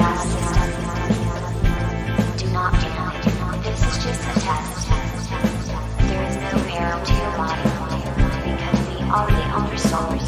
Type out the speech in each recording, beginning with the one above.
Do not. This is just a test. There is no arrow to your body because we already own your soul.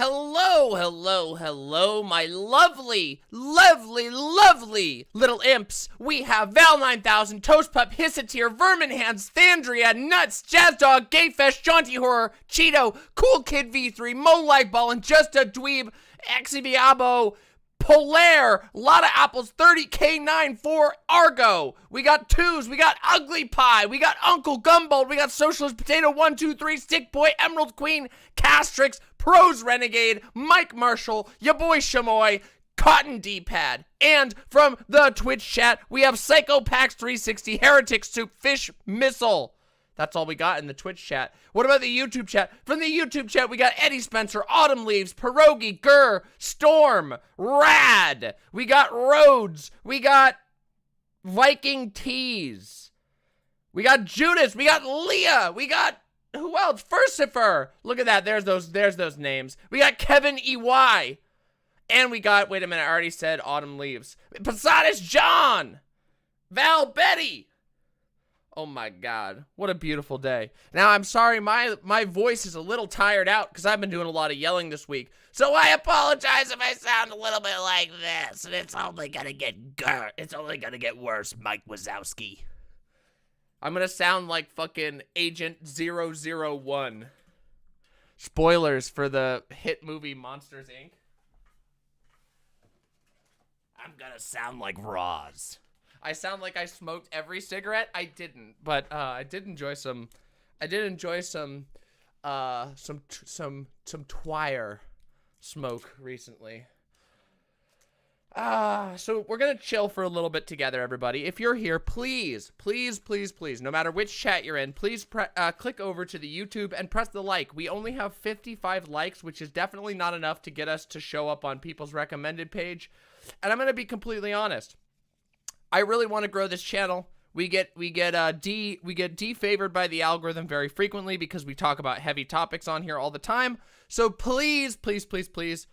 Hello, hello, hello, my lovely, lovely, lovely little imps. We have Val 9000, Toast Pup, Hissatir, Vermin Hands, Thandria, Nuts, Jazz Dog, Gayfesh, Jaunty Horror, Cheeto, Cool Kid V3, Mo Like Ball, and Just a Dweeb, Axibiabo, Polaire, Lotta Apples, 30K9 for Argo. We got Twos, we got Ugly Pie, we got Uncle Gumbold, we got Socialist Potato 123, Stick Boy, Emerald Queen, Castrix, Pros Renegade, Mike Marshall, ya boy Shamoy, Cotton D-Pad. And from the Twitch chat, we have Psychopax 360, Heretic Soup, Fish Missile. That's all we got in the Twitch chat. What about the YouTube chat? From the YouTube chat, we got Eddie Spencer, Autumn Leaves, Pierogi, Gurr, Storm, Rad. We got Rhodes. We got Viking Tees. We got Judas. We got Leah. We got, who else? Furcifer. Look at that. There's those names. We got Kevin EY. And we got, wait a minute, I already said Autumn Leaves. Posadas John. Val Betty. Oh my God, what a beautiful day. Now, I'm sorry, my voice is a little tired out because I've been doing a lot of yelling this week. So I apologize if I sound a little bit like this, and it's only gonna get worse, Mike Wazowski. I'm gonna sound like fucking Agent 001. Spoilers for the hit movie Monsters, Inc. I'm gonna sound like Roz. I sound like I smoked every cigarette. I didn't, but I did enjoy some. I did enjoy some Twire smoke recently. So we're gonna chill for a little bit together, everybody. If you're here, please, please, please, please, no matter which chat you're in, please click over to the YouTube and press the like. We only have 55 likes, which is definitely not enough to get us to show up on people's recommended page. And I'm gonna be completely honest. I really want to grow this channel. We get defavored by the algorithm very frequently because we talk about heavy topics on here all the time. So please, please, please, please,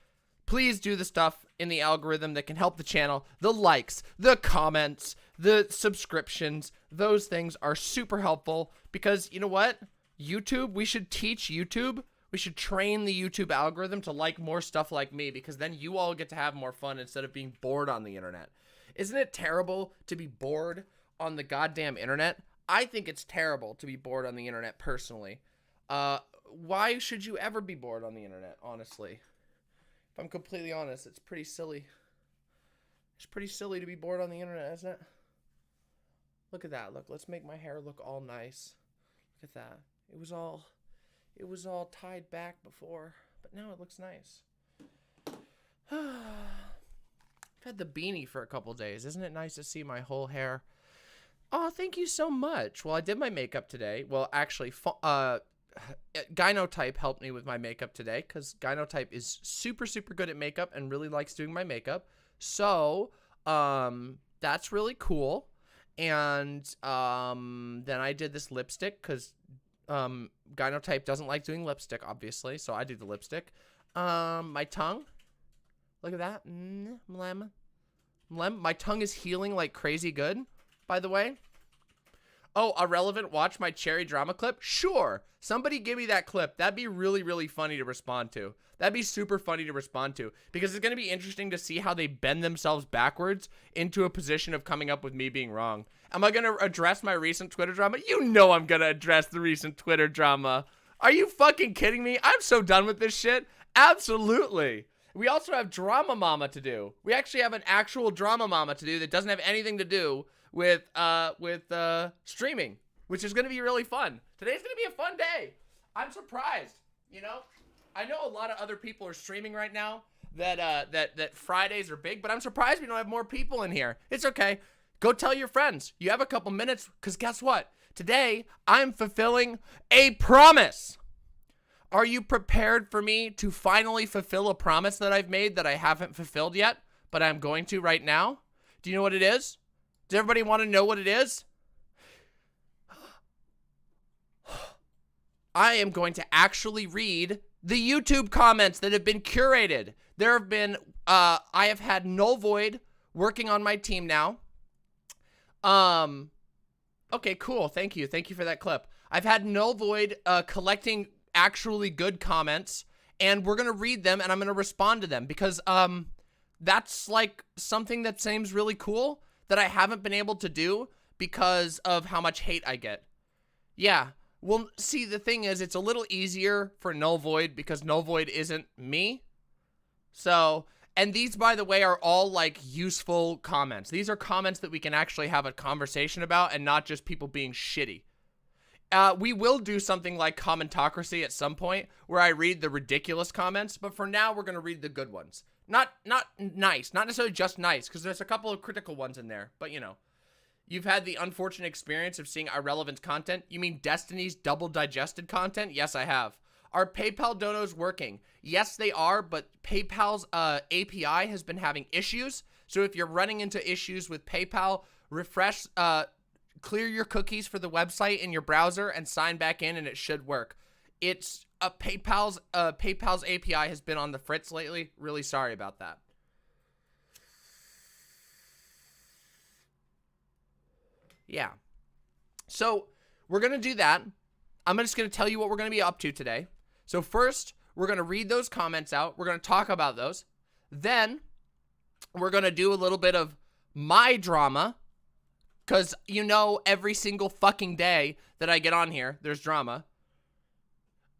please do the stuff in the algorithm that can help the channel. The likes, the comments, the subscriptions, those things are super helpful because you know what? YouTube, we should teach YouTube. We should train the YouTube algorithm to like more stuff like me because then you all get to have more fun instead of being bored on the internet. Isn't it terrible to be bored on the goddamn internet? I think it's terrible to be bored on the internet personally. Why should you ever be bored on the internet, honestly? If I'm completely honest, it's pretty silly. It's pretty silly to be bored on the internet, isn't it? Look at that. Look, let's make my hair look all nice. Look at that. It was all tied back before, but now it looks nice. Had the beanie for a couple days. Isn't it nice to see my whole hair? Oh, thank you so much. Well, I did my makeup today. Well, actually, Gynotype helped me with my makeup today because Gynotype is super, super good at makeup and really likes doing my makeup. So, that's really cool. And then I did this lipstick because Gynotype doesn't like doing lipstick, obviously. So I do the lipstick. My tongue. Look at that. My tongue is healing like crazy good, by the way. Oh, AhRelevant, watch my cherry drama clip? Sure. Somebody give me that clip. That'd be really, really funny to respond to. That'd be super funny to respond to because it's going to be interesting to see how they bend themselves backwards into a position of coming up with me being wrong. Am I going to address my recent Twitter drama? You know I'm going to address the recent Twitter drama. Are you fucking kidding me? I'm so done with this shit. Absolutely. We also have DramaMma to do. We actually have an actual DramaMma to do that doesn't have anything to do with streaming, which is going to be really fun. Today's going to be a fun day. I'm surprised, you know? I know a lot of other people are streaming right now that Fridays are big, but I'm surprised we don't have more people in here. It's okay. Go tell your friends. You have a couple minutes because guess what? Today, I'm fulfilling a promise. Are you prepared for me to finally fulfill a promise that I've made that I haven't fulfilled yet, but I'm going to right now? Do you know what it is? Does everybody want to know what it is? I am going to actually read the YouTube comments that have been curated. There have been, I have had Null Void working on my team now. Okay, cool. Thank you. Thank you for that clip. I've had Null Void collecting actually good comments and we're gonna read them, and I'm gonna respond to them, because that's like something that seems really cool that I haven't been able to do because of how much hate I get. Yeah, well, see, the thing is, it's a little easier for Null Void because Null Void isn't me. So, and these, by the way, are all like useful comments. These are comments that we can actually have a conversation about and not just people being shitty. We will do something like Commentocracy at some point where I read the ridiculous comments, but for now, we're going to read the good ones. Not nice, not necessarily just nice, because there's a couple of critical ones in there, but you know. You've had the unfortunate experience of seeing irrelevant content? You mean Destiny's double digested content? Yes, I have. Are PayPal donos working? Yes, they are, but PayPal's API has been having issues. So if you're running into issues with PayPal, refresh, clear your cookies for the website in your browser and sign back in, and it should work. It's PayPal's API has been on the fritz lately. Really sorry about that. Yeah. So we're going to do that. I'm just going to tell you what we're going to be up to today. So first, we're going to read those comments out. We're going to talk about those. Then we're going to do a little bit of my drama, because you know every single fucking day that I get on here, there's drama.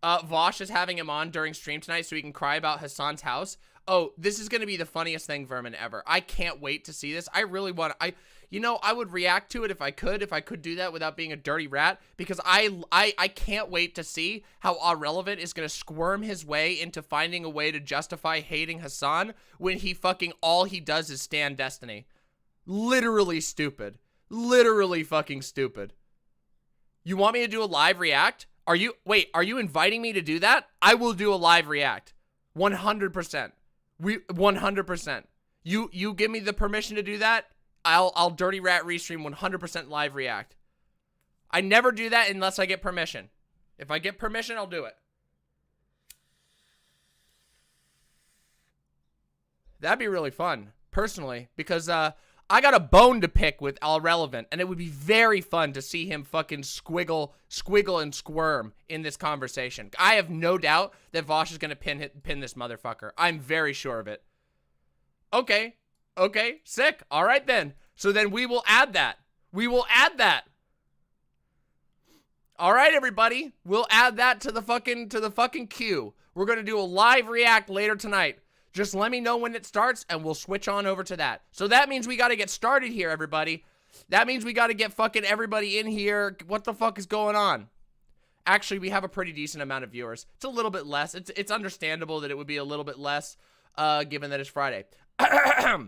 Vaush is having him on during stream tonight so he can cry about Hassan's house. Oh, this is going to be the funniest thing, Vermin, ever. I can't wait to see this. I really want to, you know, I would react to it if I could do that without being a dirty rat, because I can't wait to see how AhRelevant is going to squirm his way into finding a way to justify hating Hassan when he fucking, all he does is stand Destiny. Literally stupid. Literally fucking stupid. You want me to do a live react? Are you inviting me to do that? I will do a live react. 100%. 100%. You give me the permission to do that, I'll dirty rat restream 100% live react. I never do that unless I get permission. If I get permission, I'll do it. That'd be really fun, personally, because I got a bone to pick with AhRelevant, and it would be very fun to see him fucking squiggle and squirm in this conversation. I have no doubt that Vaush is gonna pin this motherfucker. I'm very sure of it. Okay, sick. All right then. So then we will add that. All right, everybody. We'll add that to the fucking queue. We're gonna do a live react later tonight. Just let me know when it starts, and we'll switch on over to that. So that means we got to get started here, everybody. That means we got to get fucking everybody in here. What the fuck is going on? Actually, we have a pretty decent amount of viewers. It's a little bit less. It's understandable that it would be a little bit less, given that it's Friday. They're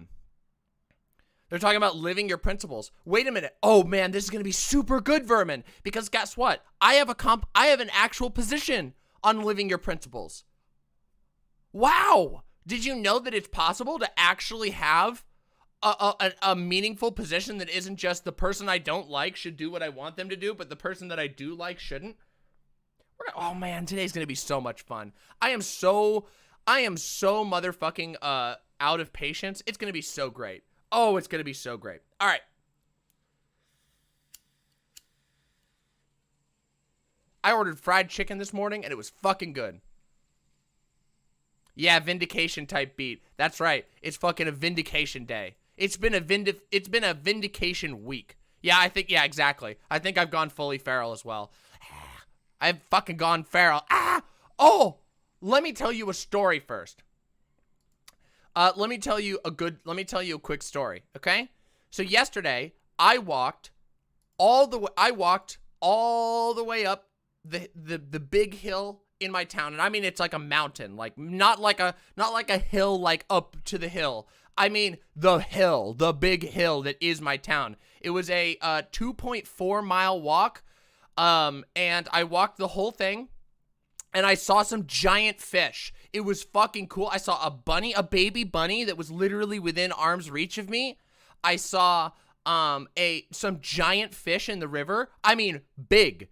talking about living your principles. Wait a minute. Oh, man, this is going to be super good, Vermin. Because guess what? I have an actual position on living your principles. Wow. Did you know that it's possible to actually have a meaningful position that isn't just the person I don't like should do what I want them to do, but the person that I do like shouldn't? Oh man, today's gonna be so much fun. I am so motherfucking out of patience. It's gonna be so great. Oh, it's gonna be so great. All right. I ordered fried chicken this morning and it was fucking good. Yeah, vindication type beat. That's right. It's fucking a vindication day. It's been a vindication week. Yeah, exactly. I think I've gone fully feral as well. I've fucking gone feral. Oh, let me tell you a story first. Let me tell you a quick story, okay? So yesterday, I walked all the way up the big hill in my town, and I mean it's like a mountain, like not like a hill like up to the hill. I mean the hill, the big hill that is my town. It was a 2.4 mile walk, and I walked the whole thing, and I saw some giant fish. It was fucking cool. I saw a baby bunny that was literally within arm's reach of me. I saw some giant fish in the river. I mean, big.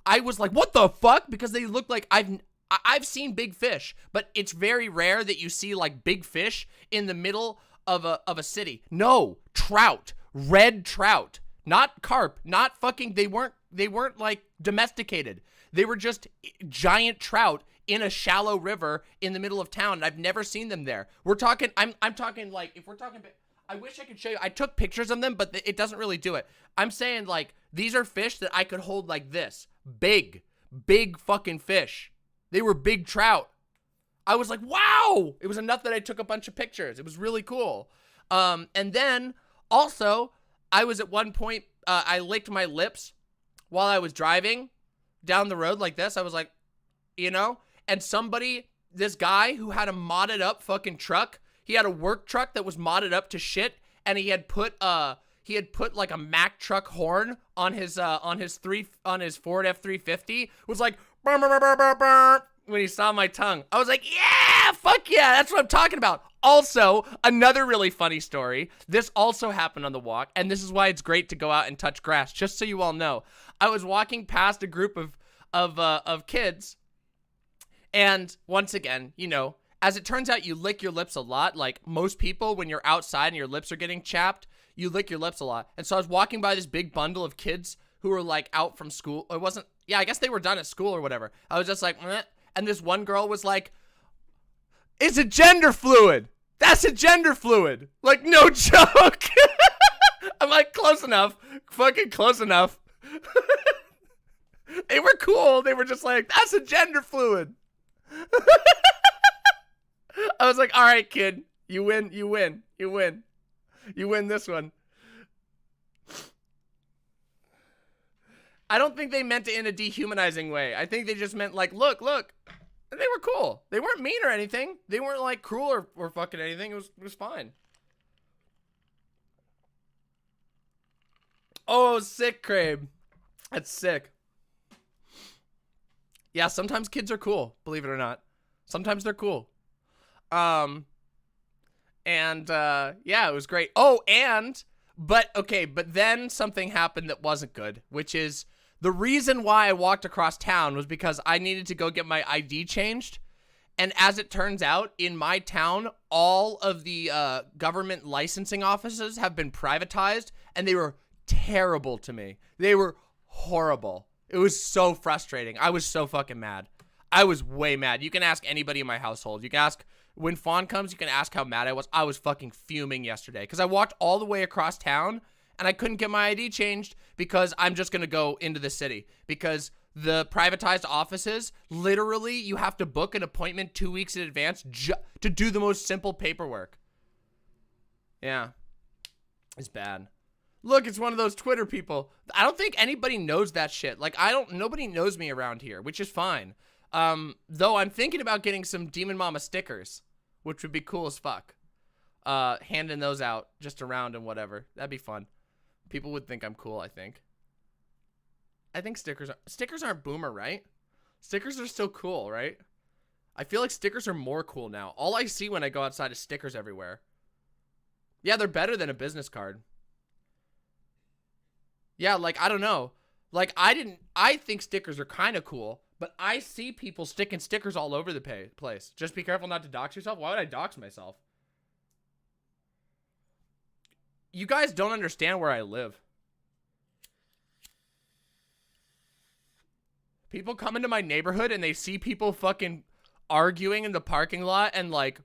I was like, what the fuck? Because they look like I've seen big fish, but it's very rare that you see like big fish in the middle of a city. No, trout, red trout, not carp, not fucking, they weren't like domesticated. They were just giant trout in a shallow river in the middle of town, and I've never seen them there. We're talking, I'm talking like, if we're talking, I wish I could show you. I took pictures of them, but it doesn't really do it. I'm saying like, these are fish that I could hold like this. Big fucking fish. They were big trout. I was like, wow. It was enough that I took a bunch of pictures. It was really cool. And then also I was at one point, I licked my lips while I was driving down the road like this. I was like, you know, and this guy who had a modded up fucking truck, he had a work truck that was modded up to shit, and he had put like a Mack truck horn on his Ford F-350. Was like burr, burr, burr, burr, burr, when he saw my tongue. I was like, yeah, fuck yeah, that's what I'm talking about. Also, another really funny story. This also happened on the walk, and this is why it's great to go out and touch grass, just so you all know. I was walking past a group of kids, and once again, you know, as it turns out, you lick your lips a lot. Like most people, when you're outside and your lips are getting chapped, you lick your lips a lot. And so I was walking by this big bundle of kids who were like out from school. It wasn't, yeah, I guess they were done at school or whatever. I was just like, meh. And this one girl was like, it's a gender fluid. That's a gender fluid. Like, no joke. I'm like, close enough. Fucking close enough. They were cool. They were just like, that's a gender fluid. I was like, all right, kid, you win this one. I don't think they meant it in a dehumanizing way. I think they just meant like, look. And they were cool. They weren't mean or anything. They weren't like cruel or fucking anything. It was fine. Oh, sick, Crabe. That's sick. Yeah, sometimes kids are cool, believe it or not. Sometimes they're cool. Yeah, it was great. Oh, but then something happened that wasn't good, which is the reason why I walked across town was because I needed to go get my ID changed. And as it turns out, in my town, all of the government licensing offices have been privatized, and they were terrible to me. They were horrible. It was so frustrating. I was so fucking mad. I was way mad. You can ask anybody in my household. You can ask, when Faun comes, you can ask how mad I was. I was fucking fuming yesterday because I walked all the way across town and I couldn't get my ID changed because I'm just going to go into the city because the privatized offices, literally, you have to book an appointment 2 weeks in advance to do the most simple paperwork. Yeah. It's bad. Look, it's one of those Twitter people. I don't think anybody knows that shit. Like, nobody knows me around here, which is fine. Though I'm thinking about getting some DramaMma stickers, which would be cool as fuck. Handing those out just around and whatever. That'd be fun. People would think I'm cool, I think. I think stickers aren't boomer, right? Stickers are still cool, right? I feel like stickers are more cool now. All I see when I go outside is stickers everywhere. Yeah, they're better than a business card. Yeah, like, I don't know. Like, I think stickers are kind of cool, but I see people sticking stickers all over the place. Just be careful not to dox yourself. Why would I dox myself? You guys don't understand where I live. People come into my neighborhood and they see people fucking arguing in the parking lot and like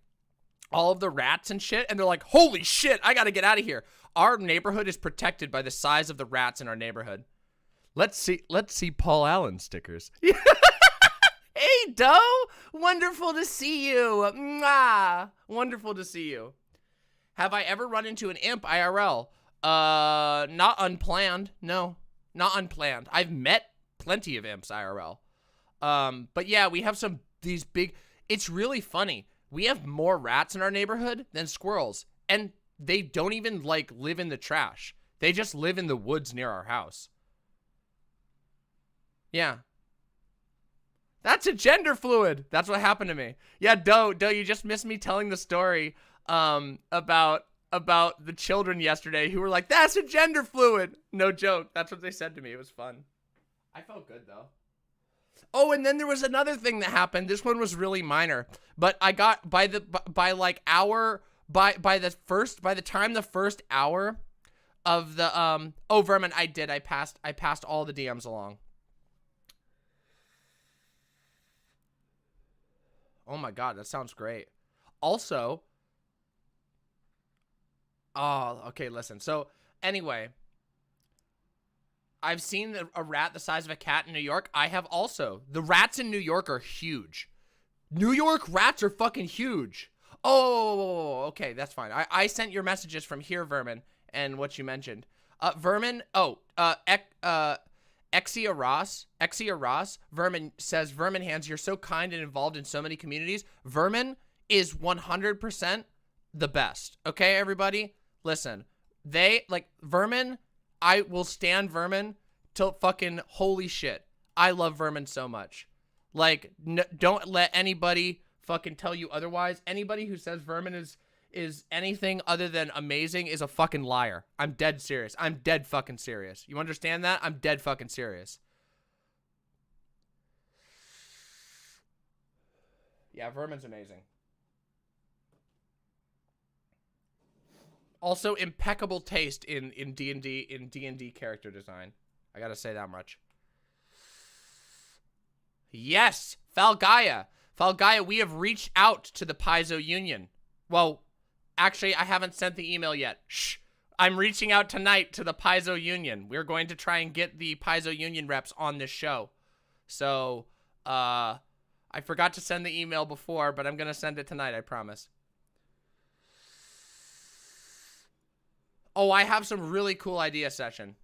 all of the rats and shit. And they're like, holy shit, I gotta get out of here. Our neighborhood is protected by the size of the rats in our neighborhood. Let's see Paul Allen stickers. Hey, Doe. Wonderful to see you. Mwah. Wonderful to see you. Have I ever run into an imp IRL? Not unplanned. No, not unplanned. I've met plenty of imps IRL. But yeah, we have these big, it's really funny. We have more rats in our neighborhood than squirrels. And they don't even like live in the trash. They just live in the woods near our house. Yeah. That's a gender fluid. That's what happened to me. Yeah, Doe, you just missed me telling the story about the children yesterday who were like, that's a gender fluid. No joke. That's what they said to me. It was fun. I felt good though. Oh, and then there was another thing that happened. This one was really minor, but I got by the time the first hour of the Vermin, I passed all the DMs along. Oh my god, that sounds great. Also, oh, okay, listen. So, anyway, I've seen a rat the size of a cat in New York. I have also. The rats in New York are huge. New York rats are fucking huge. Oh, okay, that's fine. I sent your messages from here, Vermin, and what you mentioned. Vermin, Exia Ross, Vermin says, Vermin Hands, you're so kind and involved in so many communities. Vermin is 100% the best. Okay, everybody? Listen, Vermin, I will stand Vermin till fucking holy shit. I love Vermin so much. Like, don't let anybody fucking tell you otherwise. Anybody who says Vermin is anything other than amazing is a fucking liar. I'm dead serious. I'm dead fucking serious. You understand that? I'm dead fucking serious. Yeah, Vermin's amazing. Also, impeccable taste in D&D character design. I gotta say that much. Yes, Falgaia. Falgaia, we have reached out to the Paizo Union. Well, actually, I haven't sent the email yet. Shh. I'm reaching out tonight to the Paizo Union. We're going to try and get the Paizo Union reps on this show. So, I forgot to send the email before, but I'm going to send it tonight, I promise. Oh, I have some really cool idea session.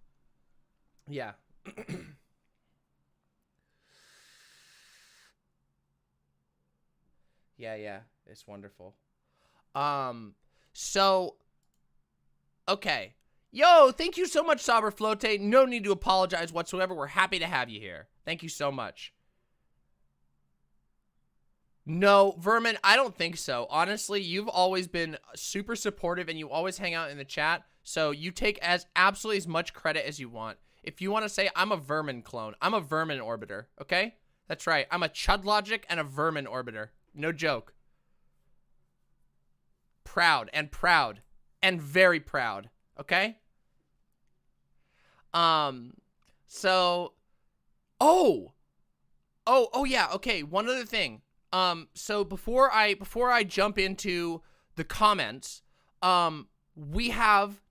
Yeah. Yeah, it's wonderful. So, okay. Yo, thank you so much, Saber Flote. No need to apologize whatsoever. We're happy to have you here. Thank you so much. No, Vermin, I don't think so. Honestly, you've always been super supportive and you always hang out in the chat. So you take absolutely as much credit as you want. If you want to say I'm a Vermin clone, I'm a Vermin orbiter, okay? That's right. I'm a Chud Logic and a Vermin orbiter. No joke. Proud and very proud, okay? So, oh yeah, okay, one other thing. So before I jump into the comments, we have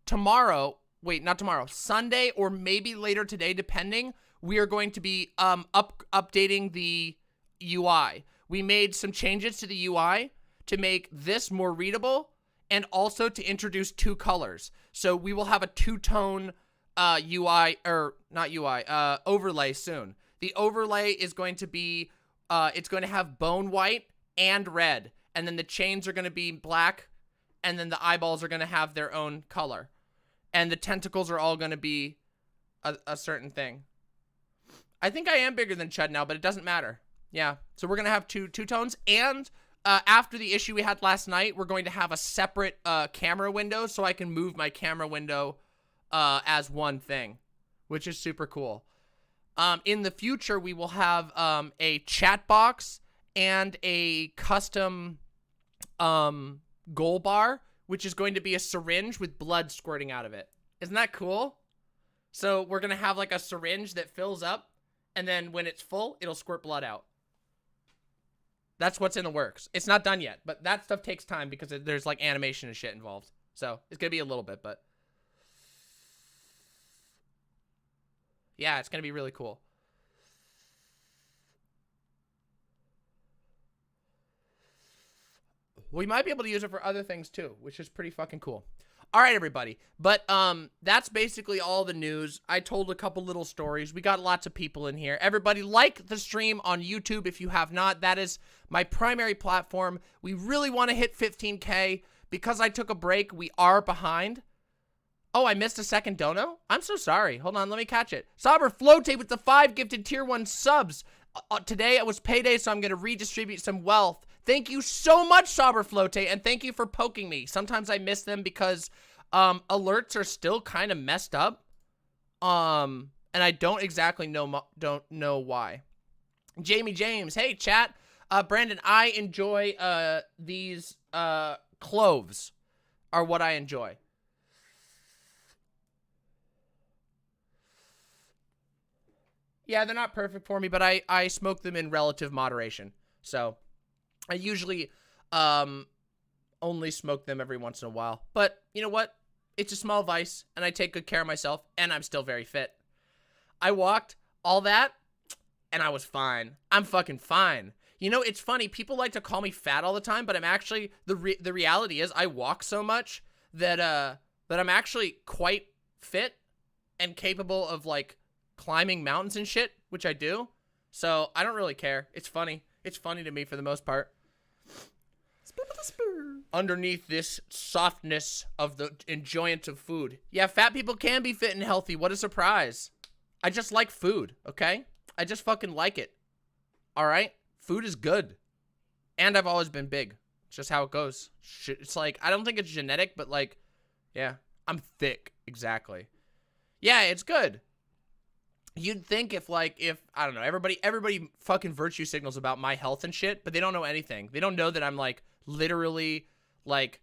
Sunday or maybe later today, depending, we are going to be, updating the UI. We made some changes to the UI to make this more readable and also to introduce 2 colors. So we will have a 2-tone, overlay soon. The overlay is going to be, it's going to have bone white and red. And then the chains are going to be black. And then the eyeballs are going to have their own color. And the tentacles are all going to be a certain thing. I think I am bigger than Chud now, but it doesn't matter. Yeah. So we're going to have two tones. And after the issue we had last night, we're going to have a separate camera window so I can move my camera window as one thing, which is super cool. In the future, we will have a chat box and a custom goal bar, which is going to be a syringe with blood squirting out of it. Isn't that cool? So we're going to have like a syringe that fills up, and then when it's full, it'll squirt blood out. That's what's in the works. It's not done yet, but that stuff takes time because there's like animation and shit involved. So it's going to be a little bit, but yeah, it's going to be really cool. We might be able to use it for other things too, which is pretty fucking cool. All right, everybody. But that's basically all the news. I told a couple little stories. We got lots of people in here. Everybody, like the stream on YouTube if you have not. That is my primary platform. We really want to hit 15K. Because I took a break, we are behind. Oh, I missed a second dono? I'm so sorry. Hold on, let me catch it. Saber Flote with the 5 gifted tier 1 subs. Today it was payday, so I'm going to redistribute some wealth. Thank you so much, Saber Flote, and thank you for poking me. Sometimes I miss them because alerts are still kind of messed up. And I don't exactly know why. Jamie James, hey chat. Brandon, I enjoy these cloves are what I enjoy. Yeah, they're not perfect for me, but I smoke them in relative moderation. So, I usually only smoke them every once in a while. But you know what? It's a small vice, and I take good care of myself, and I'm still very fit. I walked all that, and I was fine. I'm fucking fine. You know, it's funny. People like to call me fat all the time, but I'm actually, the reality is I walk so much that I'm actually quite fit and capable of, like, climbing mountains and shit, which I do. So I don't really care. It's funny. It's funny to me for the most part. Underneath this softness of the enjoyment of food. Yeah, fat people can be fit and healthy. What a surprise. I just like food, okay? I just fucking like it. All right? Food is good. And I've always been big. It's just how it goes. It's like, I don't think it's genetic, but like, yeah, I'm thick. Exactly. Yeah, it's good. You'd think if I don't know, everybody fucking virtue signals about my health and shit, but they don't know anything. They don't know that I'm like literally like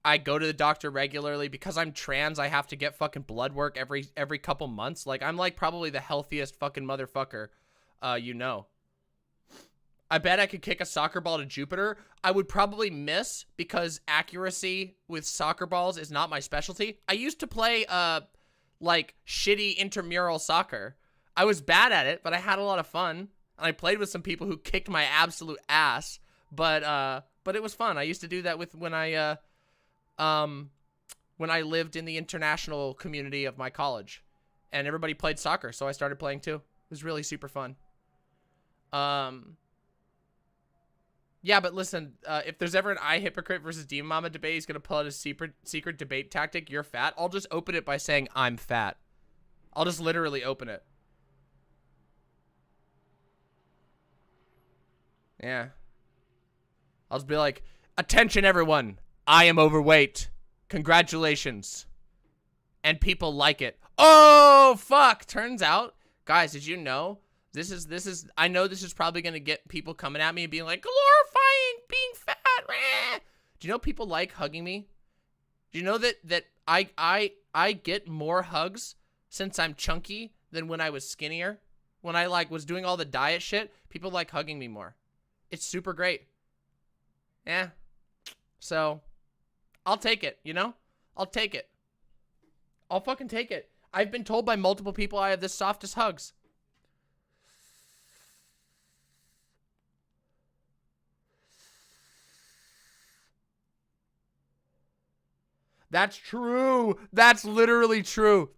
I go to the doctor regularly because I'm trans. I have to get fucking blood work every couple months. Like I'm like probably the healthiest fucking motherfucker, you know. I bet I could kick a soccer ball to Jupiter. I would probably miss because accuracy with soccer balls is not my specialty. I used to play like shitty intramural soccer. I was bad at it, but I had a lot of fun. And I played with some people who kicked my absolute ass. But it was fun. I used to do that with when I lived in the international community of my college. And everybody played soccer, so I started playing too. It was really super fun. Yeah, but listen, if there's ever an hypocrite versus DramaMma debate, he's gonna pull out a secret debate tactic, you're fat. I'll just open it by saying I'm fat. I'll just literally open it. Yeah. I'll just be like, attention everyone, I am overweight. Congratulations. And people like it. Oh, fuck. Turns out, guys, did you know? This is, I know this is probably going to get people coming at me and being like, glorifying being fat. Rah. Do you know people like hugging me? Do you know that I get more hugs since I'm chunky than when I was skinnier? When I like was doing all the diet shit, people like hugging me more. It's super great. Yeah. So, I'll take it, you know? I'll take it. I'll fucking take it. I've been told by multiple people I have the softest hugs. That's true. That's literally true.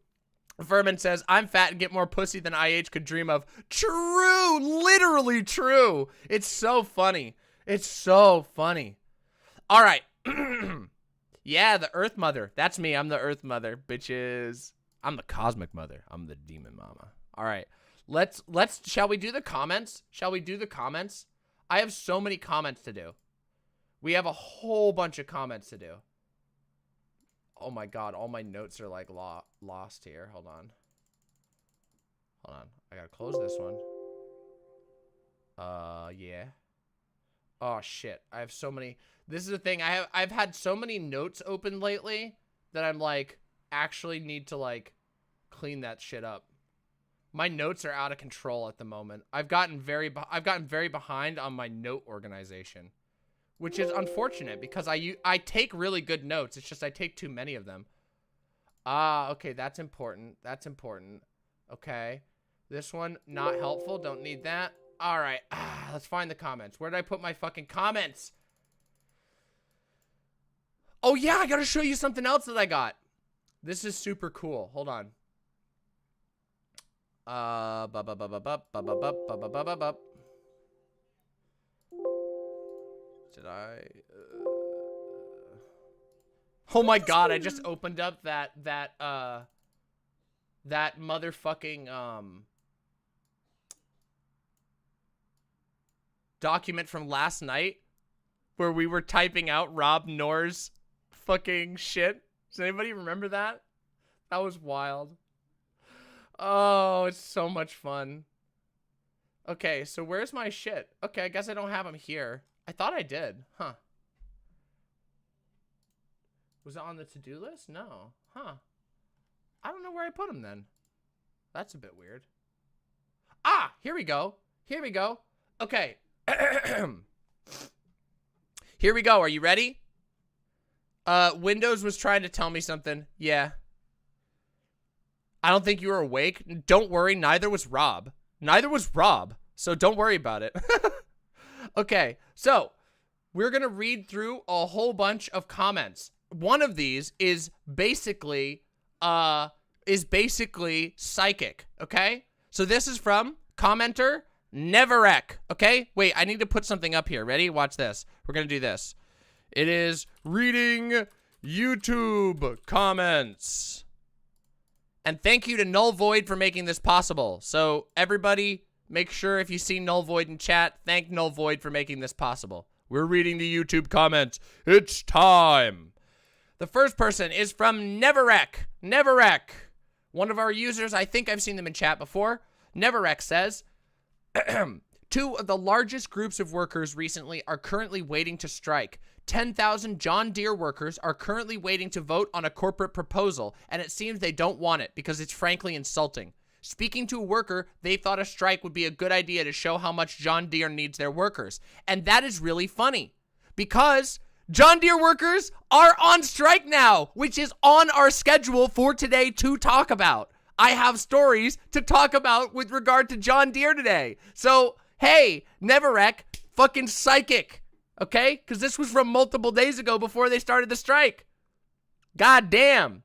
Furman says, I'm fat and get more pussy than IH could dream of. True. Literally true. It's so funny. It's so funny. All right. Yeah, the Earth Mother. That's me. I'm the Earth Mother, bitches. I'm the Cosmic Mother. I'm the Demon Mama. All right. Shall we do the comments? Shall we do the comments? I have so many comments to do. We have a whole bunch of comments to do. Oh my god, all my notes are like lost here. Hold on. I gotta close this one. Yeah. Oh shit, I have so many. This is the thing, I've had so many notes open lately that I'm like, actually need to like clean that shit up. My notes are out of control at the moment. I've gotten very behind on my note organization. Which is unfortunate because I take really good notes. It's just I take too many of them. Ah, okay, that's important. That's important. Okay. This one, not helpful. Don't need that. All right. Let's find the comments. Where did I put my fucking comments? Oh, yeah, I got to show you something else that I got. This is super cool. Hold on. Did I? Oh my god! I just opened up that motherfucking document from last night where we were typing out Rob Noor's fucking shit. Does anybody remember that? That was wild. Oh, it's so much fun. Okay, so where's my shit? Okay, I guess I don't have them here. I thought I did. Huh. Was it on the to-do list? No. Huh. I don't know where I put them then. That's a bit weird. Ah! Here we go. Here we go. Okay. Here we go. Are you ready? Windows was trying to tell me something. Yeah. I don't think you were awake. Don't worry. Neither was Rob. So don't worry about it. Okay. So we're going to read through a whole bunch of comments. One of these is basically psychic. Okay. So this is from commenter Neverek. Okay. Wait, I need to put something up here. Ready? Watch this. We're going to do this. It is reading YouTube comments. And thank you to Null Void for making this possible. So everybody, make sure if you see Null Void in chat, thank Null Void for making this possible. We're reading the YouTube comments. It's time. The first person is from Neverek. Neverek. One of our users, I think I've seen them in chat before. Neverek says, 2 of the largest groups of workers recently are currently waiting to strike. 10,000 John Deere workers are currently waiting to vote on a corporate proposal, and it seems they don't want it because it's frankly insulting. Speaking to a worker, they thought a strike would be a good idea to show how much John Deere needs their workers. And that is really funny because John Deere workers are on strike now, which is on our schedule for today to talk about. I have stories to talk about with regard to John Deere today. So, hey, Neverek, fucking psychic. Okay? Because this was from multiple days ago before they started the strike. God damn.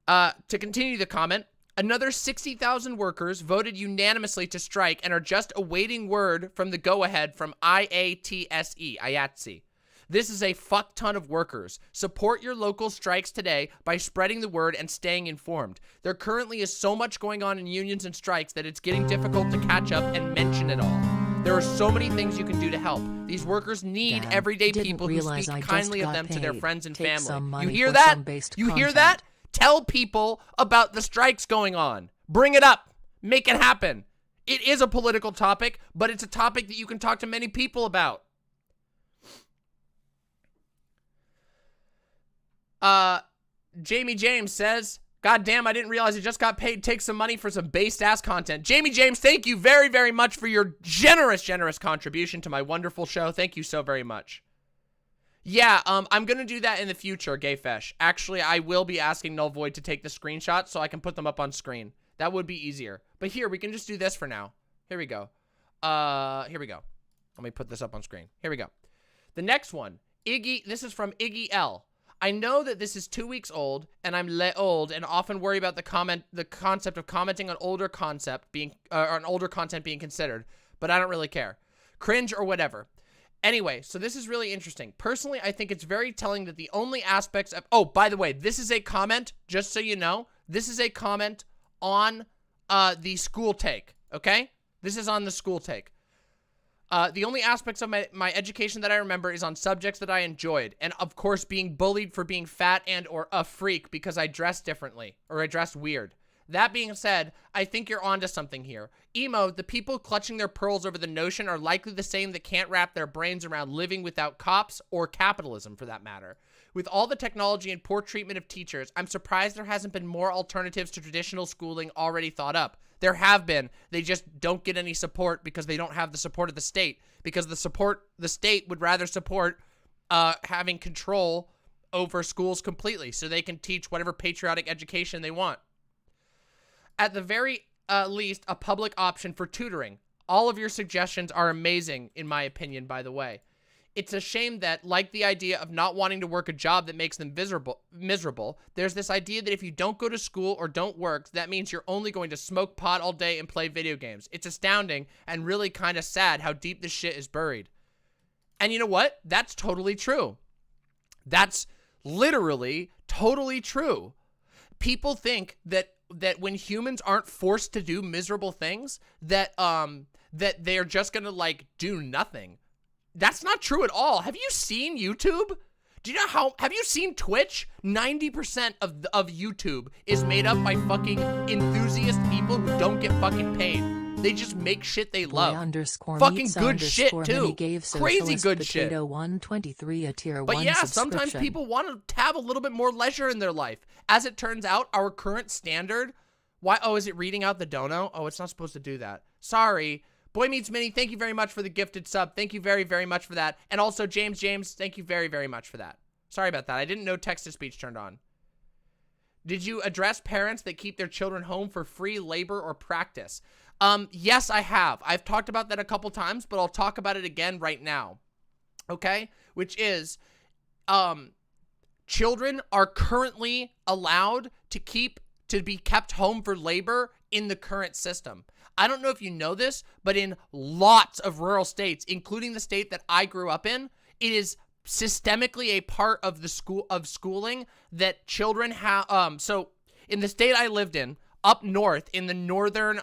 To continue the comment, another 60,000 workers voted unanimously to strike and are just awaiting word from the go-ahead from IATSE. This is a fuck ton of workers. Support your local strikes today by spreading the word and staying informed. There currently is so much going on in unions and strikes that it's getting difficult to catch up and mention it all. There are so many things you can do to help. These workers need Dad, everyday people who realize speak I just kindly of got them to their paid. friends and Take some family. money You hear for that? some based You hear content. that? Tell people about the strikes going on. Bring it up. Make it happen. It is a political topic, but it's a topic that you can talk to many people about. Jamie James says, God damn, I didn't realize I just got paid. Take some money for some based ass content. Jamie James, thank you very, very much for your generous contribution to my wonderful show. Thank you so very much. Yeah, I'm gonna do that in the future, Gayfesh. Actually, I will be asking Null Void to take the screenshots so I can put them up on screen. That would be easier. But here, we can just do this for now. Here we go. Here we go. Let me put this up on screen. Here we go. The next one, Iggy, this is from Iggy L. I know that this is 2 weeks old, and I'm old, and often worry about the concept of commenting on older content being considered, but I don't really care. Cringe or whatever. Anyway, so this is really interesting. Personally, I think it's very telling that the only aspects of... Oh, by the way, this is a comment, just so you know. This is a comment on the school take, okay? This is on the school take. The only aspects of my education that I remember is on subjects that I enjoyed. And, of course, being bullied for being fat and or a freak because I dress differently or I dress weird. That being said, I think you're onto something here. Emo, the people clutching their pearls over the notion are likely the same that can't wrap their brains around living without cops or capitalism, for that matter. With all the technology and poor treatment of teachers, I'm surprised there hasn't been more alternatives to traditional schooling already thought up. There have been. They just don't get any support because they don't have the support of the state. Because the state would rather support having control over schools completely so they can teach whatever patriotic education they want. At the very least, a public option for tutoring. All of your suggestions are amazing, in my opinion, by the way. It's a shame that, like the idea of not wanting to work a job that makes them miserable, there's this idea that if you don't go to school or don't work, that means you're only going to smoke pot all day and play video games. It's astounding and really kind of sad how deep this shit is buried. And you know what? That's totally true. That's literally totally true. People think that when humans aren't forced to do miserable things, that they're just gonna, like, do nothing. That's not true at all. Have you seen YouTube? Do you know have you seen Twitch? 90% of YouTube is made up by fucking enthusiast people who don't get fucking paid. They just make shit they love. Fucking good shit, too. Crazy good shit. 123 a tier but 1 yeah, sometimes subscription. people want to have a little bit more leisure in their life. As it turns out, our current standard... Why? Oh, is it reading out the dono? Oh, it's not supposed to do that. Sorry. Boy Meets Mini, thank you very much for the gifted sub. Thank you very, very much for that. And also, James, thank you very, very much for that. Sorry about that. I didn't know text-to-speech turned on. Did you address parents that keep their children home for free labor or practice? Yes, I have. I've talked about that a couple times, but I'll talk about it again right now. Okay? Which is, children are currently allowed to be kept home for labor in the current system. I don't know if you know this, but in lots of rural states, including the state that I grew up in, it is systemically a part of the schooling that children have. So in the state I lived in, up north, in the northern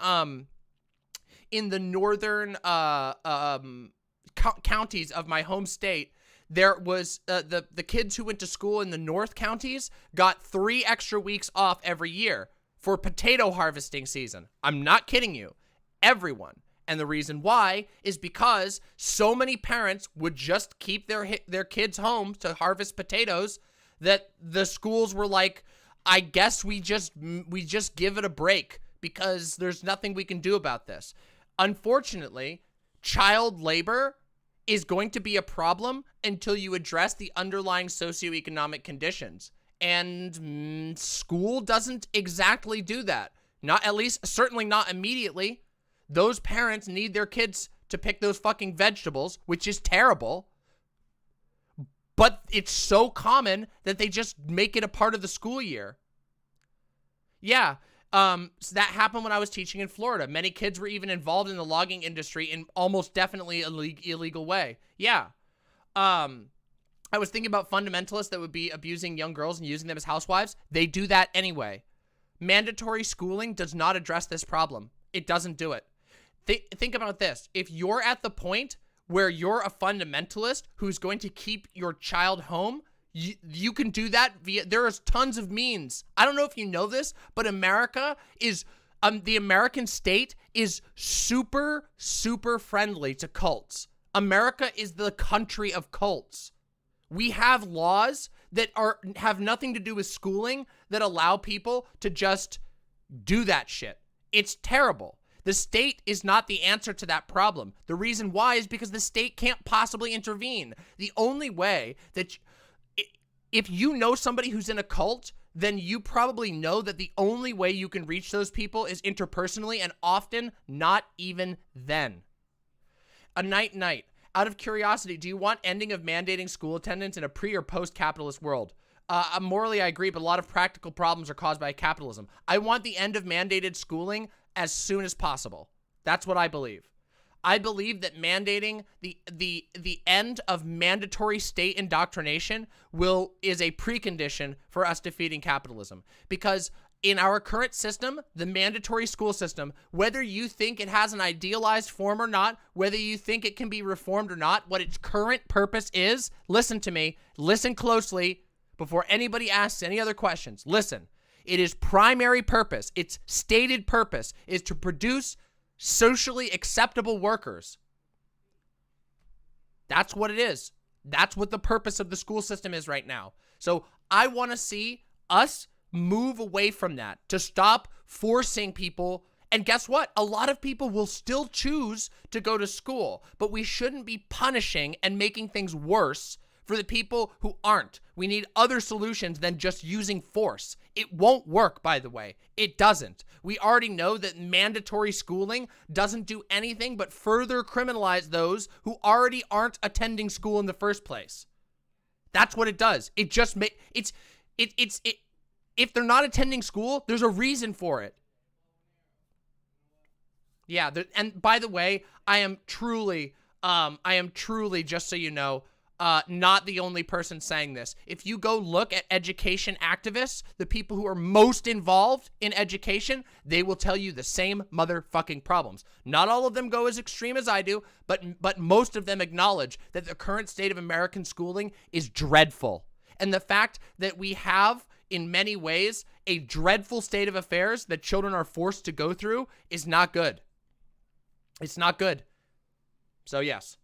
counties of my home state, there was the kids who went to school in the north counties got 3 extra weeks off every year for potato harvesting season. I'm not kidding you. Everyone. And the reason why is because so many parents would just keep their kids home to harvest potatoes that the schools were like, I guess we just give it a break because there's nothing we can do about this. Unfortunately, child labor is going to be a problem until you address the underlying socioeconomic conditions. And school doesn't exactly do that. Not at least, certainly not immediately. Those parents need their kids to pick those fucking vegetables, which is terrible. But it's so common that they just make it a part of the school year. Yeah, so that happened when I was teaching in Florida. Many kids were even involved in the logging industry in almost definitely illegal way. Yeah. I was thinking about fundamentalists that would be abusing young girls and using them as housewives. They do that anyway. Mandatory schooling does not address this problem. It doesn't do it. Think about this. If you're at the point where you're a fundamentalist who's going to keep your child home, you can do that via, there is tons of means. I don't know if you know this, but America is, the American state is super, super friendly to cults. America is the country of cults. We have laws that have nothing to do with schooling that allow people to just do that shit. It's terrible. The state is not the answer to that problem. The reason why is because the state can't possibly intervene. The only way that, if you know somebody who's in a cult, then you probably know that the only way you can reach those people is interpersonally, and often not even then. A night. Out of curiosity, do you want ending of mandating school attendance in a pre- or post-capitalist world? Morally, I agree, but a lot of practical problems are caused by capitalism. I want the end of mandated schooling as soon as possible. That's what I believe. I believe that mandating the end of mandatory state indoctrination is a precondition for us defeating capitalism. Because in our current system, the mandatory school system, whether you think it has an idealized form or not, whether you think it can be reformed or not, what its current purpose is, listen to me, listen closely before anybody asks any other questions. Listen. It is primary purpose, its stated purpose, is to produce socially acceptable workers. That's what it is. That's what the purpose of the school system is right now. So I want to see us move away from that, to stop forcing people. And guess what? A lot of people will still choose to go to school, but we shouldn't be punishing and making things worse for the people who aren't. We need other solutions than just using force. It won't work, by the way. It doesn't. We already know that mandatory schooling doesn't do anything but further criminalize those who already aren't attending school in the first place. That's what it does. It just if they're not attending school, there's a reason for it. Yeah, and by the way, I am truly, just so you know, not the only person saying this. If you go look at education activists, the people who are most involved in education, they will tell you the same motherfucking problems. Not all of them go as extreme as I do, but most of them acknowledge that the current state of American schooling is dreadful. And the fact that we have, in many ways, a dreadful state of affairs that children are forced to go through is not good. It's not good. So yes.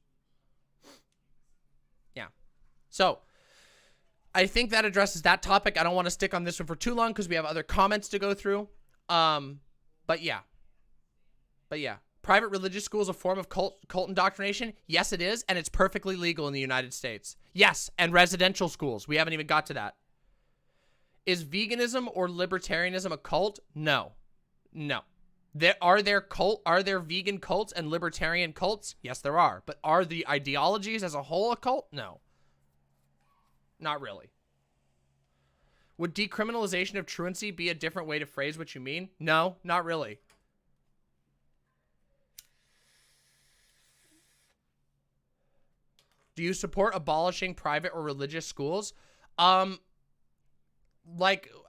So, I think that addresses that topic. I don't want to stick on this one for too long because we have other comments to go through. But yeah. private religious school is a form of cult indoctrination? Yes, it is, and it's perfectly legal in the United States. Yes, and residential schools. We haven't even got to that. Is veganism or libertarianism a cult? No. No. Are there vegan cults and libertarian cults? Yes, there are. But are the ideologies as a whole a cult? No. Not really. Would decriminalization of truancy be a different way to phrase what you mean? No, not really. Do you support abolishing private or religious schools? Like,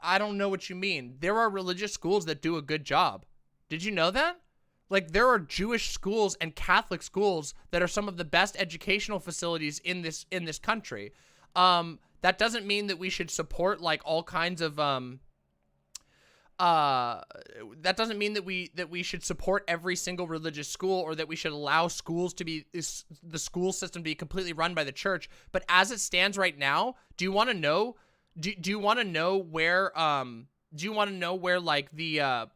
I don't know what you mean. There are religious schools that do a good job. Did you know that? Like, there are Jewish schools and Catholic schools that are some of the best educational facilities in this country. That doesn't mean that we should support like all kinds of that doesn't mean that we should support every single religious school, or that we should allow schools to be the school system to be completely run by the church. But as it stands right now, do you want to know? Do you want to know where like the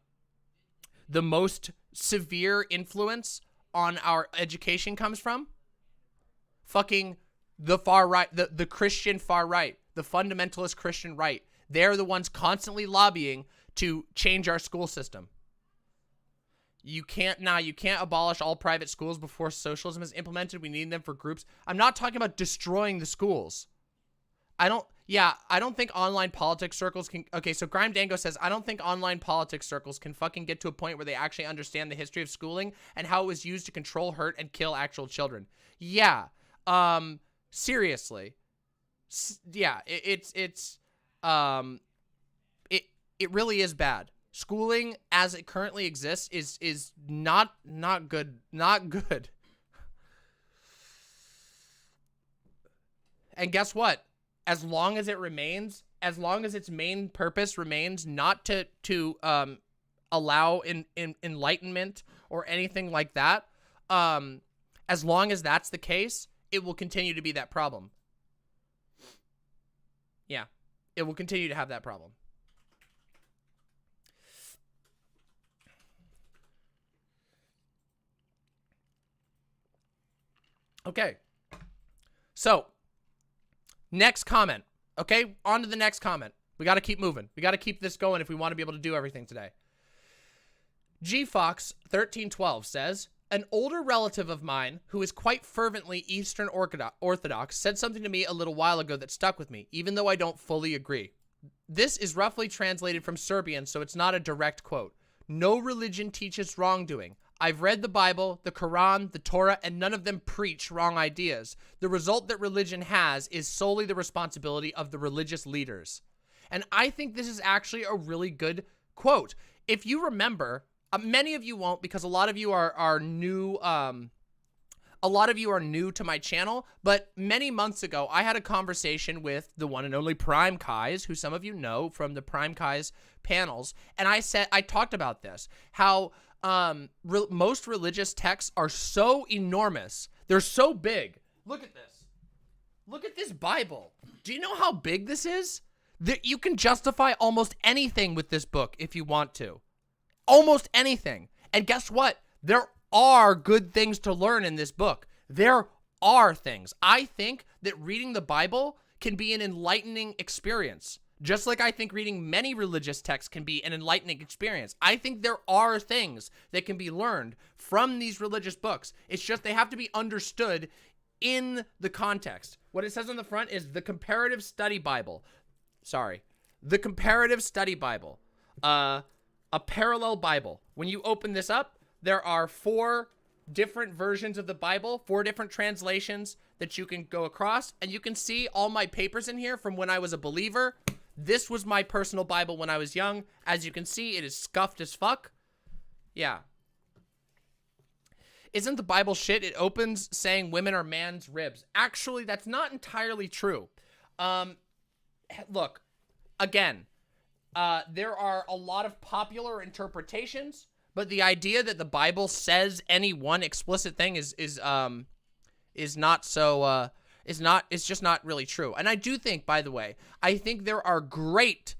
most severe influence on our education comes from? Fucking the far right, the Christian far right, the fundamentalist Christian right. They're the ones constantly lobbying to change our school system. You can't abolish all private schools before socialism is implemented. We need them for groups. I'm not talking about destroying the schools. I don't think online politics circles can... Okay, so Grime Dango says, I don't think online politics circles can fucking get to a point where they actually understand the history of schooling and how it was used to control, hurt, and kill actual children. Yeah. Seriously. Yeah, it really is bad. Schooling as it currently exists is not good. Not good. And guess what? As long as its main purpose remains not to allow enlightenment or anything like that, as long as that's the case, it will continue to be that problem. Yeah, it will continue to have that problem. Okay. So, next comment. Okay, on to the next comment. We got to keep moving. We got to keep this going if we want to be able to do everything today. GFox1312 says, an older relative of mine who is quite fervently Eastern Orthodox said something to me a little while ago that stuck with me, even though I don't fully agree. This is roughly translated from Serbian, so it's not a direct quote. No religion teaches wrongdoing. I've read the Bible, the Quran, the Torah, and none of them preach wrong ideas. The result that religion has is solely the responsibility of the religious leaders. And I think this is actually a really good quote. If you remember, many of you won't, because a lot of you are new. A lot of you are new to my channel, but many months ago, I had a conversation with the one and only Prime Kais, who some of you know from the Prime Kais panels, and I talked about this, how most religious texts are so enormous. They're so big. Look at this. Look at this Bible. Do you know how big this is? That you can justify almost anything with this book if you want to. Almost anything. And guess what? There are good things to learn in this book. There are things. I think that reading the Bible can be an enlightening experience. Just like I think reading many religious texts can be an enlightening experience. I think there are things that can be learned from these religious books. It's just they have to be understood in the context. What it says on the front is the Comparative Study Bible. Sorry. The Comparative Study Bible. A parallel Bible. When you open this up, there are 4 different versions of the Bible, 4 different translations that you can go across, and you can see all my papers in here from when I was a believer. This was my personal Bible when I was young. As you can see, it is scuffed as fuck. Yeah. Isn't the Bible shit? It opens saying women are man's ribs. Actually, that's not entirely true. Look, again, there are a lot of popular interpretations, but the idea that the Bible says any one explicit thing is not so, it's just not really true. And I do think, by the way, I think there are great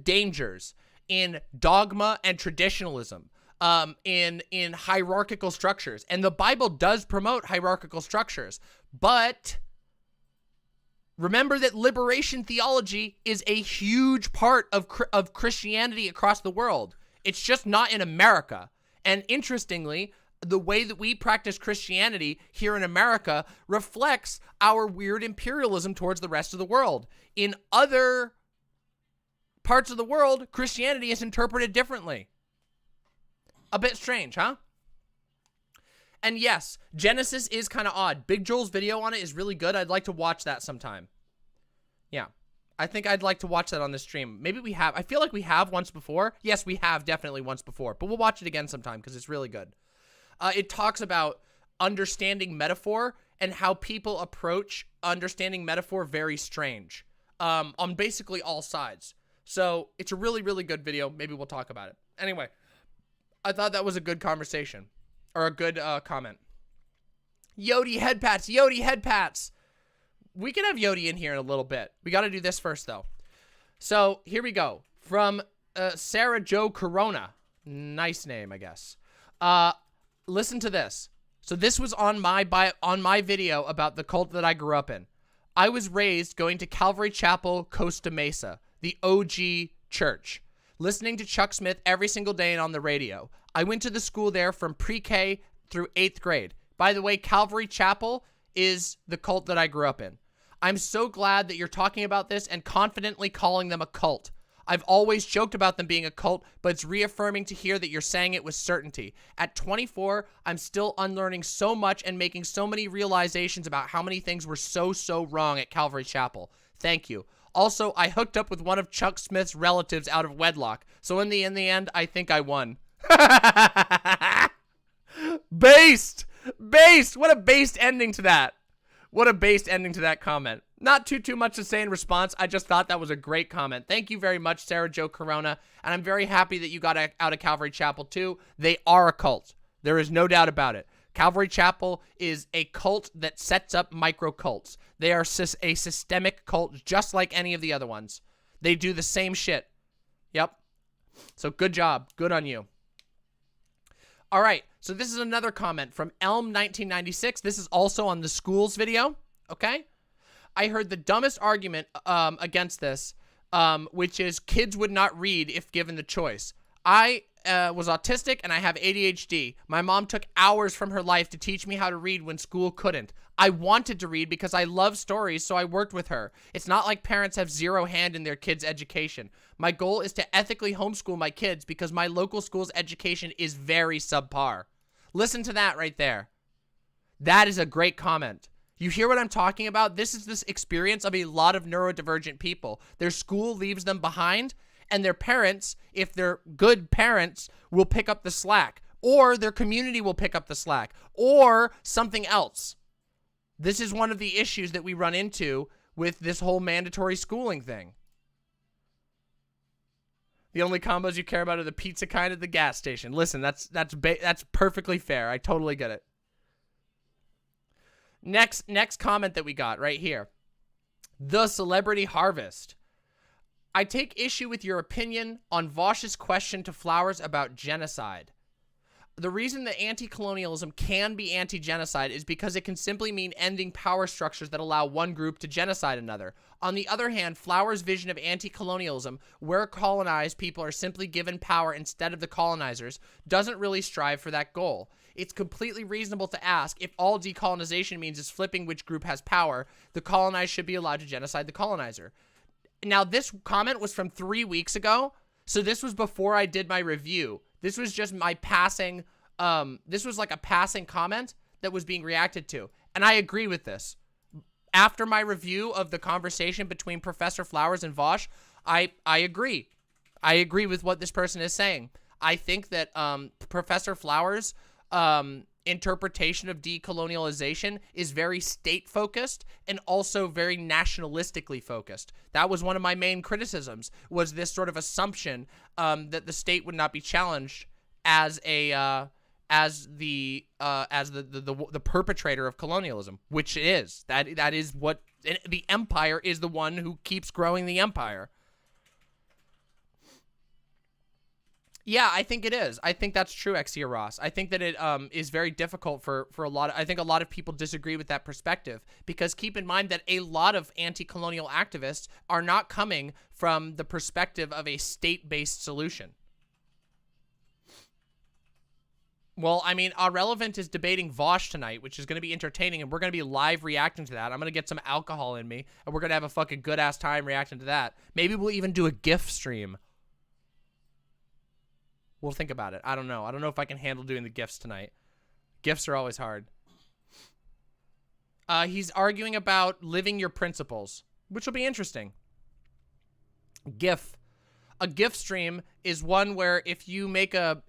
dangers in dogma and traditionalism. in hierarchical structures. And the Bible does promote hierarchical structures. But remember that liberation theology is a huge part of Christianity across the world. It's just not in America. And interestingly, the way that we practice Christianity here in America reflects our weird imperialism towards the rest of the world. In other parts of the world, Christianity is interpreted differently. A bit strange, huh? And yes, Genesis is kind of odd. Big Joel's video on it is really good. I'd like to watch that sometime. Yeah. I think I'd like to watch that on this stream. Maybe we have. I feel like we have once before. Yes, we have definitely once before. But we'll watch it again sometime because it's really good. It talks about understanding metaphor and how people approach understanding metaphor very strange on basically all sides. So it's a really, really good video. Maybe we'll talk about it. Anyway, I thought that was a good conversation or a good comment. Yodi head pats. Yodi head pats. We can have Yodi in here in a little bit. We got to do this first, though. So here we go. From Sarah Jo Corona. Nice name, I guess. Listen to this. So this was on my video about the cult that I grew up in. I was raised going to Calvary Chapel, Costa Mesa, the OG church, listening to Chuck Smith every single day and on the radio. I went to the school there from pre-K through 8th grade. By the way, Calvary Chapel is the cult that I grew up in. I'm so glad that you're talking about this and confidently calling them a cult. I've always joked about them being a cult, but it's reaffirming to hear that you're saying it with certainty. At 24, I'm still unlearning so much and making so many realizations about how many things were so wrong at Calvary Chapel. Thank you. Also, I hooked up with one of Chuck Smith's relatives out of wedlock, so in the end, I think I won. Based! Based! What a based ending to that. What a based ending to that comment. Not too much to say in response. I just thought that was a great comment. Thank you very much, Sarah Jo Corona. And I'm very happy that you got out of Calvary Chapel too. They are a cult. There is no doubt about it. Calvary Chapel is a cult that sets up micro cults. They are a systemic cult just like any of the other ones. They do the same shit. Yep. So good job. Good on you. All right, so this is another comment from Elm1996. This is also on the schools video, okay? I heard the dumbest argument against this, which is kids would not read if given the choice. I was autistic and I have ADHD. My mom took hours from her life to teach me how to read when school couldn't. I wanted to read because I love stories, so I worked with her. It's not like parents have zero hand in their kids' education. My goal is to ethically homeschool my kids because my local school's education is very subpar. Listen to that right there. That is a great comment. You hear what I'm talking about? This is this experience of a lot of neurodivergent people. Their school leaves them behind, and their parents, if they're good parents, will pick up the slack. Or their community will pick up the slack. Or something else. This is one of the issues that we run into with this whole mandatory schooling thing. The only combos you care about are the pizza kind at the gas station. Listen, that's perfectly fair. I totally get it. Next comment that we got right here. The Celebrity Harvest. I take issue with your opinion on Vaush's question to Flowers about genocide. The reason that anti-colonialism can be anti-genocide is because it can simply mean ending power structures that allow one group to genocide another. On the other hand, Flowers' vision of anti-colonialism, where colonized people are simply given power instead of the colonizers, doesn't really strive for that goal. It's completely reasonable to ask if all decolonization means is flipping which group has power, the colonized should be allowed to genocide the colonizer. Now, this comment was from 3 weeks ago, so this was before I did my review. This was just my passing, this was like a passing comment that was being reacted to. And I agree with this. After my review of the conversation between Professor Flowers and Vaush, I agree. I agree with what this person is saying. I think that Professor Flowers' interpretation of decolonialization is very state-focused and also very nationalistically focused. That was one of my main criticisms, was this sort of assumption that the state would not be challenged as the perpetrator of colonialism, which it is. That is what the empire is, the one who keeps growing the empire. Yeah, I think it is. I think that's true, Exia Ross. I think that it is very difficult for a lot of, I think a lot of people disagree with that perspective, because keep in mind that a lot of anti-colonial activists are not coming from the perspective of a state-based solution. Well, I mean, AhRelevant is debating Vaush tonight, which is going to be entertaining, and we're going to be live reacting to that. I'm going to get some alcohol in me, and we're going to have a fucking good-ass time reacting to that. Maybe we'll even do a GIF stream. We'll think about it. I don't know. I don't know if I can handle doing the GIFs tonight. GIFs are always hard. He's arguing about living your principles, which will be interesting. GIF. A GIF stream is one where if you make a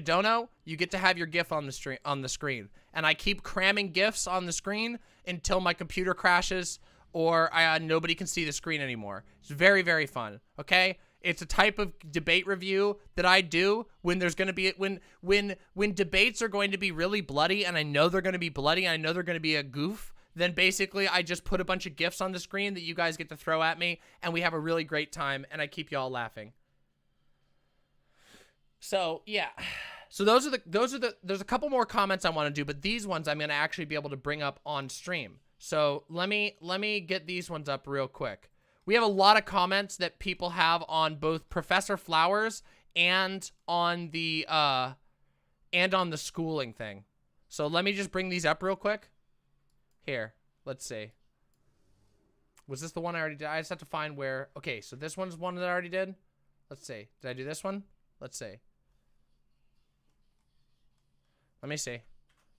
dono, you get to have your GIF on the screen. And I keep cramming GIFs on the screen until my computer crashes or nobody can see the screen anymore. It's very, very fun. Okay? It's a type of debate review that I do when there's going to be when debates are going to be really bloody, and I know they're going to be bloody, and I know they're going to be a goof. Then basically I just put a bunch of GIFs on the screen that you guys get to throw at me, and we have a really great time, and I keep y'all laughing. So yeah, so there's a couple more comments I want to do, but these ones I'm going to actually be able to bring up on stream. So let me get these ones up real quick. We have a lot of comments that people have on both Professor Flowers and on the schooling thing. So let me just bring these up real quick. Here, let's see. Was this the one I already did? I just have to find where. Okay, so this one's one that I already did. Let's see. Did I do this one? Let's see. Let me see.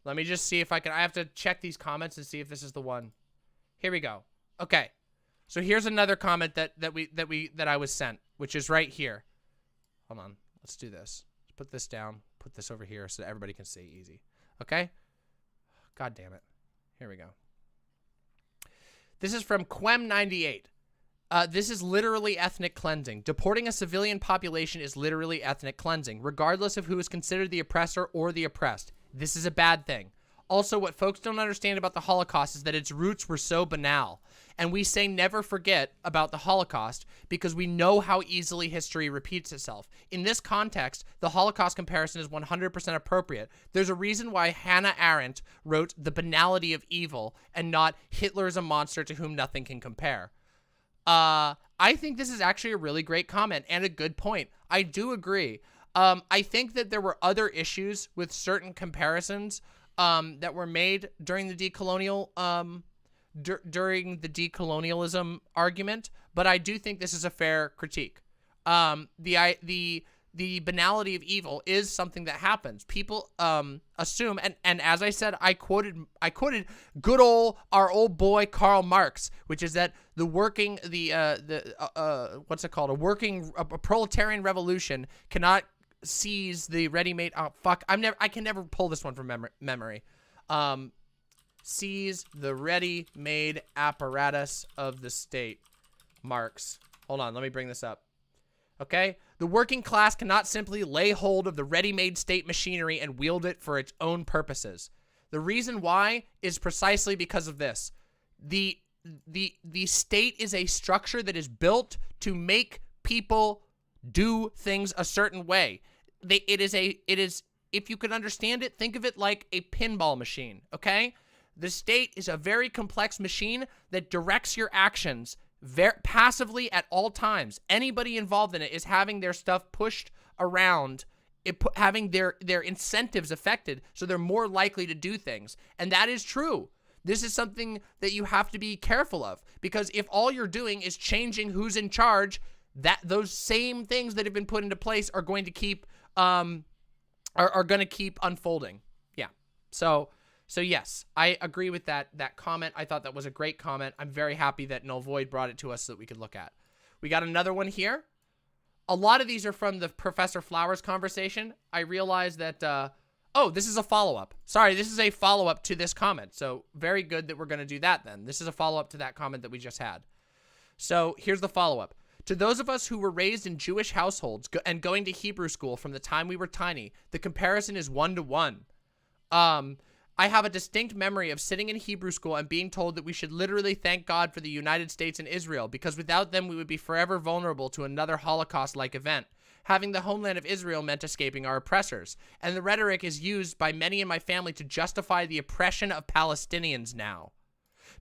Let me just see if I can. I have to check these comments and see if this is the one. Here we go. Okay. So here's another comment that I was sent, which is right here. Hold on. Let's do this. Let's put this down. Put this over here so that everybody can see easy. Okay? God damn it. Here we go. This is from Quem98. This is literally ethnic cleansing. Deporting a civilian population is literally ethnic cleansing, regardless of who is considered the oppressor or the oppressed. This is a bad thing. Also, what folks don't understand about the Holocaust is that its roots were so banal. And we say never forget about the Holocaust because we know how easily history repeats itself. In this context, the Holocaust comparison is 100% appropriate. There's a reason why Hannah Arendt wrote The Banality of Evil and not Hitler is a monster to whom nothing can compare. I think this is actually a really great comment and a good point. I do agree. I think that there were other issues with certain comparisons that were made during the during the decolonialism argument, but I do think this is a fair critique. The banality of evil is something that happens. People assume, and as I said, I quoted good our old boy Karl Marx, which is that the working what's it called? A proletarian revolution cannot seize the ready-made. Oh fuck! I can never pull this one from memory. Seize the ready-made apparatus of the state. Marx. Hold on, let me bring this up. Okay? The working class cannot simply lay hold of the ready-made state machinery and wield it for its own purposes. The reason why is precisely because of this. The state is a structure that is built to make people do things a certain way. It is if you can understand it, think of it like a pinball machine, okay? The state is a very complex machine that directs your actions passively at all times. Anybody involved in it is having their stuff pushed around, having their incentives affected, so they're more likely to do things. And that is true. This is something that you have to be careful of, because if all you're doing is changing who's in charge, those same things that have been put into place are going to keep keep unfolding. Yeah. So yes, I agree with that comment. I thought that was a great comment. I'm very happy that Null Void brought it to us so that we could look at. We got another one here. A lot of these are from the Professor Flowers conversation. I realized that, oh, this is a follow-up. Sorry, this is a follow-up to this comment. So very good that we're going to do that then. This is a follow-up to that comment that we just had. So here's the follow-up. To those of us who were raised in Jewish households and going to Hebrew school from the time we were tiny, the comparison is 1-to-1. I have a distinct memory of sitting in Hebrew school and being told that we should literally thank God for the United States and Israel, because without them we would be forever vulnerable to another Holocaust-like event. Having the homeland of Israel meant escaping our oppressors, and the rhetoric is used by many in my family to justify the oppression of Palestinians now.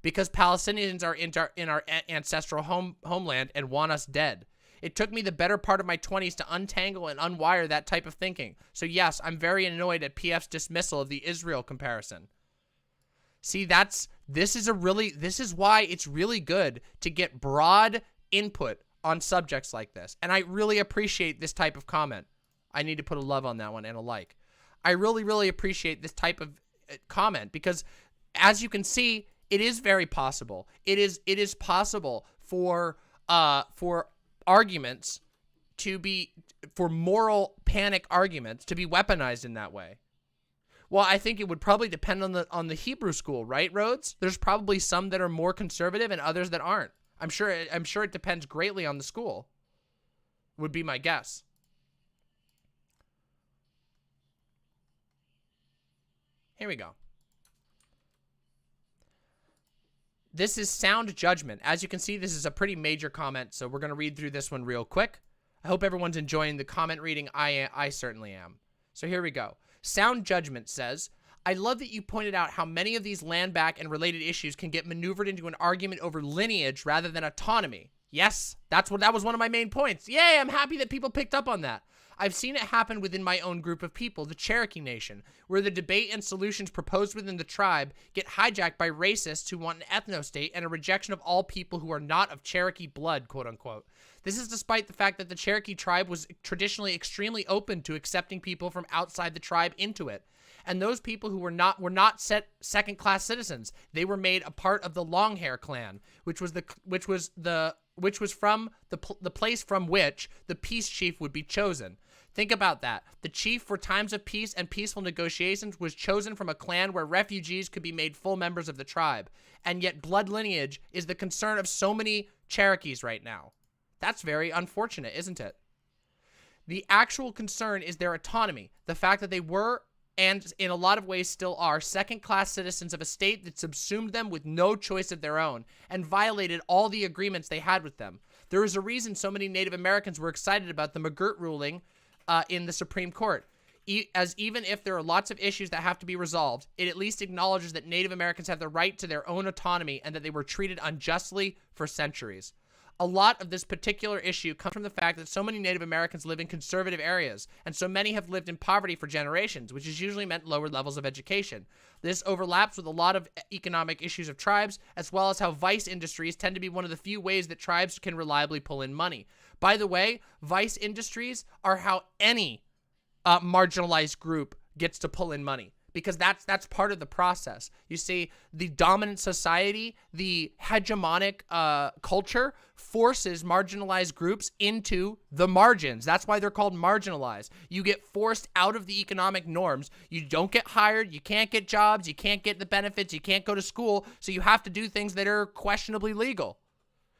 Because Palestinians are in our ancestral homeland and want us dead. It took me the better part of my 20s to untangle and unwire that type of thinking. So yes, I'm very annoyed at PF's dismissal of the Israel comparison. See, this is why it's really good to get broad input on subjects like this. And I really appreciate this type of comment. I need to put a love on that one and a like. I really, really appreciate this type of comment because as you can see, it is very possible. It is possible for arguments for moral panic arguments to be weaponized in that way. Well, I think it would probably depend on the Hebrew school, right, Rhodes? There's probably some that are more conservative and others that aren't. I'm sure it depends greatly on the school. Would be my guess. Here we go. This is sound judgment. As you can see, this is a pretty major comment, so we're going to read through this one real quick. I hope everyone's enjoying the comment reading. I certainly am. So here we go. Sound judgment says, I love that you pointed out how many of these land back and related issues can get maneuvered into an argument over lineage rather than autonomy. Yes, that was one of my main points. Yay, I'm happy that people picked up on that. I've seen it happen within my own group of people, the Cherokee Nation, where the debate and solutions proposed within the tribe get hijacked by racists who want an ethno-state and a rejection of all people who are not of Cherokee blood, quote unquote. This is despite the fact that the Cherokee tribe was traditionally extremely open to accepting people from outside the tribe into it. And those people who were not second-class citizens. They were made a part of the Longhair clan, which was from the place from which the peace chief would be chosen. Think about that. The chief for times of peace and peaceful negotiations was chosen from a clan where refugees could be made full members of the tribe. And yet blood lineage is the concern of so many Cherokees right now. That's very unfortunate, isn't it? The actual concern is their autonomy. The fact that they were, and in a lot of ways still are, second-class citizens of a state that subsumed them with no choice of their own and violated all the agreements they had with them. There is a reason so many Native Americans were excited about the McGirt ruling in the Supreme Court. As even if there are lots of issues that have to be resolved, it at least acknowledges that Native Americans have the right to their own autonomy and that they were treated unjustly for centuries. A lot of this particular issue comes from the fact that so many Native Americans live in conservative areas, and so many have lived in poverty for generations, which has usually meant lower levels of education. This overlaps with a lot of economic issues of tribes, as well as how vice industries tend to be one of the few ways that tribes can reliably pull in money. By the way, vice industries are how any marginalized group gets to pull in money. Because that's part of the process. You see, the dominant society, the hegemonic culture forces marginalized groups into the margins. That's why they're called marginalized. You get forced out of the economic norms. You don't get hired. You can't get jobs. You can't get the benefits. You can't go to school. So you have to do things that are questionably legal.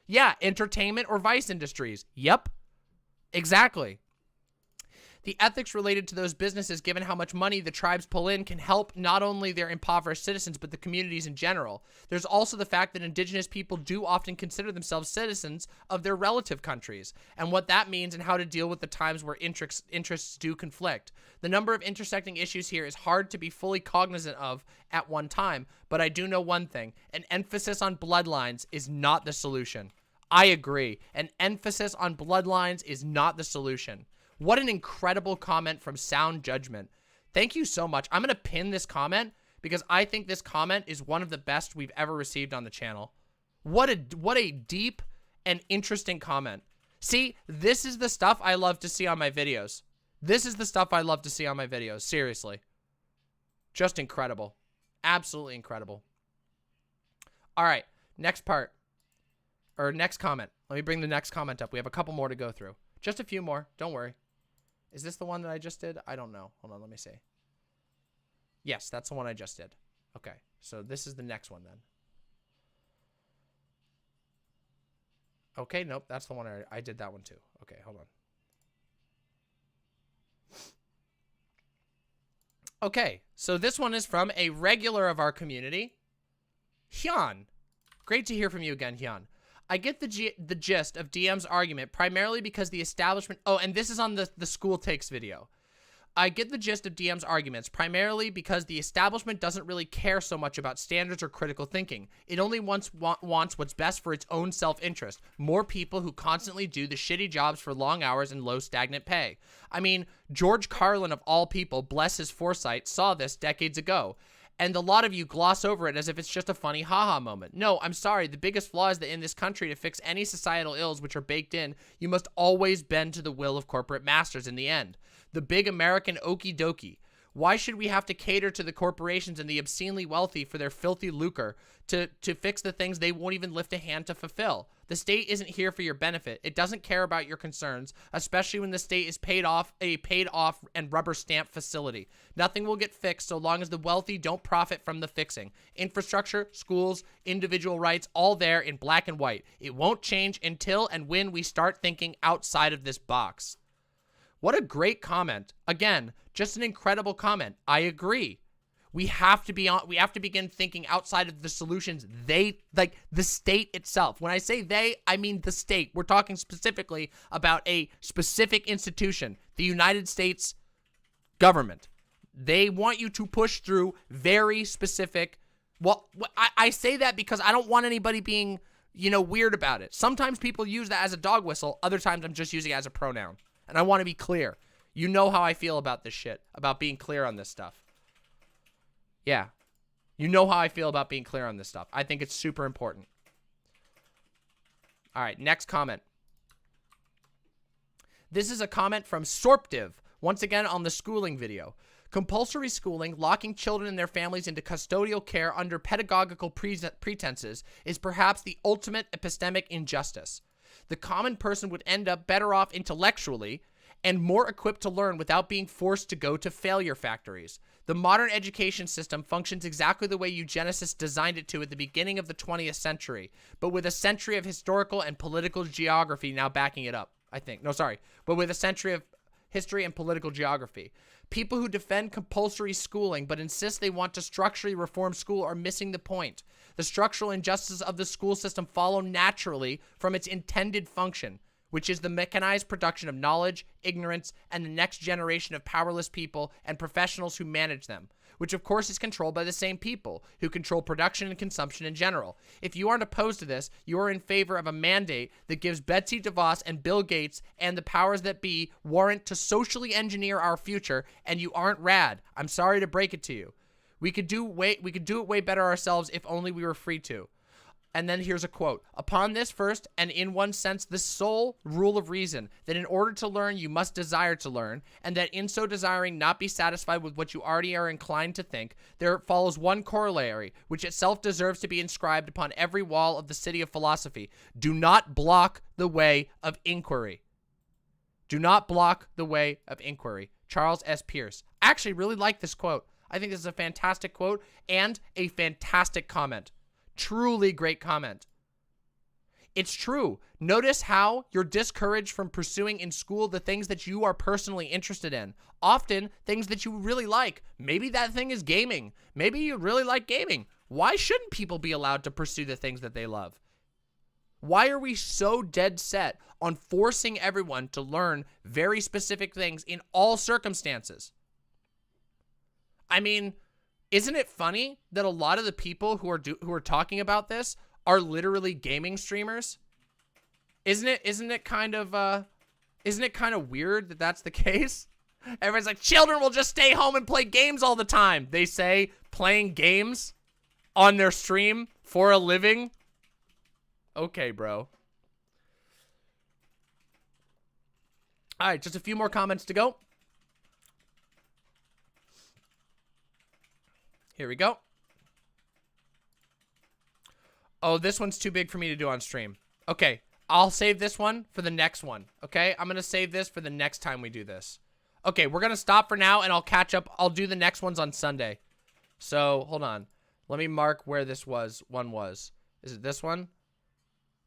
Yeah, entertainment or vice industries. Yep, exactly. The ethics related to those businesses, given how much money the tribes pull in, can help not only their impoverished citizens, but the communities in general. There's also the fact that indigenous people do often consider themselves citizens of their relative countries, and what that means and how to deal with the times where interests do conflict. The number of intersecting issues here is hard to be fully cognizant of at one time, but I do know one thing. An emphasis on bloodlines is not the solution. I agree. An emphasis on bloodlines is not the solution. What an incredible comment from Sound Judgment. Thank you so much. I'm going to pin this comment because I think this comment is one of the best we've ever received on the channel. What a deep and interesting comment. See, this is the stuff I love to see on my videos. This is the stuff I love to see on my videos. Seriously. Just incredible. Absolutely incredible. All right. Next part. Or next comment. Let me bring the next comment up. We have a couple more to go through. Just a few more. Don't worry. Is this the one that I just did? I don't know. Hold on, let me see. Yes, that's the one I just did. Okay, so this is the next one then. Okay, nope, that's the one I did that one too. Okay, hold on. Okay, so this one is from a regular of our community, Hyun. Great to hear from you again, Hyun. I get the gist of DM's argument primarily because the establishment... Oh, and this is on the school takes video. I get the gist of DM's arguments primarily because the establishment doesn't really care so much about standards or critical thinking. It only wants what's best for its own self-interest. More people who constantly do the shitty jobs for long hours and low stagnant pay. I mean, George Carlin of all people, bless his foresight, saw this decades ago. And a lot of you gloss over it as if it's just a funny haha moment. No, I'm sorry. The biggest flaw is that in this country, to fix any societal ills which are baked in, you must always bend to the will of corporate masters in the end. The big American okie dokie. Why should we have to cater to the corporations and the obscenely wealthy for their filthy lucre to fix the things they won't even lift a hand to fulfill? The state isn't here for your benefit. It doesn't care about your concerns, especially when the state is paid off and rubber stamp facility. Nothing will get fixed so long as the wealthy don't profit from the fixing. Infrastructure, schools, individual rights, all there in black and white. It won't change until and when we start thinking outside of this box. What a great comment. Again, just an incredible comment. I agree. We have to begin thinking outside of the solutions like the state itself. When I say they, I mean the state. We're talking specifically about a specific institution, the United States government. They want you to push through very specific, I say that because I don't want anybody being, weird about it. Sometimes people use that as a dog whistle. Other times I'm just using it as a pronoun. And I want to be clear. You know how I feel about this shit, about being clear on this stuff. Yeah. You know how I feel about being clear on this stuff. I think it's super important. All right, next comment. This is a comment from Sorptive, once again on the schooling video. Compulsory schooling, locking children and their families into custodial care under pedagogical pretenses, is perhaps the ultimate epistemic injustice. The common person would end up better off intellectually and more equipped to learn without being forced to go to failure factories. The modern education system functions exactly the way eugenicists designed it to at the beginning of the 20th century, but with a century of historical and political geography now backing it up, I think. No, sorry. But with a century of history and political geography. People who defend compulsory schooling but insist they want to structurally reform school are missing the point. The structural injustices of the school system follow naturally from its intended function, which is the mechanized production of knowledge, ignorance, and the next generation of powerless people and professionals who manage them, which of course is controlled by the same people who control production and consumption in general. If you aren't opposed to this, you are in favor of a mandate that gives Betsy DeVos and Bill Gates and the powers that be warrant to socially engineer our future, and you aren't rad. I'm sorry to break it to you. We could do it way better ourselves if only we were free to. And then here's a quote. Upon this first, and in one sense, the sole rule of reason, that in order to learn, you must desire to learn, and that in so desiring not be satisfied with what you already are inclined to think, there follows one corollary, which itself deserves to be inscribed upon every wall of the city of philosophy. Do not block the way of inquiry. Do not block the way of inquiry. Charles S. Pierce. I actually really like this quote. I think this is a fantastic quote and a fantastic comment. Truly great comment. It's true. Notice how you're discouraged from pursuing in school the things that you are personally interested in. Often, things that you really like. Maybe that thing is gaming. Maybe you really like gaming. Why shouldn't people be allowed to pursue the things that they love? Why are we so dead set on forcing everyone to learn very specific things in all circumstances? I mean, isn't it funny that a lot of the people who are talking about this are literally gaming streamers? Isn't it kind of weird that that's the case? Everyone's like, children will just stay home and play games all the time. They say playing games on their stream for a living. Okay, bro. All right, just a few more comments to go. Here we go. Oh, this one's too big for me to do on stream. Okay, I'll save this one for the next one. Okay, I'm going to save this for the next time we do this. Okay, we're going to stop for now, and I'll catch up. I'll do the next ones on Sunday. So, hold on. Let me mark where this one was. Is it this one?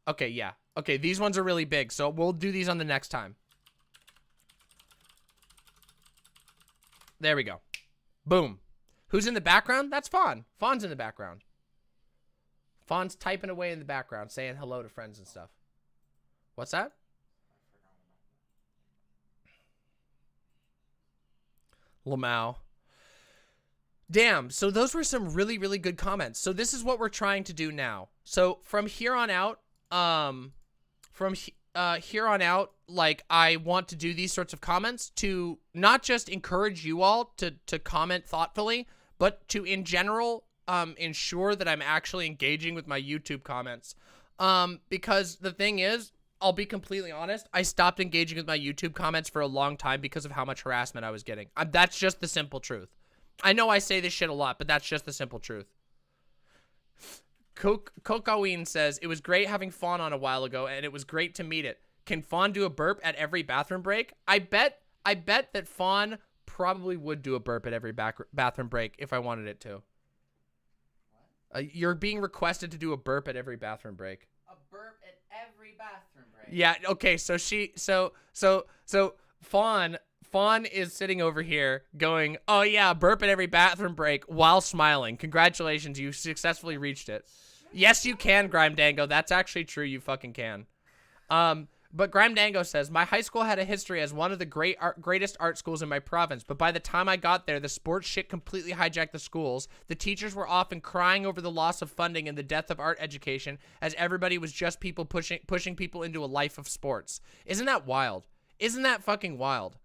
Okay, yeah. Okay, these ones are really big, so we'll do these on the next time. There we go. Boom. Who's in the background? That's Faun. Faun's in the background. Faun's typing away in the background, saying hello to friends and stuff. What's that? Lamau. Damn, so those were some really, really good comments. So this is what we're trying to do now. So from here on out, like, I want to do these sorts of comments to not just encourage you all to comment thoughtfully, but to, in general, ensure that I'm actually engaging with my YouTube comments. Because the thing is, I'll be completely honest, I stopped engaging with my YouTube comments for a long time because of how much harassment I was getting. That's just the simple truth. I know I say this shit a lot, but that's just the simple truth. Cocoine says, it was great having Faun on a while ago, and it was great to meet it. Can Faun do a burp at every bathroom break? I bet that Faun probably would do a burp at every bathroom break if I wanted it to. You're being requested to do a burp at every bathroom break. A burp at every bathroom break. Yeah, okay, so Faun is sitting over here going, oh yeah, burp at every bathroom break while smiling. Congratulations, you successfully reached it. Yes, you can, Grime Dango. That's actually true. You fucking can. But Grime Dango says, my high school had a history as one of the greatest art schools in my province, but by the time I got there, the sports shit completely hijacked the schools. The teachers were often crying over the loss of funding and the death of art education, as everybody was just people pushing people into a life of sports. Isn't that wild? Isn't that fucking wild?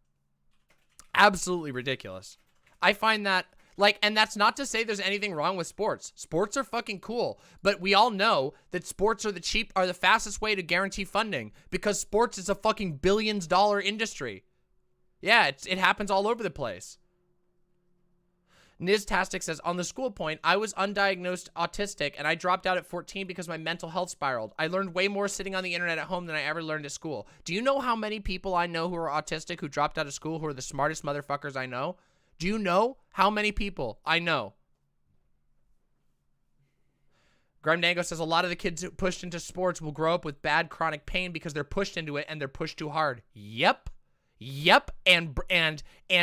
Absolutely ridiculous. I find that, like, and that's not to say there's anything wrong with sports. Sports are fucking cool, but we all know that sports are the fastest way to guarantee funding, because sports is a fucking billions-dollar industry. Yeah, it happens all over the place. Niztastic says, on the school point, I was undiagnosed autistic and I dropped out at 14 because my mental health spiraled. I learned way more sitting on the internet at home than I ever learned at school. Do you know how many people I know who are autistic who dropped out of school who are the smartest motherfuckers I know? Do you know how many people I know? Grimdango says, a lot of the kids who pushed into sports will grow up with bad chronic pain because they're pushed into it and they're pushed too hard. Yep. And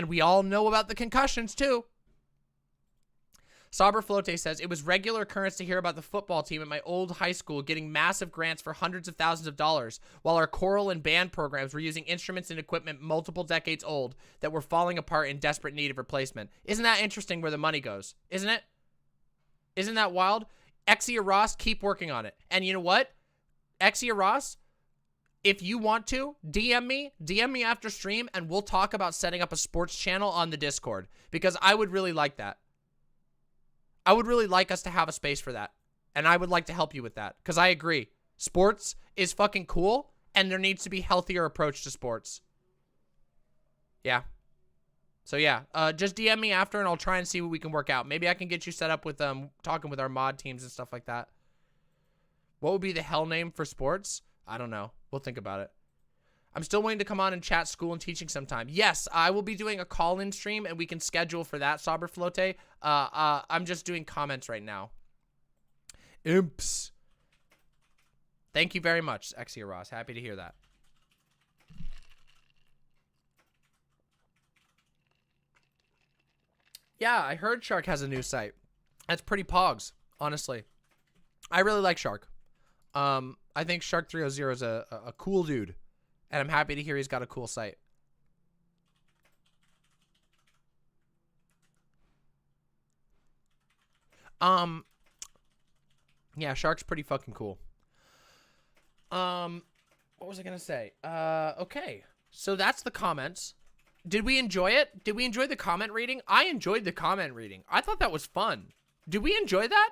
we all know about the concussions too. Saber Flote says, it was regular occurrence to hear about the football team at my old high school getting massive grants for hundreds of thousands of dollars, while our choral and band programs were using instruments and equipment multiple decades old that were falling apart in desperate need of replacement. Isn't that interesting where the money goes? Isn't it? Isn't that wild? Exia Ross, keep working on it. And you know what? Exia Ross, if you want to, DM me after stream, and we'll talk about setting up a sports channel on the Discord, because I would really like that. I would really like us to have a space for that. And I would like to help you with that. Because I agree. Sports is fucking cool. And there needs to be a healthier approach to sports. Yeah. So yeah. Just DM me after and I'll try and see what we can work out. Maybe I can get you set up with talking with our mod teams and stuff like that. What would be the hell name for sports? I don't know. We'll think about it. I'm still waiting to come on and chat school and teaching sometime. Yes, I will be doing a call-in stream, and we can schedule for that, Saber Flote. I'm just doing comments right now. Imps. Thank you very much, Exia Ross. Happy to hear that. Yeah, I heard Shark has a new site. That's pretty pogs, honestly. I really like Shark. I think Shark 300 is a cool dude. And I'm happy to hear he's got a cool site. Yeah, Shark's pretty fucking cool. What was I gonna say? Okay. So that's the comments. Did we enjoy it? Did we enjoy the comment reading? I enjoyed the comment reading. I thought that was fun. Did we enjoy that?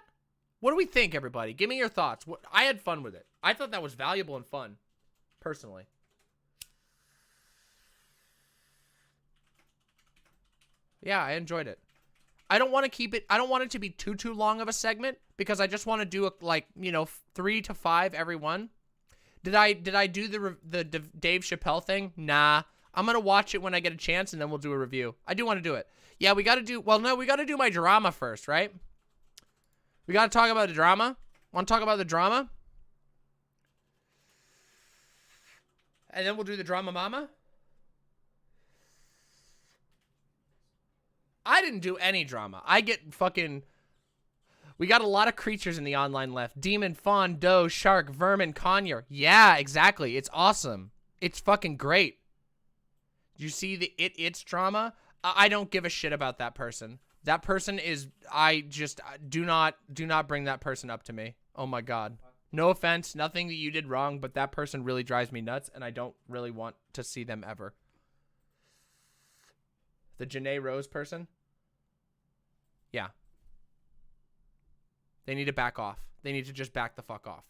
What do we think, everybody? Give me your thoughts. I had fun with it. I thought that was valuable and fun, personally. Yeah, I enjoyed it. I don't want to keep it. I don't want it to be too long of a segment because I just want to do like, 3 to 5 every one. Did I do the Dave Chappelle thing? Nah. I'm going to watch it when I get a chance and then we'll do a review. I do want to do it. Yeah, we got to do, we got to do my drama first, right? We got to talk about the drama. Want to talk about the drama? And then we'll do the DramaMma. I didn't do any drama. I get fucking... We got a lot of creatures in the online left. Demon, faun, doe, shark, vermin, conure. Yeah, exactly. It's awesome. It's fucking great. You see the it's drama? I don't give a shit about that person. That person is, I just, do not bring that person up to me. Oh my God. No offense, nothing that you did wrong, but that person really drives me nuts, and I don't really want to see them ever. The Janae Rose person? Yeah. They need to back off. They need to just back the fuck off.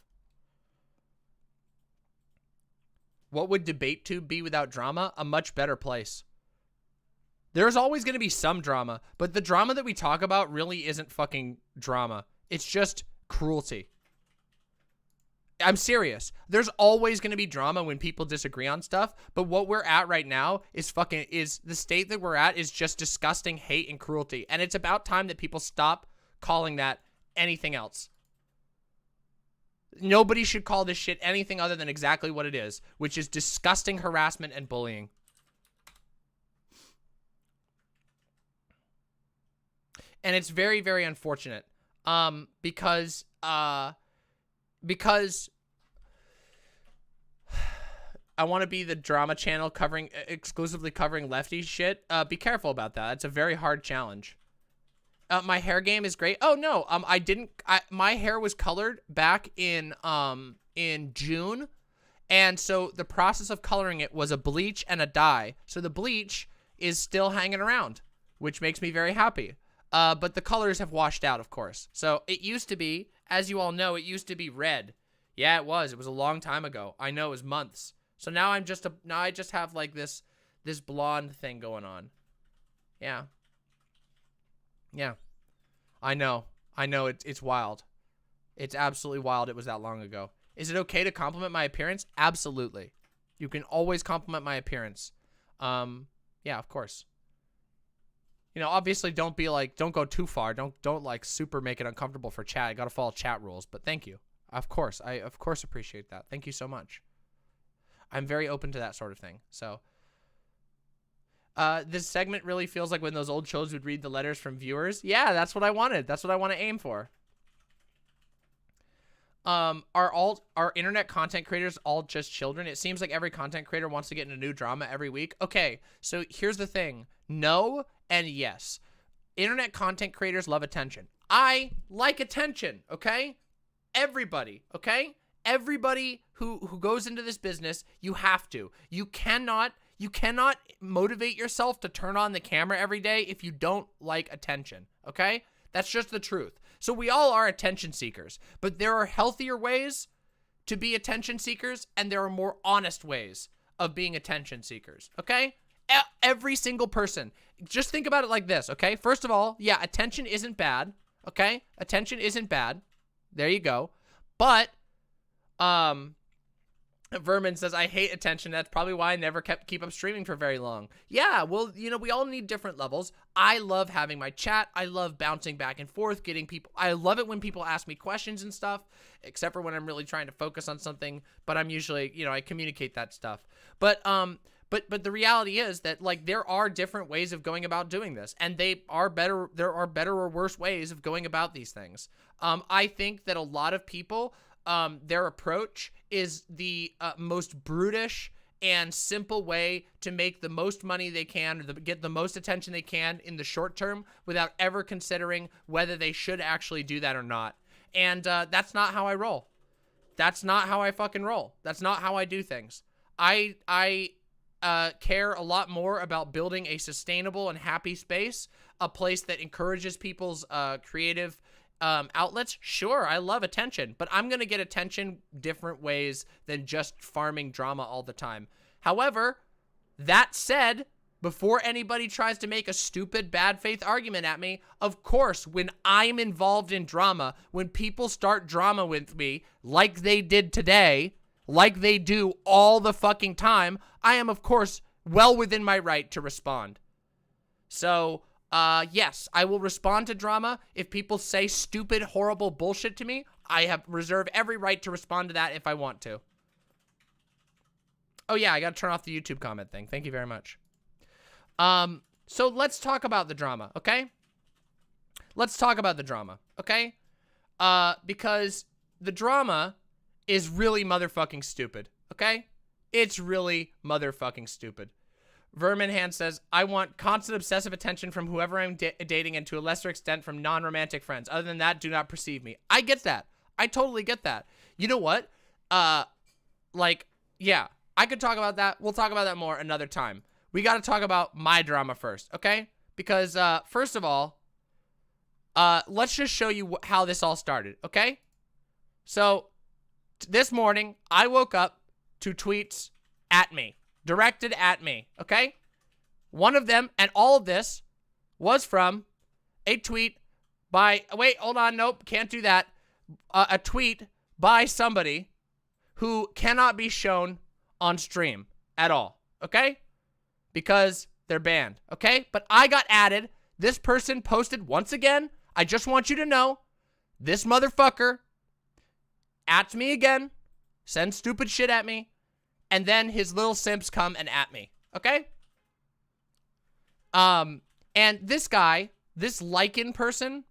What would DebateTube be without drama? A much better place. There's always going to be some drama, but the drama that we talk about really isn't fucking drama. It's just cruelty. I'm serious. There's always going to be drama when people disagree on stuff, but what we're at right now is the state that we're at is just disgusting hate and cruelty, and it's about time that people stop calling that anything else. Nobody should call this shit anything other than exactly what it is, which is disgusting harassment and bullying. And it's very, very unfortunate, because I want to be the drama channel exclusively covering lefty shit. Be careful about that. It's a very hard challenge. My hair game is great. Oh no, my hair was colored back in June, and so the process of coloring it was a bleach and a dye. So the bleach is still hanging around, which makes me very happy. But the colors have washed out, of course. So it used to be, as you all know, it used to be red. Yeah, it was. It was a long time ago. I know, it was months. So now I just have like this blonde thing going on. Yeah. Yeah. I know. It's wild. It's absolutely wild. It was that long ago. Is it okay to compliment my appearance? Absolutely. You can always compliment my appearance. Yeah, of course. You know, obviously don't go too far. Don't like super make it uncomfortable for chat. I gotta follow chat rules, but thank you. Of course. I of course appreciate that. Thank you so much. I'm very open to that sort of thing. So this segment really feels like when those old shows would read the letters from viewers. Yeah, that's what I wanted. That's what I want to aim for. Are internet content creators all just children? It seems like every content creator wants to get into new drama every week. Okay, so here's the thing. No and yes. Internet content creators love attention. I like attention, okay? Everybody, okay? Everybody who goes into this business, you have to. You cannot motivate yourself to turn on the camera every day if you don't like attention, okay? That's just the truth. So we all are attention seekers, but there are healthier ways to be attention seekers, and there are more honest ways of being attention seekers, okay? Every single person. Just think about it like this, okay? First of all, yeah, attention isn't bad, okay? Attention isn't bad. There you go. But, Vermin says, I hate attention. That's probably why I never keep up streaming for very long. Yeah, well, you know, we all need different levels. I love having my chat. I love bouncing back and forth, getting people. I love it when people ask me questions and stuff, except for when I'm really trying to focus on something. But I'm usually, you know, I communicate that stuff. But the reality is that, like, there are different ways of going about doing this, and there are better or worse ways of going about these things. I think that a lot of people, their approach is the most brutish and simple way to make the most money they can, or get the most attention they can in the short term without ever considering whether they should actually do that or not. And that's not how I roll. That's not how I fucking roll. That's not how I do things. I care a lot more about building a sustainable and happy space, a place that encourages people's creative outlets. Sure, I love attention, but I'm going to get attention different ways than just farming drama all the time. However, that said, before anybody tries to make a stupid bad faith argument at me, of course, when I'm involved in drama, when people start drama with me, like they did today, like they do all the fucking time, I am, of course, well within my right to respond. So, yes, I will respond to drama. If people say stupid, horrible bullshit to me, I have reserved every right to respond to that if I want to. Oh yeah, I gotta turn off the YouTube comment thing. Thank you very much. So let's talk about the drama, okay? Let's talk about the drama, okay? because the drama is really motherfucking stupid, okay? It's really motherfucking stupid. Verminhand says, I want constant obsessive attention from whoever I'm dating and to a lesser extent from non-romantic friends. Other than that, do not perceive me. I get that. I totally get that. You know what? Like, yeah, I could talk about that. We'll talk about that more another time. We got to talk about my drama first, okay? Because, first of all, let's just show you how this all started, okay? So, this morning, I woke up to tweets at me. Directed at me, okay? One of them, and all of this, was from a tweet by, wait, hold on, nope, can't do that. A tweet by somebody who cannot be shown on stream at all, okay? Because they're banned, okay? But I got added. This person posted once again. I just want you to know, this motherfucker at me again, sends stupid shit at me, and then his little simps come and at me, okay? And this guy, this Lycan person,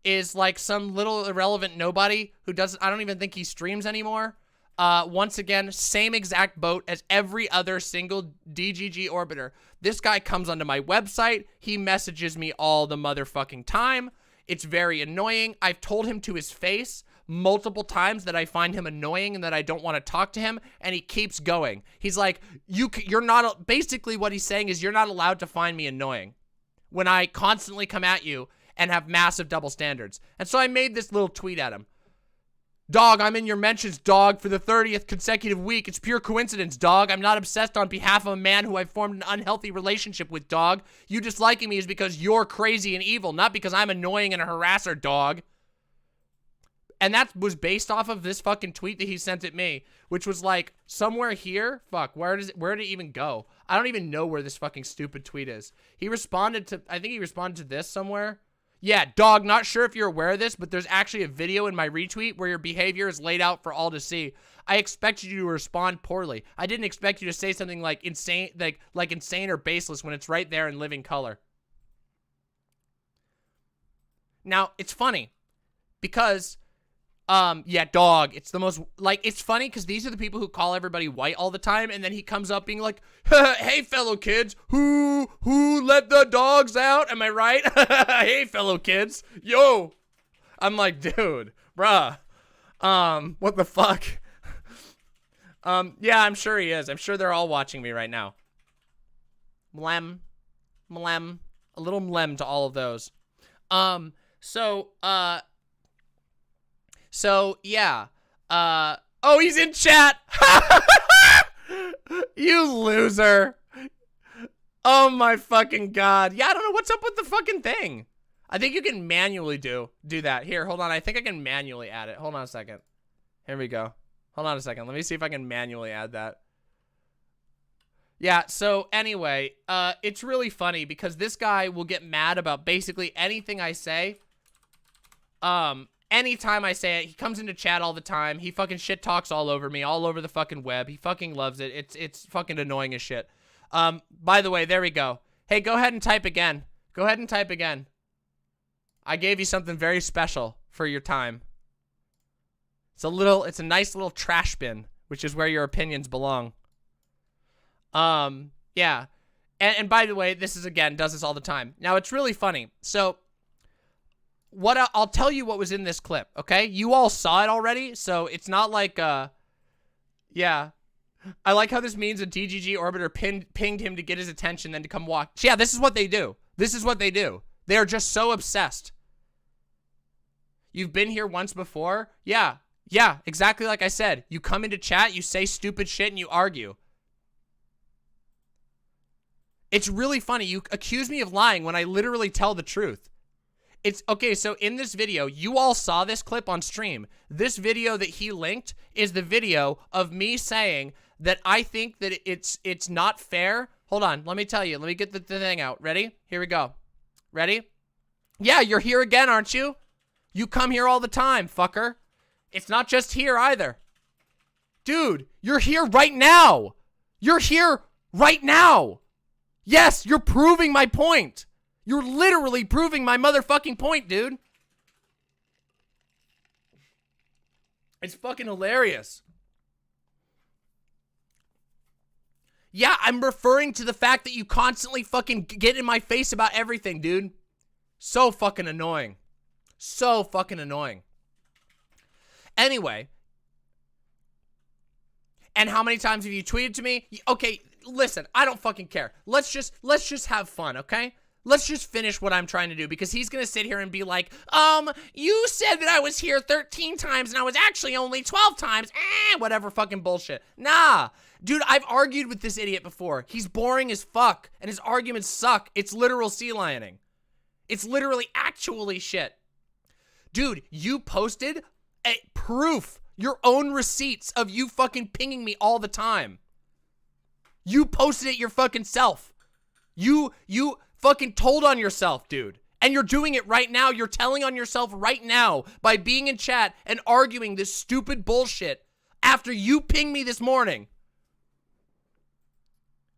is like some little irrelevant nobody who doesn't, I don't even think he streams anymore. Once again, same exact boat as every other single DGG orbiter. This guy comes onto my website. He messages me all the motherfucking time. It's very annoying. I've told him to his face multiple times that I find him annoying and that I don't want to talk to him, and he keeps going. He's like, you're not, basically what he's saying is you're not allowed to find me annoying when I constantly come at you and have massive double standards. And so I made this little tweet at him. Dog, I'm in your mentions, dog, for the 30th consecutive week. It's pure coincidence, dog. I'm not obsessed on behalf of a man who I've formed an unhealthy relationship with, dog. You disliking me is because you're crazy and evil, not because I'm annoying and a harasser, dog. And that was based off of this fucking tweet that he sent at me, which was like somewhere here. Fuck, where did it even go? I don't even know where this fucking stupid tweet is. He responded to, I think he responded to this somewhere. Yeah, dog, not sure if you're aware of this, but there's actually a video in my retweet where your behavior is laid out for all to see. I expected you to respond poorly. I didn't expect you to say something like insane, like insane or baseless when it's right there in living color. Now, it's funny because yeah, dog, it's the most, like, it's funny because these are the people who call everybody white all the time, and then he comes up being like, hey, fellow kids, who let the dogs out? Am I right? Hey, fellow kids, yo. I'm like, dude, bruh, what the fuck? Yeah, I'm sure he is. I'm sure they're all watching me right now. Mlem, a little mlem to all of those. So, yeah, oh, he's in chat. You loser. Oh my fucking God. Yeah, I don't know what's up with the fucking thing. I think you can manually do that. Here, hold on. I think I can manually add it. Hold on a second. Here we go. Hold on a second. Let me see if I can manually add that. Yeah, so anyway, it's really funny because this guy will get mad about basically anything I say. Anytime I say it, he comes into chat all the time. He fucking shit talks all over me, all over the fucking web. He fucking loves it. It's fucking annoying as shit. By the way, there we go. Hey, go ahead and type again. Go ahead and type again. I gave you something very special for your time. It's a nice little trash bin, which is where your opinions belong. Yeah. And by the way, this is, again, does this all the time. Now, it's really funny. So, what I'll tell you what was in this clip, okay? You all saw it already, so it's not like, yeah. I like how this means a DGG orbiter pinged him to get his attention, then to come walk. Yeah, this is what they do. This is what they do. They are just so obsessed. You've been here once before? Yeah, exactly like I said. You come into chat, you say stupid shit, and you argue. It's really funny. You accuse me of lying when I literally tell the truth. It's okay, so in this video, you all saw this clip on stream. This video that he linked is the video of me saying that I think that it's not fair. Hold on, let me tell you. Let me get the thing out. Ready? Here we go. Ready? Yeah, you're here again, aren't you? You come here all the time, fucker. It's not just here either. Dude, you're here right now. You're here right now. Yes, you're proving my point. You're literally proving my motherfucking point, dude. It's fucking hilarious. Yeah, I'm referring to the fact that you constantly fucking get in my face about everything, dude. So fucking annoying. So fucking annoying. Anyway. And how many times have you tweeted to me? Okay, listen, I don't fucking care. Let's just have fun, okay? Let's just finish what I'm trying to do, because he's gonna sit here and be like, you said that I was here 13 times and I was actually only 12 times. Whatever fucking bullshit. Nah. Dude, I've argued with this idiot before. He's boring as fuck, and his arguments suck. It's literal sea lioning. It's literally actually shit. Dude, you posted a proof, your own receipts of you fucking pinging me all the time. You posted it your fucking self. You fucking told on yourself, dude. And you're doing it right now. You're telling on yourself right now by being in chat and arguing this stupid bullshit after you pinged me this morning.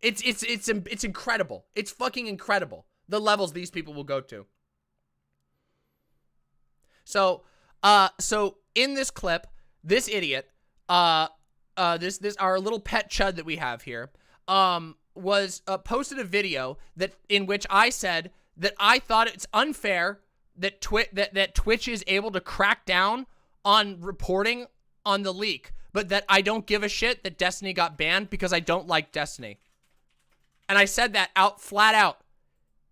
It's incredible. It's fucking incredible. The levels these people will go to. So in this clip, this idiot, our little pet chud that we have here, was posted a video in which I said that I thought it's unfair that Twitch is able to crack down on reporting on the leak, but that I don't give a shit that Destiny got banned because I don't like Destiny. And I said that flat out.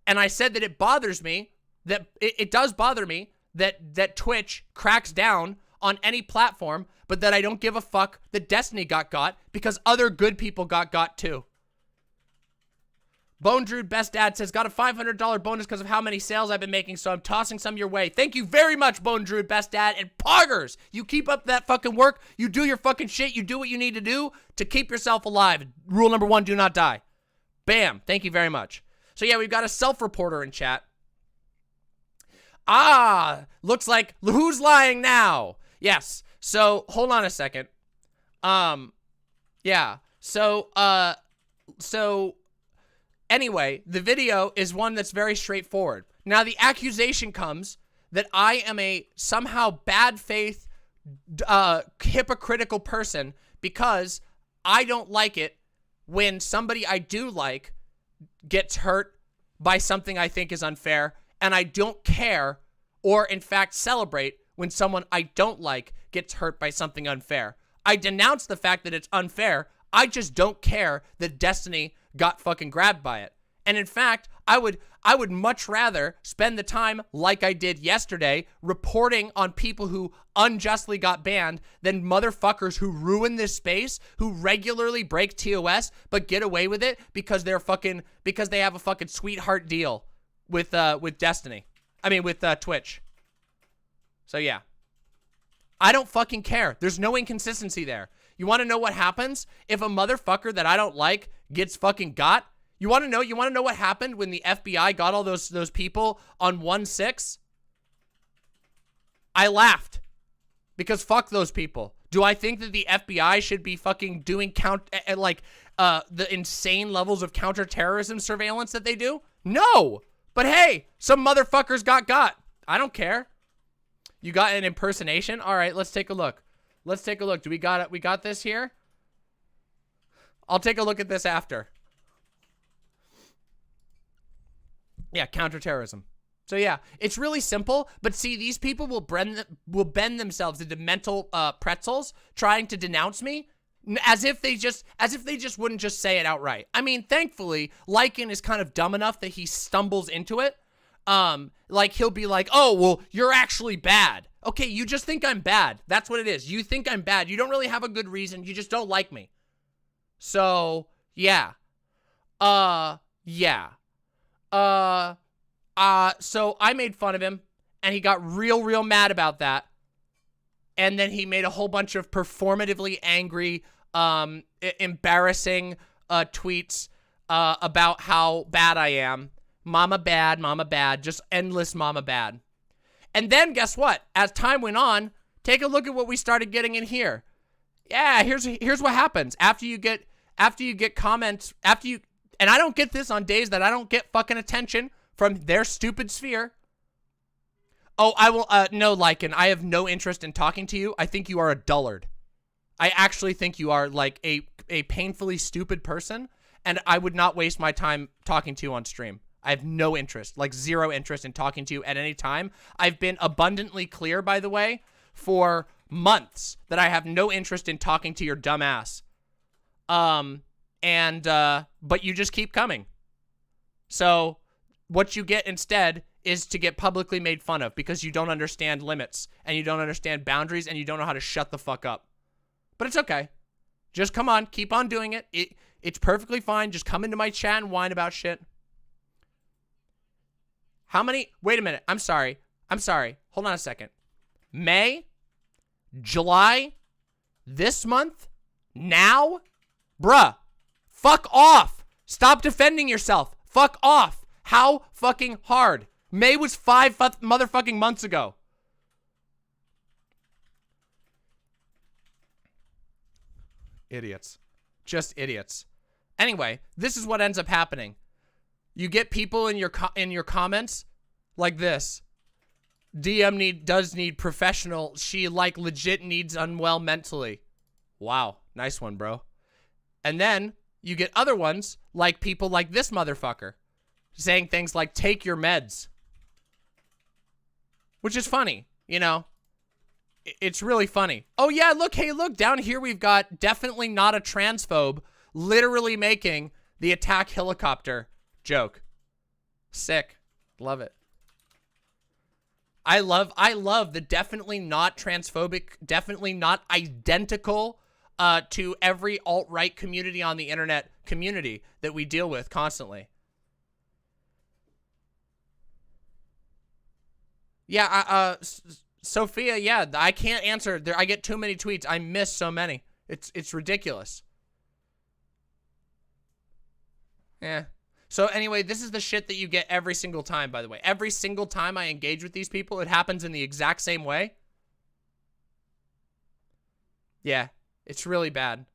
And I said that it bothers me, that it does bother me that Twitch cracks down on any platform, but that I don't give a fuck that Destiny got because other good people got too. Bone Druid Best Dad says, got a $500 bonus because of how many sales I've been making, so I'm tossing some your way. Thank you very much, Bone Druid Best Dad. And poggers, you keep up that fucking work. You do your fucking shit. You do what you need to do to keep yourself alive. Rule number 1, do not die. Bam. Thank you very much. So yeah, we've got a self-reporter in chat. Looks like who's lying now? Yes. So hold on a second. Yeah. So anyway, the video is one that's very straightforward. Now the accusation comes that I am a somehow bad faith, hypocritical person because I don't like it when somebody I do like gets hurt by something I think is unfair, and I don't care or in fact celebrate when someone I don't like gets hurt by something unfair. I denounce the fact that it's unfair. I just don't care that Destiny got fucking grabbed by it. And in fact, I would much rather spend the time like I did yesterday reporting on people who unjustly got banned than motherfuckers who ruin this space, who regularly break TOS but get away with it because they have a fucking sweetheart deal with Destiny. I mean with Twitch. So yeah. I don't fucking care. There's no inconsistency there. You want to know what happens if a motherfucker that I don't like gets fucking got? You want to know what happened when the FBI got all those people on 1-6? I laughed because fuck those people. Do I think that the FBI should be fucking doing the insane levels of counterterrorism surveillance that they do? No. But hey, some motherfuckers got. I don't care. You got an impersonation? All right, let's take a look. Do we got it? We got this here? I'll take a look at this after. Yeah, counterterrorism. So yeah, it's really simple, but see, these people will bend themselves into mental pretzels trying to denounce me as if they just wouldn't just say it outright. I mean, thankfully, Lycan is kind of dumb enough that he stumbles into it. Like he'll be like, "Oh, well, you're actually bad." Okay, you just think I'm bad. That's what it is. You think I'm bad. You don't really have a good reason. You just don't like me. So, yeah. Yeah. So I made fun of him, and he got real mad about that. And then he made a whole bunch of performatively angry, embarrassing, tweets, about how bad I am. Mama bad, just endless mama bad. And then guess what? As time went on, take a look at what we started getting in here. Yeah, here's what happens after you get comments, and I don't get this on days that I don't get fucking attention from their stupid sphere. Oh, I will, no, Lycan, I have no interest in talking to you. I think you are a dullard. I actually think you are, like, a painfully stupid person, and I would not waste my time talking to you on stream. I have no interest, like, zero interest in talking to you at any time. I've been abundantly clear, by the way, for months that I have no interest in talking to your dumb ass. But you just keep coming. So, what you get instead is to get publicly made fun of because you don't understand limits and you don't understand boundaries and you don't know how to shut the fuck up. But it's okay. Just come on, keep on doing it. It's perfectly fine. Just come into my chat and whine about shit. How many? Wait a minute. I'm sorry. Hold on a second. May? July? This month? Now? Bruh. Fuck off. Stop defending yourself. Fuck off. How fucking hard? May was 5 motherfucking months ago. Idiots. Just idiots. Anyway, this is what ends up happening. You get people in your comments like this. DM does need professional. She like legit needs unwell mentally. Wow. Nice one, bro. And then you get other ones like people like this motherfucker saying things like take your meds. Which is funny, you know? It's really funny. Oh yeah, look, hey, look, down here we've got definitely not a transphobe literally making the attack helicopter joke. Sick. Love it. I love the definitely not transphobic, definitely not identical to every alt-right community on the internet community that we deal with constantly. Yeah, Sophia, yeah, I can't answer. I get too many tweets. I miss so many. It's ridiculous. Yeah. So anyway, this is the shit that you get every single time, by the way. Every single time I engage with these people, it happens in the exact same way. Yeah, it's really bad.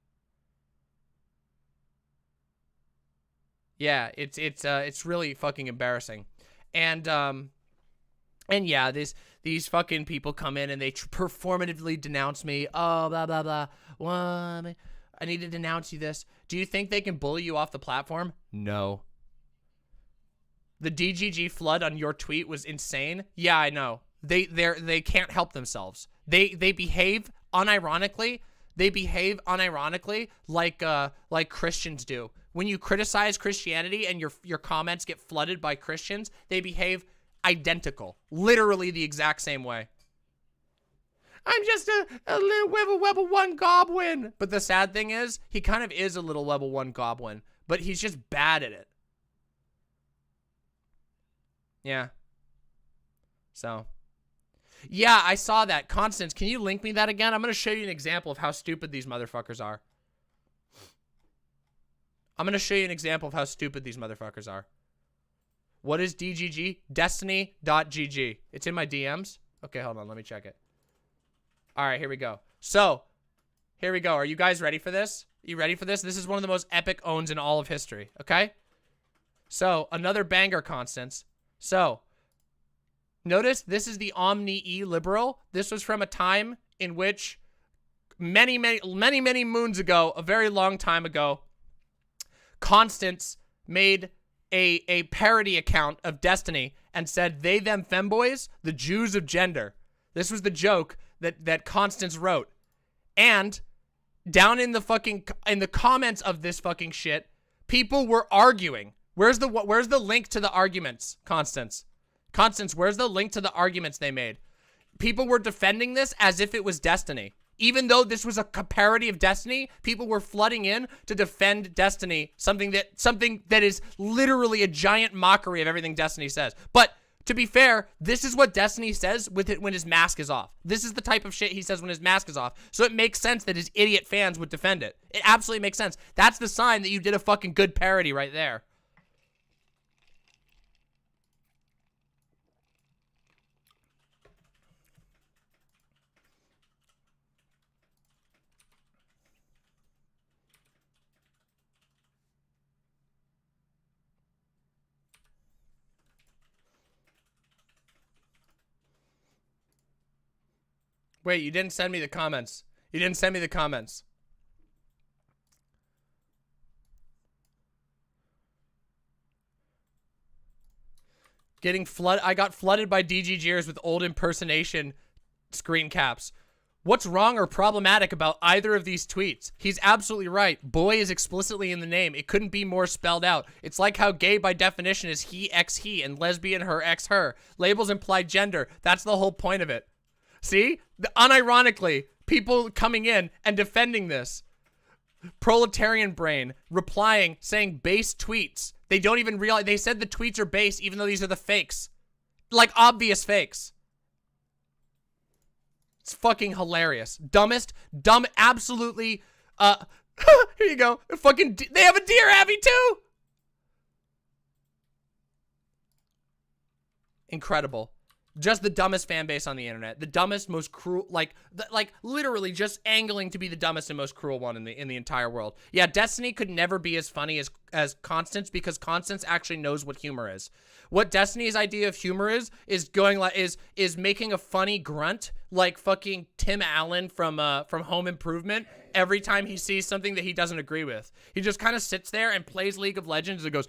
Yeah, it's really fucking embarrassing. And yeah, these fucking people come in and they performatively denounce me. Oh, blah, blah, blah. What? I need to denounce you this. Do you think they can bully you off the platform? No. The DGG flood on your tweet was insane. Yeah, I know. They can't help themselves. They behave unironically. They behave unironically like Christians do. When you criticize Christianity and your comments get flooded by Christians, they behave identical. Literally the exact same way. I'm just a little level 1 goblin. But the sad thing is, he kind of is a little level 1 goblin, but he's just bad at it. Yeah. So. Yeah, I saw that. Constance, can you link me that again? I'm going to show you an example of how stupid these motherfuckers are. I'm going to show you an example of how stupid these motherfuckers are. What is DGG? Destiny.gg. It's in my DMs. Okay, hold on. Let me check it. All right, here we go. So, here we go. Are you guys ready for this? You ready for this? This is one of the most epic owns in all of history, okay? So, another banger, Constance. So, notice this is the Omni E liberal. This was from a time in which many moons ago, a very long time ago, Constance made a parody account of Destiny and said, they, them, femboys, the Jews of gender. This was the joke that Constance wrote. And down in the comments of this fucking shit, people were arguing. Where's the link to the arguments, Constance? Constance, where's the link to the arguments they made? People were defending this as if it was Destiny. Even though this was a parody of Destiny, people were flooding in to defend Destiny, something that is literally a giant mockery of everything Destiny says. But to be fair, this is what Destiny says when his mask is off. This is the type of shit he says when his mask is off. So it makes sense that his idiot fans would defend it. It absolutely makes sense. That's the sign that you did a fucking good parody right there. Wait, you didn't send me the comments. You didn't send me the comments. Getting flooded. I got flooded by DGGers with old impersonation screen caps. What's wrong or problematic about either of these tweets? He's absolutely right. Boy is explicitly in the name. It couldn't be more spelled out. It's like how gay by definition is he x he and lesbian her x her. Labels imply gender. That's the whole point of it. See? Unironically, people coming in and defending this. Proletarian brain replying, saying base tweets. They don't even realize. They said the tweets are base even though these are the fakes. Like obvious fakes. It's fucking hilarious. Dumbest, absolutely, here you go. Fucking, they have a deer Abby too! Incredible. Just the dumbest fan base on the internet. The dumbest, most cruel, like literally just angling to be the dumbest and most cruel one in the entire world. Yeah, Destiny could never be as funny as Constance because Constance actually knows what humor is. What Destiny's idea of humor is going like is making a funny grunt like fucking Tim Allen from Home Improvement every time he sees something that he doesn't agree with. He just kind of sits there and plays League of Legends and goes,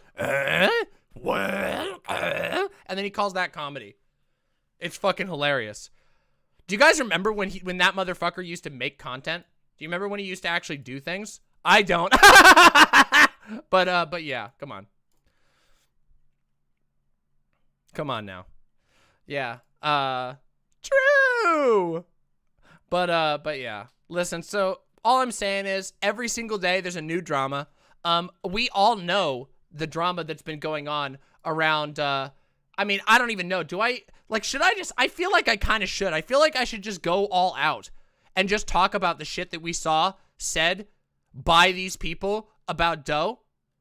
what? And then he calls that comedy. It's fucking hilarious. Do you guys remember when that motherfucker used to make content? Do you remember when he used to actually do things? I don't. But yeah, come on. Come on now. Yeah. True. But yeah. Listen, so all I'm saying is every single day there's a new drama. We all know the drama that's been going on around I mean, I don't even know. Do I should I just I feel like I kind of should. I feel like I should just go all out and just talk about the shit that we saw said by these people about Doe.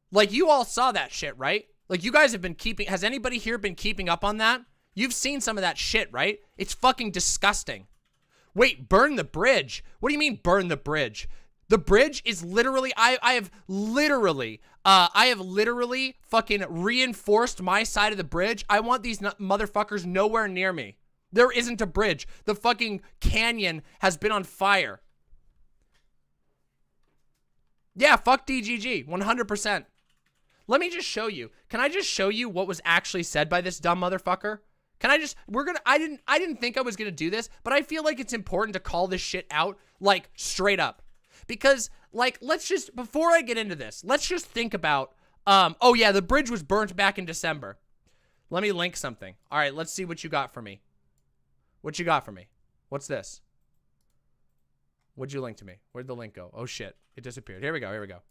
Like you all saw that shit, right? Like you guys have been has anybody here been keeping up on that? You've seen some of that shit, right? It's fucking disgusting. Wait, burn the bridge. What do you mean burn the bridge? The bridge is literally, I have literally fucking reinforced my side of the bridge. I want these motherfuckers nowhere near me. There isn't a bridge. The fucking canyon has been on fire. Yeah, fuck DGG, 100%. Let me just show you. Can I just show you what was actually said by this dumb motherfucker? Can I just, I didn't think I was gonna do this, but I feel like it's important to call this shit out, like, straight up. Because, like, let's just, before I get into this, let's just think about, oh yeah, the bridge was burnt back in December. Let me link something. All right, let's see what you got for me. What you got for me? What's this? What'd you link to me? Where'd the link go? Oh shit, it disappeared. Here we go, here we go.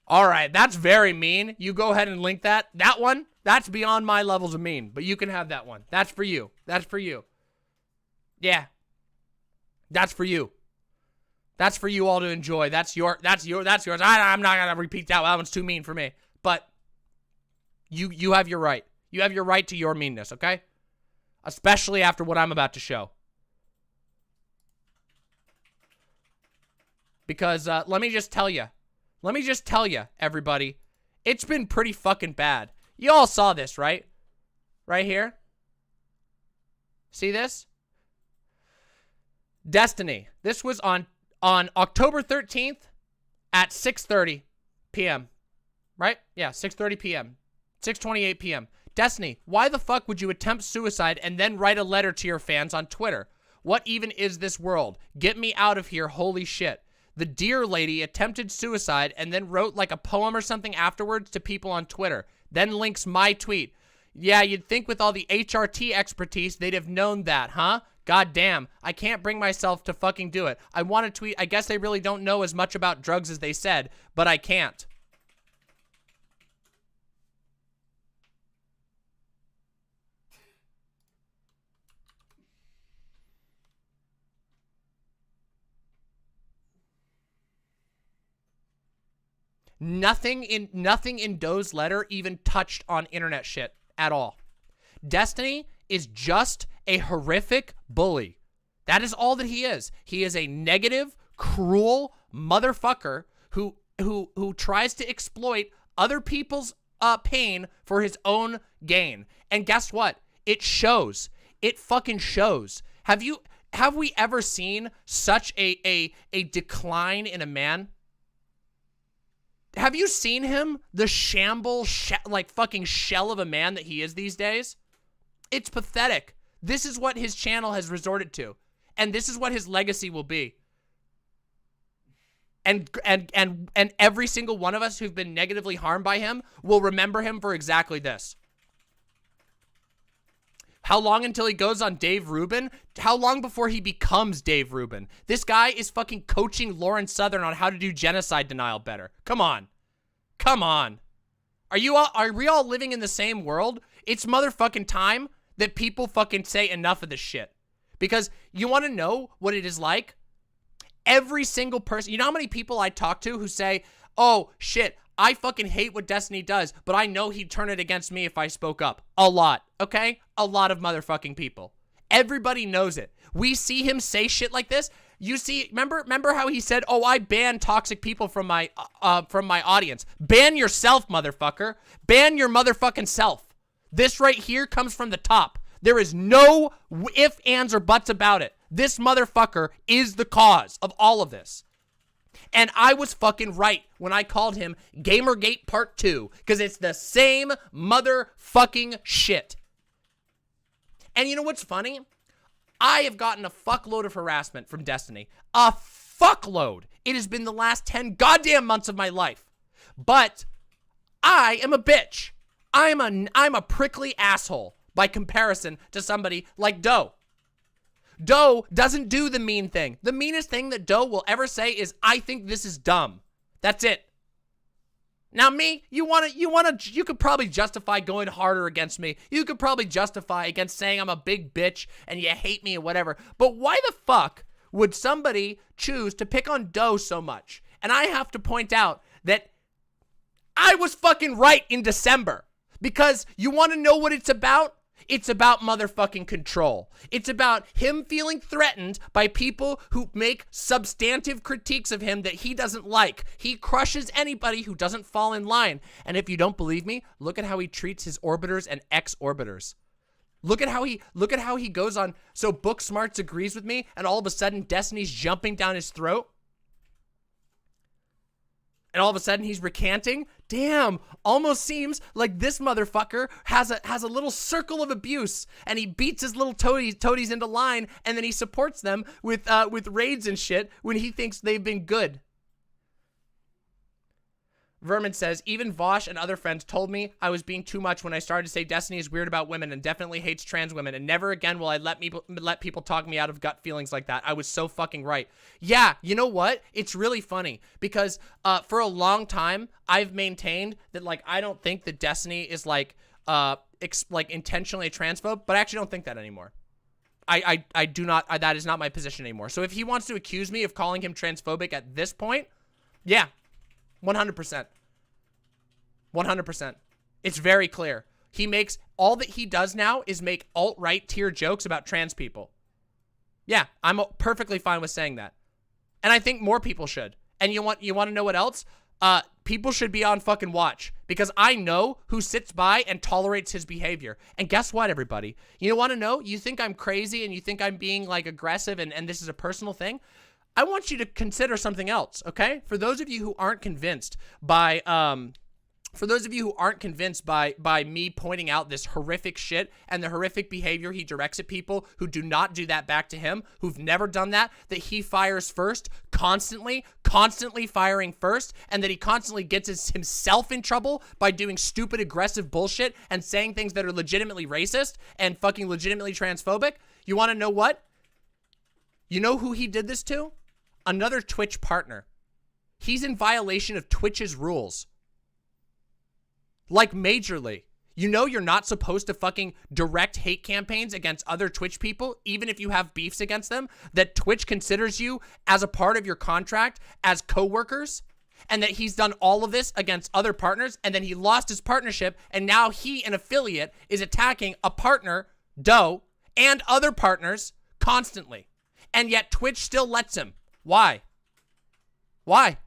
All right, that's very mean. You go ahead and link that. That one, that's beyond my levels of mean, but you can have that one. That's for you. That's for you. Yeah. That's for you. That's for you all to enjoy. That's yours. I'm not going to repeat that. That one's too mean for me. But you have your right. You have your right to your meanness, okay? Especially after what I'm about to show. Because let me just tell you. Let me just tell you, everybody, it's been pretty fucking bad. You all saw this, right? Right here. See this? Destiny. This was on October 13th at 6:30 p.m. Right? Yeah, 6:30 p.m. 6:28 p.m. Destiny, why the fuck would you attempt suicide and then write a letter to your fans on Twitter? What even is this world? Get me out of here, holy shit. The deer lady attempted suicide and then wrote like a poem or something afterwards to people on Twitter. Then links my tweet. Yeah, you'd think with all the HRT expertise, they'd have known that, huh? God damn, I can't bring myself to fucking do it. I want to tweet, I guess they really don't know as much about drugs as they said, but I can't. Nothing in Doe's letter even touched on internet shit at all. Destiny is just a horrific bully. That is all that he is. He is a negative, cruel motherfucker who who tries to exploit other people's pain for his own gain. And guess what? It shows. It fucking shows. Have we ever seen such a decline in a man? Have you seen him? The like fucking shell of a man that he is these days? It's pathetic. This is what his channel has resorted to. And this is what his legacy will be. And every single one of us who've been negatively harmed by him will remember him for exactly this. How long until he goes on Dave Rubin? How long before he becomes Dave Rubin? This guy is fucking coaching Lauren Southern on how to do genocide denial better. Come on. Come on. Are we all living in the same world? It's motherfucking time that people fucking say enough of this shit. Because you want to know what it is like? Every single person, you know how many people I talk to who say, oh shit, I fucking hate what Destiny does, but I know he'd turn it against me if I spoke up. A lot, okay? A lot of motherfucking people. Everybody knows it. We see him say shit like this. You see, remember how he said, oh, I ban toxic people from my audience. Ban yourself, motherfucker. Ban your motherfucking self. This right here comes from the top. There is no ifs, ands, or buts about it. This motherfucker is the cause of all of this. And I was fucking right when I called him Gamergate Part 2, because it's the same motherfucking shit. And you know what's funny? I have gotten a fuckload of harassment from Destiny. A fuckload. It has been the last 10 goddamn months of my life. But I am a bitch. I'm a prickly asshole by comparison to somebody like Doe. Doe doesn't do the mean thing. The meanest thing that Doe will ever say is, I think this is dumb. That's it. Now me, you could probably justify going harder against me. You could probably justify against saying I'm a big bitch and you hate me or whatever. But why the fuck would somebody choose to pick on Doe so much? And I have to point out that I was fucking right in December. Because you want to know what it's about? It's about motherfucking control. It's about him feeling threatened by people who make substantive critiques of him that he doesn't like. He crushes anybody who doesn't fall in line. And if you don't believe me, look at how he treats his orbiters and ex-orbiters. Look at how he goes on. So Book Smarts agrees with me, and all of a sudden Destiny's jumping down his throat. And all of a sudden he's recanting. Damn, almost seems like this motherfucker has a little circle of abuse, and he beats his little toadies into line, and then he supports them with raids and shit when he thinks they've been good. Vermin says, even Vaush and other friends told me I was being too much when I started to say Destiny is weird about women and definitely hates trans women, and never again will I let people talk me out of gut feelings like that. I was so fucking right. Yeah, you know what? It's really funny because for a long time I've maintained that like I don't think that Destiny is like intentionally a transphobe, but I actually don't think that anymore. I do not. That is not my position anymore. So if he wants to accuse me of calling him transphobic at this point, yeah. 100%. 100%. It's very clear. He makes, all that he does now is make alt-right tier jokes about trans people. Yeah, I'm perfectly fine with saying that. And I think more people should. And you want to know what else? People should be on fucking watch, because I know who sits by and tolerates his behavior. And guess what, everybody? You want to know? You think I'm crazy and you think I'm being like aggressive and this is a personal thing? I want you to consider something else, okay? For those of you who aren't convinced by me pointing out this horrific shit and the horrific behavior he directs at people who do not do that back to him, who've never done that he fires first, constantly firing first, and that he constantly gets himself in trouble by doing stupid, aggressive bullshit and saying things that are legitimately racist and fucking legitimately transphobic. You want to know what? You know who he did this to? Another Twitch partner. He's in violation of Twitch's rules. Like majorly. You know you're not supposed to fucking direct hate campaigns against other Twitch people, even if you have beefs against them, that Twitch considers you as a part of your contract as co-workers, and that he's done all of this against other partners, and then he lost his partnership, and now he, an affiliate, is attacking a partner, Doe, and other partners constantly. And yet Twitch still lets him. Why? Why?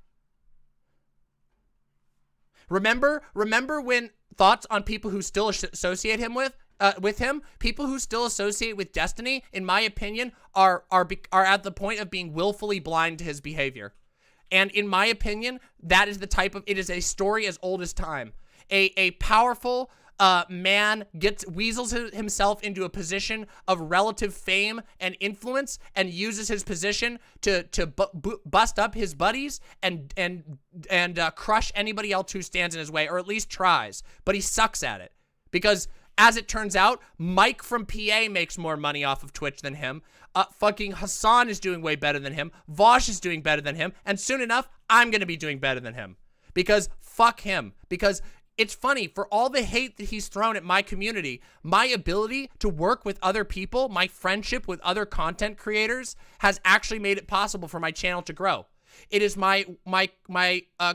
Remember when thoughts on people who still associate him with him? People who still associate with Destiny, in my opinion, are at the point of being willfully blind to his behavior. And in my opinion, that is the type of, it is a story as old as time. A powerful man weasels himself into a position of relative fame and influence and uses his position to bust up his buddies and crush anybody else who stands in his way, or at least tries. But he sucks at it because, as it turns out, Mike from PA makes more money off of Twitch than him. Fucking Hassan is doing way better than him. Vaush is doing better than him. And soon enough, I'm going to be doing better than him. Because fuck him. Because it's funny, for all the hate that he's thrown at my community, my ability to work with other people, my friendship with other content creators, has actually made it possible for my channel to grow. It is my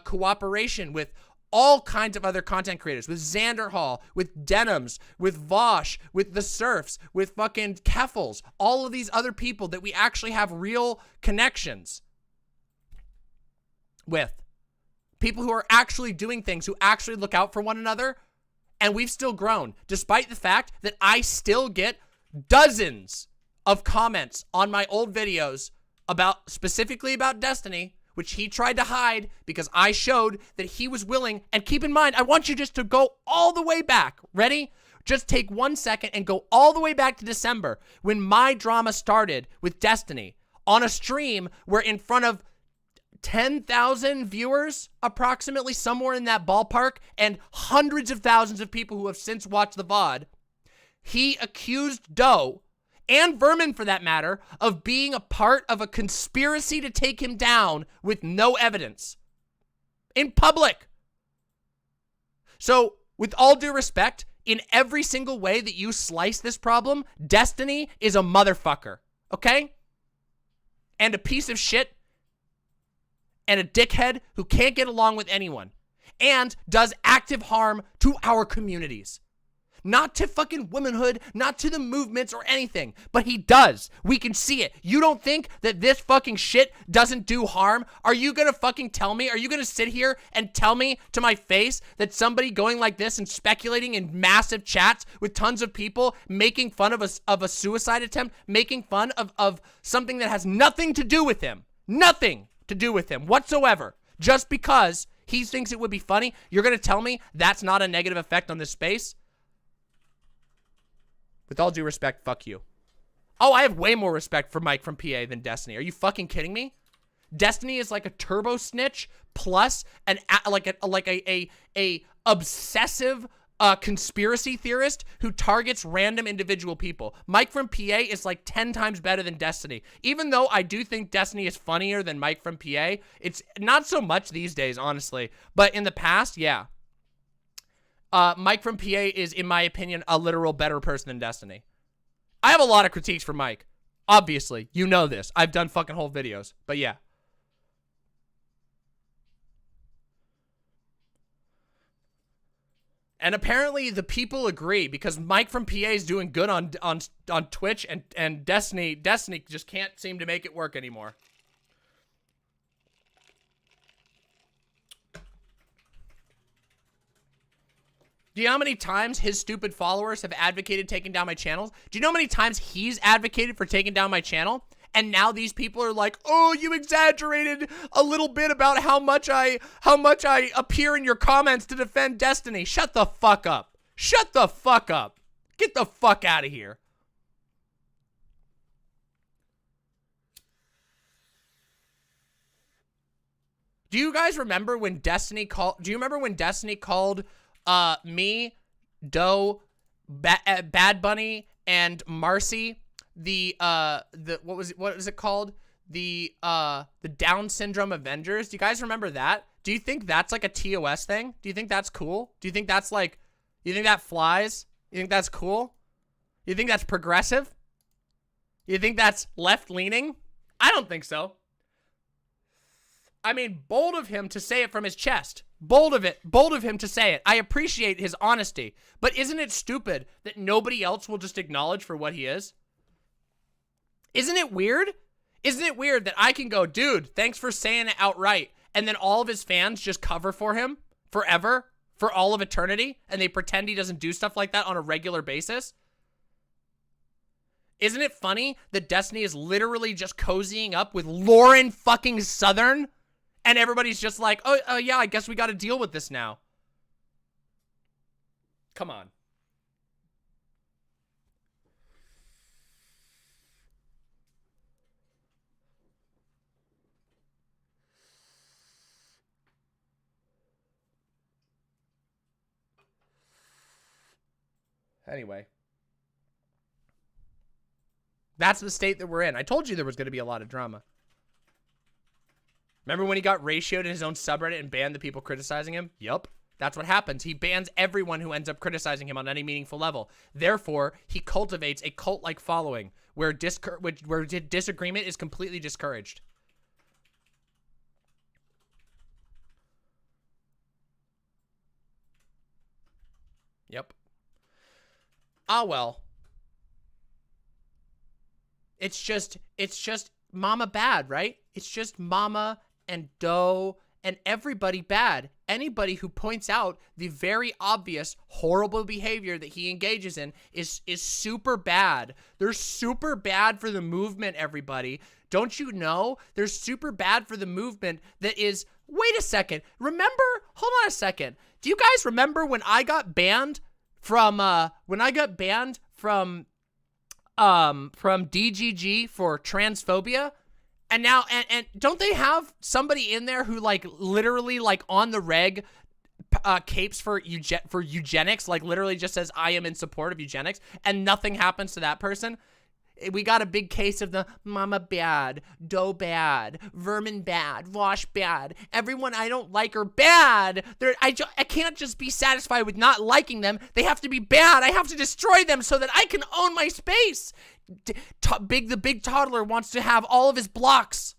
cooperation with all kinds of other content creators, with Xander Hall, with Denims, with Vaush, with the Surfs, with fucking Keffels, all of these other people that we actually have real connections with. People who are actually doing things, who actually look out for one another, and we've still grown, despite the fact that I still get dozens of comments on my old videos specifically about Destiny, which he tried to hide because I showed that he was willing. And keep in mind, I want you just to go all the way back. Ready? Just take 1 second and go all the way back to December when my drama started with Destiny on a stream where, in front of 10,000 viewers, approximately, somewhere in that ballpark, and hundreds of thousands of people who have since watched the VOD, he accused Doe, and Vermin for that matter, of being a part of a conspiracy to take him down with no evidence. In public. So, with all due respect, in every single way that you slice this problem, Destiny is a motherfucker. Okay? And a piece of shit. And a dickhead who can't get along with anyone. And does active harm to our communities. Not to fucking womanhood, not to the movements or anything, but he does. We can see it. You don't think that this fucking shit doesn't do harm? Are you gonna fucking tell me? Are you gonna sit here and tell me to my face that somebody going like this and speculating in massive chats with tons of people making fun of a suicide attempt, making fun of something that has nothing to do with him, nothing to do with him whatsoever, just because he thinks it would be funny? You're gonna tell me that's not a negative effect on this space? With all due respect, fuck you. Oh, I have way more respect for Mike from PA than Destiny. Are you fucking kidding me? Destiny is like a turbo snitch plus a obsessive conspiracy theorist who targets random individual people. Mike from PA is like 10 times better than Destiny. Even though I do think Destiny is funnier than Mike from PA, it's not so much these days, honestly. But in the past, yeah. Mike from PA is, in my opinion, a literal better person than Destiny. I have a lot of critiques for Mike. Obviously, you know this. I've done fucking whole videos. But yeah. And apparently the people agree, because Mike from PA is doing good on Twitch, and Destiny just can't seem to make it work anymore. Do you know how many times his stupid followers have advocated taking down my channels? Do you know how many times he's advocated for taking down my channel? And now these people are like, oh, you exaggerated a little bit about how much I appear in your comments to defend Destiny. Shut the fuck up. Shut the fuck up. Get the fuck out of here. Do you guys remember when Destiny called me, Doe, Bad Bunny, and Marcy what was it called? The Down Syndrome Avengers. Do you guys remember that? Do you think that's like a TOS thing? Do you think that's cool? Do you think that's like, you think that flies? You think that's cool? You think that's progressive? You think that's left-leaning? I don't think so. I mean, bold of him to say it from his chest. Bold of him to say it. I appreciate his honesty. But isn't it stupid that nobody else will just acknowledge for what he is? Isn't it weird? Isn't it weird that I can go, dude, thanks for saying it outright, and then all of his fans just cover for him forever, for all of eternity, and they pretend he doesn't do stuff like that on a regular basis? Isn't it funny that Destiny is literally just cozying up with Lauren fucking Southern? And everybody's just like, oh yeah, I guess we gotta deal with this now. Come on. Anyway. That's the state that we're in. I told you there was going to be a lot of drama. Remember when he got ratioed in his own subreddit and banned the people criticizing him? Yup. That's what happens. He bans everyone who ends up criticizing him on any meaningful level. Therefore, he cultivates a cult-like following where disagreement is completely discouraged. Yep. Ah, well. It's just Mama bad, right? It's just Mama and Doe and everybody bad. Anybody who points out the very obvious horrible behavior that he engages in is super bad. They're super bad for the movement, everybody. Don't you know? They're super bad for the movement that is... Wait a second. Remember? Hold on a second. Do you guys remember when I got banned from DGG for transphobia? And now, and don't they have somebody in there who like literally like on the reg capes for eugenics, like literally just says, I am in support of eugenics, and nothing happens to that person? We got a big case of the Mama bad, Doe bad, Vermin bad, Vaush bad. Everyone I don't like are bad. I can't just be satisfied with not liking them. They have to be bad. I have to destroy them so that I can own my space. The big toddler wants to have all of his blocks.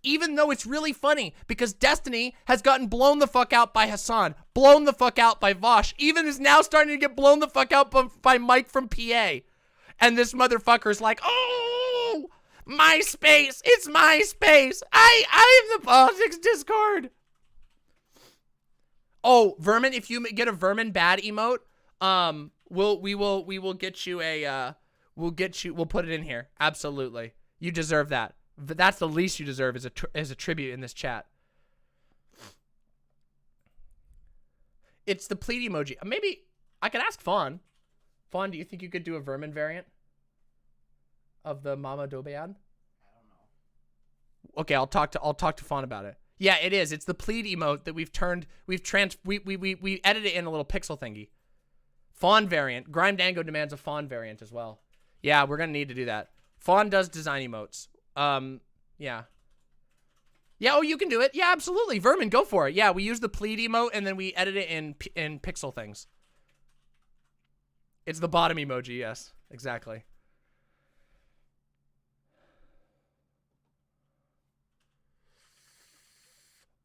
Even though it's really funny because Destiny has gotten blown the fuck out by Hassan, blown the fuck out by Vaush, even is now starting to get blown the fuck out by Mike from PA. And this motherfucker's like, oh, my space. It's my space. I am the politics Discord. Oh, Vermin, if you get a Vermin bad emote, we will get you a, we'll put it in here. Absolutely. You deserve that. But that's the least you deserve is a tribute in this chat. It's the plead emoji. Maybe I could ask Faun. Faun, do you think you could do a Vermin variant of the Mama Dobead? I don't know. Okay, I'll talk to Faun about it. Yeah, it is. It's the plead emote that we edited it in a little pixel thingy. Faun variant. Grime Dango demands a Faun variant as well. Yeah, we're gonna need to do that. Faun does design emotes. Yeah. Yeah, oh, you can do it. Yeah, absolutely. Vermin, go for it. Yeah, we use the plead emote and then we edit it in pixel things. It's the bottom emoji, yes. Exactly.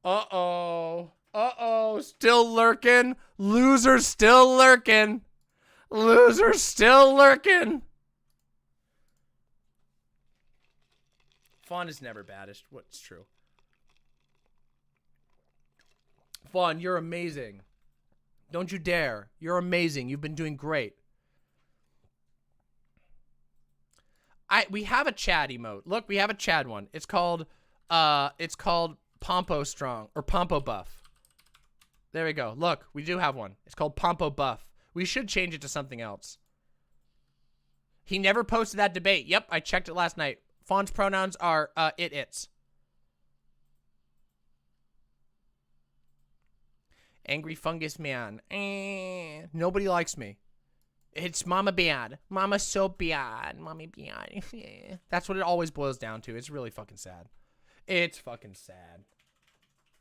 Uh-oh. Uh-oh. Still lurking. Loser's still lurking. Loser's still lurking. Faun is never baddest. What's true? Faun, you're amazing. Don't you dare. You're amazing. You've been doing great. We have a Chad emote. Look, we have a Chad one. It's called Pompo Strong or Pompo Buff. There we go. Look, we do have one. It's called Pompo Buff. We should change it to something else. He never posted that debate. Yep, I checked it last night. Faun's pronouns are it's. Angry fungus man. Nobody likes me. It's Mama bad. Mama's so bad. Mommy bad. That's what it always boils down to. It's really fucking sad. It's fucking sad.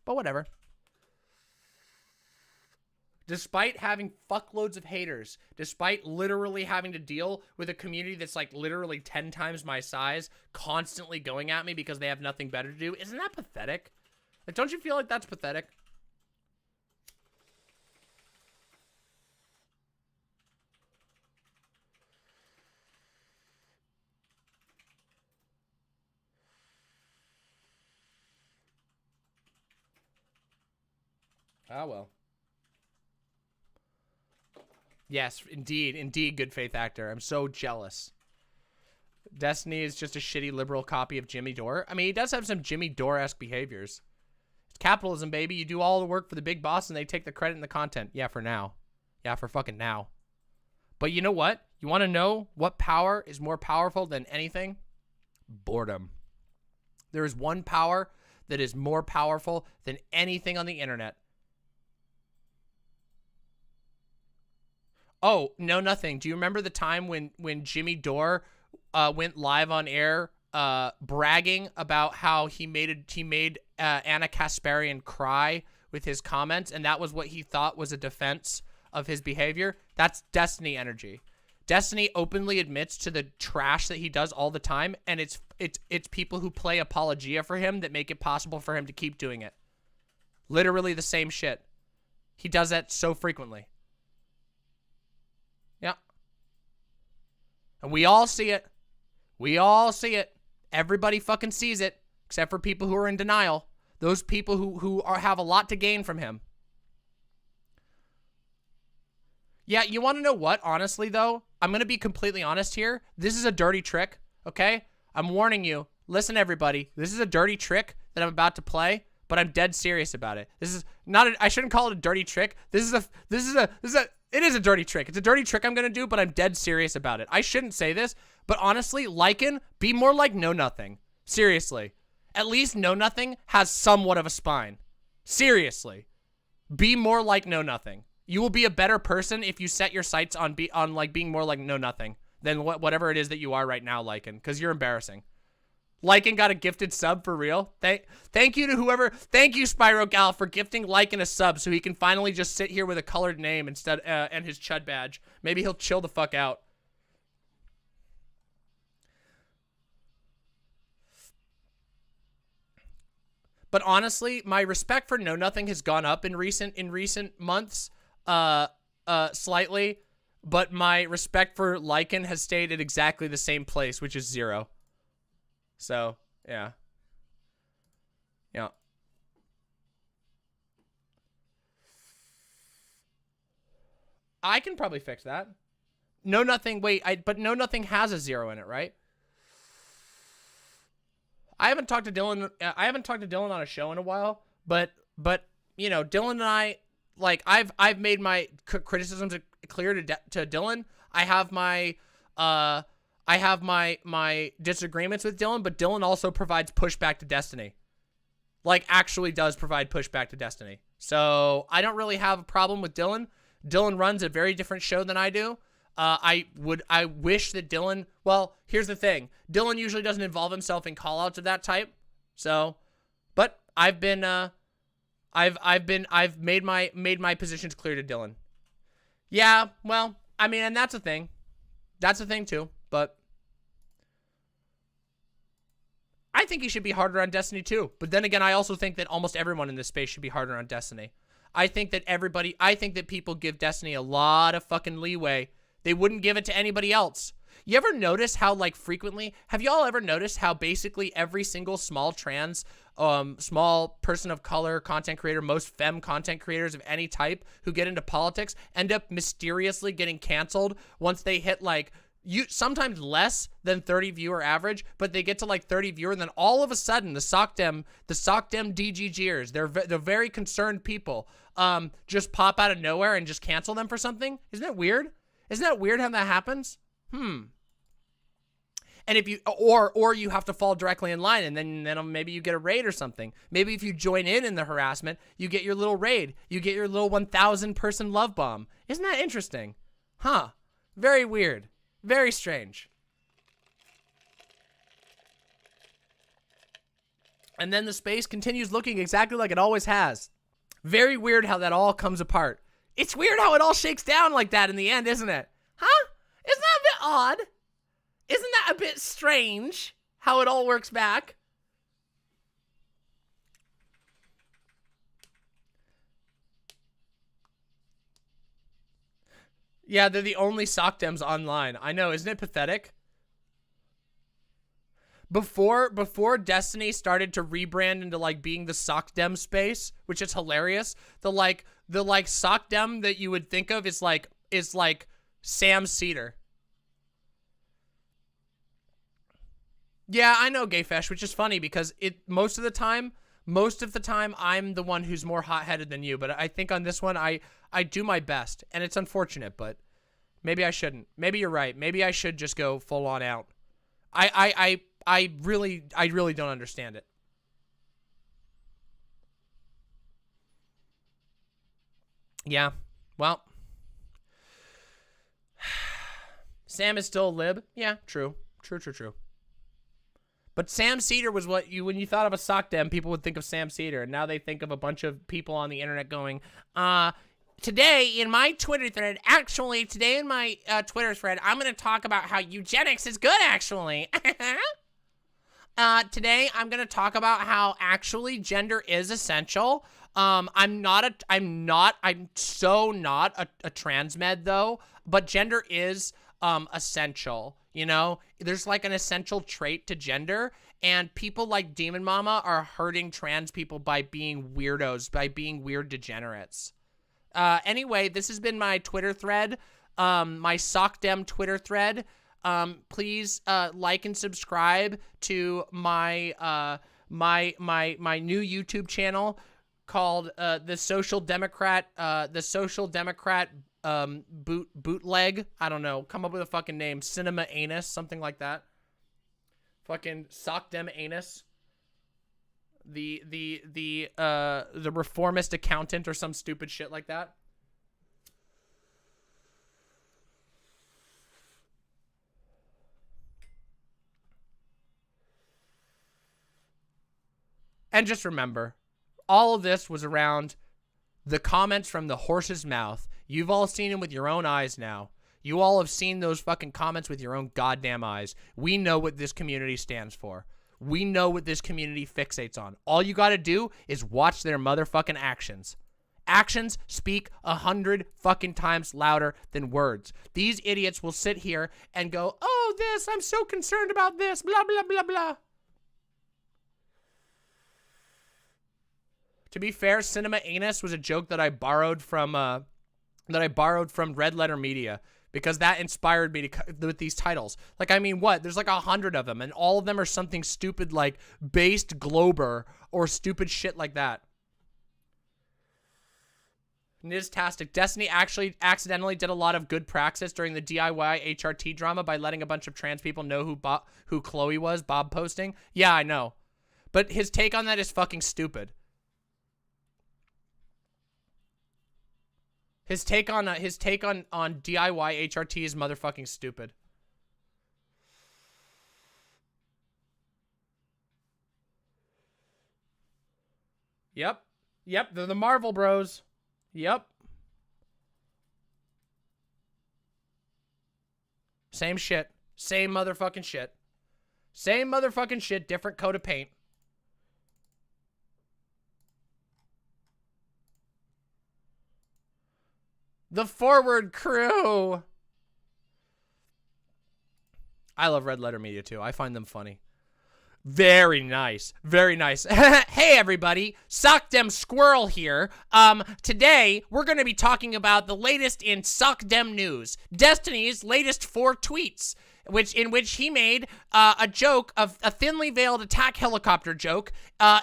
But whatever. Despite having fuckloads of haters, despite literally having to deal with a community that's like literally 10 times my size, constantly going at me because they have nothing better to do, isn't that pathetic? Like, don't you feel like that's pathetic? Ah, well. Yes, indeed. Indeed, good faith actor. I'm so jealous. Destiny is just a shitty liberal copy of Jimmy Dore. I mean, he does have some Jimmy Dore-esque behaviors. It's capitalism, baby. You do all the work for the big boss and they take the credit and the content. Yeah, for now. Yeah, for fucking now. But you know what? You want to know what power is more powerful than anything? Boredom. There is one power that is more powerful than anything on the internet. Oh, no, nothing. Do you remember the time when Jimmy Dore went live on air bragging about how he made Anna Kasparian cry with his comments, and that was what he thought was a defense of his behavior? That's Destiny energy. Destiny openly admits to the trash that he does all the time, and it's people who play apologia for him that make it possible for him to keep doing it. Literally the same shit. He does that so frequently. Yeah. And we all see it. We all see it. Everybody fucking sees it, except for people who are in denial. Those people who have a lot to gain from him. Yeah, you want to know what? Honestly, though, I'm going to be completely honest here. This is a dirty trick, okay? I'm warning you. Listen, everybody. This is a dirty trick that I'm about to play, but I'm dead serious about it. This is not I shouldn't call it a dirty trick. It is a dirty trick. It's a dirty trick I'm going to do, but I'm dead serious about it. I shouldn't say this, but honestly, Lycan, be more like Know Nothing. Seriously. At least Know Nothing has somewhat of a spine. Seriously. Be more like Know Nothing. You will be a better person if you set your sights on being more like Know Nothing than whatever it is that you are right now, Lycan, because you're embarrassing. Lycan got a gifted sub for real. Thank you to whoever. Thank you, Spyro Gal, for gifting Lycan a sub so he can finally just sit here with a colored name instead and his chud badge. Maybe he'll chill the fuck out. But honestly, my respect for Know Nothing has gone up in recent months, slightly. But my respect for Lycan has stayed at exactly the same place, which is 0. So, yeah. Yeah. I can probably fix that. Know Nothing, wait, but Know Nothing has a 0 in it, right? I haven't talked to Dylan on a show in a while, but you know, Dylan and I, like, I've made my criticisms clear to Dylan. I have my disagreements with Dylan, but Dylan also provides pushback to Destiny. Like, actually does provide pushback to Destiny. So I don't really have a problem with Dylan. Dylan runs a very different show than I do. I wish that Dylan, well, here's the thing. Dylan usually doesn't involve himself in callouts of that type. So, but I've made my positions clear to Dylan. Yeah, well, I mean, and that's a thing. That's a thing too, but I think he should be harder on Destiny too. But then again, I also think that almost everyone in this space should be harder on Destiny. I think that people give Destiny a lot of fucking leeway. They wouldn't give it to anybody else. You ever notice how, like, frequently, have y'all ever noticed how basically every single small trans, small person of color content creator, most femme content creators of any type who get into politics end up mysteriously getting canceled once they hit, like, sometimes less than 30 viewer average, but they get to like 30 viewer, and then all of a sudden the SOCDEM DGGers, they're very concerned people, just pop out of nowhere and just cancel them for something? Isn't that weird? Isn't that weird how that happens? And if you, or you have to fall directly in line, and then maybe you get a raid or something. Maybe if you join in the harassment, you get your little raid. You get your little 1,000 person love bomb. Isn't that interesting? Huh. Very weird. Very strange. And then the space continues looking exactly like it always has. Very weird how that all comes apart. It's weird how it all shakes down like that in the end, isn't it? Huh? Isn't that a bit odd? Isn't that a bit strange how it all works back? Yeah, they're the only SOCDEMs online. I know, isn't it pathetic? Before Destiny started to rebrand into like being the SOCDEM space, which is hilarious. The SOCDEM that you would think of is like is like Sam Cedar. Yeah, I know, Gayfesh, which is funny because most of the time, I'm the one who's more hot-headed than you. But I think on this one, I do my best, and it's unfortunate, but maybe I shouldn't. Maybe you're right. Maybe I should just go full on out. I really don't understand it. Yeah, well, Sam is still a lib. Yeah, true. But Sam Cedar was what when you thought of a sock dem, people would think of Sam Cedar, and now they think of a bunch of people on the internet going, today in my Twitter thread, I'm going to talk about how eugenics is good, actually. Today I'm going to talk about how actually gender is essential. I'm so not a trans med though, but gender is essential. You know, there's like an essential trait to gender, and people like DramaMma are hurting trans people by being weirdos, by being weird degenerates. Anyway, this has been my Twitter thread, my SockDem Twitter thread. Please like and subscribe to my my new YouTube channel called the Social Democrat bootleg. I don't know. Come up with a fucking name. Cinema Anus, something like that. Fucking SockDem Anus. The reformist accountant or some stupid shit like that. And just remember, all of this was around the comments from the horse's mouth. You've all seen them with your own eyes now. You all have seen those fucking comments with your own goddamn eyes. We know what this community stands for. We know what this community fixates on. All you gotta do is watch their motherfucking actions. Actions speak 100 fucking times louder than words. These idiots will sit here and go, oh, this, I'm so concerned about this, blah, blah, blah, blah. To be fair, Cinema Anus was a joke that I borrowed from Red Letter Media, because that inspired me with these titles. Like, I mean, what? There's like 100 of them, and all of them are something stupid like based Glober or stupid shit like that. Niztastic. Destiny actually accidentally did a lot of good praxis during the DIY HRT drama by letting a bunch of trans people know who Chloe was, Bob posting. Yeah, I know. But his take on that is fucking stupid. His take on DIY HRT is motherfucking stupid. Yep, they're the Marvel Bros. Yep. Same shit. Same motherfucking shit. Same motherfucking shit, different coat of paint. The Forward Crew. I love Red Letter Media too. I find them funny. Very nice. Very nice. Hey everybody, SockDem Squirrel here. Today we're going to be talking about the latest in SockDem news. Destiny's latest 4 tweets, in which he made a joke of a thinly veiled attack helicopter joke,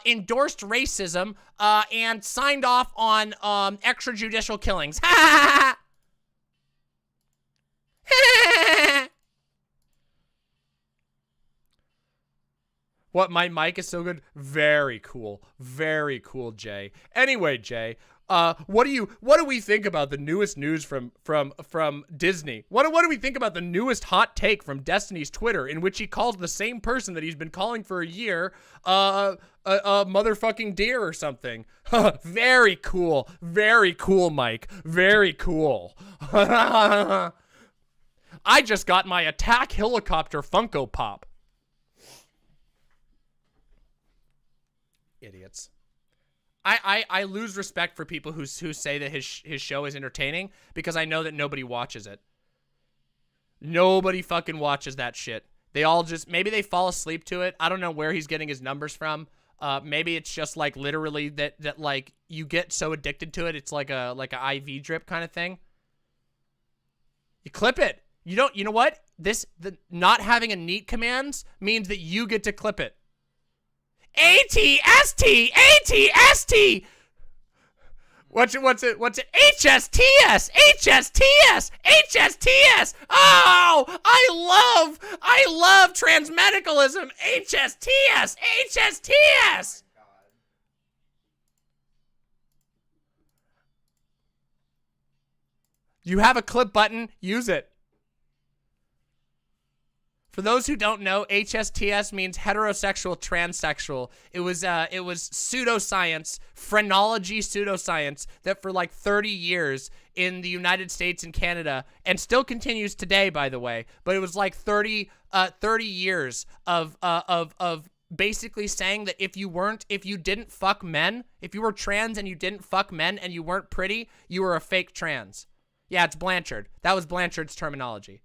endorsed racism, and signed off on extrajudicial killings. What, my mic is so good? Very cool. Very cool, Jay. Anyway, Jay, what do we think about the newest news from Disney? What do we think about the newest hot take from Destiny's Twitter, in which he calls the same person that he's been calling for a year a motherfucking deer or something? Very cool. Very cool, Mike. Very cool. I just got my attack helicopter Funko Pop. Idiots. I lose respect for people who say that his show is entertaining, because I know that nobody watches it. Nobody fucking watches that shit. They all just, maybe they fall asleep to it. I don't know where he's getting his numbers from. Maybe it's just like literally that like you get so addicted to it, it's like a IV drip kind of thing. You clip it. You know what? The not having a neat commands means that you get to clip it. ATST, ATST. What's it? HSTS, HSTS, HSTS. Oh, I love transmedicalism. HSTS, HSTS. You have a clip button, use it. For those who don't know, HSTS means heterosexual transsexual. It was pseudoscience, phrenology pseudoscience that for like 30 years in the United States and Canada, and still continues today, by the way, but it was like 30 years of basically saying that if you didn't fuck men, if you were trans and you didn't fuck men and you weren't pretty, you were a fake trans. Yeah, it's Blanchard. That was Blanchard's terminology.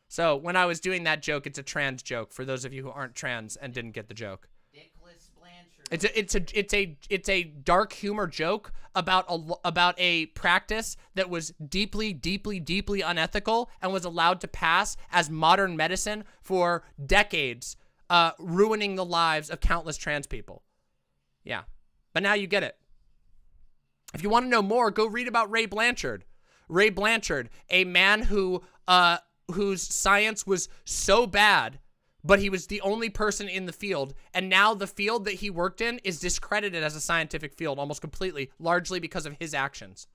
So when I was doing that joke, it's a trans joke for those of you who aren't trans and didn't get the joke. Dickless Blanchard. It's a dark humor joke about a practice that was deeply unethical and was allowed to pass as modern medicine for decades, ruining the lives of countless trans people. Yeah, but now you get it. If you want to know more, go read about Ray Blanchard. Ray Blanchard, a man whose science was so bad, but he was the only person in the field, and now the field that he worked in is discredited as a scientific field almost completely, largely because of his actions.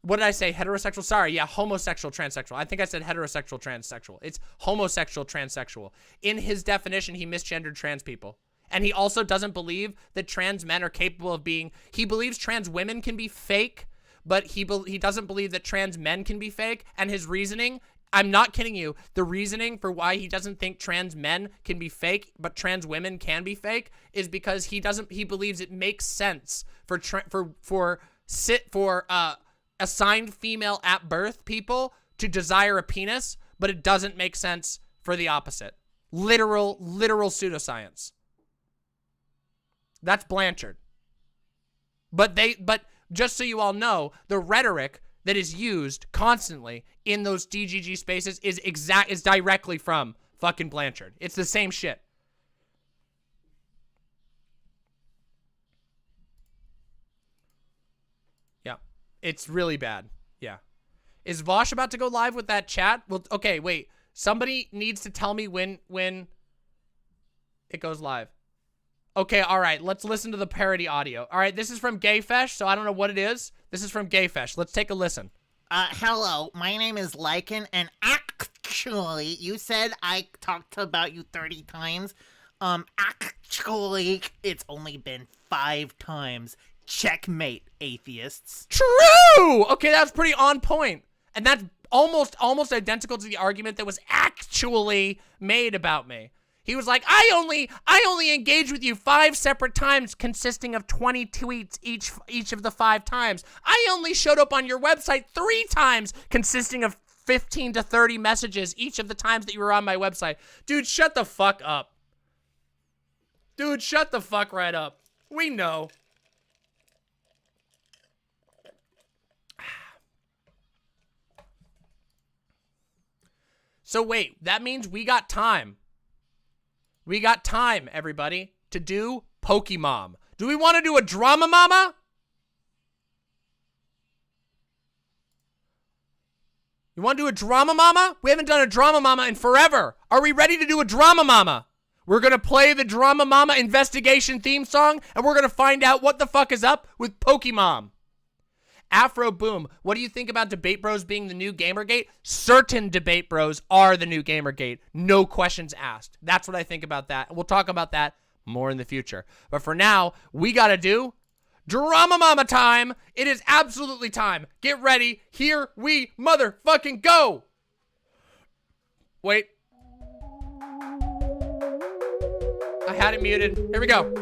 What did I say? Heterosexual? Sorry, yeah, homosexual transsexual. I think I said heterosexual transsexual. It's homosexual transsexual. In his definition, he misgendered trans people. And he also doesn't believe that trans men are capable of being, he believes trans women can be fake, but he doesn't believe that trans men can be fake. And his reasoning, I'm not kidding you, the reasoning for why he doesn't think trans men can be fake, but trans women can be fake, is because he believes it makes sense for assigned female at birth people to desire a penis, but it doesn't make sense for the opposite. Literal pseudoscience. That's Blanchard. But just so you all know, the rhetoric that is used constantly in those DGG spaces is directly from fucking Blanchard. It's the same shit. Yeah. It's really bad. Yeah. Is Vaush about to go live with that chat? Well, okay, wait. Somebody needs to tell me when it goes live. Okay, all right, let's listen to the parody audio. All right, this is from Gayfesh, so I don't know what it is. This is from Gayfesh. Let's take a listen. Hello, my name is Lycan, and actually, you said I talked about you 30 times. Actually, it's only been 5 times. Checkmate, atheists. True! Okay, that's pretty on point. And that's almost identical to the argument that was actually made about me. He was like, I only engaged with you 5 separate times consisting of 20 tweets each of the 5 times. I only showed up on your website 3 times consisting of 15 to 30 messages each of the times that you were on my website. Dude, shut the fuck up. Dude, shut the fuck right up. We know. So wait, that means we got time. We got time, everybody, to do POKEMOM. Do we want to do a DramaMma? You want to do a DramaMma? We haven't done a DramaMma in forever. Are we ready to do a DramaMma? We're going to play the DramaMma investigation theme song, and we're going to find out what the fuck is up with POKEMOM. Afro Boom, what do you think about Debate Bros being the new Gamergate? Certain Debate Bros are the new Gamergate. No questions asked. That's what I think about that. We'll talk about that more in the future. But for now, we gotta do DramaMma time. It is absolutely time. Get ready. Here we motherfucking go. Wait. I had it muted. Here we go.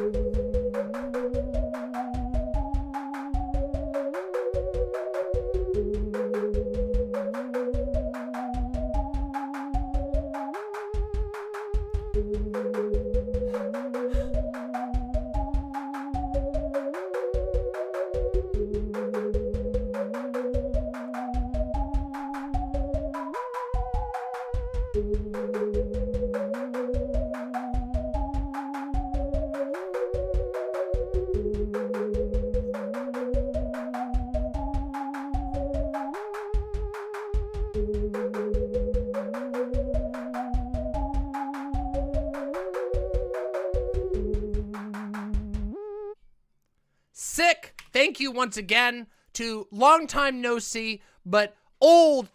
thank you once again to long time no see, but old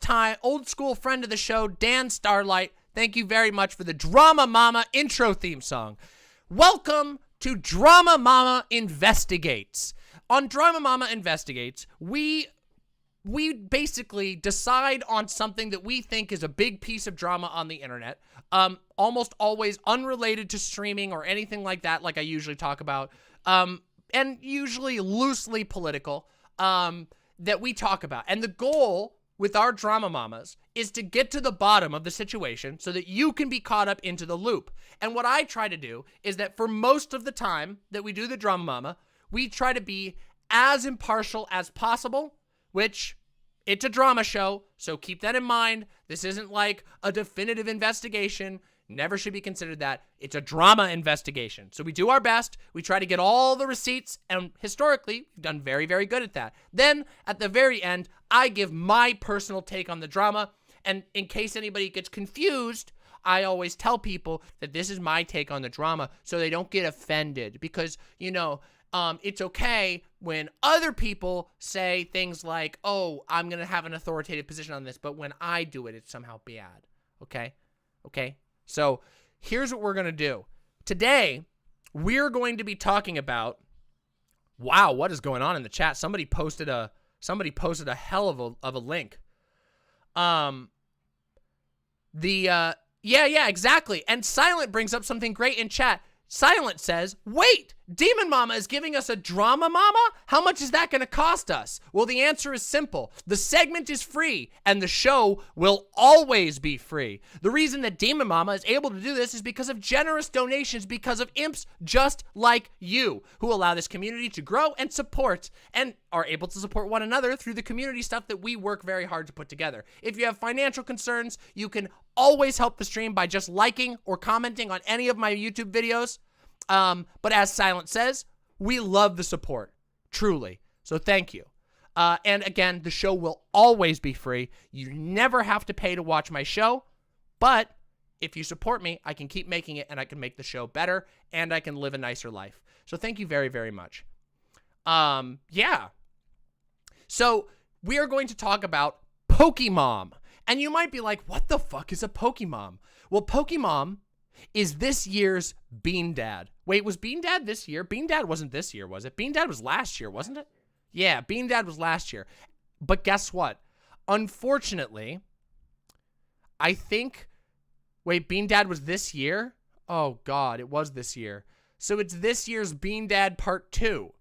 school friend of the show, Dan Starlight. Thank you very much for the DramaMma intro theme song. Welcome to DramaMma Investigates. On DramaMma Investigates, we basically decide on something that we think is a big piece of drama on the internet, almost always unrelated to streaming or anything like that, like I usually talk about, and usually loosely political, that we talk about. And the goal with our DramaMamas is to get to the bottom of the situation so that you can be caught up into the loop. And what I try to do is that for most of the time that we do the DramaMma, we try to be as impartial as possible, which it's a drama show, so keep that in mind. This isn't like a definitive investigation. Never should be considered that. It's a drama investigation. So we do our best. We try to get all the receipts, and historically, we've done very, very good at that. Then, at the very end, I give my personal take on the drama, and in case anybody gets confused, I always tell people that this is my take on the drama so they don't get offended, because, you know, it's okay when other people say things like, oh, I'm going to have an authoritative position on this, but when I do it, it's somehow bad. Okay? Okay? So here's what we're going to do. Today, we're going to be talking about, wow, what is going on in the chat? Somebody posted a hell of a link. Yeah, exactly. And Silent brings up something great in chat. Silent says, wait, DramaMma is giving us a DramaMma? How much is that going to cost us? Well, the answer is simple. The segment is free, and the show will always be free. The reason that DramaMma is able to do this is because of generous donations, because of imps just like you, who allow this community to grow and support, and are able to support one another through the community stuff that we work very hard to put together. If you have financial concerns, you can always help the stream by just liking or commenting on any of my YouTube videos. But as Silent says, we love the support, truly. So thank you. And again, the show will always be free. You never have to pay to watch my show, but if you support me, I can keep making it, and I can make the show better, and I can live a nicer life. So thank you very, very much. Yeah. So we are going to talk about POKEMOM. And you might be like, what the fuck is a POKEMOM? Well, POKEMOM is this year's Bean Dad. Wait, was Bean Dad this year? Bean Dad wasn't this year, was it? Bean Dad was last year, wasn't it? Yeah, Bean Dad was last year. But guess what? Unfortunately, I think... Wait, Bean Dad was this year? Oh, God, it was this year. So it's this year's Bean Dad Part 2.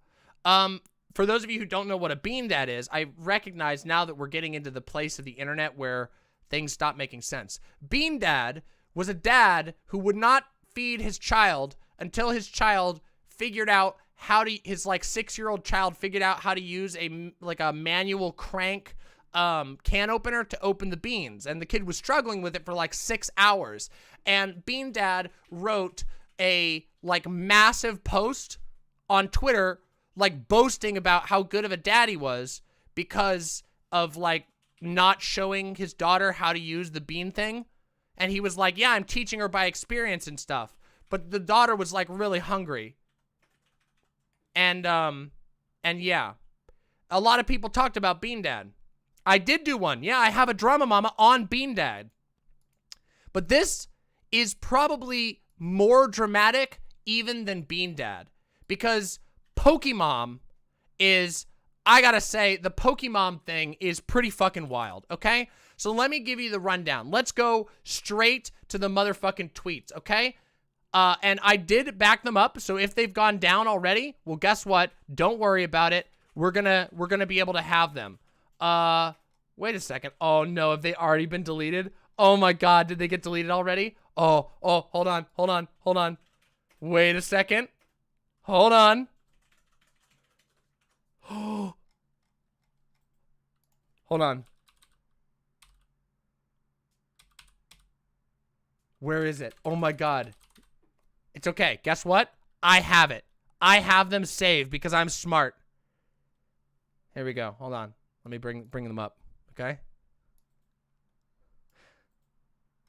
For those of you who don't know what a Bean Dad is, I recognize now that we're getting into the place of the internet where things stop making sense. Bean Dad was a dad who would not feed his child until his child figured out how to, his like 6-year-old child figured out how to use a manual crank can opener to open the beans. And the kid was struggling with it for like 6 hours. And Bean Dad wrote a like massive post on Twitter, like boasting about how good of a dad he was because of like not showing his daughter how to use the bean thing. And he was like, yeah, I'm teaching her by experience and stuff. But the daughter was like really hungry. And yeah, a lot of people talked about Bean Dad. I did do one. Yeah, I have a DramaMma on Bean Dad. But this is probably more dramatic even than Bean Dad. Because POKEMOM is, I gotta say, the POKEMOM thing is pretty fucking wild, okay? So let me give you the rundown. Let's go straight to the motherfucking tweets, okay? And I did back them up, so if they've gone down already, well, guess what? Don't worry about it. We're gonna be able to have them. Wait a second. Oh no, have they already been deleted? Oh my God, did they get deleted already? Oh, hold on. Wait a second. Hold on. Hold on. Where is it? Oh my God. It's okay. Guess what? I have it. I have them saved because I'm smart. Here we go. Hold on. Let me bring them up. Okay?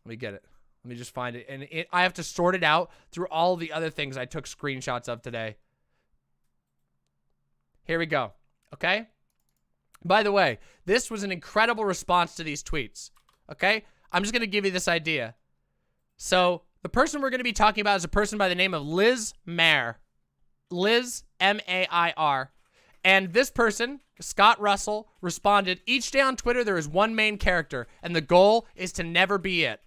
Let me get it. Let me just find it. And I have to sort it out through all the other things I took screenshots of today. Here we go. okay? By the way, this was an incredible response to these tweets, okay? I'm just going to give you this idea. So the person we're going to be talking about is a person by the name of Liz Mair. Liz, M-A-I-R. And this person, Scott Russell, responded, each day on Twitter there is one main character, and the goal is to never be it.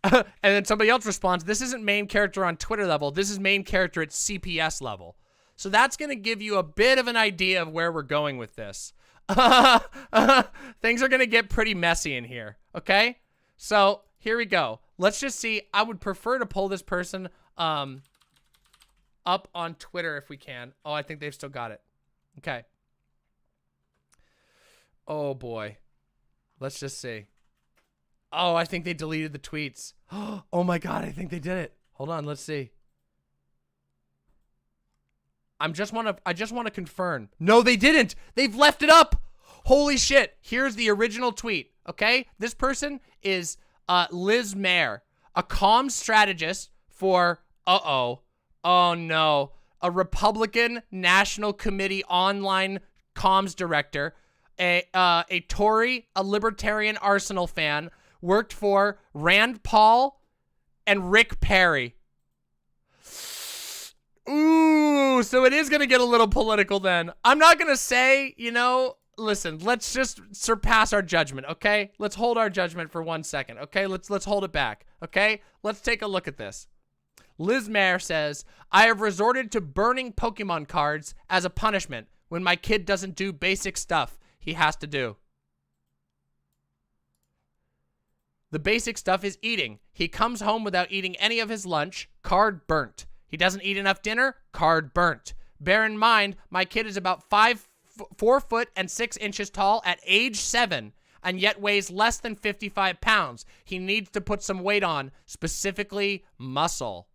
And then somebody else responds, this isn't main character on Twitter level, this is main character at CPS level. So that's going to give you a bit of an idea of where we're going with this. Things are going to get pretty messy in here, okay? So here we go. Let's just see. I would prefer to pull this person up on Twitter if we can. Oh, I think they've still got it. Okay. Oh, boy. Let's just see. Oh, I think they deleted the tweets. Oh, my God. I think they did it. Hold on. Let's see. I just want to confirm. No, they didn't. They've left it up. Holy shit. Here's the original tweet. Okay. This person is Liz Mair, a comms strategist for, oh no, a Republican National Committee online comms director, a Tory, a Libertarian Arsenal fan, worked for Rand Paul and Rick Perry. Ooh, so it is going to get a little political then. I'm not going to say, you know, listen, let's just surpass our judgment, okay? Let's hold our judgment for 1 second, okay? Let's hold it back, okay? Let's take a look at this. Liz Mair says, I have resorted to burning Pokemon cards as a punishment when my kid doesn't do basic stuff he has to do. The basic stuff is eating. He comes home without eating any of his lunch, card burnt. He doesn't eat enough dinner, card burnt. Bear in mind, my kid is about 4 foot and 6 inches tall at age 7 and yet weighs less than 55 pounds. He needs to put some weight on, specifically muscle.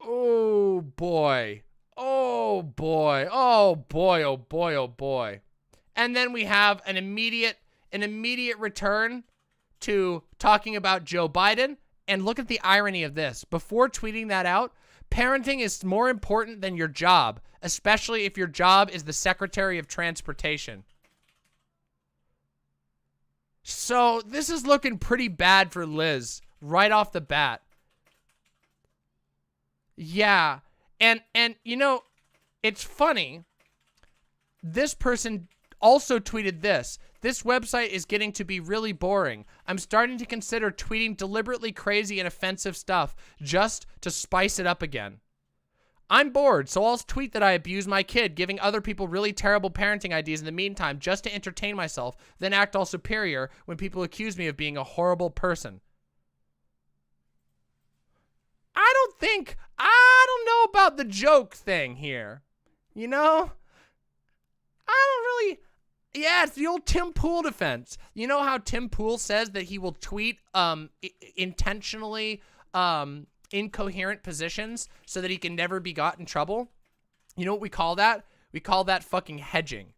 Oh boy. Oh boy. Oh boy. Oh boy. Oh boy. And then we have an immediate return to talking about Joe Biden. And look at the irony of this. Before tweeting that out, parenting is more important than your job, especially if your job is the Secretary of Transportation. So this is looking pretty bad for Liz right off the bat. Yeah. And you know, it's funny. This person also tweeted this. This website is getting to be really boring. I'm starting to consider tweeting deliberately crazy and offensive stuff just to spice it up again. I'm bored, so I'll tweet that I abuse my kid, giving other people really terrible parenting ideas in the meantime just to entertain myself, then act all superior when people accuse me of being a horrible person. I don't know about the joke thing here. You know? Yeah, it's the old Tim Pool defense. You know how Tim Pool says that he will tweet intentionally incoherent positions so that he can never be got in trouble? You know what we call that? We call that fucking hedging.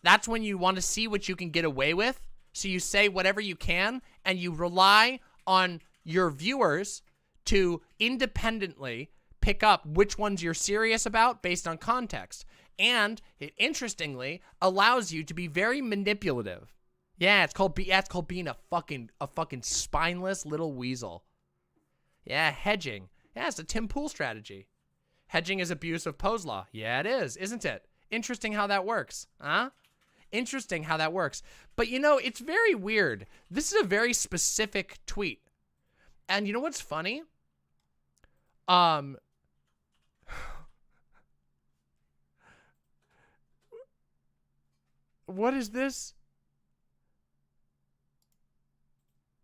That's when you want to see what you can get away with, so you say whatever you can, and you rely on your viewers to independently pick up which ones you're serious about based on context. And it interestingly allows you to be very manipulative. Yeah, it's called being a fucking spineless little weasel. Yeah, hedging. Yeah, it's a Tim Pool strategy. Hedging is abuse of Poe's law. Yeah, it is, isn't it? Interesting how that works, huh? Interesting how that works. But you know, it's very weird. This is a very specific tweet. And you know what's funny? What is this?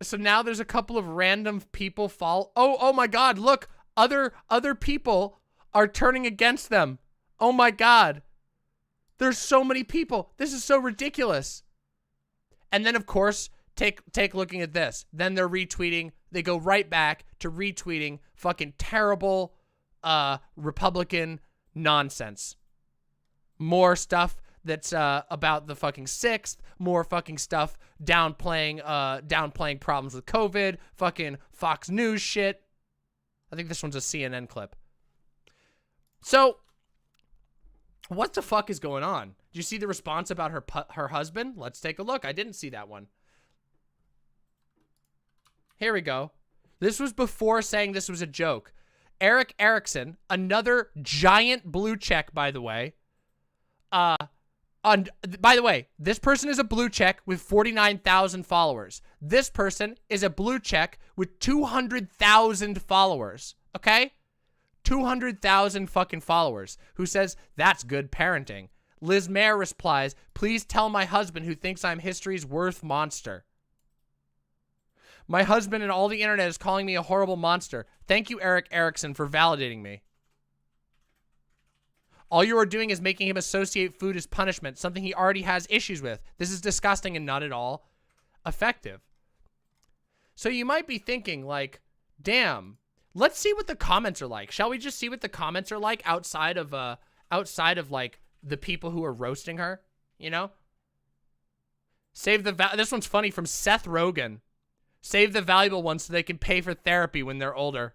So now there's a couple of random people fall. Oh my God, look, other people are turning against them. Oh my God. There's so many people. This is so ridiculous. And then of course, take looking at this. Then they're retweeting. They go right back to retweeting fucking terrible Republican nonsense. More stuff that's about the fucking 6th, more fucking stuff downplaying problems with COVID, fucking Fox News shit. I think this one's a CNN clip. So What the fuck is going on? Did you see the response about her husband? Let's take a look. I didn't see that one. Here we go. This was before saying this was a joke. Eric Erickson, another giant blue check, by the way. By the way, this person is a blue check with 49,000 followers. This person is a blue check with 200,000 followers. Okay? 200,000 fucking followers. Who says, that's good parenting. Liz Mayer replies, please tell my husband who thinks I'm history's worst monster. My husband and all the internet is calling me a horrible monster. Thank you, Eric Erickson, for validating me. All you are doing is making him associate food as punishment, something he already has issues with. This is disgusting and not at all effective. So you might be thinking, like, damn, let's see what the comments are like. Shall we just see what the comments are like outside of like the people who are roasting her, you know? This one's funny, from Seth Rogen. Save the valuable ones so they can pay for therapy when they're older.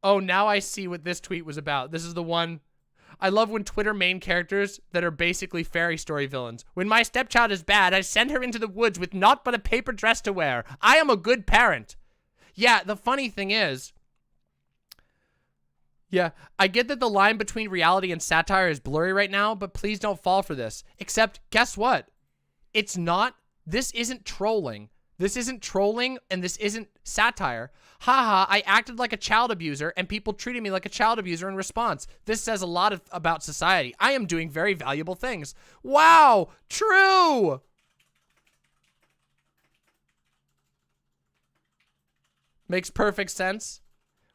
Oh, now I see what this tweet was about. This is the one. I love when Twitter main characters that are basically fairy story villains. When my stepchild is bad, I send her into the woods with naught but a paper dress to wear. I am a good parent. Yeah, the funny thing is, yeah, I get that the line between reality and satire is blurry right now, but please don't fall for this. Except, guess what? It's not. This isn't trolling. This isn't trolling, and this isn't satire. Haha, I acted like a child abuser, and people treated me like a child abuser in response. This says a lot about society. I am doing very valuable things. Wow, true! Makes perfect sense.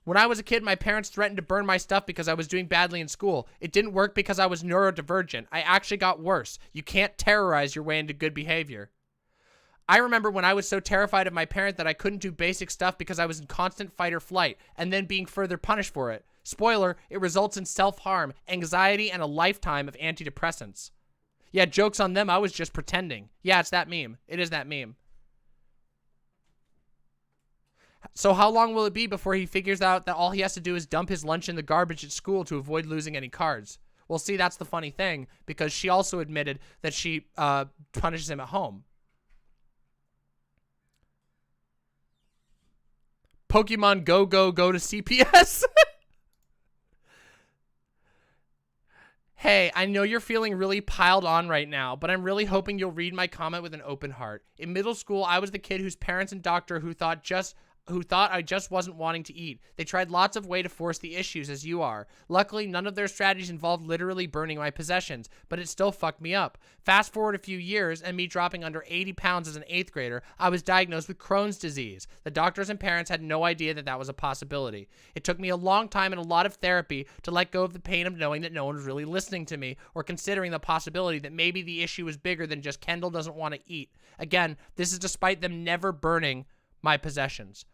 When I was a kid, my parents threatened to burn my stuff because I was doing badly in school. It didn't work because I was neurodivergent. I actually got worse. You can't terrorize your way into good behavior. I remember when I was so terrified of my parent that I couldn't do basic stuff because I was in constant fight or flight, and then being further punished for it. Spoiler, it results in self-harm, anxiety, and a lifetime of antidepressants. Yeah, joke's on them, I was just pretending. Yeah, it's that meme. It is that meme. So how long will it be before he figures out that all he has to do is dump his lunch in the garbage at school to avoid losing any cards? Well, see, that's the funny thing, because she also admitted that she punishes him at home. Pokemon go to CPS. Hey, I know you're feeling really piled on right now, but I'm really hoping you'll read my comment with an open heart. In middle school, I was the kid whose parents and doctor who thought I just wasn't wanting to eat. They tried lots of ways to force the issues, as you are. Luckily, none of their strategies involved literally burning my possessions, but it still fucked me up. Fast forward a few years, and me dropping under 80 pounds as an 8th grader, I was diagnosed with Crohn's disease. The doctors and parents had no idea that that was a possibility. It took me a long time and a lot of therapy to let go of the pain of knowing that no one was really listening to me, or considering the possibility that maybe the issue was bigger than just Kendall doesn't want to eat. Again, this is despite them never burning my possessions.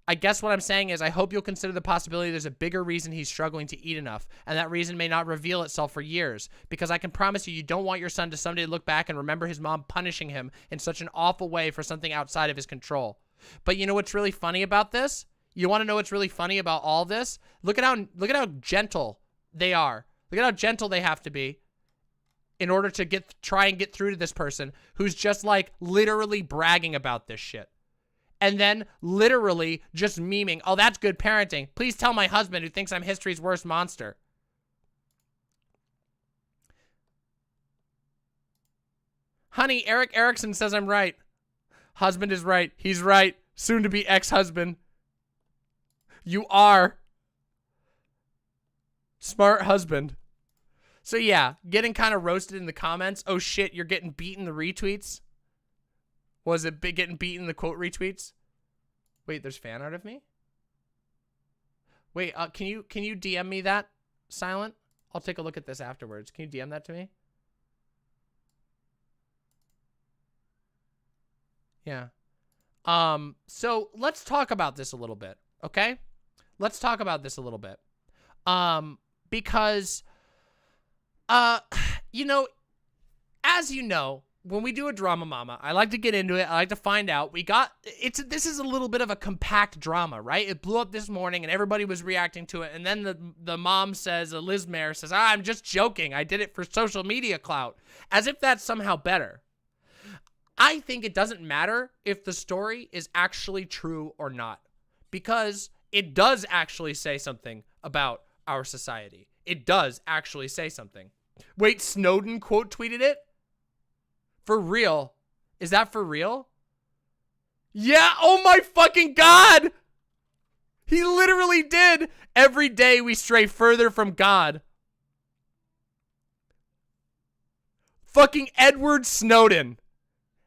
I guess what I'm saying is I hope you'll consider the possibility there's a bigger reason he's struggling to eat enough, and that reason may not reveal itself for years, because I can promise you don't want your son to someday look back and remember his mom punishing him in such an awful way for something outside of his control. But you know what's really funny about this? You want to know what's really funny about all this? Look at how gentle they are. Look at how gentle they have to be in order to try and get through to this person who's just like literally bragging about this shit. And then literally just memeing, oh, that's good parenting. Please tell my husband who thinks I'm history's worst monster. Honey, Eric Erickson says I'm right. Husband is right. He's right. Soon to be ex-husband. You are. Smart husband. So yeah, getting kind of roasted in the comments. Oh shit, you're getting beat in the retweets. Was it getting beaten in the quote retweets? Wait, there's fan art of me? Wait, can you DM me that, Silent? I'll take a look at this afterwards. Can you DM that to me? Yeah. So let's talk about this a little bit, okay? Let's talk about this a little bit. Because, you know, as you know, when we do a drama mama, I like to get into it. I like to find out. This is a little bit of a compact drama, right? It blew up this morning and everybody was reacting to it. And then the mom says, Liz Mayer says, I'm just joking. I did it for social media clout. As if that's somehow better. I think it doesn't matter if the story is actually true or not. Because it does actually say something about our society. It does actually say something. Wait, Snowden quote tweeted it? For real? Is that for real? Yeah, oh my fucking God! He literally did. Every day we stray further from God. Fucking Edward Snowden.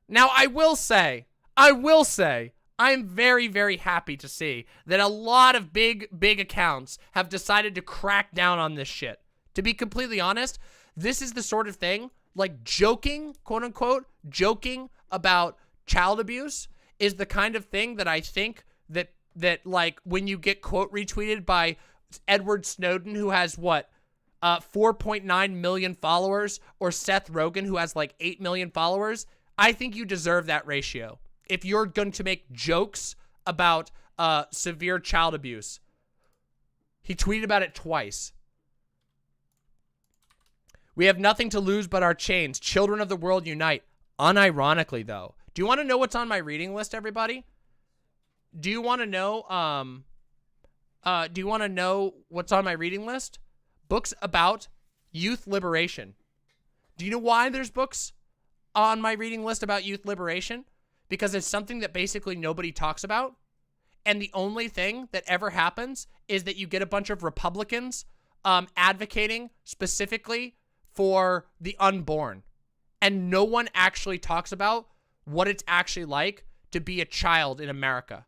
Now, I will say, I'm very, very happy to see that a lot of big accounts have decided to crack down on this shit. To be completely honest, this is the sort of thing, like joking, quote unquote, joking about child abuse is the kind of thing that I think that like when you get quote retweeted by Edward Snowden, who has what, 4.9 million followers, or Seth Rogen, who has like 8 million followers, I think you deserve that ratio. If you're going to make jokes about severe child abuse. He tweeted about it twice. We have nothing to lose but our chains. Children of the world unite. Unironically, though. Do you want to know what's on my reading list, everybody? Do you want to know, what's on my reading list? Books about youth liberation. Do you know why there's books on my reading list about youth liberation? Because it's something that basically nobody talks about. And the only thing that ever happens is that you get a bunch of Republicans advocating specifically for the unborn. And no one actually talks about what it's actually like to be a child in America.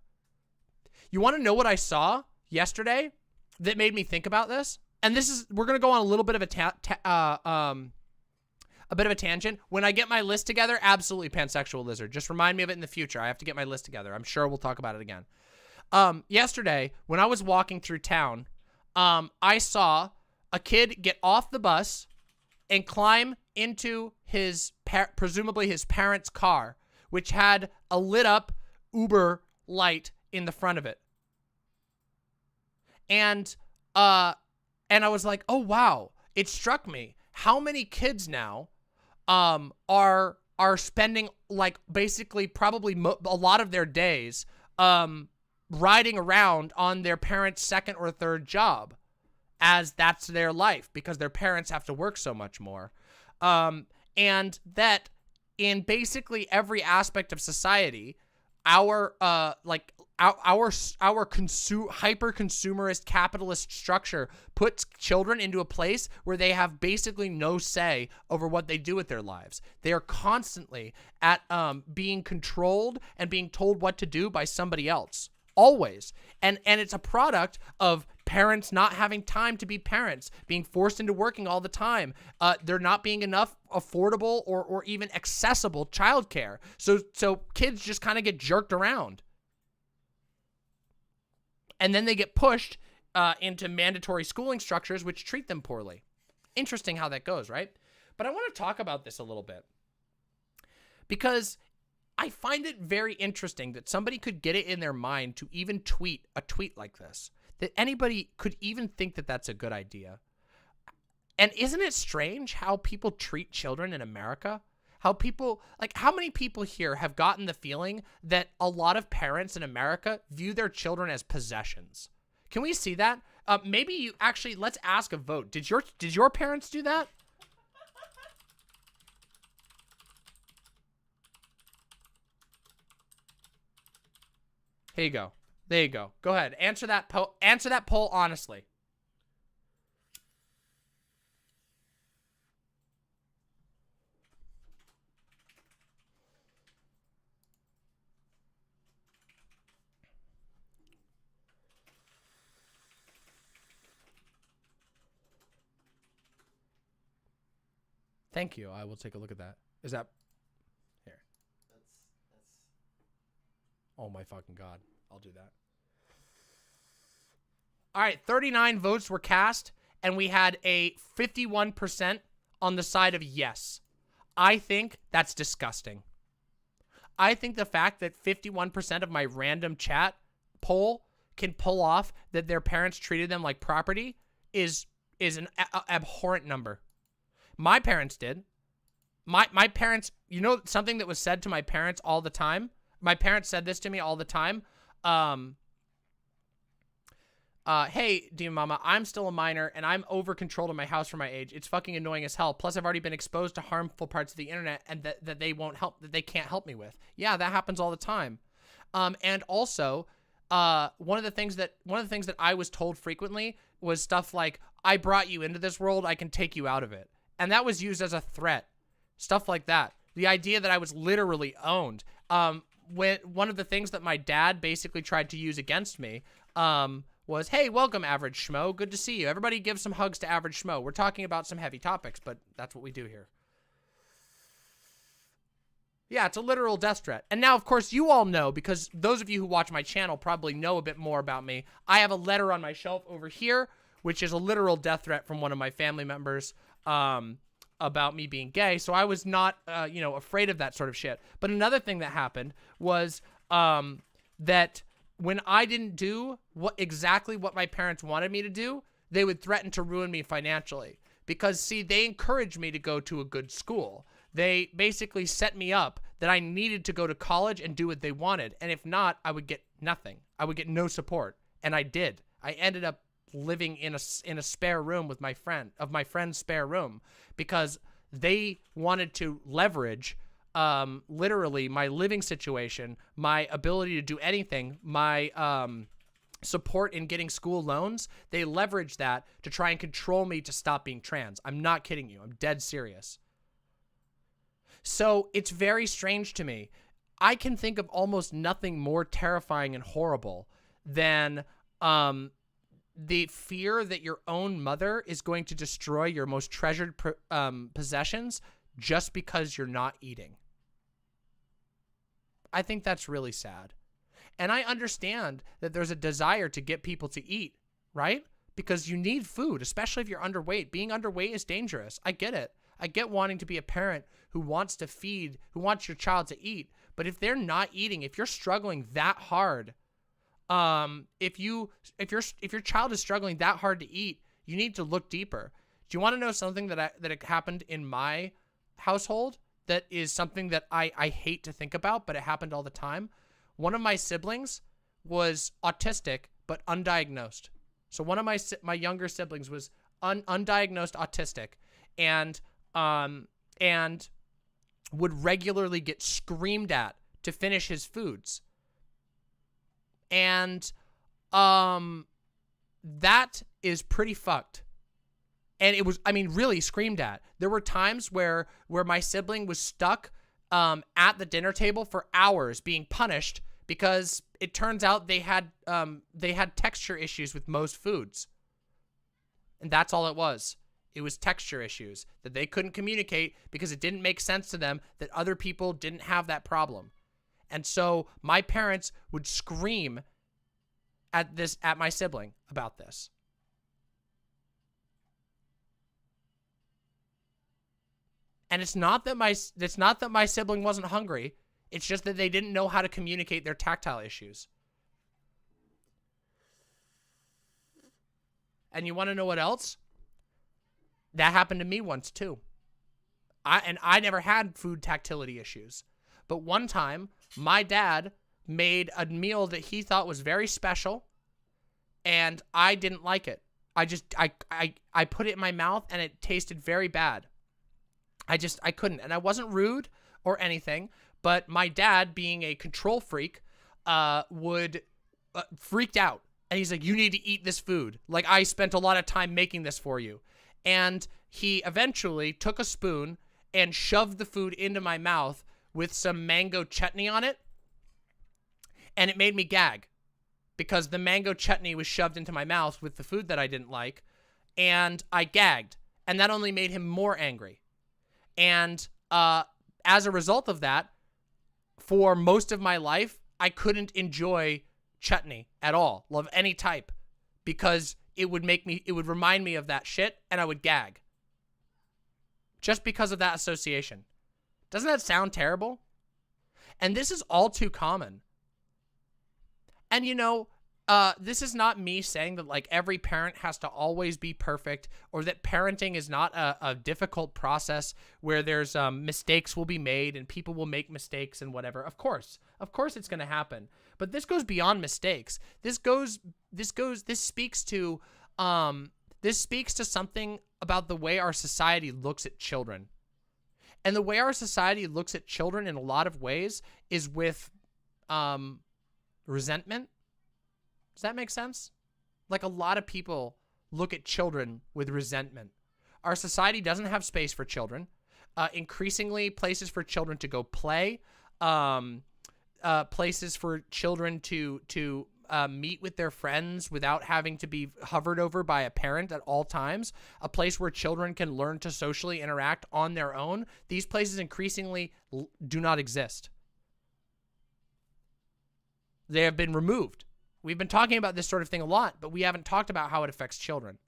You want to know what I saw yesterday that made me think about this? And this is, we're going to go on a little bit of a tangent. When I get my list together, absolutely pansexual lizard. Just remind me of it in the future. I have to get my list together. I'm sure we'll talk about it again. Yesterday, when I was walking through town, I saw a kid get off the bus and climb into his, presumably his parents' car, which had a lit up Uber light in the front of it. And I was like, oh, wow. It struck me. How many kids now, are spending like basically probably a lot of their days, riding around on their parents' second or third job, as that's their life because their parents have to work so much more. And that in basically every aspect of society, our hyper-consumerist capitalist structure puts children into a place where they have basically no say over what they do with their lives. They are constantly at being controlled and being told what to do by somebody else. Always. And it's a product of parents not having time to be parents, being forced into working all the time. There not being enough affordable or even accessible childcare. So kids just kind of get jerked around. And then they get pushed into mandatory schooling structures, which treat them poorly. Interesting how that goes, right? But I want to talk about this a little bit. Because I find it very interesting that somebody could get it in their mind to even tweet a tweet like this. That anybody could even think that that's a good idea. And isn't it strange how people treat children in America? How people, like, how many people here have gotten the feeling that a lot of parents in America view their children as possessions? Can we see that? Maybe you actually, let's ask a vote. Did your parents do that? Here you go. There you go. Go ahead. Answer that poll honestly. Thank you. I will take a look at that. Is that here? That's oh my fucking God. I'll do that. All right, 39 votes were cast and we had a 51% on the side of yes. I think that's disgusting. I think the fact that 51% of my random chat poll can pull off that their parents treated them like property is an abhorrent number. My parents did. My parents, you know, something that was said to my parents all the time. My parents said this to me all the time. Hey, DramaMma, I'm still a minor and I'm over controlled in my house for my age. It's fucking annoying as hell. Plus, I've already been exposed to harmful parts of the internet and that they won't help, that they can't help me with. Yeah, that happens all the time. And also, one of the things that I was told frequently was stuff like, I brought you into this world, I can take you out of it. And that was used as a threat. Stuff like that. The idea that I was literally owned. When one of the things that my dad basically tried to use against me, was, hey, welcome, Average Schmo. Good to see you. Everybody give some hugs to Average Schmo. We're talking about some heavy topics, but that's what we do here. Yeah, it's a literal death threat. And now, of course, you all know, because those of you who watch my channel probably know a bit more about me. I have a letter on my shelf over here, which is a literal death threat from one of my family members about me being gay. So I was not, you know, afraid of that sort of shit. But another thing that happened was that when I didn't do exactly what my parents wanted me to do, they would threaten to ruin me financially. Because, see, they encouraged me to go to a good school. They basically set me up that I needed to go to college and do what they wanted. And if not, I would get nothing. I would get no support. And I did. I ended up living in a spare room with my friend's spare room, because they wanted to leverage literally my living situation, my ability to do anything, my support in getting school loans. They leveraged that to try and control me to stop being trans. I'm not kidding you. I'm dead serious. So it's very strange to me. I can think of almost nothing more terrifying and horrible than the fear that your own mother is going to destroy your most treasured possessions just because you're not eating. I think that's really sad. And I understand that there's a desire to get people to eat, right? Because you need food, especially if you're underweight. Being underweight is dangerous. I get it. I get wanting to be a parent who wants to feed, who wants your child to eat. But if they're not eating, if you're struggling that hard, if your child is struggling that hard to eat, you need to look deeper. Do you want to know something that happened in my household? That is something that I hate to think about, but it happened all the time. One of my siblings was autistic, but undiagnosed. So one of my younger siblings was undiagnosed autistic, and would regularly get screamed at to finish his foods. And that is pretty fucked. And it was, I mean, really screamed at. There were times where my sibling was stuck at the dinner table for hours being punished because it turns out they had texture issues with most foods. And that's all it was. It was texture issues that they couldn't communicate because it didn't make sense to them that other people didn't have that problem. And so my parents would scream at my sibling about this. And it's not that my sibling wasn't hungry. It's just that they didn't know how to communicate their tactile issues. And you want to know what else? That happened to me once too. I never had food tactility issues. But one time, my dad made a meal that he thought was very special, and I didn't like it. I put it in my mouth and it tasted very bad. I couldn't. And I wasn't rude or anything, but my dad, being a control freak, freaked out. And he's like, you need to eat this food. Like, I spent a lot of time making this for you. And he eventually took a spoon and shoved the food into my mouth with some mango chutney on it. And it made me gag because the mango chutney was shoved into my mouth with the food that I didn't like. And I gagged. And that only made him more angry. And as a result of that, for most of my life, I couldn't enjoy chutney at all, of any type, because it would remind me of that shit, and I would gag. Just because of that association. Doesn't that sound terrible? And this is all too common. And you know, this is not me saying that like every parent has to always be perfect, or that parenting is not a difficult process where there's mistakes will be made and people will make mistakes and whatever. Of course it's going to happen. But this goes beyond mistakes. This speaks to something about the way our society looks at children. And the way our society looks at children in a lot of ways is with resentment. Does that make sense? Like, a lot of people look at children with resentment. Our society doesn't have space for children. Increasingly, places for children to go play, places for children to meet with their friends without having to be hovered over by a parent at all times, a place where children can learn to socially interact on their own. These places increasingly do not exist. They have been removed. We've been talking about this sort of thing a lot, but we haven't talked about how it affects children.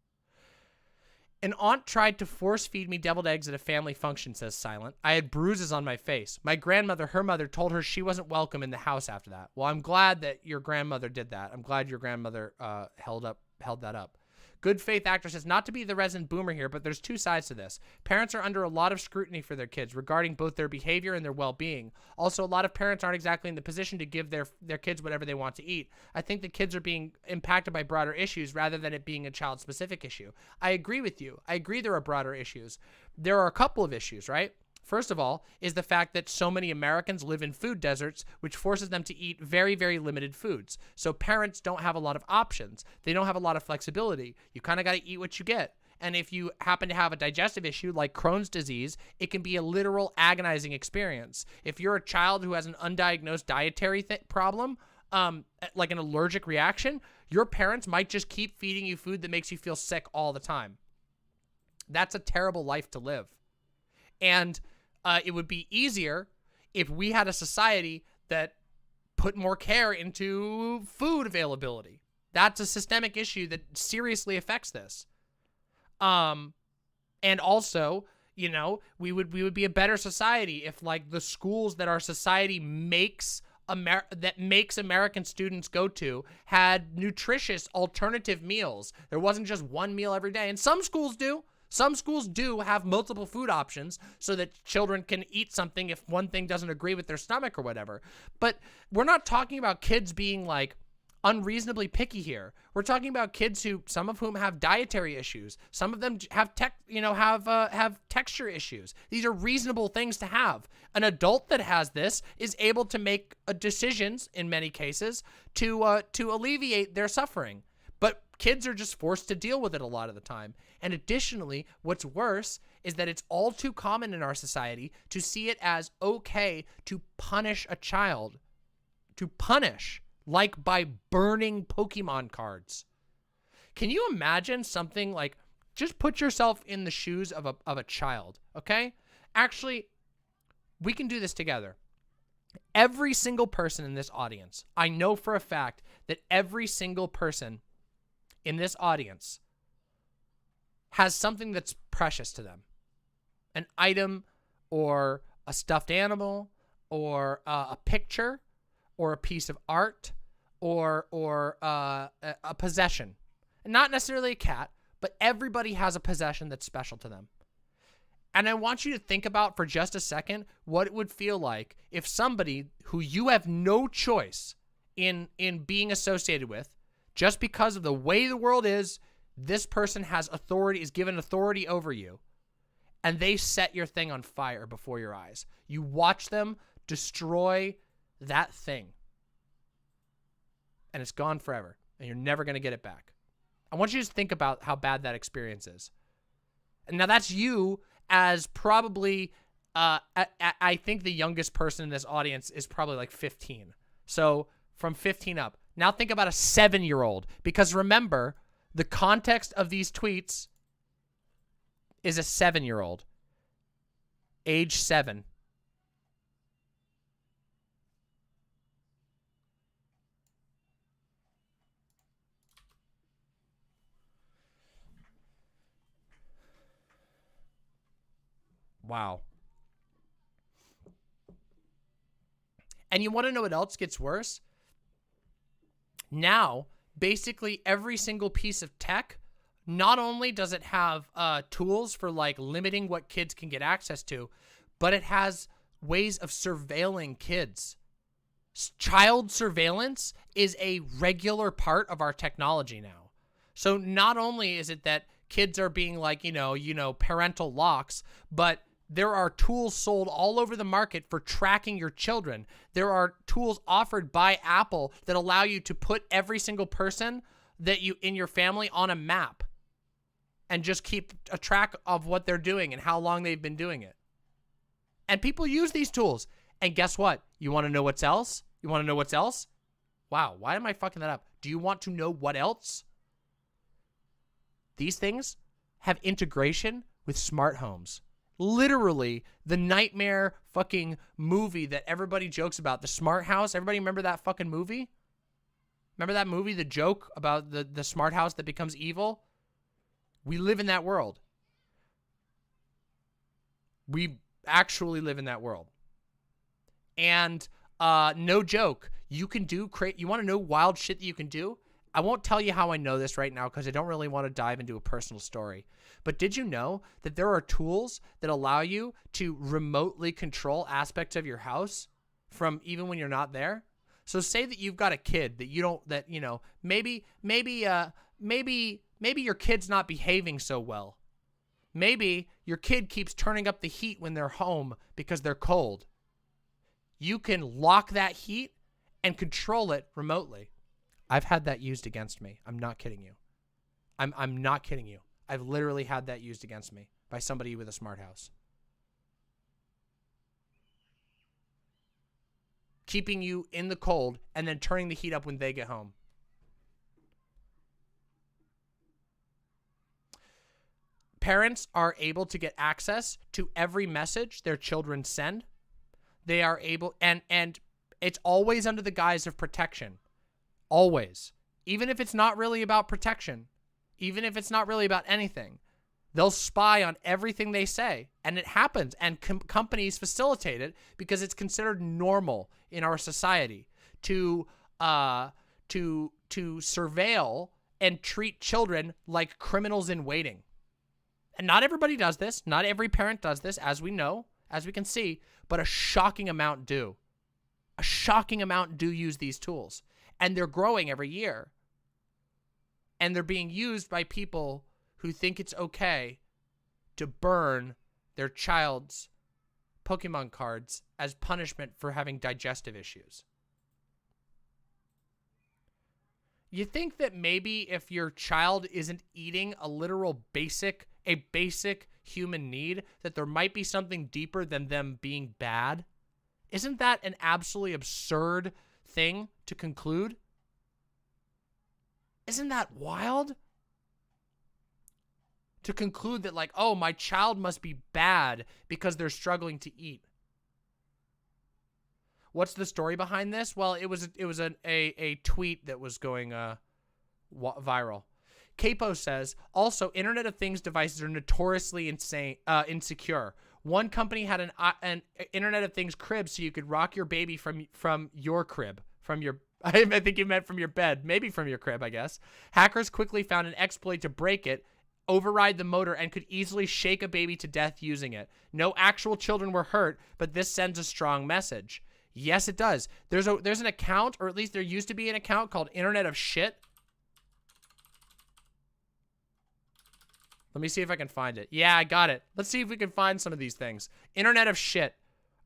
An aunt tried to force feed me deviled eggs at a family function, says Silent. I had bruises on my face. My grandmother, her mother, told her she wasn't welcome in the house after that. Well, I'm glad that your grandmother did that. I'm glad your grandmother held that up. Good Faith Actor says, not to be the resident boomer here, but there's two sides to this. Parents are under a lot of scrutiny for their kids regarding both their behavior and their well-being. Also, a lot of parents aren't exactly in the position to give their kids whatever they want to eat. I think the kids are being impacted by broader issues rather than it being a child-specific issue. I agree with you. I agree there are broader issues. There are a couple of issues, right? First of all, is the fact that so many Americans live in food deserts, which forces them to eat very, very limited foods. So parents don't have a lot of options. They don't have a lot of flexibility. You kind of got to eat what you get. And if you happen to have a digestive issue like Crohn's disease, it can be a literal agonizing experience. If you're a child who has an undiagnosed dietary problem, like an allergic reaction, your parents might just keep feeding you food that makes you feel sick all the time. That's a terrible life to live. And it would be easier if we had a society that put more care into food availability. That's a systemic issue that seriously affects this. And also, you know, we would be a better society if, like, the schools that our society makes American students go to had nutritious alternative meals. There wasn't just one meal every day, and some schools do. Some schools do have multiple food options so that children can eat something if one thing doesn't agree with their stomach or whatever. But we're not talking about kids being, like, unreasonably picky here. We're talking about kids who, some of whom have dietary issues. Some of them have texture issues. These are reasonable things to have. An adult that has this is able to make decisions in many cases to alleviate their suffering. But kids are just forced to deal with it a lot of the time. And additionally, what's worse is that it's all too common in our society to see it as okay to punish a child. To punish, like by burning Pokemon cards. Can you imagine something like, just put yourself in the shoes of a child, okay? Actually, we can do this together. Every single person in this audience, I know for a fact that every single person in this audience has something that's precious to them. An item or a stuffed animal or a picture or a piece of art or a possession. And not necessarily a cat, but everybody has a possession that's special to them. And I want you to think about for just a second what it would feel like if somebody who you have no choice in being associated with, just because of the way the world is, this person has authority, is given authority over you, and they set your thing on fire before your eyes. You watch them destroy that thing, and it's gone forever, and you're never going to get it back. I want you to think about how bad that experience is. And now that's you as probably, I think the youngest person in this audience is probably like 15. So from 15 up. Now think about a 7-year-old, because remember, the context of these tweets is a 7-year-old, age 7. Wow. And you want to know what else gets worse? Now, basically every single piece of tech, not only does it have tools for like limiting what kids can get access to, but it has ways of surveilling kids. Child surveillance is a regular part of our technology now. So not only is it that kids are being like, parental locks, but there are tools sold all over the market for tracking your children. There are tools offered by Apple that allow you to put every single person that you in your family on a map and just keep a track of what they're doing and how long they've been doing it. And people use these tools. And guess what? You want to know what's else? You want to know what's else? Wow, why am I fucking that up? Do you want to know what else? These things have integration with smart homes. Literally, the nightmare fucking movie that everybody jokes about, the smart house. Everybody remember that fucking movie? Remember that movie, the joke about the smart house that becomes evil? We live in that world. We actually live in that world. And no joke, you can do you want to know wild shit that you can do? I won't tell you how I know this right now because I don't really want to dive into a personal story. But did you know that there are tools that allow you to remotely control aspects of your house from even when you're not there? So say that you've got a kid that you don't, that, maybe your kid's not behaving so well. Maybe your kid keeps turning up the heat when they're home because they're cold. You can lock that heat and control it remotely. I've had that used against me. I'm not kidding you. I'm not kidding you. I've literally had that used against me by somebody with a smart house. Keeping you in the cold and then turning the heat up when they get home. Parents are able to get access to every message their children send. They are able, and it's always under the guise of protection. Always. Even if it's not really about protection. Even if it's not really about anything. They'll spy on everything they say. And it happens. And companies facilitate it because it's considered normal in our society to surveil and treat children like criminals in waiting. And not everybody does this. Not every parent does this, as we know, as we can see, but a shocking amount do. A shocking amount do use these tools. And they're growing every year. And they're being used by people who think it's okay to burn their child's Pokemon cards as punishment for having digestive issues. You think that maybe if your child isn't eating a basic human need, that there might be something deeper than them being bad? Isn't that an absolutely absurd thing to conclude? Isn't that wild? To conclude that like, oh, my child must be bad because they're struggling to eat. What's the story behind this? Well, it was a tweet that was going viral. Capo says, also, Internet of Things devices are notoriously insecure. One company had an Internet of Things crib so you could rock your baby from your crib, from your, I think you meant from your bed, maybe from your crib, I guess. Hackers quickly found an exploit to break it, override the motor, and could easily shake a baby to death using it. No actual children were hurt, but this sends a strong message. Yes, it does. There's an account, or at least there used to be an account called Internet of Shit. Let me see if I can find it. Yeah, I got it. Let's see if we can find some of these things. Internet of Shit.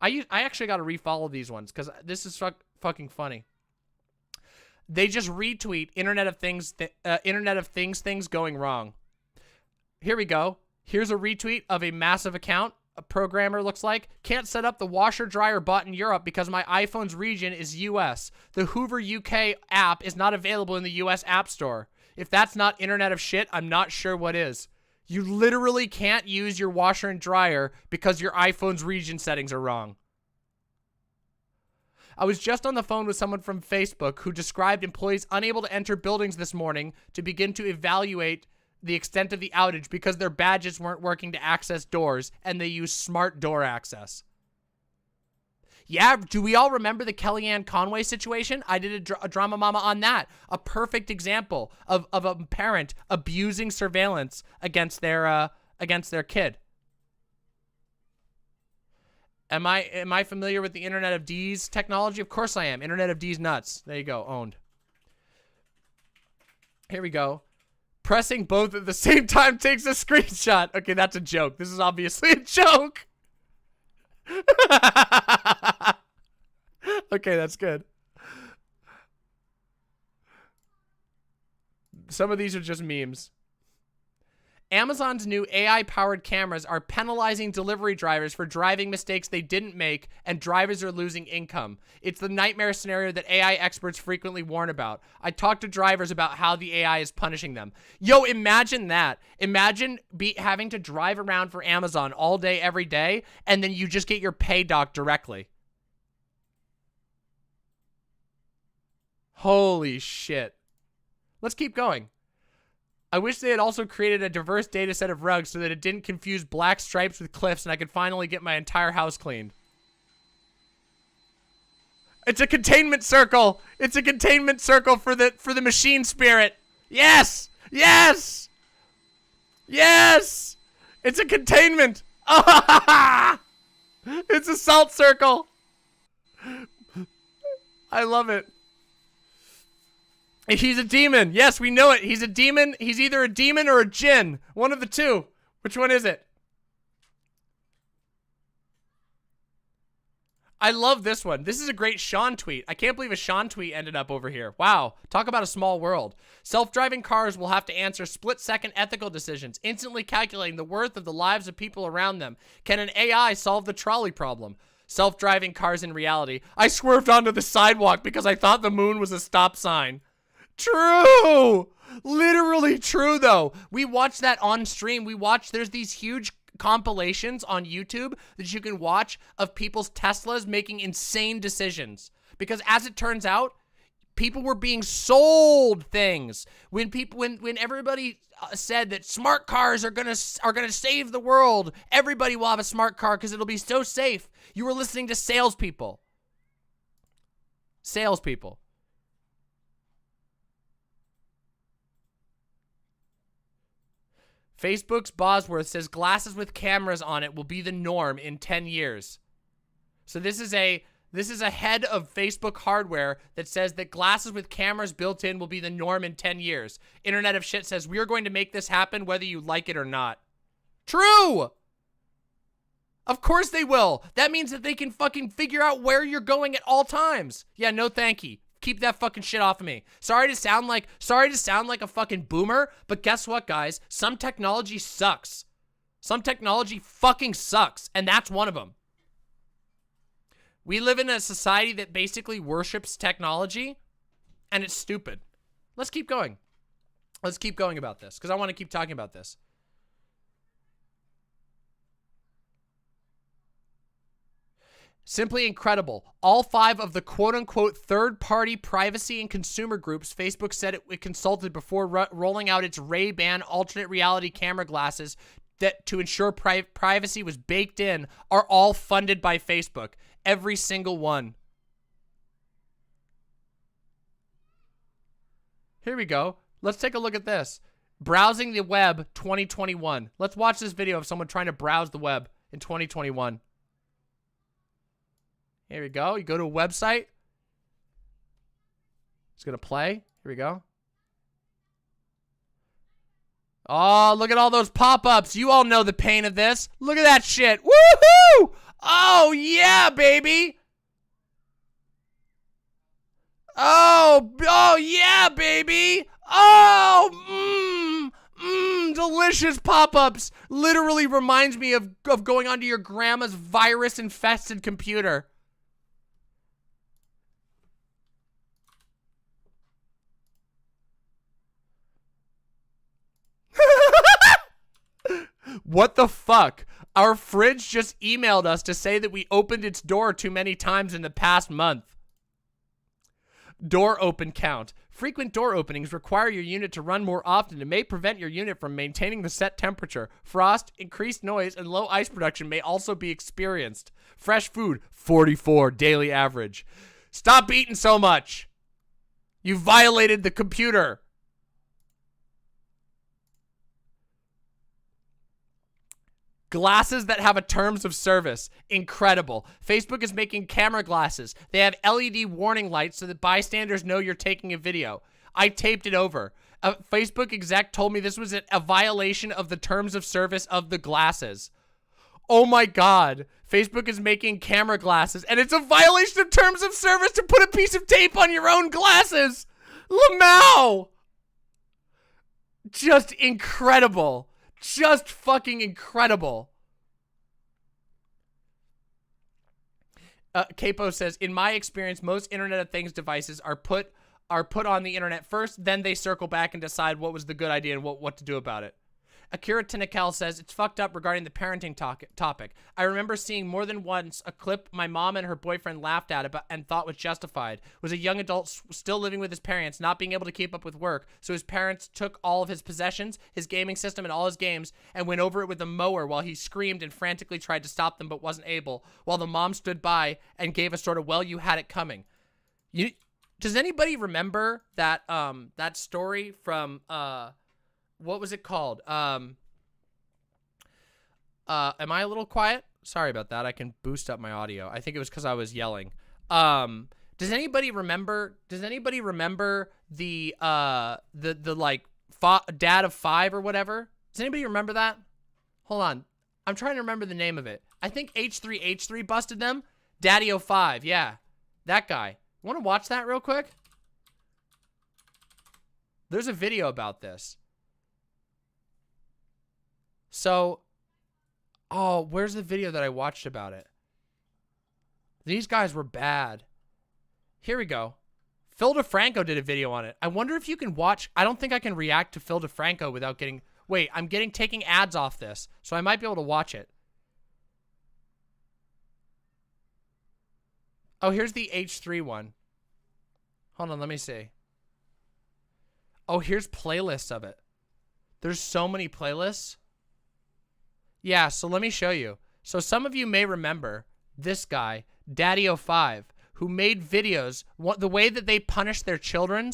I actually got to refollow these ones because this is fucking funny. They just retweet Internet of Things things going wrong. Here we go. Here's a retweet of a massive account. A programmer looks like. Can't set up the washer dryer bought in Europe because my iPhone's region is US. The Hoover UK app is not available in the US App Store. If that's not Internet of Shit, I'm not sure what is. You literally can't use your washer and dryer because your iPhone's region settings are wrong. I was just on the phone with someone from Facebook who described employees unable to enter buildings this morning to begin to evaluate the extent of the outage because their badges weren't working to access doors and they use smart door access. Yeah, do we all remember the Kellyanne Conway situation? I did a DramaMma on that. A perfect example of a parent abusing surveillance against their kid. Am I familiar with the Internet of D's technology? Of course I am. Internet of D's nuts. There you go. Owned. Here we go. Pressing both at the same time takes a screenshot. Okay, that's a joke. This is obviously a joke. Okay, that's good. Some of these are just memes. Amazon's new AI-powered cameras are penalizing delivery drivers for driving mistakes they didn't make, and drivers are losing income. It's the nightmare scenario that AI experts frequently warn about. I talked to drivers about how the AI is punishing them. Yo, imagine that. Imagine having to drive around for Amazon all day, every day, and then you just get your pay doc directly. Holy shit. Let's keep going. I wish they had also created a diverse data set of rugs so that it didn't confuse black stripes with cliffs and I could finally get my entire house cleaned. It's a containment circle. It's a containment circle for the machine spirit. Yes! Yes! Yes! It's a containment. It's a salt circle. I love it. He's a demon. Yes, we know it. He's a demon. He's either a demon or a djinn. One of the two. Which one is it? I love this one. This is a great Sean tweet. I can't believe a Sean tweet ended up over here. Wow. Talk about a small world. Self-driving cars will have to answer split-second ethical decisions, instantly calculating the worth of the lives of people around them. Can an AI solve the trolley problem? Self-driving cars in reality. I swerved onto the sidewalk because I thought the moon was a stop sign. True! Literally true, though. We watched that on stream. There's these huge compilations on YouTube that you can watch of people's Teslas making insane decisions. Because as it turns out, people were being sold things. When everybody said that smart cars are gonna save the world, everybody will have a smart car because it'll be so safe. You were listening to salespeople. Salespeople. Facebook's Bosworth says glasses with cameras on it will be the norm in 10 years. So this is a head of Facebook hardware that says that glasses with cameras built in will be the norm in 10 years. Internet of Shit says we are going to make this happen whether you like it or not. True! Of course they will. That means that they can fucking figure out where you're going at all times. Yeah, no thank you. Keep that fucking shit off of me. Sorry to sound like a fucking boomer, but guess what, guys? Some technology sucks. Some technology fucking sucks, and that's one of them. We live in a society that basically worships technology, and it's stupid. Let's keep going. Let's keep going about this, because I want to keep talking about this. Simply incredible. All 5 of the quote-unquote third-party privacy and consumer groups Facebook said it consulted before rolling out its Ray-Ban alternate reality camera glasses that to ensure privacy was baked in are all funded by Facebook. Every single one. Here we go. Let's take a look at this. Browsing the web 2021. Let's watch this video of someone trying to browse the web in 2021. Here we go. You go to a website. It's going to play. Here we go. Oh, look at all those pop-ups. You all know the pain of this. Look at that shit. Woohoo! Oh, yeah, baby. Oh, yeah, baby. Oh, delicious pop-ups. Literally reminds me of going onto your grandma's virus-infested computer. What the fuck? Our fridge just emailed us to say that we opened its door too many times in the past month. Door open count. Frequent door openings require your unit to run more often and may prevent your unit from maintaining the set temperature. Frost, increased noise, and low ice production may also be experienced. Fresh food, 44 daily average. Stop eating so much. You violated the computer. Glasses that have a terms of service. Incredible. Facebook is making camera glasses. They have LED warning lights so that bystanders know you're taking a video. I taped it over. A Facebook exec told me this was a violation of the terms of service of the glasses. Oh my God. Facebook is making camera glasses and it's a violation of terms of service to put a piece of tape on your own glasses. Lamau. Just incredible. Just fucking incredible. Capo says, in my experience, most Internet of Things devices are put on the internet first, then they circle back and decide what was the good idea and what to do about it. Akira Tinakel says, it's fucked up regarding the parenting topic. I remember seeing more than once a clip my mom and her boyfriend laughed at and thought was justified. Was a young adult still living with his parents, not being able to keep up with work, so his parents took all of his possessions, his gaming system, and all his games, and went over it with a mower while he screamed and frantically tried to stop them but wasn't able, while the mom stood by and gave a sort of, well, you had it coming. Does anybody remember that that story from what was it called? Am I a little quiet? Sorry about that. I can boost up my audio. I think it was because I was yelling. Does anybody remember the like dad of 5 or whatever? Does anybody remember that? Hold on. I'm trying to remember the name of it. I think H3H3 busted them. Daddy 05. Yeah. That guy. Want to watch that real quick? There's a video about this. So, oh, where's the video that I watched about it? These guys were bad. Here we go. Phil DeFranco did a video on it. I wonder if you can watch. I don't think I can react to Phil DeFranco without getting. Wait, I'm taking ads off this, so I might be able to watch it. Oh, here's the H3 one. Hold on, let me see. Oh, here's playlists of it. There's so many playlists. Yeah, so let me show you. So some of you may remember this guy, Daddy05, who made videos. The way that they punished their children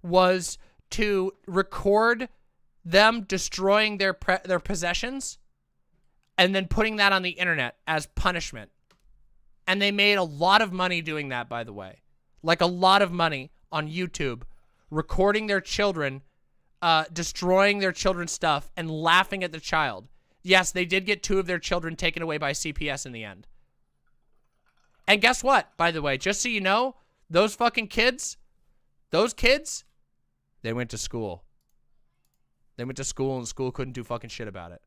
was to record them destroying their possessions and then putting that on the internet as punishment. And they made a lot of money doing that, by the way. Like a lot of money on YouTube, recording their children destroying their children's stuff and laughing at the child. Yes, they did get 2 of their children taken away by CPS in the end. And guess what, by the way, just so you know, those fucking kids, they went to school. They went to school and school couldn't do fucking shit about it.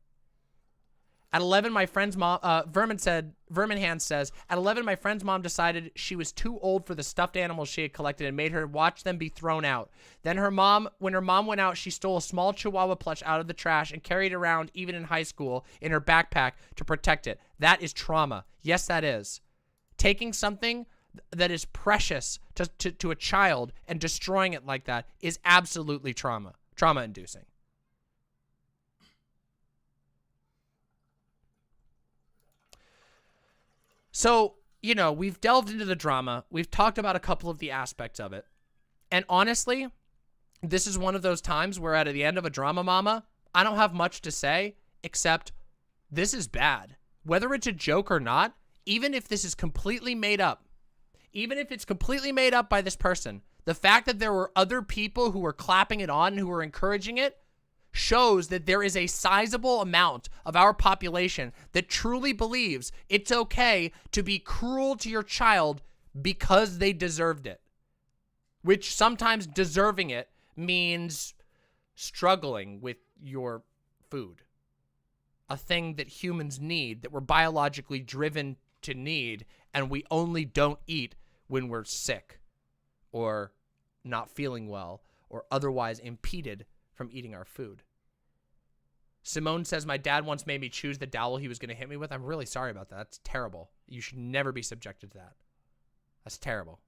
At 11, my friend's mom, Verminhand says, at 11, my friend's mom decided she was too old for the stuffed animals she had collected and made her watch them be thrown out. Then when her mom went out, she stole a small Chihuahua plush out of the trash and carried it around even in high school in her backpack to protect it. That is trauma. Yes, that is. Taking something that is precious to a child and destroying it like that is absolutely trauma-inducing. So, you know, we've delved into the drama. We've talked about a couple of the aspects of it. And honestly, this is one of those times where at the end of a DramaMma, I don't have much to say except this is bad. Whether it's a joke or not, even if this is completely made up, even if it's completely made up by this person, the fact that there were other people who were clapping it on and who were encouraging it shows that there is a sizable amount of our population that truly believes it's okay to be cruel to your child because they deserved it. Which sometimes deserving it means struggling with your food. A thing that humans need, that we're biologically driven to need, and we only don't eat when we're sick or not feeling well or otherwise impeded from eating our food. Simone says, my dad once made me choose the dowel he was going to hit me with. I'm really sorry about that. That's terrible. You should never be subjected to that. That's terrible.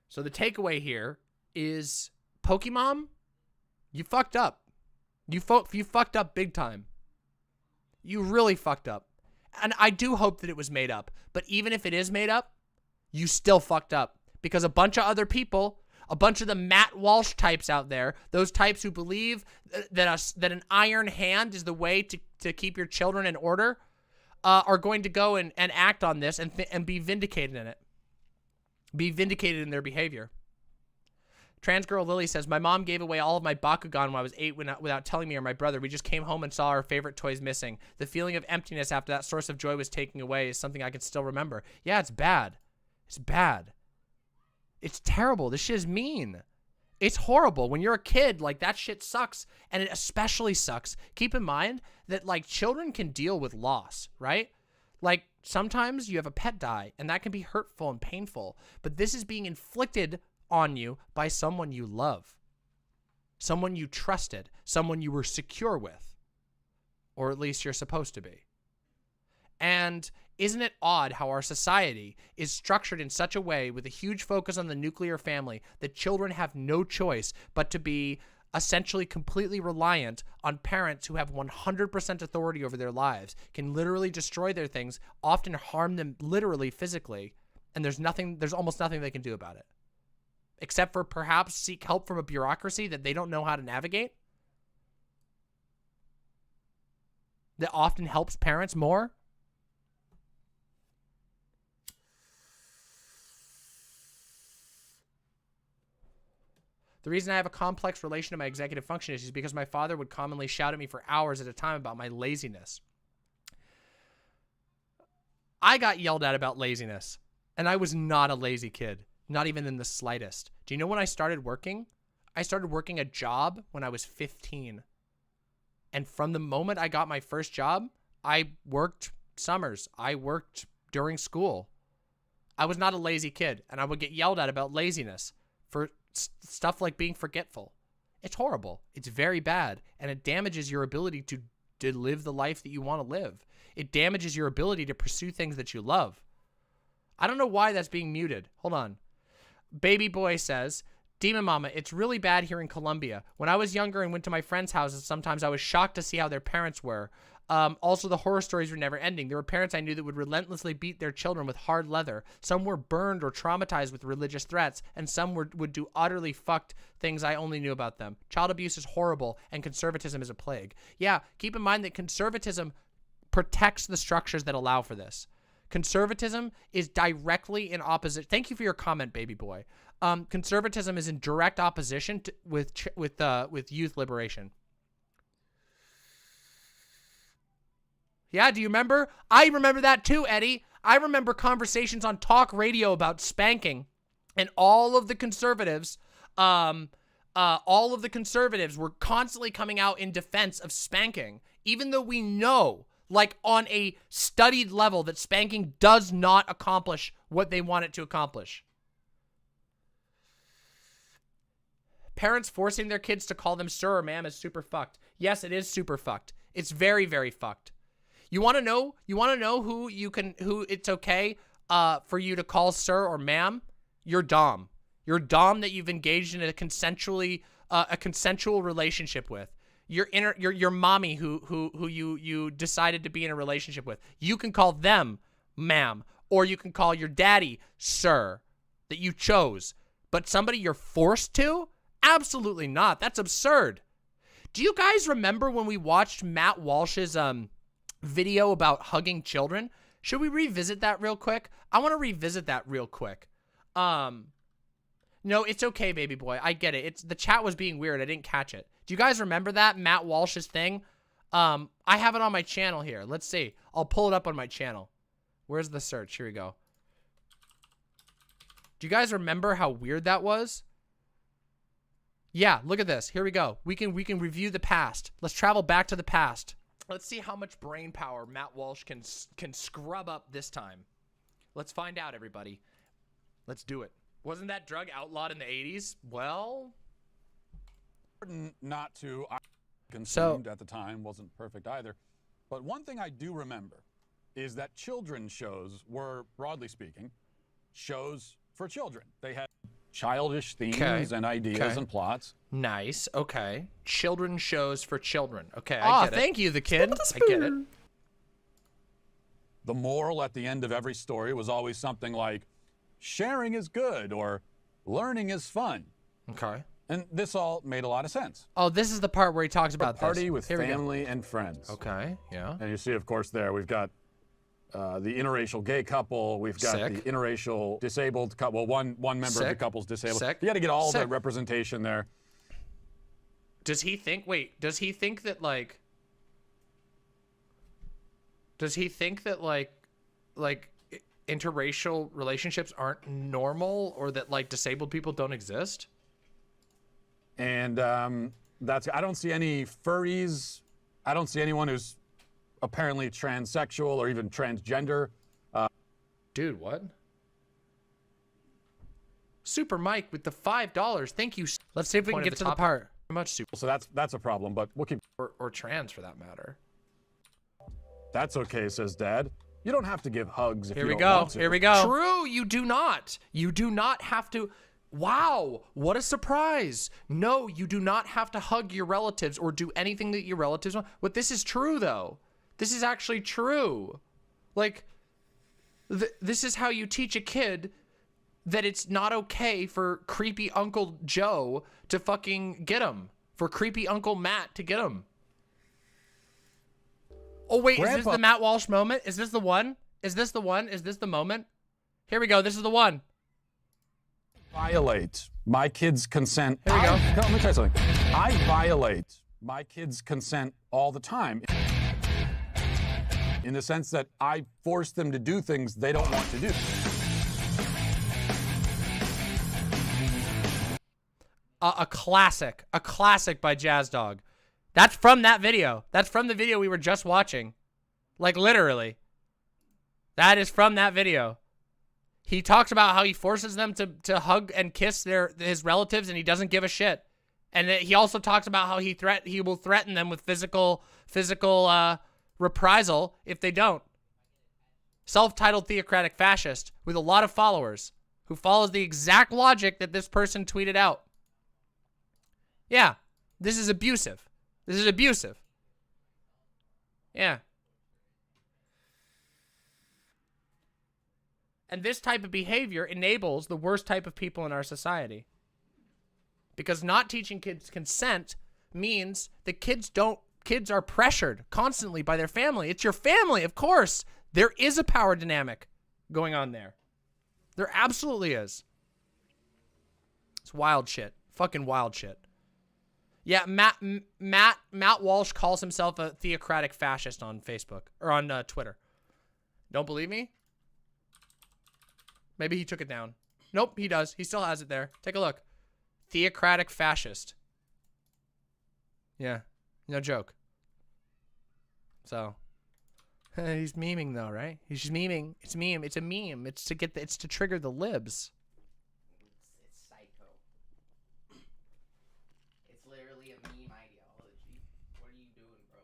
So the takeaway here is POKEMOM, you fucked up. You fucked up big time. You really fucked up. And I do hope that it was made up. But even if it is made up, you still fucked up. Because a bunch of other people, a bunch of the Matt Walsh types out there, those types who believe that an iron hand is the way to keep your children in order, are going to go and act on this and be vindicated in it. Be vindicated in their behavior. Trans girl Lily says, my mom gave away all of my Bakugan when I was 8 without telling me or my brother. We just came home and saw our favorite toys missing. The feeling of emptiness after that source of joy was taken away is something I can still remember. Yeah, it's bad. It's bad. It's terrible. This shit is mean. It's horrible. When you're a kid, like, that shit sucks. And it especially sucks. Keep in mind that, like, children can deal with loss, right? Like, sometimes you have a pet die, and that can be hurtful and painful. But this is being inflicted on you by someone you love, someone you trusted, someone you were secure with, or at least you're supposed to be. And isn't it odd how our society is structured in such a way with a huge focus on the nuclear family that children have no choice but to be essentially completely reliant on parents who have 100% authority over their lives, can literally destroy their things, often harm them literally physically, and there's almost nothing they can do about it. Except for perhaps seek help from a bureaucracy that they don't know how to navigate. That often helps parents more. The reason I have a complex relation to my executive function is because my father would commonly shout at me for hours at a time about my laziness. I got yelled at about laziness, and I was not a lazy kid. Not even in the slightest. Do you know when I started working? I started working a job when I was 15. And from the moment I got my first job, I worked summers. I worked during school. I was not a lazy kid, and I would get yelled at about laziness for stuff like being forgetful. It's horrible. It's very bad, and it damages your ability to live the life that you want to live. It damages your ability to pursue things that you love. I don't know why that's being muted. Hold on. Baby boy says, DramaMma, it's really bad here in Colombia. When I was younger and went to my friends' houses, sometimes I was shocked to see how their parents were. Also, the horror stories were never ending. There were parents I knew that would relentlessly beat their children with hard leather. Some were burned or traumatized with religious threats, and some would do utterly fucked things I only knew about them. Child abuse is horrible, and conservatism is a plague. Yeah, keep in mind that conservatism protects the structures that allow for this. Conservatism is directly in opposition. Thank you for your comment, baby boy. Conservatism is in direct opposition with youth liberation. Yeah, do you remember? I remember that too, Eddie. I remember conversations on talk radio about spanking, and all of the conservatives were constantly coming out in defense of spanking, even though we know, like on a studied level, that spanking does not accomplish what they want it to accomplish. Parents forcing their kids to call them sir or ma'am is super fucked. Yes, it is super fucked. It's very, very fucked. You want to know? You want to know who it's okay for you to call sir or ma'am? Your dom. Your dom that you've engaged in a consensual relationship with. Your mommy who you decided to be in a relationship with. You can call them ma'am, or you can call your daddy sir, that you chose. But somebody you're forced to? Absolutely not. That's absurd. Do you guys remember when we watched Matt Walsh's video about hugging children? Should we revisit that real quick? I want to revisit that real quick. No, it's okay, baby boy. I get it. The chat was being weird. I didn't catch it. Do you guys remember that Matt Walsh's thing? I have it on my channel here. Let's see. I'll pull it up on my channel. Where's the search? Here we go. Do you guys remember how weird that was? Yeah, look at this. Here we go. We can review the past. Let's travel back to the past. Let's see how much brain power Matt Walsh can scrub up this time. Let's find out, everybody. Let's do it. Wasn't that drug outlawed in the 80s? Well, not to consumed at the time, wasn't perfect either. But one thing I do remember is that children's shows were, broadly speaking, shows for children. They had childish themes and ideas and plots. Nice. Okay. Children's shows for children. Okay, I get it. Thank you, the kid. I get it. The moral at the end of every story was always something like, sharing is good or learning is fun. Okay. And this all made a lot of sense. Oh, this is the part where he talks about party with family and friends. Okay, yeah. And you see, of course, there we've got the interracial gay couple. We've got the interracial disabled couple. Well, one member of the couple's disabled. You got to get all the representation there. Does he think? Wait, does he think that like? Does he think that like interracial relationships aren't normal, or that like disabled people don't exist? And I don't see any furries. I don't see anyone who's apparently transsexual or even transgender. Dude, what? Super Mike with the $5. Thank you. Let's see if we can get to the part. Much super. So that's a problem, but we'll keep. Or trans for that matter. That's okay, says Dad. You don't have to give hugs if you don't want to. Here we go. True, you do not. You do not have to. Wow, what a surprise. No, you do not have to hug your relatives or do anything that your relatives want. But this is true, though. This is actually true. Like, this is how you teach a kid that it's not okay for creepy Uncle Joe to fucking get him. For creepy Uncle Matt to get him. Oh, wait, is this the Matt Walsh moment? Is this the one? Is this the one? Is this the moment? Here we go. This is the one. Violate my kids' consent. Here we go. No, let me tell you something. I violate my kids' consent all the time. In the sense that I force them to do things they don't want to do. A classic by Jazz Dog. That's from that video. That's from the video we were just watching. Like, literally. That is from that video. He talks about how he forces them to hug and kiss his relatives, and he doesn't give a shit. And he also talks about how he will threaten them with physical reprisal if they don't. Self-titled theocratic fascist with a lot of followers who follows the exact logic that this person tweeted out. Yeah, this is abusive. This is abusive. Yeah. And this type of behavior enables the worst type of people in our society. Because not teaching kids consent means that kids are pressured constantly by their family. It's your family, of course. There is a power dynamic going on there. There absolutely is. It's wild shit. Fucking wild shit. Yeah, Matt Walsh calls himself a theocratic fascist on Facebook or on Twitter. Don't believe me? Maybe he took it down. Nope, he does. He still has it there. Take a look. Theocratic fascist. Yeah, no joke. So, he's memeing though, right? He's just memeing. It's a meme. It's a meme. It's to trigger the libs. It's psycho. It's literally a meme ideology. What are you doing, bro?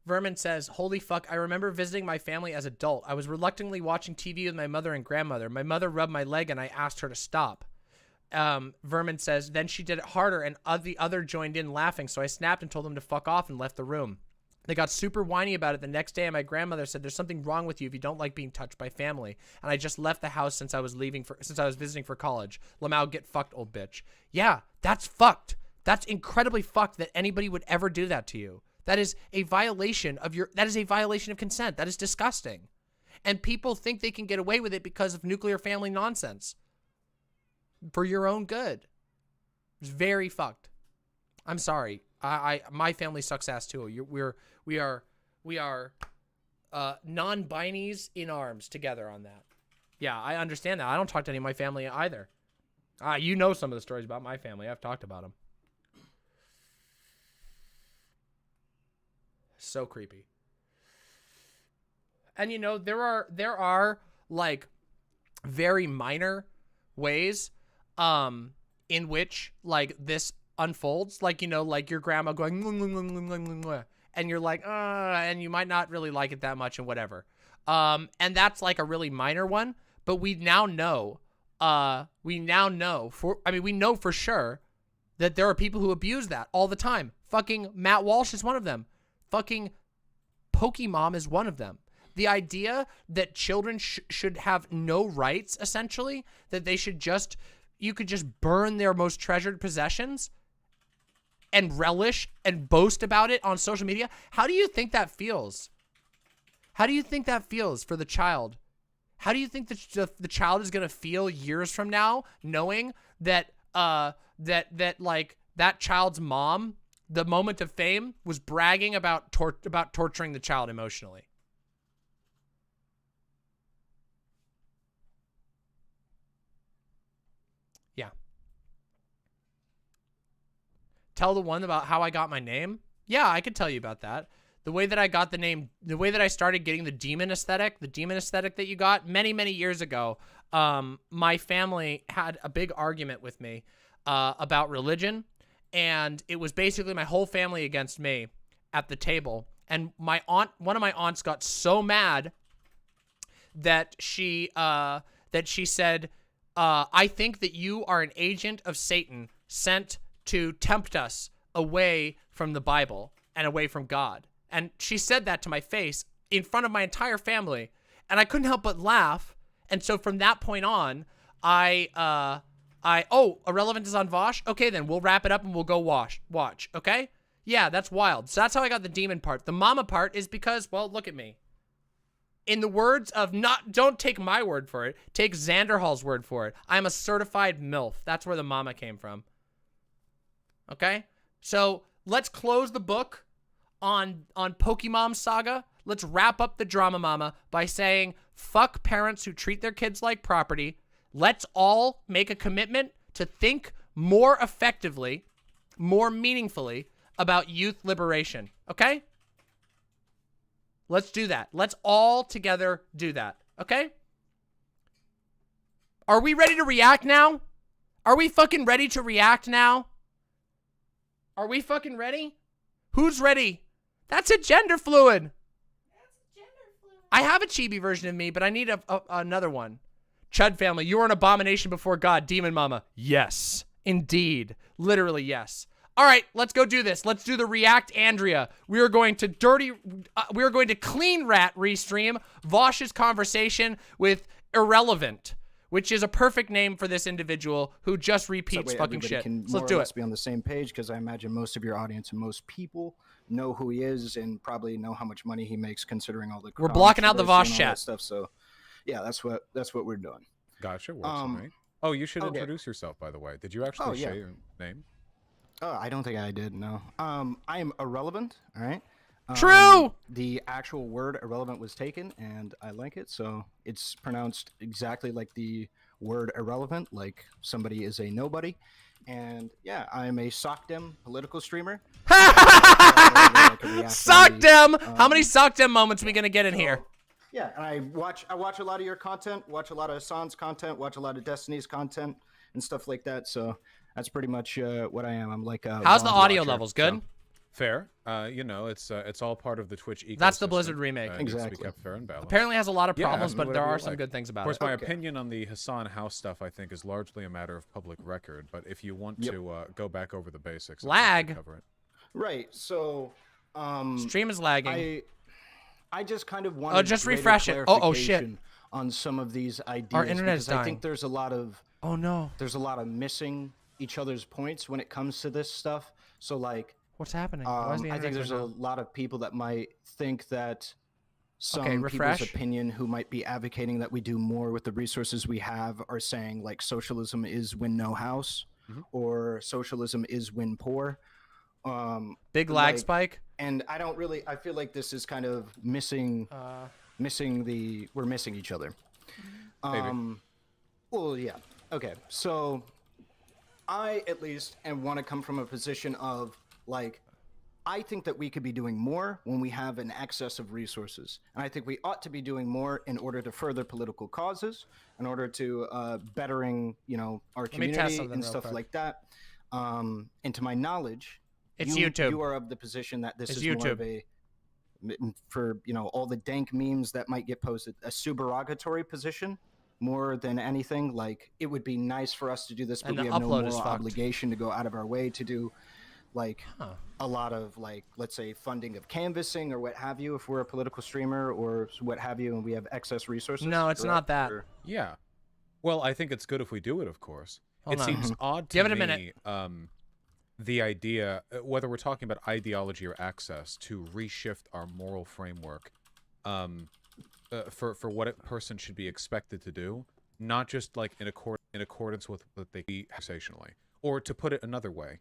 Vermin says, holy fuck, I remember visiting my family as an adult. I was reluctantly watching TV with my mother and grandmother. My mother rubbed my leg and I asked her to stop. Vermin says, then she did it harder and the other joined in laughing, so I snapped and told them to fuck off and left the room. They got super whiny about it the next day, and my grandmother said, there's something wrong with you if you don't like being touched by family. And I just left the house since I was visiting for college. Lamau, get fucked, old bitch. Yeah, that's fucked. That's incredibly fucked that anybody would ever do that to you. That is a violation of consent. That is disgusting. And people think they can get away with it because of nuclear family nonsense. For your own good. It's very fucked. I'm sorry. My family sucks ass too. We are non-binies in arms together on that. Yeah, I understand that. I don't talk to any of my family either. You know some of the stories about my family. I've talked about them. So creepy. And you know, there are like very minor ways in which like this unfolds, like, you know, like your grandma going and you're like, and you might not really like it that much and whatever. And that's like a really minor one, but we now know we know for sure that there are people who abuse that all the time. Fucking Matt Walsh is one of them. Fucking POKEMOM is one of them. The idea that children should have no rights, essentially, that they should just, you could just burn their most treasured possessions and relish and boast about it on social media. How do you think that feels? How do you think that feels for the child? How do you think that the child is going to feel years from now knowing that like that child's mom, the moment of fame, was bragging about torturing the child emotionally? Yeah. Tell the one about how I got my name? Yeah, I could tell you about that. The way that I got the name, the way that I started getting the demon aesthetic that you got many, many years ago, my family had a big argument with me about religion, and it was basically my whole family against me at the table. And my aunt, one of my aunts, got so mad that she said, I think that you are an agent of Satan sent to tempt us away from the Bible and away from God. And she said that to my face in front of my entire family, and I couldn't help but laugh. And so from that point on, oh, AhRelevant is on Vaush? Okay, then we'll wrap it up and we'll go watch, okay? Yeah, that's wild. So that's how I got the demon part. The mama part is because, well, look at me. In the words of, don't take my word for it, take Xanderhall's word for it. I'm a certified MILF. That's where the mama came from. Okay? So let's close the book on POKEMOM Saga. Let's wrap up the DramaMma by saying, fuck parents who treat their kids like property. Let's all make a commitment to think more effectively, more meaningfully about youth liberation. Okay? Let's do that. Let's all together do that. Okay? Are we ready to react now? Are we fucking ready to react now? Are we fucking ready? Who's ready? That's a gender fluid. I have a chibi version of me, but I need another one. Chud family, you are an abomination before God. Demon Mama. Yes, indeed. Literally, yes. All right, let's go do this. Let's do the React Andrea. We are going to clean rat restream Vaush's conversation with AhRelevant, which is a perfect name for this individual who just repeats fucking shit. So let's do it. Let's be on the same page, because I imagine most of your audience and most people know who he is and probably know how much money he makes, considering all the. We're blocking out the Vaush chat stuff. So, yeah, that's what we're doing. Gotcha. Works for me. Oh, you should introduce yourself, by the way. Did you actually say your name? Oh, I don't think I did. No. I am AhRelevant. All right. True. The actual word irrelevant was taken, and I like it, so it's pronounced exactly like the word irrelevant, like somebody is a nobody. And yeah, I'm a SockDem political streamer. SockDem! How many SockDem moments are we gonna get in here? Yeah, and I watch a lot of your content, watch a lot of Hassan's content, watch a lot of Destiny's content and stuff like that. So that's pretty much what I am. I'm like a how's the audio levels? Good. So. Fair. You know, it's all part of the Twitch ecosystem. That's the Blizzard remake. Exactly. Needs to be kept fair and balanced. Apparently has a lot of problems, but there are some good things about it. Of course, my opinion on the Hassan House stuff, I think, is largely a matter of public record. But if you want to go back over the basics, lag. Cover it. Right. So, stream is lagging. I just kind of want to just refresh it. Oh shit. On some of these ideas, our internet is dying. I think there's a lot of there's a lot of missing each other's points when it comes to this stuff. So like. What's happening? I think there's a lot of people that might think that some people's opinion who might be advocating that we do more with the resources we have are saying like socialism is win no house or socialism is win poor. Big lag spike. And I feel like this is kind of missing we're missing each other. Well, yeah. Okay. So I at least want to come from a position of like, I think that we could be doing more when we have an excess of resources. And I think we ought to be doing more in order to further political causes, in order to bettering, our community and stuff like that. And to my knowledge, It's you, YouTube. You are of the position that this It's is YouTube. more of a, for all the dank memes that might get posted, a supererogatory position more than anything. Like, it would be nice for us to do this, but And we the have no upload is moral fucked. obligation to go out of our way to do a lot of let's say funding of canvassing or what have you if we're a political streamer or what have you and we have excess resources. No, it's not that. Yeah. Well, I think it's good if we do it, of course. Hold it on. seems odd to Give it a me, minute. The idea, whether we're talking about ideology or access, to reshift our moral framework for what a person should be expected to do, not just like in accordance with what they be conversationally. Or to put it another way,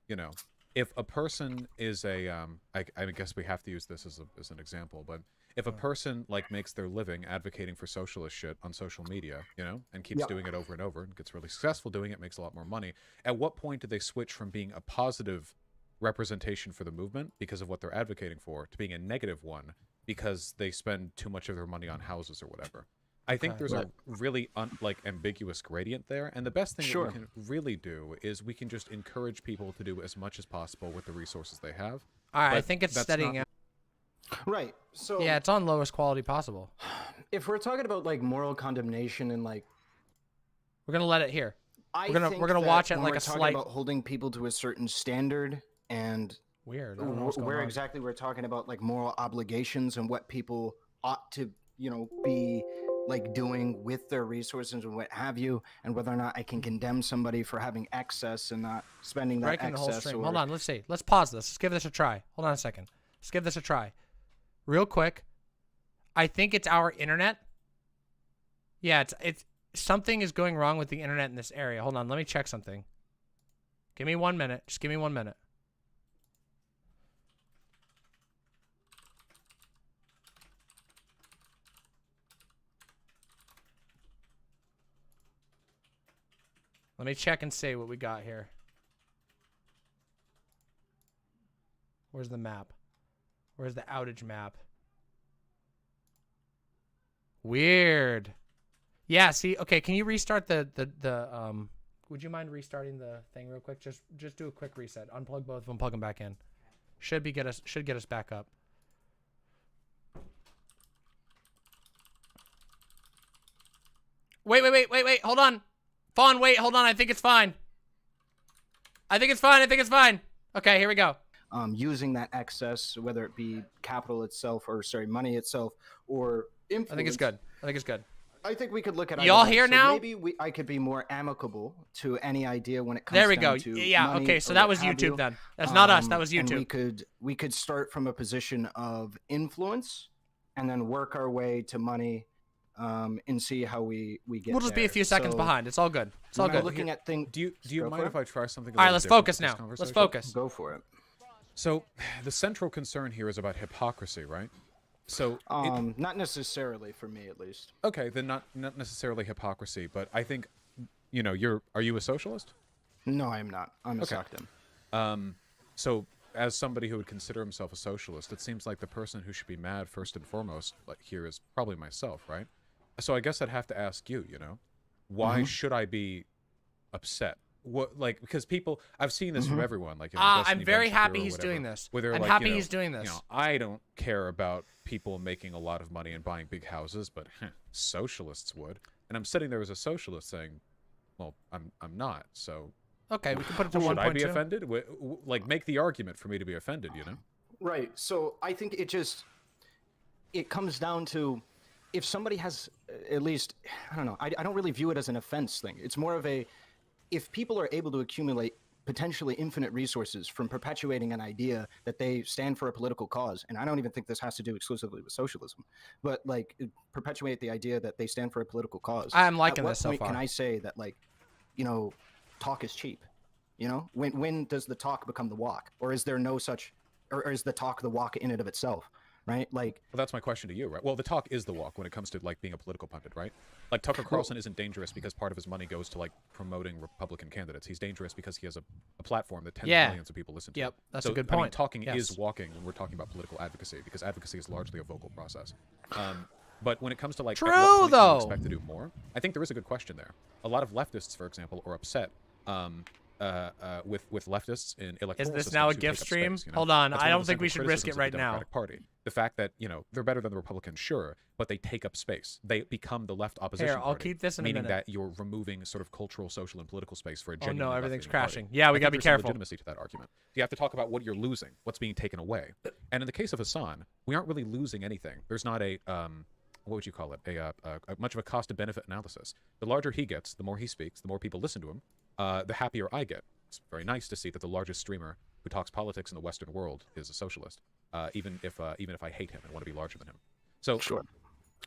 if a person is a, I guess we have to use this as an example, but if a person makes their living advocating for socialist shit on social media, and keeps doing it over and over and gets really successful doing it, makes a lot more money, at what point do they switch from being a positive representation for the movement because of what they're advocating for to being a negative one because they spend too much of their money on houses or whatever? I think there's a really ambiguous gradient there, and the best thing that we can really do is we can just encourage people to do as much as possible with the resources they have. All right, I think it's steadying out. Right. So Yeah, it's on lowest quality possible. if we're talking about moral condemnation and We're gonna let it here. I We're gonna watch it when like we're a talking slight. about holding people to a certain standard and Weird. I don't know what's going where on. exactly we're talking about moral obligations and what people ought to be doing with their resources and what have you, and whether or not I can condemn somebody for having excess and not spending that Breaking the whole excess. stream. Or... Hold on, let's see. Let's pause this. Let's give this a try. Hold on a second. Let's give this a try. Real quick. I think it's our internet. Yeah, it's something is going wrong with the internet in this area. Hold on, let me check something. Give me 1 minute. Just give me 1 minute. Let me check and see what we got here. Where's the map? Where's the outage map? Weird. Yeah, see, okay, can you restart the would you mind restarting the thing real quick? Just do a quick reset. Unplug both of them, plug them back in. Should get us back up. Wait, hold on. Faun, wait, hold on. I think it's fine. I think it's fine. Okay, here we go. Using that excess, whether it be capital itself or money itself or influence. I think it's good. I think we could look at y'all here now? Maybe I could be more amicable to any idea when it comes There we down go. to Yeah, money okay, so or that what was have YouTube you. then. That's not us, that was And YouTube. we could start from a position of influence and then work our way to money and see how we get We'll just be a there. few seconds So, behind. It's all good. It's all when I'm good. looking at things. Do you mind if I try something? All right, let's focus now. Let's focus. Go for it. So, the central concern here is about hypocrisy, right? So, Not necessarily for me, at least. okay, then not necessarily hypocrisy, but I think, are you a socialist? No, I am not. I'm a Okay. Stockton. So, as somebody who would consider himself a socialist, it seems like the person who should be mad first and foremost here is probably myself, right? So I guess I'd have to ask you, why should I be upset? Because people, I've seen this from everyone. I'm very happy he's doing this. I'm happy he's doing this. I don't care about people making a lot of money and buying big houses, but socialists would. And I'm sitting there as a socialist saying, well, I'm not. So Okay, we can put it to should 1.2. I be offended? Make the argument for me to be offended, Right. So I think it comes down to if somebody has at least, I don't know, I don't really view it as an offense thing. It's more of if people are able to accumulate potentially infinite resources from perpetuating an idea that they stand for a political cause, and I don't even think this has to do exclusively with socialism, but perpetuate the idea that they stand for a political cause. I'm liking this so At what far. point can I say that talk is cheap? When does the talk become the walk, or is there no such, or is the talk the walk in and of itself? Right? Well, that's my question to you, right? Well, the talk is the walk when it comes to being a political pundit, right? Tucker Carlson isn't dangerous because part of his money goes to promoting Republican candidates. He's dangerous because he has a platform that tens of millions of people listen to. Yep, that's so, a good I mean, point. talking Yes. is walking when we're talking about political advocacy because advocacy is largely a vocal process. But when it comes to at what point do you expect to do more, I think there is a good question there. A lot of leftists, for example, are upset with leftists in electoral Is this systems now a who GIF take up stream? space, you know? Hold on, That's I one of don't the think we central should risk it criticisms of right the now. Democratic Party. The fact that, you know, they're better than the Republicans, sure, but they take up space. They become the left opposition Here, I'll party, keep this in a meaning minute. that you're removing sort of cultural, social, and political space for a Oh genuine no, everything's left-leaning party. crashing. Yeah, we I gotta think be there's some careful. legitimacy to that argument. You have to talk about what you're losing, what's being taken away. And in the case of Hassan, we aren't really losing anything. There's not a what would you call it? A much of a cost to benefit analysis. The larger he gets, the more he speaks, the more people listen to him, the happier I get. It's very nice to see that the largest streamer who talks politics in the Western world is a socialist, even if I hate him and want to be larger than him. So Sure.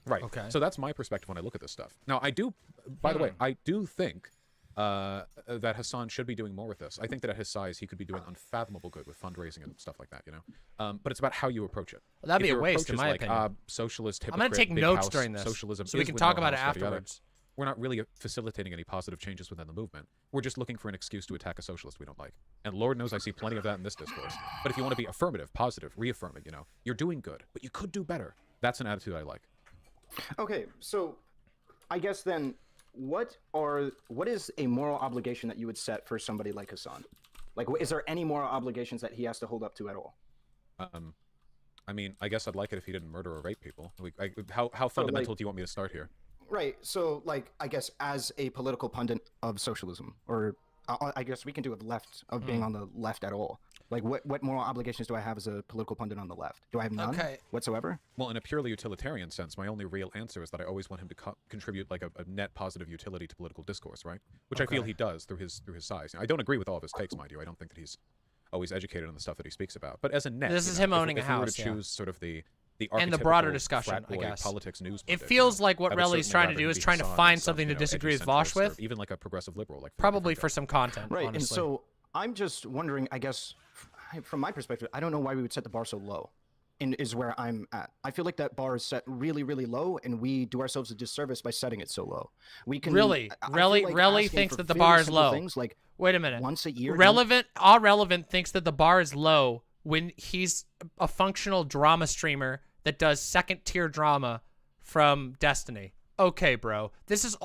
Right. Okay. So that's my perspective when I look at this stuff. Now, I do, by the way, I do think that Hassan should be doing more with this. I think that at his size, he could be doing unfathomable good with fundraising and stuff like that, you know? But it's about how you approach it. Well, that'd If be a your waste, approach in is my like, opinion. Socialist, I'm hypocrite, gonna take big notes house, during this, socialism so we is can win talk the about it house, yada, yada. afterwards. We're not really facilitating any positive changes within the movement. We're just looking for an excuse to attack a socialist we don't like. And Lord knows I see plenty of that in this discourse. But if you want to be affirmative, positive, reaffirm it, you know, you're doing good, but you could do better. That's an attitude I like. Okay, so I guess then, what is a moral obligation that you would set for somebody like Hassan? Like, is there any moral obligations that he has to hold up to at all? I mean, I guess I'd like it if he didn't murder or rape people. How fundamental do you want me to start here? Right. So, like, I guess as a political pundit of socialism, or I guess we can do of being on the left at all. Like, what moral obligations do I have as a political pundit on the left? Do I have none whatsoever? Well, in a purely utilitarian sense, my only real answer is that I always want him to contribute like a net positive utility to political discourse, right? Which I feel he does through his size. I don't agree with all of his takes, mind you. I don't think that he's always educated on the stuff that he speaks about. But as a net, This is him owning a if we were house, to yeah. choose sort of the And the broader archetypical discussion, frat I boy guess. politics news It pundit, feels you know, like what I would Relly's certainly trying to rather do him is be trying to Hassan than find some, something you to know, disagree with edgy Vaush centrist or with. even like a progressive liberal, like Probably for some content, Right. honestly. And so I'm just wondering, I guess, from my perspective, I don't know why we would set the bar so low. And is where I'm at. I feel like that bar is set really, really low, and we do ourselves a disservice by setting it so low. We can Really? I feel Relly asking thinks for that the fairly bar is simple low. Things like Wait a minute. once a year. AhRelevant thinks that the bar is low when he's a functional drama streamer that does second-tier drama from Destiny. Okay, bro. This is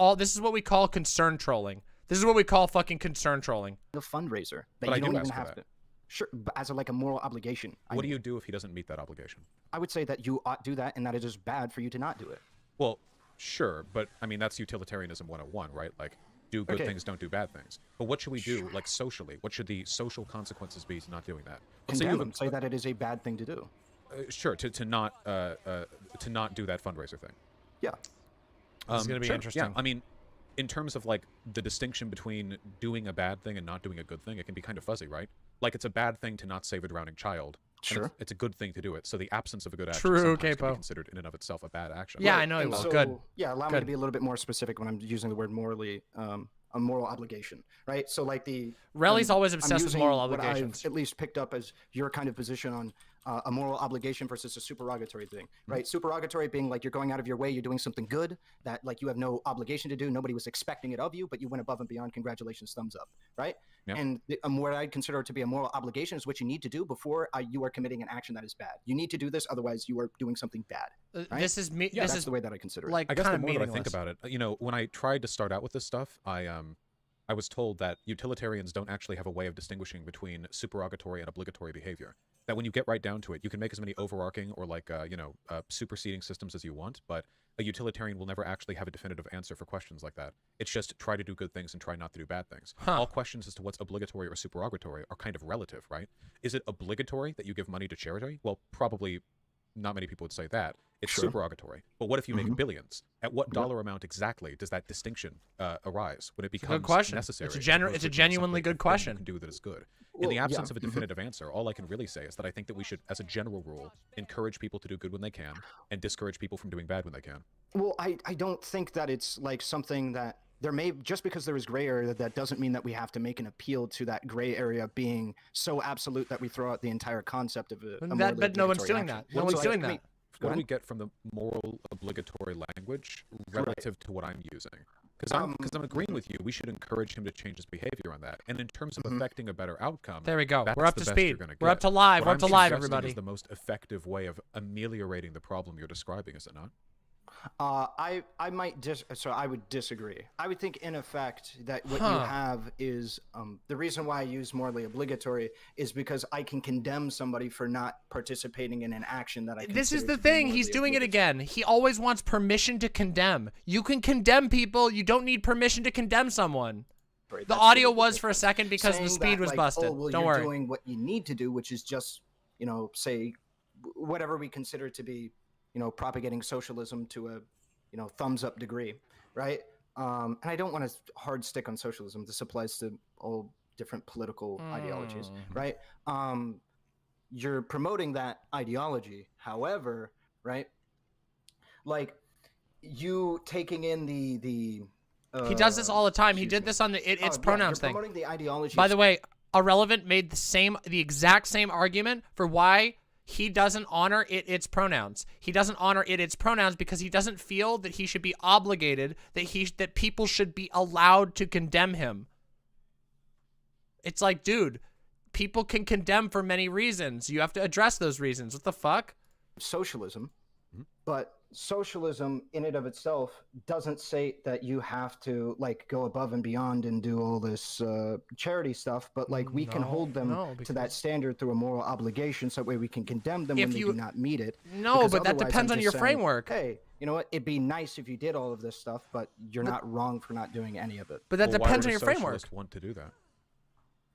what we call concern trolling. This is what we call fucking concern trolling. The fundraiser that But I you don't do even ask for have that. to. Sure, but as like a moral obligation. What do you do if he doesn't meet that obligation? I would say that you ought do that, and that it is bad for you to not do it. Well, sure, but I mean that's utilitarianism 101, right? Like, do good things, don't do bad things. But what should we do, like socially? What should the social consequences be to not doing that? Let's say you Condemn have them. Say that it is a bad thing to do. sure, to not do that fundraiser thing. Yeah. It's gonna be Sure, interesting. Yeah, I mean, in terms of like the distinction between doing a bad thing and not doing a good thing, it can be kind of fuzzy, right? Like it's a bad thing to not save a drowning child. and Sure. It's a good thing to do it. So the absence of a good action True, sometimes can Capo. be considered in and of itself a bad action. Yeah, I know he And will. so, Good. Yeah, allow me Good. to be a little bit more specific when I'm using the word morally, a moral obligation, right? So like Relly's always I'm obsessed with using moral what obligations. I've at least picked up as your kind of position on a moral obligation versus a supererogatory thing, right? Supererogatory being like you're going out of your way, you're doing something good that like you have no obligation to do, nobody was expecting it of you, but you went above and beyond. Congratulations, thumbs up, right? Yep. And what I'd consider to be a moral obligation is what you need to do before you are committing an action that is bad. You need to do this, otherwise you are doing something bad. Right? This is me. Yeah, this that's is the way that I consider it. like I guess kind the of more that I meaningless. think about it, you know, when I tried to start out with this stuff, I was told that utilitarians don't actually have a way of distinguishing between supererogatory and obligatory behavior. That when you get right down to it, you can make as many overarching or like, superseding systems as you want, but a utilitarian will never actually have a definitive answer for questions like that. It's just try to do good things and try not to do bad things. Huh. All questions as to what's obligatory or supererogatory are kind of relative, right? Is it obligatory that you give money to charity? Well, probably not many people would say that. It's Sure. supererogatory. But what if you make billions? At what dollar amount exactly does that distinction arise when it becomes good question. necessary? It's a as gener- opposed it's a to just genuinely something good that you question. can do that is good. In Well, the yeah, absence of a definitive answer, all I can really say is that I think that we should, as a general rule, encourage people to do good when they can and discourage people from doing bad when they can. Well, I don't think that it's like something that there may, just because there is gray area, that doesn't mean that we have to make an appeal to that gray area being so absolute that we throw out the entire concept of a morally But no one's obligatory doing action. that. No one's So, doing I mean, that. go What do we ahead. get from the moral obligatory language relative to what I'm using? Because I'm agreeing with you. We should encourage him to change his behavior on that. And in terms of affecting a better outcome, There we go. that's We're up the to best speed. you're gonna We're up get. to live. What We're up I'm to live, suggesting everybody. is the most effective way of ameliorating the problem you're describing, is it not? I would disagree. I would think, in effect, that what you have is the reason why I use morally obligatory is because I can condemn somebody for not participating in an action that I. This is consider the to be thing. morally He's doing it obligatory. again. He always wants permission to condemn. You can condemn people. You don't need permission to condemn someone. Right, The that's audio really was the for a difference. second because the Saying speed that, was like, busted. Oh, well, Don't you're worry. doing what you need to do, which is just, say whatever we consider to be, propagating socialism to a, thumbs up degree, right? And I don't want to hard stick on socialism. This applies to all different political ideologies, right? You're promoting that ideology. However, right, like you taking in the He does this all the time. He excuse did me. this on the it's Yeah, pronouns you're thing. promoting the ideology. By the way, AhRelevant made the exact same argument for why he doesn't honor its pronouns. He doesn't honor its pronouns because he doesn't feel that he should be obligated, that people should be allowed to condemn him. It's like, dude, people can condemn for many reasons. You have to address those reasons. What the fuck? socialism, but socialism in and of itself doesn't say that you have to like go above and beyond and do all this charity stuff, but like we can hold them to that standard through a moral obligation, so that way we can condemn them when they do not meet it. No, Because but that otherwise depends I'm on just your saying, framework. Hey, you know what? It'd be nice if you did all of this stuff, but you're not wrong for not doing any of it. But that Well, depends why on would your a framework. socialist want to do that?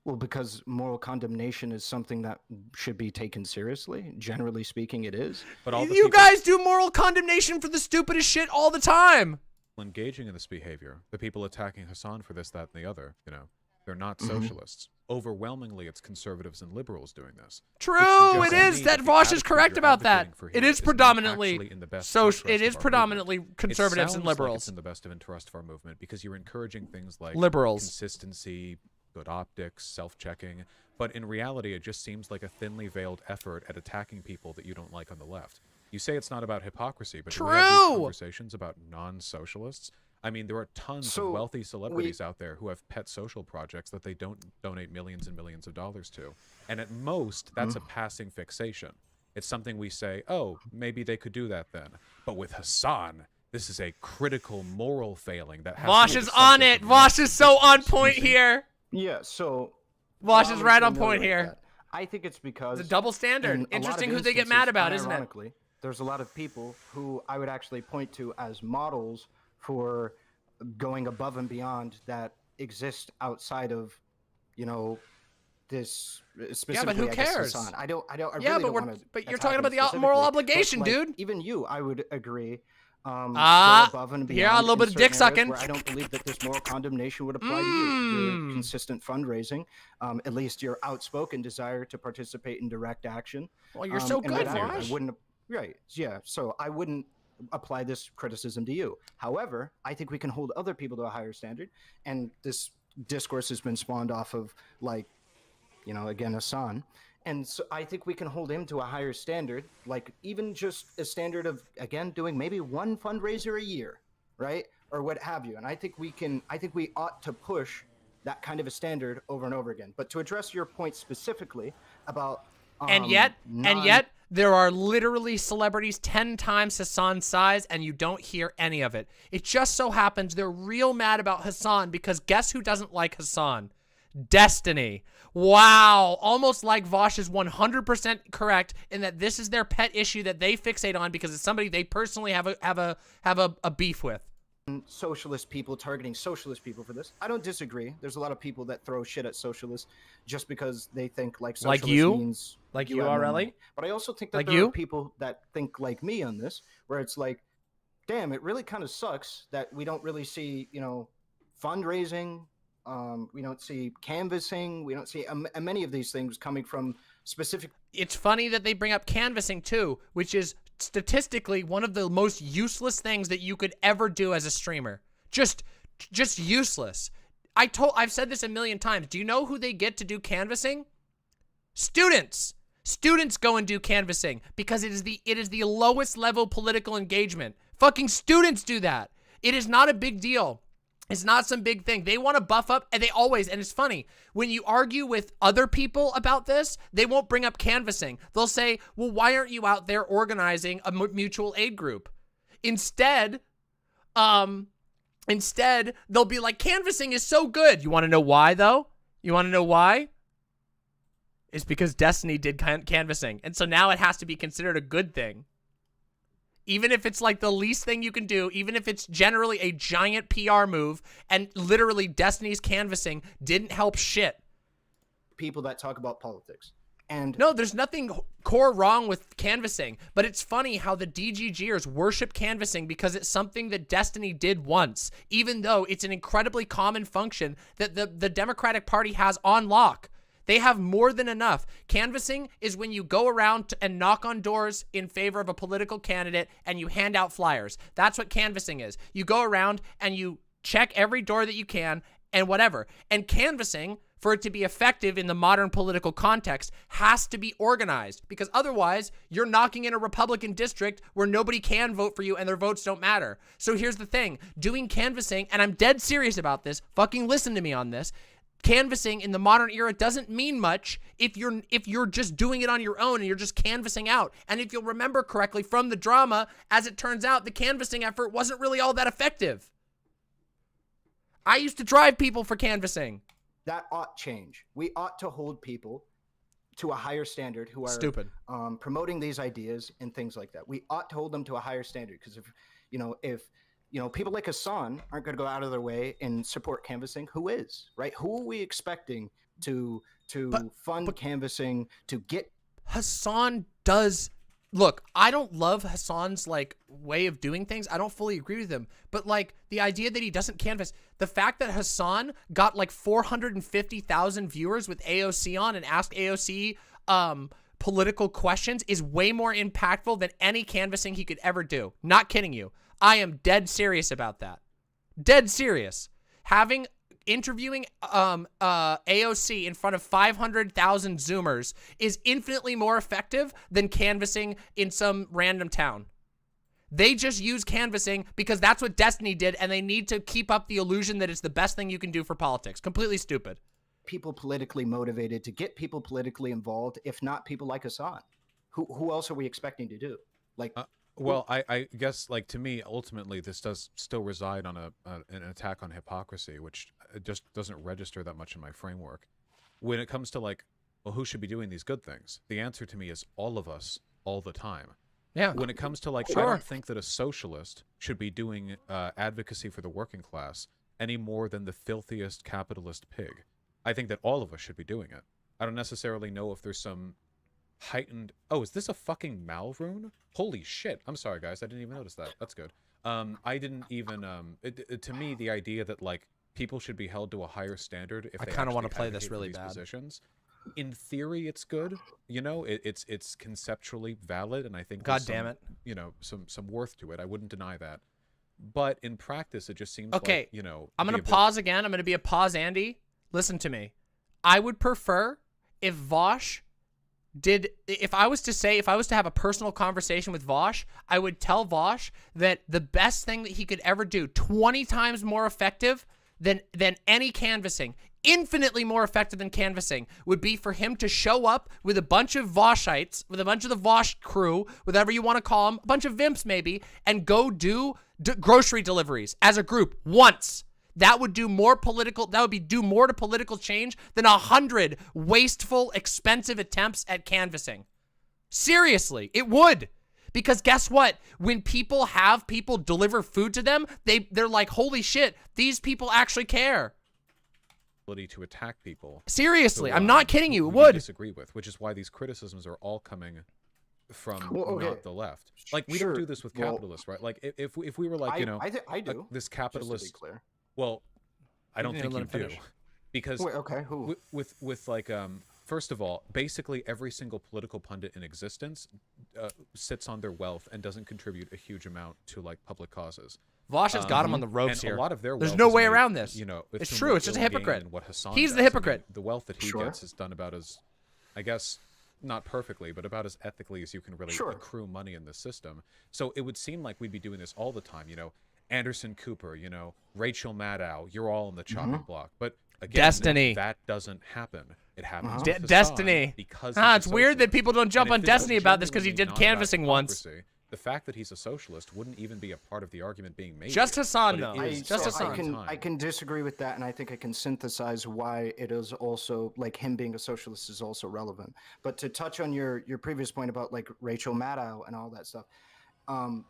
Well, because moral condemnation is something that should be taken seriously. Generally speaking, it is. But all the You people guys do moral condemnation for the stupidest shit all the time. engaging in this behavior, the people attacking Hassan for this, that, and the other, you know, they're not socialists. Overwhelmingly, it's conservatives and liberals doing this. True, Which it suggests to is. me That the Vaush is attitude correct you're about that. advocating for It here is not predominantly actually in the best so. interest It of is our predominantly movement. conservatives and It sounds like liberals. it's in the best of interest of our movement because you're encouraging things like Liberals. consistency, good optics, self-checking. But in reality, it just seems like a thinly veiled effort at attacking people that you don't like on the left. You say it's not about hypocrisy, but do we have these True. conversations about non-socialists? I mean, there are tons of wealthy celebrities out there who have pet social projects that they don't donate millions and millions of dollars to. And at most, that's a passing fixation. It's something we say, oh, maybe they could do that then. But with Hassan, this is a critical moral failing that has to Vaush be is the on subject it. of Vaush is so on discourse. point here. Yeah, so Vaush is right on to point ameliorate here. that, I think it's because It's a double standard. in a lot of Interesting who they get mad instances, about, isn't it? ironically, there's a lot of people who I would actually point to as models for going above and beyond that exist outside of, you know, this specifically. who I guess, cares? Hassan. I really Yeah, don't but wanna but you're attack talking him about the moral specifically, obligation, but, like, dude. Even you, I would agree. Go Ah, above and here, a beyond little in bit of dick certain areas sucking. where I don't believe that this moral condemnation would apply to you. Your consistent fundraising, at least your outspoken desire to participate in direct action. Well, you're so and good, what have you. Vaush. I wouldn't. Right. Yeah. So I wouldn't apply this criticism to you. However, I think we can hold other people to a higher standard, and this discourse has been spawned off of, like, you know, again, Hassan. And so I think we can hold him to a higher standard, like even just a standard of, again, doing maybe one fundraiser a year, right? Or what have you. And I think we ought to push that kind of a standard over and over again. But to address your point specifically about And yet, there are literally celebrities 10 times Hassan's size, and you don't hear any of it. It just so happens they're real mad about Hassan because guess who doesn't like Hassan? Destiny. Wow. Almost like Vaush is 100% correct in that this is their pet issue that they fixate on because it's somebody they personally have a beef with. socialist people targeting socialist people for this. I don't disagree. There's a lot of people that throw shit at socialists just because they think like socialist you? means Like you, have no RLE? money. But I also think that Like there you? are people that think like me on this, where it's like, damn, it really kind of sucks that we don't really see, you know, fundraising. We don't see canvassing. We don't see many of these things coming from specific. It's funny that they bring up canvassing too, which is statistically one of the most useless things that you could ever do as a streamer. Just useless. I've said this a million times. Do you know who they get to do canvassing? Students. Students go and do canvassing because it is the lowest level political engagement. Fucking students do that. It is not a big deal. It's not some big thing. They want to buff up, and they always, and it's funny, when you argue with other people about this, they won't bring up canvassing. They'll say, well, why aren't you out there organizing a mutual aid group? Instead, they'll be like, canvassing is so good. You want to know why, though? You want to know why? It's because Destiny did canvassing. And so now it has to be considered a good thing. Even if it's like the least thing you can do, even if it's generally a giant PR move, and literally Destiny's canvassing didn't help shit. People that talk about politics. And no, there's nothing core wrong with canvassing, but it's funny how the DGGers worship canvassing because it's something that Destiny did once, even though it's an incredibly common function that the Democratic Party has on lock. They have more than enough. Canvassing is when you go around and knock on doors in favor of a political candidate and you hand out flyers. That's what canvassing is. You go around and you check every door that you can and whatever. And canvassing, for it to be effective in the modern political context, has to be organized, because otherwise you're knocking in a Republican district where nobody can vote for you and their votes don't matter. So here's the thing. Doing canvassing, and I'm dead serious about this, fucking listen to me on this, canvassing in the modern era doesn't mean much if you're just doing it on your own and you're just canvassing out. And if you'll remember correctly from the drama, as it turns out, the canvassing effort wasn't really all that effective. I used to drive people for canvassing. That ought change. We ought to hold people to a higher standard who are stupid, promoting these ideas and things like that. We ought to hold them to a higher standard, because if people like Hassan aren't going to go out of their way and support canvassing, who is, right? Who are we expecting to fund canvassing, to get? Hassan does. Look, I don't love Hassan's like way of doing things. I don't fully agree with him, but like the idea that he doesn't canvass, the fact that Hassan got like 450,000 viewers with AOC on and asked AOC political questions is way more impactful than any canvassing he could ever do. Not kidding you. I am dead serious about that. Dead serious. Interviewing AOC in front of 500,000 Zoomers is infinitely more effective than canvassing in some random town. They just use canvassing because that's what Destiny did, and they need to keep up the illusion that it's the best thing you can do for politics. Completely stupid. People politically motivated, to get people politically involved, if not people like Hassan. Who else are we expecting to do? Like... Well, I guess, like, to me, ultimately, this does still reside on an attack on hypocrisy, which just doesn't register that much in my framework. When it comes to, like, well, who should be doing these good things? The answer to me is all of us, all the time. Yeah. When it comes to, like, I don't think that a socialist should be doing advocacy for the working class any more than the filthiest capitalist pig. I think that all of us should be doing it. I don't necessarily know if there's some heightened... Oh, is this a fucking Malrune? Holy shit. I'm sorry, guys. I didn't even notice that. That's good. I didn't even... to me, the idea that, like, people should be held to a higher standard if they kind of want to play this really bad. Positions, in theory, it's good. You know, it's conceptually valid, and I think God damn it, you know, some worth to it. I wouldn't deny that. But in practice, it just seems okay. Like, you know... I'm going to pause again. I'm going to be a pause, Andy. Listen to me. I would prefer if Vaush... if I was to have a personal conversation with Vaush, I would tell Vaush that the best thing that he could ever do, 20 times more effective than any canvassing, infinitely more effective than canvassing, would be for him to show up with a bunch of Vaushites, with a bunch of the Vaush crew, whatever you want to call them, a bunch of Vimps maybe, and go do grocery deliveries as a group once. That would do more to political change than 100 wasteful, expensive attempts at canvassing. Seriously, it would. Because guess what? When people have people deliver food to them, they're like, holy shit, these people actually care. To attack people. Seriously, I'm not kidding you. It would. Disagree with, which is why these criticisms are all coming from not the left. Like, we don't do this with capitalists, right? Like, if we were like, you know, I do. This capitalist... Just to be clear. Well, I don't think you do, because with like first of all, basically every single political pundit in existence sits on their wealth and doesn't contribute a huge amount to like public causes. Vaush has got him on the ropes here. A lot of their There's no way made, around this. You know, it's true. It's just a hypocrite. What Hassan He's does. the hypocrite. I mean, the wealth that he gets is done about as, I guess, not perfectly, but about as ethically as you can really accrue money in this system. So it would seem like we'd be doing this all the time. You know, Anderson Cooper, you know, Rachel Maddow, you're all on the chopping block. But again, Destiny. That doesn't happen. It happens Destiny. because it's weird that people don't jump on Destiny about this because he did canvassing once. The fact that he's a socialist wouldn't even be a part of the argument being made. Just here, Hassan, but it though. is Just at the Hassan. same I time. can disagree with that, and I think I can synthesize why it is also like him being a socialist is also relevant. But to touch on your previous point about like Rachel Maddow and all that stuff,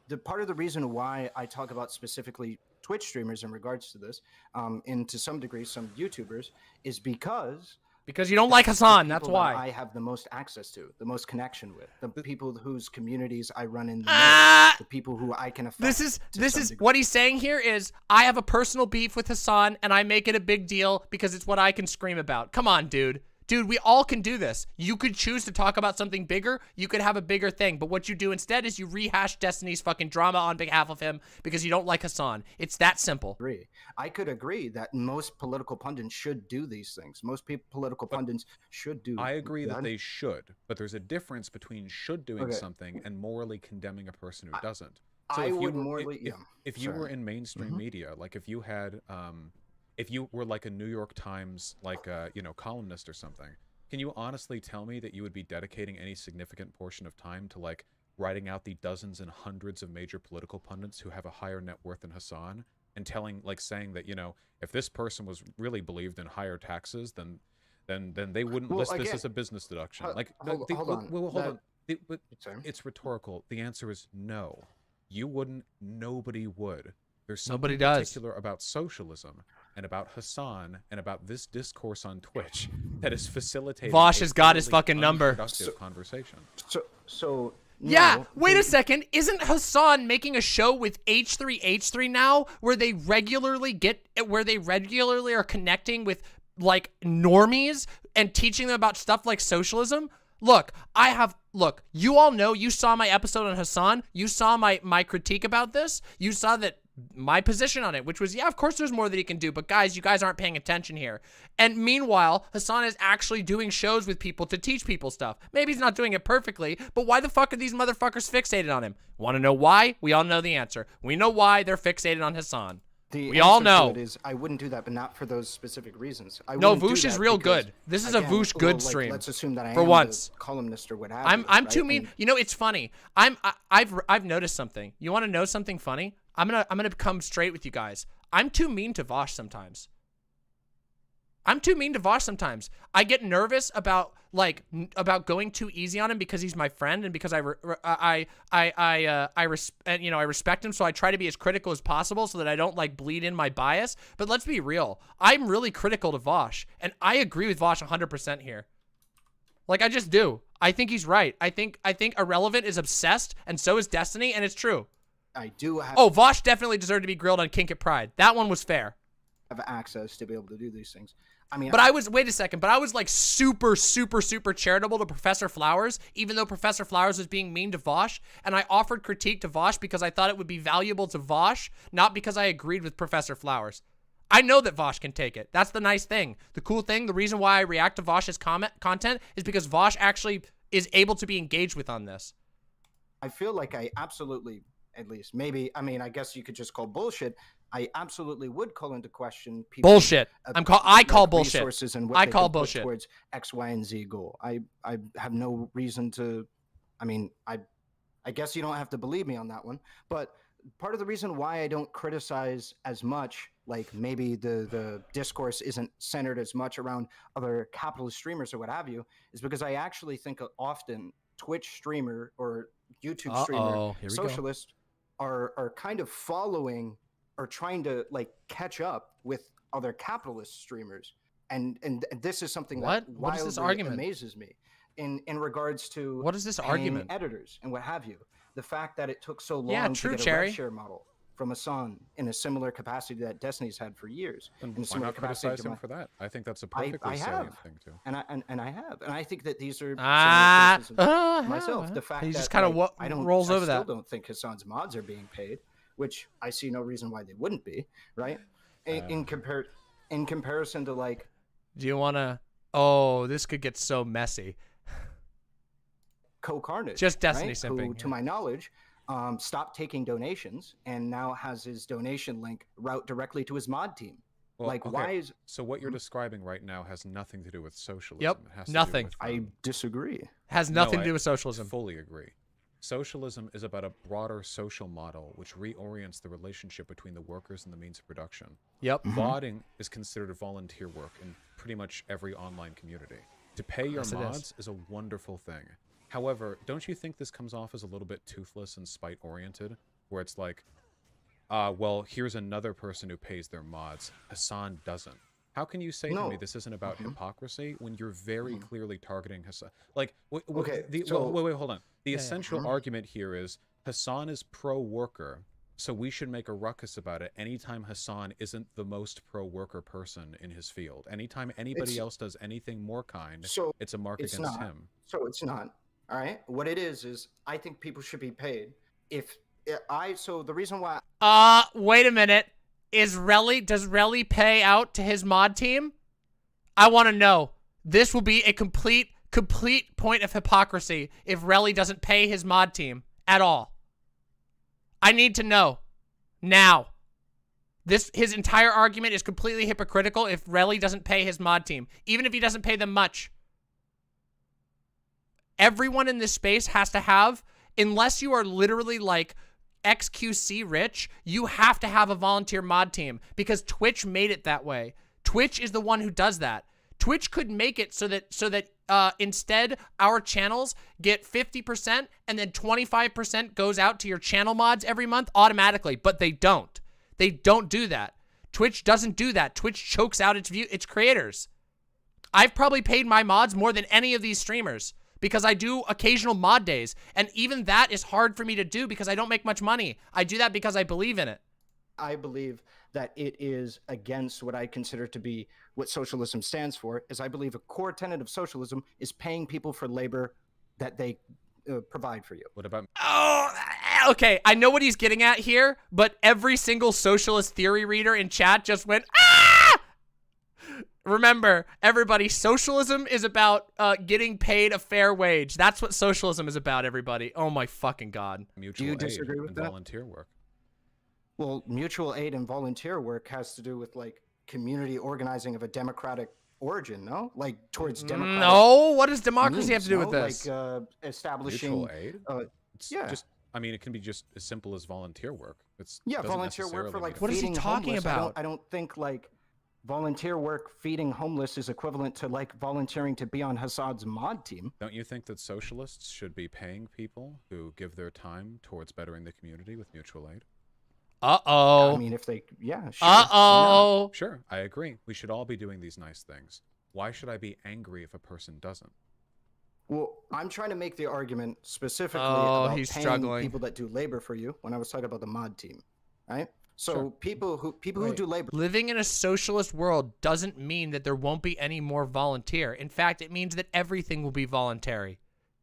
the part of the reason why I talk about specifically Twitch streamers in regards to this, and to some degree some YouTubers, is because you don't like Hassan, the that's people that why. I have the most access to, the most connection with, the people whose communities I run in, the people who I can affect. This is to some degree. what he's saying here is I have a personal beef with Hassan and I make it a big deal because it's what I can scream about. Come on, dude. Dude, we all can do this. You could choose to talk about something bigger. You could have a bigger thing. But what you do instead is you rehash Destiny's fucking drama on behalf of him because you don't like Hassan. It's that simple. I could agree that most political pundits should do these things. Most political pundits should do. I agree that they should, but there's a difference between should doing something and morally condemning a person who doesn't. So I would morally, if you were in mainstream media, like if you had, if you were like a New York Times, like you know, columnist or something, can you honestly tell me that you would be dedicating any significant portion of time to like writing out the dozens and hundreds of major political pundits who have a higher net worth than Hassan and saying that, you know, if this person was really believed in higher taxes, then they wouldn't list this as a business deduction. Hold on. It's rhetorical. The answer is no. You wouldn't. Nobody would. There's something particular about socialism and about Hassan and about this discourse on Twitch that is facilitating Vaush has got his fucking number. Conversation. So yeah, wait a second. Isn't Hassan making a show with H3H3 now where they regularly are connecting with like normies and teaching them about stuff like socialism? Look, you all know, you saw my episode on Hassan. You saw my critique about this. You saw that my position on it, which was, yeah, of course there's more that he can do, but guys, you guys aren't paying attention here. And meanwhile, Hassan is actually doing shows with people to teach people stuff. Maybe he's not doing it perfectly, but why the fuck are these motherfuckers fixated on him? Want to know why? We all know the answer. We know why they're fixated on Hassan. We all know. I wouldn't do that, but not for those specific reasons. No, Vaush is real good. This is a Vaush good stream. Let's assume that I for am once. the columnist or what have you. I'm too mean. You know, it's funny. I've noticed something. You want to know something funny? I'm gonna come straight with you guys. I'm too mean to Vaush sometimes. I get nervous about going too easy on him because he's my friend and because I respect him, so I try to be as critical as possible so that I don't like bleed in my bias. But let's be real. I'm really critical to Vaush, and I agree with Vaush 100% here. Like, I just do. I think he's right. I think AhRelevant is obsessed, and so is Destiny, and it's true. I do have. Oh, Vaush definitely deserved to be grilled on Kink at Pride. That one was fair. Have access to be able to do these things. I mean, but I was like super charitable to Professor Flowers, even though Professor Flowers was being mean to Vaush, and I offered critique to Vaush because I thought it would be valuable to Vaush, not because I agreed with Professor Flowers. I know that Vaush can take it. That's the nice thing. The cool thing, the reason why I react to Vaush's content is because Vaush actually is able to be engaged with on this. I feel like I absolutely, at least, maybe, I mean, I guess you could just call bullshit. I absolutely would call into question people. Bullshit. I call bullshit. Resources and what I they call could put bullshit towards X, Y, and Z goal. I have no reason to. I mean, I guess you don't have to believe me on that one. But part of the reason why I don't criticize as much, like maybe the discourse isn't centered as much around other capitalist streamers or what have you, is because I actually think often Twitch streamer or YouTube streamer socialists are kind of following or trying to like catch up with other capitalist streamers, and this is something that wildly amazes me in regards to what is this argument? Editors and what have you. The fact that it took so long to get a rev share model from Hassan in a similar capacity that Destiny's had for years. And why not criticize him for that? I think that's a perfectly salient thing too. And I have, and I think that these are myself. The fact he that just kind of rolls over that. I still don't think Hassan's mods are being paid, which I see no reason why they wouldn't be, right? In comparison to like, do you want to? Oh, this could get so messy. Co-Carnage, just Destiny right? simping. Who, to my knowledge, stopped taking donations and now has his donation link route directly to his mod team. Well, like, okay. why is so? What you're describing right now has nothing to do with socialism. Yep, it has nothing. To do with, I disagree. Has nothing to do with socialism. Fully agree. Socialism is about a broader social model which reorients the relationship between the workers and the means of production. Yep. Modding is considered volunteer work in pretty much every online community. To pay your mods is a wonderful thing. However, don't you think this comes off as a little bit toothless and spite-oriented? Where it's like, well, here's another person who pays their mods. Hassan doesn't. How can you say to me this isn't about hypocrisy when you're very clearly targeting Hassan? Like, wait, hold on. The essential argument here is Hassan is pro-worker, so we should make a ruckus about it anytime Hassan isn't the most pro-worker person in his field. Anytime anybody else does anything more kind, it's a mark against him. So it's not. All right. What it is I think people should be paid. So the reason why. Wait a minute. Does Relly pay out to his mod team? I want to know. This will be a complete point of hypocrisy if Relly doesn't pay his mod team at all. I need to know now. His entire argument is completely hypocritical if Relly doesn't pay his mod team, even if he doesn't pay them much. Everyone in this space has to have, unless you are literally like XQC rich, you have to have a volunteer mod team because Twitch made it that way. Twitch is the one who does that. Twitch could make it so that instead our channels get 50% and then 25% goes out to your channel mods every month automatically, but they don't. They don't do that. Twitch doesn't do that. Twitch chokes out its creators. I've probably paid my mods more than any of these streamers because I do occasional mod days, and even that is hard for me to do because I don't make much money. I do that because I believe in it. I believe that it is against what I consider to be what socialism stands for, is I believe a core tenet of socialism is paying people for labor that they provide for you. What about... Oh, okay, I know what he's getting at here, but every single socialist theory reader in chat just went, ah! Remember, everybody, socialism is about getting paid a fair wage. That's what socialism is about, everybody. Oh my fucking God. Mutual Do you aid disagree with and that? Volunteer work. Well, mutual aid and volunteer work has to do with like community organizing of a democratic origin, no? Like towards democratic. No, what does democracy have to do with this? Like establishing. Mutual aid? It's yeah. Just, I mean, it can be just as simple as volunteer work. It's volunteer work for like What is he feeding talking homeless. about? I don't think like volunteer work feeding homeless is equivalent to like volunteering to be on Hassad's mod team. Don't you think that socialists should be paying people who give their time towards bettering the community with mutual aid? Uh-oh. I mean, if they, yeah, sure. Uh-oh. Sure, I agree. We should all be doing these nice things. Why should I be angry if a person doesn't? Well, I'm trying to make the argument specifically Oh, about he's paying struggling. people that do labor for you when I was talking about the mod team, right? So Sure. people who do labor. Living in a socialist world doesn't mean that there won't be any more volunteer. In fact, it means that everything will be voluntary.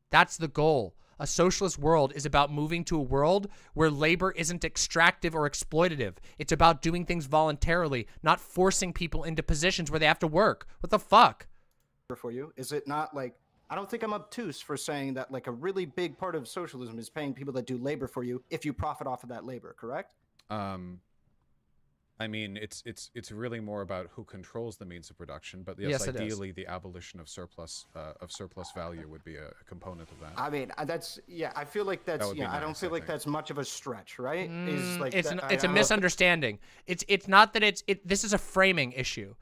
That's the goal. A socialist world is about moving to a world where labor isn't extractive or exploitative. It's about doing things voluntarily, not forcing people into positions where they have to work. What the fuck? For you, is it not like, I don't think I'm obtuse for saying that like a really big part of socialism is paying people that do labor for you if you profit off of that labor, correct? I mean, it's really more about who controls the means of production, but Yes, yes, it is. ideally the abolition of surplus value would be a component of that. I mean, that's, yeah, I feel like that's, would be I don't nice, feel I like think. that's much of a stretch, right? Is like It's that- it's I a don't- misunderstanding. It's not that this is a framing issue.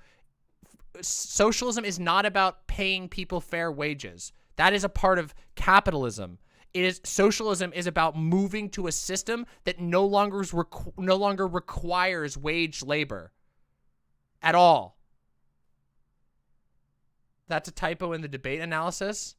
Socialism is not about paying people fair wages. That is a part of capitalism. Socialism is about moving to a system that no longer requires wage labor at all. That's a typo in the debate analysis.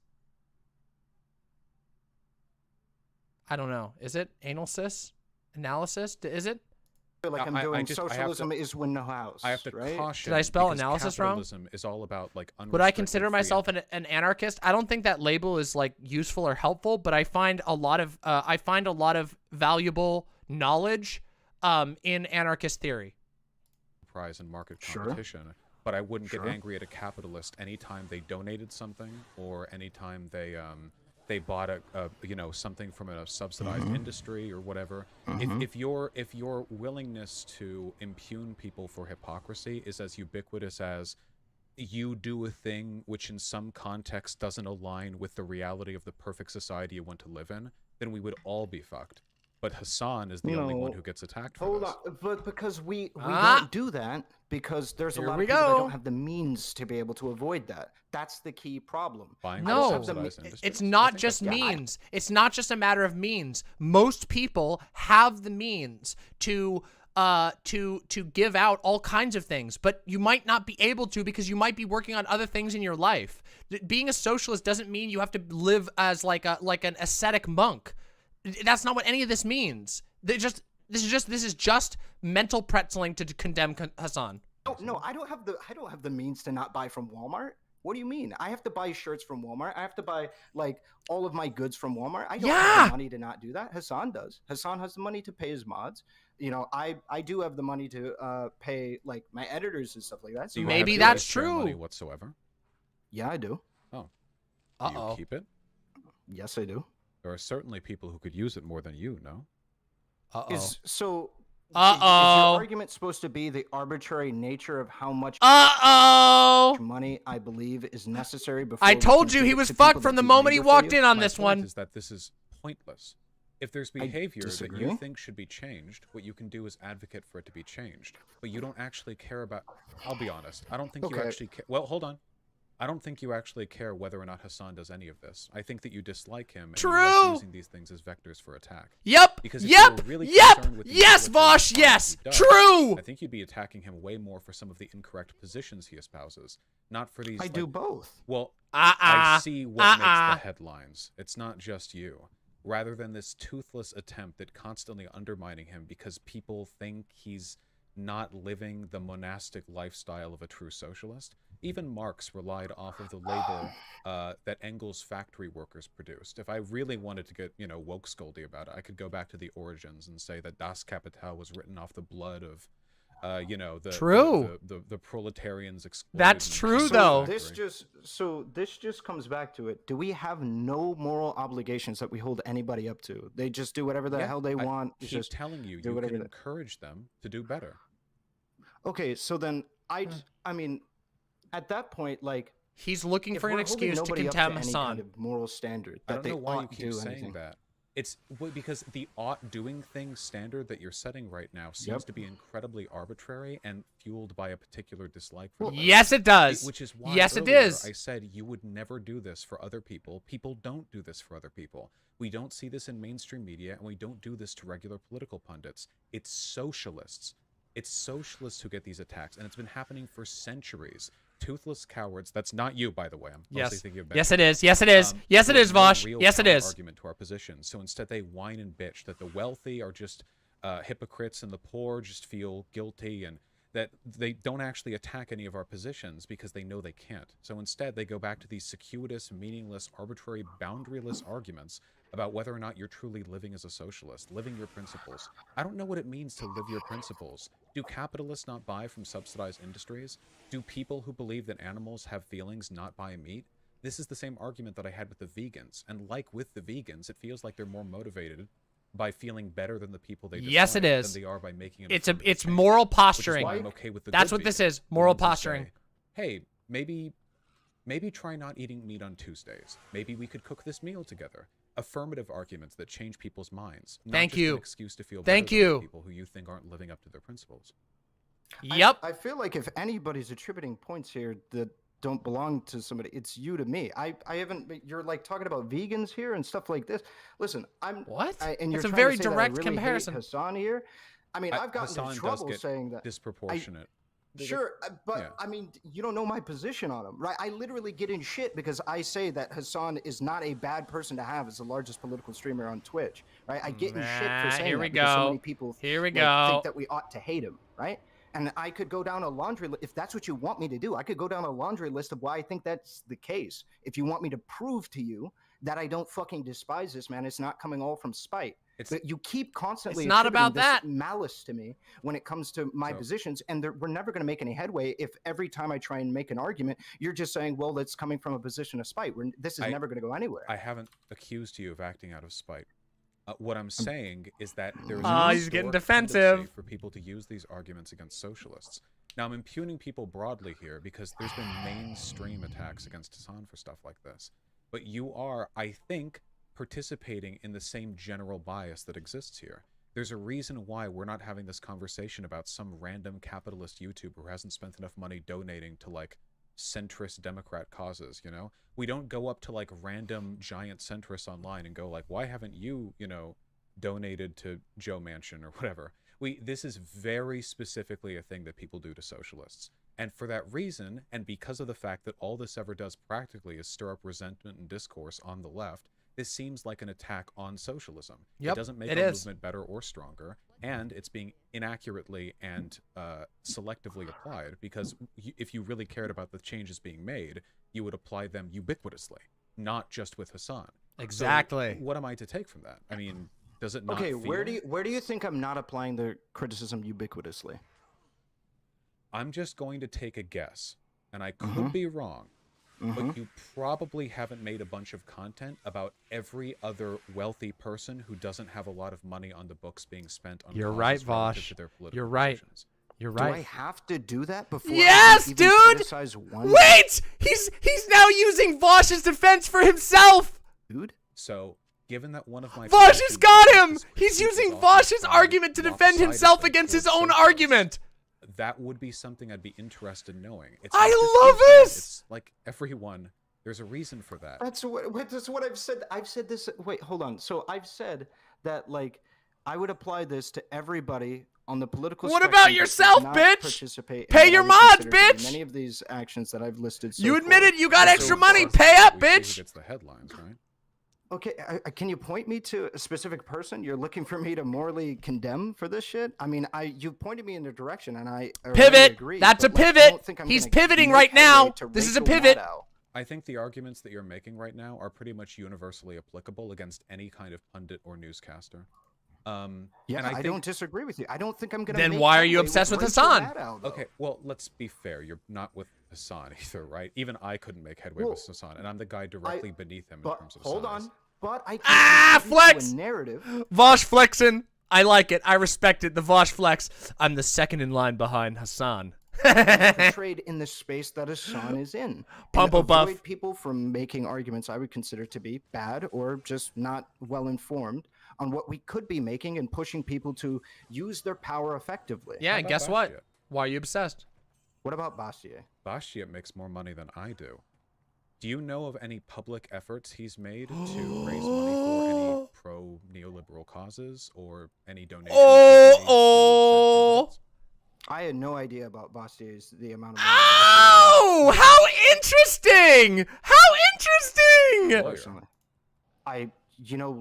I don't know. Is it anal cis analysis? Is it? I feel like I'm I doing just- I have to- socialism is win no house. I have to right? caution. Did I spell because analysis wrong? capitalism is all about like Would I unrestricted consider free myself an anarchist? I don't think that label is like useful or helpful, but I find a lot of valuable knowledge in anarchist theory. enterprise and market Sure. competition. But I wouldn't Sure. get angry at a capitalist anytime they donated something or anytime they bought a something from a subsidized industry or whatever. If your willingness to impugn people for hypocrisy is as ubiquitous as you do a thing which in some context doesn't align with the reality of the perfect society you want to live in, then we would all be fucked. But Hassan is the only one who gets attacked for this. Hold on, but because we don't do that because there's a lot of people that don't have the means to be able to avoid that. That's the key problem. No, it's not just means. It's not just a matter of means. Most people have the means to give out all kinds of things, but you might not be able to because you might be working on other things in your life. Being a socialist doesn't mean you have to live as like an ascetic monk. That's not what any of this means. This is just mental pretzeling to condemn Hassan. No, I don't have the means to not buy from Walmart. What do you mean? I have to buy shirts from Walmart. I have to buy like all of my goods from Walmart. I don't have the money to not do that. Hassan does. Hassan has the money to pay his mods. You know, I do have the money to pay like my editors and stuff like that. So maybe that's true. Money whatsoever? Yeah, I do. Oh. Do you keep it? Yes, I do. There are certainly people who could use it more than you, no? Is your argument supposed to be the arbitrary nature of how much money I believe is necessary before I told you he was fucked from the moment he walked in on this one. My point is that this is pointless. If there's behavior that you think should be changed, what you can do is advocate for it to be changed. But you don't actually care about... I'll be honest. I don't think you actually care... Well, hold on. I don't think you actually care whether or not Hassan does any of this. I think that you dislike him and you like using these things as vectors for attack. Because really yes, Vaush, yes, true! I think you'd be attacking him way more for some of the incorrect positions he espouses, not for these... I do both. Well, I see what makes the headlines. It's not just you. Rather than this toothless attempt at constantly undermining him because people think he's not living the monastic lifestyle of a true socialist. Even Marx relied off of the label that Engels' factory workers produced. If I really wanted to get, woke scoldy about it, I could go back to the origins and say that Das Kapital was written off the blood of, the proletarians exploited. That's true, though. This just comes back to it. Do we have no moral obligations that we hold anybody up to? They just do whatever the hell they want. I keep telling you, you can encourage them to do better. Okay, so then I mean, at that point, like he's looking for an excuse to condemn Hassan. Kind of moral standard that I don't know why you keep saying that. It's because the ought doing thing standard that you're setting right now seems to be incredibly arbitrary and fueled by a particular dislike for yes, it does. Which is why yes, it earlier is. I said you would never do this for other people. People don't do this for other people. We don't see this in mainstream media, and we don't do this to regular political pundits. It's socialists. It's socialists who get these attacks, and it's been happening for centuries. Toothless cowards. That's not you, by the way. I'm mostly thinking of yes, it is. Yes, it is. Yes, it is, Vaush. Yes, it is. Argument to our position. So instead, they whine and bitch that the wealthy are just hypocrites and the poor just feel guilty, and that they don't actually attack any of our positions because they know they can't. So instead, they go back to these circuitous, meaningless, arbitrary, boundaryless arguments about whether or not you're truly living as a socialist, living your principles. I don't know what it means to live your principles. Do capitalists not buy from subsidized industries? Do people who believe that animals have feelings not buy meat? This is the same argument that I had with the vegans. And like with the vegans, it feels like they're more motivated by feeling better than the people they yes, it is. than they are by making it's moral posturing. I'm okay with the That's what this is. Moral posturing. Say, hey, maybe try not eating meat on Tuesdays. Maybe we could cook this meal together. Affirmative arguments that change people's minds. Not Thank just you. An excuse to feel Thank better you. Than people who you think aren't living up to their principles. Yep. I feel like if anybody's attributing points here that don't belong to somebody, it's you to me. I haven't. You're like talking about vegans here and stuff like this. Listen, I'm what? And you're it's a trying very to say direct that I really comparison. hate Hassan here. I mean, I've gotten Hassan into trouble does get saying that. Disproportionate. Sure, but I mean, you don't know my position on him, right? I literally get in shit because I say that Hassan is not a bad person to have as the largest political streamer on Twitch, right? I get in shit for saying that because so many people think that we ought to hate him, right? And I could go down a laundry list. If that's what you want me to do, I could go down a laundry list of why I think that's the case. If you want me to prove to you that I don't fucking despise this man, it's not coming all from spite. But you keep constantly it's not about that malice to me when it comes to my positions, and we're never going to make any headway if every time I try and make an argument, you're just saying, well, that's coming from a position of spite. This is never going to go anywhere. I haven't accused you of acting out of spite. What I'm saying is that there's he's getting defensive for people to use these arguments against socialists. Now, I'm impugning people broadly here because there's been mainstream attacks against Hassan for stuff like this. But you are, I think, participating in the same general bias that exists here. There's a reason why we're not having this conversation about some random capitalist YouTuber who hasn't spent enough money donating to, like, centrist Democrat causes, you know? We don't go up to, like, random giant centrists online and go, like, why haven't you, you know, donated to Joe Manchin or whatever? This is very specifically a thing that people do to socialists. And for that reason, and because of the fact that all this ever does practically is stir up resentment and discourse on the left, this seems like an attack on socialism. It doesn't make our movement better or stronger, and it's being inaccurately and selectively applied, because if you really cared about the changes being made, you would apply them ubiquitously, not just with Hassan. Exactly. So what am I to take from that? I mean, does it not Okay, feel... where do you think I'm not applying the criticism ubiquitously? I'm just going to take a guess, and I could be wrong, but you probably haven't made a bunch of content about every other wealthy person who doesn't have a lot of money on the books being spent on You're right, causes relative Vaush. to their political You're right. positions. You're Do I right. have to do that before Yes, I can even dude! criticize one Wait! He's now using Vaush's defense for himself! dude? So, given that one of my... Vaush has got him! is He's using often Vaush's from argument to defend lopsided himself and against his towards own socialists, argument! That would be something I'd be interested in knowing. It's I not just love you, this! It's like everyone. There's a reason for that. That's what I've said. I've said this. Wait, hold on. So I've said that, like, I would apply this to everybody on the political What spectrum about that yourself, does not bitch? participate in Pay what your I would mods, consider to be bitch! Many of these actions that I've listed. So You admitted far. you got And extra so money! far- Pay up, We see who bitch! gets the headlines, right? Okay, can you point me to a specific person you're looking for me to morally condemn for this shit? I mean, you pointed me in a direction, and I already Pivot! agree, That's a but, like, I pivot! don't think I'm He's gonna pivoting make right now! headway to This is a Rachel pivot! Maddow. I think the arguments that you're making right now are pretty much universally applicable against any kind of pundit or newscaster. Yeah, and I don't disagree with you. I don't think I'm gonna. Then make why are you headway obsessed with Rachel Hassan? Maddow, though. Okay, well, let's be fair. You're not with Hassan either, right? Even I couldn't make headway Well, with Hassan, and I'm the guy directly beneath him in But terms of hold size. on. But I Ah, can contribute to flex! a narrative. Vaush flexing. I like it. I respect it. The Vaush flex. I'm the second in line behind Hassan. portrayed in the space that Hassan is in. Pumple and buff. avoid people from making arguments I would consider to be bad or just not well informed on what we could be making and pushing people to use their power effectively. Yeah, How and about guess what? Bastia? Why are you obsessed? What about Bastier? Bastia makes more money than I do. Do you know of any public efforts he's made to raise money for any pro-neoliberal causes or any donations? Oh! I had no idea about Bastier's the amount of money. Oh! How interesting! How interesting! Lawyer.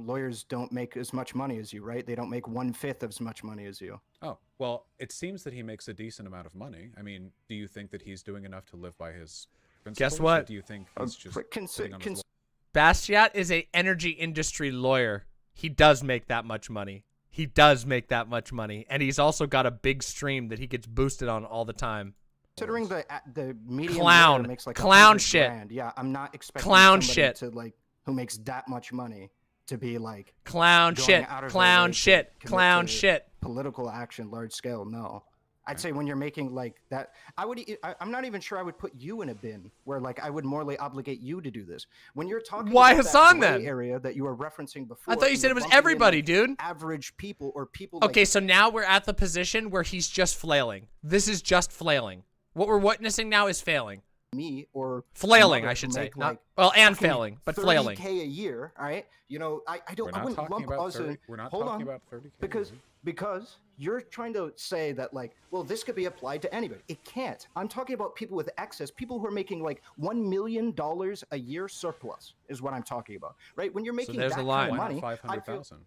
Lawyers don't make as much money as you, right? They don't make 1/5 as much money as you. Oh, well, it seems that he makes a decent amount of money. I mean, do you think that he's doing enough to live by his principles? what? Or do you think he's just sitting on his Bastiat is a energy industry lawyer. He does make that much money. He does make that much money. And he's also got a big stream that he gets boosted on all the time. Considering the median Clown. lawyer makes like Clown 100 shit. grand, yeah, I'm not expecting Clown somebody shit. to like who makes that much money to be like Clown going shit. out of their Clown way to shit. commit Clown to shit. political action, large scale. No, I'd say when you're making like that, I'm not even sure I would put you in a bin where like I would morally obligate you to do this. When you're talking Why about Hassan, that gray then? area that you were referencing before, I thought you and said you're it was lumping in, everybody, like, dude. average people or people. Okay, like, so now we're at the position where he's just flailing. This is just flailing. What we're witnessing now is failing. me or flailing, mother I should who say. make, Not, like, well, and fucking failing, but flailing. $30K a year, all right? You know, I We're not wouldn't talking lump about us 30. in. We're not Hold talking on, about 30K. because you're trying to say that like, well, this could be applied to anybody. It can't. I'm talking about people with excess, people who are making like $1 million a year surplus is what I'm talking about, right? When you're making there's that a line. kind of Why money, not I feel 500,000?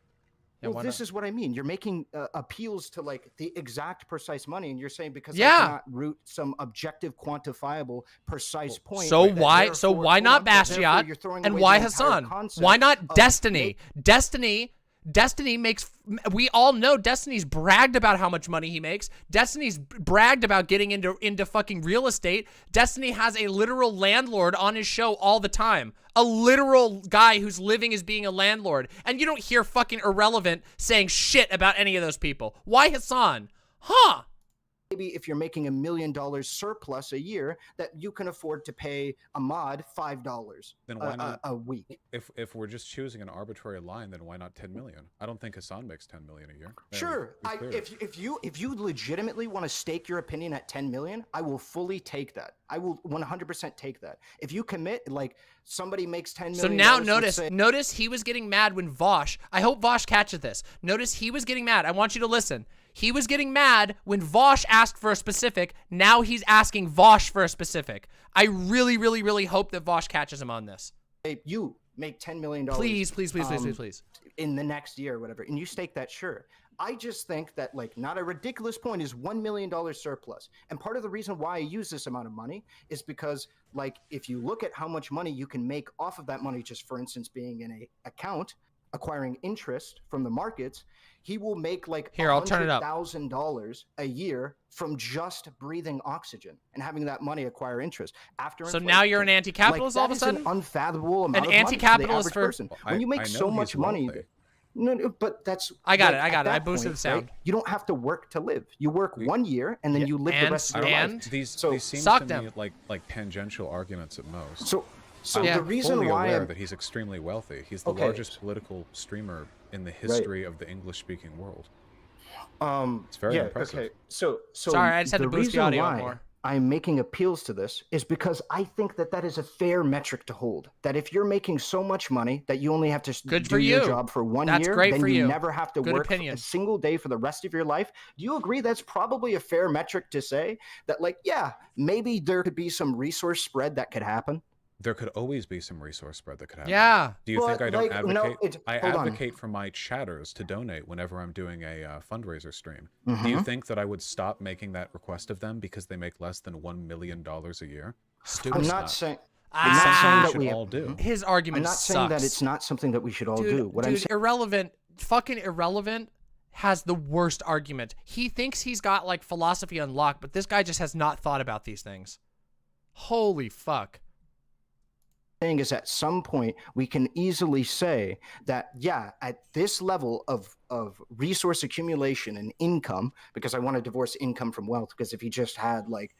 Yeah, well, why this not? is what I mean. You're making appeals to like the exact precise money, and you're saying because Yeah. I cannot root some objective, quantifiable, precise point. So that why? therefore- So why hold not on, that therefore Bastiat? you're throwing And away why the entire Hassan? concept Why not of Destiny? Destiny makes. We all know Destiny's bragged about how much money he makes. Destiny's bragged about getting into fucking real estate. Destiny has a literal landlord on his show all the time. A literal guy whose living is being a landlord. And you don't hear fucking AhRelevant saying shit about any of those people. Why Hassan? Huh? maybe if you're making $1 million surplus a year, that you can afford to pay a mod $5 Then why not a week. If we're just choosing an arbitrary line, then why not 10 million? I don't think Hassan makes 10 million a year. Sure. If you legitimately want to stake your opinion at 10 million, I will fully take that. I will 100% take that. If you commit, like somebody makes 10 million. So now notice he was getting mad when Vaush, I hope Vaush catches this. Notice he was getting mad. I want you to listen. He was getting mad when Vaush asked for a specific. Now he's asking Vaush for a specific. I really, really, really hope that Vaush catches him on this. You make $10 million. Please. In the next year or whatever, and you stake that, sure. I just think that, like, not a ridiculous point is $1 million surplus. And part of the reason why I use this amount of money is because, like, if you look at how much money you can make off of that money, just for instance, being in a account, acquiring interest from the markets, he will make like $100,000 a year from just breathing oxygen and having that money acquire interest. So now you're an anti-capitalist all of a sudden? That is an unfathomable amount an of anti-capitalist money for the average person. When you make so much money, no, but that's I got it. I boosted the sound. Right? You don't have to work to live. You work 1 year and then you live the rest of your life. These seem to me like tangential arguments at most. So the reason fully why aware that he's extremely wealthy. He's the largest political streamer in the history of the English-speaking world. It's very impressive. Okay. So sorry, I just had to boost the audio more. I'm making appeals to this is because I think that that is a fair metric to hold. That if you're making so much money that you only have to do your job for 1 year, then you never have to work a single day for the rest of your life. Do you agree that's probably a fair metric to say that, like, yeah, maybe there could be some resource spread that could happen? There could always be some resource spread that could happen. Yeah. Do you think I don't advocate? I advocate for my chatters to donate whenever I'm doing a fundraiser stream. Do you think that I would stop making that request of them because they make less than $1 million a year? I'm not saying that we all do. His argument I'm not saying that it's not something that we should all do. What I'm saying, Irrelevant, fucking Irrelevant has the worst argument. He thinks he's got like philosophy unlocked, but this guy just has not thought about these things. Holy fuck. Thing is, at some point we can easily say that, yeah, at this level of resource accumulation and income, because I want to divorce income from wealth, because if he just had like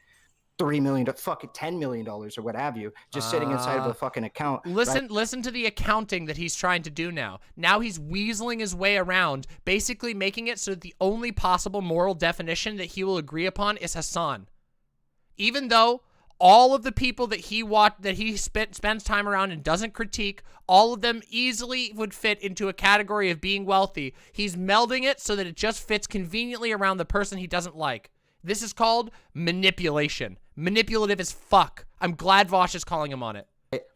$3 million, fucking $10 million or what have you, just sitting inside of a fucking account. Listen to the accounting that he's trying to do now. Now he's weaseling his way around, basically making it so that the only possible moral definition that he will agree upon is Hassan. Even though all of the people that he spends time around and doesn't critique, all of them easily would fit into a category of being wealthy. He's melding it so that it just fits conveniently around the person he doesn't like. This is called manipulation. Manipulative as fuck. I'm glad Vaush is calling him on it.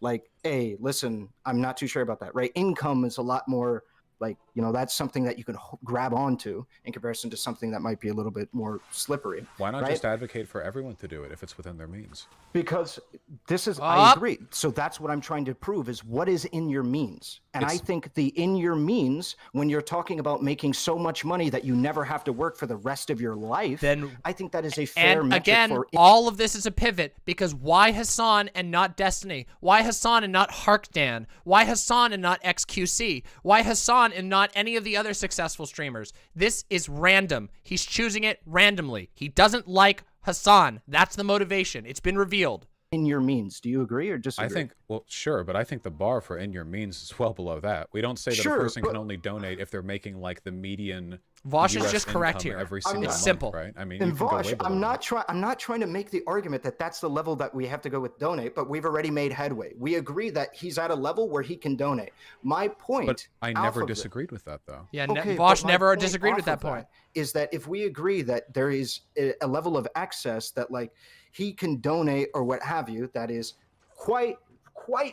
Like, hey, listen, I'm not too sure about that, right? Income is a lot more, like, you know, that's something that you can grab onto in comparison to something that might be a little bit more slippery. Why not just advocate for everyone to do it if it's within their means? Because this is, I agree. So that's what I'm trying to prove is what is in your means. And I think the in your means, when you're talking about making so much money that you never have to work for the rest of your life, then I think that is a fair metric. And again, all of this is a pivot, because why Hassan and not Destiny? Why Hassan and not Harkdan? Why Hassan and not XQC? Why Hassan and not any of the other successful streamers? This is random. He's choosing it randomly. He doesn't like Hassan. That's the motivation. It's been revealed. In your means. Do you agree or disagree? I think, well, sure, but I think the bar for in your means is well below that. We don't say that a person can only donate if they're making like the median. Vaush is just correct here. Every single month, simple, right? I mean, and Vaush, I'm not trying to make the argument that that's the level that we have to go with donate, but we've already made headway. We agree that he's at a level where he can donate. My point. But I never disagreed with that, though. Yeah, Vaush never disagreed with that point. Is that if we agree that there is a level of excess that, like, he can donate or what have you, that is quite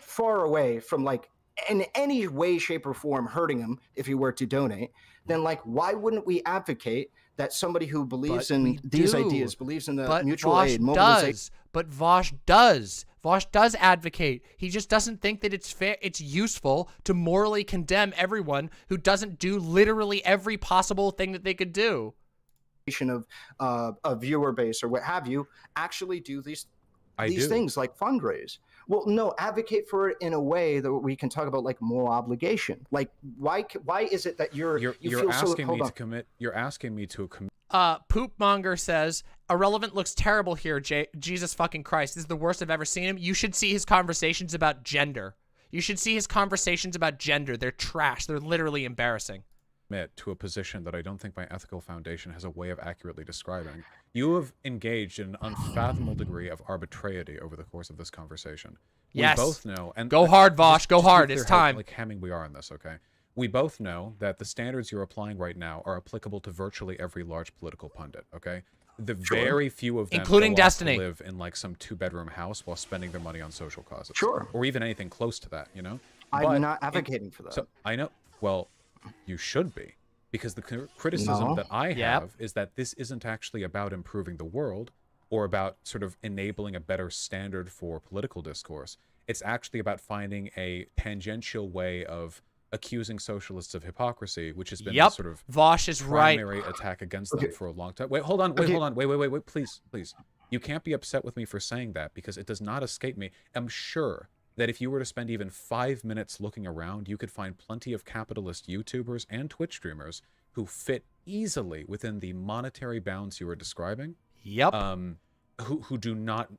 far away from, like, in any way, shape, or form hurting him if he were to donate, then, like, why wouldn't we advocate that somebody who believes in these ideas, believes in the mutual aid, mobilization? But Vaush does. Vaush does advocate. He just doesn't think that it's fair, it's useful to morally condemn everyone who doesn't do literally every possible thing that they could do. Of a viewer base or what have you, actually do these things like fundraise. Well, no, advocate for it in a way that we can talk about, like, moral obligation. Like, why is it that you're asking me to commit? You're asking me to commit Poopmonger says, AhRelevant looks terrible here, Jesus fucking Christ. This is the worst I've ever seen him. You should see his conversations about gender. You should see his conversations about gender. They're trash. They're literally embarrassing. To a position that I don't think my ethical foundation has a way of accurately describing. You have engaged in an unfathomable degree of arbitrariety over the course of this conversation. Yes. We both know, and go hard, Vaush. Go hard. It's time. Like Hemming, we are on this, okay? We both know that the standards you're applying right now are applicable to virtually every large political pundit, okay? The very few of them, including go off Destiny, to live in like some 2-bedroom house while spending their money on social causes, or even anything close to that, you know. I'm not advocating for that. So I know. Well, you should be. Because the criticism that I have is that this isn't actually about improving the world or about sort of enabling a better standard for political discourse. It's actually about finding a tangential way of accusing socialists of hypocrisy, which has been the sort of Vaush is primary attack against them for a long time. Wait, hold on. Wait, please. You can't be upset with me for saying that because it does not escape me. I'm sure that if you were to spend even 5 minutes looking around, you could find plenty of capitalist YouTubers and Twitch streamers who fit easily within the monetary bounds you are describing. Who do not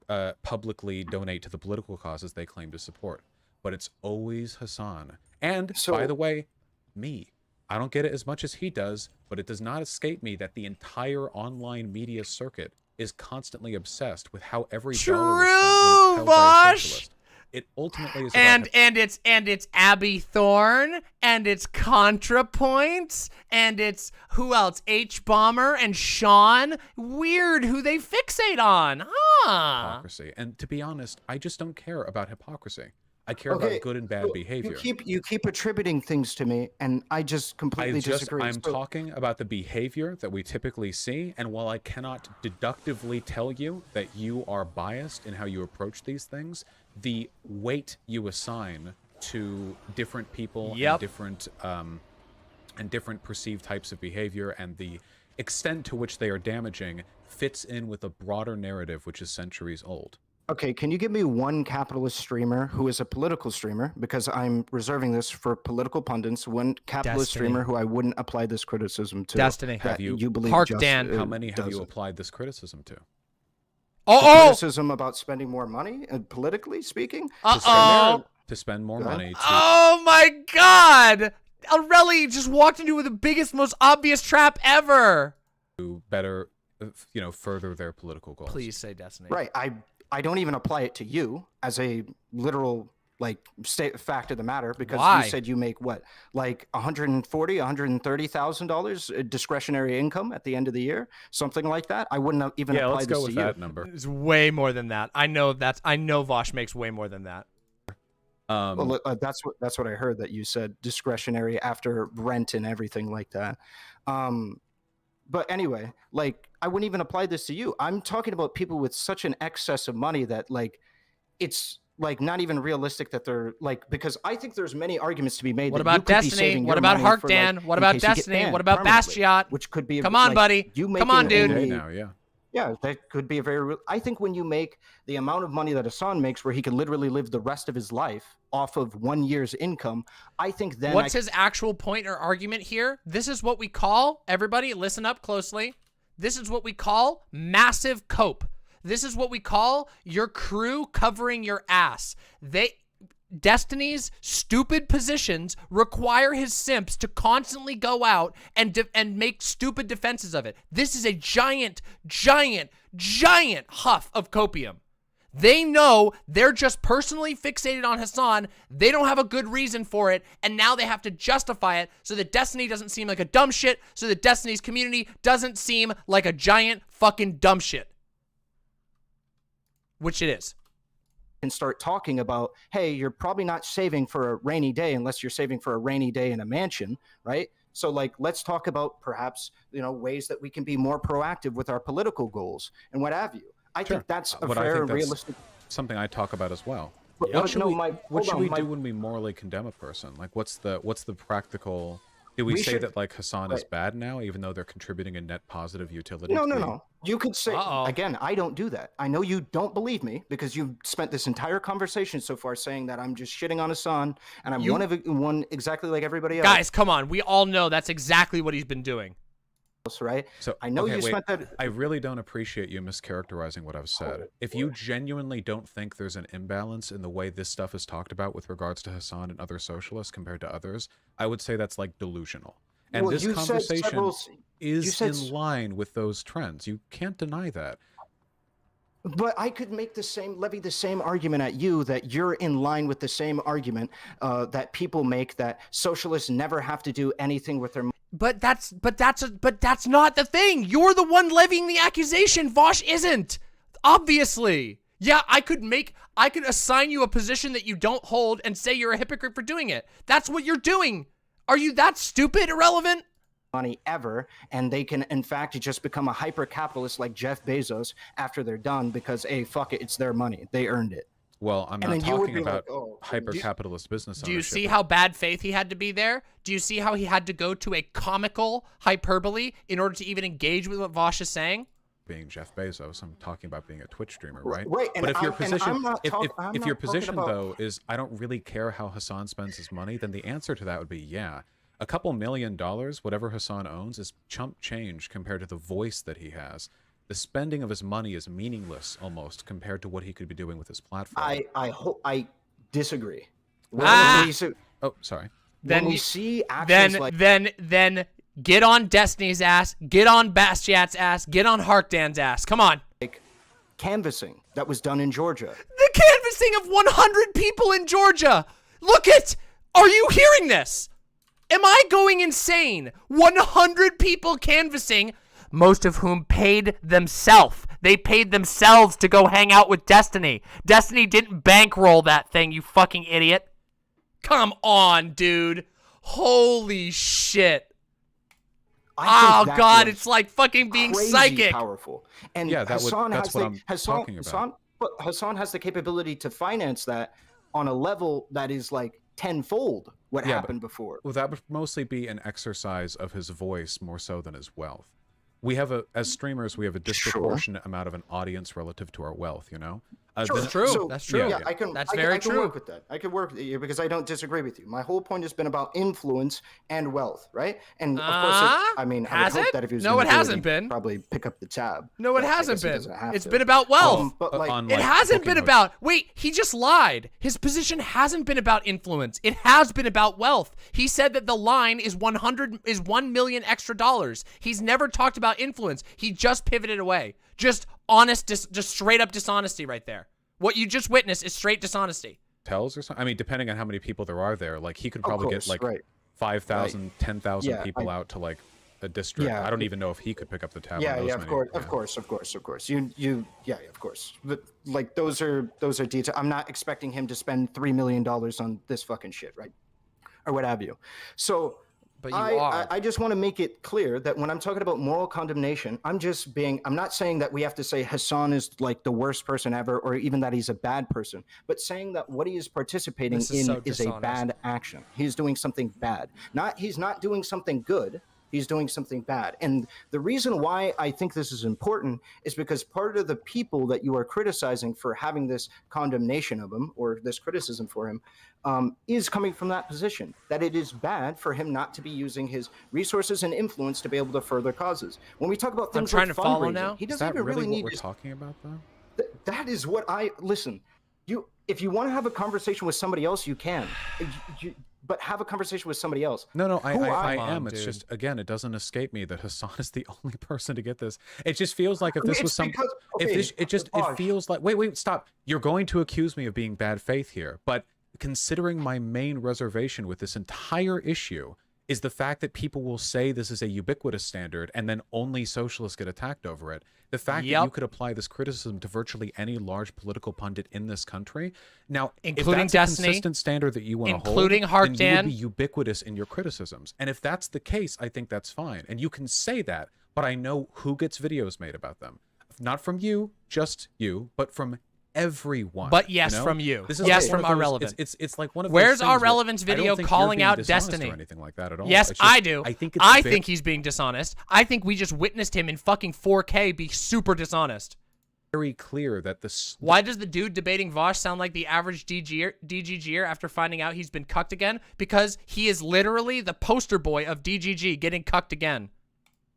publicly donate to the political causes they claim to support. But it's always Hassan. And, by the way, me. I don't get it as much as he does, but it does not escape me that the entire online media circuit is constantly obsessed with how every dollar is spent when it's held by a socialist. It ultimately is and it's Abby Thorne, and it's ContraPoints, and it's who else? H Bomber and Sean. Weird who they fixate on, huh? Hypocrisy. And to be honest, I just don't care about hypocrisy. I care about good and bad behavior. You keep attributing things to me, and I just completely disagree. I'm talking about the behavior that we typically see, and while I cannot deductively tell you that you are biased in how you approach these things, the weight you assign to different people and different perceived types of behavior and the extent to which they are damaging fits in with a broader narrative which is centuries old. Okay, can you give me one capitalist streamer who is a political streamer, because I'm reserving this for political pundits, one capitalist streamer who I wouldn't apply this criticism to. Destiny. Have you believe Hark Dan. How many have you applied this criticism to? Criticism about spending more money, politically speaking? To spend more money. Oh my god! Alrelli just walked into the biggest, most obvious trap ever! To better, further their political goals. Please say Destiny. Right, I don't even apply it to you as a literal fact of the matter, because you said you make what, like $130,000 discretionary income at the end of the year, something like that. I wouldn't have even applied this to you. That number. It's way more than that. I know Vaush makes way more than that. Well, that's what I heard, that you said discretionary after rent and everything like that. But anyway, I wouldn't even apply this to you. I'm talking about people with such an excess of money that it's not even realistic that they're because I think there's many arguments to be made. What about Destiny? What about Hark Dan? What about Destiny? What about Bastion? Which could be. Come on, buddy. Come on, dude. Yeah, that could be a very. I think when you make the amount of money that Hassan makes, where he can literally live the rest of his life off of 1 year's income, I think then. What's his actual point or argument here? This is what we call, everybody listen up closely. This is what we call massive cope. This is what we call your crew covering your ass. Destiny's stupid positions require his simps to constantly go out and make stupid defenses of it. This is a giant huff of copium. They know they're just personally fixated on Hassan. They don't have a good reason for it, and now they have to justify it so that Destiny doesn't seem like a dumb shit, so that Destiny's community doesn't seem like a giant fucking dumb shit. Which it is. And start talking about, hey, you're probably not saving for a rainy day unless you're saving for a rainy day in a mansion, right? So let's talk about perhaps, ways that we can be more proactive with our political goals and what have you. I think that's a fair and realistic. Something I talk about as well. But, what should we do when we morally condemn a person? What's the practical? Do we say that Hassan is bad now, even though they're contributing a net positive utility? No. You could say again. I don't do that. I know you don't believe me because you've spent this entire conversation so far saying that I'm just shitting on Hassan and I'm one exactly like everybody else. Guys, come on. We all know that's exactly what he's been doing. right? So I know okay, you wait. spent that. I really don't appreciate you mischaracterizing what I've said. If you genuinely don't think there's an imbalance in the way this stuff is talked about with regards to Hassan and other socialists compared to others, I would say that's like delusional. And Well, this you said conversation several- you is said in line with those trends. You can't deny that. But I could make levy the same argument at you that you're in line with the same argument that people make that socialists never have to do anything with their money. But that's not the thing. You're the one levying the accusation. Vaush isn't. Obviously. Yeah, I could assign you a position that you don't hold and say you're a hypocrite for doing it. That's what you're doing. Are you that stupid, irrelevant? Money ever, and they can in fact just become a hyper capitalist like Jeff Bezos after they're done because fuck it, it's their money, they earned it. Well, I'm And not then you would talking be about like, oh, hyper-capitalist business Do you ownership. see how bad faith he had to be there? Do you see how he had to go to a comical hyperbole in order to even engage with what Vaush is saying? Being Jeff Bezos, I'm talking about being a Twitch streamer, right? Right, and But if your I'm- and position, I'm not if I'm your not talking position about- though is I don't really care how Hassan spends his money, then the answer to that would be yeah. A couple $1 million, whatever Hassan owns, is chump change compared to the voice that he has. The spending of his money is meaningless almost compared to what he could be doing with his platform. I disagree. Oh, sorry. When we see actions like Then get on Destiny's ass, get on Bastiat's ass, get on Harkdan's ass. Come on. canvassing that was done in Georgia. The canvassing of 100 people in Georgia. Are you hearing this? Am I going insane? 100 people canvassing, most of whom paid themselves. They paid themselves to go hang out with Destiny. Destiny didn't bankroll that thing, you fucking idiot. Come on, dude. Holy shit. I think that God, was it's like fucking being crazy psychic. Powerful. And Yeah, that's Hassan what has I'm talking about. Hassan has the capability to finance that on a level that is like tenfold what happened before. Well, that would mostly be an exercise of his voice more so than his wealth. We have as streamers, we have a disproportionate amount of an audience relative to our wealth, you know? That's true. So, That's true. Yeah, Yeah. I can. That's I very can true. work with that. I can work with you because I don't disagree with you. My whole point has been about influence and wealth, right? And of course, I mean, I would has hope it? that if he was No, gonna it do hasn't he'd been. Probably pick up the tab. No, it but I hasn't guess he been. doesn't have It's to. been about wealth. But like, on, It like, hasn't been booking about. Wait, he just lied. His position hasn't been about influence. It has been about wealth. He said that the line is $1 million extra dollars. He's never talked about influence. He just pivoted away. Just just straight up dishonesty right there. What you just witnessed is straight dishonesty. Tells or something. I mean, depending on how many people there are there, like he could probably course, get like right. 5,000, 10,000 Yeah, people out to like a district. Yeah. I don't even know if he could pick up the tab. on yeah, those yeah, many. of course. Yeah, of course. But like, those are details. I'm not expecting him to spend $3 million on this fucking shit, right? Or what have you. So. But you are. I just want to make it clear that when I'm talking about moral condemnation, I'm not saying that we have to say Hassan is like the worst person ever or even that he's a bad person, but saying that what he is participating This in is so is a dishonest. bad action. He's doing something bad. He's not doing something good. He's doing something bad. And the reason why I think this is important is because part of the people that you are criticizing for having this condemnation of him or this criticism for him is coming from that position, that it is bad for him not to be using his resources and influence to be able to further causes. When we talk about things trying like to follow fundraising, now. he Is doesn't that even really really what need we're to. talking about, though? That is what listen. If you want to have a conversation with somebody else, you can. But have a conversation with somebody else. No, I Come am. on, It's dude. just, again, it doesn't escape me that Hassan is the only person to get this. It just feels like if this was some, it feels like, wait, stop. You're going to accuse me of being bad faith here, but considering my main reservation with this entire issue is the fact that people will say this is a ubiquitous standard and then only socialists get attacked over it. The fact that you could apply this criticism to virtually any large political pundit in this country. Now, Including if that's Destiny, a consistent standard that you want to hold, including then you would Harkdan. be ubiquitous in your criticisms. And if that's the case, I think that's fine. And you can say that, but I know who gets videos made about them. Not from you, just you, but from everyone. But yes, you know? from you. This is Yes, like one from of those- AhRelevant. It's like one of Where's those things where AhRelevant's I don't video think calling you're being out dishonest Destiny? or anything like that at all. Yes, It's just- I do. I think it's I very- think he's being dishonest. I think we just witnessed him in fucking 4K be super dishonest. very clear that this. Why does the dude debating Vaush sound like the average DGGer after finding out he's been cucked again? Because he is literally the poster boy of DGG getting cucked again.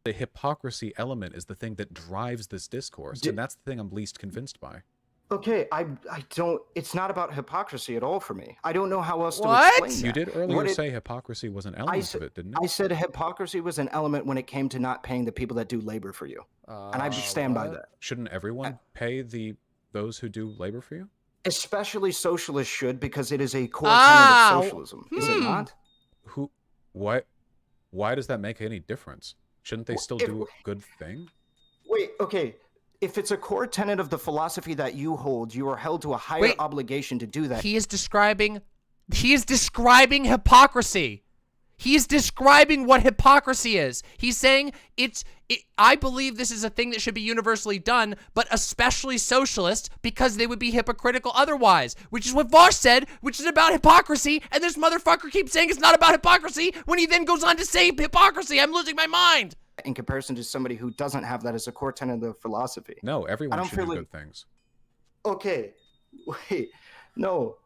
The hypocrisy element is the thing that drives this discourse, and that's the thing I'm least convinced by. Okay, I don't. It's not about hypocrisy at all for me. I don't know how else to What? explain that. You did earlier say hypocrisy was an element of it, didn't I it? said hypocrisy was an element when it came to not paying the people that do labor for you, and I stand by that. Shouldn't everyone pay those who do labor for you? Especially socialists should, because it is a core tenet of socialism. Is it not? Why does that make any difference? Shouldn't they still do a good thing? Wait, okay. If it's a core tenet of the philosophy that you hold, you are held to a higher obligation to do that. He is describing hypocrisy. He is describing what hypocrisy is. He's saying I believe this is a thing that should be universally done, but especially socialists, because they would be hypocritical otherwise, which is what Vaush said, which is about hypocrisy, and this motherfucker keeps saying it's not about hypocrisy when he then goes on to say hypocrisy. I'm losing my mind. In comparison to somebody who doesn't have that as a core tenet of the philosophy. No, everyone should do good things. Okay, wait, no.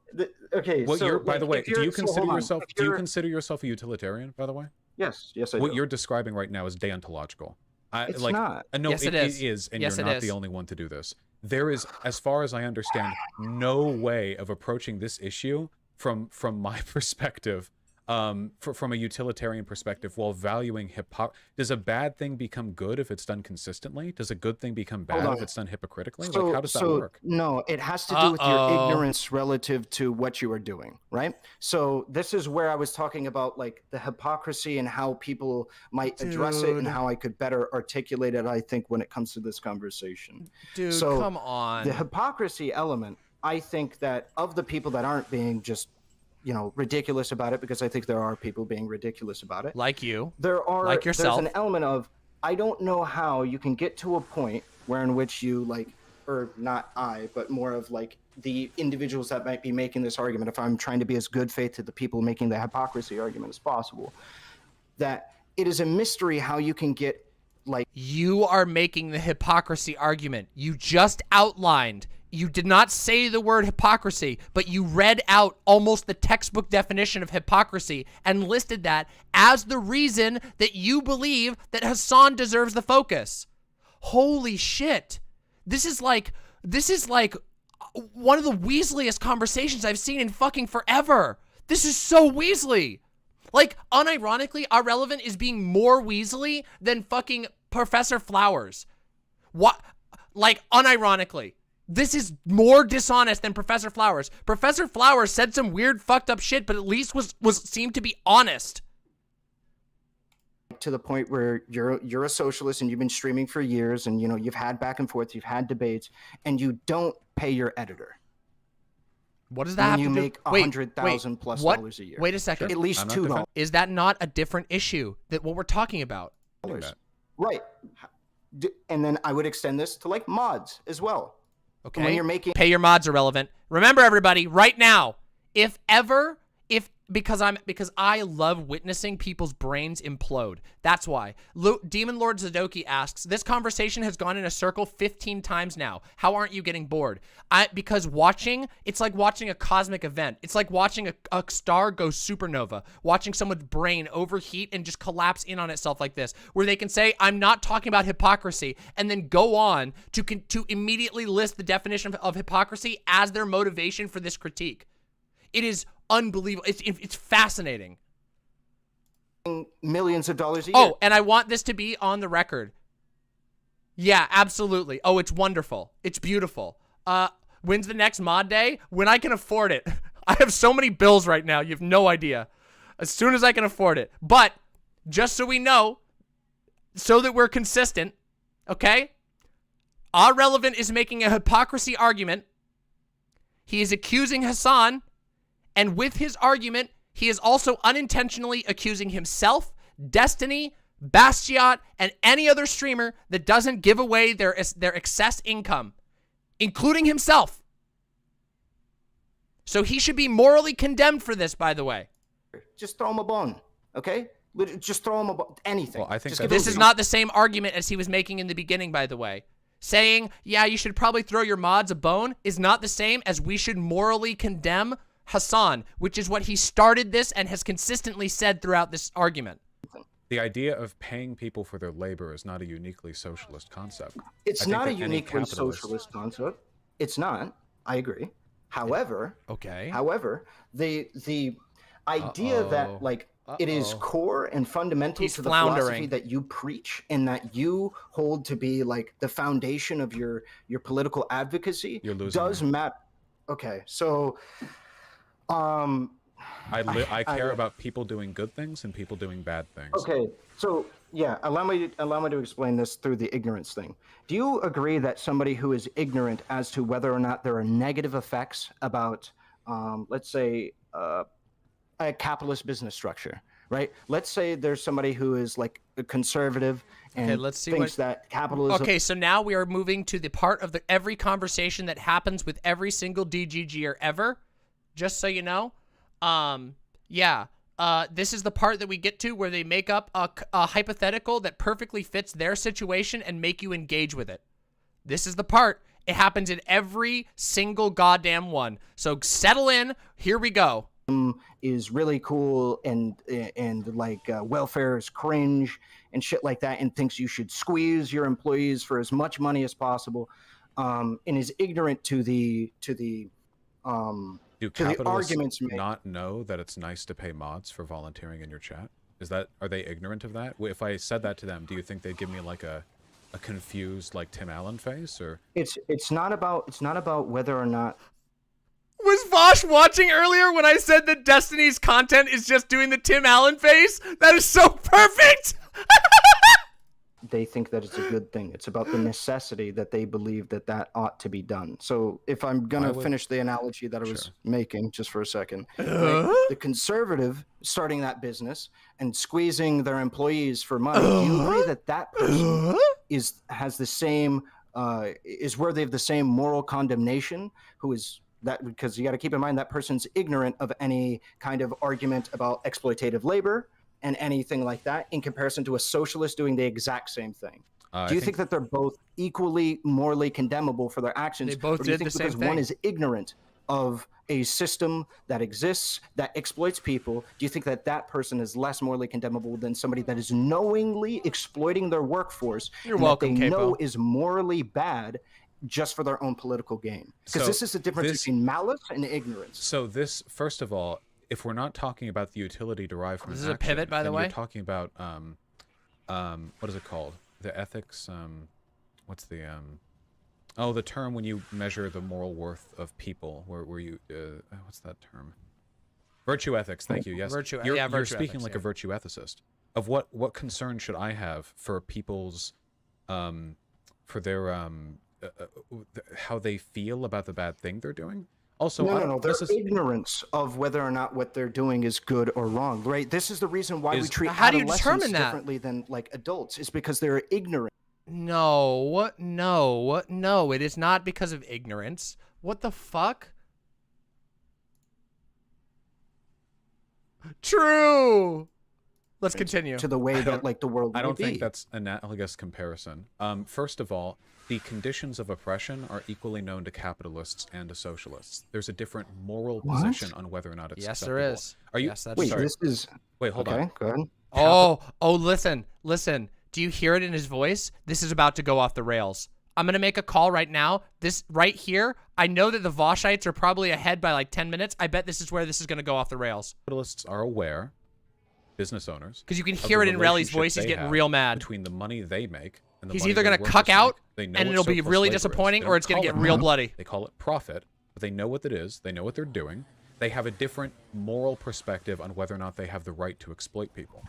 Okay, well, so by the way, do you consider yourself? If Do you consider yourself a utilitarian? By the way, yes, I do. What you're describing right now is deontological. It's not. No, yes, it is, and you're not the only one to do this. There is, as far as I understand, no way of approaching this issue from my perspective, from a utilitarian perspective, while valuing Does a bad thing become good if it's done consistently? Does a good thing become bad if it's done hypocritically? Like, how does that work? No, it has to do with your ignorance relative to what you are doing, right? So this is where I was talking about like the hypocrisy and how people might address it and how I could better articulate it, I think, when it comes to this conversation. Dude, so come on. The hypocrisy element, I think that of the people that aren't being just ridiculous about it, because I think there are people being ridiculous about it. Like you. Like yourself. There's an element of, I don't know how you can get to a point where in which you or not I, but more of like the individuals that might be making this argument, if I'm trying to be as good faith to the people making the hypocrisy argument as possible, that it is a mystery how you can get You are making the hypocrisy argument. You just outlined. You did not say the word hypocrisy, but you read out almost the textbook definition of hypocrisy and listed that as the reason that you believe that Hassan deserves the focus. Holy shit. This is like one of the Weasleiest conversations I've seen in fucking forever. This is so Weasley. Like, unironically, AhRelevant is being more Weasley than fucking Professor Flowers. What? Like, unironically. This is more dishonest than Professor Flowers. Professor Flowers said some weird fucked up shit, but at least seemed to be honest. To the point where you're a socialist and you've been streaming for years and you've had back and forth, you've had debates, and you don't pay your editor. What does that have to do? You make $100,000 plus dollars a year. Wait a second. At least $2. Is that not a different issue than what we're talking about? Right. And then I would extend this to like mods as well. Okay. When you're making pay your mods irrelevant. Remember, everybody, right now, because I love witnessing people's brains implode. That's why. Demon Lord Zadoki asks, this conversation has gone in a circle 15 times now. How aren't you getting bored? Because it's like watching a cosmic event. It's like watching a star go supernova, watching someone's brain overheat and just collapse in on itself like this, where they can say, I'm not talking about hypocrisy, and then go on to immediately list the definition of hypocrisy as their motivation for this critique. It is unbelievable. It's fascinating. Millions of dollars a year. Oh, and I want this to be on the record. Yeah, absolutely. Oh, it's wonderful. It's beautiful. When's the next mod day? When I can afford it. I have so many bills right now. You have no idea. As soon as I can afford it. But just so we know, so that we're consistent, okay? AhRelevant is making a hypocrisy argument. He is accusing Hassan. And with his argument, he is also unintentionally accusing himself, Destiny, Bastiat, and any other streamer that doesn't give away their excess income, including himself. So he should be morally condemned for this, by the way. Just throw him a bone, okay? Just throw him a bone. Anything. Well, I think this is not the same argument as he was making in the beginning, by the way. Saying, yeah, you should probably throw your mods a bone is not the same as we should morally condemn Hassan, which is what he started this and has consistently said throughout this argument. the idea of paying people for their labor is not a uniquely socialist concept. It's I think not a that any uniquely capitalist- socialist concept. It's not. I agree. However, Okay. the idea that like it is core and fundamental He's to the floundering. philosophy that you preach and that you hold to be like the foundation of your political advocacy You're losing does me. matter. Okay, so I care about people doing good things and people doing bad things. okay, so yeah, allow me to explain this through the ignorance thing. Do you agree that somebody who is ignorant as to whether or not there are negative effects about, let's say, a capitalist business structure, right? Let's say there's somebody who is like a conservative and let's see thinks that capitalism. Okay, so now we are moving to the part of every conversation that happens with every single DGGer ever. Just so you know, this is the part that we get to where they make up a hypothetical that perfectly fits their situation and make you engage with it. This is the part. It happens in every single goddamn one. So settle in. Here we go. Is really cool and like welfare is cringe and shit like that, and thinks you should squeeze your employees for as much money as possible, and is ignorant to the Do to the capitalists arguments made. not know that it's nice to pay mods for volunteering in your chat? Are they ignorant of that? If I said that to them, do you think they'd give me like a confused like Tim Allen face, or It's not about whether or not. Was Vaush watching earlier when I said that Destiny's content is just doing the Tim Allen face? That is so perfect! They think that it's a good thing. It's about the necessity that they believe that ought to be done. So if I'm going to finish the analogy that I was making just for a second, right, the conservative starting that business and squeezing their employees for money, do you agree that person has the same, is worthy of the same moral condemnation, who is that, because you got to keep in mind that person's ignorant of any kind of argument about exploitative labor and anything like that, in comparison to a socialist doing the exact same thing? Do you think that they're both equally morally condemnable for their actions? They both or do you did think the same because one thing. is ignorant of a system that exists that exploits people, do you think that person is less morally condemnable than somebody that is knowingly exploiting their workforce? You're and welcome, that they Capo. know is morally bad just for their own political gain? Because So this is the difference this- between malice and ignorance. so this? First of all, if we're not talking about the utility derived from This an is a action, pivot, by the and way? you're talking about what is it called? The ethics. What's the the term when you measure the moral worth of people? Where you what's that term? Virtue ethics. Thank you. Yes. Virtue- You're, yeah, you're virtue speaking ethics, like yeah. a virtue ethicist. Of what concern should I have for people's for their how they feel about the bad thing they're doing? Also, No. Their this is ignorance of whether or not what they're doing is good or wrong, right? This is the reason why we Is- treat How do you adolescents determine that? differently than like adults. Is because they're ignorant. No, it is not because of ignorance. What the fuck? True. Let's continue. To the way that like the world. I don't would think be. that's an analogous comparison. First of all, the conditions of oppression are equally known to capitalists and to socialists. There's a different moral position on whether or not it's Yes, acceptable. there is. Are you? Yes, that's Wait, true. this is Wait, hold okay. on. Go ahead. Listen. Do you hear it in his voice? This is about to go off the rails. I'm going to make a call right now. This right here, I know that the Vaushites are probably ahead by like 10 minutes. I bet this is where this is going to go off the rails. Capitalists are aware, business owners, Because you can of hear the it in Relly's relationship voice. He's they getting have real mad. between the money they make and the He's money either their going to cuck workers out, make. They know and what it'll be surplus really labor is. disappointing, They or don't it's going to call get it real profit. bloody. They call it profit, but they know what it is. They know what they're doing. They have a different moral perspective on whether or not they have the right to exploit people.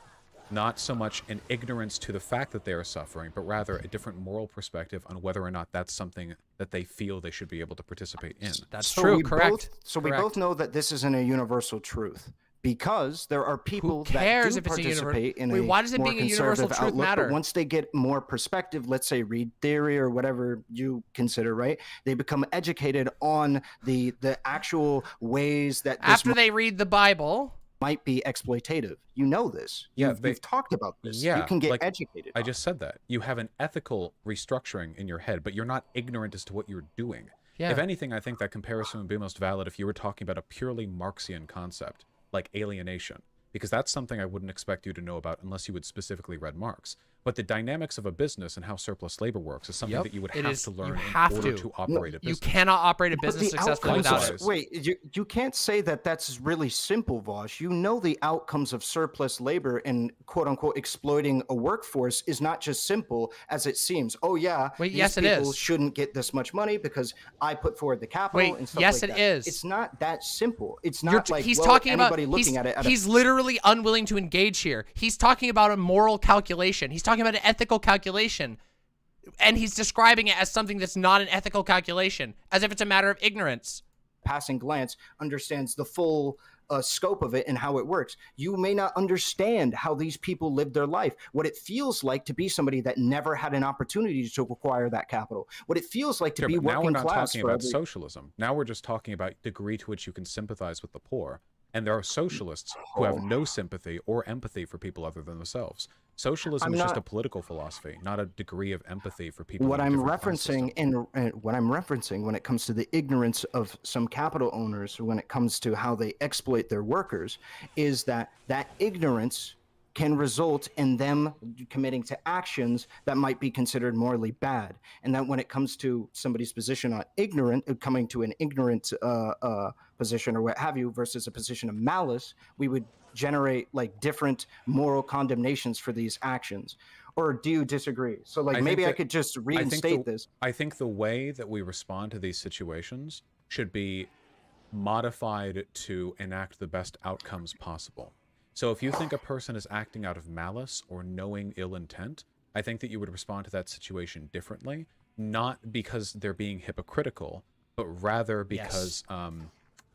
Not so much an ignorance to the fact that they are suffering, but rather a different moral perspective on whether or not that's something that they feel they should be able to participate in. That's So true. we Correct. We Correct. both know that this isn't a universal truth, because there are people cares that do if it's a participate in Wait, a why does it more being a universal conservative truth outlook, matter? but once they get more perspective, let's say read theory or whatever you consider, right? They become educated on the actual ways that this After they read the Bible. might be exploitative. You know this. Yeah, You've talked about this. Yeah, you can get like, educated. I just said that. You have an ethical restructuring in your head, but you're not ignorant as to what you're doing. Yeah. If anything, I think that comparison would be most valid if you were talking about a purely Marxian concept, like alienation. because that's something I wouldn't expect you to know about unless you had specifically read Marx. But the dynamics of a business and how surplus labor works is something that you would have to learn in order to operate a business. You cannot operate a business successfully without it. Wait, you can't say that that's really simple, Vaush. You know the outcomes of surplus labor and quote-unquote exploiting a workforce is not just simple as it seems. Oh, yeah, Wait, these yes, it people is. shouldn't get this much money because I put forward the capital Wait, and stuff yes, like it that. is. It's not that simple. It's not like, he's well, talking anybody about, looking at it. He's literally unwilling to engage here. He's talking about a moral calculation. He's talking about an ethical calculation. And he's describing it as something that's not an ethical calculation, as if it's a matter of ignorance. Passing glance understands the full scope of it and how it works. You may not understand how these people live their life, what it feels like to be somebody that never had an opportunity to acquire that capital, what it feels like to be working class. Now we're not talking about socialism. Now we're just talking about degree to which you can sympathize with the poor. And there are socialists who have no sympathy or empathy for people other than themselves. Socialism is just a political philosophy, not a degree of empathy for people. What I'm referencing what I'm referencing when it comes to the ignorance of some capital owners, when it comes to how they exploit their workers, is that ignorance can result in them committing to actions that might be considered morally bad. And that when it comes to somebody's position on coming to an ignorant position or what have you, versus a position of malice, we would generate like different moral condemnations for these actions. Or do you disagree? So like maybe I could just reinstate this. I think the way that we respond to these situations should be modified to enact the best outcomes possible. So if you think a person is acting out of malice or knowing ill intent, I think that you would respond to that situation differently, not because they're being hypocritical, but rather because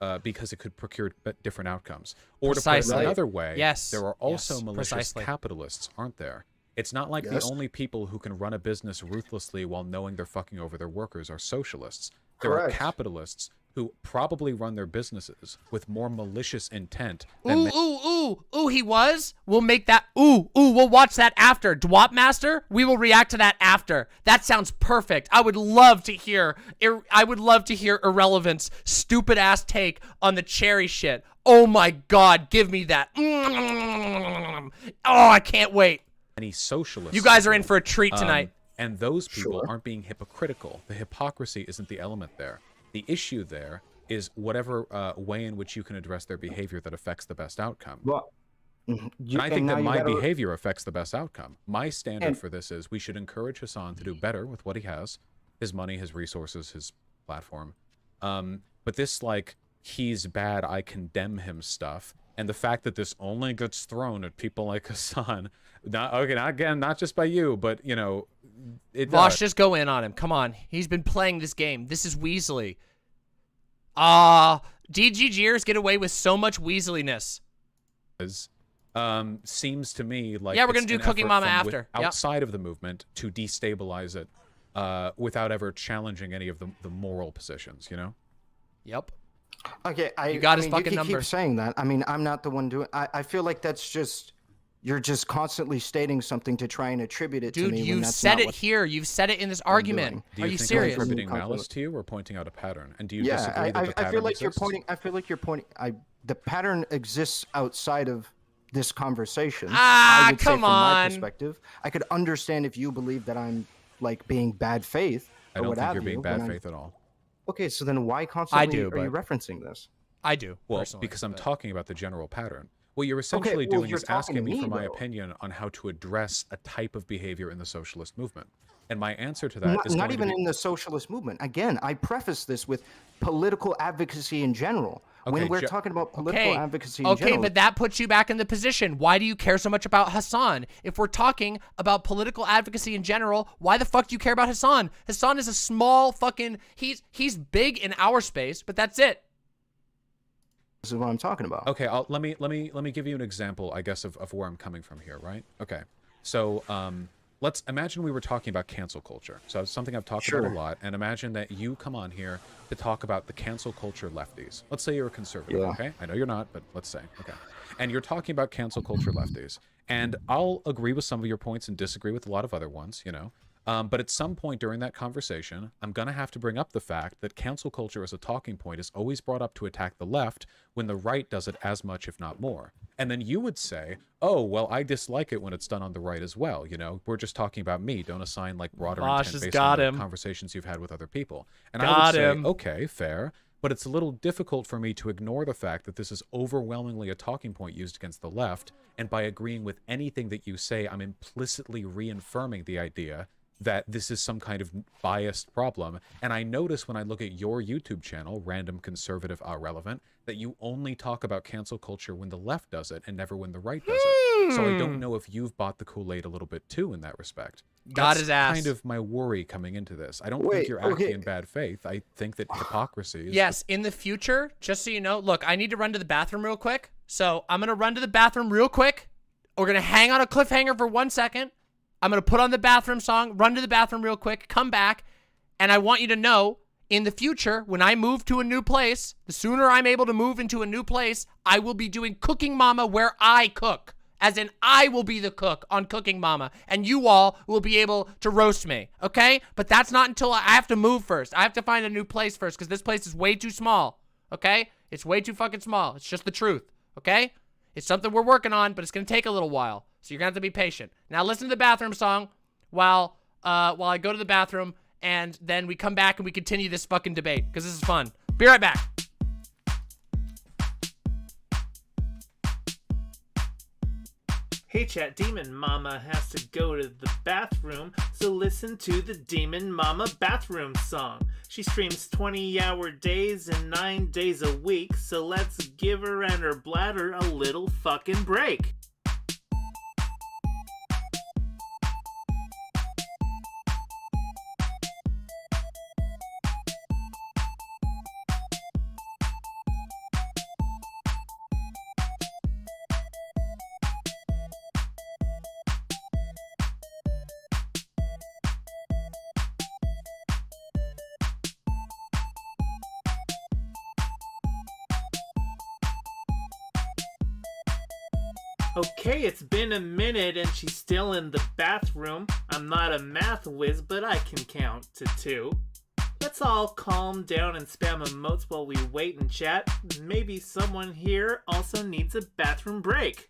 it could procure different outcomes. Or to put it another way, there are also malicious capitalists, aren't there? It's not like the only people who can run a business ruthlessly while knowing they're fucking over their workers are socialists. There are capitalists who probably run their businesses with more malicious intent than he was? We'll make that, we'll watch that after. Dwop Master, we will react to that after. That sounds perfect. I would love to hear Irrelevant's stupid-ass take on the cherry shit. Oh my god, give me that. Oh, I can't wait. Any socialists. You guys are in for a treat tonight. And those people aren't being hypocritical. The hypocrisy isn't the element there. The issue there is whatever way in which you can address their behavior that affects the best outcome. Well, and I think that my behavior affects the best outcome. My standard for this is we should encourage Hassan to do better with what he has, his money, his resources, his platform. But this, like, he's bad, I condemn him stuff, and the fact that this only gets thrown at people like Hassan, not just by you, but, you know, Vaush, just go in on him. Come on. He's been playing this game. This is Weasley. DGGers get away with so much Weasleyness. Seems to me like we're gonna do Cooking Mama after. Outside of the movement to destabilize it without ever challenging any of the moral positions, you know? Yep. Okay, you got his fucking you number. keep saying that. I mean, I'm not the one doing. I feel like that's just you're just constantly stating something to try and attribute it to me. Dude, you've said it here. You've said it in this argument. Are you serious? I'm attributing malice to you or pointing out a pattern? And do you disagree that the pattern I feel like exists? I feel like you're pointing. The pattern exists outside of this conversation. Ah, I would say come from my on. perspective, I could understand if you believe that I'm like being bad faith. I don't think you're being bad faith at all. Okay, so then why constantly do, are you referencing this? I do. Well, because I'm talking about the general pattern. What you're essentially doing is asking me for my opinion on how to address a type of behavior in the socialist movement. And my answer to that is not even in the socialist movement. Again, I preface this with political advocacy in general. When we're talking about political advocacy in general. Okay, but that puts you back in the position. Why do you care so much about Hassan? If we're talking about political advocacy in general, why the fuck do you care about Hassan? Hassan is a small fucking... He's big in our space, but that's it. This is what I'm talking about. Okay, let me give you an example, I guess, of where I'm coming from here, right? Okay, so let's imagine we were talking about cancel culture. So it's something I've talked about a lot, and imagine that you come on here to talk about the cancel culture lefties. Let's say you're a conservative, okay? I know you're not, but let's say, okay. And you're talking about cancel culture lefties. And I'll agree with some of your points and disagree with a lot of other ones, you know? But at some point during that conversation, I'm going to have to bring up the fact that cancel culture as a talking point is always brought up to attack the left when the right does it as much, if not more. And then you would say, oh, well, I dislike it when it's done on the right as well. You know, we're just talking about me. Don't assign like broader intent based on the conversations you've had with other people. And I would say, okay, fair. But it's a little difficult for me to ignore the fact that this is overwhelmingly a talking point used against the left. And by agreeing with anything that you say, I'm implicitly reaffirming the idea that this is some kind of biased problem. And I notice when I look at your YouTube channel, Random Conservative AhRelevant, that you only talk about cancel culture when the left does it and never when the right does it. So I don't know if you've bought the Kool-Aid a little bit too in that respect. Got his ass. Kind of my worry coming into this. I don't think you're acting in bad faith. I think that hypocrisy is... Yes, in the future, just so you know, look, I need to run to the bathroom real quick. So I'm going to run to the bathroom real quick. We're going to hang on a cliffhanger for 1 second. I'm going to put on the bathroom song, run to the bathroom real quick, come back, and I want you to know, in the future, when I move to a new place, the sooner I'm able to move into a new place, I will be doing Cooking Mama where I cook. As in, I will be the cook on Cooking Mama, and you all will be able to roast me, okay? But that's not until I have to move first. I have to find a new place first, because this place is way too small, okay? It's way too fucking small. It's just the truth, okay? It's something we're working on, but it's going to take a little while, so you're going to have to be patient. Now listen to the bathroom song while I go to the bathroom, and then we come back and we continue this fucking debate, because this is fun. Be right back. Hey chat, Demon Mama has to go to the bathroom, so listen to the Demon Mama bathroom song. She streams 20-hour days and 9 days a week, so let's give her and her bladder a little fucking break. Okay, it's been a minute and she's still in the bathroom. I'm not a math whiz, but I can count to 2. Let's all calm down and spam emotes while we wait and chat. Maybe someone here also needs a bathroom break.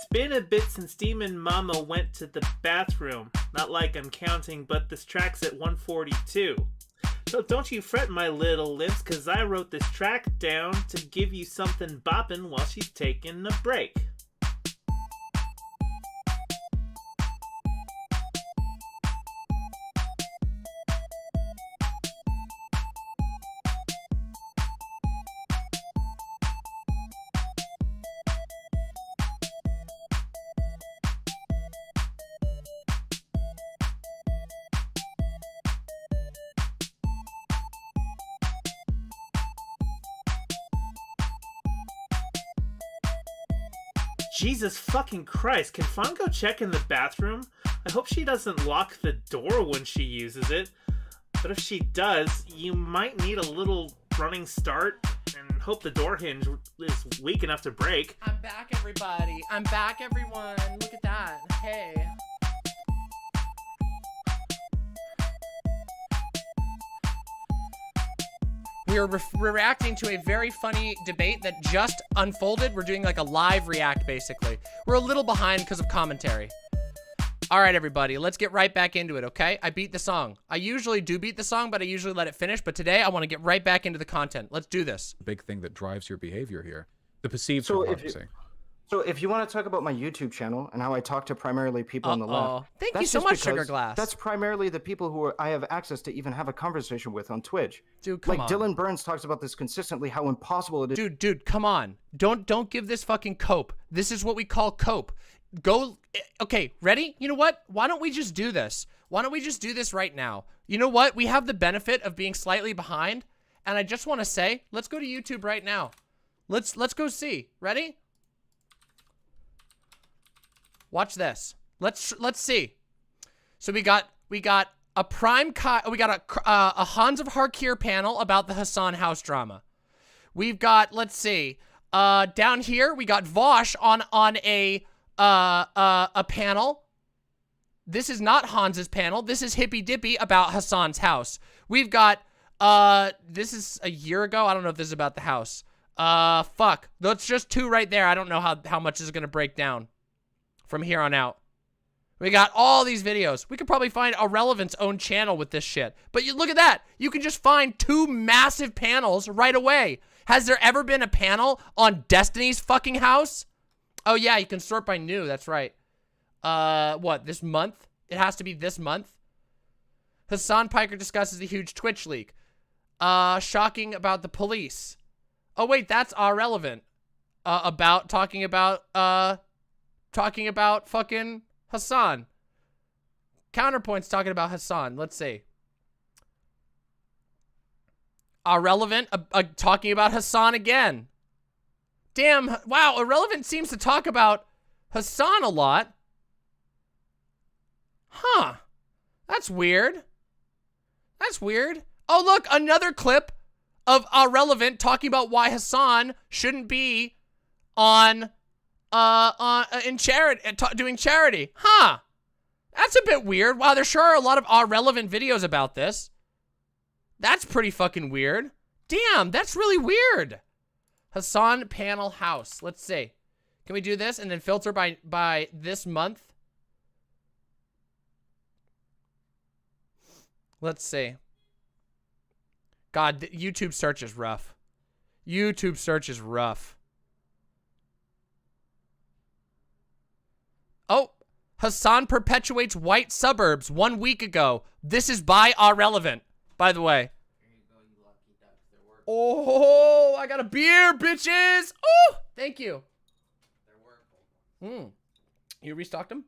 Been a bit since Demon Mama went to the bathroom. Not like I'm counting, but this track's at 142. So don't you fret, my little lips, cause I wrote this track down to give you something boppin' while she's taking a break. Jesus fucking Christ, can Faun go check in the bathroom? I hope she doesn't lock the door when she uses it. But if she does, you might need a little running start and hope the door hinge is weak enough to break. I'm back, everybody. I'm back, everyone. Look at that. Hey. We are reacting to a very funny debate that just unfolded. We're doing like a live react, basically. We're a little behind because of commentary. All right, everybody, let's get right back into it, okay? I beat the song. I usually do beat the song, but I usually let it finish. But today, I want to get right back into the content. Let's do this. The big thing that drives your behavior here, the perceived hypocrisy. So if you want to talk about my YouTube channel and how I talk to primarily people on the left. Thank you so much, Sugar Glass. That's primarily the people who I have access to even have a conversation with on Twitch. Dude, come on. Like Dylan Burns talks about this consistently, how impossible it is. Dude, come on. Don't give this fucking cope. This is what we call cope. Go, okay, ready? You know what? Why don't we just do this? Why don't we just do this right now? You know what? We have the benefit of being slightly behind, and I just want to say, let's go to YouTube right now. Let's go see. Ready? Watch this. Let's see. So we got a a Hans of Harkir panel about the Hassan house drama. We've got, let's see, down here we got Vaush on a panel. This is not Hans's panel. This is Hippy Dippy about Hassan's house. We've got this is a year ago. I don't know if this is about the house. Fuck. That's just 2 right there. I don't know how much this is gonna break down from here on out. We got all these videos. We could probably find AhRelevant's own channel with this shit. But you look at that. You can just find 2 massive panels right away. Has there ever been a panel on Destiny's fucking house? Oh yeah, you can sort by new. That's right. What, this month? It has to be this month. Hassan Piker discusses the huge Twitch leak. Shocking about the police. Oh wait, that's AhRelevant. Talking about fucking Hassan. Counterpoint's talking about Hassan. Let's see. AhRelevant talking about Hassan again. Damn, wow, AhRelevant seems to talk about Hassan a lot. Huh. That's weird. That's weird. Oh, look, another clip of AhRelevant talking about why Hassan shouldn't be on in charity, doing charity. Huh. That's a bit weird. Wow, there sure are a lot of AhRelevant videos about this. That's pretty fucking weird. Damn, that's really weird. Hassan panel house. Let's see. Can we do this and then filter by this month? Let's see. God, YouTube search is rough. YouTube search is rough. Oh, Hassan perpetuates white suburbs 1 week ago. This is by AhRelevant, by the way. Oh, I got a beer, bitches. Oh, thank you. You restocked them?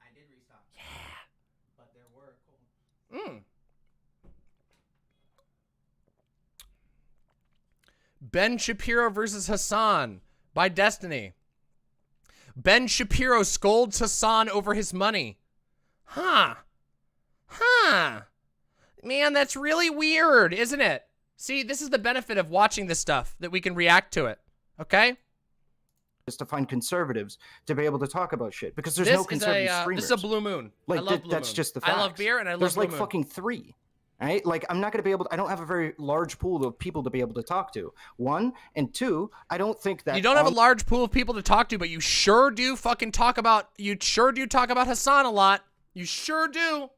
I did restock. Yeah. But there were cold. Ben Shapiro versus Hassan by Destiny. Ben Shapiro scolds Hassan over his money. Huh. Man, that's really weird, isn't it? See, this is the benefit of watching this stuff, that we can react to it. Okay? Is to find conservatives to be able to talk about shit, because there's no conservative streamers. This is a Blue Moon. Like, I love Blue that's Moon. just the facts. I love beer and I love There's Blue like Moon. fucking 3. Right? Like, I'm not going to be able to, I don't have a very large pool of people to be able to talk to. 1, and 2, I don't think that... You don't have a large pool of people to talk to, but you sure do fucking talk about, Hassan a lot. You sure do.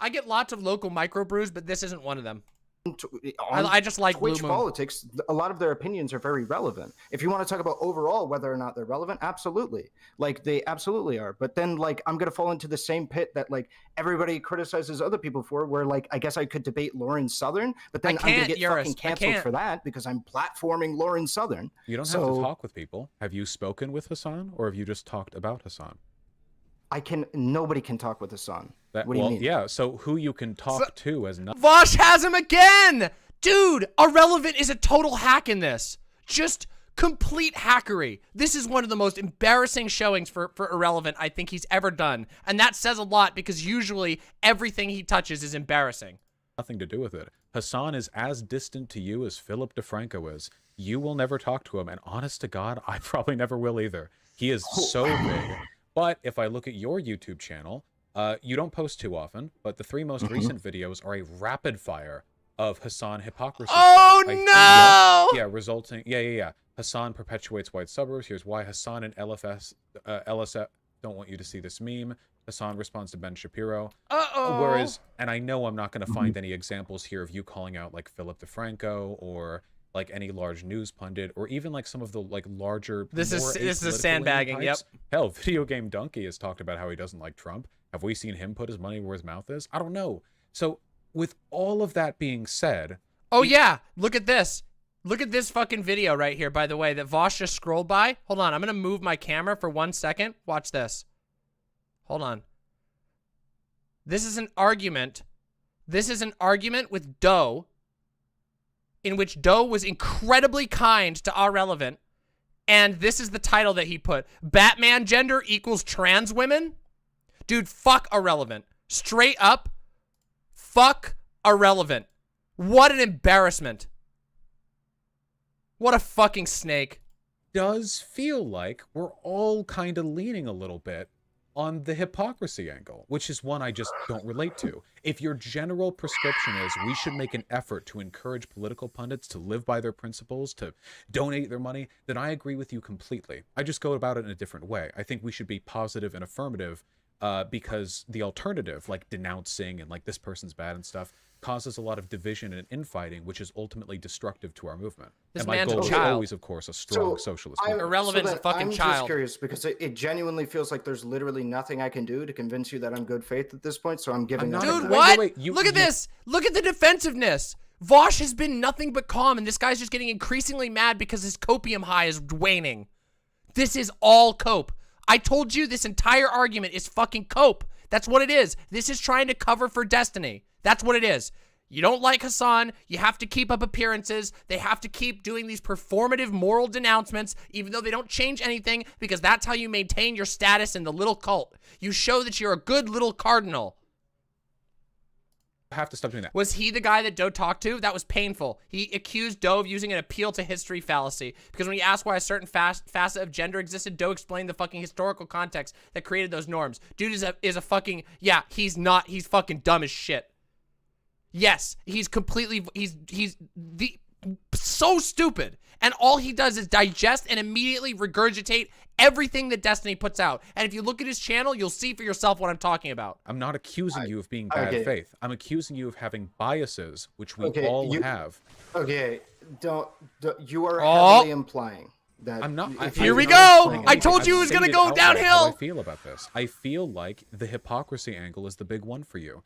I get lots of local microbrews, but this isn't one of them. I just like Twitch Blue Moon. politics, a lot of their opinions are very relevant. If you want to talk about overall whether or not they're relevant, absolutely. Like, they absolutely are. But then, like, I'm going to fall into the same pit that, like, everybody criticizes other people for, where, like, I guess I could debate Lauren Southern, but then I'm going to get fucking canceled for that because I'm platforming Lauren Southern. You don't have to talk with people. Have you spoken with Hassan, or have you just talked about Hassan? Nobody can talk with Hassan. What do you mean? Yeah, so who you can talk to as nothing. Vaush has him again! Dude, AhRelevant is a total hack in this. Just complete hackery. This is one of the most embarrassing showings for AhRelevant I think he's ever done. And that says a lot, because usually everything he touches is embarrassing. Nothing to do with it. Hassan is as distant to you as Philip DeFranco is. You will never talk to him, and honest to God, I probably never will either. He is so big. But if I look at your YouTube channel, you don't post too often, but the 3 most recent videos are a rapid fire of Hassan hypocrisy. Oh, no! Yeah, resulting... Yeah. Hassan perpetuates white suburbs. Here's why. Hassan and LSF don't want you to see this meme. Hassan responds to Ben Shapiro. Whereas, and I know I'm not going to find any examples here of you calling out, like, Philip DeFranco or... like any large news pundit, or even like some of the like larger. This is sandbagging. Yep. Hell, Video Game Donkey has talked about how he doesn't like Trump. Have we seen him put his money where his mouth is? I don't know. So with all of that being said, yeah, look at this. Look at this fucking video right here, by the way, that Vaush just scrolled by. Hold on, I'm gonna move my camera for 1 second. Watch this. Hold on. This is an argument. This is an argument with Doe, in which Doe was incredibly kind to AhRelevant, and this is the title that he put. Batman gender equals trans women? Dude, fuck AhRelevant. Straight up, fuck AhRelevant. What an embarrassment. What a fucking snake. Does feel like we're all kind of leaning a little bit on the hypocrisy angle, which is one I just don't relate to. If your general prescription is we should make an effort to encourage political pundits to live by their principles, to donate their money, then I agree with you completely. I just go about it in a different way. I think we should be positive and affirmative because the alternative, like denouncing and like this person's bad and stuff, causes a lot of division and infighting, which is ultimately destructive to our movement. This and my man's a goal is child. always, of course, a strong socialist movement. AhRelevant is a fucking I'm child. just curious because it genuinely feels like there's literally nothing I can do to convince you that I'm good faith at this point, so I'm giving up. Dude, on that. what? Look at this. Look at the defensiveness. Vaush has been nothing but calm, and this guy's just getting increasingly mad because his copium high is waning. This is all cope. I told you this entire argument is fucking cope. That's what it is. This is trying to cover for Destiny. That's what it is. You don't like Hassan, you have to keep up appearances, they have to keep doing these performative moral denouncements, even though they don't change anything, because that's how you maintain your status in the little cult. You show that you're a good little cardinal. Have to stop doing that. Was he the guy that Doe talked to? That was painful. He accused Doe of using an appeal to history fallacy, because when he asked why a certain facet of gender existed, Doe explained the fucking historical context that created those norms. Dude is a fucking, yeah, he's fucking dumb as shit. Yes, he's completely, he's so stupid. And all he does is digest and immediately regurgitate everything that Destiny puts out. And if you look at his channel, you'll see for yourself what I'm talking about. I'm not accusing you of being bad faith. I'm accusing you of having biases, which we all have. Okay, don't you are heavily implying that. I'm not. Here we go. I told you it was gonna go downhill. How I feel about this. I feel like the hypocrisy angle is the big one for you.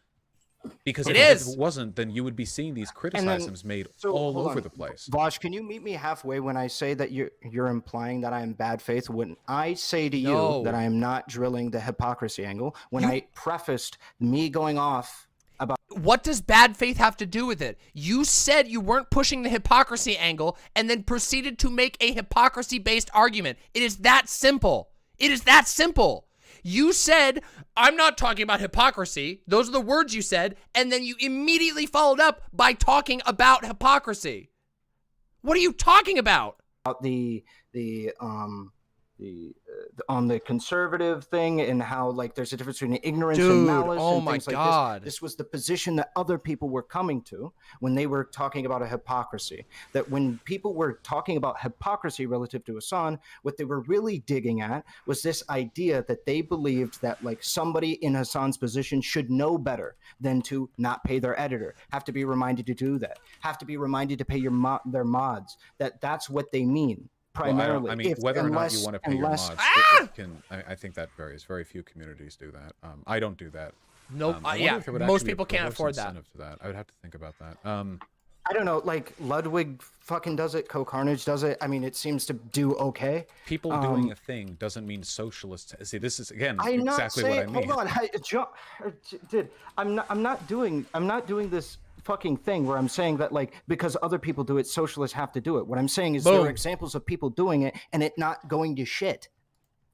Because if it wasn't, then you would be seeing these criticisms made all over the place. Vaush, can you meet me halfway when I say that you're implying that I am bad faith? When I say to you that I am not drilling the hypocrisy angle, when I prefaced me going off about... What does bad faith have to do with it? You said you weren't pushing the hypocrisy angle and then proceeded to make a hypocrisy-based argument. It is that simple. It is that simple. You said, I'm not talking about hypocrisy. Those are the words you said. And then you immediately followed up by talking about hypocrisy. What are you talking about? On the conservative thing and how like there's a difference between ignorance and malice and things like this. This was the position that other people were coming to when they were talking about a hypocrisy. That when people were talking about hypocrisy relative to Hassan, what they were really digging at was this idea that they believed that like somebody in Hassan's position should know better than to not pay their editor, have to be reminded to do that, have to be reminded to pay their mods. That's what they mean. Primarily, well, I mean, whether or not you want to pay your mods, I think that varies. Very few communities do that. I don't do that. Nope. Most people can't afford that. To that. I would have to think about that. I don't know. Like Ludwig fucking does it. Co-Carnage does it. I mean, it seems to do okay. People doing a thing doesn't mean socialists. See, this is again exactly what I mean. Hold on, I'm not doing this fucking thing where I'm saying that like because other people do it, socialists have to do it. What I'm saying is there are examples of people doing it and it not going to shit.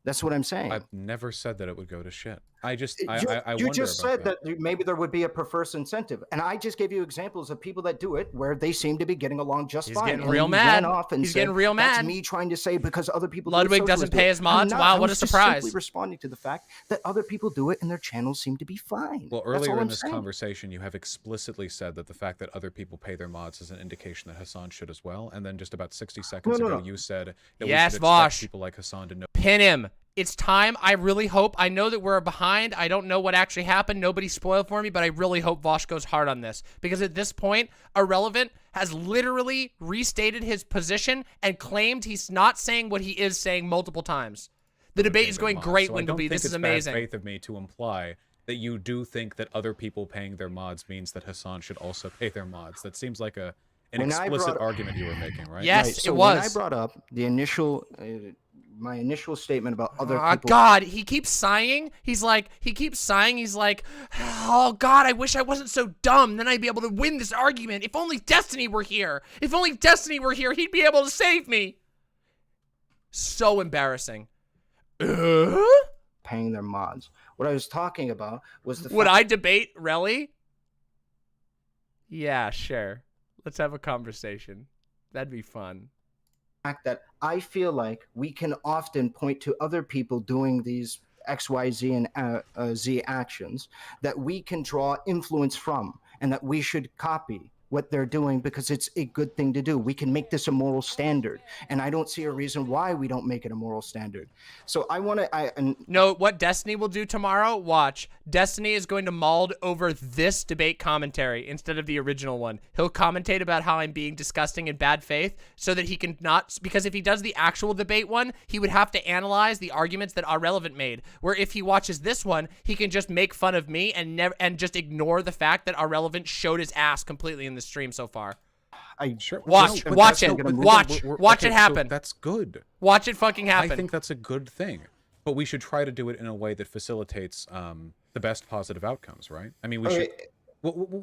That's what I'm saying. I've never said that it would go to shit. I just you just said that maybe there would be a perverse incentive, and I just gave you examples of people that do it where they seem to be getting along just fine. He's getting real mad. He's getting real mad. That's me trying to say because other people. Ludwig doesn't pay his mods. Wow, what a surprise! Simply responding to the fact that other people do it and their channels seem to be fine. Well, earlier in this conversation, you have explicitly said that the fact that other people pay their mods is an indication that Hassan should as well, and then just about 60 seconds ago, you said that we should expect people like Hassan to know. Pin him. It's time. I really hope. I know that we're behind. I don't know what actually happened. Nobody spoiled for me, but I really hope Vaush goes hard on this. Because at this point, AhRelevant has literally restated his position and claimed he's not saying what he is saying multiple times. The debate is going great, Windleby. This is amazing. It's bad faith of me to imply that you do think that other people paying their mods means that Hassan should also pay their mods. That seems like an When I explicit brought- argument you were making, right? Yes, Right, so it when I was. brought up the initial, my initial statement about other Oh, people. God, he keeps sighing. He's like, oh, God, I wish I wasn't so dumb. Then I'd be able to win this argument. If only Destiny were here. If only Destiny were here, he'd be able to save me. So embarrassing. Paying their mods. What I was talking about was the Would fact I debate Relly? Yeah, sure. Let's have a conversation. That'd be fun. that I feel like we can often point to other people doing these X, Y, Z, and Z actions that we can draw influence from, and that we should copy what they're doing because it's a good thing to do. We can make this a moral standard, and I don't see a reason why we don't make it a moral standard. So I want to. No, what Destiny will do tomorrow? Watch. Destiny is going to mold over this debate commentary instead of the original one. He'll commentate about how I'm being disgusting in bad faith so that he can not, because if he does the actual debate one, he would have to analyze the arguments that AhRelevant made. Where if he watches this one, he can just make fun of me and just ignore the fact that AhRelevant showed his ass completely in the stream so far. Sure. Watch No, but watch that's it. no- Watch okay, it so happen. that's good. Watch it fucking happen. I think that's a good thing. But we should try to do it in a way that facilitates the best positive outcomes, right? I mean, we should.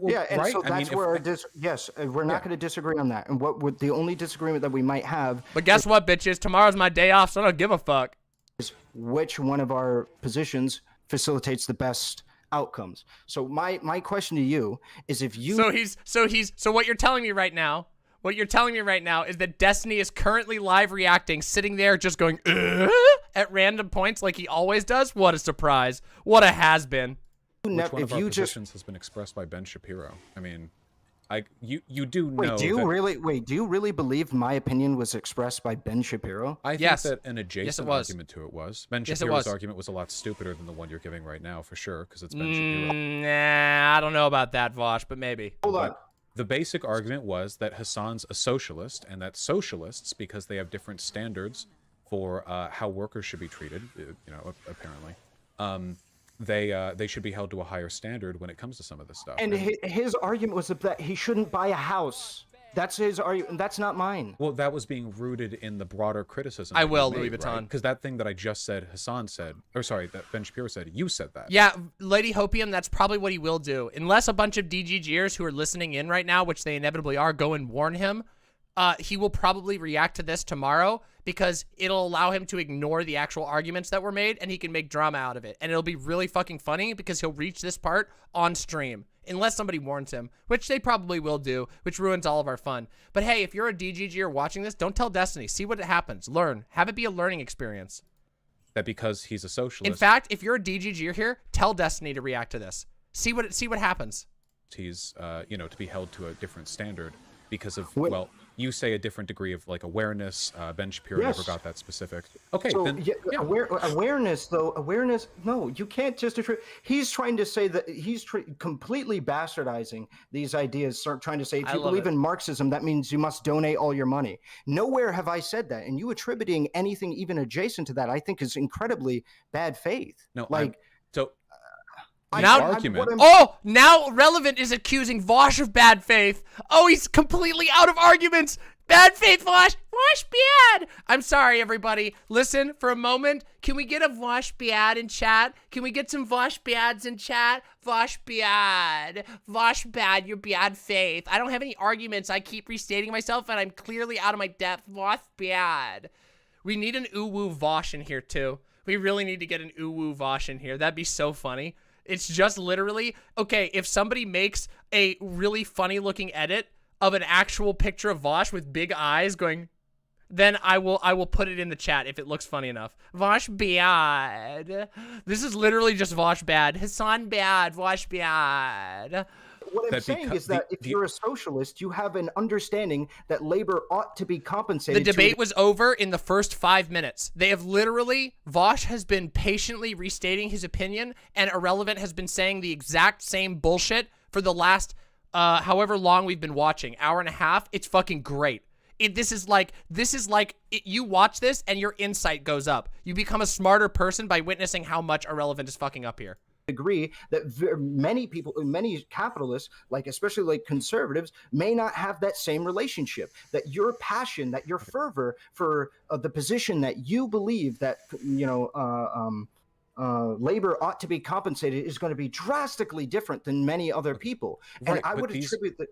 Yeah, and right? so I mean, that's where yes, we're not going to disagree on that. And what would the only disagreement that we might have But guess what, bitches? Tomorrow's my day off, so I don't give a fuck. is which one of our positions facilitates the best outcomes. So my question to you is, if you So what you're telling me right now, is that Destiny is currently live reacting, sitting there just going at random points like he always does. What a surprise. What a has-been. which one if of our you just positions has been expressed by Ben Shapiro? I mean, you do know. wait, do you that, really believe my opinion was expressed by Ben Shapiro? I think Yes. that an adjacent Yes, it was. argument to it was. Ben Yes, it Shapiro's was. argument was a lot stupider than the one you're giving right now, for sure, because it's Ben Shapiro. Nah, I don't know about that, Vaush, but maybe. Hold on. But the basic argument was that Hassan's a socialist, and that socialists, because they have different standards for how workers should be treated, apparently, they should be held to a higher standard when it comes to some of this stuff. And his argument was that he shouldn't buy a house. That's his argument. That's not mine. Well, that was being rooted in the broader criticism. I will, Louis Vuitton. Because that thing that I just said, Hassan said, or sorry, that Ben Shapiro said, you said that. Yeah, Lady Hopium, that's probably what he will do. Unless a bunch of DGGers who are listening in right now, which they inevitably are, go and warn him, he will probably react to this tomorrow because it'll allow him to ignore the actual arguments that were made and he can make drama out of it. And it'll be really fucking funny because he'll reach this part on stream. Unless somebody warns him, which they probably will do, which ruins all of our fun. But hey, if you're a DGGer watching this, don't tell Destiny. See what happens. Learn. Have it be a learning experience. That because he's a socialist. In fact, if you're a DGGer here, tell Destiny to react to this. See what happens. He's, to be held to a different standard because of, well, you say a different degree of like awareness. Ben Shapiro never got that specific. Okay, So, then awareness, though, no, you can't just he's trying to say that he's completely bastardizing these ideas, trying to say if you believe in Marxism, that means you must donate all your money. Nowhere have I said that, and you attributing anything even adjacent to that, I think, is incredibly bad faith. No, like now Relevant is accusing Vaush of bad faith. Oh, he's completely out of arguments. Bad faith, Vaush. Vaush bad. I'm sorry, everybody. Listen for a moment. Can we get a Vaush bad in chat? Can we get some Vaush bads in chat? Vaush bad. Vaush bad, your bad faith. I don't have any arguments. I keep restating myself, and I'm clearly out of my depth. Vaush bad. We need an ooh-woo Vaush in here, too. We really need to get an ooh-woo Vaush in here. That'd be so funny. It's just literally, okay, if somebody makes a really funny looking edit of an actual picture of Vaush with big eyes going, then I will put it in the chat if it looks funny enough. Vaush bad. This is literally just Vaush bad. Hassan bad. Vaush bad. What I'm saying is that if you're a socialist, you have an understanding that labor ought to be compensated. The debate was over in the first 5 minutes. They have literally, Vaush has been patiently restating his opinion, and AhRelevant has been saying the exact same bullshit for the last, however long we've been watching, hour and a half. It's fucking great. This is like you watch this and your insight goes up. You become a smarter person by witnessing how much AhRelevant is fucking up here. agree that many people, many capitalists, like especially like conservatives, may not have that same relationship. That your passion, that your fervor for the position that you believe that labor ought to be compensated is going to be drastically different than many other people. And I would attribute that.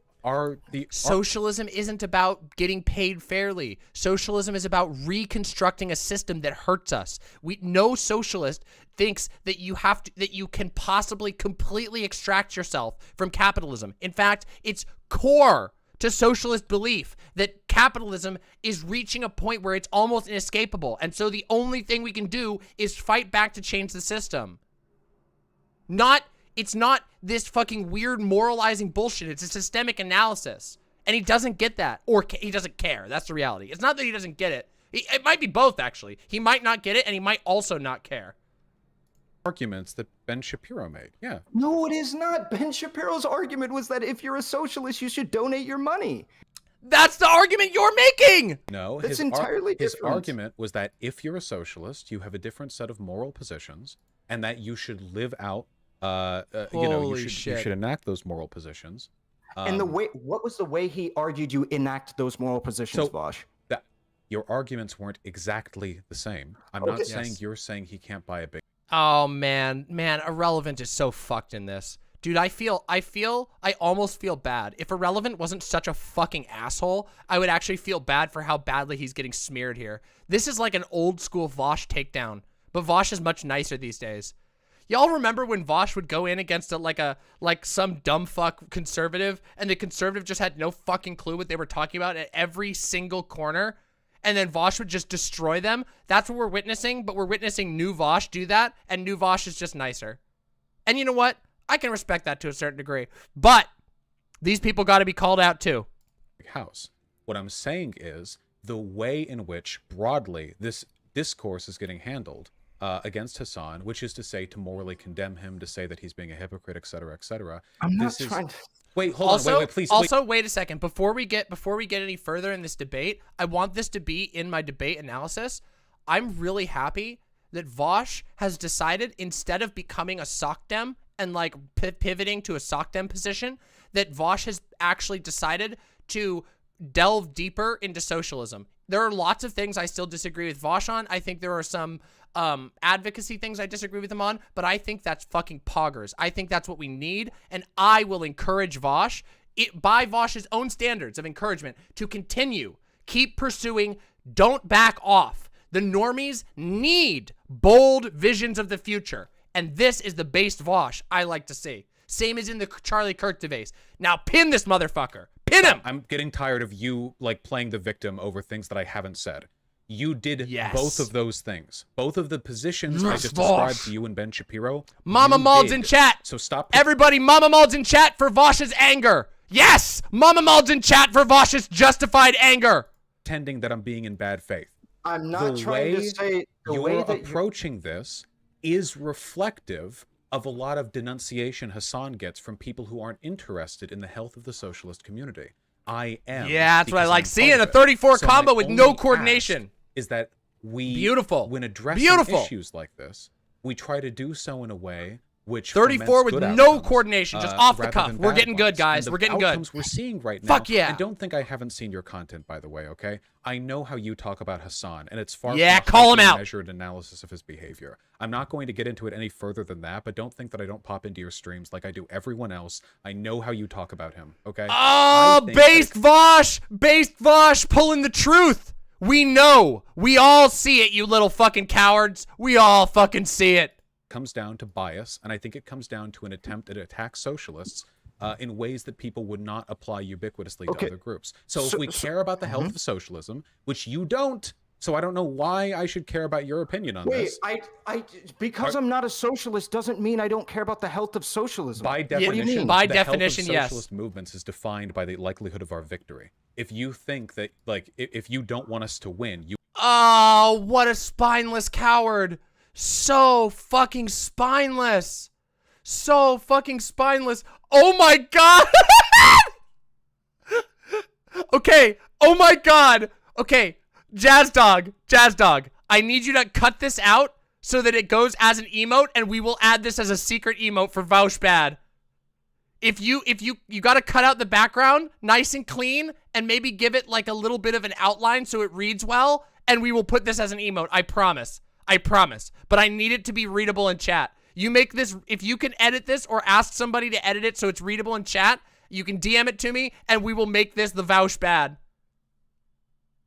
Socialism isn't about getting paid fairly. Socialism is about reconstructing a system that hurts us. No socialist thinks that you can possibly completely extract yourself from capitalism. In fact, it's core to socialist belief that capitalism is reaching a point where it's almost inescapable. And so the only thing we can do is fight back to change the system. It's not this fucking weird moralizing bullshit. It's a systemic analysis. And he doesn't get that. Or he doesn't care. That's the reality. It's not that he doesn't get it. It might be both, actually. He might not get it, and he might also not care. Arguments that Ben Shapiro made. Yeah. No, it is not. Ben Shapiro's argument was that if you're a socialist, you should donate your money. That's the argument you're making! No, that's entirely different. His argument was that if you're a socialist, you have a different set of moral positions, and that you should live out you should enact those moral positions. And what was the way he argued you enact those moral positions, Vaush? Your arguments weren't exactly the same. I'm not saying you're saying he can't buy a big. Oh man, AhRelevant is so fucked in this. Dude, I almost feel bad. If AhRelevant wasn't such a fucking asshole, I would actually feel bad for how badly he's getting smeared here. This is like an old school Vaush takedown, but Vaush is much nicer these days. Y'all remember when Vaush would go in against some dumb fuck conservative, and the conservative just had no fucking clue what they were talking about at every single corner, and then Vaush would just destroy them? That's what we're witnessing, but we're witnessing new Vaush do that, and new Vaush is just nicer. And you know what? I can respect that to a certain degree, but these people got to be called out too. House. What I'm saying is the way in which broadly this discourse is getting handled against Hassan, which is to say to morally condemn him, to say that he's being a hypocrite, etc., etc. I'm not trying to... Wait, hold on. Wait, please. Wait a second. Before we get any further in this debate, I want this to be in my debate analysis. I'm really happy that Vaush has decided, instead of becoming a SOCDEM and like pivoting to a SOCDEM position, that Vaush has actually decided to delve deeper into socialism. There are lots of things I still disagree with Vaush on. I think there are some advocacy things I disagree with him on, but I think that's fucking poggers. I think that's what we need, and I will encourage Vaush, by Vaush's own standards of encouragement, to keep pursuing, don't back off. The normies need bold visions of the future, and this is the based Vaush I like to see. Same as in the Charlie Kirk debate. Now pin this motherfucker. Pin him! I'm getting tired of you like playing the victim over things that I haven't said. You did both of those things. Both of the positions I just described to you and Ben Shapiro. Mama Maul's in chat. So stop. Everybody, Mama Maul's in chat for Vaush's anger. Yes! Mama Maul's in chat for Vaush's justified anger. Pretending that I'm being in bad faith. I'm not trying to say the way that approaching this is reflective of a lot of denunciation Hassan gets from people who aren't interested in the health of the socialist community. I am. Yeah, that's what I like seeing. A 34 combo with no coordination. Is that we, when addressing issues like this, we try to do so in a way which 34 with no coordination, just off the cuff. We're getting good, guys. We're getting good. We're seeing right now. Fuck yeah. And don't think I haven't seen your content, by the way, okay? I know how you talk about Hassan, and it's far call him out. Measured analysis of his behavior. I'm not going to get into it any further than that, but don't think that I don't pop into your streams like I do everyone else. I know how you talk about him, okay? Oh, based Vaush pulling the truth. We know. We all see it, you little fucking cowards. We all fucking see it. Comes down to bias, and I think it comes down to an attempt to attack socialists in ways that people would not apply ubiquitously to other groups. So if we care about the health of socialism, which you don't, so I don't know why I should care about your opinion on this. Because I'm not a socialist doesn't mean I don't care about the health of socialism. By definition, what do you mean? By the definition, health of socialist movements is defined by the likelihood of our victory. If you think that, like, if you don't want us to win, you... Oh, what a spineless coward. So fucking spineless. So fucking spineless. Oh my god. Okay. Oh my god. Okay. Jazz Dog. I need you to cut this out so that it goes as an emote, and we will add this as a secret emote for Vaush Bad. If you gotta cut out the background nice and clean and maybe give it like a little bit of an outline so it reads well, and we will put this as an emote. I promise. I promise. But I need it to be readable in chat. You make this, if you can edit this or ask somebody to edit it so it's readable in chat, you can DM it to me and we will make this the Vaush Bad.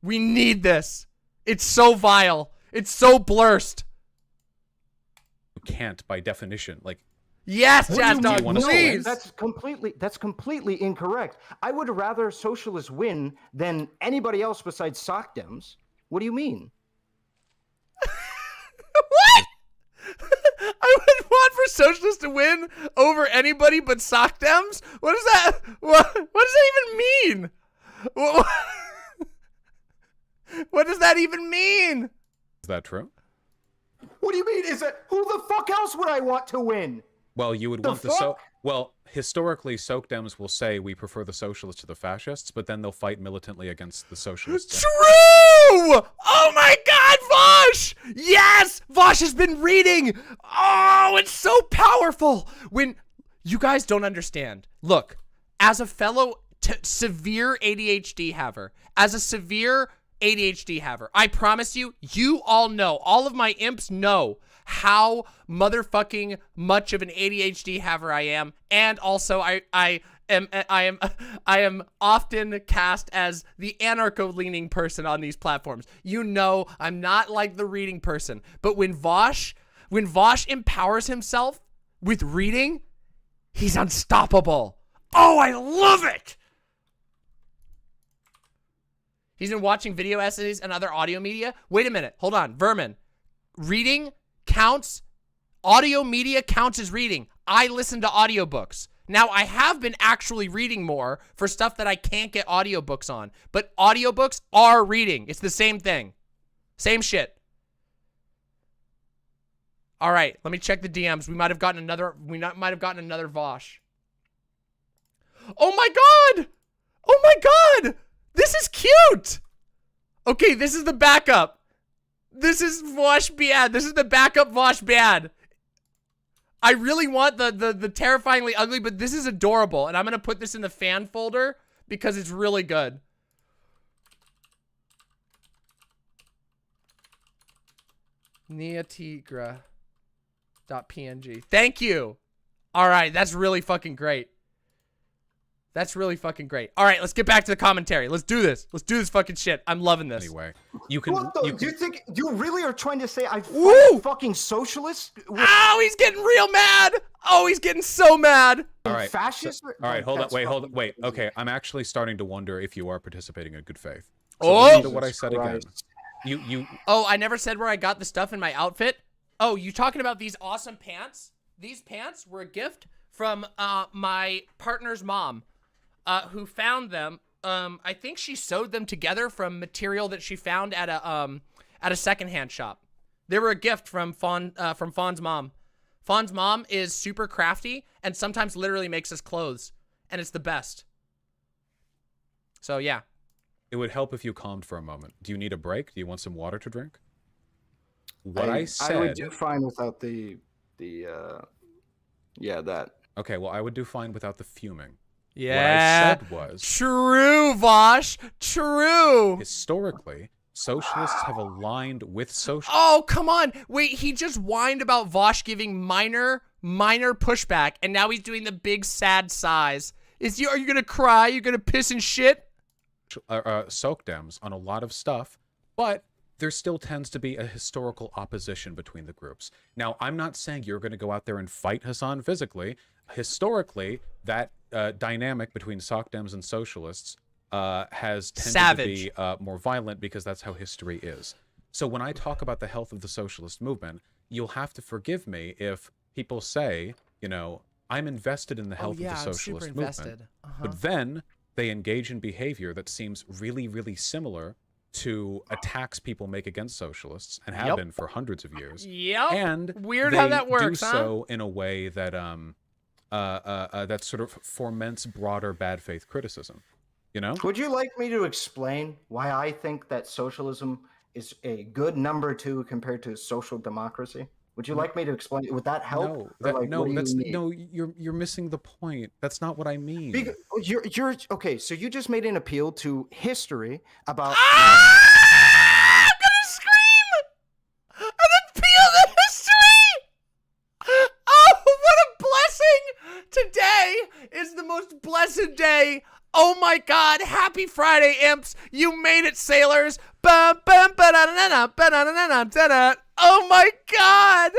We need this. It's so vile. It's so blurst. You can't by definition, like. Yes, What do Jazz you Dog, mean? No, please. that's completely incorrect. I would rather socialists win than anybody else besides sock dems. What do you mean? What? I would want for socialists to win over anybody but sock dems? What does that? What does that even mean? What does that even mean? Is that true? What do you mean? Is it who the fuck else would I want to win? Well, you would The want fuck? Well, historically, Soc Dems will say we prefer the socialists to the fascists, but then they'll fight militantly against the socialists. True! Oh my God, Vaush! Yes! Vaush has been reading! Oh, it's so powerful! When you guys don't understand, look, as a fellow severe ADHD haver, I promise you, you all know, all of my imps know how motherfucking much of an ADHD haver I am, and also I am often cast as the anarcho-leaning person on these platforms. You know, I'm not like the reading person, but when Vaush empowers himself with reading, he's unstoppable. Oh, I love it. He's been watching video essays and other audio media. Wait a minute, hold on, Vermin. Reading counts, audio media counts as reading. I listen to audiobooks. Now, I have been actually reading more for stuff that I can't get audiobooks on, but audiobooks are reading. It's the same thing. Same shit. All right, let me check the DMs. We might have gotten another Vaush. Oh my God! Oh my God! This is cute! Okay, this is the backup. This is Vaush Bad. This is the backup Vaush Bad. I really want the terrifyingly ugly, but this is adorable. And I'm going to put this in the fan folder because it's really good. Neatigra.png. Thank you. All right, that's really fucking great. That's really fucking great. All right, let's get back to the commentary. Let's do this. Let's do this fucking shit. I'm loving this. Anyway, you can. What the? You you really are trying to say I Woo! fucking socialist? Oh, he's getting real mad. Oh, he's getting so mad. All right, fascist? all right, hold on, wait. Okay, I'm actually starting to wonder if you are participating in good faith. So Oh! listen to what I said again. You. Oh, I never said where I got the stuff in my outfit. Oh, you talking about these awesome pants? These pants were a gift from my partner's mom. Who found them? I think she sewed them together from material that she found at a secondhand shop. They were a gift from Faun's mom. Faun's mom is super crafty and sometimes literally makes us clothes, and it's the best. So yeah. It would help if you calmed for a moment. Do you need a break? Do you want some water to drink? What I said. I would do fine without that. Okay, well, I would do fine without the fuming. Yeah. What I said was, true, Vaush. True. historically, socialists have aligned with socialists. Oh, come on. Wait, he just whined about Vaush giving minor pushback, and now he's doing the big sad sighs. Are you gonna cry? You gonna piss and shit? Soc Dems on a lot of stuff, but there still tends to be a historical opposition between the groups. Now, I'm not saying you're going to go out there and fight Hassan physically. Historically, that dynamic between Soc Dems and socialists has tended to be more violent because that's how history is. So when I talk about the health of the socialist movement, you'll have to forgive me if people say, you know, I'm invested in the health of the socialist movement. But then they engage in behavior that seems really, really similar to attacks people make against socialists and have been for hundreds of years. Yep. And weird how that works, do so in a way that that sort of foments broader bad faith criticism. You know? Would you like me to explain why I think that socialism is a good number 2 compared to social democracy? Would you like me to explain? Would that help? No, Or, like, what do you mean? no. You're missing the point. That's not what I mean. You're okay. So you just made an appeal to history about. I'm gonna scream! An appeal to history! Oh, what a blessing! Today is the most blessed day. Oh my God! Happy Friday, imps! You made it, sailors! Bum, bum, ba-da-da-da-da, ba-da-da-da-da-da-da. Oh my God!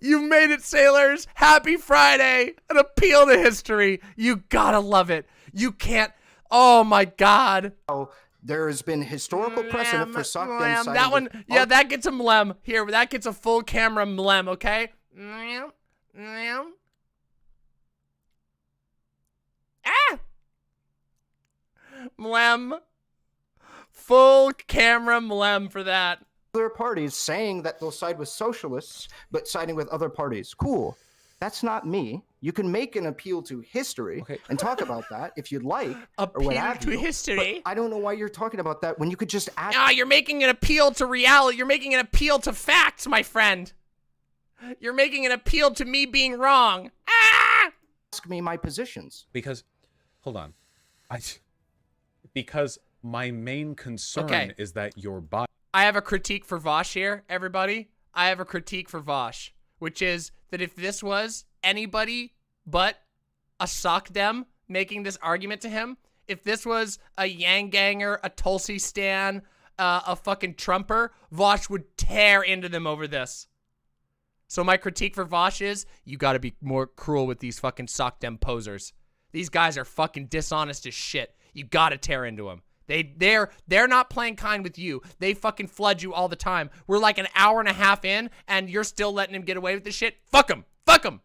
You made it, sailors! Happy Friday! An appeal to history. You gotta love it. You can't. Oh my God! There has been historical precedent for sucked Mlem. inside. That one, yeah, that gets a mlem. Here, that gets a full camera mlem. Okay. Mlem. Mlem. Ah! Mlem. Full camera mlem for that. Other parties saying that they'll side with socialists, but siding with other parties. Cool. That's not me. You can make an appeal to history and talk about that if you'd like. Appeal to history? But I don't know why you're talking about that when you could just act. Ah, you're making an appeal to reality. You're making an appeal to facts, my friend. You're making an appeal to me being wrong. Ah! Ask me my positions. Because, hold on. Because my main concern is that your body. I have a critique for Vaush here, everybody. I have a critique for Vaush, which is that if this was anybody but a sock dem making this argument to him, if this was a Yang Ganger, a Tulsi Stan, a fucking Trumper, Vaush would tear into them over this. So my critique for Vaush is, you gotta be more cruel with these fucking sock dem posers. These guys are fucking dishonest as shit. You gotta tear into them. They're not playing kind with you. They fucking flood you all the time. We're like an hour and a half in, and you're still letting him get away with this shit. Fuck him. Fuck him.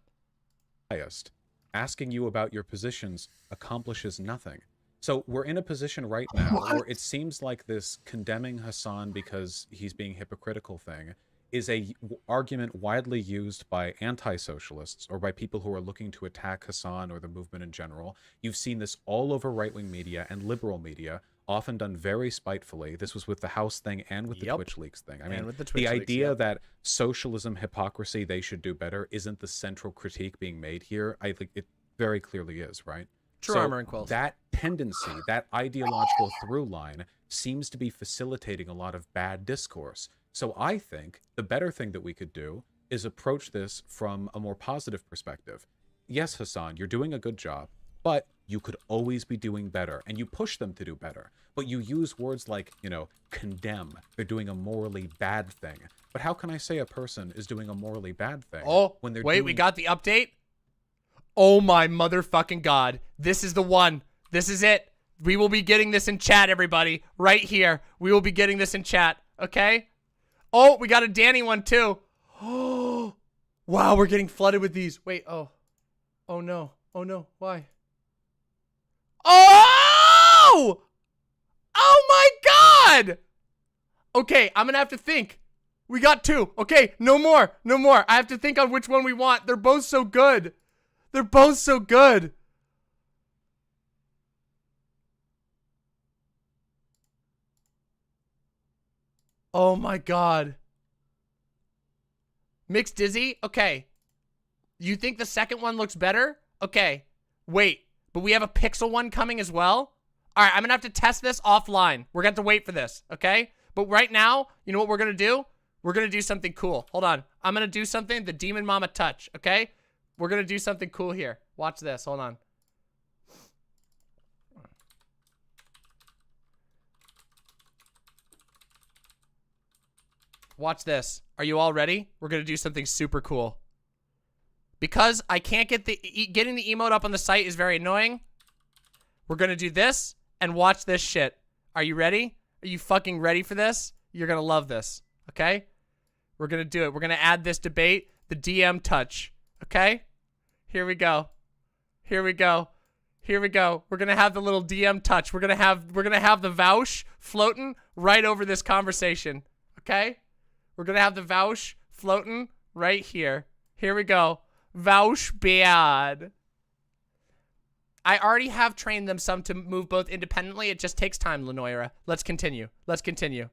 Asking you about your positions accomplishes nothing. So we're in a position right now where it seems like this condemning Hassan because he's being hypocritical thing is a argument widely used by anti-socialists or by people who are looking to attack Hassan or the movement in general. You've seen this all over right-wing media and liberal media, often done very spitefully. This was with the House thing and with the Twitch leaks thing. I mean, the idea that socialism, hypocrisy, they should do better isn't the central critique being made here. I think it very clearly is, right? True armor and quills. That tendency, that ideological through line seems to be facilitating a lot of bad discourse. So I think the better thing that we could do is approach this from a more positive perspective. Yes, Hassan, you're doing a good job, but you could always be doing better, and you push them to do better. But you use words like, you know, condemn. They're doing a morally bad thing. But how can I say a person is doing a morally bad thing when they're we got the update? Oh my motherfucking God. This is the one. This is it. We will be getting this in chat, everybody. Right here. We will be getting this in chat, okay? Oh, we got a Danny one too. Oh, wow, we're getting flooded with these. Wait, oh no. Oh no, why? Oh! Oh my God! Okay, I'm gonna have to think. We got two. Okay, no more. No more. I have to think on which one we want. They're both so good. They're both so good. Oh my God. Mixed Dizzy? Okay. You think the second one looks better? Okay. Wait. But we have a pixel one coming as well? All right, I'm going to have to test this offline. We're going to have to wait for this, okay? But right now, you know what we're going to do? We're going to do something cool. Hold on. I'm going to do something, the DramaMma touch, okay? We're going to do something cool here. Watch this. Hold on. Watch this. Are you all ready? We're going to do something super cool. Because I can't get getting the emote up on the site is very annoying. We're going to do this and watch this shit. Are you ready? Are you fucking ready for this? You're going to love this. Okay? We're going to do it. We're going to add this debate, the DM touch. Okay? Here we go. Here we go. Here we go. We're going to have the little DM touch. We're going to have the Vaush floating right over this conversation. Okay? We're going to have the Vaush floating right here. Here we go. Vaush bad. I already have trained them some to move both independently. It just takes time, Lenoira. Let's continue. Let's continue.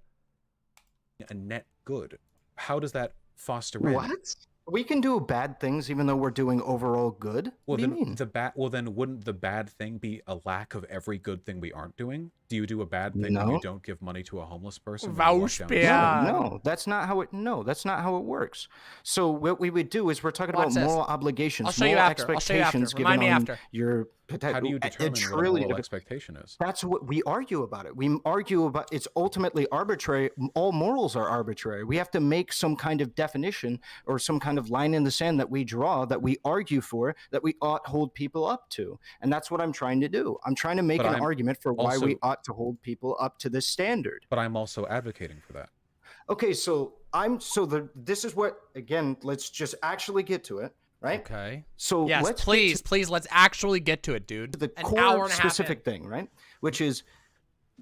A net good. How does that foster in? What? We can do bad things even though we're doing overall good? Well, What do you then mean? well, then wouldn't the bad thing be a lack of every good thing we aren't doing? Do you do a bad thing when No. you don't give money to a homeless person? Vaush, yeah. No, that's not how it. No, that's not how it works. So what we would do is we're talking Watch about this. moral obligations, I'll show you moral after. I'll show you after. expectations Remind me given on after. your potential. How do you determine what a moral expectation is? That's what we argue about it. We argue about it's ultimately arbitrary. All morals are arbitrary. We have to make some kind of definition or some kind of line in the sand that we draw, that we argue for, that we ought hold people up to. And that's what I'm trying to do. I'm trying to make But an I'm argument for why also- we ought to hold people up to this standard. But I'm also advocating for that. Okay, so this is what, again, let's just actually get to it, right? Okay. So Yes, let's get please, let's actually get to it, dude. to the An hour core and a half specific in. thing, right? Which is,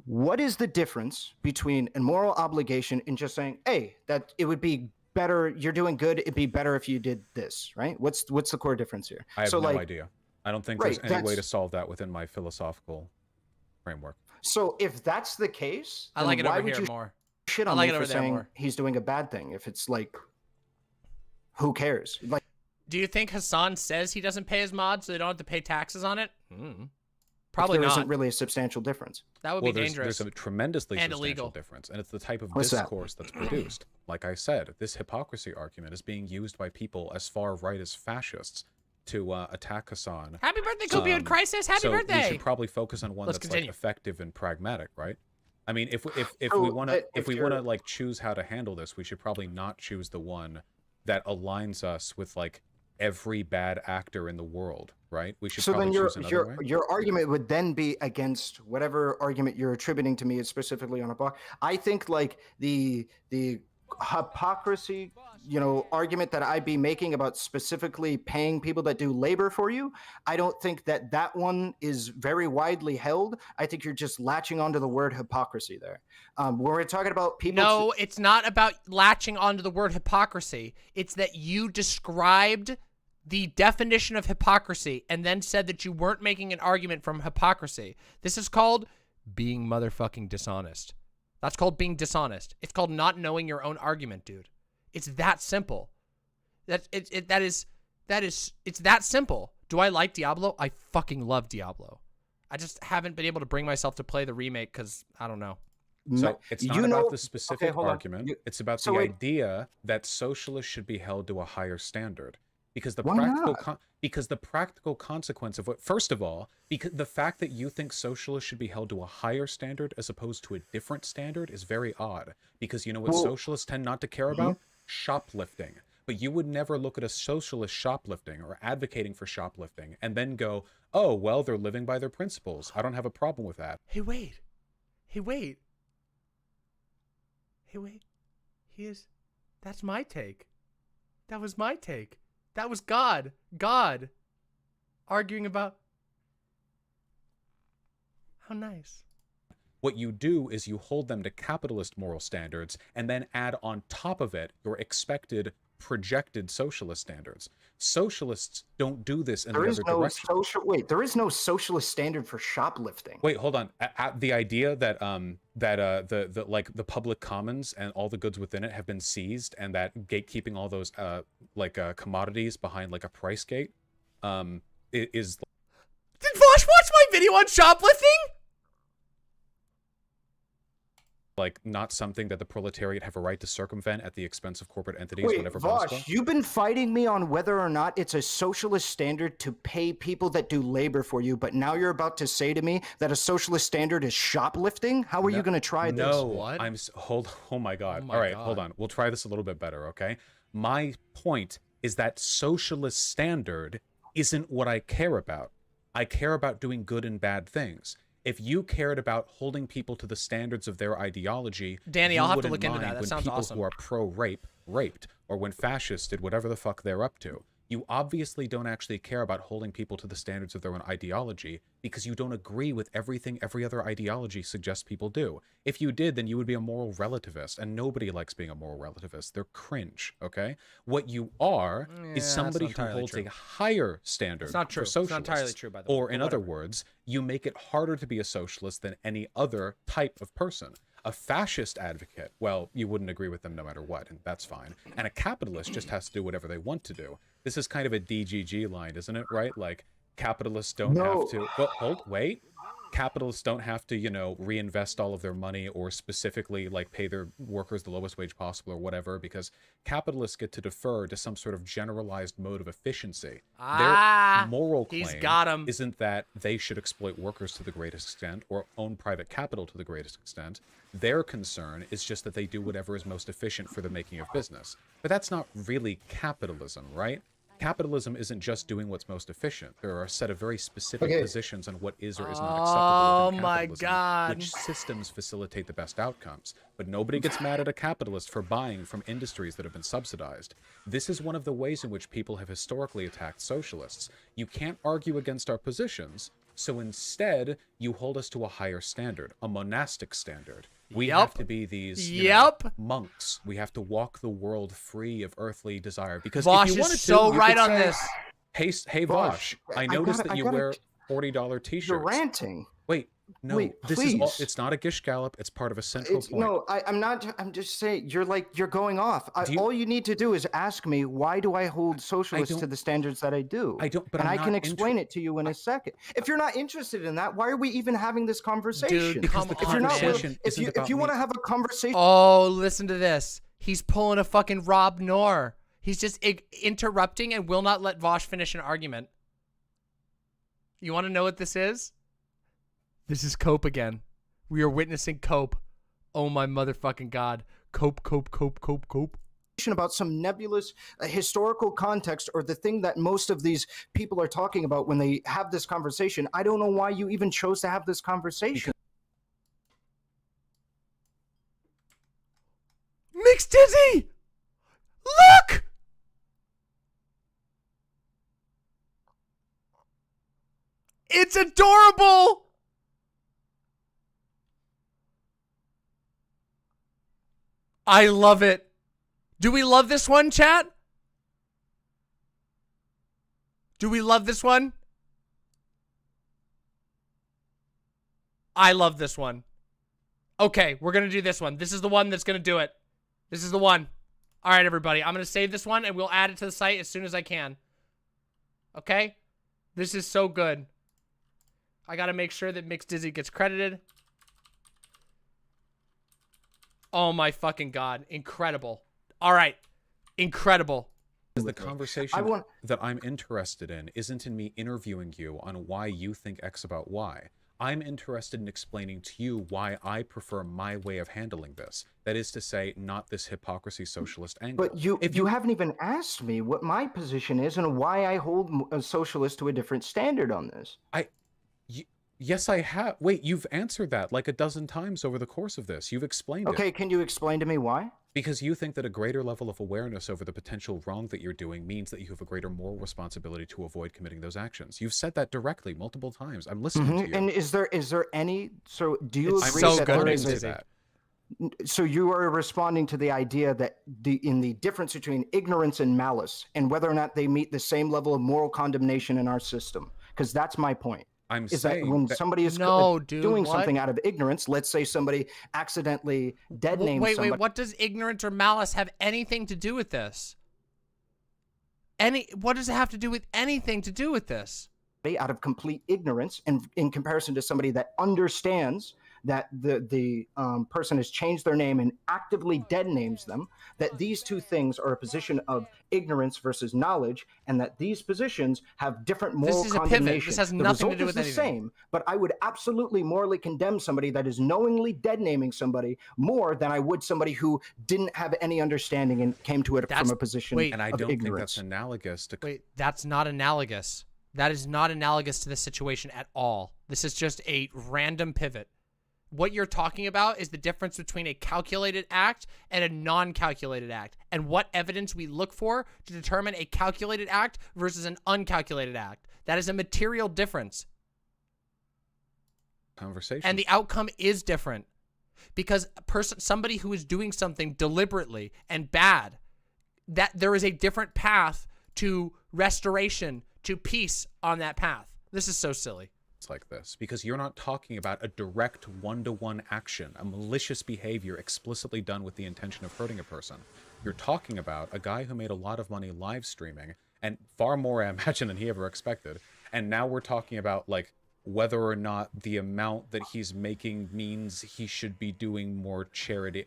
what is the difference between a moral obligation and just saying, hey, that it would be better, you're doing good, it'd be better if you did this, right? What's the core difference here? I have so no like, idea. I don't think Right, there's any way to that's- solve that within my philosophical framework. So if that's the case, I then like it why over would here you more. shit I on like me it for over there saying more. he's doing a bad thing? If it's like, who cares? Like, Do you think Hassan says he doesn't pay his mods so they don't have to pay taxes on it? if Probably there not. isn't really a substantial difference. That would Well, be there's dangerous. a tremendously and substantial illegal. difference, and it's the type of What's that? discourse that's produced. Like I said, this hypocrisy argument is being used by people as far right as fascists to attack Hassan. Happy birthday, Kobe and Crisis. Happy so we birthday. should probably focus on one Let's that's continue. like effective and pragmatic, right? I mean, if So, we want to if we want to you're- like choose how to handle this, we should probably not choose the one that aligns us with like every bad actor in the world, right? We should So probably then your choose another way. your argument would then be against whatever argument you're attributing to me, specifically on a block. I think like the hypocrisy, argument that I'd be making about specifically paying people that do labor for you. I don't think that one is very widely held. I think you're just latching onto the word hypocrisy there. When we're talking about people. No, it's not about latching onto the word hypocrisy. It's that you described the definition of hypocrisy and then said that you weren't making an argument from hypocrisy. This is called being motherfucking dishonest. That's called being dishonest. It's called not knowing your own argument, dude. It's that simple. It's that simple. Do I like Diablo? I fucking love Diablo. I just haven't been able to bring myself to play the remake because I don't know. So it's not about the specific hold on. argument. It's about so the wait. idea that socialists should be held to a higher standard. Because the Why practical consequence of what, first of all, because the fact that you think socialists should be held to a higher standard as opposed to a different standard is very odd. Because you know what socialists tend not to care about? Shoplifting. But you would never look at a socialist shoplifting or advocating for shoplifting and then go, oh, well, they're living by their principles. I don't have a problem with that. Hey, wait. That's my take. That was my take. That was God arguing about how nice. What you do is you hold them to capitalist moral standards and then add on top of it your expected projected socialist standards. Socialists don't do this in the other direction. There is no socialist standard for shoplifting. Wait, hold on. The idea that the public commons and all the goods within it have been seized, and that gatekeeping all those commodities behind like a price gate, is. Did Vaush watch my video on shoplifting? Like not something that the proletariat have a right to circumvent at the expense of corporate entities. Wait, whenever possible. Vaush, you've been fighting me on whether or not it's a socialist standard to pay people that do labor for you, but now you're about to say to me that a socialist standard is shoplifting? How are you going to try this? No, What? Oh my god. Oh my All right, God. hold on. We'll try this a little bit better, okay? My point is that socialist standard isn't what I care about. I care about doing good and bad things. If you cared about holding people to the standards of their ideology, Danny, you I'll have to wouldn't look into that. mind That when sounds people awesome. who are pro-rape raped, or when fascists did whatever the fuck they're up to. You obviously don't actually care about holding people to the standards of their own ideology because you don't agree with everything every other ideology suggests people do. If you did, then you would be a moral relativist, and nobody likes being a moral relativist. They're cringe, okay? What you are is somebody who holds a higher standard It's not true. for socialists. It's not entirely true, by the way. Or in other words, you make it harder to be a socialist than any other type of person. A fascist advocate, well, you wouldn't agree with them no matter what, and that's fine. And a capitalist just has to do whatever they want to do. This is kind of a DGG line, isn't it, right? Like, capitalists don't have to... Well, wait. Capitalists don't have to, you know, reinvest all of their money or specifically, like, pay their workers the lowest wage possible or whatever, because capitalists get to defer to some sort of generalized mode of efficiency. Their moral claim isn't that they should exploit workers to the greatest extent or own private capital to the greatest extent. Their concern is just that they do whatever is most efficient for the making of business. But that's not really capitalism, right? Capitalism isn't just doing what's most efficient. There are a set of very specific positions on what is or is not acceptable within capitalism, which systems facilitate the best outcomes. But nobody gets mad at a capitalist for buying from industries that have been subsidized. This is one of the ways in which people have historically attacked socialists. You can't argue against our positions, so instead you hold us to a higher standard, a monastic standard. We have to be these monks. We have to walk the world free of earthly desire. Because Vaush if you wanted is so to, right on say, this. Hey Vaush, I noticed that you wear $40 t-shirts. You're ranting. Wait, no, Wait, this please. is all, it's not a gish gallop. It's part of a central point. No, I'm not. I'm just saying you're going off. All you need to do is ask me why do I hold socialists to the standards that I do. I don't. But and I'm I can not explain it to you in a second. If you're not interested in that, why are we even having this conversation? Dude, because the conversation if you want to have a conversation. Oh, listen to this. He's pulling a fucking Rob Noor. He's just interrupting and will not let Vaush finish an argument. You want to know what this is? This is Cope again. We are witnessing Cope. Oh my motherfucking God. Cope. About some nebulous historical context or the thing that most of these people are talking about when they have this conversation. I don't know why you even chose to have this conversation. Mix Dizzy! Look! It's adorable! I love it. Do we love this one, chat? Do we love this one? I love this one. Okay, we're going to do this one. This is the one that's going to do it. This is the one. All right, everybody. I'm going to save this one, and we'll add it to the site as soon as I can. Okay? This is so good. I got to make sure that Mixed Dizzy gets credited. Oh my fucking God. Incredible. All right. Incredible. The conversation that I'm interested in isn't in me interviewing you on why you think X about Y. I'm interested in explaining to you why I prefer my way of handling this. That is to say, not this hypocrisy socialist angle. But you haven't even asked me what my position is and why I hold a socialist to a different standard on this. Yes, I have. Wait, you've answered that like a dozen times over the course of this. You've explained it. Okay, can you explain to me why? Because you think that a greater level of awareness over the potential wrong that you're doing means that you have a greater moral responsibility to avoid committing those actions. You've said that directly multiple times. I'm listening to you. And is there any? So do you agree so that good there is to that? So you are responding to the idea that in the difference between ignorance and malice, and whether or not they meet the same level of moral condemnation in our system? Because that's my point. Is that when somebody is doing something out of ignorance, let's say somebody accidentally dead names somebody. Wait, what does ignorance or malice have anything to do with this? What does it have to do with anything to do with this? Out of complete ignorance, and in comparison to somebody that understands that the person has changed their name and actively dead names them, that these two things are a position of ignorance versus knowledge, and that these positions have different moral condemnation. This has nothing to do with the anything. same, but I would absolutely morally condemn somebody that is knowingly dead naming somebody more than I would somebody who didn't have any understanding and came to it from a position of ignorance. And I don't think that's analogous to... Wait, that's not analogous. That is not analogous to this situation at all. This is just a random pivot. What you're talking about is the difference between a calculated act and a non-calculated act, and what evidence we look for to determine a calculated act versus an uncalculated act. That is a material difference. Conversation. And the outcome is different because somebody who is doing something deliberately and bad, that there is a different path to restoration, to peace on that path. This is so silly. Like this, because you're not talking about a direct one-to-one action, a malicious behavior explicitly done with the intention of hurting a person. You're talking about a guy who made a lot of money live streaming, and far more, I imagine, than he ever expected. And now we're talking about, like, whether or not the amount that he's making means he should be doing more charity.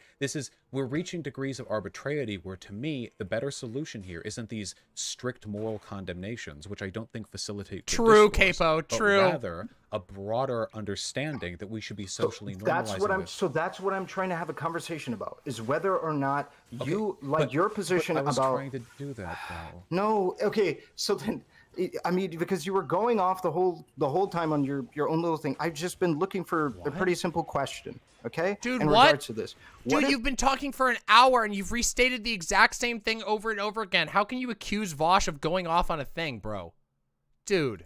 We're reaching degrees of arbitrarity where, to me, the better solution here isn't these strict moral condemnations, which I don't think facilitate the True, discourse, Capo, but true. rather a broader understanding that we should be socially normalizing this. So that's what I'm trying to have a conversation about, is whether or not you, like, your position I was about... trying to do that, though. No, okay, so then... I mean, because you were going off the whole time on your own little thing. I've just been looking for a pretty simple question, okay? Dude, in what? regards to this. Dude, you've been talking for an hour and you've restated the exact same thing over and over again. How can you accuse Vaush of going off on a thing, bro? Dude.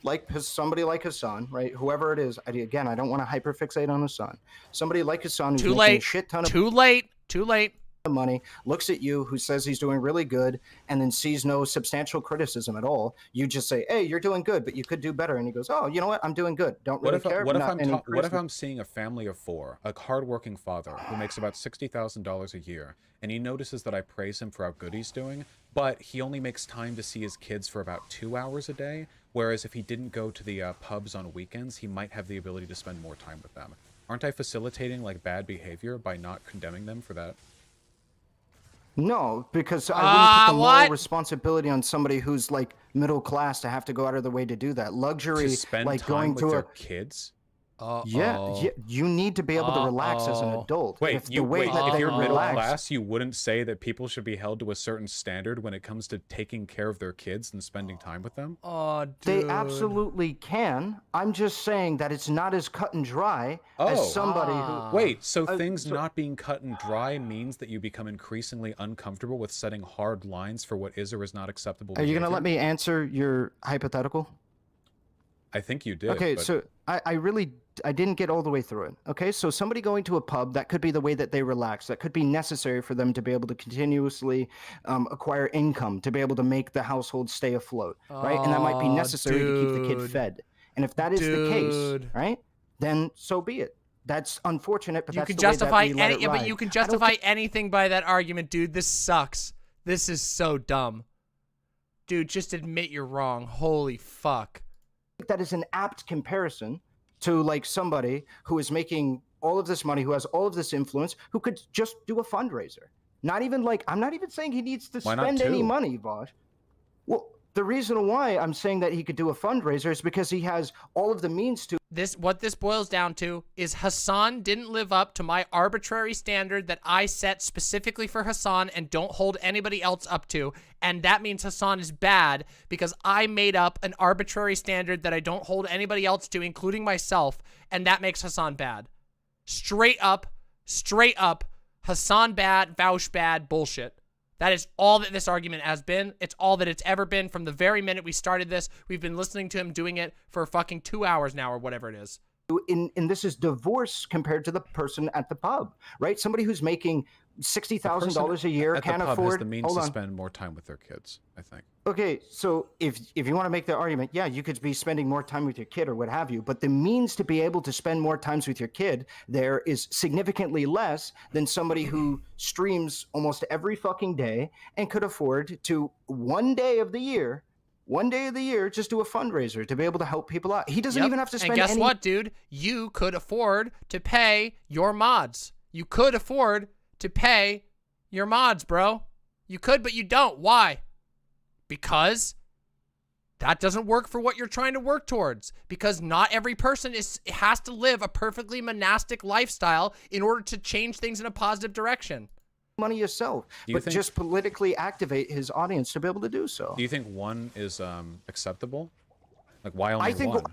Like somebody like Hassan, right? Whoever it is. Again, I don't want to hyperfixate on Hassan. Somebody like Hassan who's making a shit ton of... Too late. money, looks at you, who says he's doing really good, and then sees no substantial criticism at all. You just say, hey, you're doing good, but you could do better. And he goes, oh, you know what? I'm doing good. Don't really care. What if I'm seeing a family of 4, a hardworking father who makes about $60,000 a year, and he notices that I praise him for how good he's doing, but he only makes time to see his kids for about 2 hours a day, whereas if he didn't go to the pubs on weekends, he might have the ability to spend more time with them. Aren't I facilitating, like, bad behavior by not condemning them for that? No, because I wouldn't put the moral responsibility on somebody who's, like, middle class to have to go out of their way to do that. Luxury, to spend like time going with to their kids. Yeah, you need to be able to relax as an adult. Wait, if you're middle relax, class, you wouldn't say that people should be held to a certain standard when it comes to taking care of their kids and spending time with them? Oh, dude. They absolutely can. I'm just saying that it's not as cut and dry as somebody who... Wait, so things not being cut and dry means that you become increasingly uncomfortable with setting hard lines for what is or is not acceptable behavior? Are you going to let me answer your hypothetical? I think you did. Okay, but... so I didn't get all the way through it. Okay, so somebody going to a pub, that could be the way that they relax. That could be necessary for them to be able to continuously acquire income, to be able to make the household stay afloat, right? And that might be necessary to keep the kid fed. And if that is the case, right, then so be it. That's unfortunate, but that's the way that we let it ride. But you can justify anything by that argument, dude. This sucks. This is so dumb. Dude, just admit you're wrong. Holy fuck. That is an apt comparison to, like, somebody who is making all of this money, who has all of this influence, who could just do a fundraiser. Not even, like, I'm not even saying he needs to spend any money, Vaush. Well, the reason why I'm saying that he could do a fundraiser is because he has all of the means to. What this boils down to is Hassan didn't live up to my arbitrary standard that I set specifically for Hassan and don't hold anybody else up to, and that means Hassan is bad because I made up an arbitrary standard that I don't hold anybody else to, including myself, and that makes Hassan bad. Straight up, Hassan bad, Vaush bad, bullshit. That is all that this argument has been. It's all that it's ever been from the very minute we started this. We've been listening to him doing it for fucking 2 hours now or whatever it is. And this is divorce compared to the person at the pub, right? Somebody who's making $60,000 a year can't afford. Has the means to spend more time with their kids, I think. Okay, so if you want to make the argument, yeah, you could be spending more time with your kid or what have you, but the means to be able to spend more times with your kid there is significantly less than somebody who streams almost every fucking day and could afford to one day of the year just do a fundraiser to be able to help people out. He doesn't even have to spend any... And guess what, dude? You could afford to pay your mods. You could afford to pay your mods, bro. You could, but you don't. Why? Because that doesn't work for what you're trying to work towards. Because not every person has to live a perfectly monastic lifestyle in order to change things in a positive direction. Money yourself, but just politically activate his audience to be able to do so. Do you think one is acceptable? Like, why only one?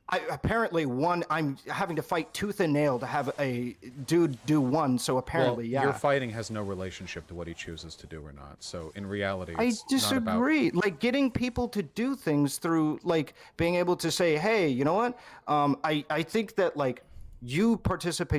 Apparently I'm having to fight tooth and nail to have a dude do one. So apparently, Your fighting has no relationship to what he chooses to do or not. So in reality, I it's disagree. Not about... Like getting people to do things through like being able to say, hey, you know what? I think that like you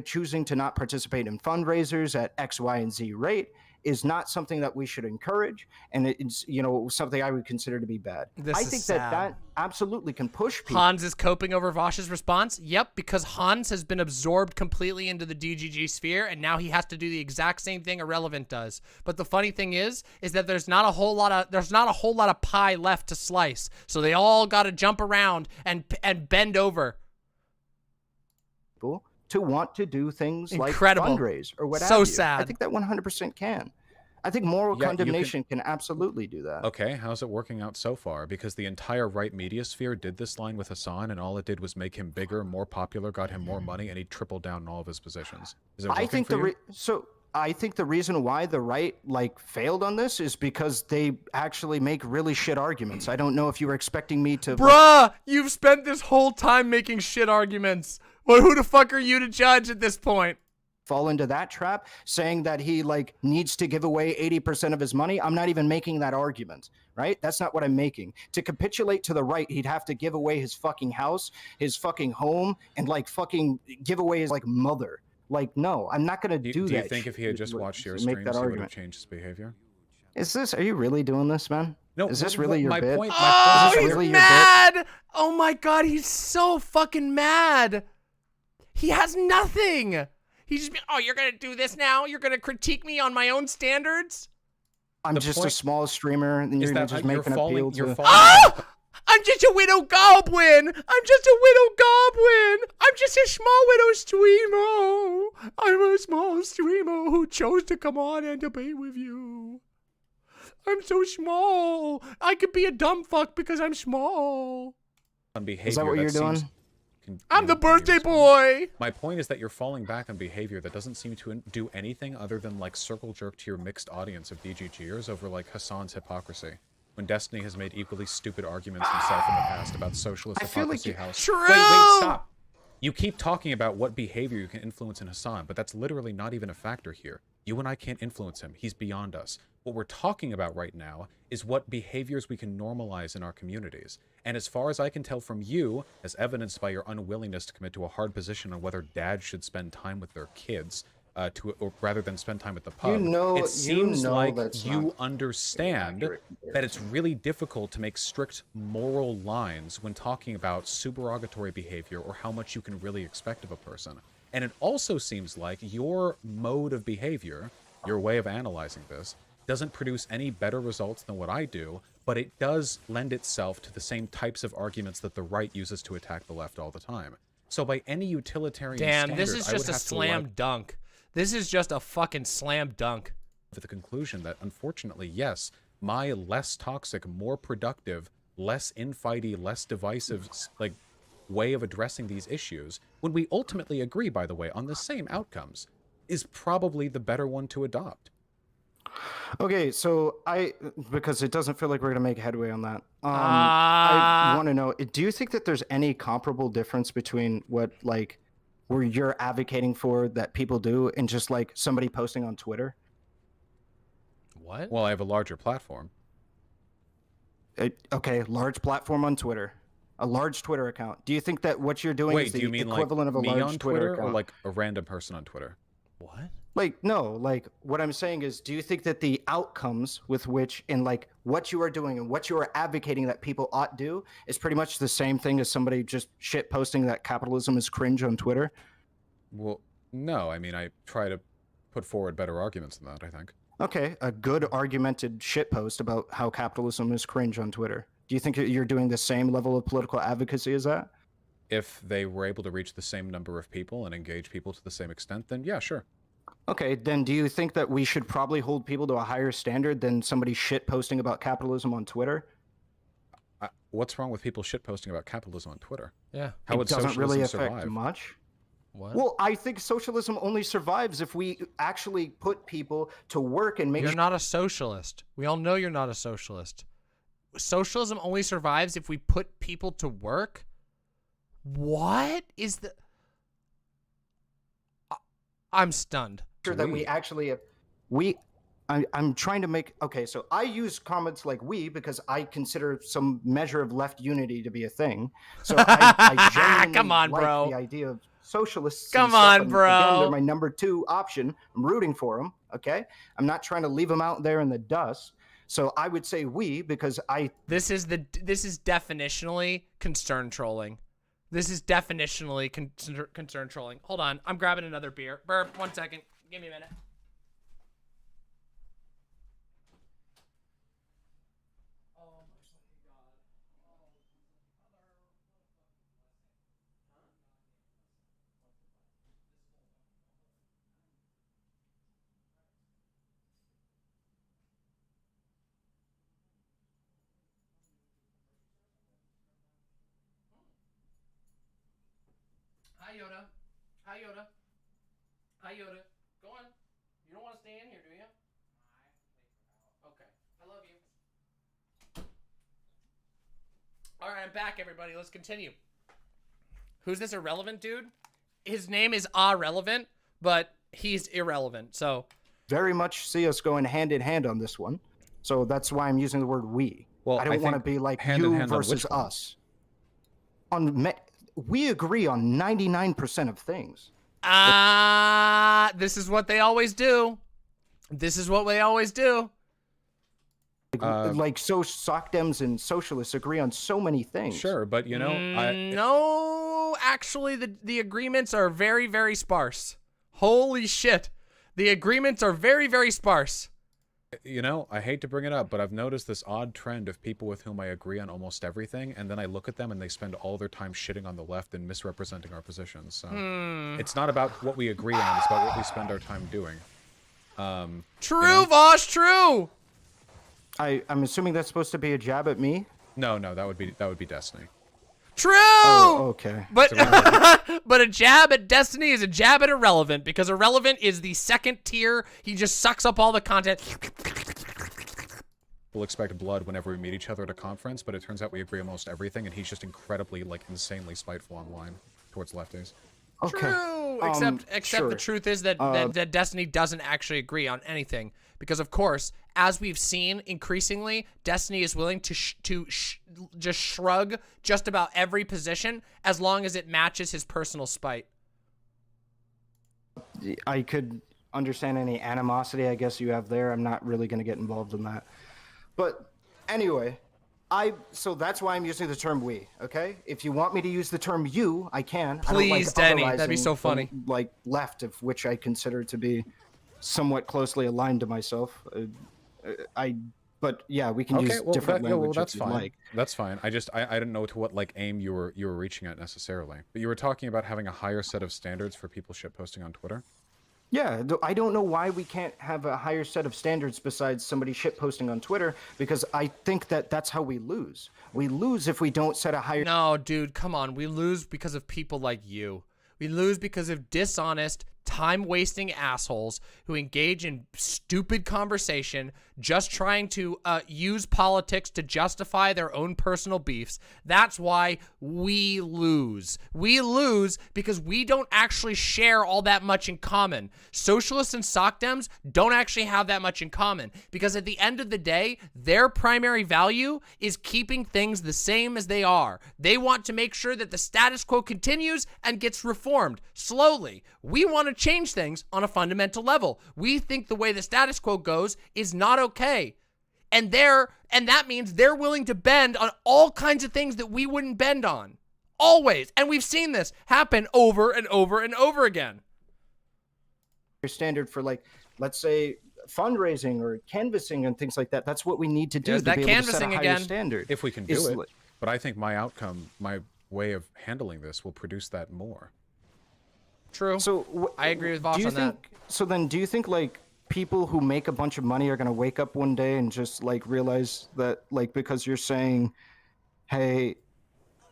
choosing to not participate in fundraisers at X, Y, and Z rate is not something that we should encourage, and it's something I would consider to be bad. I think that absolutely can push people. Hans is coping over Vaush's response. Yep, because Hans has been absorbed completely into the DGG sphere, and now he has to do the exact same thing AhRelevant does. But the funny thing is that there's not a whole lot of pie left to slice, so they all got to jump around and bend over. To want to do things Incredible. Like fundraise or whatever. So sad. I think that 100% can. I think moral condemnation can absolutely do that. Okay, how's it working out so far? Because the entire right media sphere did this line with Hassan, and all it did was make him bigger, more popular, got him more money, and he tripled down in all of his positions. Is it working for you? I think the reason why the right failed on this is because they actually make really shit arguments. I don't know if you were expecting me to. Bruh, you've spent this whole time making shit arguments. Well, who the fuck are you to judge at this point? Fall into that trap, saying that he needs to give away 80% of his money. I'm not even making that argument, right? That's not what I'm making. To capitulate to the right, he'd have to give away his fucking house, his fucking home, and fucking give away his mother. No, I'm not gonna do that. Do you think if he had just watched your streams, he would have changed his behavior? Are you really doing this, man? No. Is this really your bit? Oh, he's mad! Oh my god, he's so fucking mad. He has nothing. He's just been, you're going to do this now? You're going to critique me on my own standards? I'm just a small streamer, and you're just making an appeal to... I'm just a widow goblin. I'm just a widow goblin. I'm just a small widow streamer. I'm a small streamer who chose to come on and debate with you. I'm so small. I could be a dumb fuck because I'm small. Is that what you're doing? I'm the birthday boy! My point is that you're falling back on behavior that doesn't seem to do anything other than circle jerk to your mixed audience of DGGers over Hassan's hypocrisy. When Destiny has made equally stupid arguments himself in the past about socialist hypocrisy house. True! Wait, stop! You keep talking about what behavior you can influence in Hassan, but that's literally not even a factor here. You and I can't influence him. He's beyond us. What we're talking about right now is what behaviors we can normalize in our communities. And as far as I can tell from you, as evidenced by your unwillingness to commit to a hard position on whether dads should spend time with their kids, or rather than spend time at the pub, it seems like you understand that it's really difficult to make strict moral lines when talking about supererogatory behavior or how much you can really expect of a person. And it also seems like your mode of behavior, your way of analyzing this, doesn't produce any better results than what I do, but it does lend itself to the same types of arguments that the right uses to attack the left all the time. So by any utilitarian standard, this is just a slam dunk. This is just a fucking slam dunk. To the conclusion that, unfortunately, yes, my less toxic, more productive, less infighty, less divisive, way of addressing these issues, when we ultimately agree, by the way, on the same outcomes, is probably the better one to adopt. Okay, so because it doesn't feel like we're going to make headway on that. I want to know, do you think that there's any comparable difference between what, where you're advocating for that people do and just, somebody posting on Twitter? What? Well, I have a larger platform. Okay, large platform on Twitter. A large Twitter account. Do you think that what you're doing is the equivalent of a large Twitter account? Or a random person on Twitter? What? No, what I'm saying is, do you think that the outcomes with which, in what you are doing and what you are advocating that people ought do is pretty much the same thing as somebody just shit posting that capitalism is cringe on Twitter? Well, no. I mean, I try to put forward better arguments than that, I think. Okay, a good argumented shit post about how capitalism is cringe on Twitter. Do you think you're doing the same level of political advocacy as that? If they were able to reach the same number of people and engage people to the same extent, then yeah, sure. Okay, then do you think that we should probably hold people to a higher standard than somebody shit posting about capitalism on Twitter? What's wrong with people shit posting about capitalism on Twitter? Yeah. How would it doesn't really socialism affect survive? much. What? Well, I think socialism only survives if we actually put people to work and make You're not a socialist. We all know you're not a socialist. Socialism only survives if we put people to work? What is the... I'm stunned. Sure that we actually I'm trying to make so I use comments like we because I consider some measure of left unity to be a thing. So I genuinely Come on, like bro. the idea of socialists. Come and stuff, on, and bro. Again, they're my number 2 option. I'm rooting for them. Okay, I'm not trying to leave them out there in the dust. So I would say we because This is definitionally concern trolling. This is definitionally concern trolling. Hold on, I'm grabbing another beer. Burp, 1 second. Give me a minute. Hi, Yoda. Hi, Yoda. Hi, Yoda. Go on. You don't want to stay in here, do you? Okay. I love you. All right, I'm back, everybody. Let's continue. Who's this irrelevant dude? His name is AhRelevant, but he's irrelevant, so... very much see us going hand in hand on this one. So that's why I'm using the word we. Well, I don't want to be like hand in you hand on versus which one? us. We agree on 99% of things. This is what they always do. This is what they always do. Like so SOCDEMs and socialists agree on so many things. Sure, but you know, No, actually, the agreements are very, very sparse. Holy shit. The agreements are very, very sparse. You know, I hate to bring it up, but I've noticed this odd trend of people with whom I agree on almost everything, and then I look at them and they spend all their time shitting on the left and misrepresenting our positions. So it's not about what we agree on, it's about what we spend our time doing. True, you know? Vaush, true. I'm assuming that's supposed to be a jab at me? No, that would be Destiny. True. Oh, okay. But but a jab at Destiny is a jab at Irrelevant because Irrelevant is the second tier. He just sucks up all the content. We'll expect blood whenever we meet each other at a conference, but it turns out we agree on almost everything, and he's just incredibly, like, insanely spiteful online towards lefties. Okay. True. Except sure. the truth is that, that Destiny doesn't actually agree on anything because, of course, as we've seen increasingly, Destiny is willing to just shrug just about every position as long as it matches his personal spite. I could understand any animosity I guess you have there. I'm not really going to get involved in that. But anyway, so that's why I'm using the term we, okay? If you want me to use the term you, I can. Please, Denny, that'd be so funny. Like left, of which I consider to be somewhat closely aligned to myself. But yeah, we can use different language that's if you'd fine. like. That's fine. I didn't know to what like aim you were reaching at necessarily. But you were talking about having a higher set of standards for people shitposting on Twitter. Yeah, I don't know why we can't have a higher set of standards besides somebody shitposting on Twitter, because I think that that's how we lose. We lose if we don't set a higher... No, dude, come on. We lose because of people like you. We lose because of dishonest, time-wasting assholes who engage in stupid conversation just trying to use politics to justify their own personal beefs. That's why we lose. We lose because we don't actually share all that much in common. Socialists and SOCDEMs don't actually have that much in common because at the end of the day, their primary value is keeping things the same as they are. They want to make sure that the status quo continues and gets reformed slowly. We want to change things on a fundamental level. We think the way the status quo goes is not okay. And that means they're willing to bend on all kinds of things that we wouldn't bend on. Always. And we've seen this happen over and over and over again. Standard for, like, let's say fundraising or canvassing and things like that. That's what we need to do There's to that be able to set a canvassing higher again. standard. If we can do it. But I think my outcome, my way of handling this will produce that more. True. So I agree with Vaush on that. So then do you think, like, people who make a bunch of money are going to wake up one day and just, like, realize that, like, because you're saying, hey,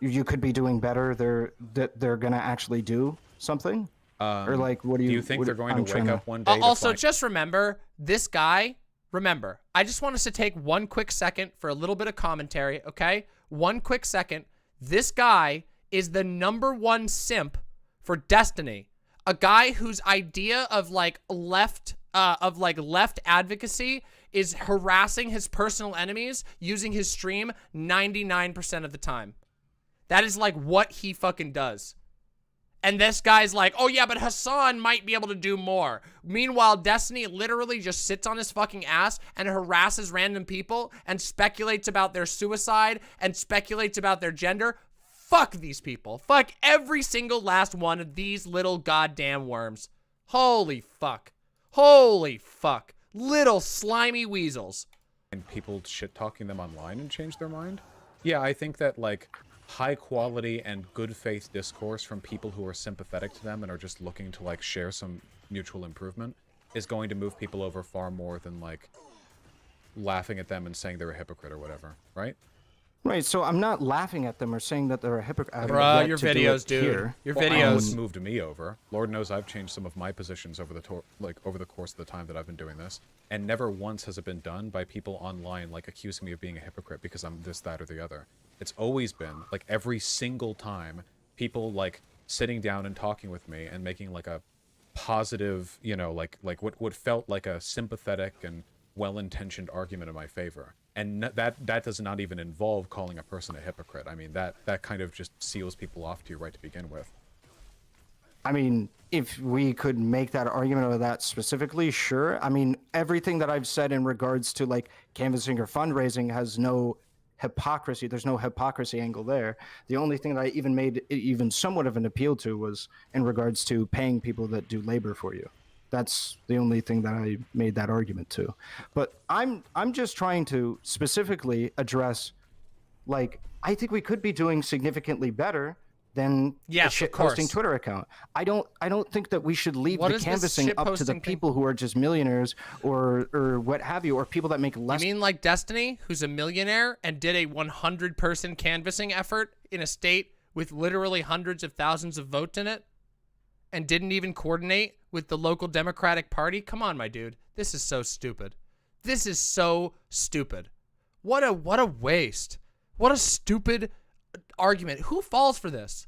you could be doing better, they're going to actually do something? Or, like, what do you think they're going to wake up one day? Also, just remember, this guy, I just want us to take one quick second for a little bit of commentary, okay? One quick second. This guy is the #1 simp for Destiny. A guy whose idea of left advocacy is harassing his personal enemies using his stream 99% of the time. That is like what he fucking does. And this guy's like, oh yeah, but Hassan might be able to do more. Meanwhile, Destiny literally just sits on his fucking ass and harasses random people and speculates about their suicide and speculates about their gender. Fuck these people. Fuck every single last one of these little goddamn worms. Holy fuck. Holy fuck. Little slimy weasels. And people shit-talking them online and change their mind? Yeah, I think that, like, high quality and good faith discourse from people who are sympathetic to them and are just looking to, like, share some mutual improvement is going to move people over far more than, like, laughing at them and saying they're a hypocrite or whatever, right? Right, so I'm not laughing at them or saying that they're a hypocrite. Bruh, your videos, dude. Your videos. Moved me over. Lord knows I've changed some of my positions over the course of the time that I've been doing this, and never once has it been done by people online like accusing me of being a hypocrite because I'm this, that, or the other. It's always been like every single time people like sitting down and talking with me and making like a positive, you know, like what felt like a sympathetic and well-intentioned argument in my favor. And that does not even involve calling a person a hypocrite. I mean, that kind of just seals people off to you right to begin with. I mean, if we could make that argument or that specifically, sure. I mean, everything that I've said in regards to like canvassing or fundraising has no hypocrisy. There's no hypocrisy angle there. The only thing that I even made even somewhat of an appeal to was in regards to paying people that do labor for you. That's the only thing that I made that argument to. But I'm just trying to specifically address, like, I think we could be doing significantly better than a shitposting Twitter account. I don't think that we should leave the canvassing up to the people who are just millionaires or what have you, or people that make less. You mean like Destiny, who's a millionaire and did a 100-person canvassing effort in a state with literally hundreds of thousands of votes in it? And didn't even coordinate with the local Democratic Party? Come on, my dude. This is so stupid. This is so stupid. What a waste. What a stupid argument. Who falls for this?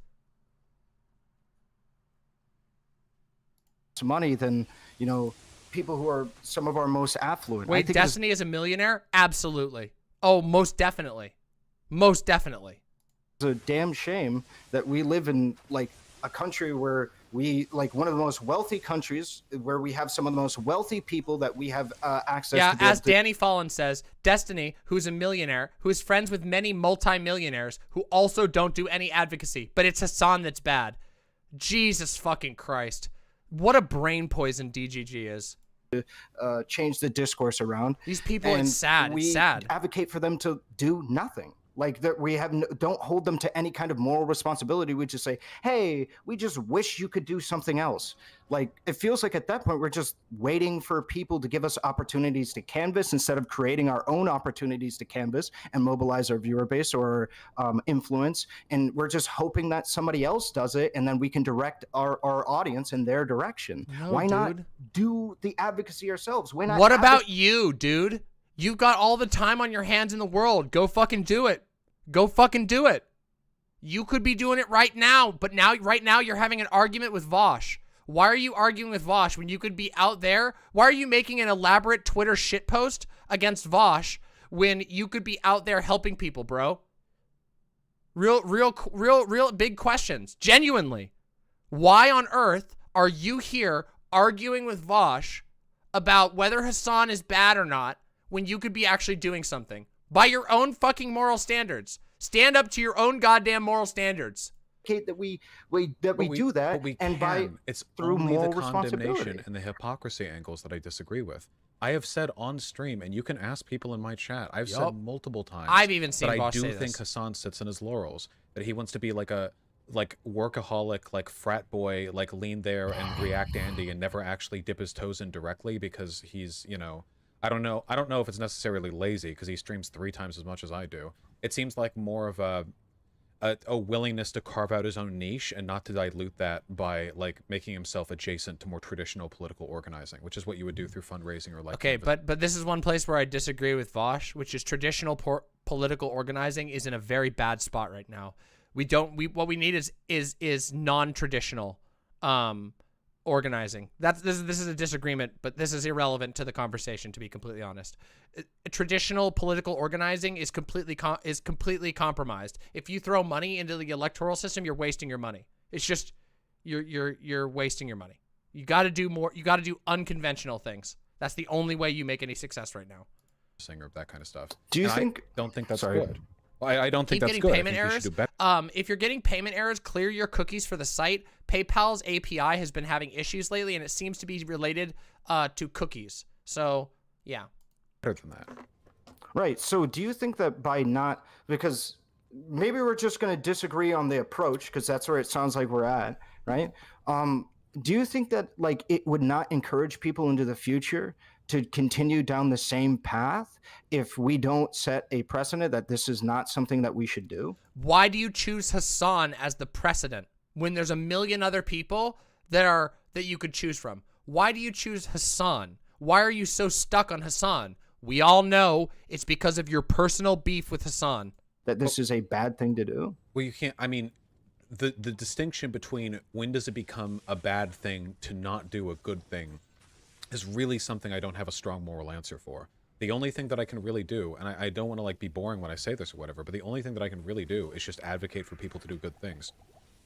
Money than, you know, people who are some of our most affluent. Wait, Destiny is a millionaire? Absolutely. Oh, most definitely. Most definitely. It's a damn shame that we live in, like, a country where we, like, one of the most wealthy countries where we have some of the most wealthy people that we have access to. Yeah, as Danny Fallon says, Destiny, who's a millionaire, who is friends with many multi-millionaires who also don't do any advocacy, but it's Hassan that's bad. Jesus fucking Christ. What a brain poison DGG is. Change the discourse around. These people, it's sad. It's sad. We advocate for them to do nothing. Like, that we have don't hold them to any kind of moral responsibility. We just say, hey, we just wish you could do something else. Like, it feels like at that point we're just waiting for people to give us opportunities to canvas instead of creating our own opportunities to canvas and mobilize our viewer base or influence. And we're just hoping that somebody else does it, and then we can direct our audience in their direction. No, Why dude. not do the advocacy ourselves? Why not? What about you, dude? You've got all the time on your hands in the world. Go fucking do it. Go fucking do it. You could be doing it right now, but right now you're having an argument with Vaush. Why are you arguing with Vaush when you could be out there? Why are you making an elaborate Twitter shitpost against Vaush when you could be out there helping people, bro? Real big questions. Genuinely. Why on earth are you here arguing with Vaush about whether Hassan is bad or not when you could be actually doing something? By your own fucking moral standards. Stand up to your own goddamn moral standards. That we do that, and by it's through only moral the condemnation responsibility and the hypocrisy angles that I disagree with. I have said on stream, and you can ask people in my chat, I've said multiple times. I've even seen that I Vaush do say think this. Hassan sits in his laurels, that he wants to be like a workaholic, like frat boy, like lean there and react Andy and never actually dip his toes in directly because he's, you know, I don't know if it's necessarily lazy because he streams 3 times as much as I do. It seems like more of a willingness to carve out his own niche and not to dilute that by like making himself adjacent to more traditional political organizing, which is what you would do through fundraising or like. Okay, but this is one place where I disagree with Vaush, which is traditional political organizing is in a very bad spot right now. What we need is non-traditional organizing. This is a disagreement, but this is irrelevant to the conversation, to be completely honest. Traditional political organizing is completely compromised. If you throw money into the electoral system, you're wasting your money. It's just you're wasting your money. You got to do more. You got to do unconventional things. That's the only way you make any success right now. Singer of that kind of stuff. Do you think? I don't think that's good. I don't think that's Keep good. getting payment errors. If you're getting payment errors, clear your cookies for the site. PayPal's API has been having issues lately, and it seems to be related to cookies. So, yeah. Better than that. Right. So do you think that by not, because maybe we're just going to disagree on the approach, because that's where it sounds like we're at, right? Do you think that like it would not encourage people into the future to continue down the same path if we don't set a precedent that this is not something that we should do? Why do you choose Hassan as the precedent when there's a million other people that you could choose from? Why do you choose Hassan? Why are you so stuck on Hassan? We all know it's because of your personal beef with Hassan. That this is a bad thing to do? Well, you can't, I mean, the distinction between when does it become a bad thing to not do a good thing is really something I don't have a strong moral answer for. The only thing that I can really do, and I don't want to like be boring when I say this or whatever, but the only thing that I can really do is just advocate for people to do good things.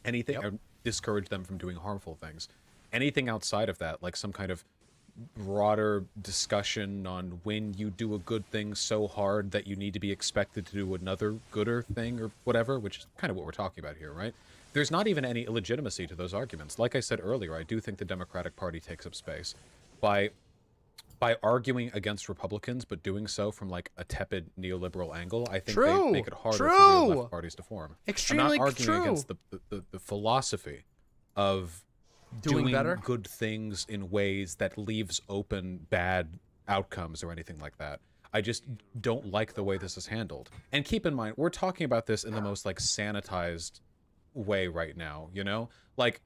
Anything, or discourage them from doing harmful things. Anything outside of that, like some kind of broader discussion on when you do a good thing so hard that you need to be expected to do another gooder thing or whatever, which is kind of what we're talking about here, right? There's not even any illegitimacy to those arguments. Like I said earlier, I do think the Democratic Party takes up space by arguing against Republicans, but doing so from like a tepid neoliberal angle. I think they make it harder for real left parties to form. Extremely I'm not arguing true. against the philosophy of doing better, good things in ways that leaves open bad outcomes or anything like that. I just don't like the way this is handled. And keep in mind, we're talking about this in the most like sanitized way right now, you know? Like,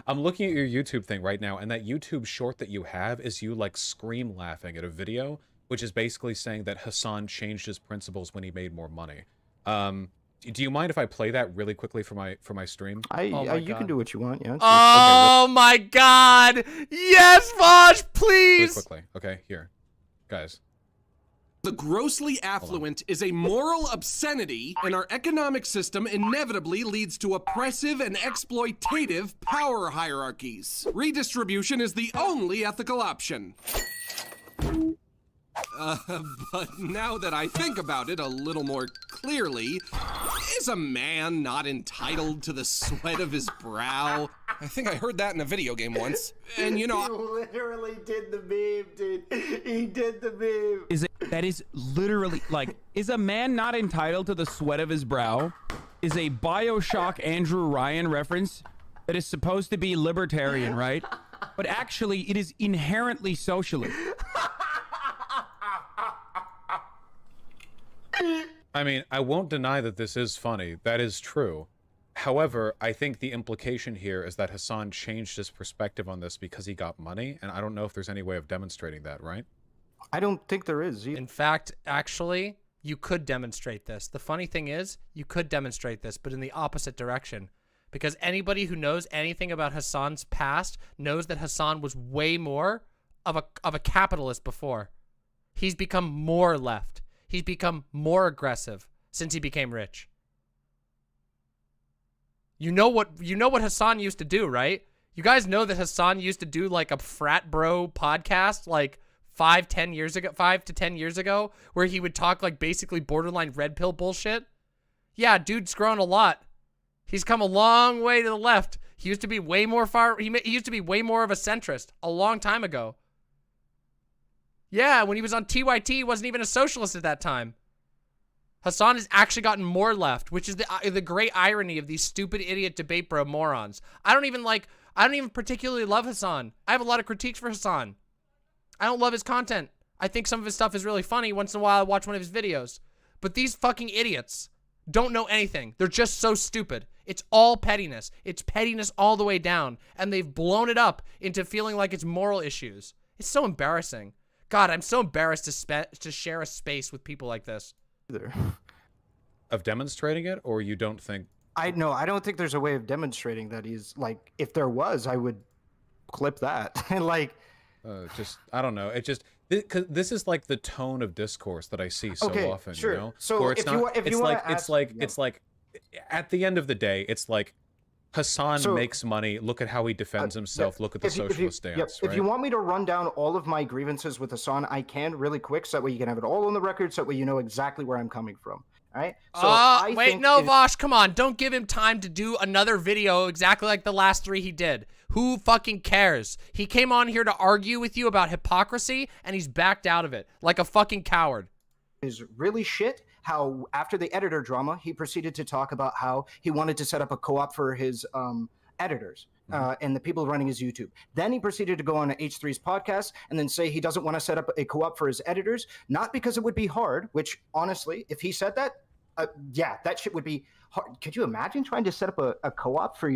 I'm looking at your YouTube thing right now, and that YouTube short that you have is you like scream laughing at a video, which is basically saying that Hassan changed his principles when he made more money. Do you mind if I play that really quickly for my stream? You can do what you want, yeah. Oh my God! Yes, Vaush, please! Really quickly. Okay, here. Guys. The grossly affluent is a moral obscenity, and our economic system inevitably leads to oppressive and exploitative power hierarchies. Redistribution is the only ethical option. But now that I think about it a little more clearly, is a man not entitled to the sweat of his brow? I think I heard that in a video game once. And you know, He literally did the meme, dude. He did the meme. That is literally like, is a man not entitled to the sweat of his brow? Is a BioShock Andrew Ryan reference that is supposed to be libertarian, right? But actually, it is inherently socialist. I mean, I won't deny that this is funny. That is true. However, I think the implication here is that Hassan changed his perspective on this because he got money, and I don't know if there's any way of demonstrating that, right? I don't think there is. In fact, actually, you could demonstrate this. The funny thing is, you could demonstrate this, but in the opposite direction. Because anybody who knows anything about Hassan's past knows that Hassan was way more of a capitalist before. He's become more left. He's become more aggressive since he became rich. You know what Hassan used to do, right? You guys know that Hassan used to do like a frat bro podcast like 5 to 10 years ago, where he would talk like basically borderline red pill bullshit. Yeah, dude's grown a lot. He's come a long way to the left. He used to be way more he used to be way more of a centrist a long time ago. Yeah, when he was on TYT, he wasn't even a socialist at that time. Hassan has actually gotten more left, which is the great irony of these stupid idiot debate bro morons. I don't even particularly love Hassan. I have a lot of critiques for Hassan. I don't love his content. I think some of his stuff is really funny. Once in a while, I watch one of his videos. But these fucking idiots don't know anything. They're just so stupid. It's all pettiness. It's pettiness all the way down. And they've blown it up into feeling like it's moral issues. It's so embarrassing. God, I'm so embarrassed to share a space with people like this. Of demonstrating it, or you don't think I don't think there's a way of demonstrating that he's like. If there was, I would clip that. like, just I don't know. It just because this is like the tone of discourse that I see so often. Sure. You know, So where it's if not, you want, it's like at the end of the day, it's like Hassan makes money. Look at how he defends himself. Look at the socialist stance. If you want me to run down all of my grievances with Hassan, I can really quick, so that way you can have it all on the record, so that way you know exactly where I'm coming from. All right. So wait, no, Vaush, come on. Don't give him time to do another video exactly like the last 3 he did. Who fucking cares? He came on here to argue with you about hypocrisy, and he's backed out of it like a fucking coward. Is really shit how after the editor drama, he proceeded to talk about how he wanted to set up a co-op for his editors. And the people running his YouTube. Then he proceeded to go on H3's podcast and then say he doesn't want to set up a co-op for his editors, not because it would be hard, which honestly, if he said that, yeah, that shit would be hard. Could you imagine trying to set up a co-op for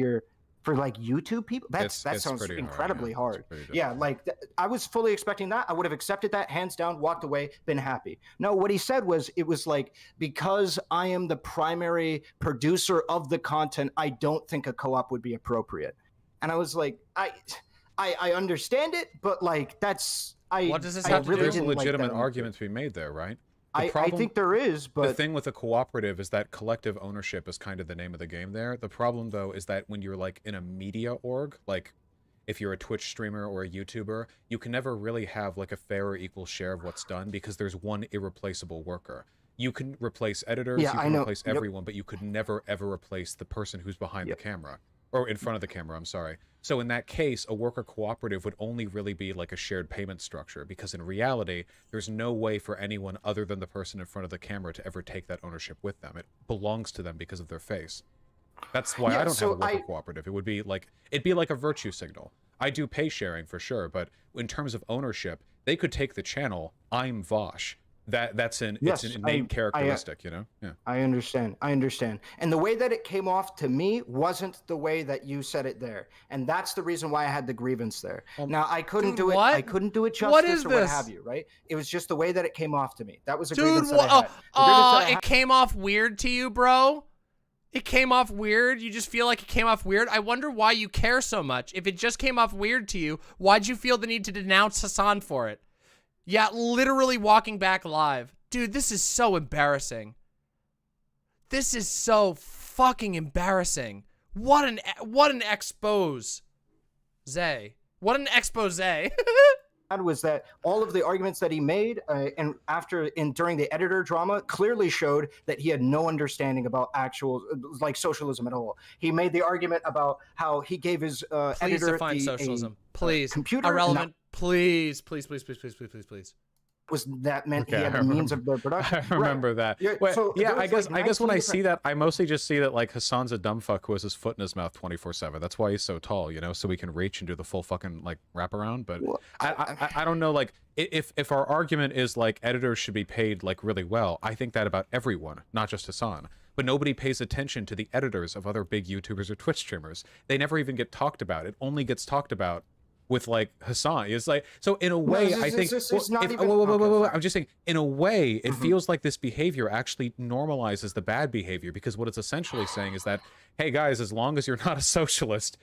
like YouTube people? That sounds incredibly hard. Yeah, like I was fully expecting that. I would have accepted that hands down, walked away, been happy. No, what he said was, it was like, because I am the primary producer of the content, I don't think a co-op would be appropriate. And I was like, I understand it, but like what does this have to do? There's a legitimate argument to be made there, right? I think there is, but the thing with a cooperative is that collective ownership is kind of the name of the game there. The problem though is that when you're like in a media org, like if you're a Twitch streamer or a YouTuber, you can never really have like a fair or equal share of what's done because there's one irreplaceable worker. You can replace editors, you can replace everyone, but you could never ever replace the person who's behind the camera. Or in front of the camera, I'm sorry. So in that case, a worker cooperative would only really be like a shared payment structure, because in reality, there's no way for anyone other than the person in front of the camera to ever take that ownership with them. It belongs to them because of their face. That's why I don't have a worker cooperative. It would be like, it'd be like a virtue signal. I do pay sharing for sure, but in terms of ownership, they could take the channel, I'm Vaush. That's an it's an innate characteristic, you know? Yeah. I understand. And the way that it came off to me wasn't the way that you said it there. And that's the reason why I had the grievance there. Now I couldn't do it. I couldn't do it justice or what have you, right? It was just the way that it came off to me. That was a grievance that I had. It came off weird to you, bro? It came off weird? You just feel like it came off weird? I wonder why you care so much. If it just came off weird to you, why'd you feel the need to denounce Hassan for it? Yeah, literally walking back live. Dude, this is so embarrassing. This is so fucking embarrassing. What an expose. What an expose. Was that all of the arguments that he made and during the editor drama clearly showed that he had no understanding about actual like socialism at all. He made the argument about how he gave his editor define socialism. Please. Computer AhRelevant. Please. Was that meant he had the means of the production? I remember that. Yeah, I guess when I see that, I mostly just see that like Hassan's a dumb fuck who has his foot in his mouth 24/7. That's why he's so tall, you know, so he can reach and do the full fucking like wraparound. But I don't know, like if our argument is like editors should be paid like really well, I think that about everyone, not just Hassan. But nobody pays attention to the editors of other big YouTubers or Twitch streamers. They never even get talked about. It only gets talked about with like Hassan. It's like, so in a way, I think I'm just saying, in a way, it feels like this behavior actually normalizes the bad behavior, because what it's essentially saying is that, hey guys, as long as you're not a socialist,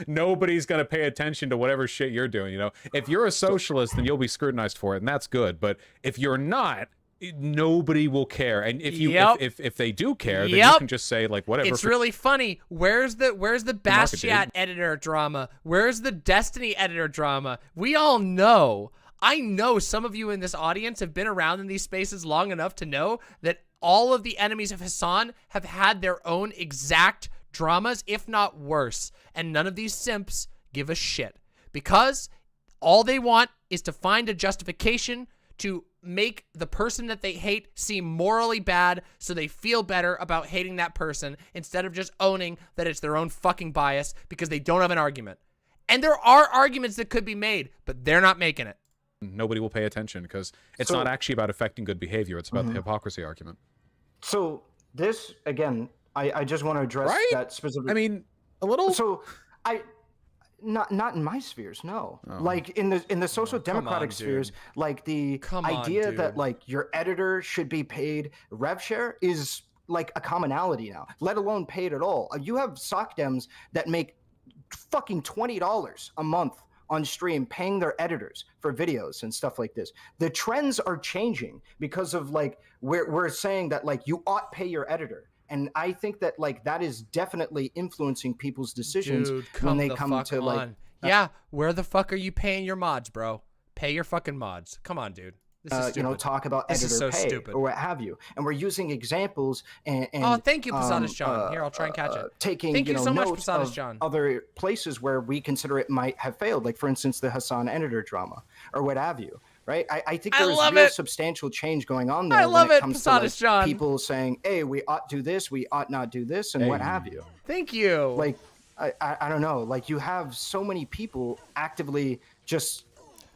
nobody's gonna pay attention to whatever shit you're doing. You know, if you're a socialist, then you'll be scrutinized for it, and that's good. But if you're not, nobody will care. And if you if they do care, then you can just say like whatever. It's really funny. Where's the Basquiat editor drama? Where's the Destiny editor drama? We all know. I know some of you in this audience have been around in these spaces long enough to know that all of the enemies of Hassan have had their own exact dramas, if not worse. And none of these simps give a shit, because all they want is to find a justification to make the person that they hate seem morally bad, so they feel better about hating that person, instead of just owning that it's their own fucking bias because they don't have an argument. And there are arguments that could be made, but they're not making it. Nobody will pay attention because it's not actually about affecting good behavior. It's about the hypocrisy argument. So this, again, I just want to address that specific. I mean, a little. So not in my spheres, no. Like in the social democratic spheres, like the idea that like your editor should be paid rev share is like a commonality now, let alone paid at all. You have sock dems that make fucking $20 a month on stream paying their editors for videos and stuff like this. The trends are changing because of like we're saying that like you ought pay your editor. And I think that like that is definitely influencing people's decisions when they come to like yeah, where the fuck are you paying your mods, bro? Pay your fucking mods. Come on, dude. This is stupid. Talk about this editor is so pay stupid. or what have you. And we're using examples and oh, thank you, Posadas John. Here, I'll try and catch it. Taking thank you so much, notes Posadas of John. other places where we consider it might have failed, like for instance the Hassan editor drama or what have you. Right? I think there's real substantial change going on there. I love when it, comes Posadas to, John. People saying, "Hey, we ought do this, we ought not do this," and what have you. Thank you. Like, I don't know. Like, you have so many people actively just.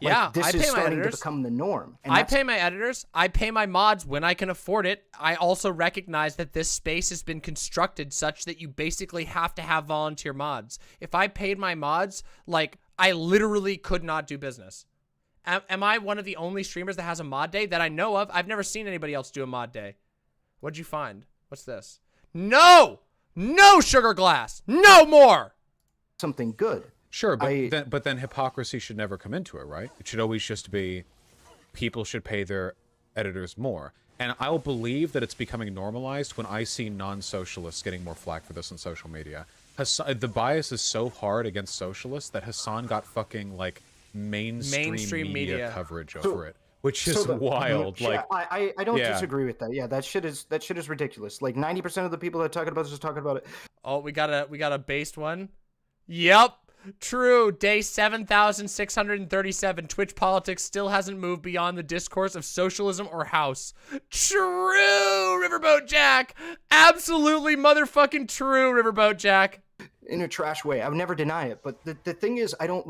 Yeah, this I pay is my starting editors. to become the norm. And I pay my editors. I pay my mods when I can afford it. I also recognize that this space has been constructed such that you basically have to have volunteer mods. If I paid my mods, like, I literally could not do business. Am I one of the only streamers that has a mod day that I know of? I've never seen anybody else do a mod day. What'd you find? What's this? No! No sugar glass! No more! Something good. Sure, but then hypocrisy should never come into it, right? It should always just be people should pay their editors more. And I'll believe that it's becoming normalized when I see non-socialists getting more flack for this on social media. The bias is so hard against socialists that Hassan got fucking, like, mainstream media coverage over it, which is wild. Like, I don't disagree with that. Yeah, that shit is ridiculous. Like 90% of the people that are talking about this is talking about it. Oh, we got a based one. Yep. True. Day 7,637. Twitch politics still hasn't moved beyond the discourse of socialism or house. True, Riverboat Jack. Absolutely motherfucking true, Riverboat Jack. In a trash way. I would never deny it. But the thing is, I don't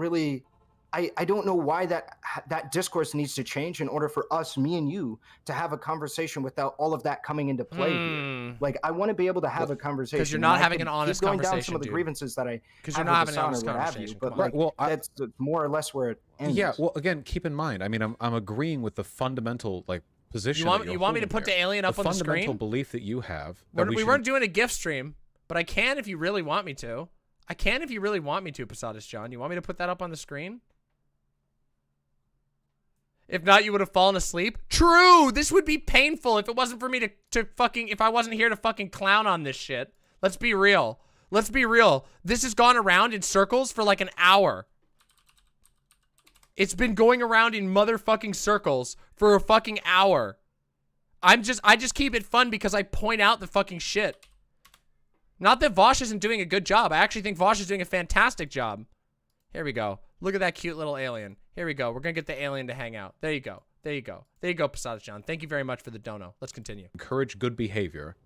know why that discourse needs to change in order for us, me and you, to have a conversation without all of that coming into play here. Like, I want to be able to have a conversation. Because you're not having an honest going conversation, down some of the grievances that I because you're not having an honest conversation. But like, that's more or less where it ends. Yeah, well, again, keep in mind, I mean, I'm agreeing with the fundamental, like, position you want me to put the alien up on the screen? The fundamental belief that you have. We weren't doing a GIF stream, but I can if you really want me to. I can if you really want me to, Posadas John. You want me to put that up on the screen? If not, you would have fallen asleep. True! This would be painful if it wasn't for me if I wasn't here to fucking clown on this shit. Let's be real. Let's be real. This has gone around in circles for like an hour. It's been going around in motherfucking circles for a fucking hour. I just keep it fun because I point out the fucking shit. Not that Vaush isn't doing a good job. I actually think Vaush is doing a fantastic job. Here we go. Look at that cute little alien. Here we go. We're going to get the alien to hang out. There you go. There you go. There you go, Posadas John. Thank you very much for the dono. Let's continue. Encourage good behavior.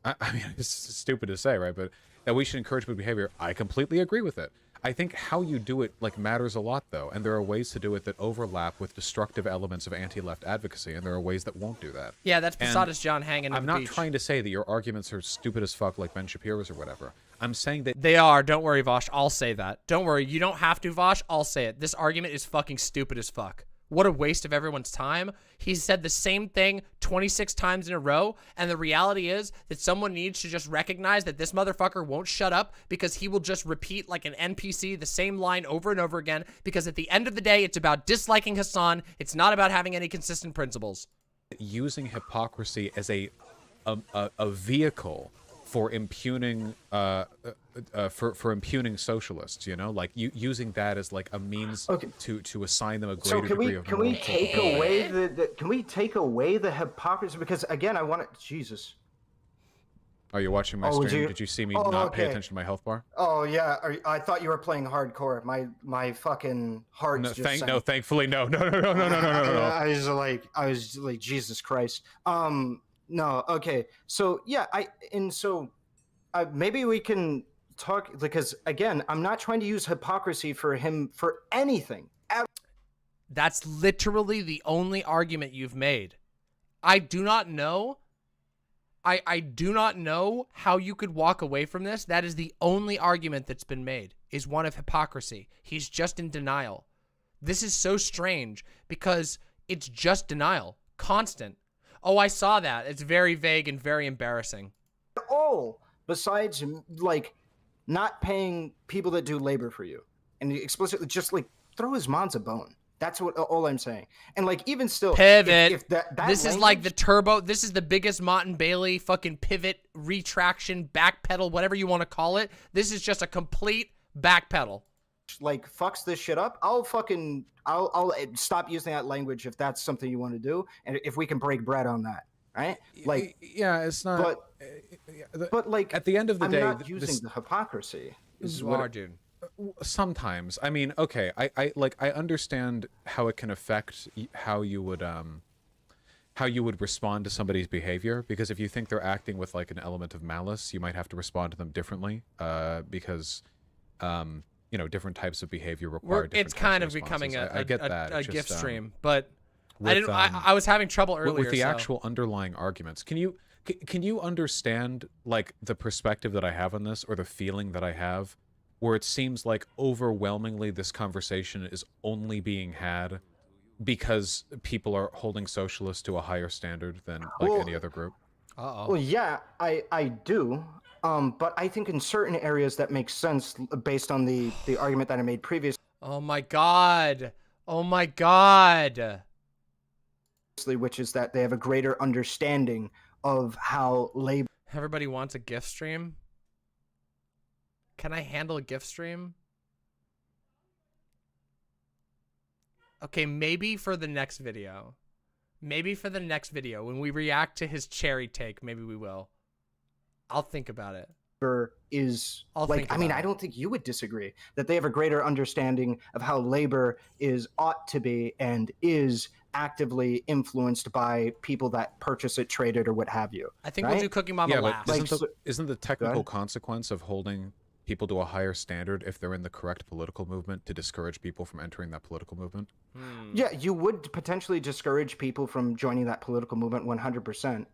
I mean, it's stupid to say, right? But that we should encourage good behavior. I completely agree with it. I think how you do it, like, matters a lot, though. And there are ways to do it that overlap with destructive elements of anti-left advocacy, and there are ways that won't do that. Yeah, that's Posadas John hanging on the beach. I'm not trying to say that your arguments are stupid as fuck like Ben Shapiro's or whatever. I'm saying that... They are. Don't worry, Vaush. I'll say that. Don't worry. You don't have to, Vaush. I'll say it. This argument is fucking stupid as fuck. What a waste of everyone's time. He said the same thing 26 times in a row, and the reality is that someone needs to just recognize that this motherfucker won't shut up because he will just repeat like an NPC the same line over and over again, because at the end of the day, it's about disliking Hassan. It's not about having any consistent principles. Using hypocrisy as a vehicle for impugning for impugning socialists, you know, like using that as like a means to assign them a greater degree of can we take away can we take away the hypocrisy? Because again, I want to... Jesus. Are you watching my stream? Did you see me not pay attention to my health bar? Oh yeah, I thought you were playing hardcore. My fucking heart. No, thankfully no. I was like Jesus Christ. No, okay. So yeah, maybe we can talk, because again, I'm not trying to use hypocrisy for him for anything. That's literally the only argument you've made. I do not know. I do not know how you could walk away from this. That is the only argument that's been made, is one of hypocrisy. He's just in denial. This is so strange because it's just denial. Constant. Oh, I saw that. It's very vague and very embarrassing. all besides like not paying people that do labor for you, and explicitly just like throw his mons a bone. That's what all I'm saying. And like even still, pivot. If that this is like the turbo. This is the biggest Mott and Bailey fucking pivot, retraction, backpedal, whatever you want to call it. This is just a complete backpedal. Like fucks this shit up. I'll stop using that language if that's something you want to do, and if we can break bread on that, right? Like yeah, it's not. But like at the end of the day, I'm not using the hypocrisy. You are, dude. Sometimes, I mean, okay, I understand how it can affect how you would respond to somebody's behavior, because if you think they're acting with like an element of malice, you might have to respond to them differently, because you know, different types of behavior require different it's kind types of becoming I get that. a gift stream, but with, I was having trouble earlier with the so. actual underlying arguments. Can you understand like the perspective that I have on this, or the feeling that I have, where it seems like overwhelmingly this conversation is only being had because people are holding socialists to a higher standard than like any other group? Well, yeah, I do. But I think in certain areas that makes sense based on the argument that I made previously. Oh my god. Oh my god. Which is that they have a greater understanding of how labor. Everybody wants a gift stream? Can I handle a gift stream? Okay, maybe for the next video. Maybe for the next video, when we react to his cherry take, maybe we will. I'll think about it. Is I'll like, think I mean, about I it. don't think you would disagree that they have a greater understanding of how labor ought to be and is actively influenced by people that purchase it, trade it, or what have you. I think we'll do Cookie Mama last. Isn't the technical consequence of holding people to a higher standard, if they're in the correct political movement, to discourage people from entering that political movement? Yeah, you would potentially discourage people from joining that political movement 100%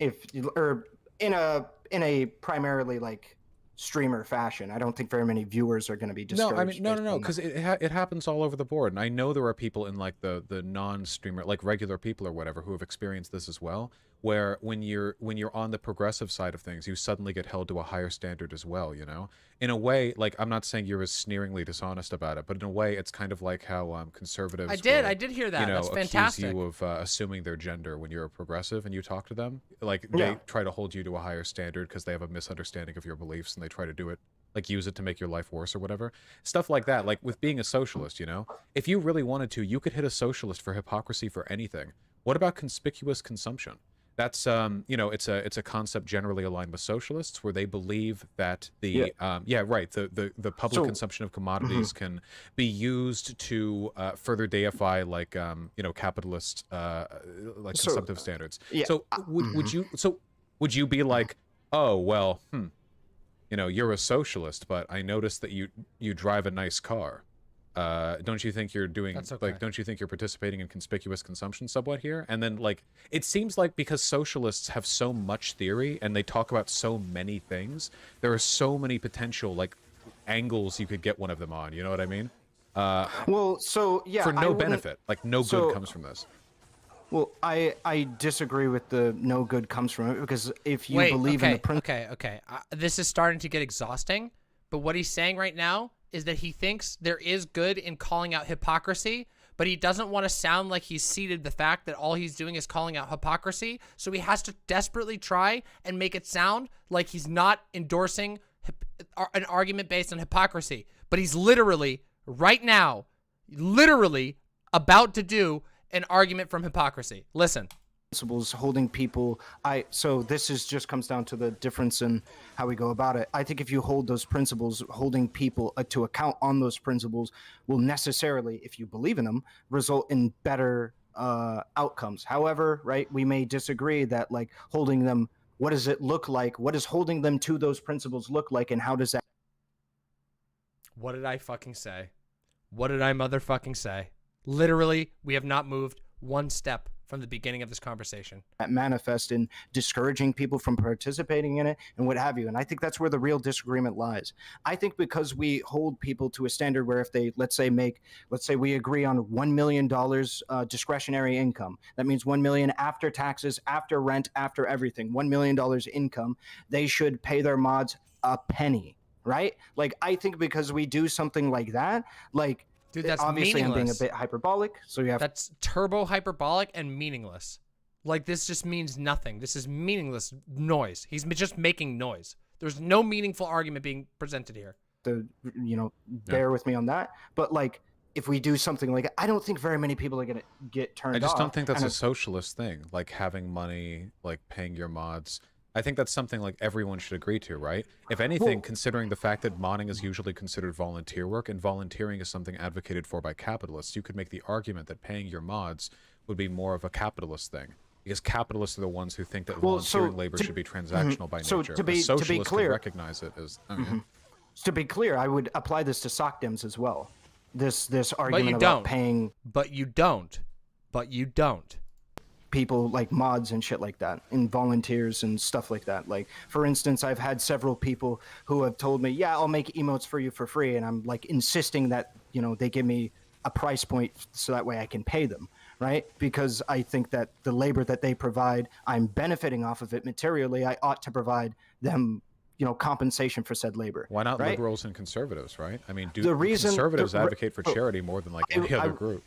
or in a primarily like streamer fashion. I don't think very many viewers are going to be discouraged. No, I mean, no, because it happens all over the board, and I know there are people in like the non-streamer, like regular people or whatever, who have experienced this as well, where when you're on the progressive side of things, you suddenly get held to a higher standard as well, you know? In a way, like, I'm not saying you're as sneeringly dishonest about it, but in a way, it's kind of like how conservatives I did hear that. You know, that's fantastic. accuse you of assuming their gender when you're a progressive and you talk to them. Like, they try to hold you to a higher standard because they have a misunderstanding of your beliefs, and they try to do it, like, use it to make your life worse or whatever. Stuff like that. Like, with being a socialist, you know? If you really wanted to, you could hit a socialist for hypocrisy for anything. What about conspicuous consumption? That's you know, it's a concept generally aligned with socialists, where they believe that the the public consumption of commodities can be used to further deify like you know, capitalist like consumptive standards. So would you be like, oh well, you know, you're a socialist, but I noticed that you drive a nice car. Don't you think you're doing like, don't you think you're participating in conspicuous consumption somewhat here? And then like, it seems like because socialists have so much theory and they talk about so many things, there are so many potential like angles you could get one of them on, you know what I mean? Well, so yeah, for no benefit, like no good comes from this. Well, I disagree with the no good comes from it, because if you believe in the principle. Okay. This is starting to get exhausting, but what he's saying right now is that he thinks there is good in calling out hypocrisy, but he doesn't want to sound like he's ceded the fact that all he's doing is calling out hypocrisy, so he has to desperately try and make it sound like he's not endorsing an argument based on hypocrisy. But he's literally, right now, about to do an argument from hypocrisy. Listen. Principles holding people, so this is just comes down to the difference in how we go about it. I think if you hold those principles, holding people to account on those principles will necessarily, if you believe in them, result in better outcomes. However, right, we may disagree that like holding them, what does it look like? What does holding them to those principles look like, and how does that? What did I fucking say? What did I motherfucking say? Literally, we have not moved one step from the beginning of this conversation. That manifest in discouraging people from participating in it and what have you. And I think that's where the real disagreement lies. I think because we hold people to a standard where if they, let's say we agree on $1 million discretionary income, that means $1 million after taxes, after rent, after everything, $1 million income, they should pay their mods a penny, right? Like, I think because we do something like that, like, dude, that's obviously meaningless. I'm being a bit hyperbolic, so you have that's turbo hyperbolic and meaningless. Like, this just means nothing. This is meaningless noise. He's just making noise. There's no meaningful argument being presented here. to, bear with me on that. But like, if we do something like, I don't think very many people are gonna get turned off. I just don't think that's a socialist thing, like having money, like paying your mods. I think that's something like everyone should agree to, right? If anything, considering the fact that modding is usually considered volunteer work and volunteering is something advocated for by capitalists, you could make the argument that paying your mods would be more of a capitalist thing. Because capitalists are the ones who think that volunteering labor should be transactional by nature. So to be clear, recognize it as. To be clear, I would apply this to sock dims as well. This argument about paying. But you don't. People like mods and shit like that, and volunteers and stuff like that. Like, for instance, I've had several people who have told me, yeah, I'll make emotes for you for free, and I'm like insisting that they give me a price point so that way I can pay them, right? Because I think that the labor that they provide, I'm benefiting off of it materially. I ought to provide them compensation for said labor. Why not right? liberals and conservatives, right? I mean, conservatives advocate for charity more than like any other group?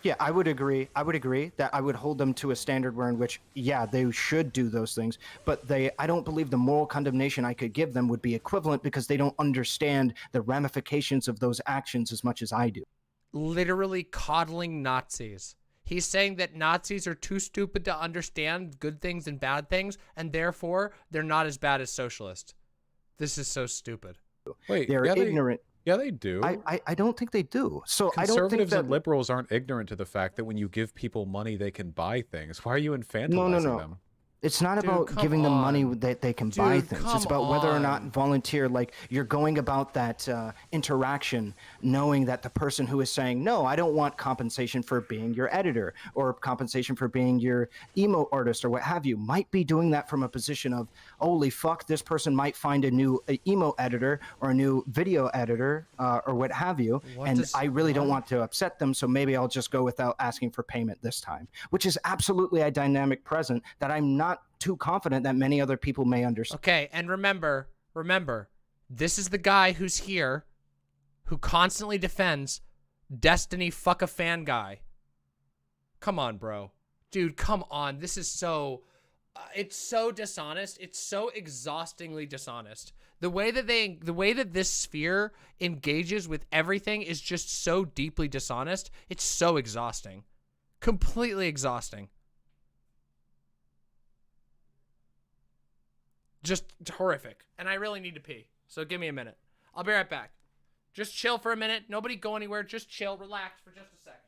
Yeah, I would agree that I would hold them to a standard where in which, yeah, they should do those things, but I don't believe the moral condemnation I could give them would be equivalent because they don't understand the ramifications of those actions as much as I do. Literally coddling Nazis. He's saying that Nazis are too stupid to understand good things and bad things, and therefore they're not as bad as socialists. This is so stupid. Wait, they're ignorant. Yeah, they do. I don't think they do. So I don't think conservatives that and liberals aren't ignorant to the fact that when you give people money, they can buy things. Why are you infantilizing them? It's not about giving them money that they can buy things. It's about whether or not volunteer, like you're going about that interaction knowing that the person who is saying, no, I don't want compensation for being your editor or compensation for being your emo artist or what have you, might be doing that from a position of, holy fuck, this person might find a new emo editor or a new video editor or what have you. I really don't want to upset them, so maybe I'll just go without asking for payment this time, which is absolutely a dynamic present that I'm not too confident that many other people may understand. Okay, and remember, this is the guy who's here who constantly defends Destiny fuck a fan guy. Come on, bro. Dude, come on. This is so... it's so dishonest. It's so exhaustingly dishonest. The way that this sphere engages with everything is just so deeply dishonest. It's so exhausting. Completely exhausting. Just horrific. And I really need to pee. So give me a minute. I'll be right back. Just chill for a minute. Nobody go anywhere. Just chill. Relax for just a second.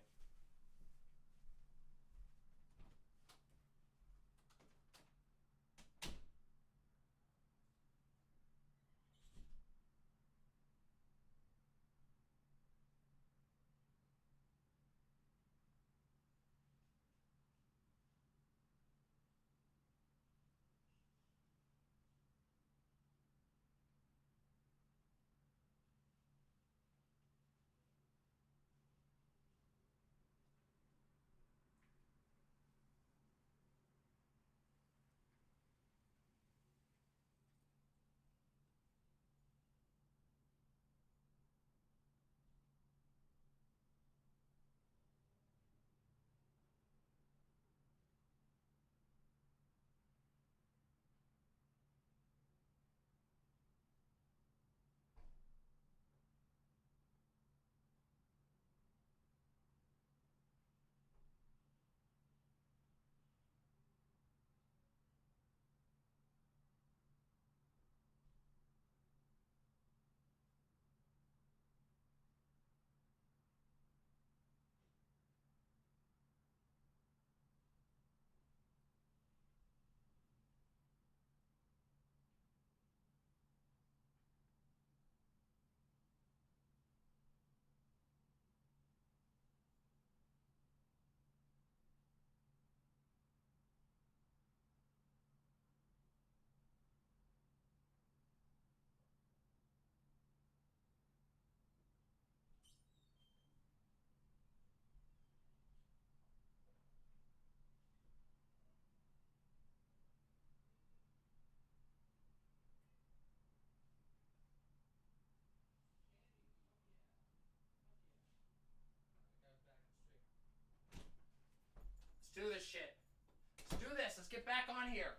get back on here.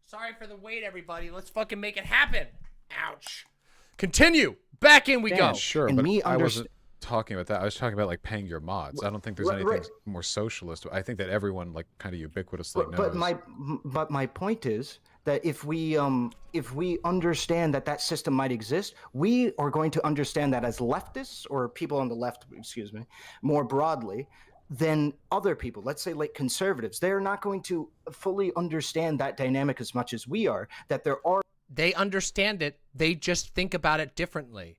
Sorry for the wait, everybody. Let's fucking make it happen. Ouch. Continue. Back in we go. Sure, but I wasn't talking about that. I was talking about like paying your mods. I don't think there's anything more socialist. I think that everyone like kind of ubiquitously knows. But my point is that if we understand that system might exist, we are going to understand that as leftists or people on the left, more broadly than other people. Let's say like conservatives, they're not going to fully understand that dynamic as much as we are. That there are. They understand it. They just think about it differently.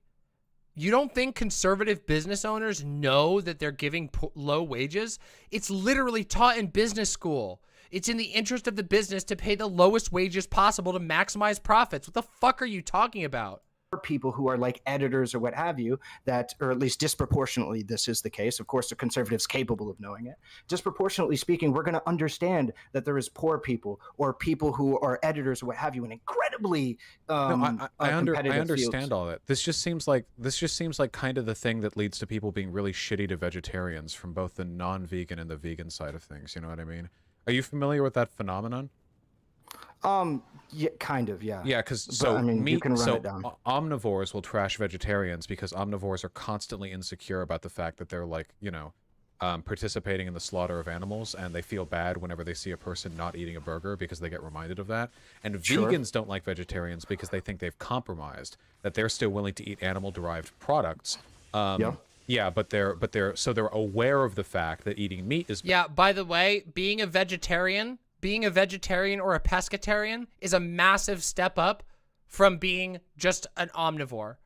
You don't think conservative business owners know that they're giving low wages? It's literally taught in business school. It's in the interest of the business to pay the lowest wages possible to maximize profits. What the fuck are you talking about? People who are like editors or what have you, that, or at least disproportionately this is the case. Of course, the conservatives capable of knowing it. Disproportionately speaking, we're going to understand that there is poor people or people who are editors or what have you in incredibly I understand fields. all that. This just seems like kind of the thing that leads to people being really shitty to vegetarians from both the non-vegan and the vegan side of things. You know what I mean? Are you familiar with that phenomenon? Yeah, kind of, yeah. Yeah, because you can run it down. Omnivores will trash vegetarians because omnivores are constantly insecure about the fact that they're like, participating in the slaughter of animals, and they feel bad whenever they see a person not eating a burger because they get reminded of that. And vegans don't like vegetarians because they think they've compromised, that they're still willing to eat animal-derived products. Yeah, but they're aware of the fact that eating meat is. Yeah, by the way, being a vegetarian or a pescatarian is a massive step up from being just an omnivore.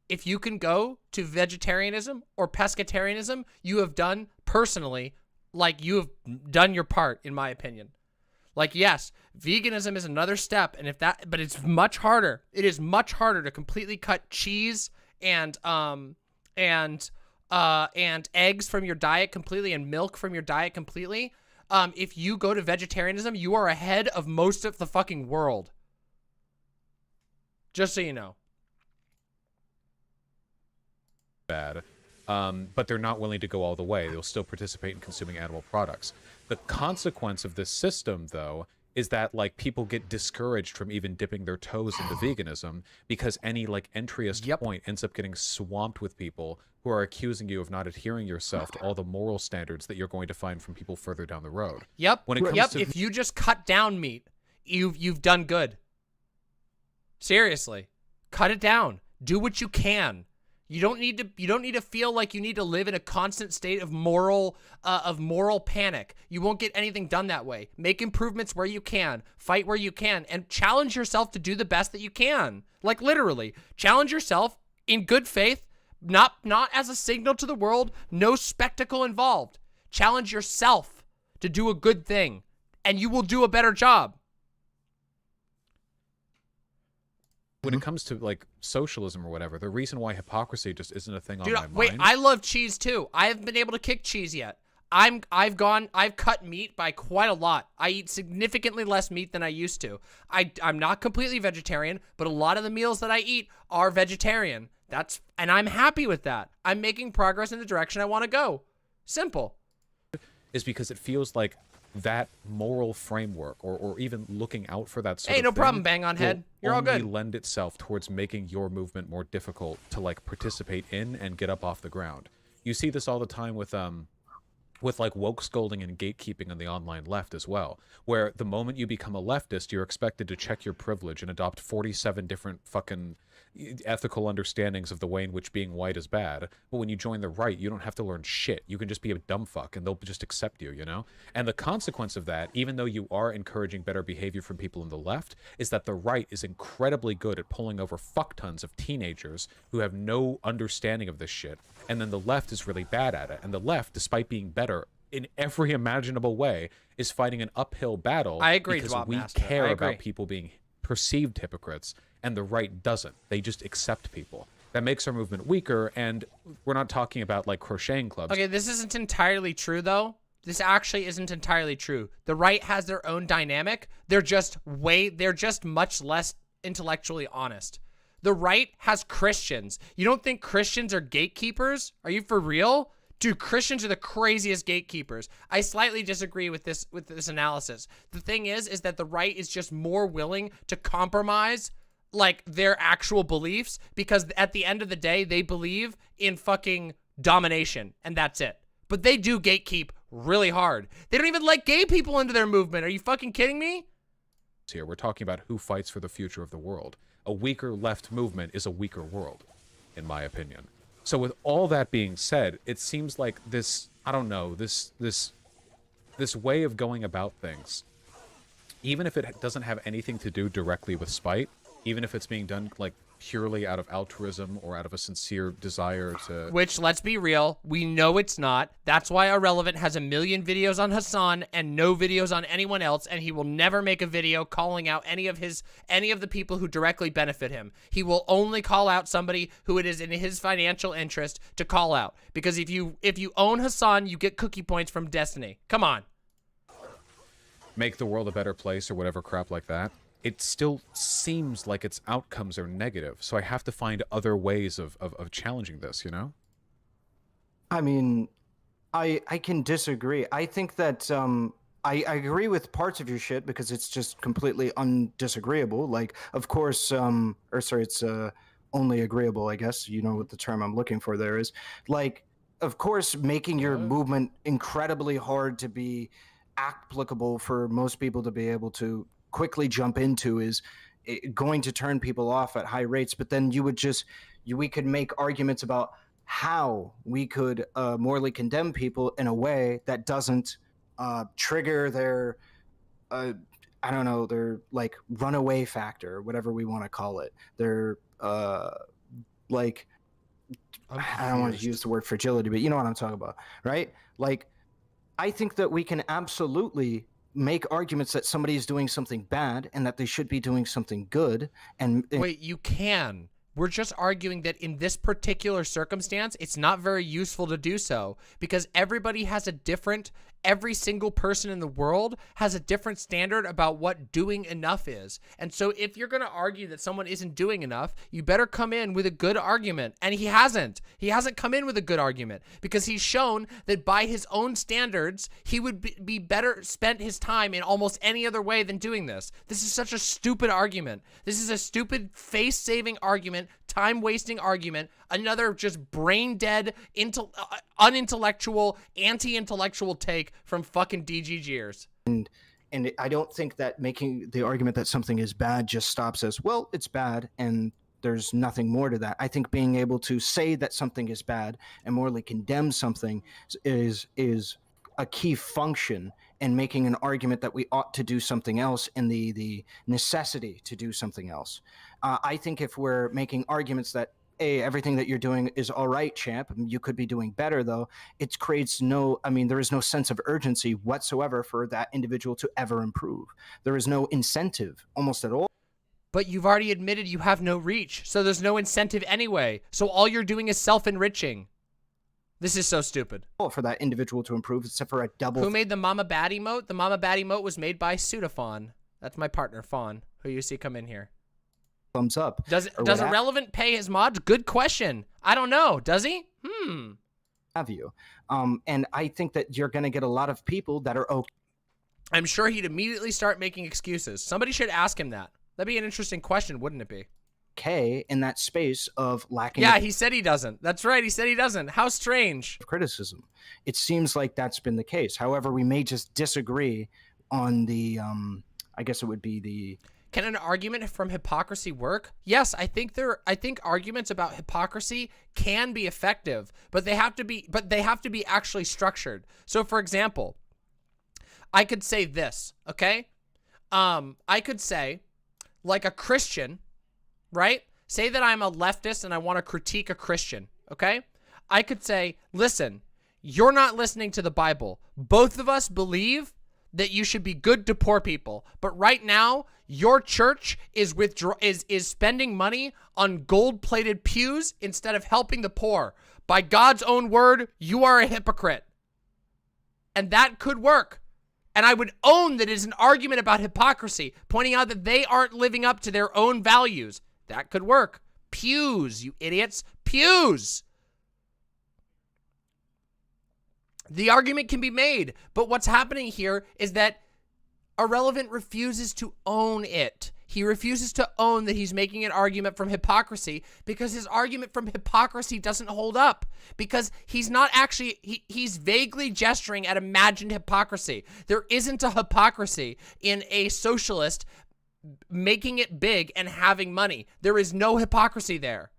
If you can go to vegetarianism or pescatarianism, you have done personally, like you have done your part, in my opinion. Like, yes, veganism is another step, but it's much harder. It is much harder to completely cut cheese and eggs from your diet completely and milk from your diet completely. If you go to vegetarianism, you are ahead of most of the fucking world. Just so you know. Bad. But they're not willing to go all the way. They'll still participate in consuming animal products. The consequence of this system, though, is that like people get discouraged from even dipping their toes into veganism because any like entryist point ends up getting swamped with people who are accusing you of not adhering yourself to all the moral standards that you're going to find from people further down the road. When it comes to if you just cut down meat, you've done good. Seriously, cut it down. Do what you can. You don't need to feel like you need to live in a constant state of moral panic. You won't get anything done that way. Make improvements where you can, fight where you can, and challenge yourself to do the best that you can. Like literally, challenge yourself in good faith, not as a signal to the world, no spectacle involved. Challenge yourself to do a good thing, and you will do a better job. When it comes to like socialism or whatever, the reason why hypocrisy just isn't a thing on my mind. Wait, I love cheese too. I haven't been able to kick cheese yet. I've cut meat by quite a lot. I eat significantly less meat than I used to. I'm not completely vegetarian, but a lot of the meals that I eat are vegetarian. And I'm happy with that. I'm making progress in the direction I want to go. Simple. Is because it feels like that moral framework or even looking out for that sort of thing. Hey, no problem, bang on head. You're all good. Only lend itself towards making your movement more difficult to like participate in and get up off the ground. You see this all the time with like woke scolding and gatekeeping on the online left as well, where the moment you become a leftist, you're expected to check your privilege and adopt 47 different fucking ethical understandings of the way in which being white is bad. But when you join the right, you don't have to learn shit. You can just be a dumb fuck and they'll just accept you, you know? And the consequence of that, even though you are encouraging better behavior from people on the left, is that the right is incredibly good at pulling over fuck tons of teenagers who have no understanding of this shit. And then the left is really bad at it. And the left, despite being better in every imaginable way, is fighting an uphill battle. I agree, because we care about people being perceived hypocrites, and the right doesn't. They just accept people. That makes our movement weaker, and we're not talking about like crocheting clubs. Okay, this isn't entirely true though. This actually isn't entirely true. The right has their own dynamic. They're just much less intellectually honest. The right has Christians. You don't think Christians are gatekeepers? Are you for real? Dude, Christians are the craziest gatekeepers. I slightly disagree with this analysis. The thing is that the right is just more willing to compromise like their actual beliefs because at the end of the day, they believe in fucking domination and that's it. But they do gatekeep really hard. They don't even let gay people into their movement. Are you fucking kidding me? Here, we're talking about who fights for the future of the world. A weaker left movement is a weaker world, in my opinion. So with all that being said, it seems like this, I don't know, this way of going about things, even if it doesn't have anything to do directly with spite, even if it's being done like purely out of altruism or out of a sincere desire to... Which, let's be real, we know it's not. That's why AhRelevant has 1 million videos on Hassan and no videos on anyone else, and he will never make a video calling out any of the people who directly benefit him. He will only call out somebody who it is in his financial interest to call out. Because if you own Hassan, you get cookie points from Destiny. Come on. Make the world a better place or whatever crap like that. It still seems like its outcomes are negative. So I have to find other ways of challenging this, you know? I mean, I can disagree. I think that I agree with parts of your shit because it's just completely undisagreeable. Like, of course, it's only agreeable, I guess. You know what the term I'm looking for there is. Like, of course, making your movement incredibly hard to be applicable for most people to be able to quickly jump into is going to turn people off at high rates. But then we could make arguments about how we could morally condemn people in a way that doesn't trigger their their like runaway factor, whatever we want to call it. Their like, I don't want to use the word fragility, but you know what I'm talking about, right? Like, I think that we can absolutely make arguments that somebody is doing something bad and that they should be doing something good. And wait, you can. We're just arguing that in this particular circumstance, it's not very useful to do so because everybody has every single person in the world has a different standard about what doing enough is. And so if you're going to argue that someone isn't doing enough, you better come in with a good argument. And he hasn't. He hasn't come in with a good argument because he's shown that by his own standards, he would be better spent his time in almost any other way than doing this. This is such a stupid argument. This is a stupid face-saving argument, time-wasting argument, another just brain-dead, unintellectual, anti-intellectual take from fucking DGGers. And I don't think that making the argument that something is bad just stops as, well, it's bad, and there's nothing more to that. I think being able to say that something is bad and morally condemn something is a key function in making an argument that we ought to do something else and the necessity to do something else. I think if we're making arguments that, hey, everything that you're doing is all right, champ, you could be doing better, though, it creates there is no sense of urgency whatsoever for that individual to ever improve. There is no incentive almost at all. But you've already admitted you have no reach, so there's no incentive anyway. So all you're doing is self-enriching. This is so stupid. For that individual to improve, except for a double... Who made the Mama Bat emote? The Mama Bat emote was made by Faun. That's my partner, Faun, who you see come in here. Thumbs up. Does AhRelevant pay his mods? Good question. I don't know. Does he? Have you? And I think that you're going to get a lot of people that are okay. I'm sure he'd immediately start making excuses. Somebody should ask him that. That'd be an interesting question, wouldn't it be? Okay, in that space of lacking... Yeah, he said he doesn't. That's right, he said he doesn't. How strange. ...criticism. It seems like that's been the case. However, we may just disagree on the, I guess it would be the... Can an argument from hypocrisy work? Yes, I think arguments about hypocrisy can be effective, but they have to be actually structured. So for example, I could say this, okay? I could say, like a Christian, right? Say that I'm a leftist and I want to critique a Christian, okay? I could say, listen, you're not listening to the Bible. Both of us believe that you should be good to poor people, but right now your church is spending money on gold-plated pews instead of helping the poor. By God's own word, you are a hypocrite. And that could work. And I would own that it is an argument about hypocrisy, pointing out that they aren't living up to their own values. That could work. Pews, you idiots. Pews. The argument can be made, but what's happening here is that AhRelevant refuses to own it. He refuses to own that he's making an argument from hypocrisy because his argument from hypocrisy doesn't hold up, because he's not actually, he's vaguely gesturing at imagined hypocrisy. There isn't a hypocrisy in a socialist making it big and having money. There is no hypocrisy there.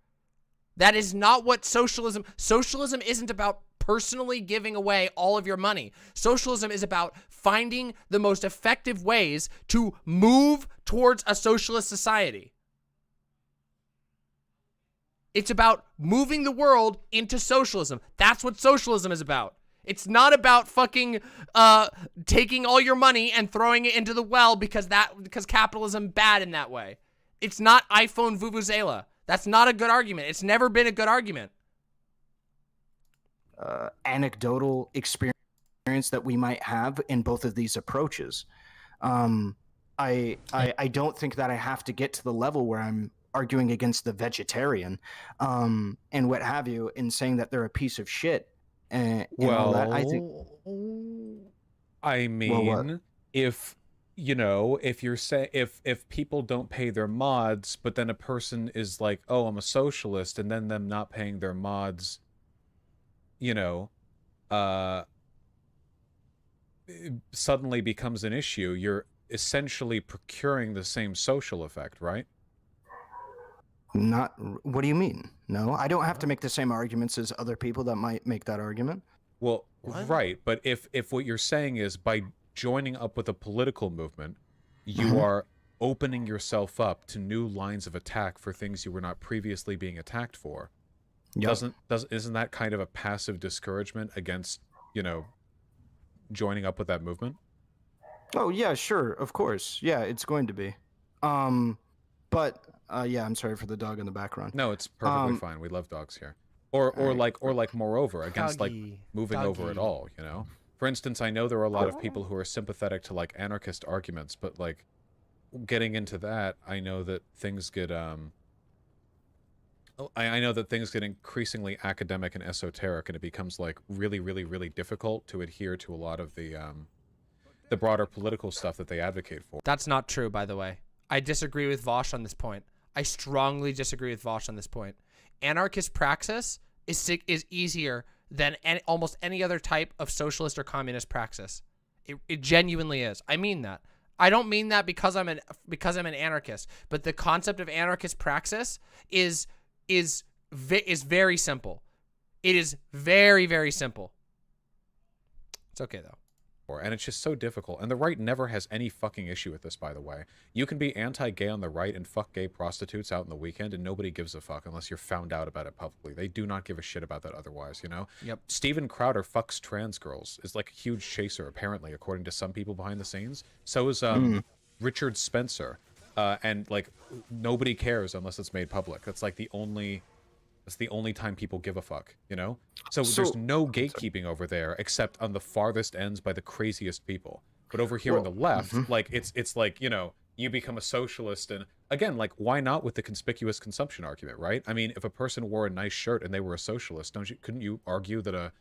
That is not what socialism isn't about personally giving away all of your money. Socialism is about finding the most effective ways to move towards a socialist society. It's about moving the world into socialism. That's what socialism is about. It's not about fucking taking all your money and throwing it into the well because capitalism bad in that way. It's not iPhone vuvuzela. That's not a good argument. It's never been a good argument. Anecdotal experience that we might have in both of these approaches. I don't think that I have to get to the level where I'm arguing against the vegetarian and what have you, and saying that they're a piece of shit. And all that. I mean, if you're saying if people don't pay their mods, but then a person is like, oh, I'm a socialist, and then them not paying their mods, suddenly becomes an issue. You're essentially procuring the same social effect, right? What do you mean? No, I don't have to make the same arguments as other people that might make that argument. Well, right, but if what you're saying is by joining up with a political movement, you are opening yourself up to new lines of attack for things you were not previously being attacked for. Yep. Isn't that kind of a passive discouragement against, joining up with that movement? Oh yeah, sure, of course. Yeah, it's going to be. But yeah, I'm sorry for the dog in the background. No, it's perfectly fine. We love dogs here. Or moreover, against moving over at all, For instance, I know there are a lot of people who are sympathetic to anarchist arguments, but getting into that, I know that things get I know that things get increasingly academic and esoteric, and it becomes really, really, really difficult to adhere to a lot of the broader political stuff that they advocate for. That's not true, by the way. I disagree with Vaush on this point. I strongly disagree with Vaush on this point. Anarchist praxis is easier than almost any other type of socialist or communist praxis. It genuinely is. I mean that. I don't mean that because I'm an anarchist, but the concept of anarchist praxis is very simple. It is very, very simple. It's okay though. And it's just so difficult. And the right never has any fucking issue with this, by the way. You can be anti-gay on the right and fuck gay prostitutes out in the weekend, and nobody gives a fuck unless you're found out about it publicly. They do not give a shit about that otherwise, Yep. Steven Crowder fucks trans girls, is a huge chaser, apparently, according to some people behind the scenes. So is Richard Spencer. And, nobody cares unless it's made public. That's, That's the only time people give a fuck, So there's no gatekeeping over there except on the farthest ends by the craziest people. But over here on the left, it's you become a socialist, and again, why not with the conspicuous consumption argument, right? I mean, if a person wore a nice shirt and they were a socialist, couldn't you argue that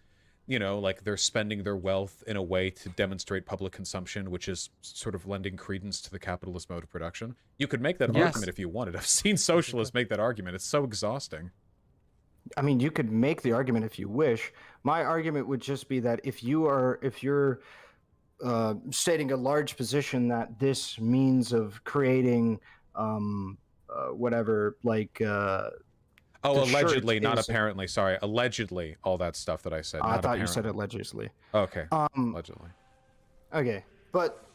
they're spending their wealth in a way to demonstrate public consumption, which is sort of lending credence to the capitalist mode of production? You could make that argument if you wanted. I've seen socialists make that argument. It's so exhausting. I mean, you could make the argument if you wish. My argument would just be that if you're stating a large position that this means of creating allegedly, not apparently. Sorry, allegedly, all that stuff that I said. I thought you said allegedly. Okay. Allegedly. Okay, but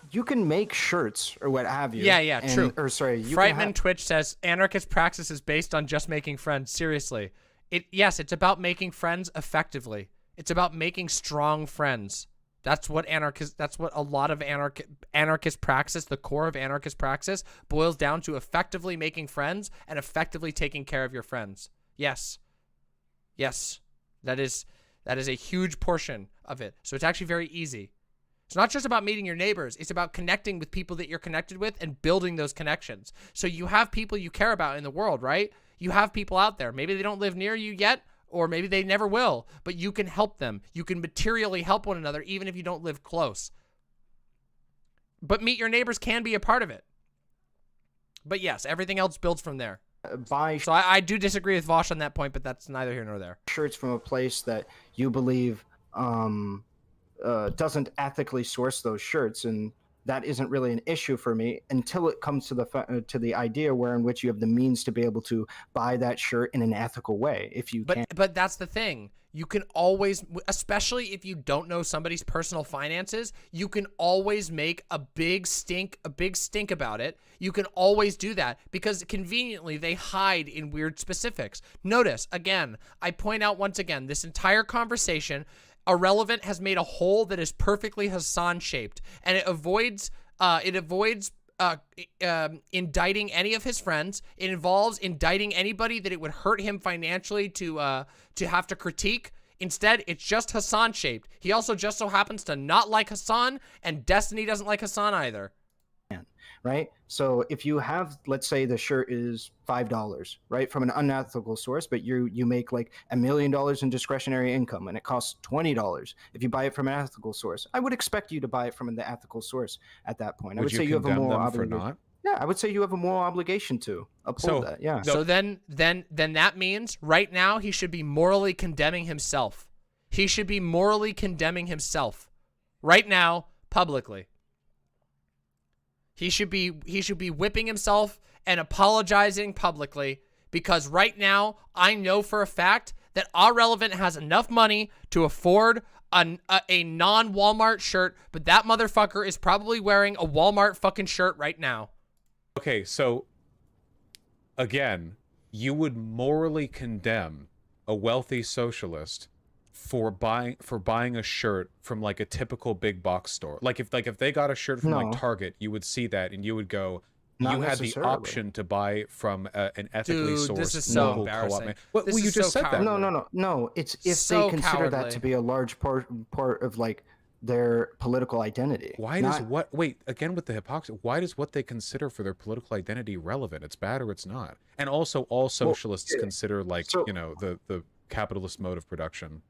you can make shirts or what have you. Yeah, true. Or sorry, Frightman Twitch says anarchist praxis is based on just making friends. Seriously, it's about making friends effectively. It's about making strong friends. That's what a lot of anarchist praxis, the core of anarchist praxis, boils down to: effectively making friends and effectively taking care of your friends. Yes, that is a huge portion of it. So it's actually very easy. It's not just about meeting your neighbors. It's about connecting with people that you're connected with and building those connections. So you have people you care about in the world, right? You have people out there. Maybe they don't live near you yet, or maybe they never will, but you can help them. You can materially help one another even if you don't live close. But meet your neighbors can be a part of it. But yes, everything else builds from there. So I do disagree with Vaush on that point, but that's neither here nor there. Shirts from a place that you believe doesn't ethically source those shirts, and that isn't really an issue for me until it comes to the idea where in which you have the means to be able to buy that shirt in an ethical way. If you can. But that's the thing. You can always, especially if you don't know somebody's personal finances, you can always make a big stink about it. You can always do that because conveniently they hide in weird specifics. Notice, again, I point out once again, this entire conversation, AhRelevant has made a hole that is perfectly Hassan shaped, and it avoids indicting any of his friends. It involves indicting anybody that it would hurt him financially to have to critique. Instead, it's just Hassan shaped. He also just so happens to not like Hassan, and Destiny doesn't like Hassan either. Right? So if you have, let's say the shirt is $5, right, from an unethical source, but you make like $1 million in discretionary income and it costs $20 if you buy it from an ethical source, I would expect you to buy it from the ethical source at that point. I would say you have a moral obligation. Yeah, I would say you have a moral obligation to uphold that. Yeah. So then that means right now he should be morally condemning himself. He should be morally condemning himself right now publicly. He should be whipping himself and apologizing publicly because right now I know for a fact that AhRelevant has enough money to afford a non-Walmart shirt, but that motherfucker is probably wearing a Walmart fucking shirt right now. Okay, so again, you would morally condemn a wealthy socialist for buying a shirt from like a typical big box store. Like if they got a shirt from like Target, you would see that and you would go, you had the option to buy from an ethically sourced this is so local embarrassing. Well, you just said that. No. It's if So they consider cowardly. that to be a large part of like their political identity. Why does wait, again with the hypocrisy, why does what they consider for their political identity relevant? It's bad or it's not. And also all socialists consider like, you know, the capitalist mode of production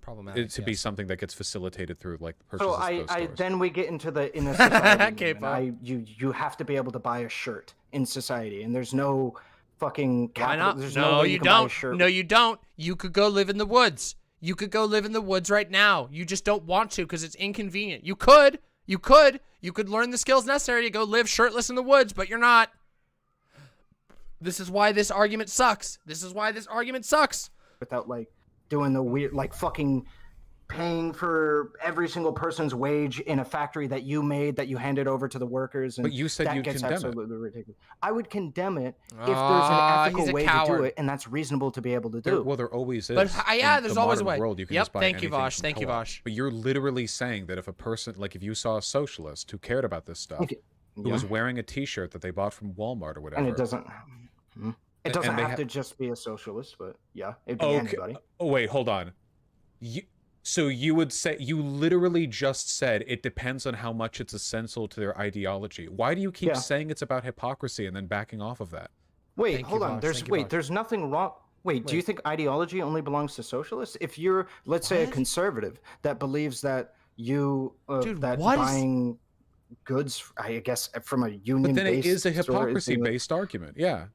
problematic to be something that gets facilitated through like the purchases. So then we get into the in a society. You have to be able to buy a shirt in society, and there's no fucking Why not? There's No, way you can buy a don't. shirt. No, you don't. You could go live in the woods. You could go live in the woods right now. You just don't want to because it's inconvenient. You could learn the skills necessary to go live shirtless in the woods, but you're not. This is why this argument sucks. Without like doing the weird, like fucking paying for every single person's wage in a factory that you made, that you handed over to the workers. And but you said you condemn absolutely ridiculous. I would condemn it if there's an ethical way to do it, and that's reasonable to be able to do. Well, there always is. But yeah, there's always a way. World, you can yep. just buy Thank you, anything Vaush. from Thank you, co-op. Vaush. But you're literally saying that if a person, like if you saw a socialist who cared about this stuff, who was wearing a T-shirt that they bought from Walmart or whatever, and it doesn't have to just be a socialist, but yeah, it'd be anybody. Oh wait, hold on. So you would say, you literally just said it depends on how much it's essential to their ideology. Why do you keep saying it's about hypocrisy and then backing off of that? Wait, hold on. There's nothing wrong. Wait, do you think ideology only belongs to socialists? If you're, let's say, a conservative that believes that buying goods, I guess, from a union-based But then it is a store hypocrisy-based argument, yeah.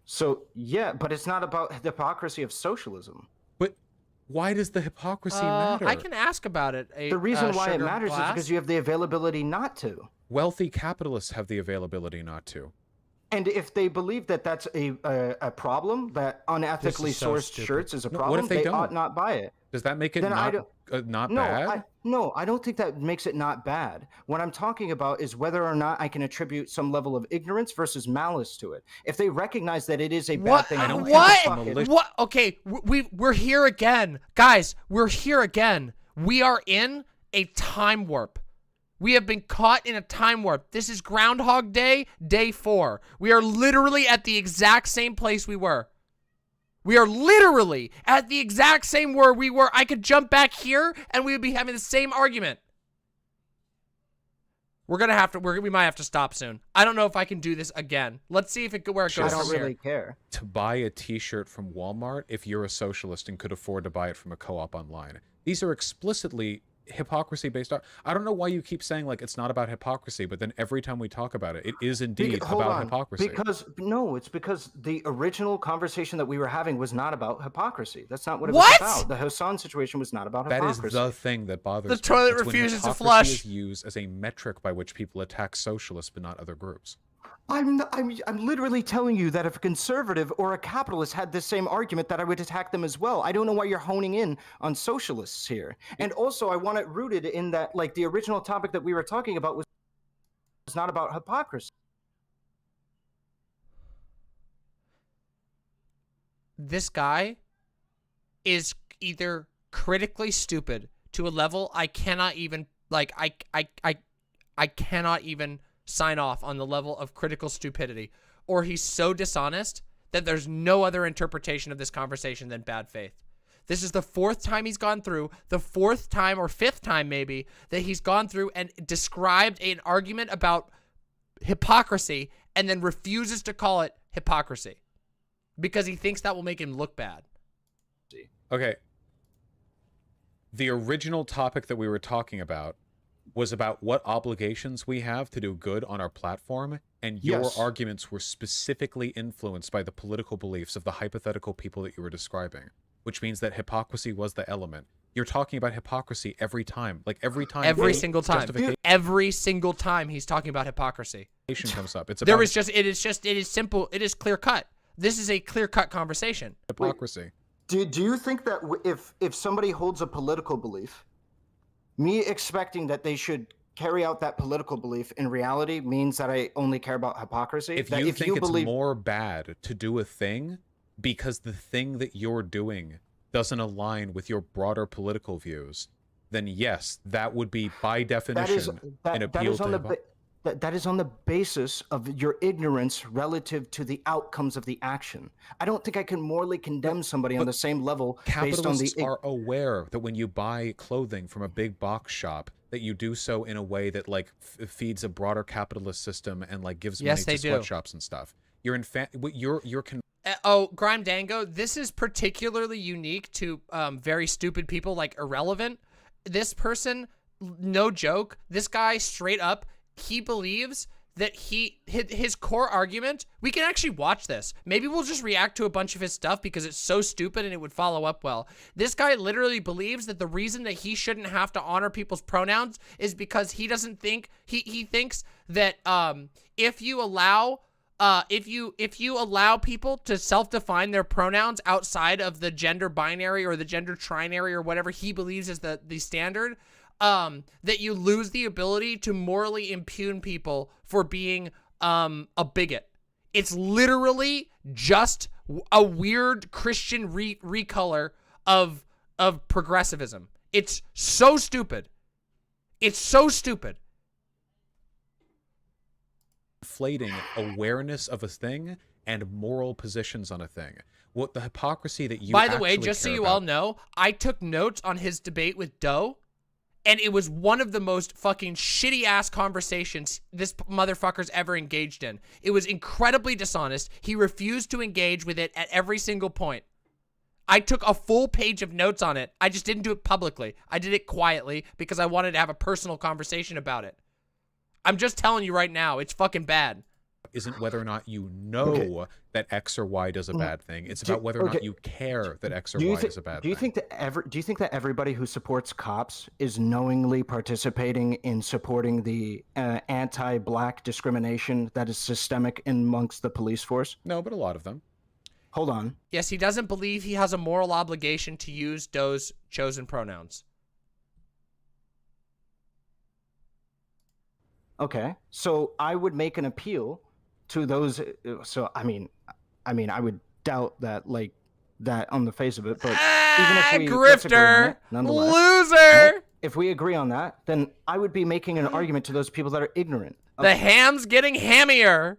So, yeah, but it's not about the hypocrisy of socialism. But why does the hypocrisy matter? I can ask about it. The reason why it matters is because you have the availability not to. Wealthy capitalists have the availability not to. And if they believe that that's a problem, that unethically sourced shirts is a problem, what if they ought not buy it. Does that make it Then not bad? I don't think that makes it not bad. What I'm talking about is whether or not I can attribute some level of ignorance versus malice to it. If they recognize that it is a bad thing, What? Okay, we're here again, guys. We're here again. We are in a time warp. We have been caught in a time warp. This is Groundhog Day, day 4. We are literally at the exact same place we were. We are literally at the exact same where we were. I could jump back here and we would be having the same argument. We're gonna have to. We might have to stop soon. I don't know if I can do this again. Let's see if where it goes. I don't from really here. care. To buy a T-shirt from Walmart if you're a socialist and could afford to buy it from a co-op online. These are explicitly hypocrisy-based. I don't know why you keep saying like it's not about hypocrisy, but then every time we talk about it, it is indeed about hypocrisy. It's because the original conversation that we were having was not about hypocrisy. That's not what it was about. The Hassan situation was not about hypocrisy. That is the thing that bothers me. The toilet It's when refuses to hypocrisy flush. is used as a metric by which people attack socialists, but not other groups. I'm literally telling you that if a conservative or a capitalist had this same argument, that I would attack them as well. I don't know why you're honing in on socialists here. And also, I want it rooted in that, like, the original topic that we were talking about was not about hypocrisy. This guy is either critically stupid to a level I cannot even I cannot even sign off on the level of critical stupidity, or he's so dishonest that there's no other interpretation of this conversation than bad faith. This is the 4th time he's gone through, the 4th time or 5th time maybe, that he's gone through and described an argument about hypocrisy and then refuses to call it hypocrisy because he thinks that will make him look bad. Okay. The original topic that we were talking about was about what obligations we have to do good on our platform, and your arguments were specifically influenced by the political beliefs of the hypothetical people that you were describing, which means that hypocrisy was the element. You're talking about hypocrisy every time. Like every time. Every single time. Every single time he's talking about hypocrisy. Comes up. It's about it is simple. It is clear cut. This is a clear cut conversation. Hypocrisy. Do you think that if somebody holds a political belief, me expecting that they should carry out that political belief in reality means that I only care about hypocrisy? If you think it's more bad to do a thing because the thing that you're doing doesn't align with your broader political views, then yes, that would be by definition an appeal to that is on the basis of your ignorance relative to the outcomes of the action. I don't think I can morally condemn somebody on the same level based on the... Capitalists are aware that when you buy clothing from a big box shop, that you do so in a way that like feeds a broader capitalist system and like gives money to sweatshops and stuff. You're Grime Dango, this is particularly unique to very stupid people like AhRelevant. This person, no joke, this guy straight up, he believes that his core argument, we can actually watch this. Maybe we'll just react to a bunch of his stuff because it's so stupid and it would follow up well. This guy literally believes that the reason that he shouldn't have to honor people's pronouns is because he doesn't think, he thinks that if you allow people to self-define their pronouns outside of the gender binary or the gender trinary or whatever he believes is the standard, that you lose the ability to morally impugn people for being a bigot. It's literally just a weird Christian recolor of progressivism. It's so stupid. It's so stupid. Inflating awareness of a thing and moral positions on a thing. What the hypocrisy that you By the way, just so you all know, I took notes on his debate with Doe. And it was one of the most fucking shitty-ass conversations this motherfucker's ever engaged in. It was incredibly dishonest. He refused to engage with it at every single point. I took a full page of notes on it. I just didn't do it publicly. I did it quietly because I wanted to have a personal conversation about it. I'm just telling you right now, it's fucking bad. Isn't whether or not you know that X or Y does a bad thing. It's about whether or not you care that X or Y is a bad thing. Do you think that everybody who supports cops is knowingly participating in supporting the anti-black discrimination that is systemic amongst the police force? No, but a lot of them. Hold on. Yes, he doesn't believe he has a moral obligation to use Doe's chosen pronouns. Okay, so I would make an appeal to those. So I mean, I would doubt that, like, that on the face of it. But even if we grifter, nonetheless, loser. If we agree on that, then I would be making an argument to those people that are ignorant. The ham's getting hammier.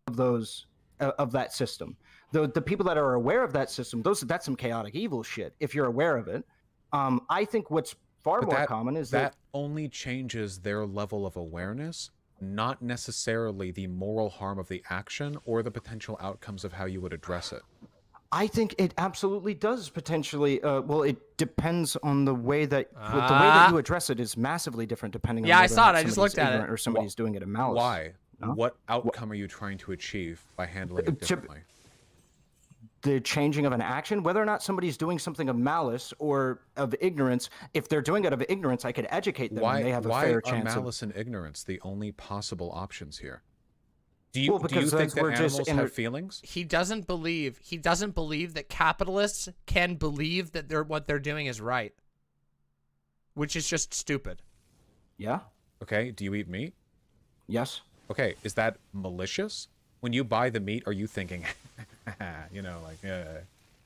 Of that system. The people that are aware of that system, that's some chaotic evil shit. If you're aware of it, I think what's far more common is that only changes their level of awareness, not necessarily the moral harm of the action or the potential outcomes of how you would address it? I think it absolutely does potentially. Well, it depends on the way that the way that you address it is massively different depending on. Yeah, I whether or saw not it. I just somebody's looked at it. ignorant or somebody's doing it in malice. Why? No? What outcome are you trying to achieve by handling it differently? The changing of an action, whether or not somebody's doing something of malice or of ignorance. If they're doing it of ignorance, I could educate them. And they have a fair chance. Why are malice and ignorance the only possible options here? Do you Well, think because that we're just animals have feelings? He doesn't believe that capitalists can believe that what they're doing is right, which is just stupid. Yeah. Okay. Do you eat meat? Yes. Okay. Is that malicious? When you buy the meat, are you thinking, you know, like,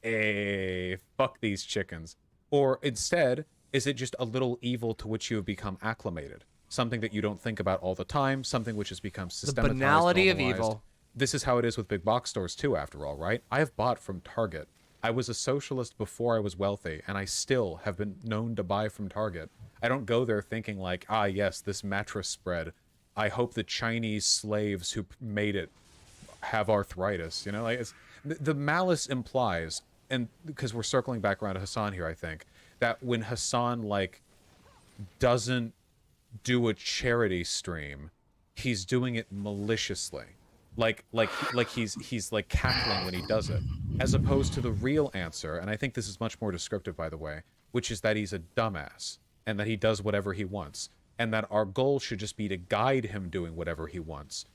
hey, fuck these chickens? Or instead, is it just a little evil to which you have become acclimated? Something that you don't think about all the time, something which has become systematized. The banality of normalized. evil. This is how it is with big box stores too, after all, right? I have bought from Target. I was a socialist before I was wealthy, and I still have been known to buy from Target. I don't go there thinking like, ah, yes, this mattress spread. I hope the Chinese slaves who made it have arthritis. You know, like the malice implies, and because we're circling back around to Hassan here, I think that when Hassan like doesn't do a charity stream, he's doing it maliciously, like he's like cackling when he does it, as opposed to the real answer. And I think this is much more descriptive, by the way, which is that he's a dumbass and that he does whatever he wants, and that our goal should just be to guide him doing whatever he wants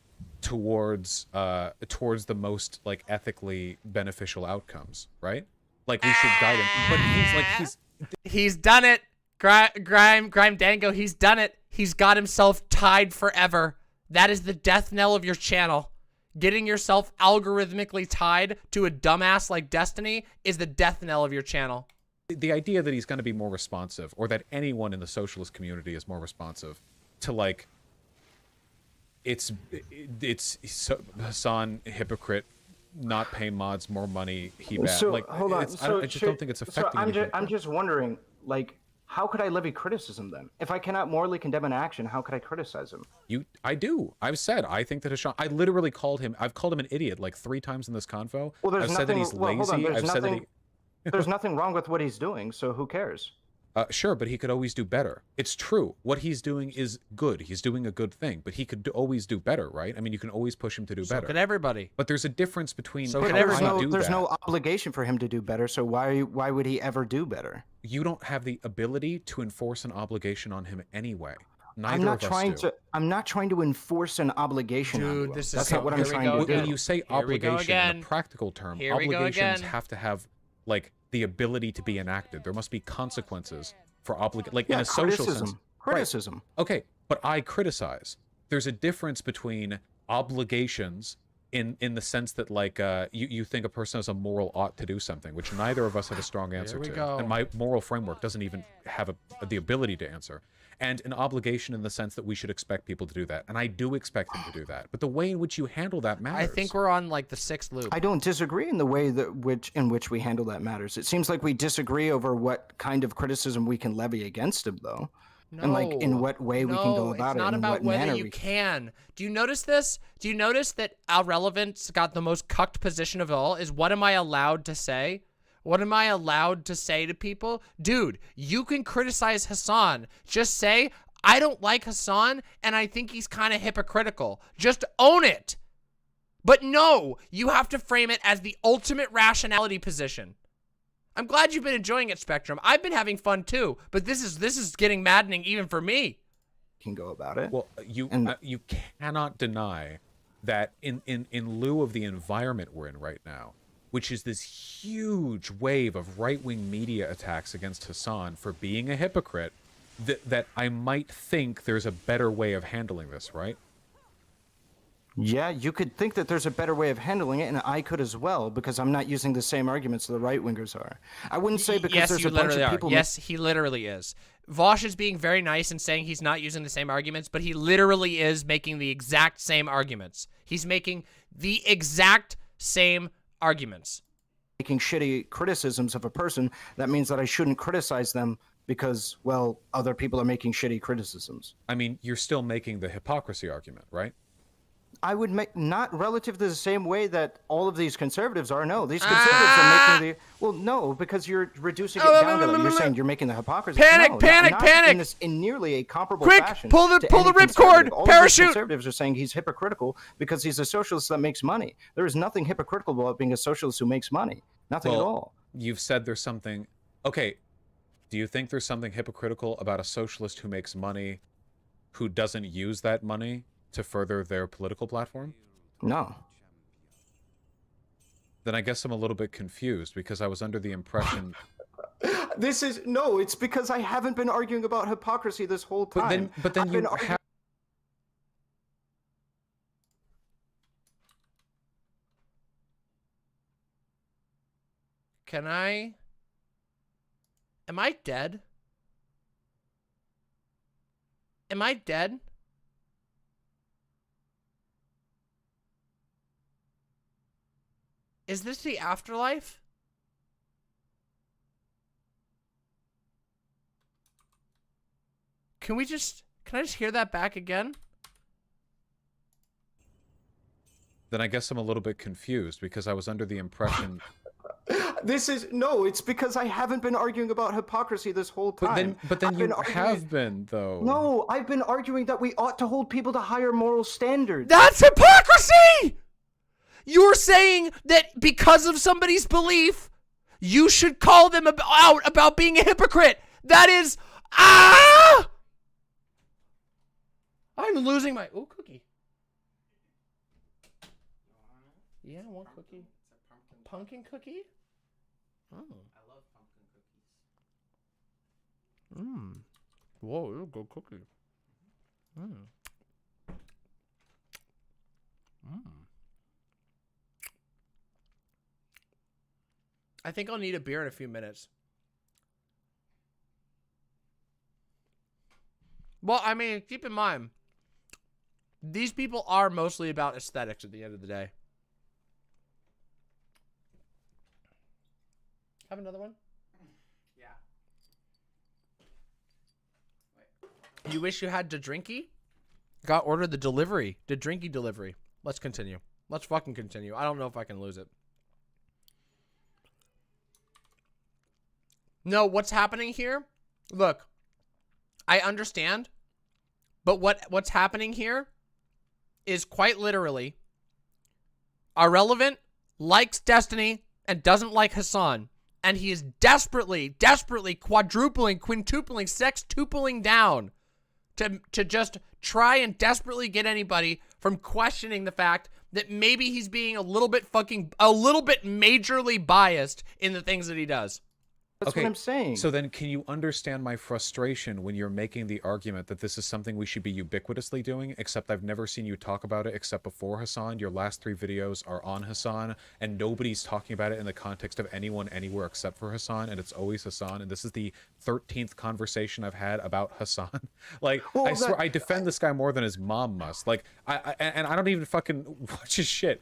towards the most like ethically beneficial outcomes, right? Like we should guide him, but he's done it. Grime Dango, he's done it. He's got himself tied forever. That is the death knell of your channel. Getting yourself algorithmically tied to a dumbass like Destiny is the death knell of your channel. The idea that he's going to be more responsive, or that anyone in the socialist community is more responsive to like, it's Hassan, hypocrite, not pay mods more money, he bad. So like, hold on. I just don't think it's affecting anything. I'm just wondering, like, how could I levy criticism then? If I cannot morally condemn an action, how could I criticize him? I do. I've said I think that Hassan. I literally called him. I've called him an idiot like 3 times in this convo. Well, there's I've nothing. said that he's lazy. Hold on. I've said that there's nothing wrong with what he's doing. So who cares? Sure, but he could always do better. It's true. What he's doing is good. He's doing a good thing, but he could always do better, right? I mean, you can always push him to do better. So could everybody. But there's a difference between. So there's no obligation for him to do better. So why would he ever do better? You don't have the ability to enforce an obligation on him anyway. I'm not trying to enforce an obligation. Dude, this is That's not what I'm trying to do. When you say obligation in a practical term, obligations have to have like the ability to be enacted. There must be consequences for in a social sense. Criticism. Right. Okay, but I criticize. There's a difference between obligations in the sense that like you think a person has a moral ought to do something, which neither of us have a strong answer to, and my moral framework doesn't even have the ability to answer. And an obligation in the sense that we should expect people to do that. And I do expect them to do that. But the way in which you handle that matters. I think we're on like the 6th loop. I don't disagree in the way in which we handle that matters. It seems like we disagree over what kind of criticism we can levy against him, though. No, and like in what way we can go about it. It's not and about what whether manner you can. Do you notice this? Do you notice that AhRelevant's got the most cucked position of all? Is what am I allowed to say? What am I allowed to say to people? Dude, you can criticize Hassan. Just say, I don't like Hassan, and I think he's kind of hypocritical. Just own it. But no, you have to frame it as the ultimate rationality position. I'm glad you've been enjoying it, Spectrum. I've been having fun too, but this is getting maddening even for me. Can go about it. Well, you cannot deny that in lieu of the environment we're in right now, which is this huge wave of right-wing media attacks against Hassan for being a hypocrite, that I might think there's a better way of handling this, right? Yeah, you could think that there's a better way of handling it, and I could as well, because I'm not using the same arguments the right-wingers are. I wouldn't say because there's a bunch of people... Yes, he literally is. Vaush is being very nice and saying he's not using the same arguments, but he literally is making the exact same arguments. He's making the exact same arguments. Making shitty criticisms of a person, that means that I shouldn't criticize them because, well, other people are making shitty criticisms. I mean, you're still making the hypocrisy argument, right? I would make not relative to the same way that all of these conservatives are. No, these conservatives are making the no, because you're reducing it down to that. You're saying you're making the hypocrisy. Panic, no, panic, not panic! In nearly a comparable Quick, fashion. pull the to any ripcord, conservative. All parachute! Of these conservatives are saying he's hypocritical because he's a socialist that makes money. There is nothing hypocritical about being a socialist who makes money. Nothing at all. You've said there's something. Okay, do you think there's something hypocritical about a socialist who makes money, who doesn't use that money to further their political platform? No. Then I guess I'm a little bit confused because I was under the impression. It's because I haven't been arguing about hypocrisy this whole time. But then you have. Am I dead? Am I dead? Is this the afterlife? Can I just hear that back again? Then I guess I'm a little bit confused because I was under the impression. It's because I haven't been arguing about hypocrisy this whole time. But then you have been, though. No, I've been arguing that we ought to hold people to higher moral standards. That's hypocrisy! You're saying that because of somebody's belief, you should call them out about being a hypocrite. That is, I'm losing my, cookie. Yeah, one cookie. Pumpkin cookie? Oh. I love pumpkin cookies. Whoa, you're a good cookie. I think I'll need a beer in a few minutes. Well, I mean, keep in mind, these people are mostly about aesthetics at the end of the day. Have another one? Yeah. Wait. You wish you had the drinky? Got ordered the delivery. The drinky delivery. Let's continue. Let's fucking continue. I don't know if I can lose it. No, what's happening here? Look, I understand, but what's happening here is quite literally AhRelevant likes Destiny and doesn't like Hassan, and he is desperately quadrupling, quintupling, sextupling down to just try and desperately get anybody from questioning the fact that maybe he's being a little bit majorly biased in the things that he does. That's what I'm saying. So then can you understand my frustration when you're making the argument that this is something we should be ubiquitously doing, except I've never seen you talk about it except before Hassan. Your last 3 videos are on Hassan, and nobody's talking about it in the context of anyone anywhere except for Hassan, and it's always Hassan, and this is the 13th conversation I've had about Hassan. Like, well, I swear, I defend this guy more than his mom must. Like, I don't even fucking watch his shit.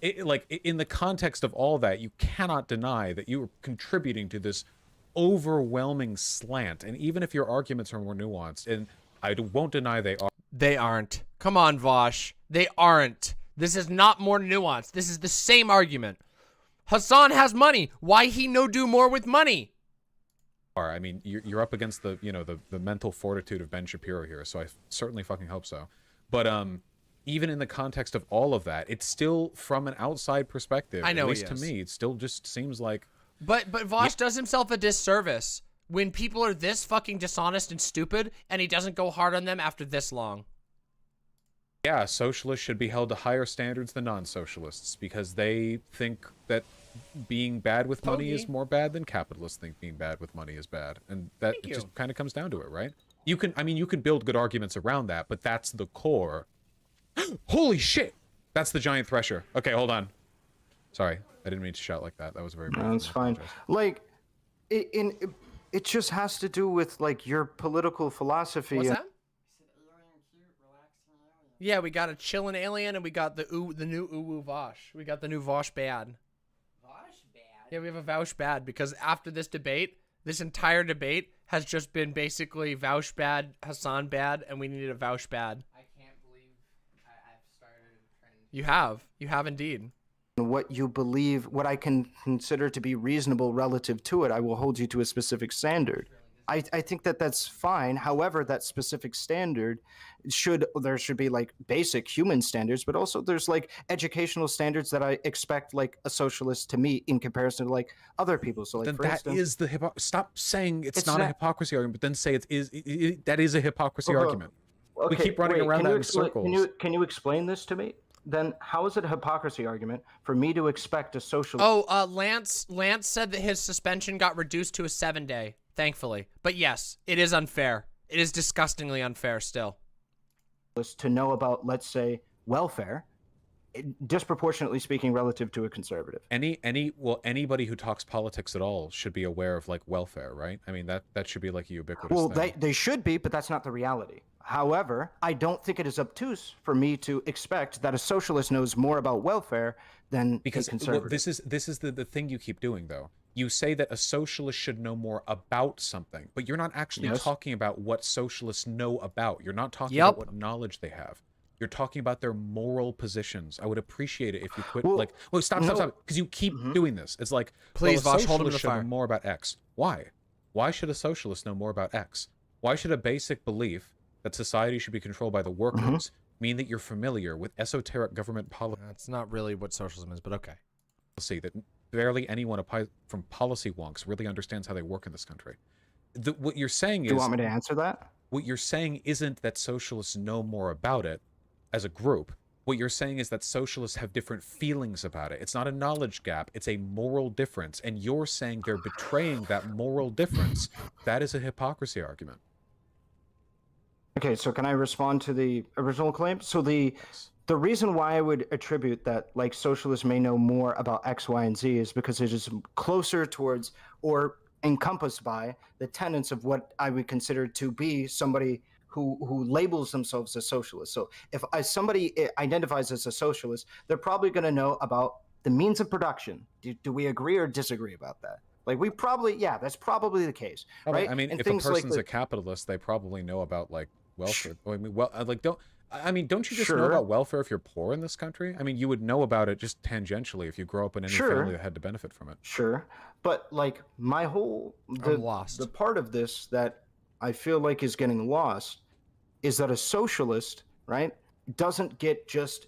In the context of all that, you cannot deny that you are contributing to this overwhelming slant. And even if your arguments are more nuanced, and I won't deny they are. They aren't. Come on, Vaush. They aren't. This is not more nuanced. This is the same argument. Hassan has money. Why he no do more with money? I mean, you're up against the mental fortitude of Ben Shapiro here, so I certainly fucking hope so. But even in the context of all of that, it's still from an outside perspective. I know, at least to me, it still just seems like. But Vaush does himself a disservice when people are this fucking dishonest and stupid, and he doesn't go hard on them after this long. Yeah, socialists should be held to higher standards than non-socialists because they think that being bad with money is more bad than capitalists think being bad with money is bad, and that it just kind of comes down to it, right? You can build good arguments around that, but that's the core. Holy shit! That's the giant thresher. Okay, hold on. Sorry, I didn't mean to shout like that. That was very bad. That's fine. Like, it just has to do with like your political philosophy. What's that? Yeah, we got a chillin' alien, and we got the new uwu Vaush. We got the new Vaush bad. Vaush bad? Yeah, we have a Vaush bad because after this debate, this entire debate has just been basically Vaush bad, Hassan bad, and we needed a Vaush bad. I can't believe I've started a trend. You have indeed. What you believe, what I can consider to be reasonable relative to it, I will hold you to a specific standard. I think that that's fine. However, that specific standard there should be like basic human standards, but also there's like educational standards that I expect like a socialist to meet in comparison to like other people. So like, then for that instance, is the stop saying it's not a hypocrisy argument, but then say that is a hypocrisy argument. We keep running around that in circles. Can you explain this to me? Then how is it a hypocrisy argument for me to expect a socialist? Oh, Lance said that his suspension got reduced to a 7-day, thankfully. But yes, it is unfair. It is disgustingly unfair still. To know about, let's say, welfare, disproportionately speaking, relative to a conservative. Anybody who talks politics at all should be aware of like welfare, right? I mean that should be like a ubiquitous Well, thing. they should be, but that's not the reality. However, I don't think it is obtuse for me to expect that a socialist knows more about welfare than a conservative. This is the thing you keep doing though. You say that a socialist should know more about something, but you're not actually talking about what socialists know about. You're not talking about what knowledge they have. You're talking about their moral positions. I would appreciate it if you quit. Stop, because you keep doing this. It's like, please, Vaush, hold him to the the fire. Know more about X. Why? Why should a socialist know more about X? Why should a basic belief that society should be controlled by the workers mean that you're familiar with esoteric government policy? That's not really what socialism is, but okay. That barely anyone from policy wonks really understands how they work in this country. What you're saying is... Do you want me to answer that? What you're saying isn't that socialists know more about it as a group. What you're saying is that socialists have different feelings about it. It's not a knowledge gap. It's a moral difference. And you're saying they're betraying that moral difference. That is a hypocrisy argument. Okay, so can I respond to the original claim? So the reason why I would attribute that like socialists may know more about X, Y, and Z is because it is closer towards or encompassed by the tenets of what I would consider to be somebody who labels themselves as socialist. So if somebody identifies as a socialist, they're probably going to know about the means of production. Do we agree or disagree about that? Like we probably, that's probably the case, right? I mean, and if a person's a capitalist, they probably know about like welfare. Don't you just know about welfare if you're poor in this country? I mean, you would know about it just tangentially if you grow up in any family that had to benefit from it. Sure, but like my whole the part of this that I feel like is getting lost is that a socialist, right, doesn't get just,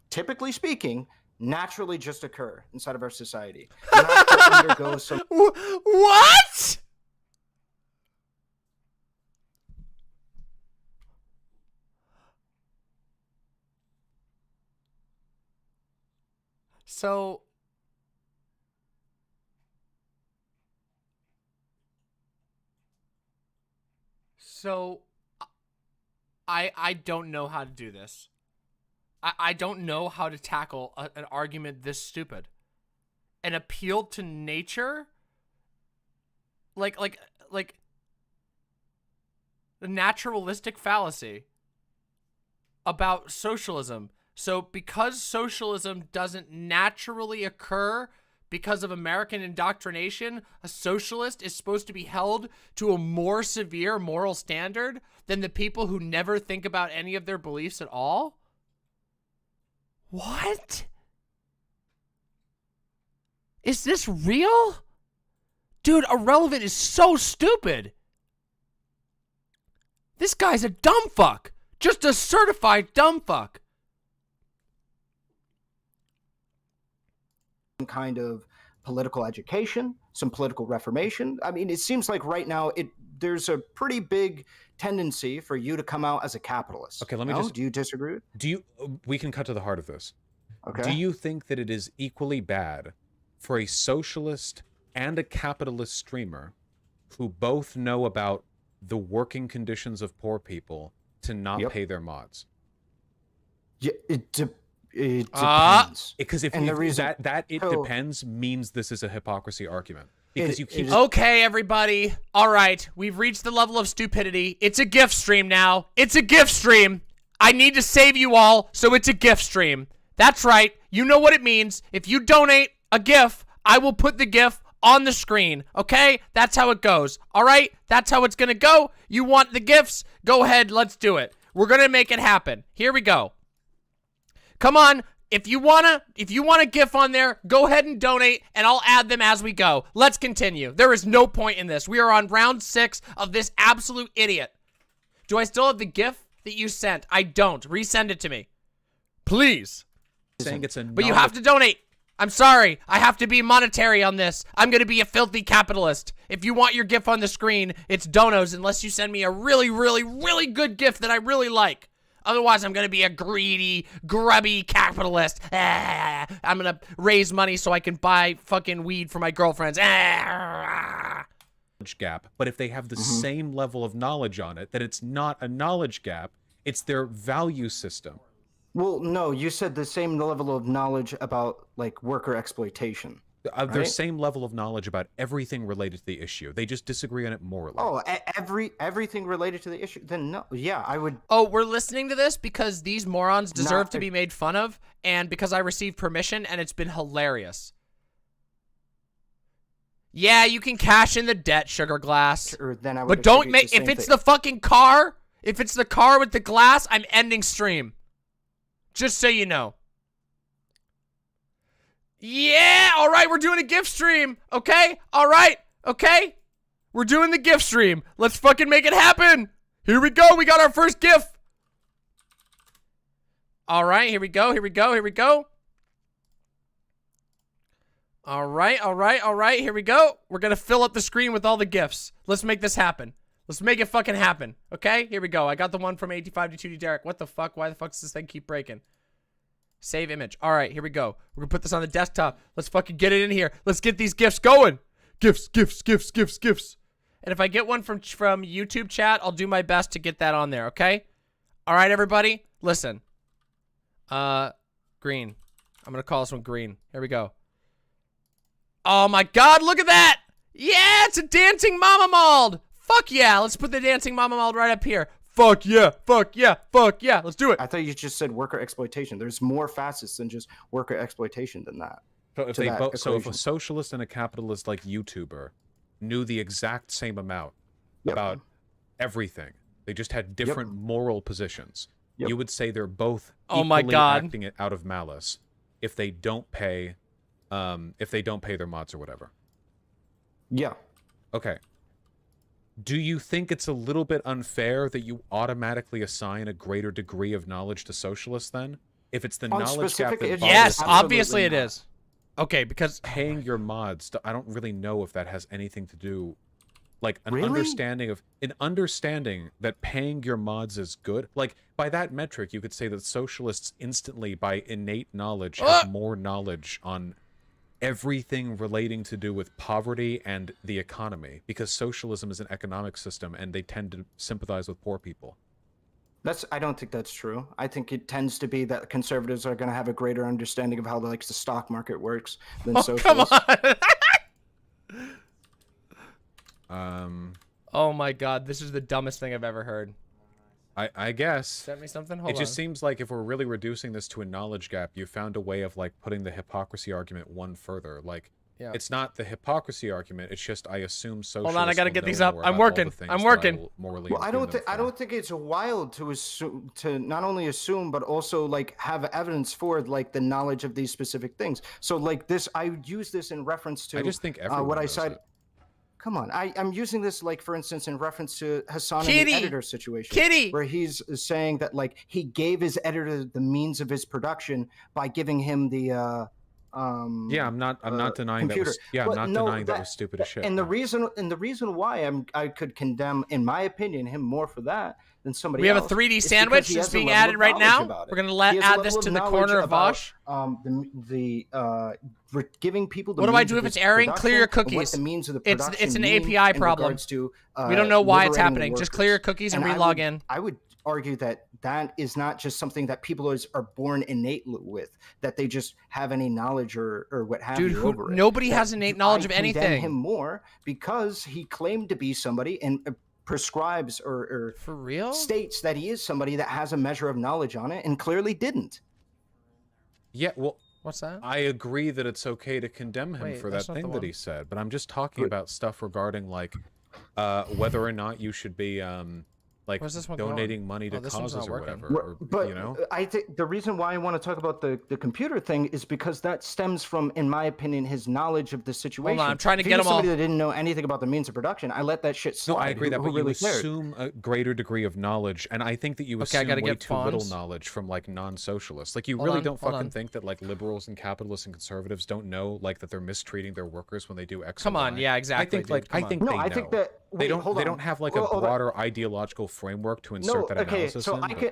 typically speaking, naturally just occur inside of our society. You have to undergo some... What? So I don't know how to do this. I don't know how to tackle an argument this stupid. An appeal to nature? Like the naturalistic fallacy about socialism. So because socialism doesn't naturally occur because of American indoctrination, a socialist is supposed to be held to a more severe moral standard than the people who never think about any of their beliefs at all? What? Is this real? Dude, AhRelevant is so stupid. This guy's a dumb fuck. Just a certified dumb fuck. Some kind of political education, some political reformation. I mean, it seems like right now there's a pretty big tendency for you to come out as a capitalist. Okay, do you disagree? We can cut to the heart of this. Okay. Do you think that it is equally bad for a socialist and a capitalist streamer who both know about the working conditions of poor people to not pay their mods? Yeah, it depends. Because if the reason depends means this is a hypocrisy argument. Because you keep... Okay, everybody. All right. We've reached the level of stupidity. It's a gift stream now. It's a gift stream. I need to save you all, so it's a gift stream. That's right. You know what it means. If you donate a GIF, I will put the GIF on the screen, okay? That's how it goes, all right? That's how it's gonna go. You want the gifts? Go ahead, let's do it. We're gonna make it happen. Here we go. Come on. If you want a GIF on there, go ahead and donate, and I'll add them as we go. Let's continue. There is no point in this. We are on round 6 of this absolute idiot. Do I still have the GIF that you sent? I don't. Resend it to me. Please. Saying it's a But you have to donate. I'm sorry. I have to be monetary on this. I'm going to be a filthy capitalist. If you want your GIF on the screen, it's donos unless you send me a really, really, really good GIF that I really like. Otherwise, I'm going to be a greedy, grubby capitalist. I'm going to raise money so I can buy fucking weed for my girlfriends. Gap, but if they have the same level of knowledge on it, then it's not a knowledge gap, it's their value system. Well, no, you said the same level of knowledge about, like, worker exploitation. Their same level of knowledge about everything related to the issue. They just disagree on it morally. Oh, everything related to the issue? Then no, yeah, I would... Oh, we're listening to this because these morons deserve to be made fun of, and because I received permission, and it's been hilarious. Yeah, you can cash in the debt, Sugar Glass. Then I would but don't make... If it's the fucking car, if it's the car with the glass, I'm ending stream. Just so you know. Yeah, all right, we're doing a gift stream, okay? All right, okay? We're doing the gift stream. Let's fucking make it happen. Here we go. We got our first gift. All right, here we go, here we go, here we go. All right, all right, all right, here we go. We're going to fill up the screen with all the gifts. Let's make this happen. Let's make it fucking happen, okay? Here we go. I got the one from 85 to 2D Derek. What the fuck? Why the fuck does this thing keep breaking? Save image. All right, here we go. We're gonna put this on the desktop. Let's fucking get it in here. Let's get these gifts going. Gifts, gifts, gifts, gifts, gifts. And if I get one from YouTube chat, I'll do my best to get that on there, okay? All right, everybody, listen. Green. I'm gonna call this one green. Here we go. Oh my God, look at that! Yeah, it's a dancing Mama Mold. Fuck yeah, let's put the dancing Mama Mold right up here. Fuck yeah, fuck yeah, fuck yeah. Let's do it. I thought you just said worker exploitation. There's more facets than just worker exploitation than that. So if a socialist and a capitalist like YouTuber knew the exact same amount about everything, they just had different moral positions, you would say they're both equally acting it out of malice if they don't pay their mods or whatever. Yeah. Okay. Do you think it's a little bit unfair that you automatically assign a greater degree of knowledge to socialists then? If it's the knowledge gap that yes, obviously it is. Okay, because paying your mods, I don't really know if that has anything to do, like an understanding that paying your mods is good. Like by that metric, you could say that socialists instantly, by innate knowledge, have more knowledge on everything relating to do with poverty and the economy, because socialism is an economic system and they tend to sympathize with poor people. I don't think that's true. I think it tends to be that conservatives are going to have a greater understanding of how the stock market works than socialists. Come on. Oh my God, this is the dumbest thing I've ever heard. I guess. Send me something? Hold on. It just seems like if we're really reducing this to a knowledge gap, you found a way of like putting the hypocrisy argument one further. Like, it's not the hypocrisy argument. It's just I assume socialists. Hold on, I gotta get these up. I'm working. I'm working. Well, I don't think it's wild to assume, to not only assume but also like have evidence for like the knowledge of these specific things. So like this, I use this in reference to. I just think everyone what I knows said. it. Come on, I'm using this like for instance in reference to Hassan and the editor situation, where he's saying that like he gave his editor the means of his production by giving him the yeah, I'm not denying computer. that was stupid as shit. And the reason why I could condemn, in my opinion, him more for that than somebody else. We have a 3D sandwich that's being added right now. We're gonna add this to the corner of Vaush. Giving people the what do I do if it's erroring? Clear your cookies. It's an API problem. We don't know why it's happening. Just clear your cookies and re-log in. I would argue that is not just something that people are born innately with, that they just have any knowledge or what have you over it. Nobody has innate knowledge of anything. I condemn him more because he claimed to be somebody and prescribes or for real states that he is somebody that has a measure of knowledge on it and clearly didn't. Yeah, well, What's that? I agree that it's okay to condemn him Wait, for that's that not the thing that one. he said, but I'm just talking about stuff regarding like whether or not you should be like Where's this one donating going? money to Oh, this one's causes not or working. whatever. But you know, I think the reason why I want to talk about the computer thing is because that stems from, in my opinion, his knowledge of the situation. Hold on, I'm trying to If he get was them all. somebody that didn't know anything about the means of production, I let that shit slide. no, I agree that, Who but really you cared? assume a greater degree of knowledge, and I think that you Okay, I assume gotta way get too little Faun's. knowledge from like non-socialists. Like you Hold really on, don't hold fucking on. think that like liberals and capitalists and conservatives don't know like that they're mistreating their workers when they do X. Come or on, Y. yeah, exactly, I think dude, like come I think on. No, they I know. think that They don't. hold They on. don't have like a Hold on. broader ideological framework to insert that okay, analysis so in.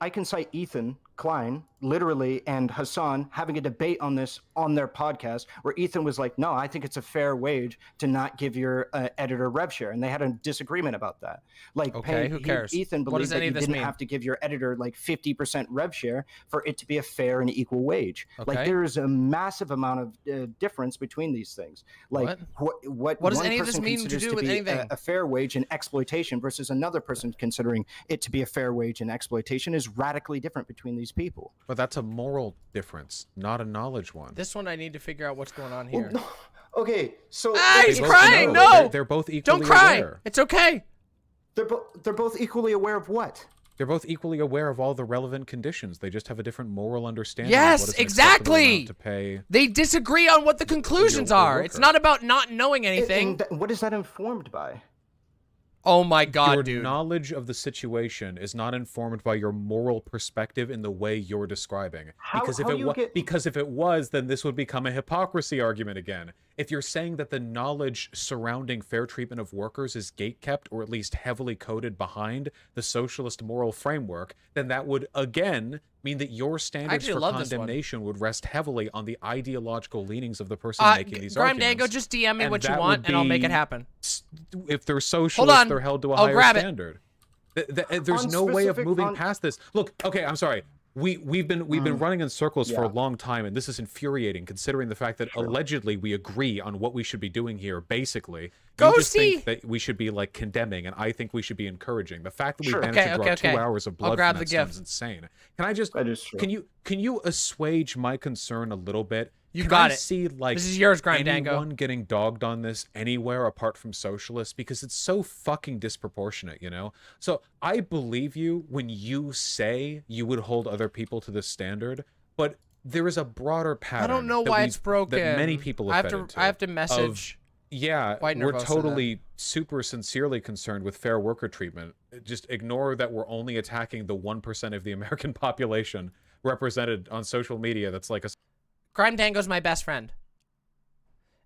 I can cite Ethan Klein literally and Hassan having a debate on this on their podcast where Ethan was like, no, I think it's a fair wage to not give your editor rev share, and they had a disagreement about that. Like, Okay, who cares? Ethan What does believed that any you of this didn't mean? have to give your editor like 50% rev share for it to be a fair and equal wage. Okay. Like, there is a massive amount of difference between these things. Like, what does one any of this person mean to considers do with be anything? a fair wage and exploitation versus another person considering it to be a fair wage and exploitation is radically different between these people. But that's a moral difference, not a knowledge one. This one I need to figure out what's going on here. Okay, so Ah, he's They both crying! know. No! They're both equally Don't cry! aware. It's okay! they're both equally aware of what? They're both equally aware of all the relevant conditions. They just have a different moral understanding. Yes, of what is an acceptable exactly! amount to pay. They disagree on what the conclusions Your are. It's worker. not about not knowing anything. What is that informed by? Oh my god, Your dude. knowledge of the situation is not informed by your moral perspective in the way you're describing. Because if it was, then this would become a hypocrisy argument again. If you're saying that the knowledge surrounding fair treatment of workers is gatekept or at least heavily coded behind the socialist moral framework, then that would again mean that your standards actually for love this one. condemnation would rest heavily on the ideological leanings of the person making these Grime arguments. Dango, just DM me And what you that want would and I'll make it be- happen. If they're Hold socialists, on. they're held to a I'll higher grab it. standard. There's no way of moving past this. Look, okay, I'm sorry. We've been running in circles for a long time, and this is infuriating considering the fact that allegedly we agree on what we should be doing here. Basically, you just think that we should be like condemning, and I think we should be encouraging. The fact that we managed to draw 2 hours of blood I'll grab from the that gift. is insane. Can I just true. can you assuage my concern a little bit? You Can got I it. see like This is yours, Grime Dango. anyone getting dogged on this anywhere apart from socialists because it's so fucking disproportionate, you know? So I believe you when you say you would hold other people to this standard, but there is a broader pattern. I don't know that why we've- it's broken. That many people have fed into I have to of- message. yeah, White we're Nervosa totally super sincerely concerned with fair worker treatment. Just ignore that we're only attacking the 1% of the American population represented on social media that's like a Grime Dango's my best friend.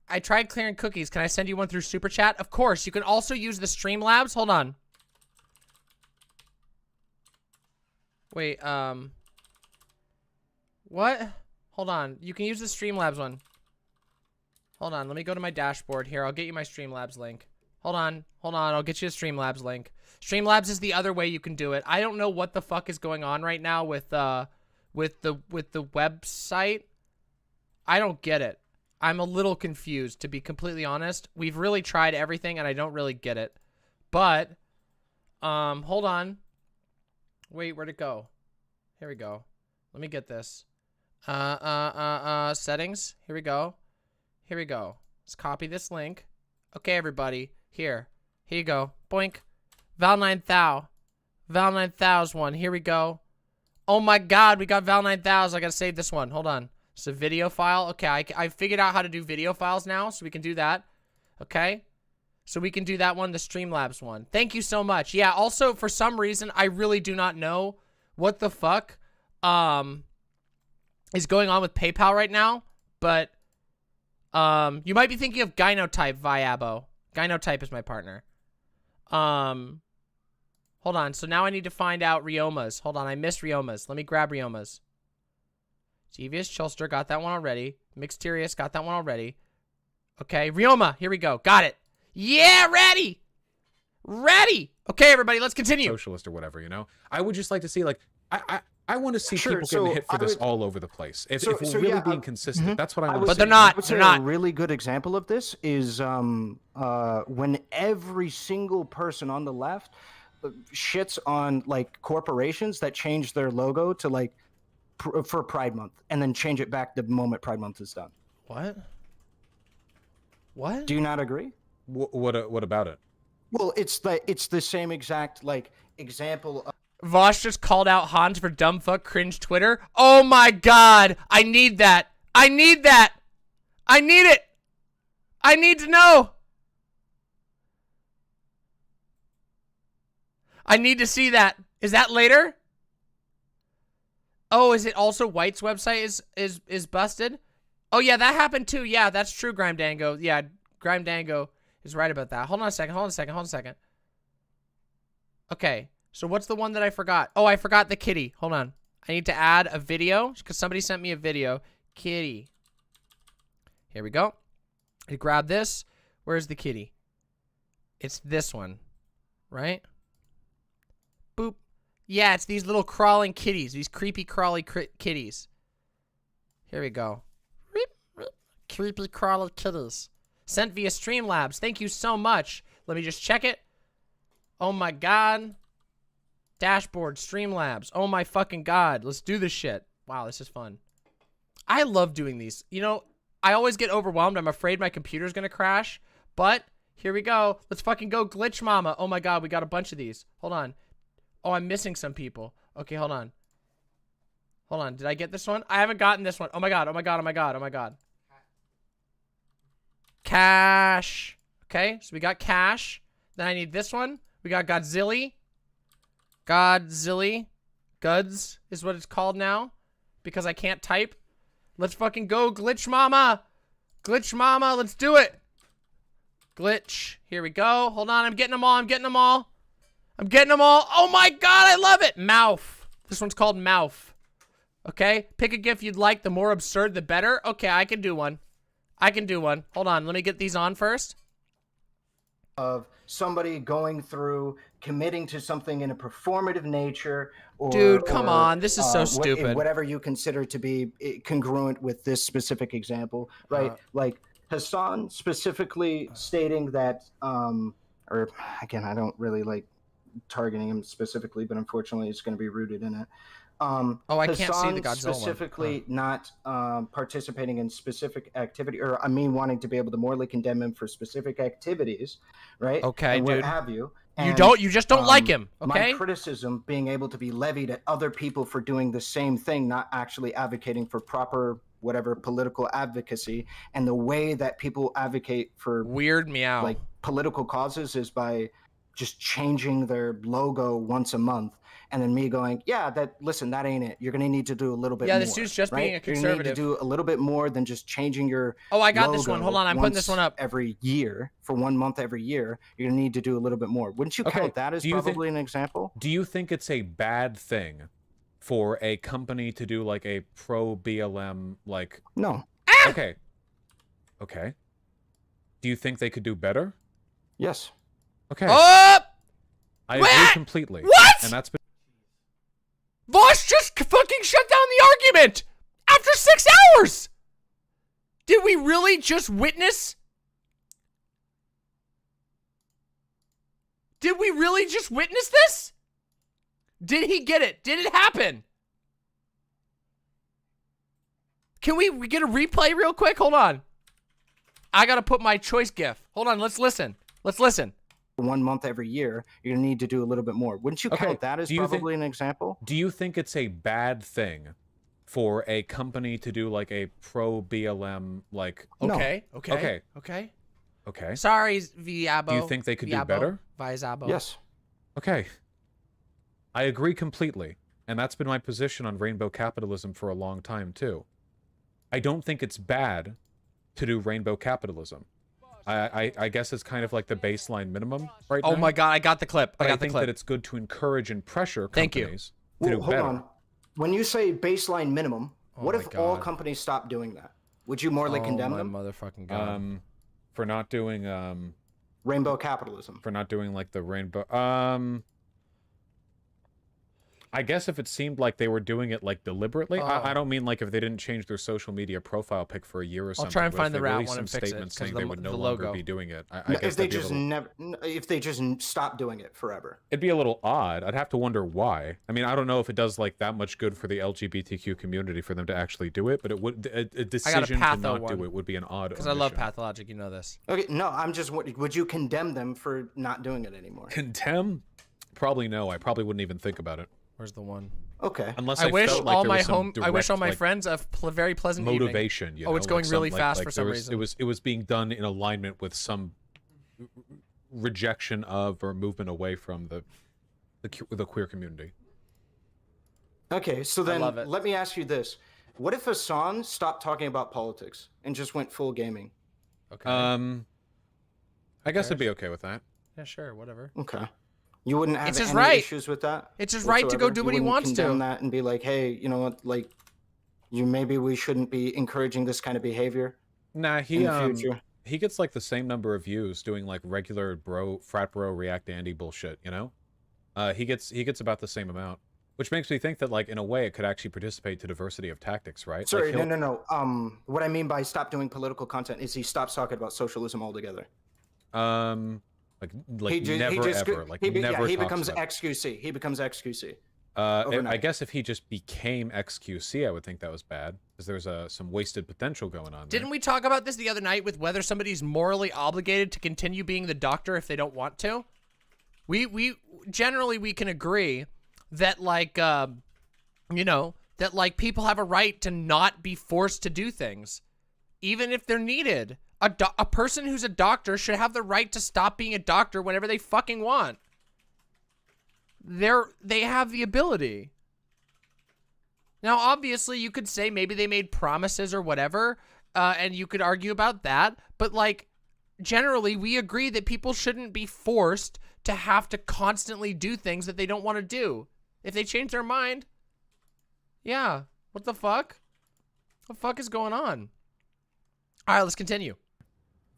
I tried clearing cookies. Can I send you one through Super Chat? Of course. You can also use the Streamlabs. Hold on. Wait, what? Hold on. You can use the Streamlabs one. Hold on. Let me go to my dashboard here. I'll get you my Streamlabs link. Hold on. Hold on. I'll get you a Streamlabs link. Streamlabs is the other way you can do it. I don't know what the fuck is going on right now with the website. I don't get it. I'm a little confused, to be completely honest. We've really tried everything, and I don't really get it. But, hold on. Wait, where'd it go? Here we go. Let me get this. Settings. Here we go. Here we go. Let's copy this link. Okay, everybody. Here. Here you go. Boink. Val9000. Val9000 one. Here we go. Oh my god, we got Val9000. I gotta save this one. Hold on. It's a video file. Okay, I figured out how to do video files now, so we can do that. Okay? So we can do that one, the Streamlabs one. Thank you so much. Yeah, also, for some reason, I really do not know what the fuck is going on with PayPal right now, but you might be thinking of Gynotype Viabo. Gynotype is my partner. Hold on. So now I need to find out Rioma's. Hold on, I missed Rioma's. Let me grab Rioma's. Devious Chilster, got that one already. Mixterious, got that one already. Okay, Rioma, here we go. Got it. Yeah, ready. Ready. Okay, everybody, let's continue. Socialist or whatever, you know? I would just like to see, like, I want to see Sure, people so getting hit for I this would- all over the place. If So- we're so really yeah, being consistent, that's what I want to would see. But they're say- not. I would They're say not. a really good example of this is when every single person on the left shits on like corporations that change their logo to like for Pride Month, and then change it back the moment Pride Month is done. What? What? Do you not agree? What about it? Well, it's the same exact like example of Vaush just called out Hans for dumbfuck cringe Twitter. Oh my god! I need that! I need that! I need it! I need to know! I need to see that. Is that later? Oh, is it also White's website is busted? Oh yeah, that happened too. Yeah, that's true, Grime Dango. Yeah, Grime Dango is right about that. Hold on a second. Okay, so what's the one that I forgot? Oh, I forgot the kitty. Hold on. I need to add a video because somebody sent me a video. Kitty. Here we go. I grab this. Where's the kitty? It's this one, right? Boop. Yeah, it's these little crawling kitties. These creepy crawly kitties. Here we go. Creepy crawly kitties. Sent via Streamlabs. Thank you so much. Let me just check it. Oh my god. Dashboard, Streamlabs. Oh my fucking god. Let's do this shit. Wow, this is fun. I love doing these. You know, I always get overwhelmed. I'm afraid my computer's gonna crash. But, here we go. Let's fucking go Glitch Mama. Oh my god, we got a bunch of these. Hold on. Oh, I'm missing some people. Okay, hold on. Hold on. Did I get this one? I haven't gotten this one. Oh my god, oh my god, oh my god, oh my god. Cash. Okay, so we got Cash. Then I need this one. We got Godzilla. Guds is what it's called now. Because I can't type. Let's fucking go, Glitch Mama. Glitch Mama, let's do it. Glitch. Here we go. Hold on, I'm getting them all. Oh my god, I love it. Mouth. This one's called Mouth. Okay, pick a GIF you'd like. The more absurd, the better. Okay, I can do one. Hold on, let me get these on first. Of somebody going through committing to something in a performative nature, or dude, come on, this is so stupid. Whatever you consider to be congruent with this specific example, right? Like Hassan specifically stating that, or again, I don't really like targeting him specifically, but unfortunately, it's going to be rooted in it. Oh, I can't see the Godzilla specifically not participating in specific activity, or I mean, wanting to be able to morally condemn him for specific activities, right? Okay, and dude. What have you? You And, just don't like him, okay? My criticism being able to be levied at other people for doing the same thing, not actually advocating for proper whatever political advocacy, and the way that people advocate for weird meow like political causes is by just changing their logo once a month. And then me going, yeah, that ain't it. You're going to need to do a little bit more. Yeah, this dude's just being a conservative. You're going to need to do a little bit more than just changing your Oh, I got this one. Hold on, I'm putting this one up. Every year, for 1 month every year, you're going to need to do a little bit more. Wouldn't you count that as probably an example? Do you think it's a bad thing for a company to do like a pro-BLM, like... No. Okay. Okay. Do you think they could do better? Yes. Okay. Oh! I agree completely. What? And that's been... Vaush just fucking shut down the argument after 6 hours. Did we really just witness? Did we really just witness this? Did he get it? Did it happen? Can we get a replay real quick? Hold on. I gotta put my choice GIF. Hold on, let's listen. 1 month every year, you're going to need to do a little bit more. Wouldn't you count that as probably an example? Do you think it's a bad thing for a company to do like a pro-BLM, like... Okay. Sorry, Viabo. Do you think they could do better? Viabo. Yes. Okay. I agree completely. And that's been my position on rainbow capitalism for a long time, too. I don't think it's bad to do rainbow capitalism. I guess it's kind of like the baseline minimum right now. Oh my god, I got the clip. I think that it's good to encourage and pressure companies to do better. Hold on. When you say baseline minimum, what if all companies stopped doing that? Would you morally condemn them? Motherfucking god. For not doing rainbow capitalism. For not doing like the rainbow I guess if it seemed like they were doing it like deliberately, I don't mean like if they didn't change their social media profile pic for a year or something. I'll try and but find if the they rat released one some and fix it, statement 'cause saying the- they would no the longer logo. be doing it. I No, guess if they that'd be a just little- never, if they just stop doing it forever. It'd be a little odd. I'd have to wonder why. I mean, I don't know if it does like that much good for the LGBTQ community for them to actually do it, but it would a decision to patho not one. do it would be an odd. Because I love pathologic, you know this. Okay, no, I'm just. Would you condemn them for not doing it anymore? Condemn? Probably no. I probably wouldn't even think about it. Where's the one? Okay. Unless I wish felt like all there my was some I wish all my direct, like, friends a very pleasant motivation. evening. You know, Oh, it's going like really some, fast like for some there was, reason. It was being done in alignment with some rejection of or movement away from the queer community. Okay, so then love it. let me ask you this: what if Hassan stopped talking about politics and just went full gaming? Okay. I guess I'd be okay with that. Yeah, sure, whatever. Okay. You wouldn't have It's his any right. issues with that? It's his right to go whatsoever? do You what he wouldn't wants to. condemn that and be like, hey, you know what, like, maybe we shouldn't be encouraging this kind of behavior. Nah, in the future. he gets like the same number of views doing like regular frat bro react Andy bullshit, you know? He gets about the same amount, which makes me think that like in a way it could actually participate to diversity of tactics, right? Sorry, like, no. What I mean by stop doing political content is he stops talking about socialism altogether. Like never ever, like never. He talks becomes about it. XQC. He becomes XQC. I overnight. guess if he just became XQC, I would think that was bad because there's some wasted potential going on there. Didn't we talk about this the other night with whether somebody's morally obligated to continue being the doctor if they don't want to? We generally we can agree that like you know, that like people have a right to not be forced to do things even if they're needed. A person who's a doctor should have the right to stop being a doctor whenever they fucking want. They have the ability. Now, obviously, you could say maybe they made promises or whatever, and you could argue about that. But, like, generally, we agree that people shouldn't be forced to have to constantly do things that they don't want to do. If they change their mind, yeah, what the fuck? What the fuck is going on? All right, let's continue.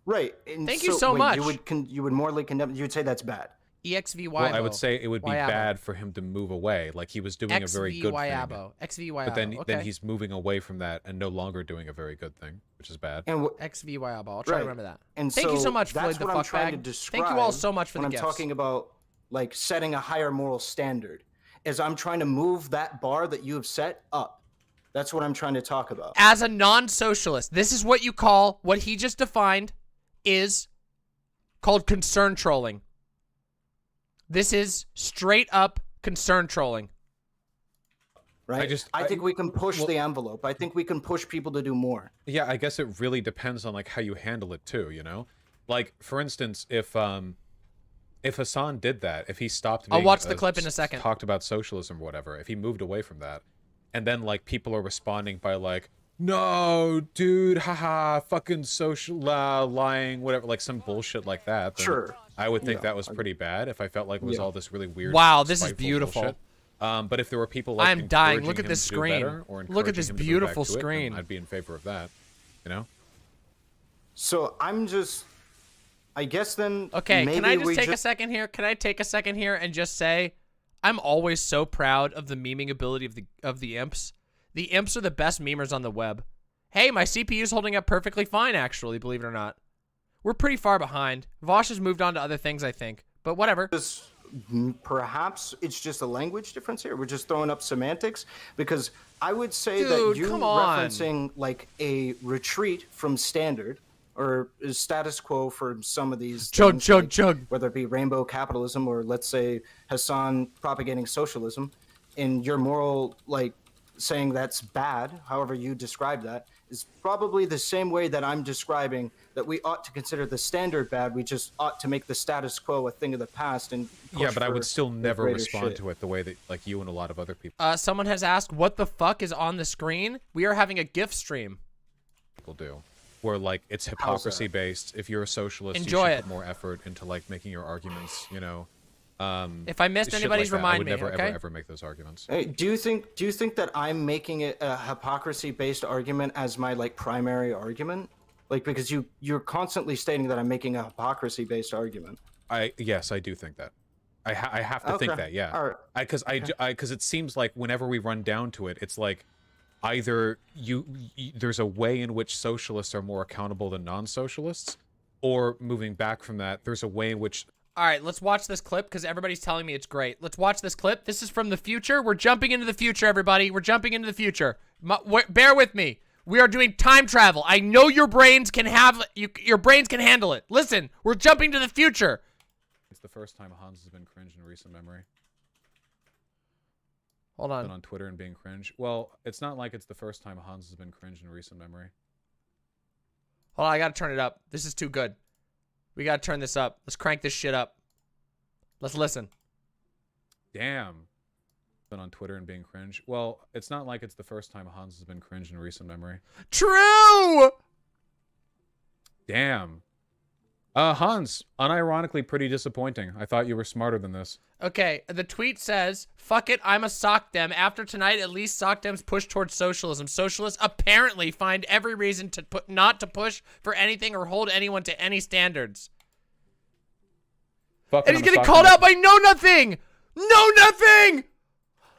Right. And Thank you so wait, much. You would morally condemn. You would say that's bad. EXVY. Well, I would say it would be bad for him to move away. Like he was doing a very good thing. XVY. But then he's moving away from that and no longer doing a very good thing, which is bad. And XVY. I'll try to remember that. And thank you so much, Floyd that's the what I'm trying fuckbag. to describe. Thank you all so much for the when gifts. I'm talking about like setting a higher moral standard, is I'm trying to move that bar that you have set up. That's what I'm trying to talk about. As a non-socialist, this is what you call what he just defined is called concern trolling. This is straight up concern trolling. Right. I think we can push the envelope. I think we can push people to do more. Yeah, I guess it really depends on like how you handle it too, you know? Like for instance, if Hassan did that, if he stopped being, I'll watch the clip in a second. Talked about socialism or whatever, if he moved away from that, and then like people are responding by like, no, dude, haha, fucking social lying, whatever, like some bullshit like that. Then Sure. I would think that was pretty bad if I felt like it was all this really weird. Wow, this is spiteful beautiful. bullshit. But if there were people like I'm dying. encouraging Look at him this to do screen. better or Look at this encouraging him to go back beautiful to it, then screen. I'd be in favor of that, you know? So I guess then. Okay, maybe can I just we take a second here? Can I take a second here and just say, I'm always so proud of the memeing ability of the imps. The imps are the best memers on the web. Hey, my CPU is holding up perfectly fine, actually, believe it or not. We're pretty far behind. Vaush has moved on to other things, I think. But whatever. Perhaps it's just a language difference here. We're just throwing up semantics because I would say that Dude, you come on. referencing like a retreat from standard or status quo for some of these things, chug, whether it be rainbow capitalism or let's say Hassan propagating socialism, and your moral like saying that's bad, however you describe that, is probably the same way that I'm describing that we ought to consider the standard bad. We just ought to make the status quo a thing of the past. And Yeah, but I would still never greater respond shit. to it the way that like you and a lot of other people Someone has asked, what the fuck is on the screen? We are having a GIF stream. do. Where like it's hypocrisy based. If you're a socialist, Enjoy you should it. put more effort into like making your arguments, you know. If I missed shit anybody's, like that. I remind would me, never okay? ever make those arguments. Hey, do you think that I'm making it a hypocrisy-based argument as my like primary argument? Like because you're constantly stating that I'm making a hypocrisy-based argument. Yes, I do think that. I have to think that, yeah. All right. Because it seems like whenever we run down to it, it's like either there's a way in which socialists are more accountable than non-socialists, or moving back from that, there's a way in which... All right, let's watch this clip because everybody's telling me it's great. Let's watch this clip. This is from the future. We're jumping into the future, everybody. We're jumping into the future. Bear with me. We are doing time travel. I know your brains can your brains can handle it. Listen, we're jumping to the future. It's the first time Hans has been cringe in recent memory. Hold on. Been on Twitter and being cringe. Well, it's not like it's the first time Hans has been cringe in recent memory. Hold on, I gotta turn it up. This is too good. We gotta turn this up. Let's crank this shit up. Let's listen. Damn. Been on Twitter and being cringe. Well, it's not like it's the first time Hans has been cringe in recent memory. True! Damn. Hans, unironically pretty disappointing. I thought you were smarter than this. Okay, the tweet says, fuck it, I'm a sock dem. After tonight, at least sock dems push towards socialism. Socialists apparently find every reason to not to push for anything or hold anyone to any standards. Fuck, and he's getting called out by Know Nothing! Know Nothing!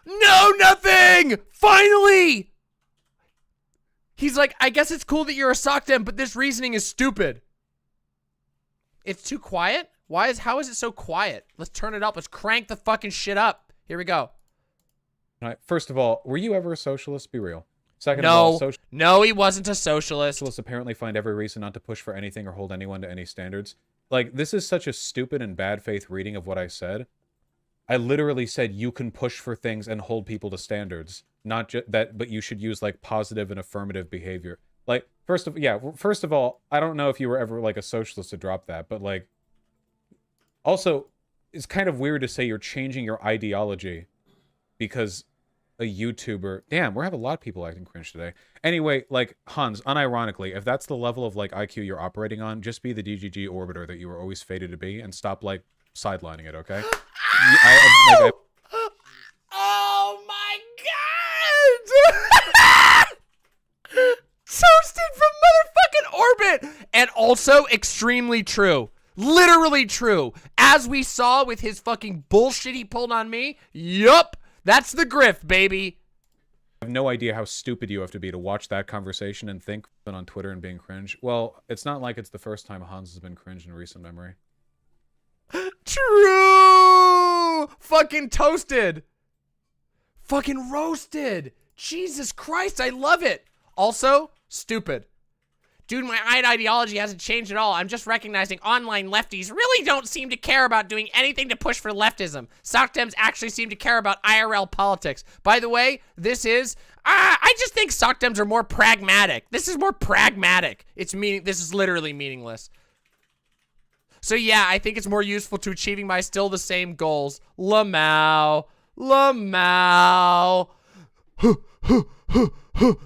Know Nothing! Finally! He's like, I guess it's cool that you're a sock dem, but this reasoning is stupid. It's too quiet? How is it so quiet? Let's turn it up. Let's crank the fucking shit up. Here we go. All right, first of all, were you ever a socialist? Be real. Second no, of all, no, he wasn't a socialist. Socialists apparently find every reason not to push for anything or hold anyone to any standards. Like, this is such a stupid and bad faith reading of what I said. I literally said you can push for things and hold people to standards, not just that, but you should use like positive and affirmative behavior. Like, first of all, I don't know if you were ever like a socialist to drop that, but like, also, it's kind of weird to say you're changing your ideology because a YouTuber. Damn, we're having a lot of people acting cringe today. Anyway, like, Hans, unironically, if that's the level of like IQ you're operating on, just be the DGG orbiter that you were always fated to be and stop like sidelining it, okay? Oh my god! Toasted from motherfucking orbit! And also extremely true. Literally true. As we saw with his fucking bullshit he pulled on me. Yup. That's the grift, baby. I have no idea how stupid you have to be to watch that conversation and think on Twitter and being cringe. Well, it's not like it's the first time Hans has been cringe in recent memory. True! Fucking toasted. Fucking roasted. Jesus Christ, I love it. Also, stupid. Dude, my ideology hasn't changed at all. I'm just recognizing online lefties really don't seem to care about doing anything to push for leftism. Sock dems actually seem to care about IRL politics. By the way, this is... I just think sock dems are more pragmatic. This is more pragmatic. This is literally meaningless. So yeah, I think it's more useful to achieving my still the same goals. Lamau.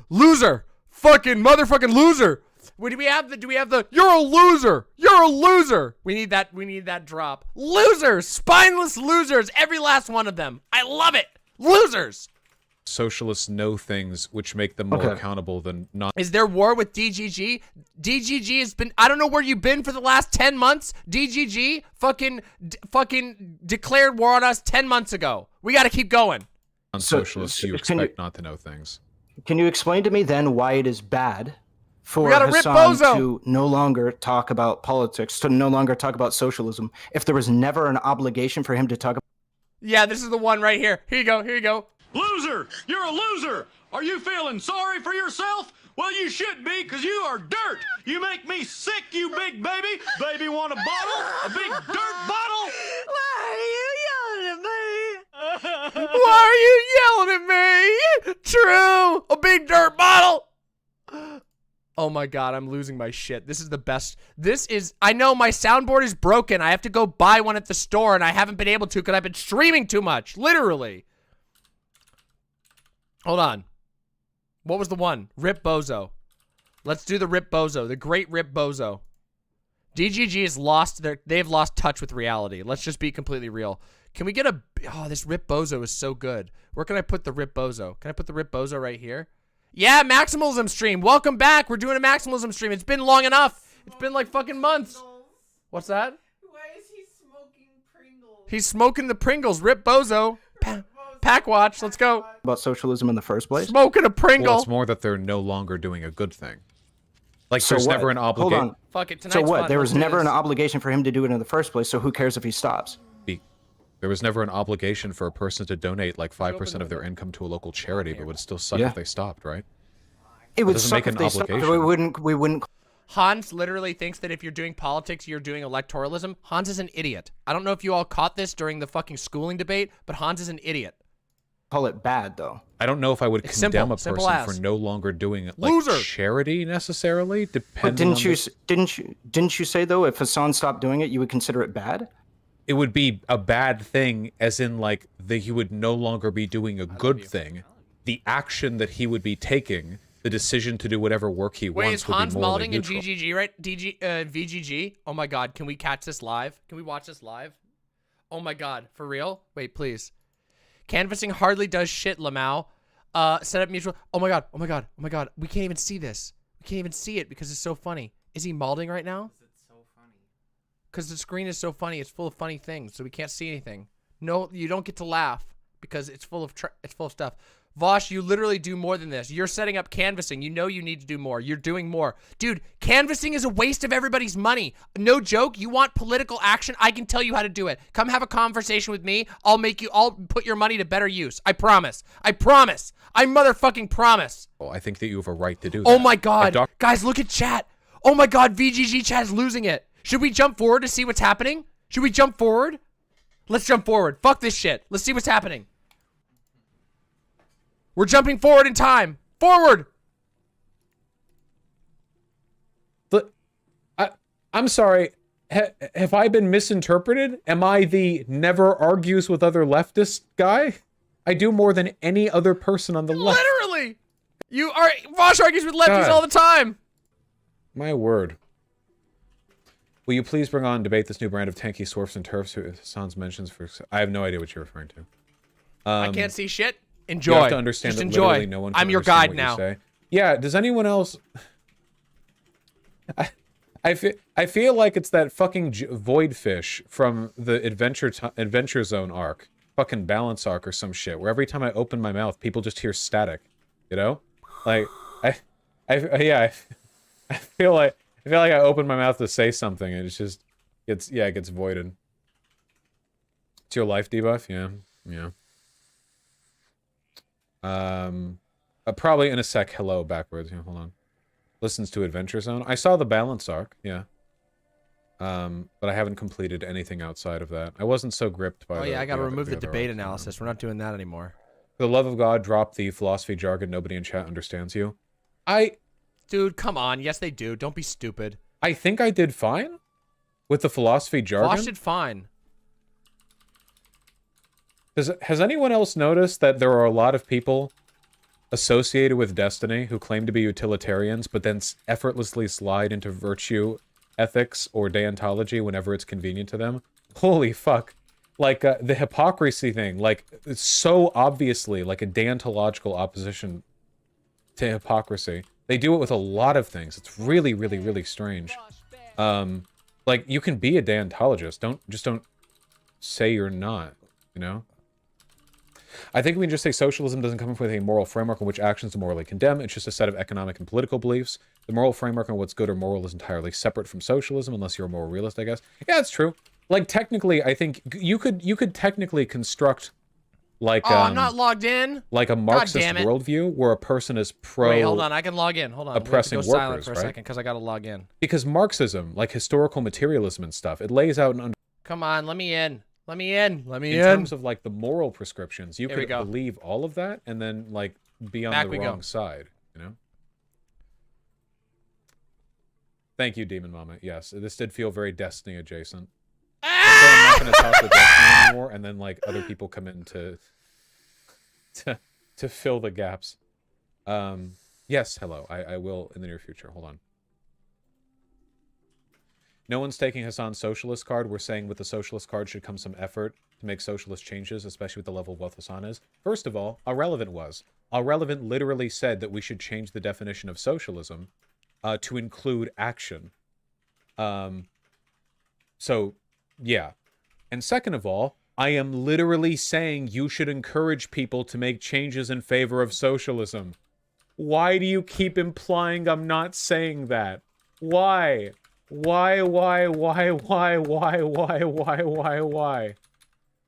Loser. Fucking motherfucking loser. Do we have the you're a loser. You're a loser. We need that drop. Losers. Spineless losers. Every last one of them. I love it. Losers. Socialists know things which make them more accountable than not. Is there war with DGG? DGG has been, I don't know where you've been for the last 10 months. DGG fucking declared war on us 10 months ago. We got to keep going. On socialists, you expect not to know things. Can you explain to me then why it is bad for Rip Hassan Bozo to no longer talk about politics, to no longer talk about socialism, if there was never an obligation for him to talk about... Yeah, this is the one right here. Here you go. Loser! You're a loser! Are you feeling sorry for yourself? Well, you should be, because you are dirt! You make me sick, you big baby! Baby want a bottle? A big dirt bottle? Why are you yelling at me? Why are you yelling at me? True! A big dirt bottle! Oh my god, I'm losing my shit. This is the best. I know my soundboard is broken. I have to go buy one at the store, and I haven't been able to because I've been streaming too much. Literally. Hold on. What was the one? Rip Bozo. Let's do the Rip Bozo. The great Rip Bozo. DGG has they've lost touch with reality. Let's just be completely real. Can we get this Rip Bozo is so good. Where can I put the Rip Bozo? Can I put the Rip Bozo right here? Yeah, maximalism stream. Welcome back. We're doing a maximalism stream. It's been long enough. It's been like fucking months. What's that? Why is he smoking Pringles? He's smoking the Pringles. Rip Bozo. Pack watch. Let's go. About socialism in the first place? Smoking a Pringle. Well, it's more that they're no longer doing a good thing. Like, So there's what? never an Hold obligation. on. Fuck it. Tonight's So what? fun. There Let's was do never this. an obligation for him to do it in the first place, so who cares if he stops? There was never an obligation for a person to donate like 5% of their income to a local charity, but it would still suck Yeah. if they stopped, right? It would doesn't suck make if an they stopped. obligation. We wouldn't Hans literally thinks that if you're doing politics, you're doing electoralism. Hans is an idiot. I don't know if you all caught this during the fucking schooling debate, but Hans is an idiot. call it bad, though. I don't know if I would It's condemn simple a as. person for no longer doing like Loser. charity necessarily, But depending on didn't you say though if Hassan stopped doing it, you would consider it bad? it would be a bad thing, as in like he would no longer be doing a good thing. The action that he would be taking, the decision to do whatever work he Wait, is wants, would Hans be morally Malding in neutral. GGG, right? VGG? Oh my god, can we catch this live? Can we watch this live? Oh my god, for real? Wait, please. Canvassing hardly does shit, Lamau. Set up mutual. Oh my god, oh my god, oh my god. We can't even see this. We can't even see it because it's so funny. Is he Malding right now? Because the screen is so funny, it's full of funny things, so we can't see anything. No, you don't get to laugh because it's full of stuff. Vaush, you literally do more than this. You're setting up canvassing. You know you need to do more. You're doing more. Dude, canvassing is a waste of everybody's money. No joke. You want political action? I can tell you how to do it. Come have a conversation with me. I'll put your money to better use. I promise. I promise. I motherfucking promise. Well, I think that you have a right to do that. Oh my god. If Guys, look at chat. Oh my god, VGG chat is losing it. Should we jump forward to see what's happening? Should we jump forward? Let's jump forward. Fuck this shit. Let's see what's happening. We're jumping forward in time. Forward. I'm sorry. Have I been misinterpreted? Am I the never argues with other leftist guy? I do more than any other person on the left. Literally. You are. Vaush argues with lefties God. all the time. My word. Will you please bring on and debate this new brand of tanky swarfs and turfs who Sans mentions for... I have no idea what you're referring to. I can't see shit. Enjoy. You have to understand Just that enjoy. literally no one can I'm your understand guide what you now. say. Yeah, does anyone else... I feel like it's that fucking void fish from the Adventure Zone arc. Fucking balance arc or some shit, where every time I open my mouth, people just hear static. You know? Like, I feel like I open my mouth to say something and it's just it gets voided. It's your life debuff? Yeah. Probably in a sec. Hello backwards. Yeah, hold on. Listens to Adventure Zone. I saw the balance arc, yeah. But I haven't completed anything outside of that. I wasn't so gripped by. Oh yeah, I gotta remove the other debate arcs, analysis. We're not doing that anymore. For the love of God, drop the philosophy jargon. Nobody in chat understands you. Dude, come on. Yes, they do. Don't be stupid. I think I did fine with the philosophy jargon. Vaush did fine. Has anyone else noticed that there are a lot of people associated with Destiny who claim to be utilitarians, but then effortlessly slide into virtue ethics or deontology whenever it's convenient to them? Holy fuck. Like, the hypocrisy thing, like, it's so obviously like a deontological opposition to hypocrisy. They do it with a lot of things. It's really, really, really strange. Like, you can be a deontologist. Don't say you're not, you know? I think we can just say socialism doesn't come up with a moral framework on which actions to morally condemn. It's just a set of economic and political beliefs. The moral framework on what's good or moral is entirely separate from socialism, unless you're a moral realist, I guess. Yeah, that's true. Like, technically, I think you could technically construct like I'm not logged in. like a Marxist damn it. worldview where a person is pro. Wait, hold on. I can log in. Hold on. oppressing we have to go silent workers, for a right? second because I gotta log in. Because Marxism, like historical materialism and stuff, it lays out an Come on, let me in. Let me in. Let me in in. terms of like the moral prescriptions, you Here we could go. believe all of that and then like be on Back the we wrong go. side, you know? Thank you, DramaMma. Yes, this did feel very Destiny adjacent. I'm not going to talk with Destiny anymore, and then like other people come in to fill the gaps. Yes, hello. I will in the near future. Hold on. No one's taking Hassan's socialist card. We're saying with the socialist card should come some effort to make socialist changes, especially with the level of wealth Hassan is. First of all, AhRelevant was. AhRelevant literally said that we should change the definition of socialism to include action. So, yeah. And second of all, I am literally saying you should encourage people to make changes in favor of socialism. Why do you keep implying I'm not saying that? Why? Why?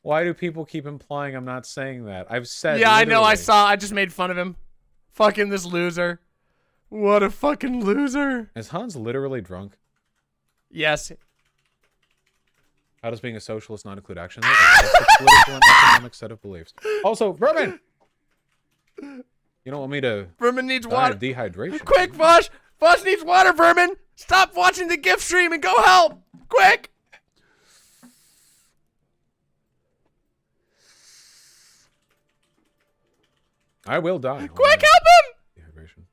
Why do people keep implying I'm not saying that? I've said Yeah, I know, I literally. saw. I just made fun of him. Fucking this loser. What a fucking loser. Is Hans literally drunk? Yes. How does being a socialist not include action? That's a political and economic set of beliefs. Also, Vermin! You don't want me to Vermin needs die water. of dehydration. Quick, Vaush! Vaush needs water, Vermin! Stop watching the gift stream and go help! Quick! I will die. Quick, help him! Dehydration.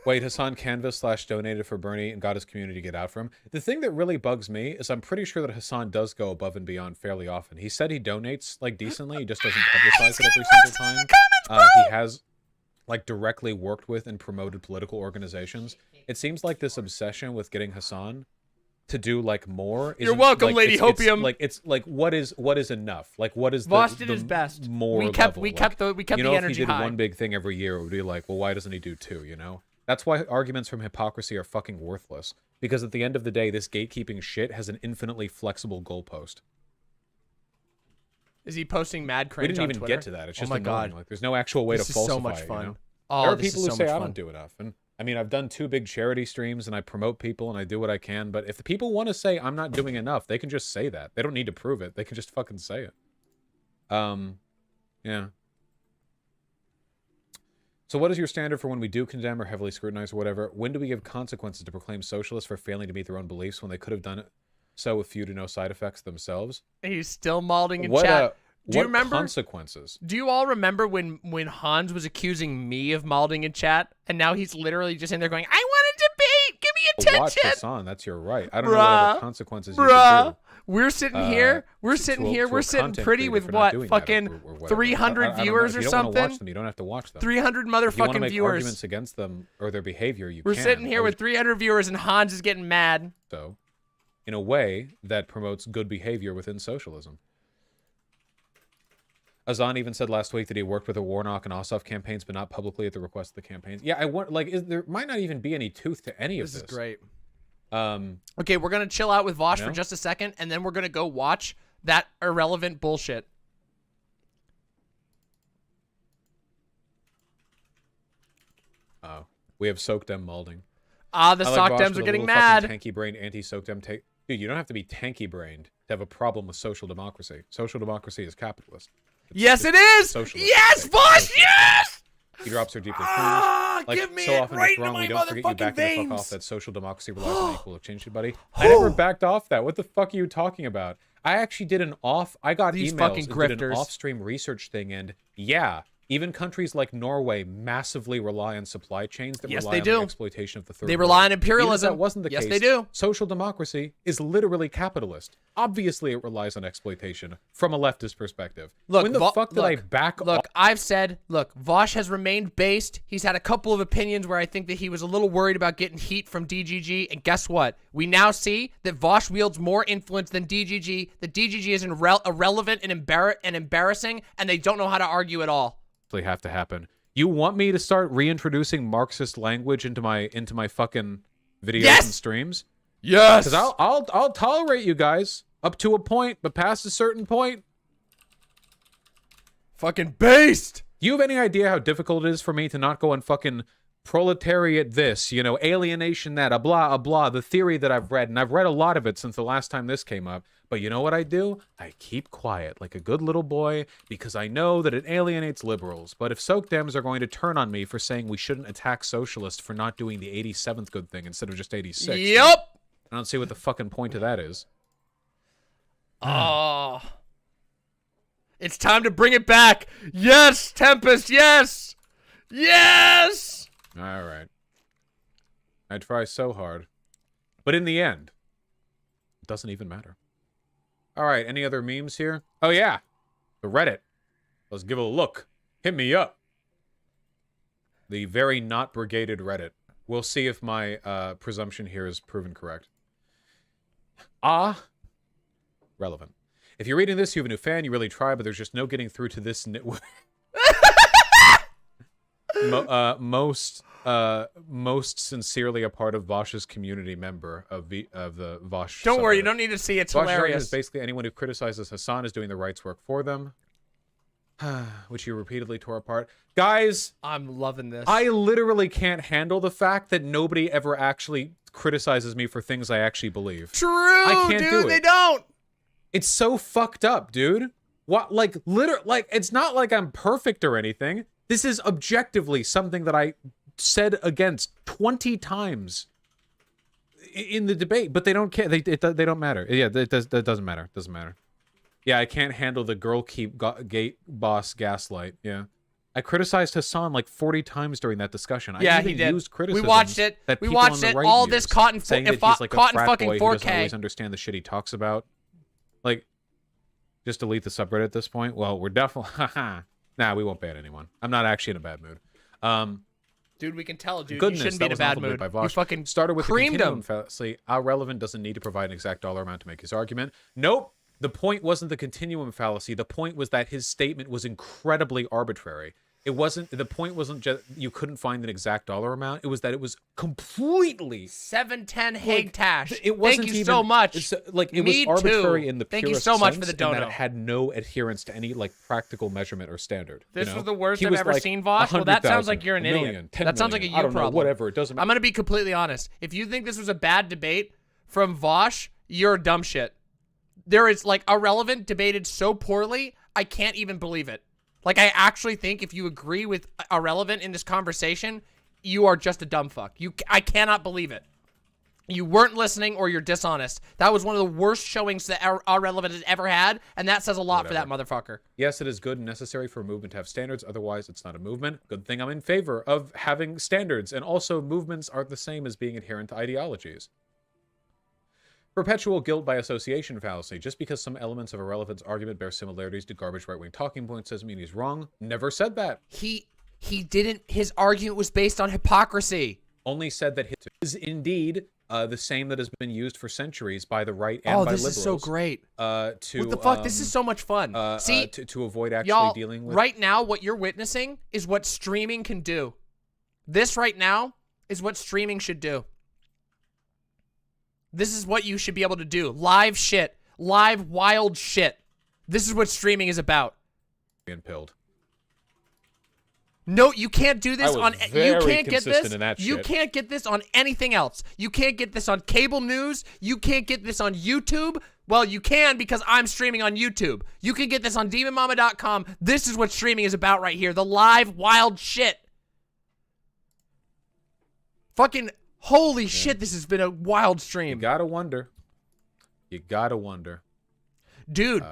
Wait, Hassan canvas/donated for Bernie and got his community to get out for him. The thing that really bugs me is I'm pretty sure that Hassan does go above and beyond fairly often. He said he donates like decently. He just doesn't publicize it every single time. He has like directly worked with and promoted political organizations. It seems like this obsession with getting Hassan to do like more. You're welcome, like, Lady Hopium. It's like what is enough? Like what is Voss the, did the his best. more We kept level? the You know, energy if he did high. one big thing every year, it would be like, well, why doesn't he do two? You know, that's why arguments from hypocrisy are fucking worthless. Because at the end of the day, this gatekeeping shit has an infinitely flexible goalpost. Is he posting mad cringe We didn't on even Twitter? get to that. It's just oh my annoying. God. Like, there's no actual way This to is falsify so much it, fun. you know? Oh, there are this people is who so say much I fun. don't do enough, and I mean, I've done 2 big charity streams and I promote people and I do what I can. But if the people want to say I'm not doing enough, they can just say that. They don't need to prove it. They can just fucking say it. Yeah. So what is your standard for when we do condemn or heavily scrutinize or whatever? When do we give consequences to proclaim socialists for failing to meet their own beliefs when they could have done it so with few to no side effects themselves? He's still malding in What, chat. Do you what remember? consequences? Do you all remember when Hans was accusing me of malding in chat, and now he's literally just in there going, "I want a debate. Give me Watch attention." this on. That's your right. I don't know what other consequences you could Bruh. do. We're sitting here. We're sitting here. We're sitting pretty with what? Fucking 300 viewers or If you don't want to watch something? them, you don't have to watch them. 300 If you want to motherfucking make viewers. arguments against them or their behavior, you We're can. sitting here with 300 viewers, and Hans is getting mad. So, in a way that promotes good behavior within socialism. Azan even said last week that he worked with the Warnock and Ossoff campaigns, but not publicly at the request of the campaigns. Yeah, I want there might not even be any tooth to any of this. This is great. Okay, Okay, we're gonna chill out with Vaush No? for just a second, and then we're gonna go watch that irrelevant bullshit. Oh, we have Soakdem malding. Ah, the I like sock Vaush dems with are a getting little mad. fucking tanky-brained anti-Soakdem take. Dude, you don't have to be tanky-brained to have a problem with social democracy. Social democracy is capitalist. Yes, it is. Socialist. Yes, Vaush. Yes. He drops are deeply Ah, cringed. Like, give me so it often right it's into wrong, my we don't forget you motherfucking back the fuck veins. off that social democracy relies on equal exchange, buddy. I never backed off that. What the fuck are you talking about? I actually did I got These emails fucking and did an grifters. off-stream research thing, and yeah, even countries like Norway massively rely on supply chains that Yes, rely they on do. the exploitation of the third They world. rely on Even if imperialism. that wasn't the Yes, case. they do. Social democracy is literally capitalist. Obviously, it relies on exploitation from a leftist perspective. Look, when the fuck did I back off? Look, I've said, look, Vaush has remained based. He's had a couple of opinions where I think that he was a little worried about getting heat from DGG, and guess what? We now see that Vaush wields more influence than DGG, that DGG is irrelevant and embarrassing, and they don't know how to argue at all. Have to happen. You want me to start reintroducing Marxist language into my fucking videos Yes! and streams? Yes. Because I'll tolerate you guys up to a point, but past a certain point, fucking based. Do you have any idea how difficult it is for me to not go on fucking proletariat this, you know, alienation that, blah, blah, the theory that I've read, and I've read a lot of it since the last time this came up, but you know what I do? I keep quiet like a good little boy because I know that it alienates liberals, but if Soakdems are going to turn on me for saying we shouldn't attack socialists for not doing the 87th good thing instead of just 86th, Yep. I don't see what the fucking point of that is. Oh. It's time to bring it back. Yes, Tempest, yes. Yes. All right. I try so hard. But in the end, it doesn't even matter. All right, any other memes here? Oh, yeah. The Reddit. Let's give it a look. Hit me up. The very not brigaded Reddit. We'll see if my presumption here is proven correct. Relevant. If you're reading this, you have a new fan. You really try, but there's just no getting through to this. Most sincerely a part of Vaush's community member of the Vaush. Don't worry, you don't need to see it. It's Vaush hilarious. is basically anyone who criticizes Hassan is doing the right's work for them, which you repeatedly tore apart. Guys, I'm loving this. I literally can't handle the fact that nobody ever actually criticizes me for things I actually believe. True, I can't dude. do it. They don't. It's so fucked up, dude. What, like, like, it's not like I'm perfect or anything. This is objectively something that I said against 20 times in the debate, but they don't care. They don't matter. Yeah, that doesn't matter. It doesn't matter. Yeah, I can't handle the girl keep gate boss gaslight. Yeah. I criticized Hassan like 40 times during that discussion. Yeah, I even he did. used criticisms We watched it. that We people on watched the it. right All use, this cotton, saying that fo- he's like a cotton frat fucking boy who doesn't 4K. always understand the shit he talks about. Like, just delete the subreddit at this point. Well, we're definitely nah, we won't ban anyone. I'm not actually in a bad mood. Dude, we can tell, dude. Goodness, you shouldn't be in a bad mood. You fucking started with creamed the continuum him. fallacy. AhRelevant doesn't need to provide an exact dollar amount to make his argument. Nope. The point wasn't the continuum fallacy. The point was that his statement was incredibly arbitrary. It wasn't, the point wasn't just you couldn't find an exact dollar amount. It was that it was completely 710 Hague Tash. It wasn't Thank you even, so much. It's, like it Me was arbitrary too. in the Thank you purest so much for sense, the and that dono. it had no adherence to any like practical measurement or standard. This you know? was the worst He I've was ever like seen, Vaush. Well, that sounds 100,000, like you're an a idiot. million, 10 That sounds like a million. you I don't know, problem. whatever. It doesn't matter. I'm going to be completely honest. If you think this was a bad debate from Vaush, you're a dumb shit. There is, like, AhRelevant debated so poorly, I can't even believe it. Like, I actually think if you agree with AhRelevant in this conversation, you are just a dumb fuck. I cannot believe it. You weren't listening or you're dishonest. That was one of the worst showings that AhRelevant has ever had, and that says a lot for that motherfucker. Yes, it is good and necessary for a movement to have standards. Otherwise, it's not a movement. Good thing I'm in favor of having standards. And also, movements aren't the same as being adherent to ideologies. Perpetual guilt by association fallacy. Just because some elements of AhRelevant's argument bear similarities to garbage right-wing talking points doesn't mean he's wrong. Never said that. He didn't. His argument was based on hypocrisy. Only said that his is indeed the same that has been used for centuries by the right and by liberals. Oh, this is so great. To, what the fuck? This is so much fun. See, to avoid actually y'all, dealing with... right now, what you're witnessing is what streaming can do. This right now is what streaming should do. This is what you should be able to do. Live shit. Live wild shit. This is what streaming is about. Being pilled. No, you can't do this on. You can't get this. In that you shit. can't get this on anything else. You can't get this on cable news. You can't get this on YouTube. Well, you can because I'm streaming on YouTube. You can get this on DemonMama.com. This is what streaming is about right here. The live wild shit. Fucking holy shit! This has been a wild stream. You gotta wonder. You gotta wonder. Dude,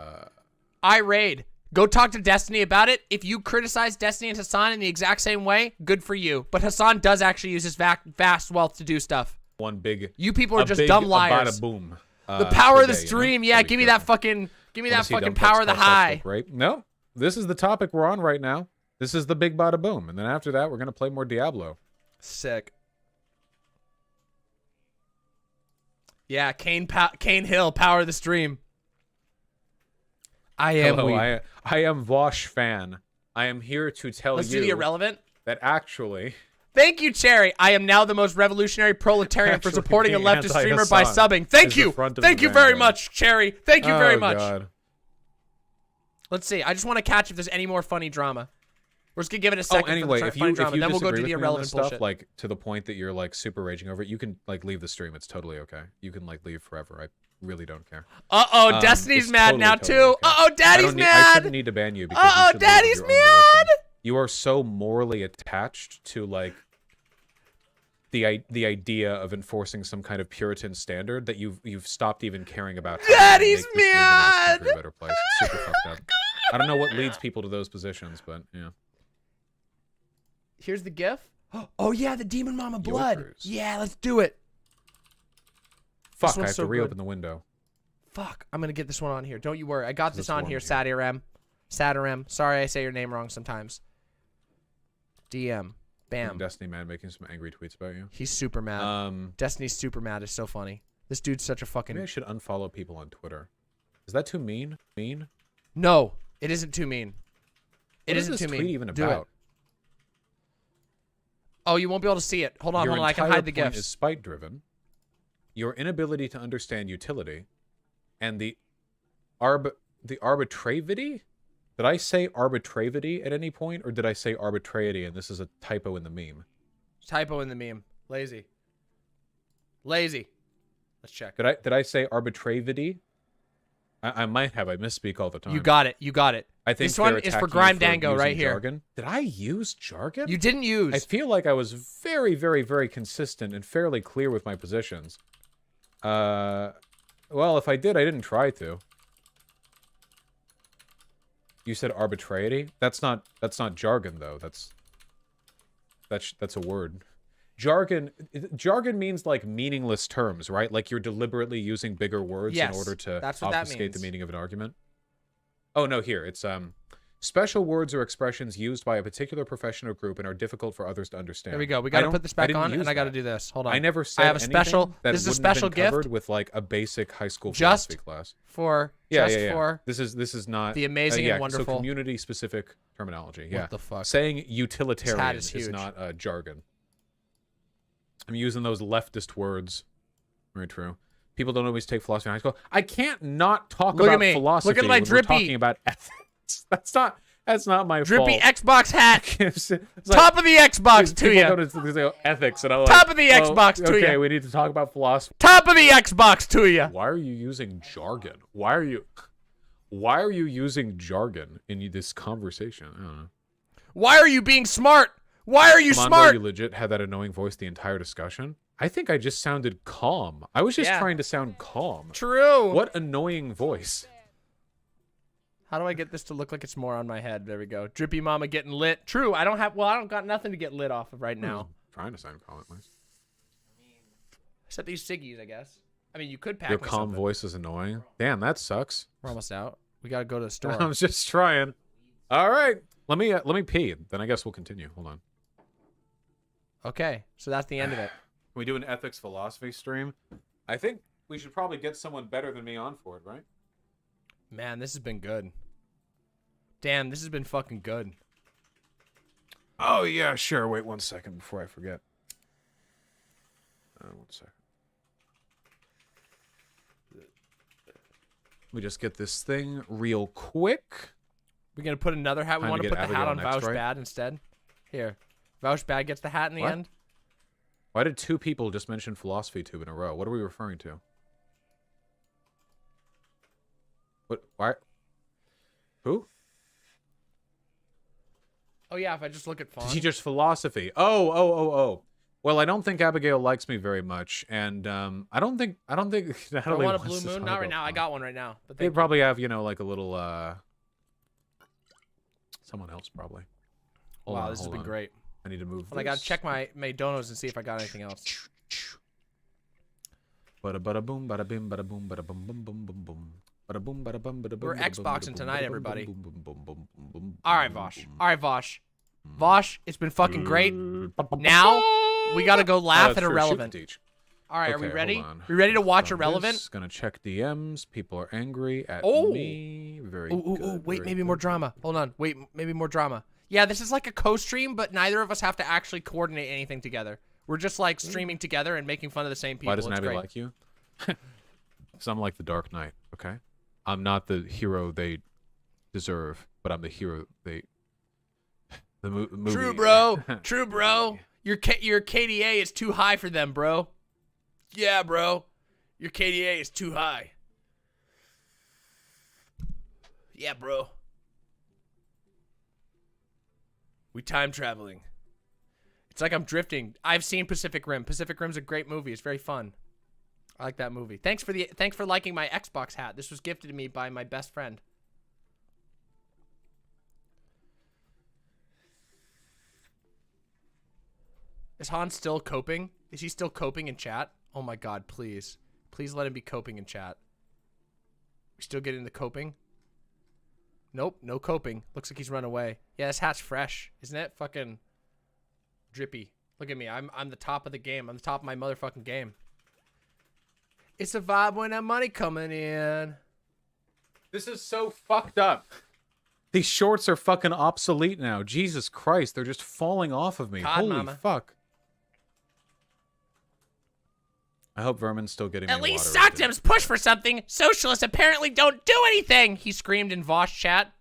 I raid. Go talk to Destiny about it. If you criticize Destiny and Hassan in the exact same way, good for you. But Hassan does actually use his vast wealth to do stuff. One big. You people are just dumb liars. Bada boom. The power of the today, stream. You know? Yeah, give me that fucking power of the high. Right? No, this is the topic we're on right now. This is the big bada boom, and then after that, we're gonna play more Diablo. Sick. Yeah, Kane Hill, power of the stream. I am. Hello, I am Vaush fan. I am here to tell Let's you do the irrelevant. That actually. Thank you, Cherry. I am now the most revolutionary proletarian for supporting a leftist streamer by subbing. Thank you. Thank you very much, Cherry. Thank you very much. God. Let's see. I just want to catch if there's any more funny drama. We're just gonna give it a second. Oh, anyway, if you drama, then we'll go to the disagree with me on irrelevant this stuff, bullshit. like to the point that you're like super raging over it, you can like leave the stream. It's totally okay. You can like leave forever. I really don't care. Destiny's mad now too. Okay. Daddy's I mad. shouldn't need to ban you because you should leave of Daddy's your own mad. volition. You are so morally attached to like the idea of enforcing some kind of Puritan standard that you've stopped even caring about. Daddy's mad. mad. A better place. It's super fucked up. I don't know what leads people to those positions, but yeah. Here's the GIF. Oh yeah, the Demon Mama blood. Yeah, let's do it. Fuck, I have to reopen the window. Fuck, I'm gonna get this one on here. Don't you worry. I got this on here, Sadirem. Sorry I say your name wrong sometimes. DM. Bam. Destiny man making some angry tweets about you. He's super mad. Destiny's super mad. It's so funny. This dude's such a fucking... Maybe I should unfollow people on Twitter. Is that too mean? Mean? No, it isn't too mean. It What is isn't this too tweet mean. even Do it. about? Oh, you won't be able to see it. Hold on, Your hold on. I can entire hide the point gifs. is spite-driven. Your inability to understand utility, and the arbitrivity. Did I say arbitrivity at any point, or did I say arbitrariety? And this is a typo in the meme. Typo in the meme. Lazy. Lazy. Let's check. Did I say arbitrivity? I might have. I misspeak all the time. You got it. You got it. I think this one is for Grime Dango right here. Jargon. Did I use jargon? You didn't use. I feel like I was very, very, very consistent and fairly clear with my positions. Well, if I did, I didn't try to. You said arbitrariety? That's not jargon though. That's a word. Jargon means like meaningless terms, right? Like you're deliberately using bigger words in order to obfuscate the meaning of an argument. Oh no, here it's special words or expressions used by a particular profession or group and are difficult for others to understand. There we go. We got to put this back on, and I got to do this. Hold on. I never said I have a special. that This is a wouldn't have special been covered gift with like a basic high school just philosophy class. For for this is not the amazing and wonderful. So community specific terminology. Yeah. What the fuck? Saying utilitarian is is not jargon. I'm using those leftist words. Very true. People don't always take philosophy in high school. I can't not talk Look about at me. philosophy Look at my when drippy. we're talking about ethics. That's not my Drippy fault. Xbox hat. It's like, Top of the Xbox to people you. go to ethics, and I'm like, Top of the Xbox to okay, you. we need to talk about philosophy. Top of the Xbox to you. Why are you using jargon? Why are you using jargon in this conversation? I don't know. Why are you being smart? Why are you Mondo, smart? you legit had that annoying voice the entire discussion? I think I just sounded calm. I was just trying to sound calm. True. What annoying voice. How do I get this to look like it's more on my head? There we go. Drippy Mama getting lit. True. I don't got nothing to get lit off of right now. Trying to sound calm at least. Except these ciggies, I guess. I mean, you could pack Your me calm something. voice is annoying. Damn, that sucks. We're almost out. We got to go to the store. I was just trying. All right. Let me pee. Then I guess we'll continue. Hold on. Okay. So that's the end of it. Can we do an ethics philosophy stream? I think we should probably get someone better than me on for it, right? Man, this has been good. Damn, this has been fucking good. Oh, yeah, sure. Wait 1 second before I forget. 1 second. Let me just get this thing real quick. We're going to put another hat. We Time want to to get put the hat on Abigail next, Vaush right? Bad instead. Here. Vaush Bad gets the hat in the What? end. Why did 2 people just mention philosophy tube in a row? What are we referring to? What? Why? Who? Oh, yeah, if I just look at Faun. Teacher's philosophy. Oh. Well, I don't think Abigail likes me very much, and I don't think I Natalie want a wants blue to moon. talk Not right about now. I Faun. got one right now. But They thank you. probably have, like a little someone else probably. Hold Wow, on, this has hold been on. great. I need to move. Well, I got to check my donos and see if I got anything else. Bada bada boom, bada bim, bada boom, bada bum bum bum bum bum. Bada boom, bada bum, bada boom. We're bada bum, Xboxing bada boom, tonight, bada everybody. boom, boom, boom, boom, boom, boom, All right, boom, Vaush. boom. All right, Vaush. Vaush, it's been fucking great. Now we got to go laugh at Irrelevant. All right, are we Okay, ready? hold on. We ready to watch Done Irrelevant? this, gonna check DMs. People are angry at Oh. me. Very Ooh, good. wait, very maybe more good. drama. Hold on. Wait, maybe more drama. Yeah, this is like a co-stream, but neither of us have to actually coordinate anything together. We're just like streaming together and making fun of the same people. Why doesn't It's Abby great. like you? Because I'm like the Dark Knight, okay? I'm not the hero they deserve, but I'm the hero they... The movie... True, bro. True, bro. Your KDA is too high for them, bro. Yeah, bro. Your KDA is too high. Yeah, bro. We time traveling. It's like I'm drifting. I've seen Pacific Rim. Pacific Rim's a great movie. It's very fun. I like that movie. Thanks for liking my Xbox hat. This was gifted to me by my best friend. Is Han still coping? Is he still coping in chat? Oh my god, please. Please let him be coping in chat. We still getting the coping? Nope, no coping. Looks like he's run away. Yeah, this hat's fresh. Isn't it? Fucking drippy. Look at me. I'm the top of the game. I'm the top of my motherfucking game. It's a vibe when that money coming in. This is so fucked up. These shorts are fucking obsolete now. Jesus Christ, they're just falling off of me. God, Holy mama. fuck. I hope Vermin's still getting At me least water. Soctims push for something. Socialists apparently don't do anything, he screamed in Vaush chat.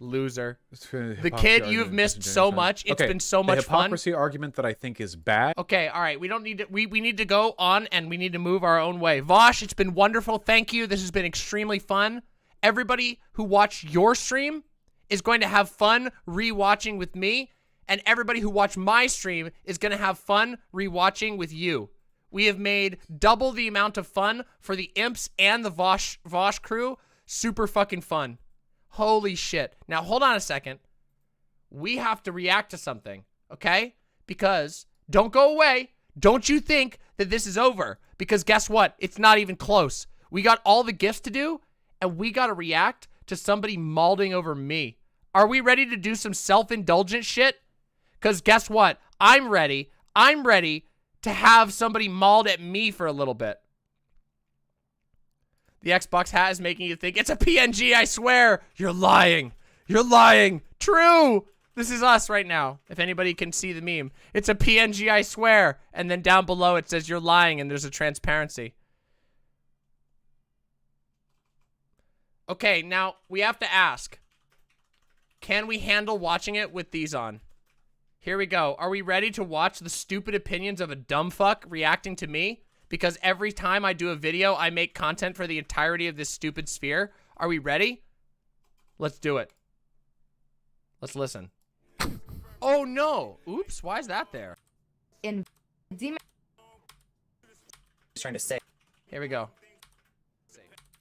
Loser. The kid you've missed so much. It's been so much the fun. hypocrisy argument that I think is bad. Okay, all right. We don't need to. We need to go on and we need to move our own way. Vaush, it's been wonderful. Thank you. This has been extremely fun. Everybody who watched your stream is going to have fun rewatching with me, and everybody who watched my stream is going to have fun rewatching with you. We have made double the amount of fun for the imps and the Vaush crew. Super fucking fun. Holy shit. Now, hold on a second. We have to react to something, okay? Because, don't go away. Don't you think that this is over. Because guess what? It's not even close. We got all the gifts to do, and we got to react to somebody mauling over me. Are we ready to do some self-indulgent shit? Because guess what? I'm ready. I'm ready to have somebody mauled at me for a little bit. The Xbox hat is making you think it's a PNG, I swear. You're lying. You're lying. True. This is us right now, if anybody can see the meme. It's a PNG, I swear. And then down below it says you're lying and there's a transparency. Okay, now we have to ask. Can we handle watching it with these on? Here we go. Are we ready to watch the stupid opinions of a dumb fuck reacting to me? Because every time I do a video, I make content for the entirety of this stupid sphere. Are we ready? Let's do it. Let's listen. Oh no! Oops, why is that there? In demon. Trying to say. Here we go.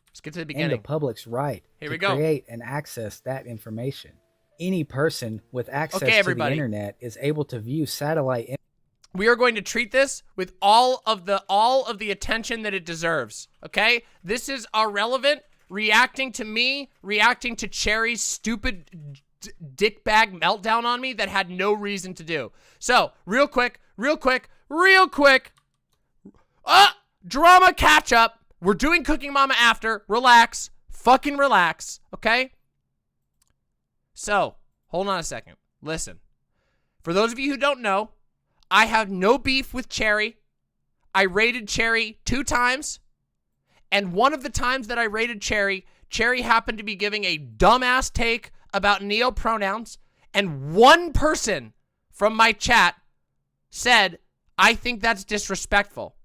Let's get to the And beginning. the public's right Here to we go. create and access that information. Any person with access Okay, to the everybody. internet is able to view satellite. We are going to treat this with all of the attention that it deserves. Okay? This is AhRelevant reacting to me, reacting to Cherry's stupid dickbag meltdown on me that had no reason to do. So, real quick. Drama catch up. We're doing Cooking Mama after. Relax. Fucking relax. Okay? So, hold on a second. Listen. For those of you who don't know, I have no beef with Cherry. I rated Cherry 2 times. And one of the times that I rated Cherry, Cherry happened to be giving a dumbass take about neo-pronouns. And one person from my chat said, I think that's disrespectful.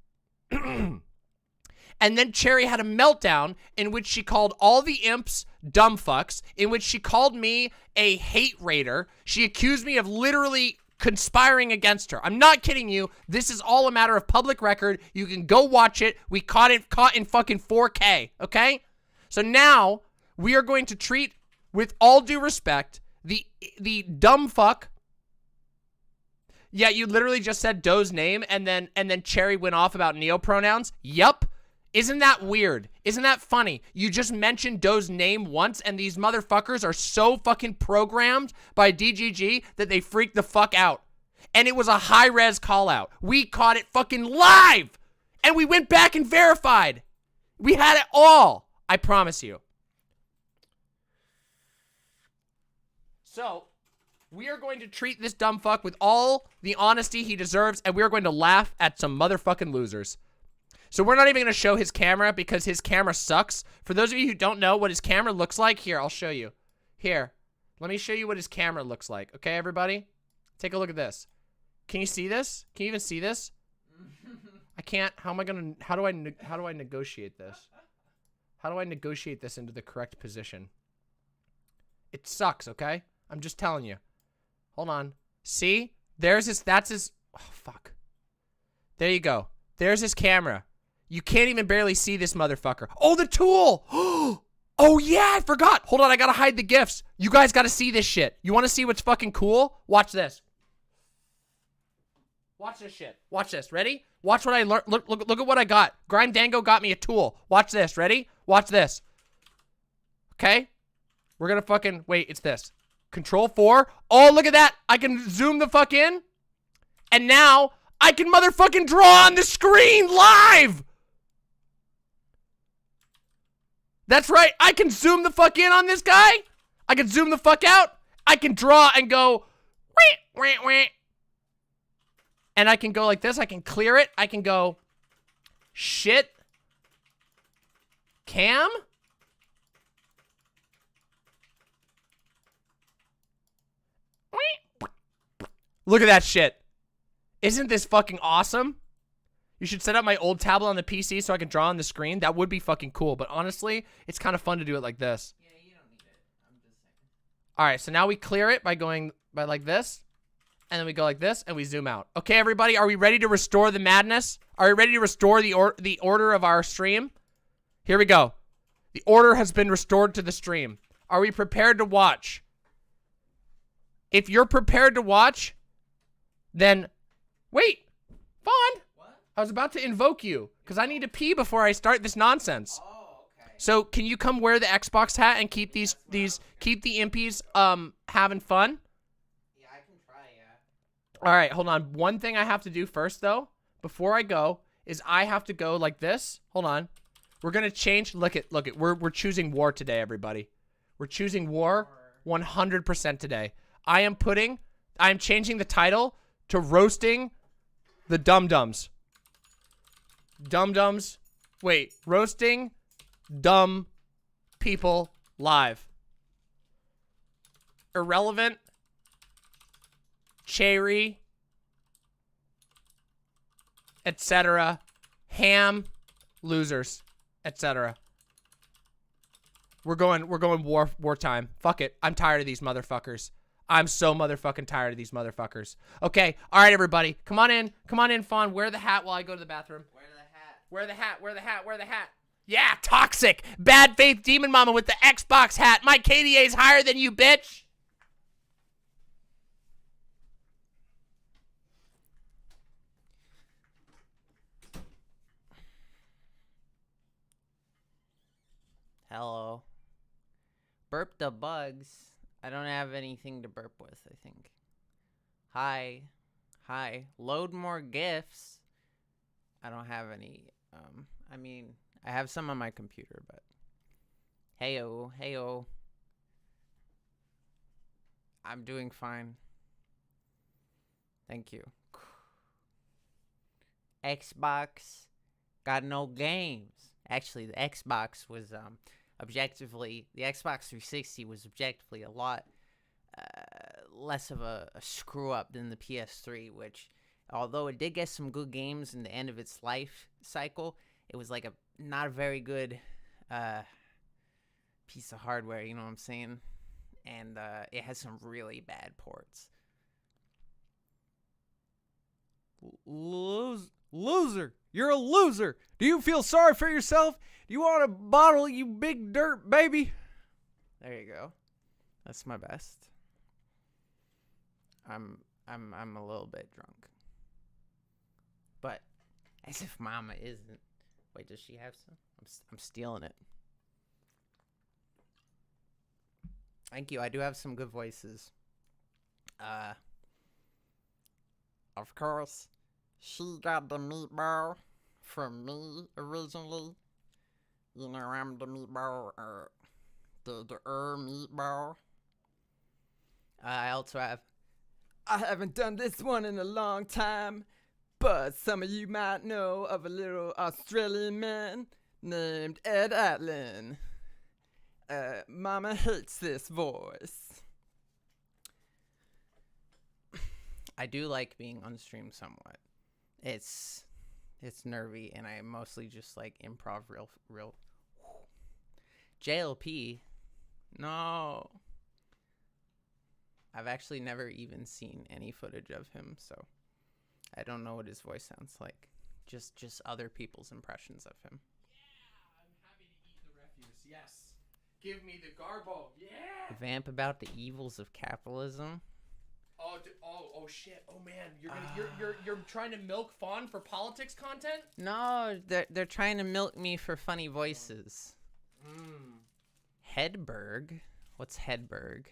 And then Cherry had a meltdown in which she called all the imps dumb fucks, in which she called me a hate raider. She accused me of literally conspiring against her. I'm not kidding you. This is all a matter of public record. You can go watch it. We caught in fucking 4K, okay? So now we are going to treat, with all due respect, the dumb fuck. Yeah, you literally just said Doe's name and then Cherry went off about neo-pronouns. Yup. Isn't that weird? Isn't that funny? You just mentioned Doe's name once and these motherfuckers are so fucking programmed by DGG that they freak the fuck out. And it was a high-res call-out. We caught it fucking live! And we went back and verified. We had it all. I promise you. So, we are going to treat this dumb fuck with all the honesty he deserves, and we are going to laugh at some motherfucking losers. So we're not even going to show his camera because his camera sucks. For those of you who don't know what his camera looks like, here, I'll show you. Here, let me show you what his camera looks like. Okay, everybody? Take a look at this. Can you see this? Can you even see this? I can't. How am I going to, how do I negotiate this? How do I negotiate this into the correct position? It sucks, okay? I'm just telling you. Hold on. See? There's his, that's his, oh, fuck. There you go. There's his camera. You can't even barely see this motherfucker. Oh, the tool! Oh, yeah, I forgot. Hold on, I gotta hide the gifts. You guys gotta see this shit. You wanna see what's fucking cool? Watch this. Watch this shit. Watch this. Ready? Watch what I learned. Look at what I got. Grindango got me a tool. Watch this. Ready? Watch this. Okay? We're gonna fucking, wait, it's this. Control 4. Oh, look at that. I can zoom the fuck in. And now, I can motherfucking draw on the screen live! That's right. I can zoom the fuck in on this guy. I can zoom the fuck out. I can draw and go, wee, wee, wee. And I can go like this. I can clear it. I can go, shit. Cam? Look at that shit. Isn't this fucking awesome? You should set up my old tablet on the PC so I can draw on the screen. That would be fucking cool. But honestly, it's kind of fun to do it like this. Yeah, you don't need it. I'm just saying. All right, so now we clear it by going by like this. And then we go like this and we zoom out. Okay, everybody, are we ready to restore the madness? Are we ready to restore the order of our stream? Here we go. The order has been restored to the stream. Are we prepared to watch? If you're prepared to watch, then wait, Faun. What? I was about to invoke you because I need to pee before I start this nonsense. Oh, okay. So can you come wear the Xbox hat and keep keep the impies having fun? Yeah, I can try, yeah. All right, hold on. One thing I have to do first though, before I go, is I have to go like this. Hold on. We're gonna change. Look it. We're choosing war today, everybody. We're choosing war 100% today. I am changing the title to roasting the dum-dums. Dum-dums. Wait, roasting dumb people live. Irrelevant. Cherry. Etc. Ham. Losers. Etc. We're going wartime. Fuck it. I'm tired of these motherfuckers. I'm so motherfucking tired of these motherfuckers. Okay. All right, everybody. Come on in. Come on in, Faun. Wear the hat while I go to the bathroom. Wear the hat. Wear the hat. Wear the hat. Wear the hat. Yeah, toxic. Bad faith demon mama with the Xbox hat. My KDA's higher than you, bitch. Hello. Burp the bugs. I don't have anything to burp with, I think. Hi. Hi. Load more GIFs. I don't have any, I mean, I have some on my computer, but heyo, heyo. I'm doing fine. Thank you. Xbox got no games. Actually, the Xbox was, objectively, the Xbox 360 was objectively a lot less of a screw up than the PS3, which, although it did get some good games in the end of its life cycle, it was like not a very good piece of hardware, you know what I'm saying? And it has some really bad ports. Loser! You're a loser! Do you feel sorry for yourself? Do you want a bottle, you big dirt baby? There you go. That's my best. I'm a little bit drunk. But as if Mama isn't. Wait, does she have some? I'm stealing it. Thank you. I do have some good voices. Of course, she got the meatball from me originally. You know, I'm the meatball, the meatball. I also have, I haven't done this one in a long time, but some of you might know of a little Australian man named Ed Atlin. Mama hates this voice. I do like being on stream somewhat. It's nervy, and I mostly just like improv real. JLP, no. I've actually never even seen any footage of him, so I don't know what his voice sounds like. Just other people's impressions of him. Yeah, I'm happy to eat the refuse. Yes. Give me the garbo. Yeah. Vamp about the evils of capitalism. Oh shit. Oh man, you're trying to milk Faun for politics content? No, they're trying to milk me for funny voices. Hedberg? What's Hedberg?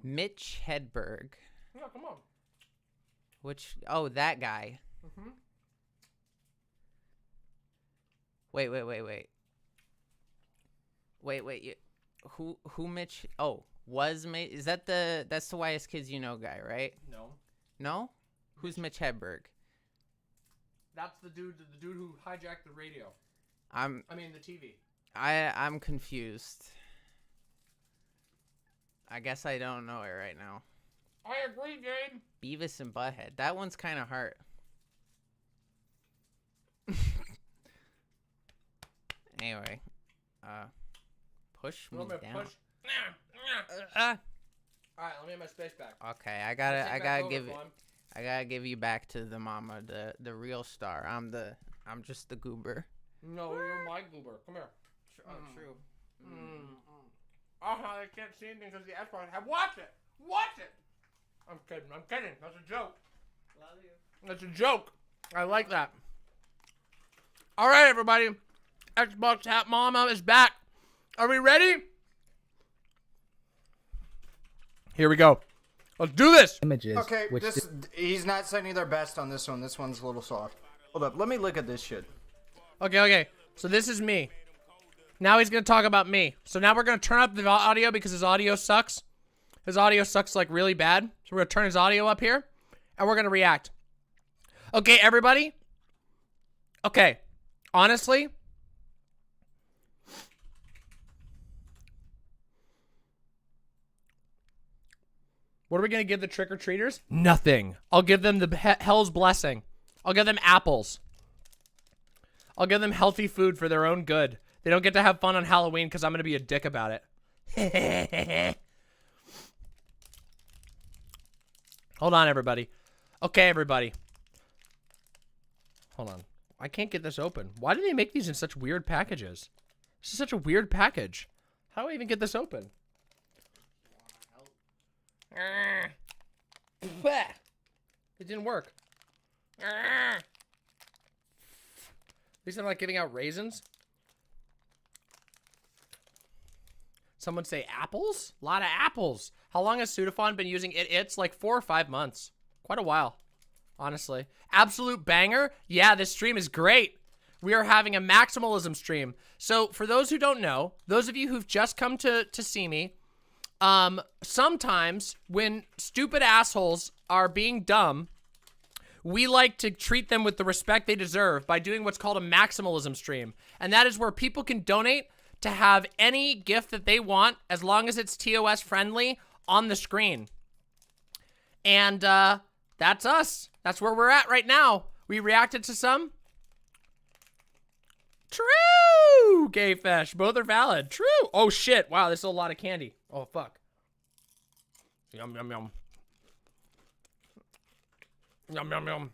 Mitch Hedberg. Yeah, come on. Which? Oh, that guy. Wait. Wait. Who Mitch? Oh, was Mitch? Is that that's the Whitest Kids You Know guy, right? No. No? Who's Mitch Hedberg? That's the dude who hijacked the radio. I mean the TV. I'm confused. I guess I don't know it right now. I agree, Gabe. Beavis and Butthead. That one's kind of hard. Anyway, push me down. Push. All right, let me have my space back. Okay, I gotta give you back to the mama, the real star. I'm just the goober. No, you're my goober. Come here. Oh, true. Oh, I can't see anything because the S-Bar have. Watch it. Watch it. I'm kidding. That's a joke. Love you. That's a joke. I like that. All right, everybody. Xbox Hat Mama is back. Are we ready? Here we go. Let's do this. Images. Okay, he's not sending their best on this one. This one's a little soft. Hold up. Let me look at this shit. Okay. So this is me. Now he's going to talk about me. So now we're going to turn up the audio because his audio sucks. His audio sucks like really bad. So we're going to turn his audio up here. And we're going to react. Okay, everybody. Okay. Honestly. What are we going to give the trick-or-treaters? Nothing. I'll give them the hell's blessing. I'll give them apples. I'll give them healthy food for their own good. They don't get to have fun on Halloween because I'm going to be a dick about it. Hold on, everybody. Okay, everybody. Hold on. I can't get this open. Why do they make these in such weird packages? This is such a weird package. How do I even get this open? It didn't work. At least I'm not giving out raisins. Someone say apples? A lot of apples. How long has Sudafon been using it? It's like 4 or 5 months. Quite a while, honestly. Absolute banger. Yeah, this stream is great. We are having a maximalism stream. So for those who don't know, those of you who've just come to see me, sometimes when stupid assholes are being dumb, we like to treat them with the respect they deserve by doing what's called a maximalism stream. And that is where people can donate to have any gift that they want as long as it's TOS friendly on the screen. And that's us. That's where we're at right now. We reacted to some. True! Gay Fesh. Both are valid. True. Oh, shit. Wow, this is a lot of candy. Oh, fuck. Yum, yum, yum. Yum, yum, yum.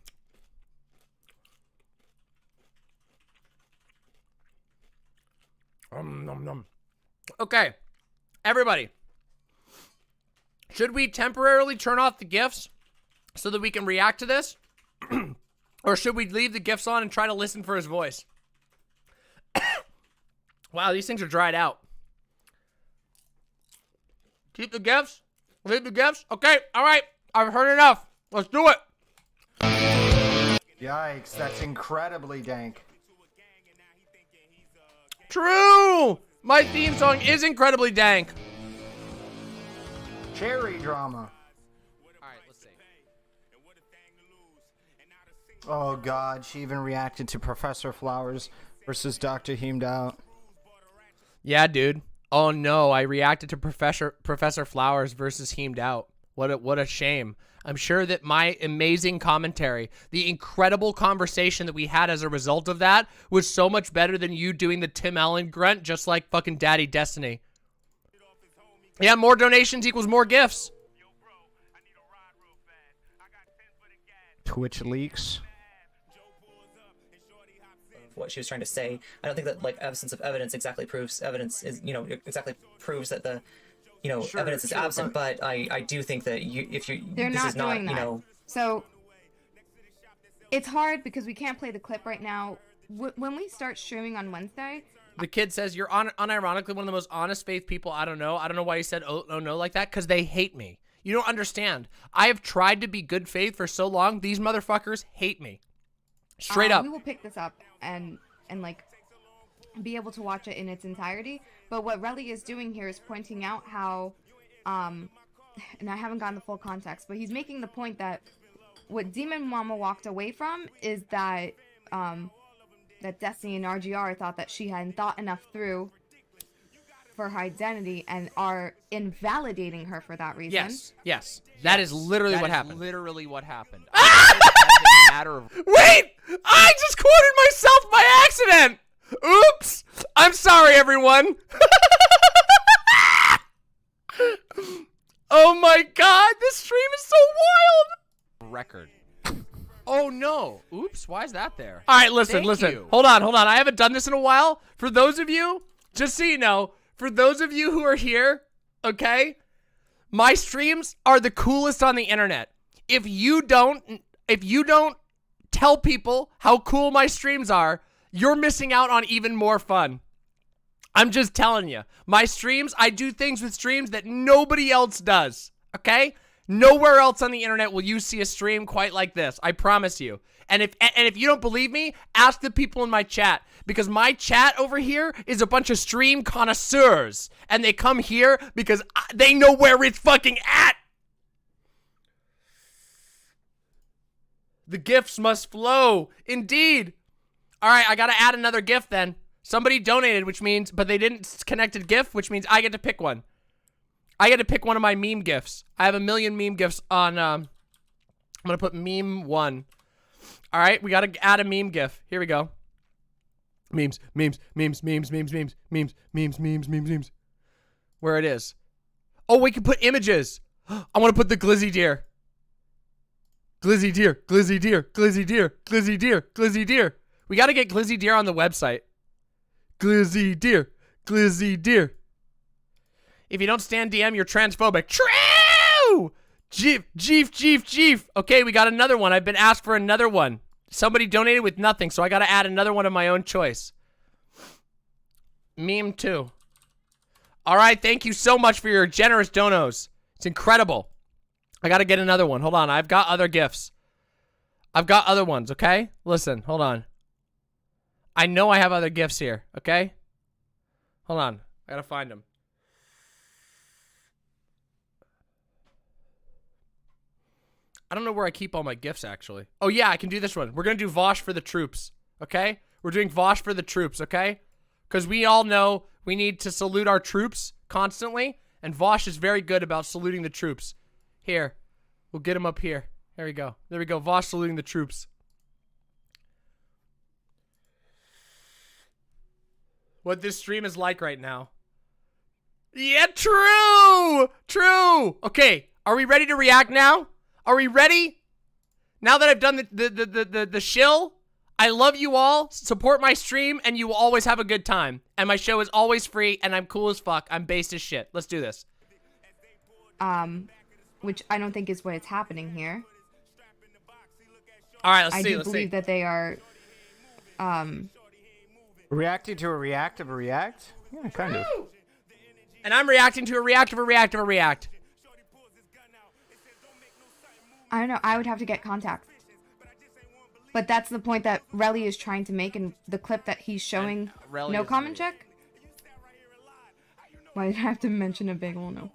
Nom, nom. Okay. Everybody. Should we temporarily turn off the gifts so that we can react to this? Or should we leave the gifts on and try to listen for his voice? Wow, these things are dried out. Keep the gifts? Leave the gifts? Okay, all right. I've heard enough. Let's do it. Yikes, that's incredibly dank. True! My theme song is incredibly dank. Cherry drama. Alright, let's see. Oh god, she even reacted to Professor Flowers versus Dr. Hemed Out. Yeah, dude. Oh no, I reacted to Professor Flowers versus Hemed Out. What a shame. I'm sure that my amazing commentary, the incredible conversation that we had as a result of that, was so much better than you doing the Tim Allen grunt just like fucking Daddy Destiny. Yeah, more donations equals more gifts. Twitch leaks. What she was trying to say. I don't think that like absence of evidence exactly proves evidence is, you know, exactly proves that the, you know, Sure, evidence is absent. But I do think that They're this not is not, doing that. you know. So it's hard because we can't play the clip right now. When we start streaming on Wednesday, The kid says, you're unironically one of the most honest faith people I don't know. I don't know why you said, oh, no, like that, because they hate me. You don't understand. I have tried to be good faith for so long. These motherfuckers hate me. Straight up. we will pick this up and like be able to watch it in its entirety. But what Relly is doing here is pointing out how, and I haven't gotten the full context, but he's making the point that what DramaMma walked away from is that, that Destiny and RGR thought that she hadn't thought enough through for her identity and are invalidating her for that reason. Yes, yes. That is literally what happened. Literally what happened. That is a matter of... Wait! I just quoted myself by accident! Oops! I'm sorry, everyone. Oh my god, this stream is so wild! Record. Oh no. Oops, why is that there? All right, listen, Thank listen. you. Hold on. I haven't done this in a while. For those of you, just so you know, for those of you who are here, okay, my streams are the coolest on the internet. If you don't tell people how cool my streams are, you're missing out on even more fun. I'm just telling you. My streams, I do things with streams that nobody else does, okay? Nowhere else on the internet will you see a stream quite like this. I promise you. And if you don't believe me, ask the people in my chat. Because my chat over here is a bunch of stream connoisseurs. And they come here because they know where it's fucking at. The gifts must flow. Indeed. All right, I got to add another gift then. Somebody donated, which means, but they didn't connect a gift, which means I get to pick one. I get to pick one of my meme gifts. I have 1 million meme gifts on, I'm going to put meme 1. All right, we got to add a meme gif. Here we go. Memes. Where it is. Oh, we can put images. I want to put the glizzy deer. Glizzy deer. We got to get glizzy deer on the website. Glizzy deer. If you don't stand DM, you're transphobic. True! Jeef. Okay, we got another one. I've been asked for another one. Somebody donated with nothing, so I got to add another one of my own choice. Meme 2. All right, thank you so much for your generous donos. It's incredible. I got to get another one. Hold on, I've got other gifts. I've got other ones, okay? Listen, hold on. I know I have other gifts here, okay? Hold on, I got to find them. I don't know where I keep all my gifts, actually. Oh, yeah, I can do this one. We're going to do Vaush for the troops, okay? We're doing Vaush for the troops, okay? Because we all know we need to salute our troops constantly, and Vaush is very good about saluting the troops. Here, we'll get him up here. There we go. There we go. Vaush saluting the troops. What this stream is like right now. Yeah, true! Okay, are we ready to react now? Are we ready? Now that I've done the shill, I love you all. Support my stream, and you will always have a good time. And my show is always free, and I'm cool as fuck. I'm based as shit. Let's do this. Which I don't think is what is happening here. All right, let's see. I do believe that they are, reacting to a react of a react? Yeah, kind of. And I'm reacting to a react of a react of a react. I don't know. I would have to get contact. But that's the point that Relly is trying to make in the clip that he's showing. No comment check? Why did I have to mention a bagel? No.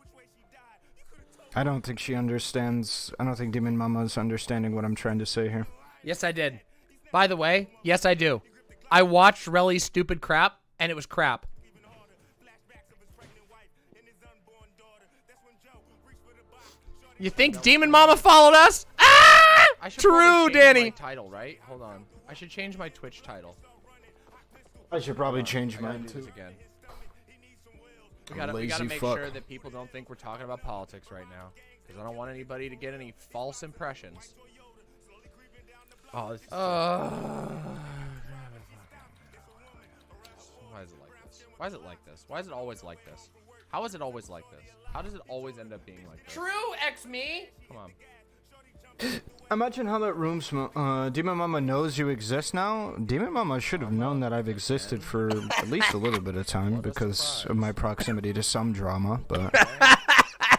I don't think she understands. I don't think DramaMma is understanding what I'm trying to say here. Yes, I did. By the way, yes, I do. I watched Relly's stupid crap, and it was crap. You think DramaMma followed us? Ah! I should True, change Danny. my title, right? Hold on. I should change my Twitch title. I should probably change mine too. too. Again. We gotta make sure that people don't think we're talking about politics right now, because I don't want anybody to get any false impressions. Oh, this is why is it like this? Why is it like this? Why is it always like this? How is it always like this? How does it always end up being like this? True, X-Me. Come on. Imagine how that room DramaMma knows you exist now. DramaMma should have known that I've existed for at least a little bit of time because of my proximity to some drama, but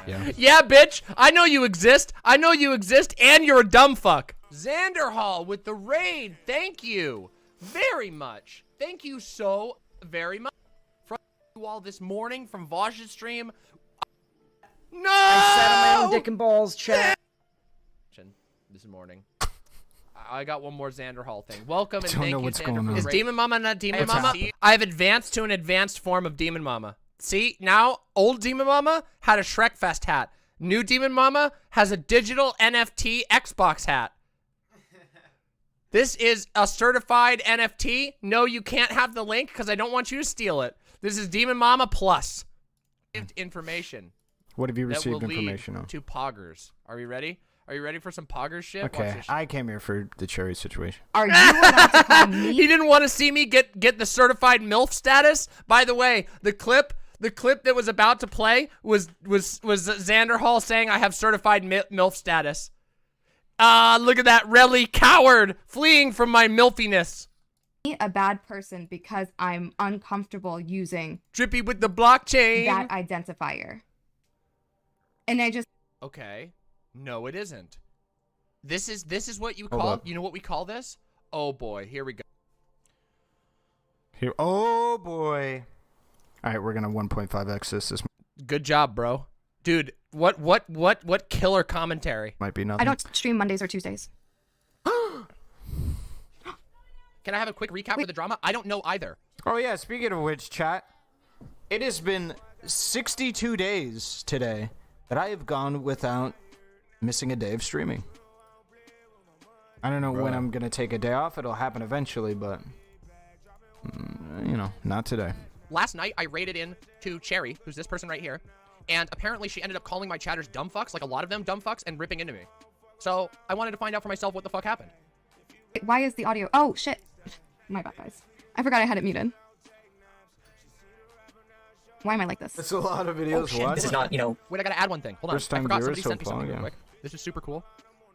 yeah. Yeah, bitch. I know you exist. I know you exist, and you're a dumb fuck. Xanderhall with the raid. Thank you very much. Thank you so very much. From you all this morning from Vaush's stream. No! I sat on my own dick and balls, chat. This morning. I got one more Xander Hall thing. Welcome and Don't thank know you, what's Xander, going for on. Is Demon Mama not Demon What's Mama? happening? I have advanced to an advanced form of Demon Mama. See, now old Demon Mama had a Shrek Fest hat. New Demon Mama has a digital NFT Xbox hat. This is a certified NFT. No, you can't have the link because I don't want you to steal it. This is Demon Mama Plus. Information. What have you that received will information lead on? to poggers. Are we ready? Are you ready for some poggers shit? Watch Okay, this shit. I came here for the cherry situation. Are you allowed to call me? He didn't want to see me get the certified MILF status. By the way, the clip that was about to play was Xander Hall saying I have certified MILF status. Look at that Relly coward fleeing from my milfiness. A bad person because I'm uncomfortable using Drippy with the blockchain. that identifier. And I just Okay. No, it isn't. This is what you Hold call, up. you know what we call this? Oh boy, here we go. Here, oh boy. All right, we're gonna 1.5x this. Good job, bro. Dude, what killer commentary. Might be nothing. I don't stream Mondays or Tuesdays. Can I have a quick recap for the drama? I don't know either. Oh yeah, speaking of which, chat, it has been 62 days today that I have gone without missing a day of streaming. I don't know when I'm gonna take a day off. It'll happen eventually, but you know, not today. Last night, I raided in to Cherry, who's this person right here, and apparently she ended up calling my chatters dumb fucks, like a lot of them dumb fucks, and ripping into me. So I wanted to find out for myself what the fuck happened. Why is the audio? Oh shit! My bad, guys. I forgot I had it muted. Why am I like this? It's a lot of videos. Oh, shit. What? This is not, you know. Wait, I gotta add one thing. Hold on. First time I forgot viewers somebody sent me so something far, real yeah. quick. This is super cool.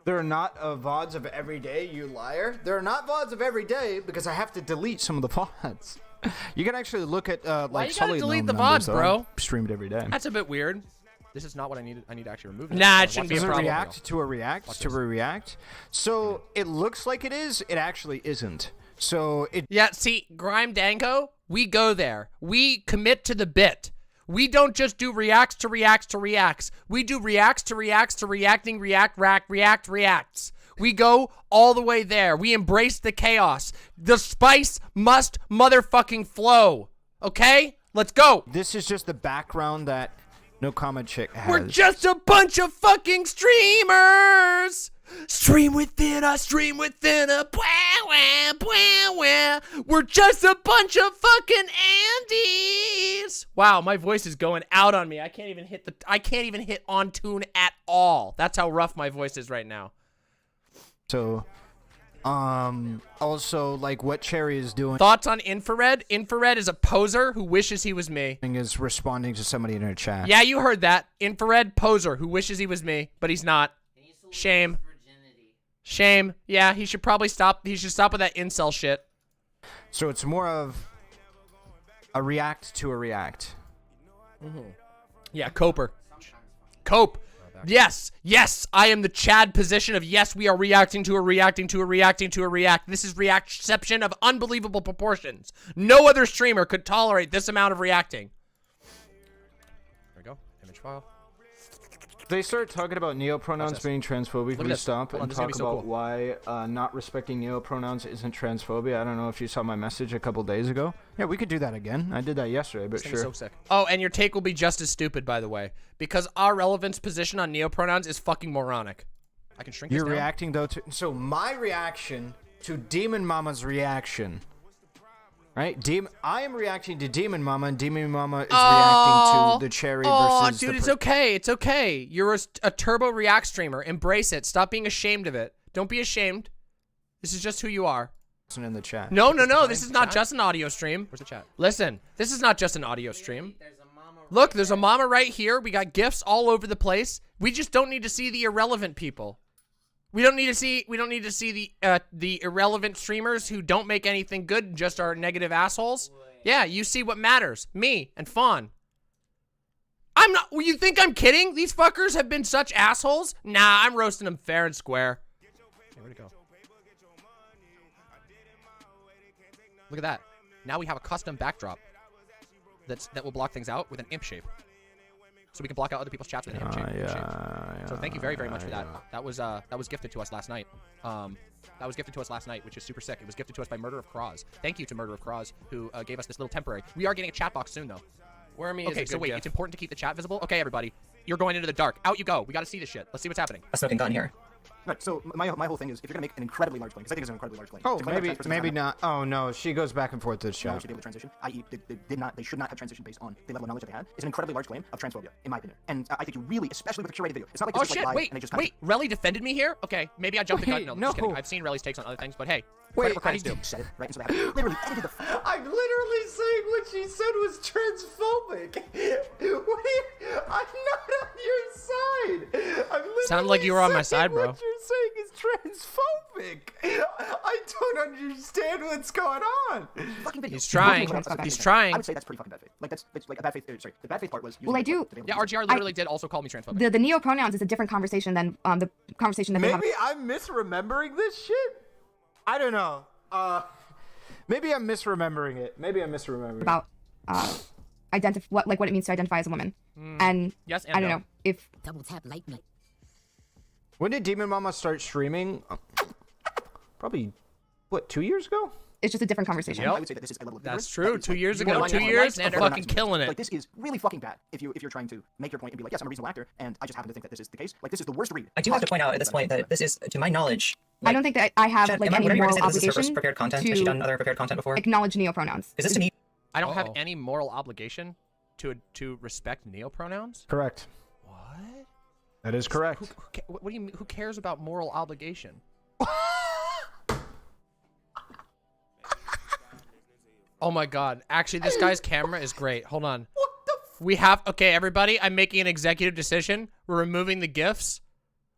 There are not VODs of every day, you liar. There are not VODs of every day because I have to delete some of the VODs. You can actually look at like you gotta Sully delete the numbers, VODs, though. bro? I stream it every day. That's a bit weird. This is not what I needed. I need to actually remove it. Nah, it shouldn't be a Does it problem. react to a react to a react? So it looks like it is. It actually isn't. So it. Yeah, see, Grime Dango, we go there. We commit to the bit. We don't just do reacts to reacts to reacts. We do reacts to reacts to reacting, reacts. We go all the way there. We embrace the chaos. The spice must motherfucking flow. Okay? Let's go. This is just the background that No Comment Chick has. We're just a bunch of fucking streamers. Stream within a stream within a. We're just a bunch of fucking Andes. Wow, my voice is going out on me. I can't even hit on tune at all. That's how rough my voice is right now. So, also, like, what Cherry is doing Thoughts on Infrared? Infrared is a poser who wishes he was me. is responding to somebody in her chat. Yeah, you heard that. Infrared poser who wishes he was me, but he's not. Shame. Shame. Yeah, he should probably stop. He should stop with that incel shit. So it's more of a react to a react. Yeah, Coper. Cope. Yes, I am the Chad position of yes, we are reacting to a reacting to a reacting to a react. This is reactception of unbelievable proportions. No other streamer could tolerate this amount of reacting. There we go. Image file. They start talking about neopronouns this. being transphobic. Look at We this. stop Hold on, and this is gonna talk be so about cool. why not respecting neopronouns isn't transphobia. I don't know if you saw my message a couple days ago. Yeah, we could do that again. I did that yesterday, but It's gonna be sure. so sick. Oh, and your take will be just as stupid, by the way, because AhRelevant's position on neopronouns is fucking moronic. I can shrink You're this down. reacting though to so my reaction to Demon Mama's reaction. Right? I am reacting to Demon Mama, and Demon Mama is reacting to the Cherry versus dude, the it's okay. It's okay. You're a turbo react streamer. Embrace it. Stop being ashamed of it. Don't be ashamed. This is just who you are. person in the chat. No. This is not just an audio stream. Where's the chat? Listen, this is not just an audio stream. Look, there's a mama right here. We got gifts all over the place. We just don't need to see the irrelevant people. We don't need to see the irrelevant streamers who don't make anything good and just are negative assholes. Yeah, you see what matters. Me and Faun. I'm not. You think I'm kidding? These fuckers have been such assholes. Nah, I'm roasting them fair and square. Okay, where'd it go? Look at that. Now we have a custom backdrop that will block things out with an imp shape. So we can block out other people's chats with an imp shape. So thank you very, very much for that. That was gifted to us last night. That was gifted to us last night, which is super sick. It was gifted to us by Murder of Croz. Thank you to Murder of Croz, who gave us this little temporary. We are getting a chat box soon, though. Wormy okay, is a so good wait, gift. it's important to keep the chat visible? Okay, everybody. You're going into the dark. Out you go. We got to see this shit. Let's see what's happening. A smoking gun here. Right, so my whole thing is, if you're gonna make an incredibly large claim, because I think it's an incredibly large claim. Oh, to claim that maybe trans person maybe is not- not. Oh no, she goes back and forth to the No, shop. should be able to transition, i.e., they should not have transitioned based on the level of knowledge that they had. It's an incredibly large claim of transphobia, in my opinion. And I think you really, especially with a curated video, it's not like Oh it's just shit, like live wait, and they just kind wait. Relly defended me here? Okay, maybe I jumped the gun. No, just kidding. I've seen Relly's takes on other things, but hey, credit where credit's due. said it, right? And so they have literally edited the I'm literally saying what she said was transphobic. What do you? I'm not on your side. I'm Sounded like you were on my side, bro. What you're saying is transphobic. I don't understand what's going on. He's trying. He's trying. I would say that's pretty fucking bad faith. Like that's like a bad faith. Sorry, the bad faith part was. Well, I do. Yeah, RGR literally did also call me transphobic. The neo pronouns is a different conversation than the conversation that we have. Maybe I'm misremembering this shit. I don't know. Maybe I'm misremembering it. Maybe I'm misremembering About what it means to identify as a woman. And yes, I don't know if double tap like me. When did DramaMma start streaming? Probably, what, 2 years ago? It's just a different conversation. Yep. I would say that this is a level of That's ignorance true. that is, 2 years like, ago. borderline 2 on years the and line fucking of killing it. Like this is really fucking bad if you're trying to make your point and be like, yes, I'm a reasonable actor, and I just happen to think that this is the case. Like this is the worst read. I do have to point out at this point that this is, to my knowledge. I don't think that I have Chad, like am I any wondering moral if this is her obligation prepared content? Has she done other prepared content before? acknowledge neo pronouns. Is this to me? I don't have any moral obligation to respect neopronouns. Correct. What? That is correct. What do you mean? Who cares about moral obligation? Oh my god. Actually, this guy's camera is great. Hold on. What the We have... Okay, everybody, I'm making an executive decision. We're removing the GIFs.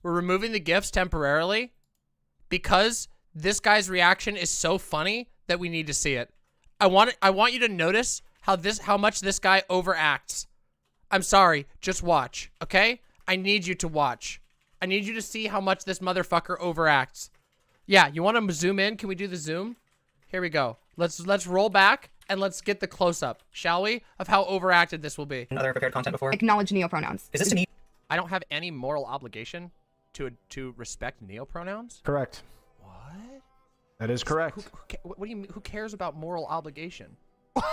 We're removing the GIFs temporarily because this guy's reaction is so funny that we need to see it. I want you to notice how much this guy overacts. I'm sorry. Just watch, okay? I need you to watch. I need you to see how much this motherfucker overacts. Yeah, you want to zoom in? Can we do the zoom? Here we go. Let's roll back and let's get the close up, shall we? Of how overacted this will be. Other prepared content before? Acknowledge neo pronouns. Is this to me? I don't have any moral obligation to respect neopronouns. Correct. What? That is correct. What do you mean? Who cares about moral obligation? What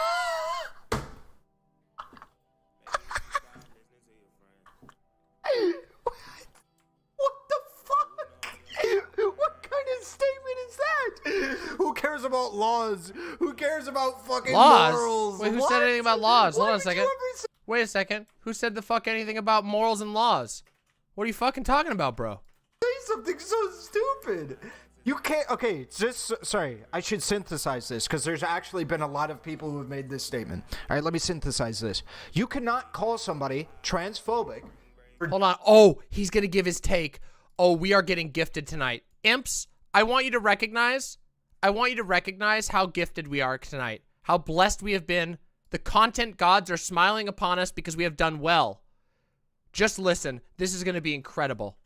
the fuck? What kind of statement is that? Who cares about laws? Who cares about fucking Laws? morals? Wait, who What? said anything about laws? Hold Why on a would you second. ever say- Wait a second. Who said the fuck anything about morals and laws? What are you fucking talking about, bro? Say something so stupid. You can't. Okay, just sorry. I should synthesize this because there's actually been a lot of people who have made this statement. All right, let me synthesize this. You cannot call somebody transphobic. Hold on. Oh, he's gonna give his take. Oh, we are getting gifted tonight. Imps, I want you to recognize how gifted we are tonight. How blessed we have been. The content gods are smiling upon us because we have done well. Just listen. This is gonna be incredible.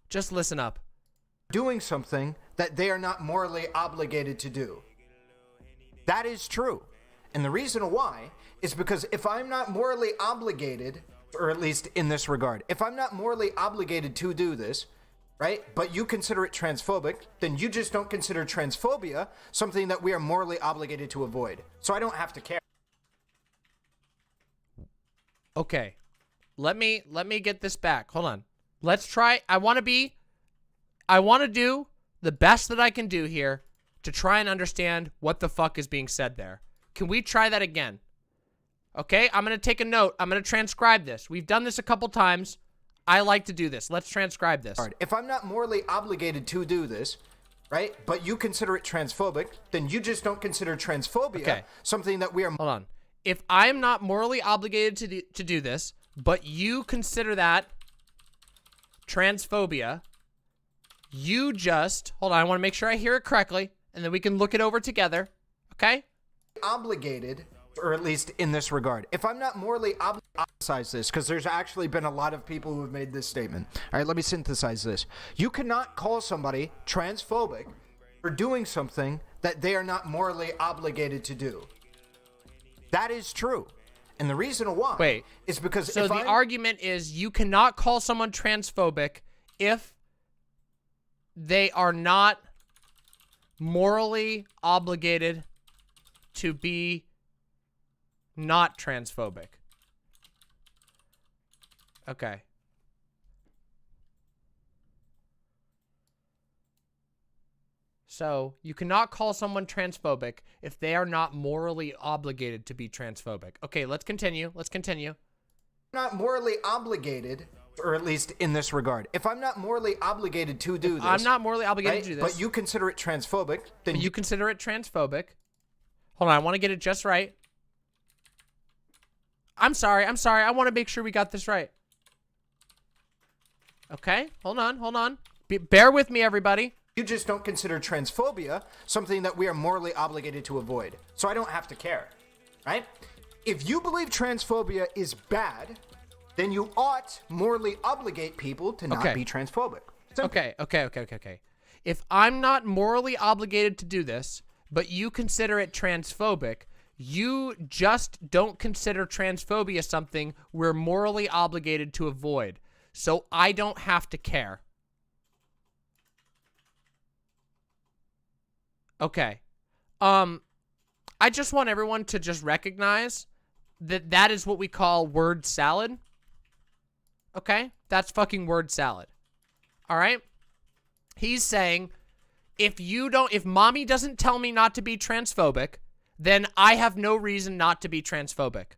Just listen up. Doing something that they are not morally obligated to do. That is true. And the reason why is because if I'm not morally obligated, or at least in this regard, if I'm not morally obligated to do this, right, but you consider it transphobic, then you just don't consider transphobia something that we are morally obligated to avoid. So I don't have to care. Okay. Let me get this back. Hold on. Let's try. I want to do the best that I can do here to try and understand what the fuck is being said there. Can we try that again? Okay, I'm going to take a note. I'm going to transcribe this. We've done this a couple times. I like to do this. Let's transcribe this. If I'm not morally obligated to do this, right, but you consider it transphobic, then you just don't consider transphobia something that we are... Hold on. If I am not morally obligated to do this, but you consider that transphobia, you just... Hold on, I want to make sure I hear it correctly, and then we can look it over together, okay? Obligated, or at least in this regard. If I'm not morally obligated to synthesize this, because there's actually been a lot of people who have made this statement. All right, let me synthesize this. You cannot call somebody transphobic for doing something that they are not morally obligated to do. That is true. And the reason why is because so the argument is you cannot call someone transphobic if they are not morally obligated to be not transphobic. Okay. So, you cannot call someone transphobic if they are not morally obligated to be transphobic. Okay, let's continue. Let's continue. Not morally obligated, or at least in this regard. If I'm not morally obligated to do this. I'm not morally obligated right, to do this. But you consider it transphobic, then you consider it transphobic. Hold on, I want to get it just right. I'm sorry. I want to make sure we got this right. Okay, hold on. Bear with me, everybody. You just don't consider transphobia something that we are morally obligated to avoid. So I don't have to care, right? If you believe transphobia is bad, then you ought morally obligate people to not be transphobic. Simple. Okay. If I'm not morally obligated to do this, but you consider it transphobic, you just don't consider transphobia something we're morally obligated to avoid. So I don't have to care. Okay. I just want everyone to just recognize that that is what we call word salad. Okay? That's fucking word salad. All right? He's saying if mommy doesn't tell me not to be transphobic, then I have no reason not to be transphobic.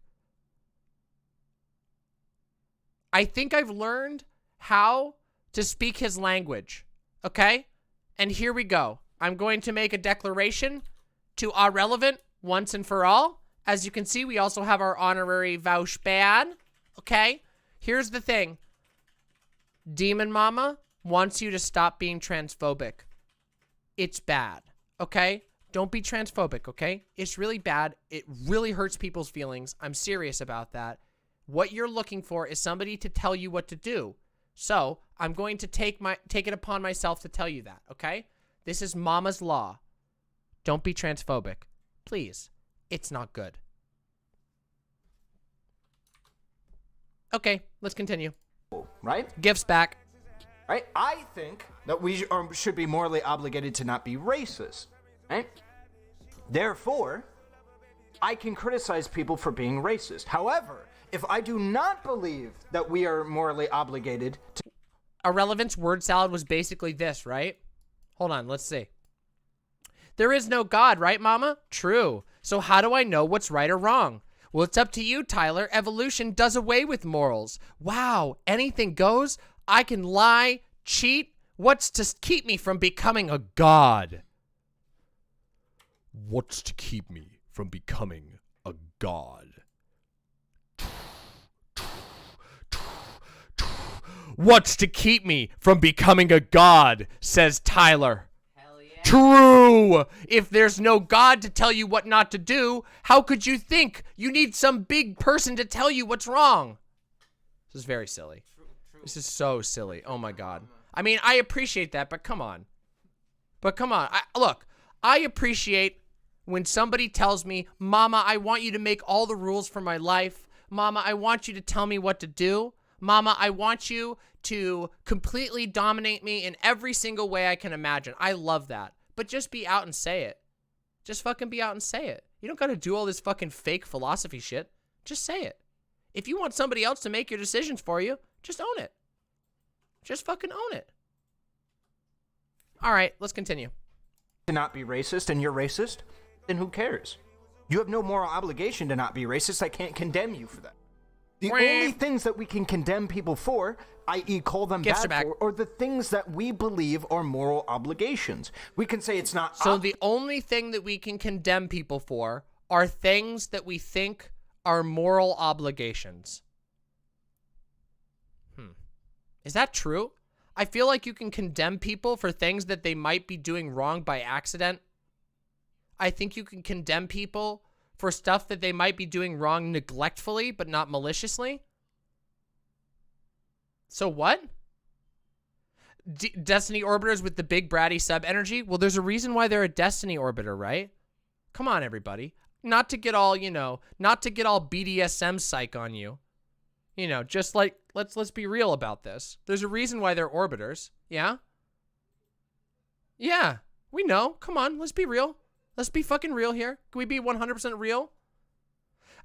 I think I've learned how to speak his language. Okay? And here we go. I'm going to make a declaration to AhRelevant once and for all. As you can see, we also have our honorary Vaush ban. Okay? Here's the thing. DramaMma wants you to stop being transphobic. It's bad. Okay? Don't be transphobic, okay? It's really bad. It really hurts people's feelings. I'm serious about that. What you're looking for is somebody to tell you what to do. So, I'm going to take it upon myself to tell you that, okay? This is Mama's law. Don't be transphobic. Please. It's not good. Okay, let's continue. Right? Gifts back. Right? I think that we should be morally obligated to not be racist. Right? Therefore, I can criticize people for being racist. However, if I do not believe that we are morally obligated to... AhRelevant's word salad was basically this, right? Hold on, let's see. There is no God, right, Mama? True. So how do I know what's right or wrong? Well, it's up to you, Tyler. Evolution does away with morals. Wow, anything goes? I can lie, cheat. What's to keep me from becoming a god? What's to keep me from becoming a god? What's to keep me from becoming a god, says Tyler. Hell yeah. True! If there's no God to tell you what not to do, how could you think you need some big person to tell you what's wrong? This is very silly. This is so silly. Oh my God. I mean, I appreciate that, but come on. Look, I appreciate when somebody tells me, Mama, I want you to make all the rules for my life. Mama, I want you to tell me what to do. Mama, I want you to completely dominate me in every single way I can imagine. I love that. But just be out and say it. Just fucking be out and say it. You don't gotta do all this fucking fake philosophy shit. Just say it. If you want somebody else to make your decisions for you, just own it. Just fucking own it. All right, let's continue. To not be racist and you're racist, then who cares? You have no moral obligation to not be racist. I can't condemn you for that. The only things that we can condemn people for, i.e. call them bad for, are the things that we believe are moral obligations. We can say it's not... So the only thing that we can condemn people for are things that we think are moral obligations. Is that true? I feel like you can condemn people for things that they might be doing wrong by accident. I think you can condemn people for stuff that they might be doing wrong neglectfully, but not maliciously. So what? Destiny Orbiters with the big bratty sub energy? Well, there's a reason why they're a Destiny Orbiter, right? Come on, everybody. Not to get all, you know, not to get all BDSM psych on you. You know, just like, let's be real about this. There's a reason why they're orbiters. Yeah? Yeah, we know. Come on, let's be real. Let's be fucking real here. Can we be 100% real?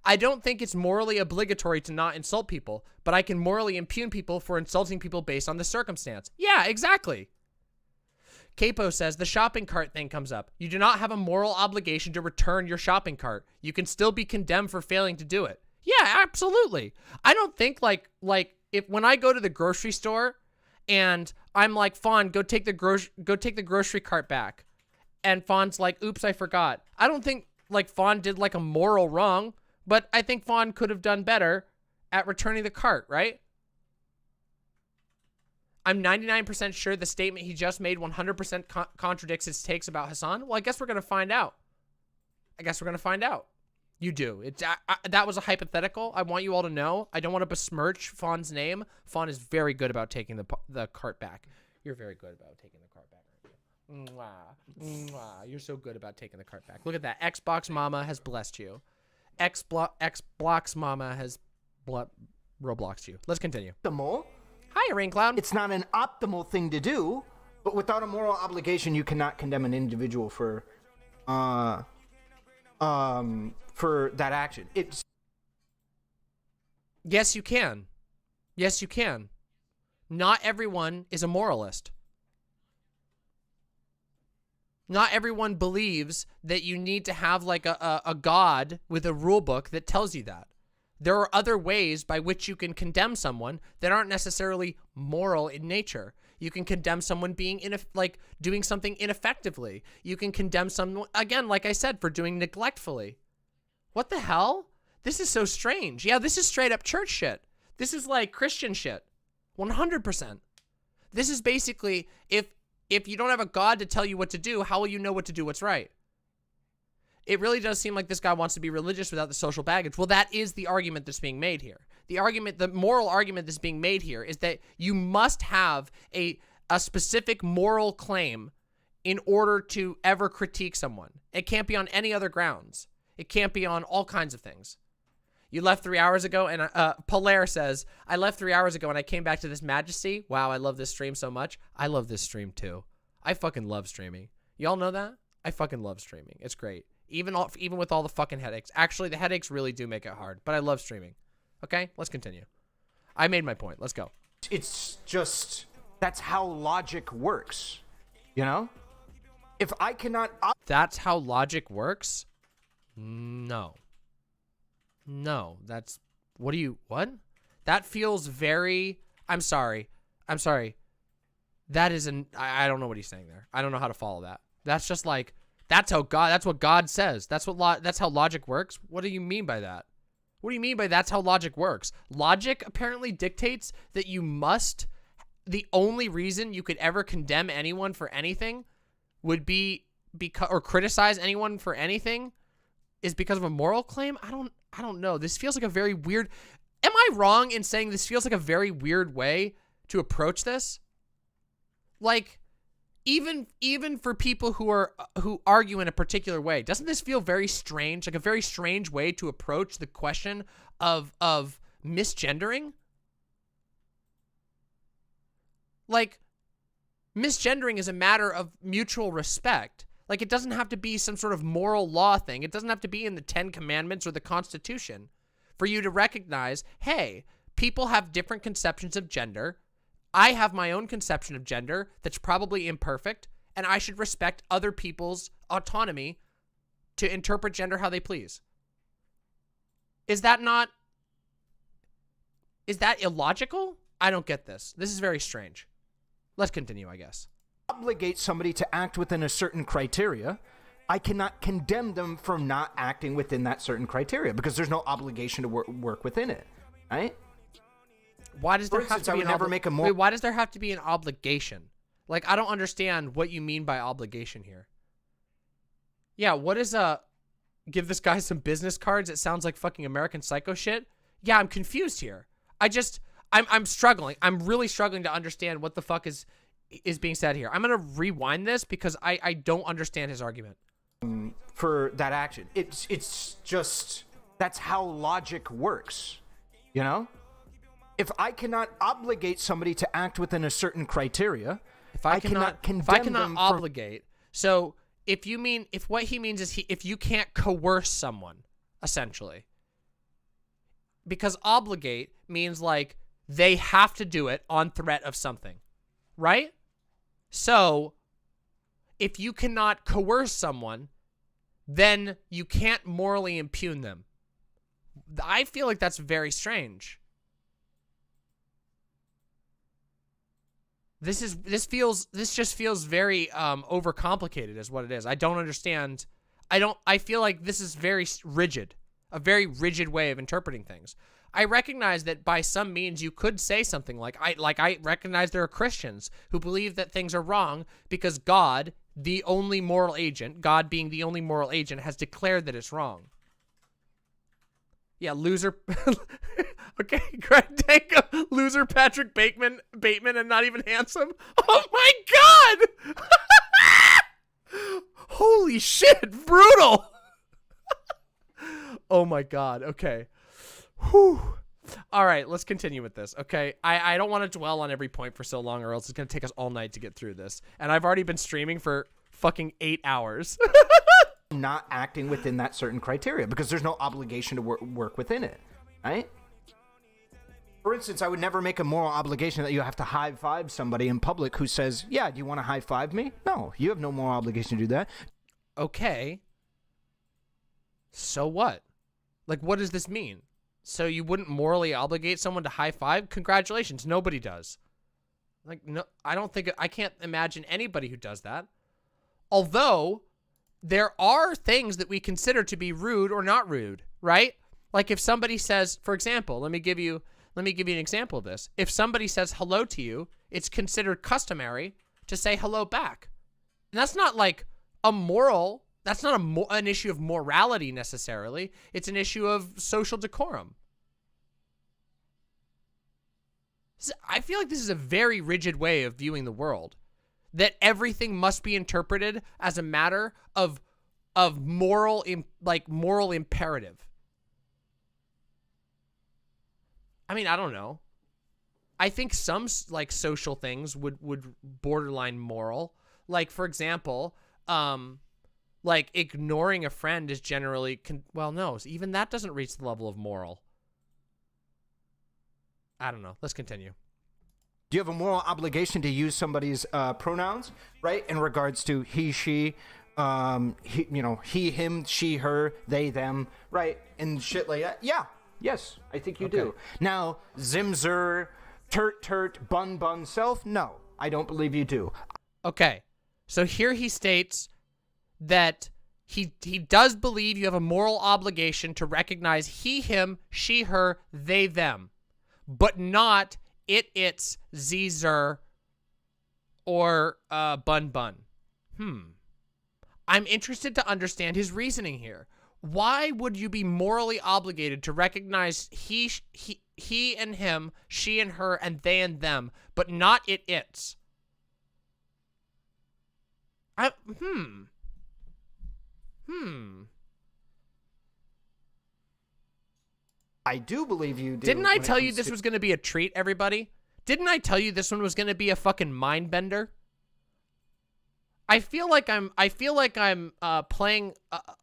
I don't think it's morally obligatory to not insult people, but I can morally impugn people for insulting people based on the circumstance. Yeah, exactly. Capo says the shopping cart thing comes up. You do not have a moral obligation to return your shopping cart. You can still be condemned for failing to do it. Yeah, absolutely. I don't think like if when I go to the grocery store and I'm like, Faun, go take the grocery cart back. And Faun's like, oops, I forgot. I don't think like Faun did like a moral wrong, but I think Faun could have done better at returning the cart, right? I'm 99% sure the statement he just made 100% contradicts his takes about Hassan. Well, I guess we're going to find out. You do. That was a hypothetical. I want you all to know. I don't want to besmirch Faun's name. Faun is very good about taking the cart back. You're very good about taking the cart back. Mwah. Mwah. You're so good about taking the cart back. Look at that. Xbox Mama has blessed you. Xbox Mama has Robloxed you. Let's continue. Optimal. Hi, Rain Cloud. It's not an optimal thing to do, but without a moral obligation, you cannot condemn an individual for that action. It's Yes, you can. Yes, you can. Not everyone is a moralist. Not everyone believes that you need to have like a god with a rule book that tells you that. There are other ways by which you can condemn someone that aren't necessarily moral in nature. You can condemn someone being doing something ineffectively. You can condemn someone, again, like I said, for doing neglectfully. What the hell? This is so strange. Yeah, this is straight up church shit. This is like Christian shit. 100%. This is basically, if you don't have a God to tell you what to do, how will you know what to do what's right? It really does seem like this guy wants to be religious without the social baggage. Well, that is the argument that's being made here. The moral argument that's being made here is that you must have a specific moral claim in order to ever critique someone. It can't be on any other grounds. It can't be on all kinds of things. You left 3 hours ago, and Polaire says, I left 3 hours ago and I came back to this majesty. Wow, I love this stream so much. I love this stream too. I fucking love streaming. Y'all know that? I fucking love streaming. It's great. Even with all the fucking headaches. Actually, the headaches really do make it hard, but I love streaming. Okay, let's continue. I made my point. Let's go. It's just, that's how logic works, you know? If I cannot... That's how logic works? No. No, that's... What? That feels very... I'm sorry. That is an... I don't know what he's saying there. I don't know how to follow that. That's just like... That's what God says. That's how logic works. What do you mean by that? What do you mean by that's how logic works? Logic apparently dictates that you must, the only reason you could ever condemn anyone for anything would be or criticize anyone for anything is because of a moral claim? I don't know. This feels like a very weird, am I wrong in saying this feels like a very weird way to approach this? Like, even for people who argue in a particular way, doesn't this feel very strange? Like a very strange way to approach the question of misgendering? Like, misgendering is a matter of mutual respect. Like, it doesn't have to be some sort of moral law thing. It doesn't have to be in the 10 Commandments or the Constitution for you to recognize, hey, people have different conceptions of gender. I have my own conception of gender that's probably imperfect, and I should respect other people's autonomy to interpret gender how they please. Is that illogical? I don't get this. This is very strange. Let's continue, I guess. Obligate somebody to act within a certain criteria. I cannot condemn them for not acting within that certain criteria because there's no obligation to work within it, right? Why does there have to be why does there have to be an obligation? Like, I don't understand what you mean by obligation here. Yeah, what is give this guy some business cards? It sounds like fucking American Psycho shit. Yeah, I'm confused here. I'm struggling. I'm really struggling to understand what the fuck is being said here. I'm gonna rewind this because I don't understand his argument. for that action. It's just, that's how logic works, you know? If I cannot obligate somebody to act within a certain criteria, I cannot condemn them for... obligate. So if what he means is if you can't coerce someone, essentially. Because obligate means like they have to do it on threat of something, right? So if you cannot coerce someone, then you can't morally impugn them. I feel like that's very strange. This just feels very overcomplicated is what it is. I don't understand. I feel like this is very rigid, a very rigid way of interpreting things. I recognize that by some means you could say something like I recognize there are Christians who believe that things are wrong because God, the only moral agent, God being the only moral agent, has declared that it's wrong. Yeah, loser. Okay, Greg Danko, loser Patrick Bateman, and not even handsome. Oh my God! Holy shit, brutal! Oh my God. Okay. Whew. All right, let's continue with this. Okay, I don't want to dwell on every point for so long, or else it's gonna take us all night to get through this. And I've already been streaming for fucking 8 hours. Not acting within that certain criteria because there's no obligation to work within it, right? For instance, I would never make a moral obligation that you have to high five somebody in public who says, yeah, do you want to high five me? No, you have no moral obligation to do that. Okay. So what? Like, what does this mean? So you wouldn't morally obligate someone to high five? Congratulations, nobody does. Like, no, I can't imagine anybody who does that. Although, there are things that we consider to be rude or not rude, right? Like if somebody says, for example, let me give you an example of this. If somebody says hello to you, it's considered customary to say hello back. And that's not like a moral, that's not an issue of morality necessarily. It's an issue of social decorum. I feel like this is a very rigid way of viewing the world. That everything must be interpreted as a matter of moral imperative. I mean, I don't know. I think some like social things would borderline moral. Like for example, like ignoring a friend is generally well, no, even that doesn't reach the level of moral. I don't know. Let's continue. Do you have a moral obligation to use somebody's pronouns, right? In regards to he, she, he, him, she, her, they, them, right? And shit like that. Yeah. Yes, I think you do. Now, zimzer, turt, bun, self. No, I don't believe you do. Okay. So here he states that he does believe you have a moral obligation to recognize he, him, she, her, they, them, but not it's, zer, or bun. I'm interested to understand his reasoning here. Why would you be morally obligated to recognize he and him, she and her, and they and them, but not it's? I do believe you do. Didn't I tell you this was going to be a treat, everybody? Didn't I tell you this one was going to be a fucking mind bender? I feel like I'm playing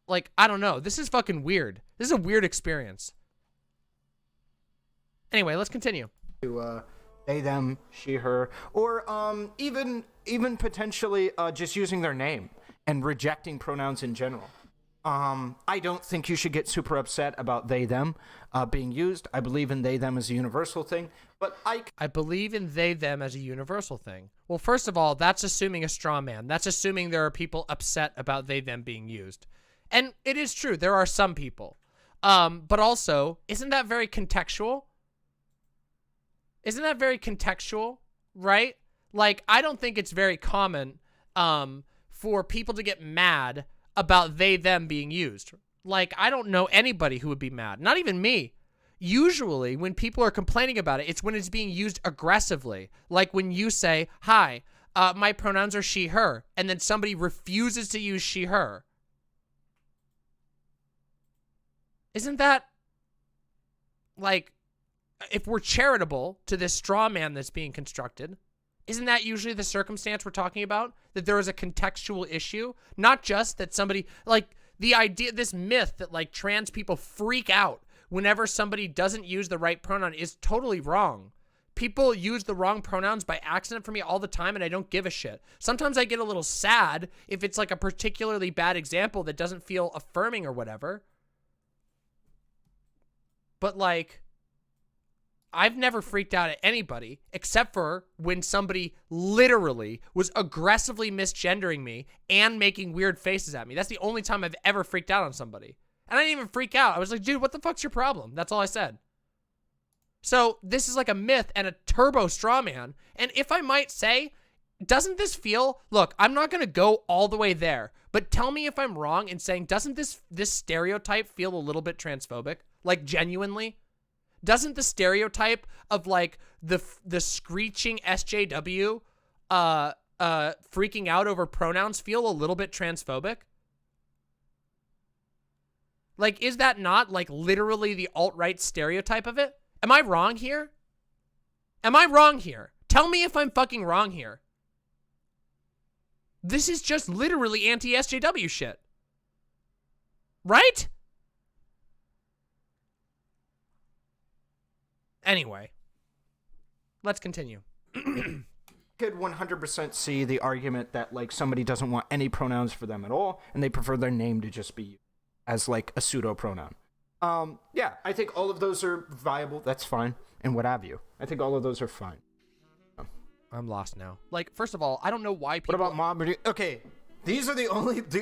like I don't know. This is fucking weird. This is a weird experience. Anyway, let's continue. They, them, she, her, or even potentially just using their name and rejecting pronouns in general. I don't think you should get super upset about they, them being used. I believe in they, them as a universal thing, but I believe in they, them as a universal thing. Well, first of all, that's assuming a straw man. That's assuming there are people upset about they, them being used. And it is true. There are some people. But also, isn't that very contextual? Isn't that very contextual, right? Like, I don't think it's very common for people to get mad about they, them being used. Like, I don't know anybody who would be mad. Not even me. Usually, when people are complaining about it, it's when it's being used aggressively. Like when you say, hi, my pronouns are she, her, and then somebody refuses to use she, her. Isn't that, like, if we're charitable to this straw man that's being constructed, isn't that usually the circumstance we're talking about? That there is a contextual issue? Not just that somebody, like, the idea, this myth that, like, trans people freak out whenever somebody doesn't use the right pronoun is totally wrong. People use the wrong pronouns by accident for me all the time, and I don't give a shit. Sometimes I get a little sad if it's, like, a particularly bad example that doesn't feel affirming or whatever. But, like, I've never freaked out at anybody except for when somebody literally was aggressively misgendering me and making weird faces at me. That's the only time I've ever freaked out on somebody. And I didn't even freak out. I was like, dude, what the fuck's your problem? That's all I said. So this is like a myth and a turbo straw man. And if I might say, doesn't this feel, look, I'm not going to go all the way there, but tell me if I'm wrong in saying, doesn't this stereotype feel a little bit transphobic? Like, genuinely? Doesn't the stereotype of, like, the screeching SJW freaking out over pronouns feel a little bit transphobic? Like, is that not, like, literally the alt-right stereotype of it? Am I wrong here? Am I wrong here? Tell me if I'm fucking wrong here. This is just literally anti-SJW shit. Right? Anyway, let's continue. Could 100% see the argument that, like, somebody doesn't want any pronouns for them at all, and they prefer their name to just be used as, like, a pseudo pronoun. Yeah, I think all of those are viable. That's fine, and what have you. I think all of those are fine. I'm lost now. Like, first of all, I don't know why people... What about mom? Okay, these are the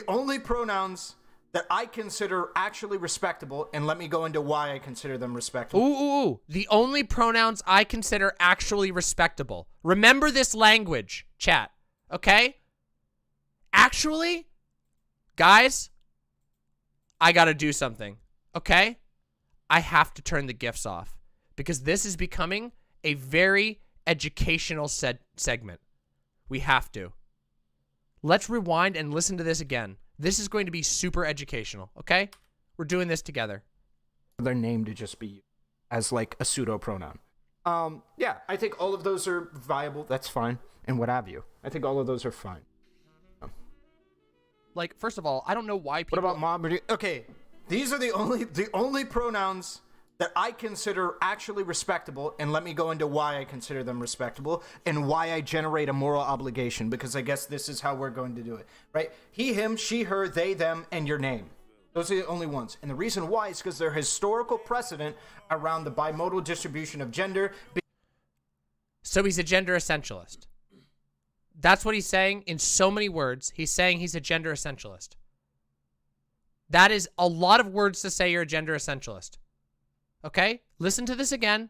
only pronouns that I consider actually respectable, and let me go into why I consider them respectable. Ooh. The only pronouns I consider actually respectable. Remember this language, chat, okay? Actually, guys, I gotta do something, okay? I have to turn the GIFs off because this is becoming a very educational segment. We have to. Let's rewind and listen to this again. This is going to be super educational, okay? We're doing this together. Their name to just be as, like, a pseudo pronoun. Yeah, I think all of those are viable. That's fine, and what have you. I think all of those are fine. Like, first of all, I don't know why people... What about mom? Okay, these are the only pronouns that I consider actually respectable, and let me go into why I consider them respectable and why I generate a moral obligation, because I guess this is how we're going to do it, right? He, him, she, her, they, them, and your name. Those are the only ones. And the reason why is because there's historical precedent around the bimodal distribution of gender. So he's a gender essentialist. That's what he's saying in so many words. He's saying he's a gender essentialist. That is a lot of words to say you're a gender essentialist. Okay? Listen to this again.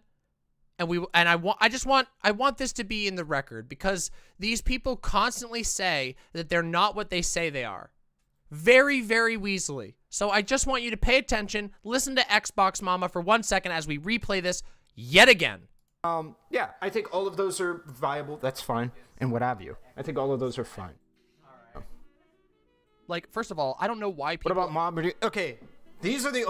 I want this to be in the record because these people constantly say that they're not what they say they are. Very, very weaselly. So I just want you to pay attention, listen to Xbox Mama for 1 second as we replay this yet again. Yeah, I think all of those are viable. That's fine, and what have you. I think all of those are fine. Like, first of all, I don't know why people... What about mom? Okay, these are the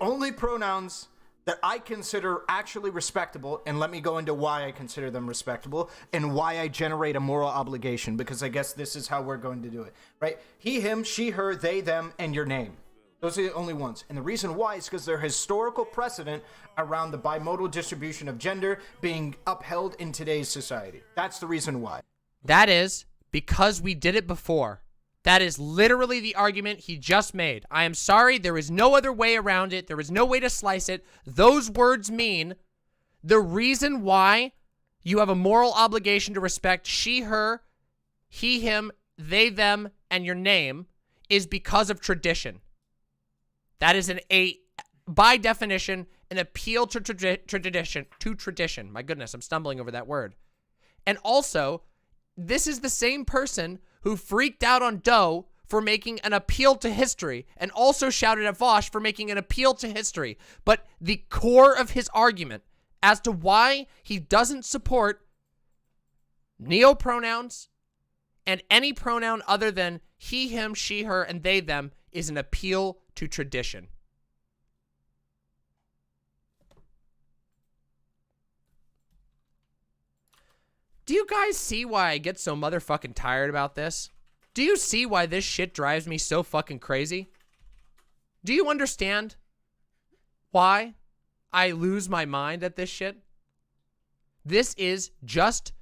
only pronouns that I consider actually respectable, and let me go into why I consider them respectable and why I generate a moral obligation, because I guess this is how we're going to do it, right? He, him, she, her, they, them, and your name. Those are the only ones. And the reason why is because there's historical precedent around the bimodal distribution of gender being upheld in today's society. That's the reason why. That is because we did it before. That is literally the argument he just made. I am sorry, there is no other way around it. There is no way to slice it. Those words mean the reason why you have a moral obligation to respect she, her, he, him, they, them, and your name is because of tradition. That is by definition, an appeal to tradition. My goodness, I'm stumbling over that word. And also, this is the same person who freaked out on Doe for making an appeal to history and also shouted at Vaush for making an appeal to history. But the core of his argument as to why he doesn't support neopronouns and any pronoun other than he, him, she, her, and they, them is an appeal to tradition. Do you guys see why I get so motherfucking tired about this? Do you see why this shit drives me so fucking crazy? Do you understand why I lose my mind at this shit? This is just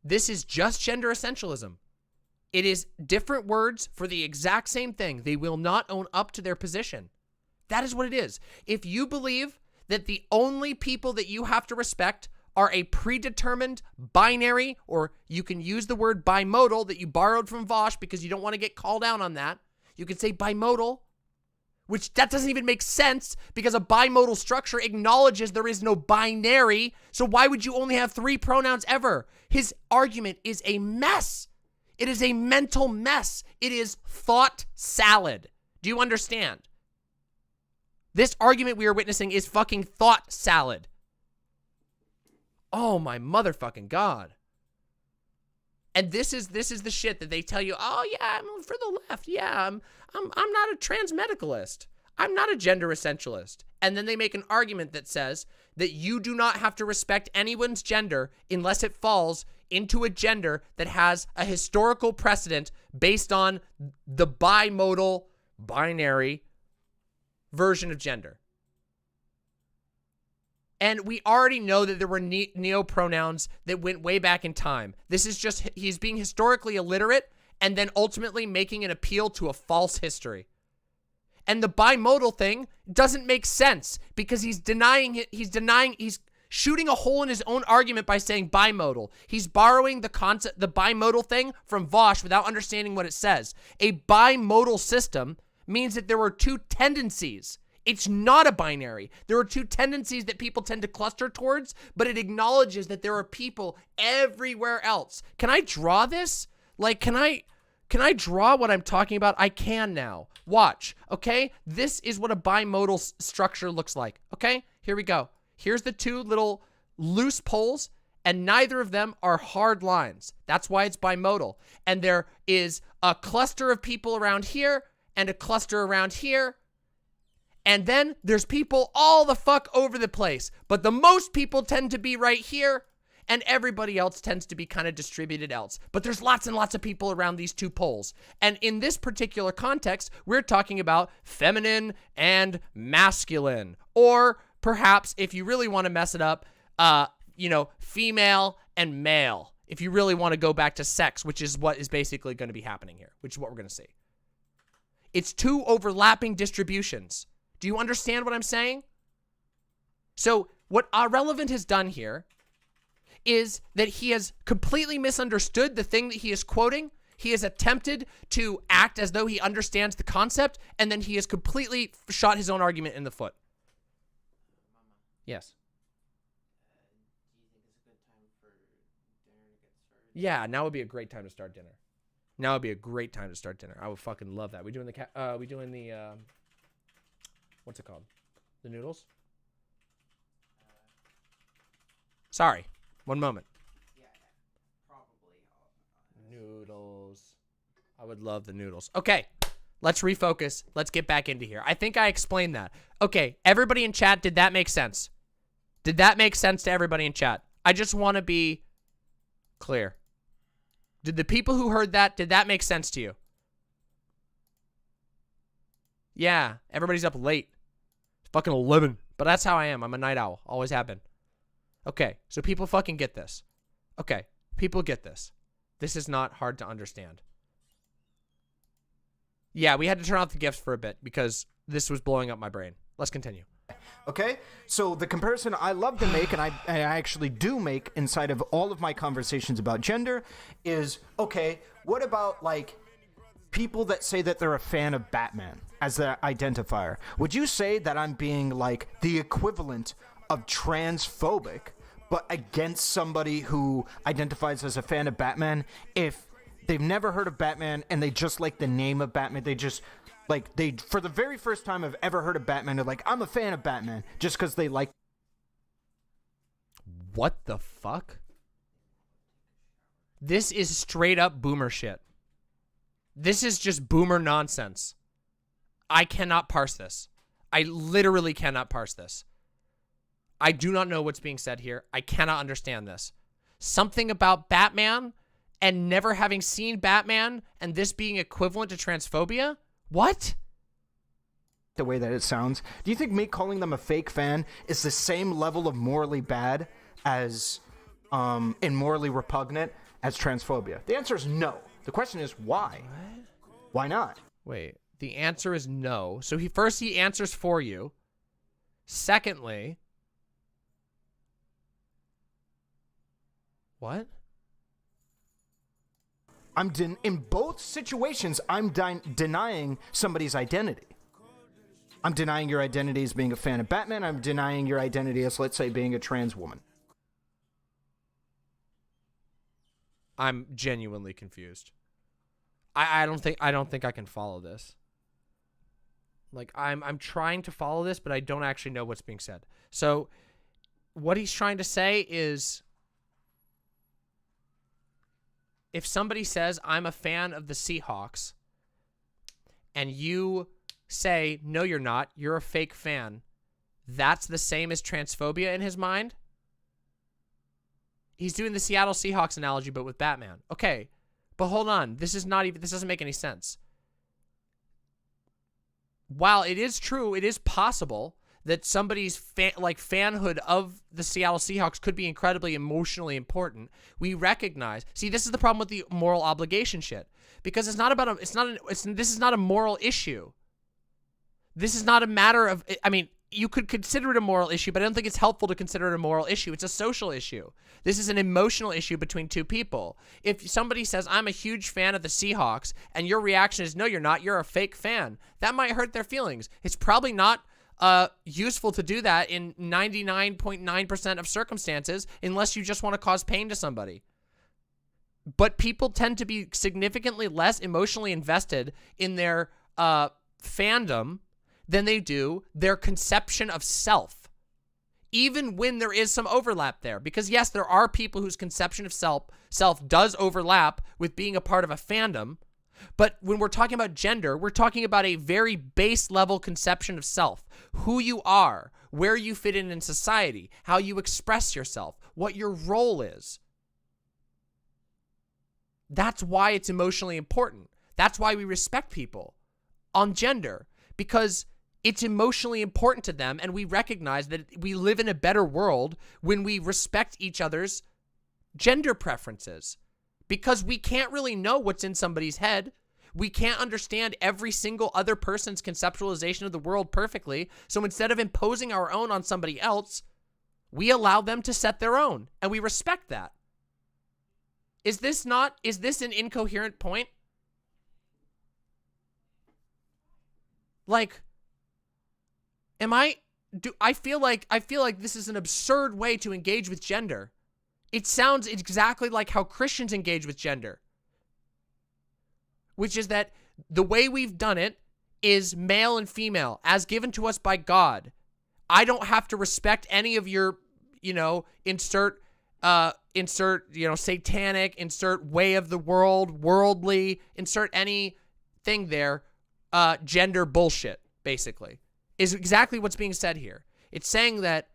gender essentialism. It is different words for the exact same thing. They will not own up to their position. That is what it is. If you believe that the only people that you have to respect are a predetermined binary, or you can use the word bimodal that you borrowed from Vaush because you don't want to get called out on that. You can say bimodal, which that doesn't even make sense because a bimodal structure acknowledges there is no binary. So why would you only have 3 pronouns ever? His argument is a mess. It is a mental mess. It is thought salad. Do you understand? This argument we are witnessing is fucking thought salad. Oh my motherfucking God. And this is the shit that they tell you, oh yeah, I'm for the left. Yeah, I'm not a transmedicalist. I'm not a gender essentialist. And then they make an argument that says that you do not have to respect anyone's gender unless it falls into a gender that has a historical precedent based on the bimodal binary version of gender. And we already know that there were neo-pronouns that went way back in time. This is just, he's being historically illiterate and then ultimately making an appeal to a false history. And the bimodal thing doesn't make sense because he's shooting a hole in his own argument by saying bimodal. He's borrowing the concept, the bimodal thing from Vaush without understanding what it says. A bimodal system means that there were 2 tendencies. It's not a binary. There are 2 tendencies that people tend to cluster towards, but it acknowledges that there are people everywhere else. Can I draw this? Like, can I draw what I'm talking about? I can now. Watch, okay? This is what a bimodal structure looks like, okay? Here we go. Here's the 2 little loose poles, and neither of them are hard lines. That's why it's bimodal. And there is a cluster of people around here and a cluster around here. And then there's people all the fuck over the place. But the most people tend to be right here, and everybody else tends to be kind of distributed else. But there's lots and lots of people around these 2 poles. And in this particular context, we're talking about feminine and masculine. Or perhaps, if you really want to mess it up, you know, female and male. If you really want to go back to sex, which is what is basically going to be happening here, which is what we're going to see. It's 2 overlapping distributions. Do you understand what I'm saying? So what AhRelevant has done here is that he has completely misunderstood the thing that he is quoting. He has attempted to act as though he understands the concept, and then he has completely shot his own argument in the foot. Yes. Yeah, now would be a great time to start dinner. Now would be a great time to start dinner. I would fucking love that. We doing the what's it called? The noodles? Sorry. One moment. Noodles. I would love the noodles. Okay. Let's refocus. Let's get back into here. I think I explained that. Okay. Everybody in chat, did that make sense? Did that make sense to everybody in chat? I just want to be clear. Did the people who heard that, did that make sense to you? Yeah. Everybody's up late. It's fucking 11. But that's how I am. I'm a night owl. Always have been. Okay. So people fucking get this. Okay. People get this. This is not hard to understand. Yeah, we had to turn off the GIFs for a bit because this was blowing up my brain. Let's continue. Okay, so the comparison I love to make, and I actually do make inside of all of my conversations about gender, is, okay, what about, like, people that say that they're a fan of Batman as their identifier? Would you say that I'm being, like, the equivalent of transphobic, but against somebody who identifies as a fan of Batman if they've never heard of Batman and they just like the name of Batman? They just... like, they, for the very first time I've ever heard of Batman, they're like, I'm a fan of Batman, just because they like... What the fuck? This is straight up boomer shit. This is just boomer nonsense. I cannot parse this. I literally cannot parse this. I do not know what's being said here. I cannot understand this. something about Batman and never having seen Batman and this being equivalent to transphobia? What? The way that it sounds. Do you think me calling them a fake fan is the same level of morally bad as, and morally repugnant as transphobia? The answer is no. The question is why? What? Why not? Wait, the answer is no. So he answers for you. Secondly, what? In both situations, I'm denying somebody's identity. I'm denying your identity as being a fan of Batman. I'm denying your identity as, let's say, being a trans woman. I'm genuinely confused. I don't think I can follow this. Like, I'm trying to follow this, but I don't actually know what's being said. So what he's trying to say is, if somebody says, I'm a fan of the Seahawks, and you say, no, you're not, you're a fake fan, that's the same as transphobia in his mind? He's doing the Seattle Seahawks analogy, but with Batman. Okay, but hold on. This doesn't make any sense. While it is true, it is possible that somebody's fanhood of the Seattle Seahawks could be incredibly emotionally important. We recognize. See, this is the problem with the moral obligation shit, because it's not about this is not a moral issue. This is not a matter of. I mean, you could consider it a moral issue, but I don't think it's helpful to consider it a moral issue. It's a social issue. This is an emotional issue between two people. If somebody says, I'm a huge fan of the Seahawks, and your reaction is, no, you're not, you're a fake fan, that might hurt their feelings. It's probably not useful to do that in 99.9% of circumstances unless you just want to cause pain to somebody. But people tend to be significantly less emotionally invested in their fandom than they do their conception of self, even when there is some overlap there. Because yes, there are people whose conception of self does overlap with being a part of a fandom, but when we're talking about gender, we're talking about a very base level conception of self, who you are, where you fit in society, how you express yourself, what your role is. That's why it's emotionally important. That's why we respect people on gender, because it's emotionally important to them, and we recognize that we live in a better world when we respect each other's gender preferences, because we can't really know what's in somebody's head. We can't understand every single other person's conceptualization of the world perfectly, so instead of imposing our own on somebody else, we allow them to set their own, and we respect that. Is this an incoherent point? Like, I feel like this is an absurd way to engage with gender. It sounds exactly like how Christians engage with gender, which is that the way we've done it is male and female as given to us by God. I don't have to respect any of your, insert, satanic, insert way of the world, worldly, insert anything there, gender bullshit, basically, is exactly what's being said here. It's saying that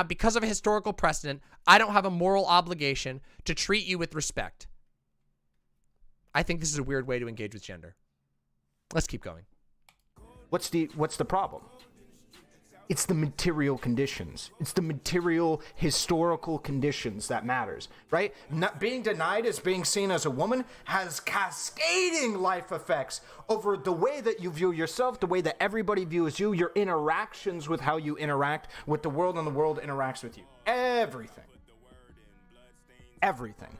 because of a historical precedent, I don't have a moral obligation to treat you with respect. I think this is a weird way to engage with gender. Let's keep going. What's the problem? It's the material conditions. It's the material historical conditions that matters, right? Not being denied as being seen as a woman has cascading life effects over the way that you view yourself, the way that everybody views you, your interactions with how you interact with the world and the world interacts with you. Everything. Everything.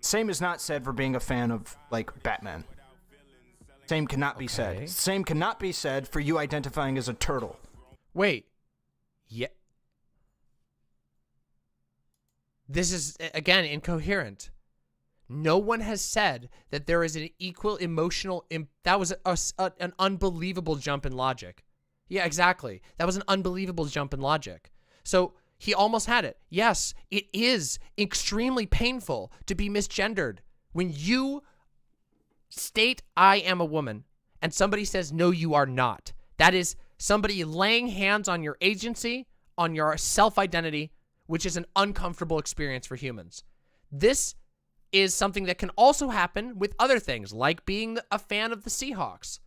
Same is not said for being a fan of, Batman. Same cannot be said. Same cannot be said for you identifying as a turtle. Wait. Yeah. This is, again, incoherent. No one has said that there is an equal emotional... that was an unbelievable jump in logic. Yeah, exactly. That was an unbelievable jump in logic. So he almost had it. Yes, it is extremely painful to be misgendered. When you state, I am a woman, and somebody says, no, you are not. That is somebody laying hands on your agency, on your self-identity, which is an uncomfortable experience for humans. This is something that can also happen with other things, like being a fan of the Seahawks.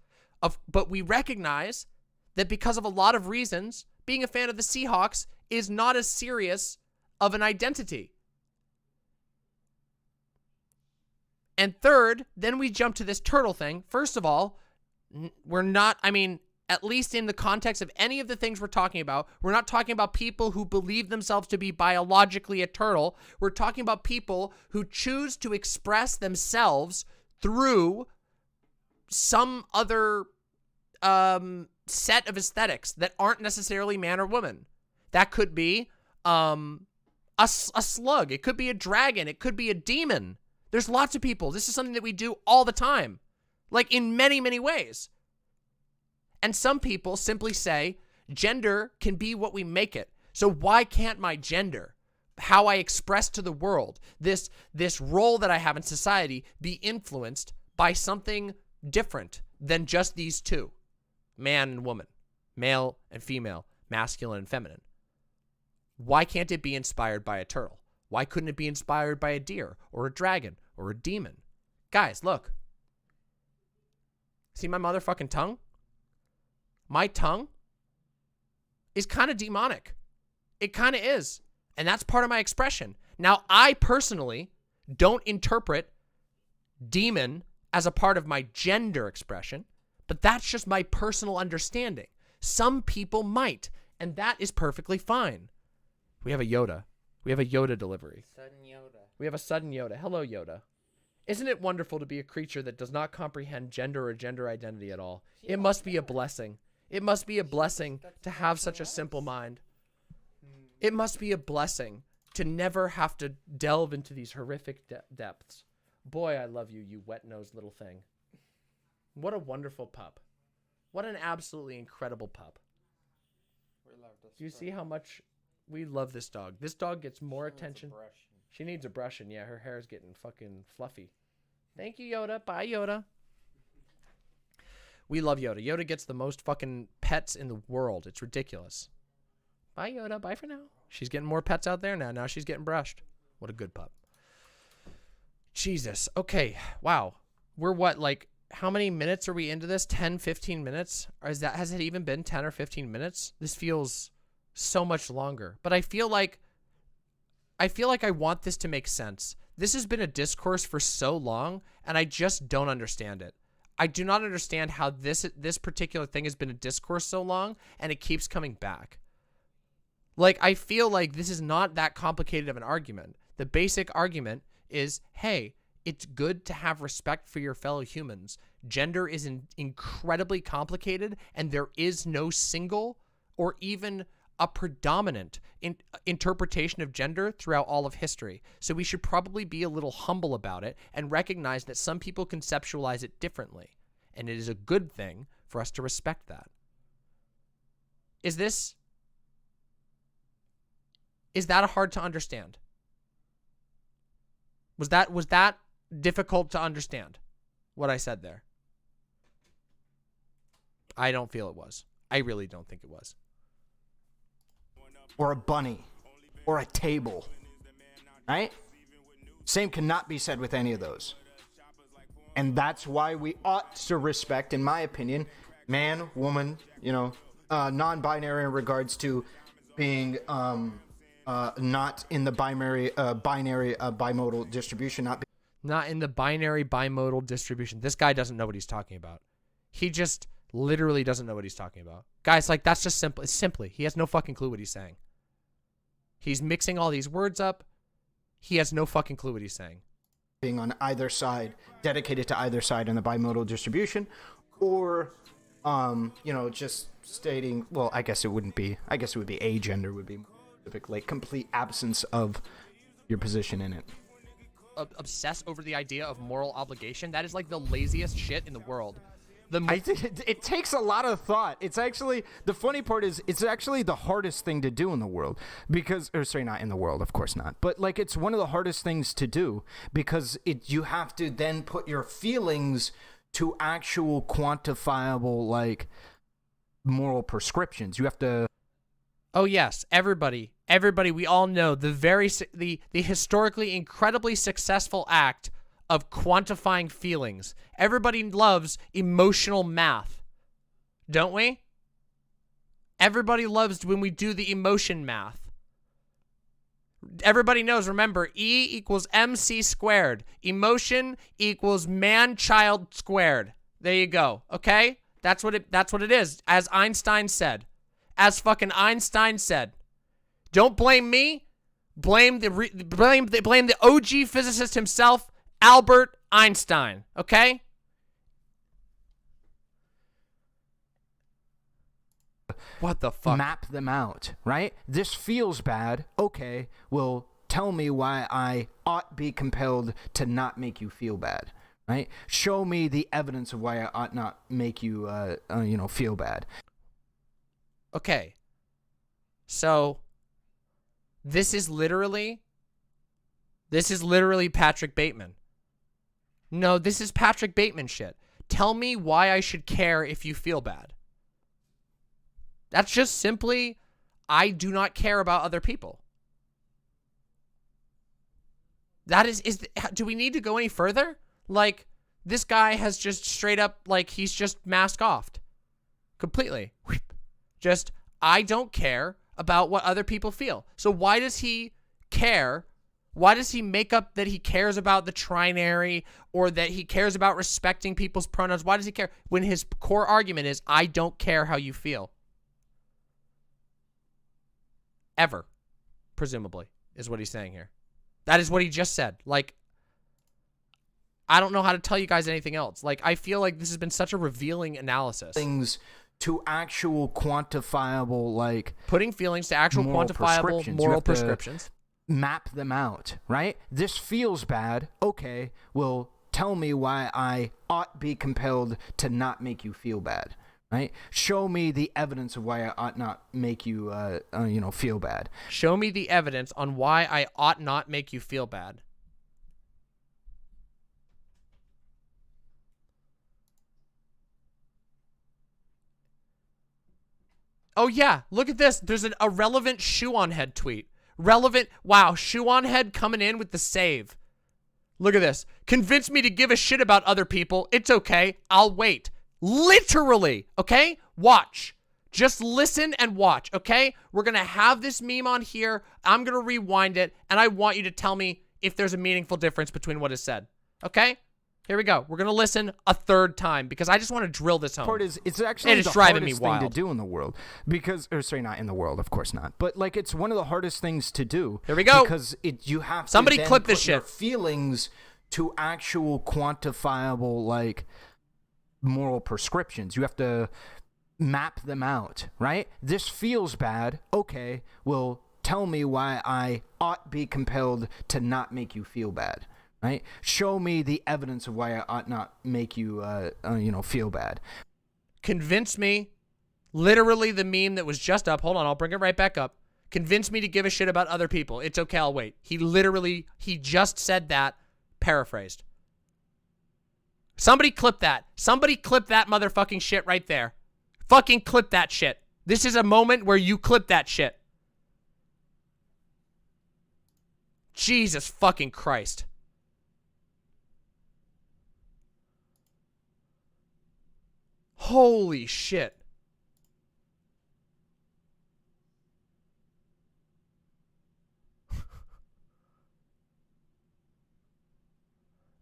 But we recognize that because of a lot of reasons, being a fan of the Seahawks is not as serious of an identity. And third, then we jump to this turtle thing. First of all, we're not, I mean, at least in the context of any of the things we're talking about, we're not talking about people who believe themselves to be biologically a turtle. We're talking about people who choose to express themselves through some other set of aesthetics that aren't necessarily man or woman. That could be a slug. It could be a dragon. It could be a demon. There's lots of people. This is something that we do all the time, like in many, many ways. And some people simply say, gender can be what we make it. So why can't my gender, how I express to the world, this role that I have in society, be influenced by something different than just these two, man and woman, male and female, masculine and feminine? Why can't it be inspired by a turtle? Why couldn't it be inspired by a deer or a dragon or a demon? Guys, look. See my motherfucking tongue? My tongue is kind of demonic. It kind of is. And that's part of my expression. Now, I personally don't interpret demon as a part of my gender expression, but that's just my personal understanding. Some people might, and that is perfectly fine. We have a Yoda. We have a Yoda delivery. Sudden Yoda. We have a sudden Yoda. Hello, Yoda. Isn't it wonderful to be a creature that does not comprehend gender or gender identity at all? It must be a blessing. It must be a blessing to have such a simple mind. It must be a blessing to never have to delve into these horrific depths. Boy, I love you, you wet-nosed little thing. What a wonderful pup. What an absolutely incredible pup. Do you see how much we love this dog? This dog gets more attention. She needs a brushing. Yeah, her hair is getting fucking fluffy. Thank you, Yoda. Bye, Yoda. We love Yoda. Yoda gets the most fucking pets in the world. It's ridiculous. Bye, Yoda. Bye for now. She's getting more pets out there now. Now she's getting brushed. What a good pup. Jesus. Okay. Wow. We're what, like, how many minutes are we into this? 10, 15 minutes? Or has it even been 10 or 15 minutes? This feels so much longer. But I feel like I want this to make sense. This has been a discourse for so long, and I just don't understand it. I do not understand how this particular thing has been a discourse so long, and it keeps coming back. Like, I feel like this is not that complicated of an argument. The basic argument is, hey, it's good to have respect for your fellow humans. Gender is incredibly complicated, and there is no single or even a predominant interpretation of gender throughout all of history. So we should probably be a little humble about it and recognize that some people conceptualize it differently. And it is a good thing for us to respect that. Is that hard to understand? Was that difficult to understand what I said there? I don't feel it was. I really don't think it was. Or a bunny, or a table, right? Same cannot be said with any of those. And that's why we ought to respect, in my opinion, man, woman, non-binary in regards to being not in the binary bimodal distribution. Not in the binary bimodal distribution. This guy doesn't know what he's talking about. He just literally doesn't know what he's talking about. Guys, like, that's just simple. Simply, he has no fucking clue what he's saying. He's mixing all these words up. He has no fucking clue what he's saying. Being on either side, dedicated to either side in the bimodal distribution, or, just stating, well, I guess it would be agender would be like complete absence of your position in it. Obsess over the idea of moral obligation. That is like the laziest shit in the world. I think it takes a lot of thought. It's actually, the funny part is, it's actually the hardest thing to do in the world not in the world, of course not, but like, it's one of the hardest things to do because you have to then put your feelings to actual quantifiable, like, moral prescriptions. You have to Oh yes, everybody, we all know the historically incredibly successful act of quantifying feelings. Everybody loves emotional math, don't we? Everybody loves when we do the emotion math. Everybody knows, remember, E equals MC squared. Emotion equals man-child squared. There you go, okay? That's what it is, as Einstein said. As fucking Einstein said. Don't blame me. Blame the OG physicist himself, Albert Einstein, okay? What the fuck? Map them out, right? This feels bad. Okay, well, tell me why I ought be compelled to not make you feel bad, right? Show me the evidence of why I ought not make you, feel bad. Okay. So, this is literally Patrick Bateman. No, this is Patrick Bateman shit. Tell me why I should care if you feel bad. That's just simply, I do not care about other people. That do we need to go any further? Like, this guy has just straight up, like, he's just mask offed. Completely. Just, I don't care about what other people feel. So why does he care? Why does he make up that he cares about the trinary or that he cares about respecting people's pronouns? Why does he care when his core argument is, I don't care how you feel? Ever, presumably, is what he's saying here. That is what he just said. Like, I don't know how to tell you guys anything else. Like, I feel like this has been such a revealing analysis. Things to actual quantifiable, like... Putting feelings to actual quantifiable moral prescriptions. Map them out, right? This feels bad. Okay, well, tell me why I ought be compelled to not make you feel bad. Right? Show me the evidence of why I ought not make you, feel bad. Show me the evidence on why I ought not make you feel bad. Oh yeah, look at this. There's an irrelevant shoe on head tweet. Relevant. Wow, shoe on head coming in with the save. Look at this. Convince me to give a shit about other people. It's okay. I'll wait. Literally, okay? Watch. Just listen and watch, okay? We're going to have this meme on here. I'm going to rewind it, and I want you to tell me if there's a meaningful difference between what is said, okay? Here we go. We're going to listen a third time because I just want to drill this home. Part is, it's actually the hardest thing to do in the world because, or sorry, not in the world, of course not. But like, it's one of the hardest things to do. Here we go. Because you have to somebody then clip this put your shit. Feelings to actual quantifiable, like, moral prescriptions. You have to map them out, right? This feels bad. Okay, well, tell me why I ought be compelled to not make you feel bad, right? Show me the evidence of why I ought not make you, feel bad. Convince me, literally the meme that was just up. Hold on, I'll bring it right back up. Convince me to give a shit about other people. It's okay, I'll wait. He just said that, paraphrased. Somebody clip that. Somebody clip that motherfucking shit right there. Fucking clip that shit. This is a moment where you clip that shit. Jesus fucking Christ. Holy shit.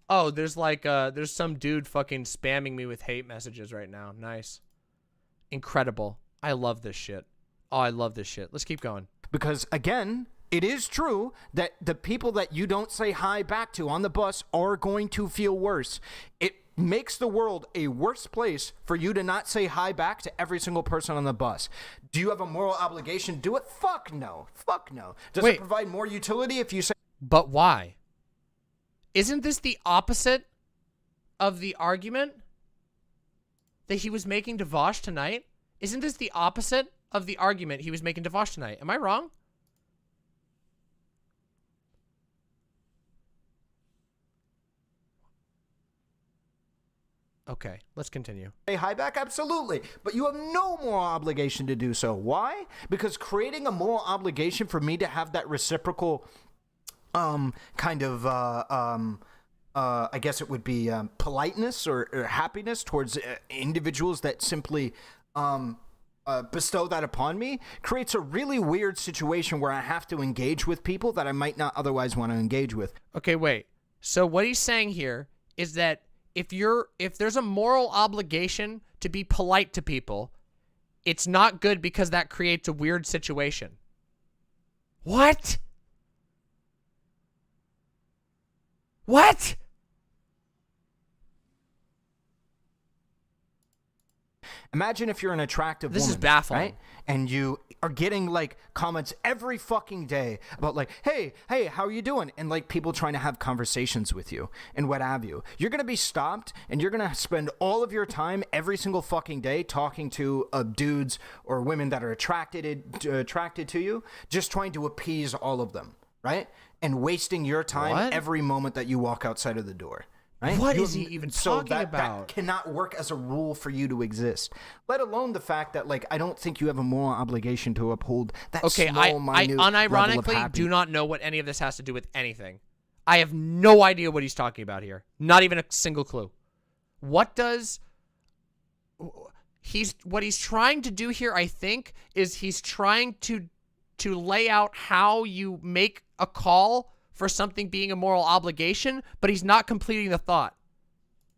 Oh, there's like, there's some dude fucking spamming me with hate messages right now. Nice. Incredible. I love this shit. Oh, I love this shit. Let's keep going. Because, again, it is true that the people that you don't say hi back to on the bus are going to feel worse. It makes the world a worse place for you to not say hi back to every single person on the bus. Do you have a moral obligation to do it? Fuck no. Fuck no. Does it provide more utility if you say... But why? Isn't this the opposite of the argument that he was making to Vaush tonight? Isn't this the opposite of the argument he was making to Vaush tonight? Am I wrong? Okay, let's continue. Say hi back? Absolutely. But you have no moral obligation to do so. Why? Because creating a moral obligation for me to have that reciprocal kind of I guess it would be politeness or happiness towards individuals that simply bestow that upon me creates a really weird situation where I have to engage with people that I might not otherwise want to engage with. Okay, wait. So what he's saying here is that if there's a moral obligation to be polite to people, it's not good because that creates a weird situation. What? What? Imagine if you're an attractive woman. This is baffling. Right? And you are getting like comments every fucking day about like, hey, how are you doing? And like people trying to have conversations with you and what have you. You're going to be stopped and you're going to spend all of your time every single fucking day talking to dudes or women that are attracted to you, just trying to appease all of them, right? And wasting your time every moment that you walk outside of the door. Right? What is he even talking about? That cannot work as a rule for you to exist. Let alone the fact that, like, I don't think you have a moral obligation to uphold that small, minute I level of unironically happiness. do not know what any of this has to do with anything. I have no idea what he's talking about here. Not even a single clue. What he's trying to do here, I think, is he's trying to lay out how you make a call for something being a moral obligation, but he's not completing the thought.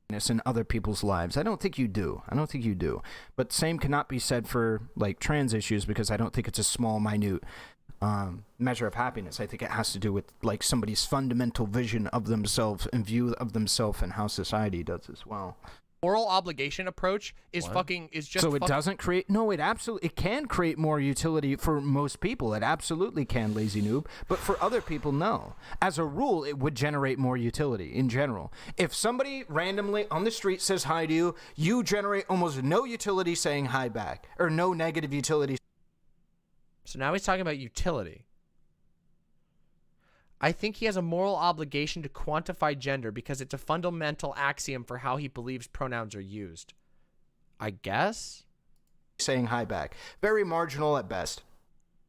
In other people's lives. I don't think you do. But same cannot be said for like trans issues because I don't think it's a small, minute measure of happiness. I think it has to do with like somebody's fundamental vision of themselves and view of themselves and how society does as well. Moral obligation approach is just so it doesn't create it can create more utility for most people. It absolutely can, lazy noob, but for other people, no. As a rule, it would generate more utility in general. If somebody randomly on the street says hi to you, you generate almost no utility saying hi back, or no negative utility. So now he's talking about utility. I think he has a moral obligation to quantify gender because it's a fundamental axiom for how he believes pronouns are used. I guess? Saying hi back. Very marginal at best.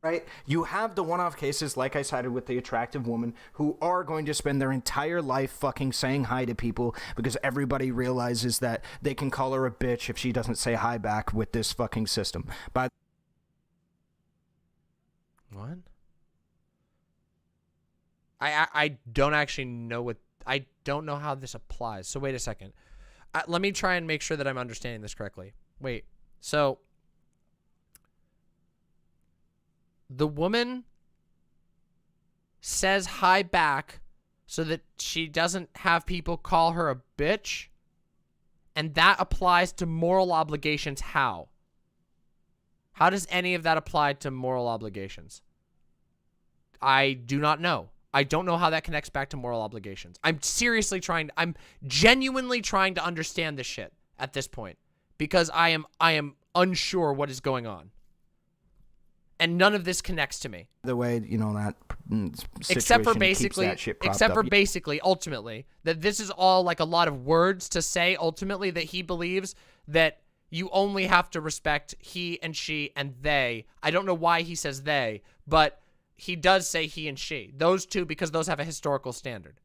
Right? You have the one-off cases, like I cited with the attractive woman, who are going to spend their entire life fucking saying hi to people because everybody realizes that they can call her a bitch if she doesn't say hi back with this fucking system. What? I don't actually know I don't know how this applies. So wait a second. Let me try and make sure that I'm understanding this correctly. Wait. So the woman says hi back so that she doesn't have people call her a bitch, and that applies to moral obligations. How does any of that apply to moral obligations? I do not know. I don't know how that connects back to moral obligations. I'm genuinely trying to understand this shit at this point because I am unsure what is going on. And none of this connects to me. The way, that except for situation basically, ultimately, that this is all like a lot of words to say ultimately that he believes that you only have to respect he and she and they. I don't know why he says they, but he does say he and she. Those two, because those have a historical standard.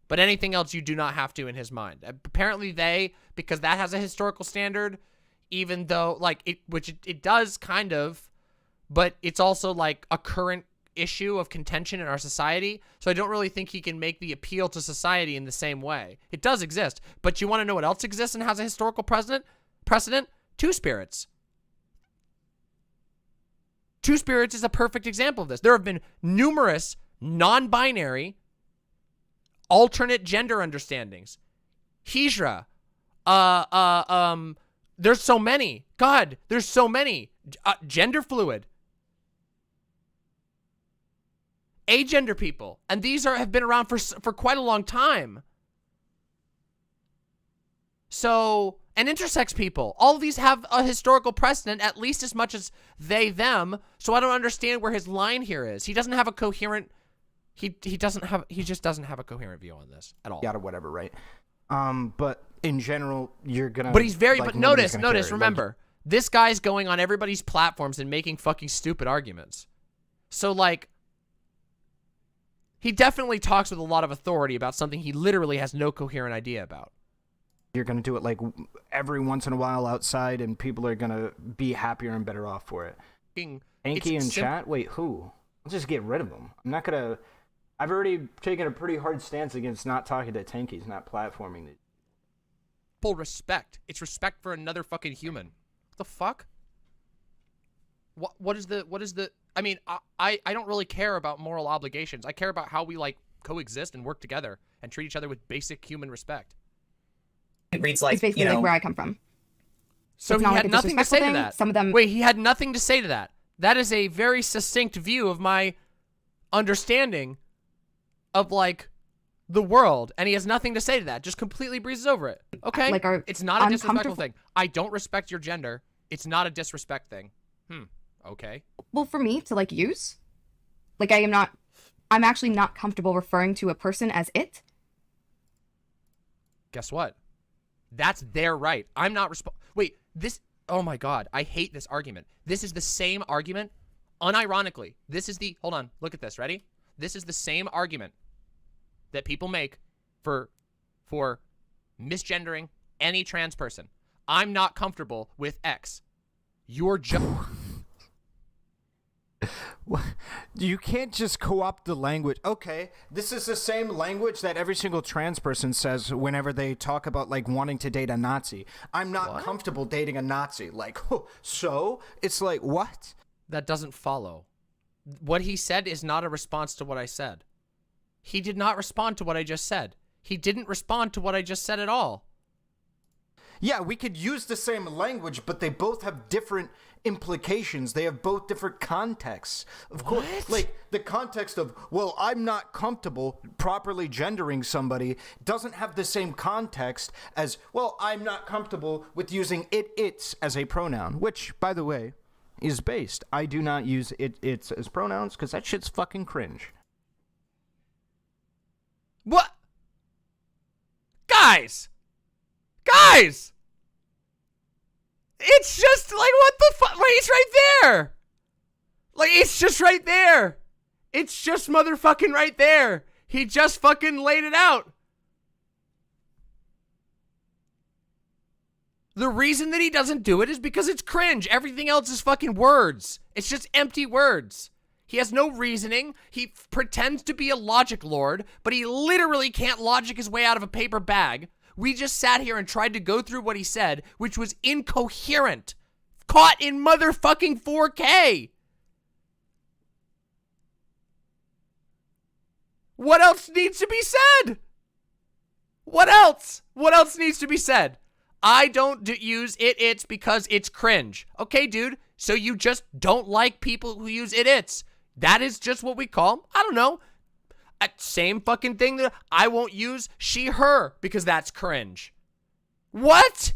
But anything else you do not have to in his mind. Apparently they, because that has a historical standard, even though, like, which it does kind of, but it's also, like, a current issue of contention in our society. So I don't really think he can make the appeal to society in the same way. It does exist. But you want to know what else exists and has a historical precedent? Two-Spirits. Two-Spirits is a perfect example of this. There have been numerous non-binary alternate gender understandings. Hijra. There's so many. God, there's so many. Gender fluid. Agender people. And these have been around for quite a long time. So, and intersex people. All of these have a historical precedent at least as much as they, them. So I don't understand where his line here is. He doesn't have a coherent, he just doesn't have a coherent view on this at all. Or whatever, right? But in general, you're gonna. But he's very. like, But nobody's notice, gonna care. Like, remember, this guy's going on everybody's platforms and making fucking stupid arguments. So like, he definitely talks with a lot of authority about something he literally has no coherent idea about. you're gonna do it like every once in a while outside, and people are gonna be happier and better off for it. Anki in chat? Wait, who? Let's just get rid of them. I'm not gonna. I've already taken a pretty hard stance against not talking to tankies, not platforming these. Full respect. It's respect for another fucking human. What the fuck? What is the I mean, I don't really care about moral obligations. I care about how we like coexist and work together and treat each other with basic human respect. It reads like, it's basically like where I come from. So It's he not had like a nothing to say to disrespectful that. thing. Some of them. Wait, he had nothing to say to that. That is a very succinct view of my understanding of like the world, and he has nothing to say to that. Just completely breezes over it. Okay, Like, are it's not a disrespectful uncomfortable- thing. I don't respect your gender. It's not a disrespect thing. Okay. Well, for me to like use, like I'm actually not comfortable referring to a person as it. Guess what? That's their right. I'm not Wait, this. Oh my God, I hate this argument. This is the same argument. Unironically, this is the. Hold on, look at this. Ready? This is the same argument that people make for misgendering any trans person. I'm not comfortable with X. You're just. You can't just co-opt the language. Okay, this is the same language that every single trans person says whenever they talk about like wanting to date a Nazi. I'm not comfortable dating a Nazi. Like, so it's like, what? That doesn't follow. What he said is not a response to what I said. He did not respond to what I just said. He didn't respond to what I just said at all. Yeah, we could use the same language, but they both have different implications. They have both different contexts. Of course, like the context of, well, I'm not comfortable properly gendering somebody doesn't have the same context as, well, I'm not comfortable with using its as a pronoun, which, by the way, is based. I do not use its as pronouns because that shit's fucking cringe. What? Guys! Guys! It's just like, what the fuck? Wait, it's right there! Like, it's just right there! It's just motherfucking right there! He just fucking laid it out! The reason that he doesn't do it is because it's cringe. Everything else is fucking words. It's just empty words. He has no reasoning. He pretends to be a logic lord, but he literally can't logic his way out of a paper bag. We just sat here and tried to go through what he said, which was incoherent. Caught in motherfucking 4K. What else needs to be said? What else? What else needs to be said? I don't use its because it's cringe. Okay, dude. So you just don't like people who use its. That is just what we call, I don't know, same fucking thing that I won't use she, her because that's cringe. What?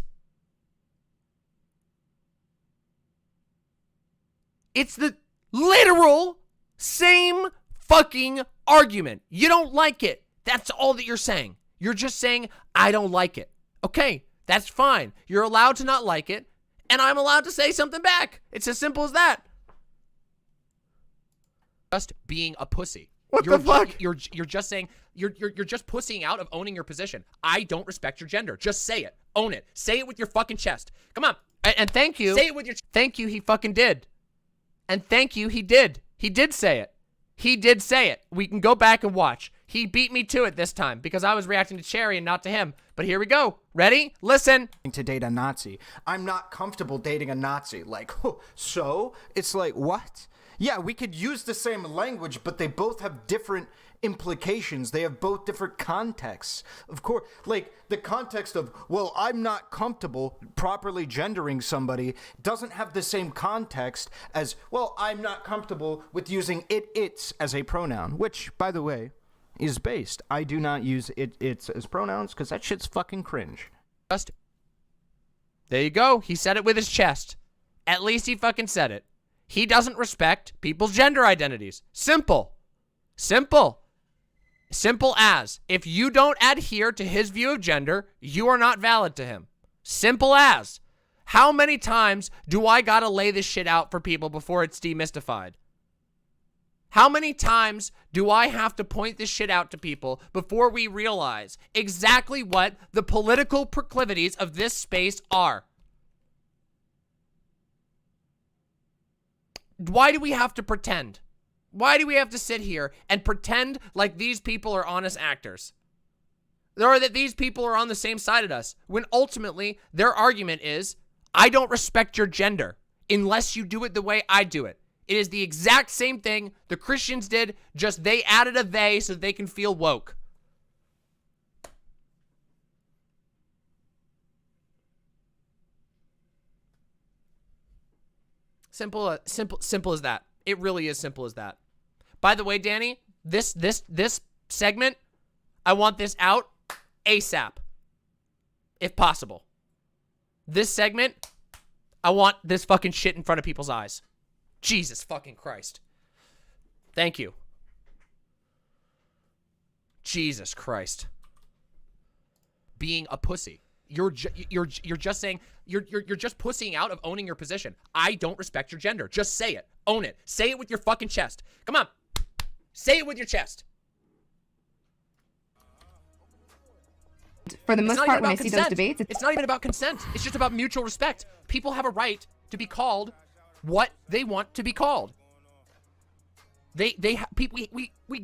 It's the literal same fucking argument. You don't like it. That's all that you're saying. You're just saying, I don't like it. Okay, that's fine. You're allowed to not like it, and I'm allowed to say something back. It's as simple as that. Just being a pussy. What the fuck? You're just saying, you're just pussying out of owning your position. I don't respect your gender. Just say it. Own it. Say it with your fucking chest. Come on. And thank you. Say it with your Thank you, he fucking did. And thank you, he did. He did say it. He did say it. We can go back and watch. He beat me to it this time because I was reacting to Cherry and not to him. But here we go. Ready? Listen. To date a Nazi. I'm not comfortable dating a Nazi. Like, so it's like, what? Yeah, we could use the same language, but they both have different implications. They have both different contexts. Of course, like the context of, well, I'm not comfortable properly gendering somebody doesn't have the same context as, well, I'm not comfortable with using its as a pronoun, which, by the way, is based. I do not use its as pronouns because that shit's fucking cringe. Just there you go. He said it with his chest. At least he fucking said it. He doesn't respect people's gender identities. Simple. Simple. Simple as, if you don't adhere to his view of gender, you are not valid to him. Simple as. How many times do I gotta lay this shit out for people before it's demystified? How many times do I have to point this shit out to people before we realize exactly what the political proclivities of this space are? Why do we have to pretend? Why do we have to sit here and pretend like these people are honest actors? Or that these people are on the same side as us, when ultimately their argument is, I don't respect your gender unless you do it the way I do it. It is the exact same thing the Christians did, just they added a they so they can feel woke. Simple as that. It really is simple as that. By the way, Danny, this segment, I want this out ASAP, if possible. This segment, I want this fucking shit in front of people's eyes. Jesus fucking Christ. Thank you. Jesus Christ. Being a pussy. You're just saying, you're just pussying out of owning your position. I don't respect your gender. Just say it. Own it. Say it with your fucking chest. Come on. Say it with your chest. For the most part, when I see those debates, it's not even about consent. It's just about mutual respect. People have a right to be called what they want to be called. We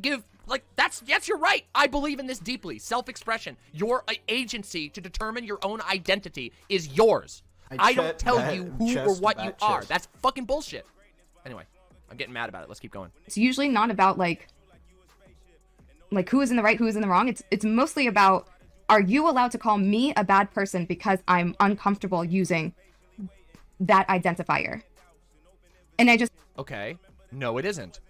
give, like, that's your right. I believe in this deeply. Self-expression, your agency to determine your own identity is yours. I don't tell you who or what you are. That's fucking bullshit. Anyway, I'm getting mad about it. Let's keep going. it's usually not about like who is in the right, who is in the wrong. It's mostly about, are you allowed to call me a bad person because I'm uncomfortable using that identifier? And I just... Okay. No, it isn't.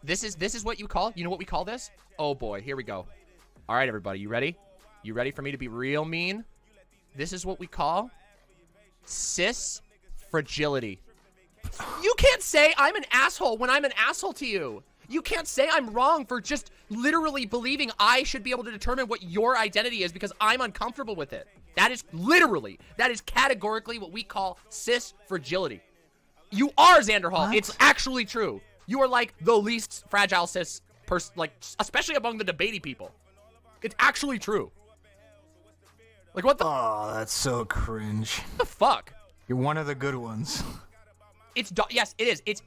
This is what you call... You know what we call this? Oh, boy. Here we go. All right, everybody. You ready? You ready for me to be real mean? This is what we call cis fragility. You can't say I'm an asshole when I'm an asshole to you. You can't say I'm wrong for just literally believing I should be able to determine what your identity is because I'm uncomfortable with it. That is categorically what we call cis fragility. You are Xander Hall. What? It's actually true. You are like the least fragile cis person, like, especially among the debating people. It's actually true. Like, what the? Oh, that's so cringe. What the fuck? You're one of the good ones. Yes, it is. It's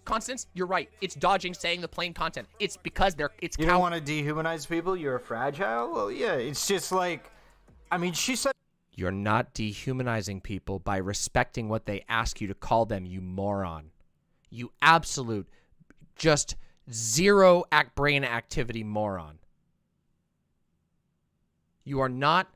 Constance, you're right. It's dodging saying the plain content. It's because you don't want to dehumanize people? You're fragile? Well, yeah, it's just like, I mean, she said... You're not dehumanizing people by respecting what they ask you to call them, you moron. You absolute, just zero brain activity moron. You are not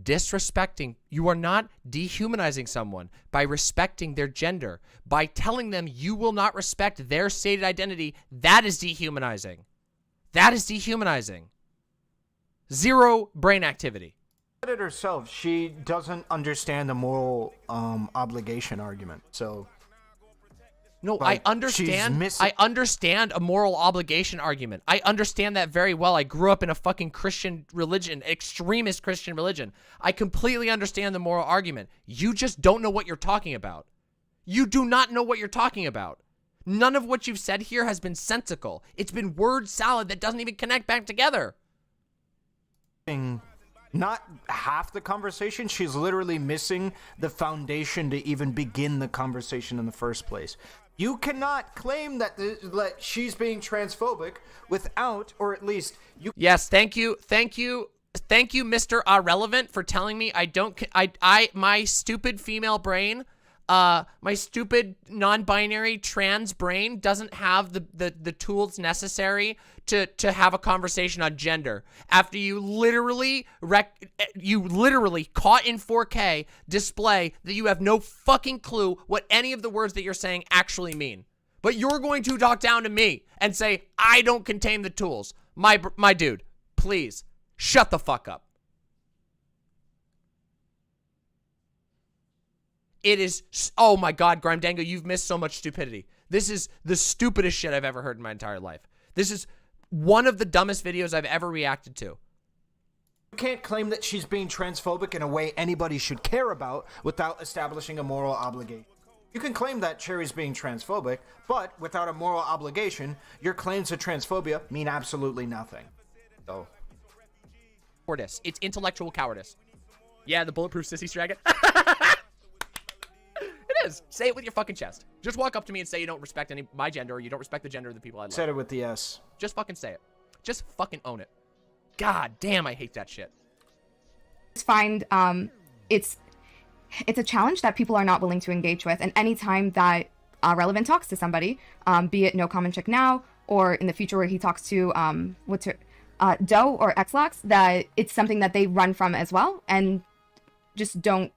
disrespecting, you are not dehumanizing someone by respecting their gender, by telling them you will not respect their stated identity. That is dehumanizing. That is dehumanizing. Zero brain activity. Said it herself. She doesn't understand the moral obligation argument. So no, I understand. I understand a moral obligation argument. I understand that very well. I grew up in a fucking Christian religion, extremist Christian religion. I completely understand the moral argument. You just don't know what you're talking about. You do not know what you're talking about. None of what you've said here has been sensical. It's been word salad that doesn't even connect back together. Not half the conversation. She's literally missing the foundation to even begin the conversation in the first place. You cannot claim that she's being transphobic without, or at least you... Yes, thank you, Mr. AhRelevant, for telling me my stupid female brain, my stupid non-binary trans brain doesn't have the tools necessary to have a conversation on gender. After you literally caught in 4K display that you have no fucking clue what any of the words that you're saying actually mean. But you're going to talk down to me and say, I don't contain the tools. My dude, please, shut the fuck up. It is, oh my God, Grime Dango, you've missed so much stupidity. This is the stupidest shit I've ever heard in my entire life. This is one of the dumbest videos I've ever reacted to. You can't claim that she's being transphobic in a way anybody should care about without establishing a moral obligation. You can claim that Cherry's being transphobic, but without a moral obligation, your claims of transphobia mean absolutely nothing. So, cowardice. It's intellectual cowardice. Yeah, the bulletproof sissy dragon. It is. Say it with your fucking chest. Just walk up to me and say you don't respect my gender, or you don't respect the gender of the people I love. Said it with the S. Just fucking say it. Just fucking own it. God damn, I hate that shit. I find it's a challenge that people are not willing to engage with, and anytime that AhRelevant talks to somebody, be it No Comment Check Now, or in the future where he talks to Doe or Acelaces, that it's something that they run from as well, and just don't.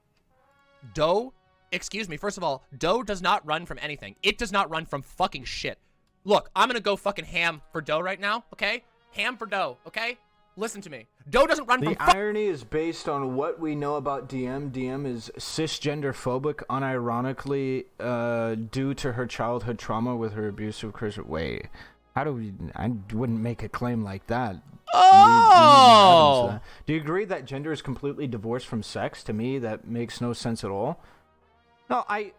Doe, excuse me, first of all, Doe does not run from anything. It does not run from fucking shit. Look, I'm gonna go fucking ham for Doe right now, okay? Ham for Doe, okay? Listen to me. Doe doesn't run from. The irony is based on what we know about DM. DM is cisgender phobic, unironically, due to her childhood trauma with her abusive Christian. Wait, how do we? I wouldn't make a claim like that. Oh! Do you agree that gender is completely divorced from sex? To me, that makes no sense at all. No, I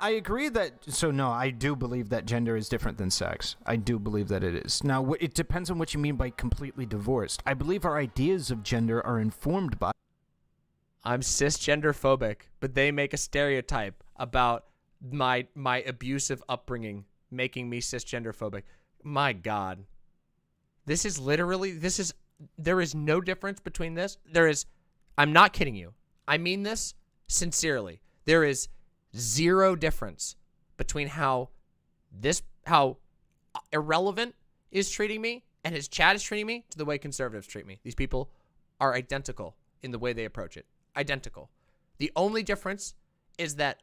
agree that, no, I do believe that gender is different than sex. I do believe that it is. Now, it depends on what you mean by completely divorced. I believe our ideas of gender are informed by... I'm cisgender phobic, but they make a stereotype about my abusive upbringing making me cisgender phobic. My God. This is literally, there is no difference between this. I'm not kidding you. I mean this sincerely. There is zero difference between how AhRelevant is treating me and his chat is treating me to the way conservatives treat me. These people are identical in the way they approach it. Identical. The only difference is that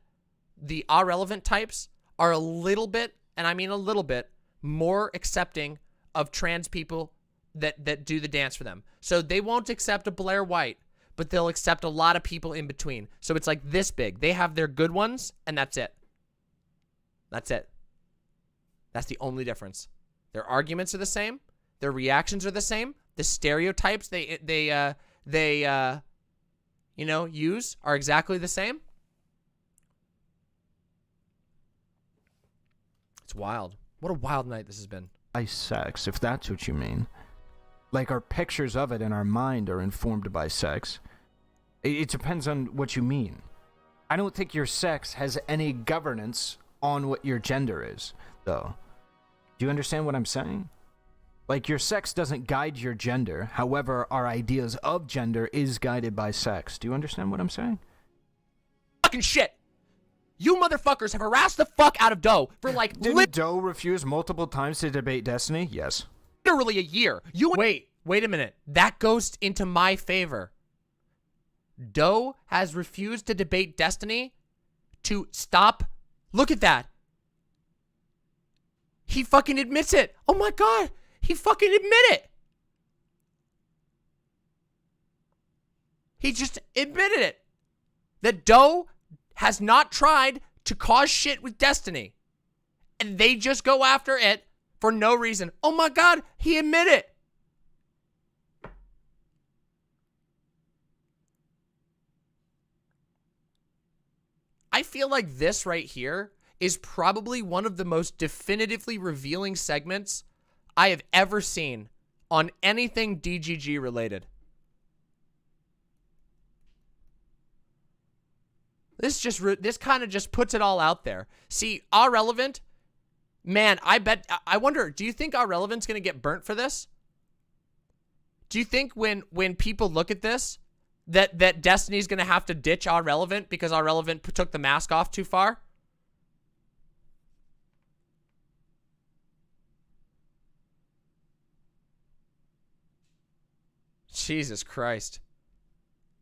the AhRelevant types are a little bit, and I mean a little bit, more accepting of trans people that do the dance for them. So they won't accept a Blair White, but they'll accept a lot of people in between. So it's like this big. They have their good ones, and that's it. That's it. That's the only difference. Their arguments are the same. Their reactions are the same. The stereotypes they use are exactly the same. It's wild. What a wild night this has been. By sex, if that's what you mean. Like, our pictures of it in our mind are informed by sex. It depends on what you mean. I don't think your sex has any governance on what your gender is, though. Do you understand what I'm saying? Like, your sex doesn't guide your gender. However, our ideas of gender is guided by sex. Do you understand what I'm saying? Fucking shit! You motherfuckers have harassed the fuck out of Doe for like... Didn't Doe refuse multiple times to debate Destiny? Yes. Literally a year. Wait a minute. That goes into my favor. Doe has refused to debate Destiny to stop. Look at that. He fucking admits it. Oh my God. He fucking admit it. He just admitted it. That Doe has not tried to cause shit with Destiny. And they just go after it for no reason. Oh my God, he admitted it. I feel like this right here is probably one of the most definitively revealing segments I have ever seen on anything DGG related. This kind of just puts it all out there. See, AhRelevant, man, I wonder, do you think AhRelevant's going to get burnt for this? Do you think when people look at this, that Destiny's going to have to ditch AhRelevant because AhRelevant took the mask off too far? Jesus Christ.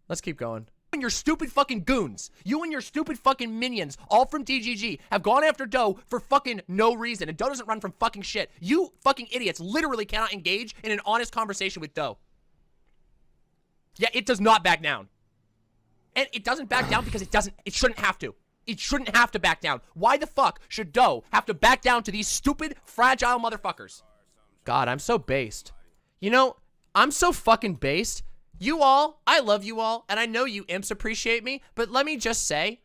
Let's keep going. You and your stupid fucking goons, you and your stupid fucking minions, all from DGG, have gone after Doe for fucking no reason, and Doe doesn't run from fucking shit. You fucking idiots literally cannot engage in an honest conversation with Doe. Yeah, it does not back down. And it doesn't back down because it shouldn't have to. It shouldn't have to back down. Why the fuck should Doe have to back down to these stupid, fragile motherfuckers? God, I'm so based. You know, I'm so fucking based. You all, I love you all, and I know you imps appreciate me, but let me just say,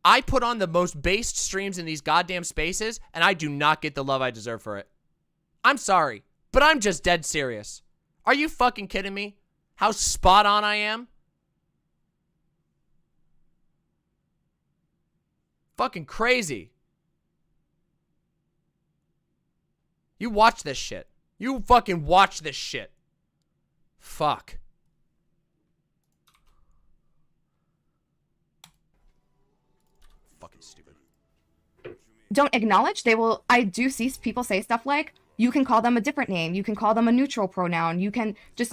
I put on the most based streams in these goddamn spaces, and I do not get the love I deserve for it. I'm sorry, but I'm just dead serious. Are you fucking kidding me? How spot on I am? Fucking crazy. You watch this shit. You fucking watch this shit. Fuck. Fucking stupid. Don't acknowledge, they will. I do see people say stuff like, you can call them a different name, you can call them a neutral pronoun, you can just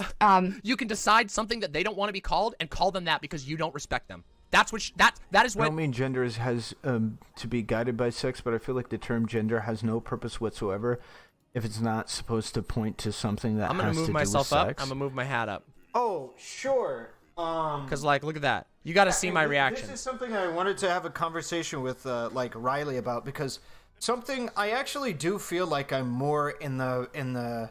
you can decide something that they don't want to be called and call them that because you don't respect them. That's what that is what I don't mean gender has to be guided by sex, but I feel like the term gender has no purpose whatsoever if it's not supposed to point to something that I'm gonna has move to myself do with up. sex. I'm gonna move my hat up. Oh, sure. Cause like, look at that. You got to see my reaction. This is something I wanted to have a conversation with like Riley about, because something I actually do feel like I'm more in the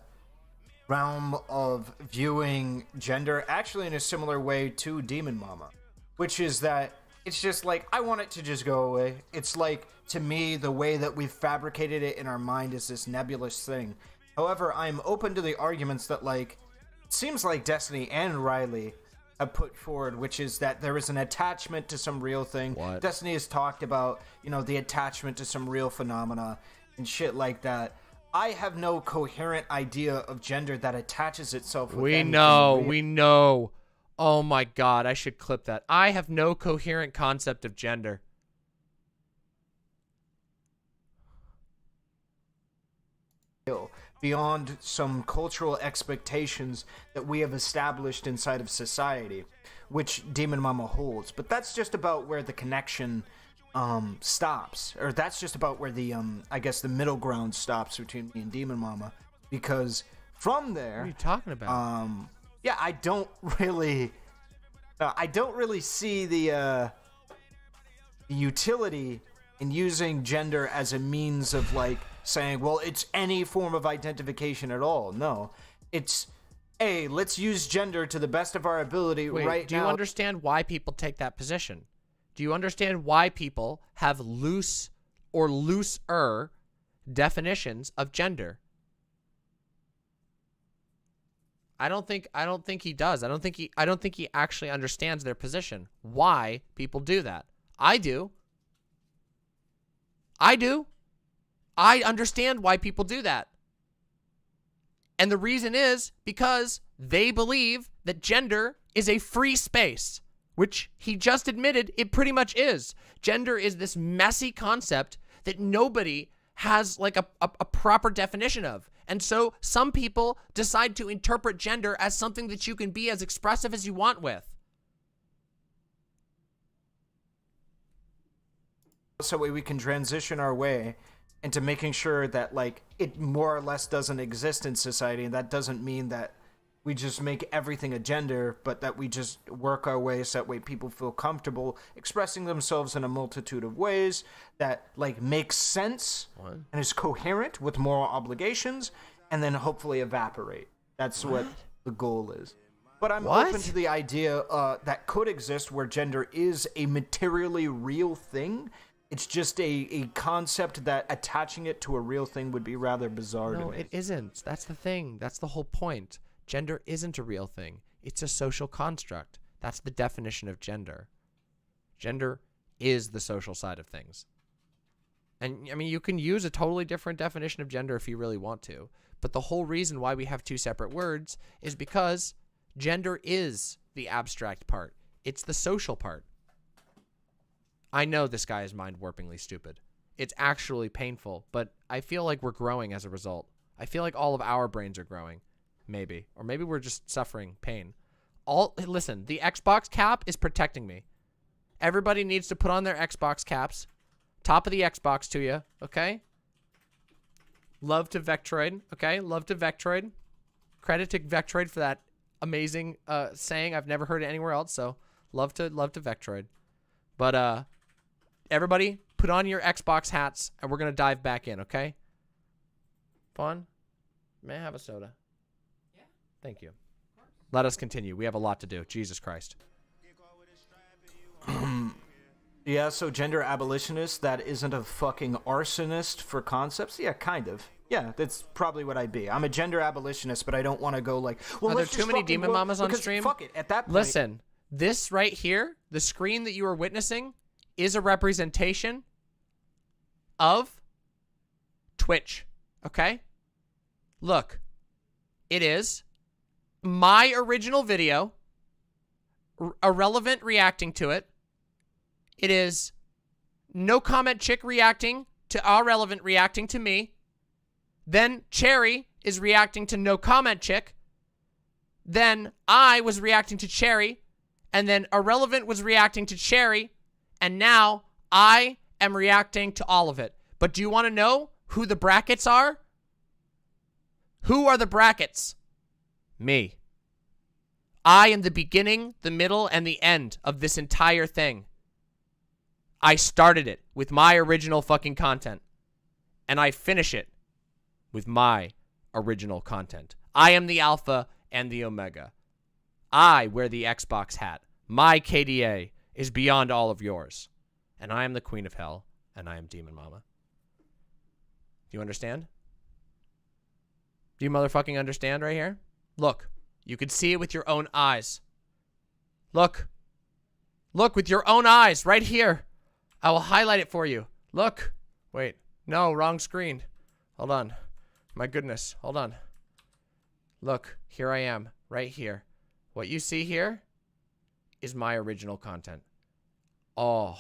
realm of viewing gender actually in a similar way to DramaMma, which is that it's just like I want it to just go away. It's like, to me, the way that we've fabricated it in our mind is this nebulous thing. However, I'm open to the arguments that, like, it seems like Destiny and Riley have put forward, which is that there is an attachment to some real thing. What? Destiny has talked about, you know, the attachment to some real phenomena and shit like that. I have no coherent idea of gender that attaches itself with We anything know. real. We know. Oh my god, I should clip that. I have no coherent concept of gender. Beyond some cultural expectations that we have established inside of society, which DramaMma holds. But that's just about where the connection stops, or that's just about where the I guess the middle ground stops between me and DramaMma, because from there, What are you talking about? yeah, I don't really see the utility in using gender as a means of, like, saying, well, it's any form of identification at all. No, it's, hey, let's use gender to the best of our ability Wait, right do now. you understand why people take that position? Do you understand why people have loose or looser definitions of gender? I don't think he does. I don't think he actually understands their position. Why people do that. I do. I understand why people do that. And the reason is because they believe that gender is a free space, which he just admitted it pretty much is. Gender is this messy concept that nobody has, like, a proper definition of. And so some people decide to interpret gender as something that you can be as expressive as you want with. So we can transition our way into making sure that, like, it more or less doesn't exist in society, and that doesn't mean that we just make everything a gender, but that we just work our way so that way people feel comfortable expressing themselves in a multitude of ways that, like, makes sense and is coherent with moral obligations, and then hopefully evaporate. That's what the goal is. But I'm open to the idea that could exist where gender is a materially real thing. It's just a concept that attaching it to a real thing would be rather bizarre to No, me. it isn't. That's the thing. That's the whole point. Gender isn't a real thing. It's a social construct. That's the definition of gender. Gender is the social side of things. And, I mean, you can use a totally different definition of gender if you really want to. But the whole reason why we have two separate words is because gender is the abstract part. It's the social part. I know this guy is mind-warpingly stupid. It's actually painful, but I feel like we're growing as a result. I feel like all of our brains are growing. Maybe. Or maybe we're just suffering pain. Listen, the Xbox cap is protecting me. Everybody needs to put on their Xbox caps. Top of the Xbox to you, okay? Love to Vectroid, okay? Love to Vectroid. Credit to Vectroid for that amazing saying. I've never heard it anywhere else, so love to Vectroid. But everybody, put on your Xbox hats, and we're going to dive back in, okay? Faun, may I have a soda? Yeah. Thank you. Let us continue. We have a lot to do. Jesus Christ. Yeah, so gender abolitionist, that isn't a fucking arsonist for concepts? Yeah, kind of. Yeah, that's probably what I'd be. I'm a gender abolitionist, but I don't want to go like, well, Are there let's too just many fucking demon work- mamas on because stream? Fuck it, at that point. Listen, this right here, the screen that you are witnessing, is a representation of Twitch, okay? Look, it is my original video, AhRelevant reacting to it. It is No Comment Chick reacting to AhRelevant reacting to me. Then Cherry is reacting to No Comment Chick. Then I was reacting to Cherry. And then AhRelevant was reacting to Cherry. And now I am reacting to all of it. But do you want to know who the brackets are? Who are the brackets? Me. I am the beginning, the middle, and the end of this entire thing. I started it with my original fucking content. And I finish it with my original content. I am the alpha and the omega. I wear the Xbox hat. My KDA is beyond all of yours. And I am the queen of hell, and I am DramaMma. Do you understand? Do you motherfucking understand right here? Look, you can see it with your own eyes. Look. Look with your own eyes right here. I will highlight it for you. Look. Wait. No, wrong screen. Hold on. My goodness. Hold on. Look. Here I am. Right here. What you see here is my original content. Oh,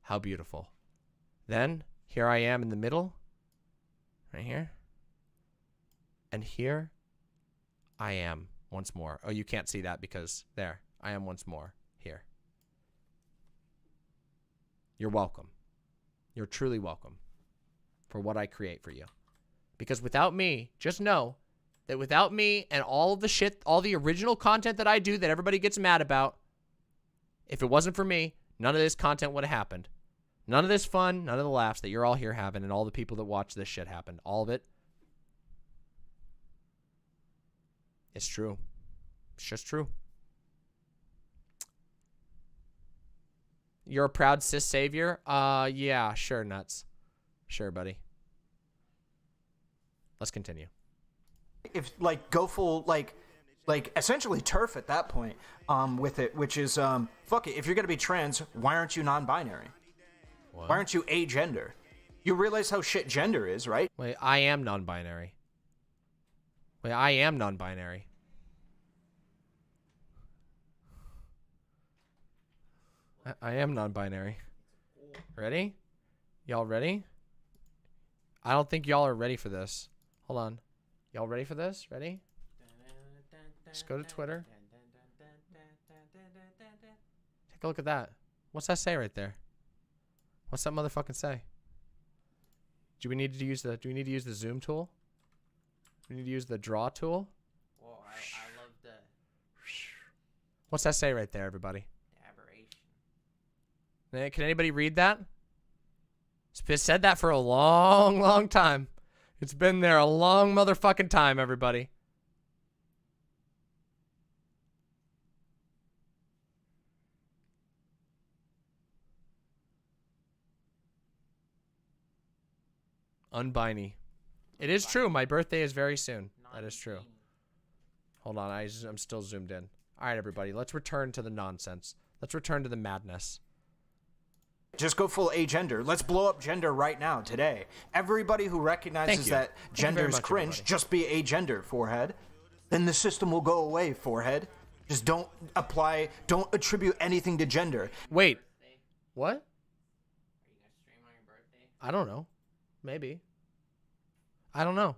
how beautiful. Then, here I am in the middle. Right here. And here I am once more. Oh, you can't see that because there. I am once more here. You're welcome. You're truly welcome for what I create for you. Because without me, just know that without me and all of the shit, all the original content that I do that everybody gets mad about, if it wasn't for me, none of this content would have happened. None of this fun, none of the laughs that you're all here having, and all the people that watch this shit happen. All of it. It's true. It's just true. You're a proud cis savior? Yeah, sure, nuts. Sure, buddy. Let's continue. If, like, go full, like essentially turf at that point with it, which is, fuck it, if you're going to be trans, why aren't you non-binary? What? Why aren't you agender? You realize how shit gender is, right? Wait, I am non-binary. Wait, I am non-binary. I am non-binary. Ready? Y'all ready? I don't think y'all are ready for this. Hold on. Y'all ready for this? Ready? Just go to Twitter. Take a look at that. What's that say right there? What's that motherfucking say? Do we need to use the zoom tool? Do we need to use the draw tool? Well, I love the What's that say right there, everybody? Can anybody read that? It's said that for a long, long time. It's been there a long motherfucking time, everybody. Unbiny. It is true. My birthday is very soon. That is true. Hold on. I'm still zoomed in. All right, everybody. Let's return to the nonsense. Let's return to the madness. Just go full agender. Let's blow up gender right now, today. Everybody who recognizes that gender is cringe, just be agender, forehead. Then the system will go away, forehead. Just don't attribute anything to gender. Wait. What? I don't know. Maybe. I don't know.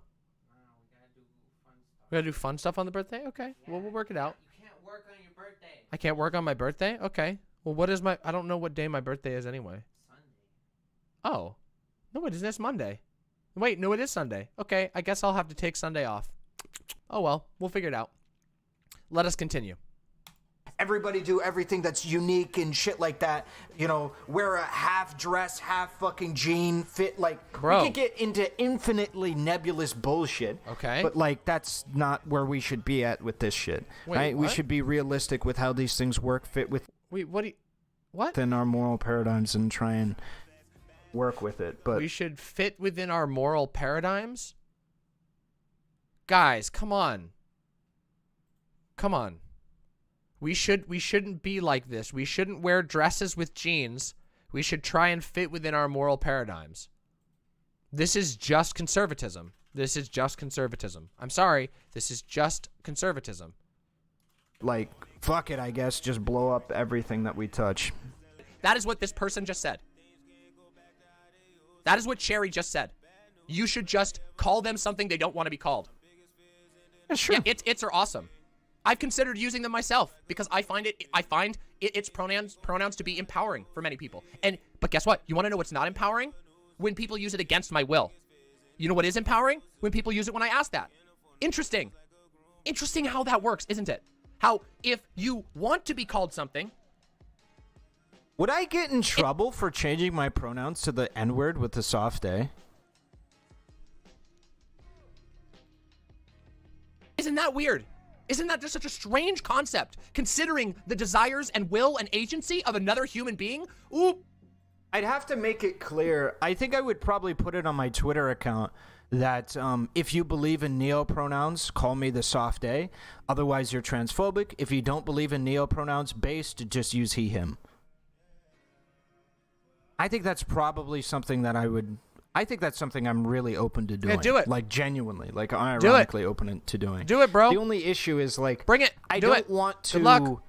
We gotta do fun stuff on the birthday? Okay. Well, we'll work it out. You can't work on your birthday. I can't work on my birthday? Okay. Well, what is I don't know what day my birthday is anyway. Sunday. Oh. No, it isn't. It's Monday. Wait, no, it is Sunday. Okay, I guess I'll have to take Sunday off. Oh, well. We'll figure it out. Let us continue. everybody do everything that's unique and shit like that. You know, wear a half dress, half fucking jean, fit like. Bro. We could get into infinitely nebulous bullshit. Okay. But like that's not where we should be at with this shit. Wait, right? We what? should be realistic with how these things work, fit Wait, what? What? within our moral paradigms and try and work with it. But We should fit within our moral paradigms? Guys, come on. Come on. We shouldn't be like this. We shouldn't wear dresses with jeans. We should try and fit within our moral paradigms. This is just conservatism. This is just conservatism. I'm sorry. This is just conservatism. like, fuck it, I guess. Just blow up everything that we touch. That is what this person just said. That is what Sherry just said. You should just call them something they don't want to be called. Yeah, sure. Yeah, it's are awesome. I've considered using them myself because I find its pronouns to be empowering for many people. But guess what? You want to know what's not empowering? When people use it against my will. You know what is empowering? When people use it when I ask that. Interesting. Interesting how that works, isn't it? How if you want to be called something. Would I get in trouble for changing my pronouns to the N-word with the soft A? Isn't that weird? Isn't that just such a strange concept, considering the desires and will and agency of another human being? Ooh. I'd have to make it clear. I think I would probably put it on my Twitter account that if you believe in neo-pronouns, call me the soft A. Otherwise, you're transphobic. If you don't believe in neo-pronouns based, just use he, him. I think that's probably something that I think that's something I'm really open to doing. Yeah, do it. Like, genuinely. Like, unironically open to doing. Do it, bro. The only issue is, like... Bring it. I Do don't it. want to... Good luck.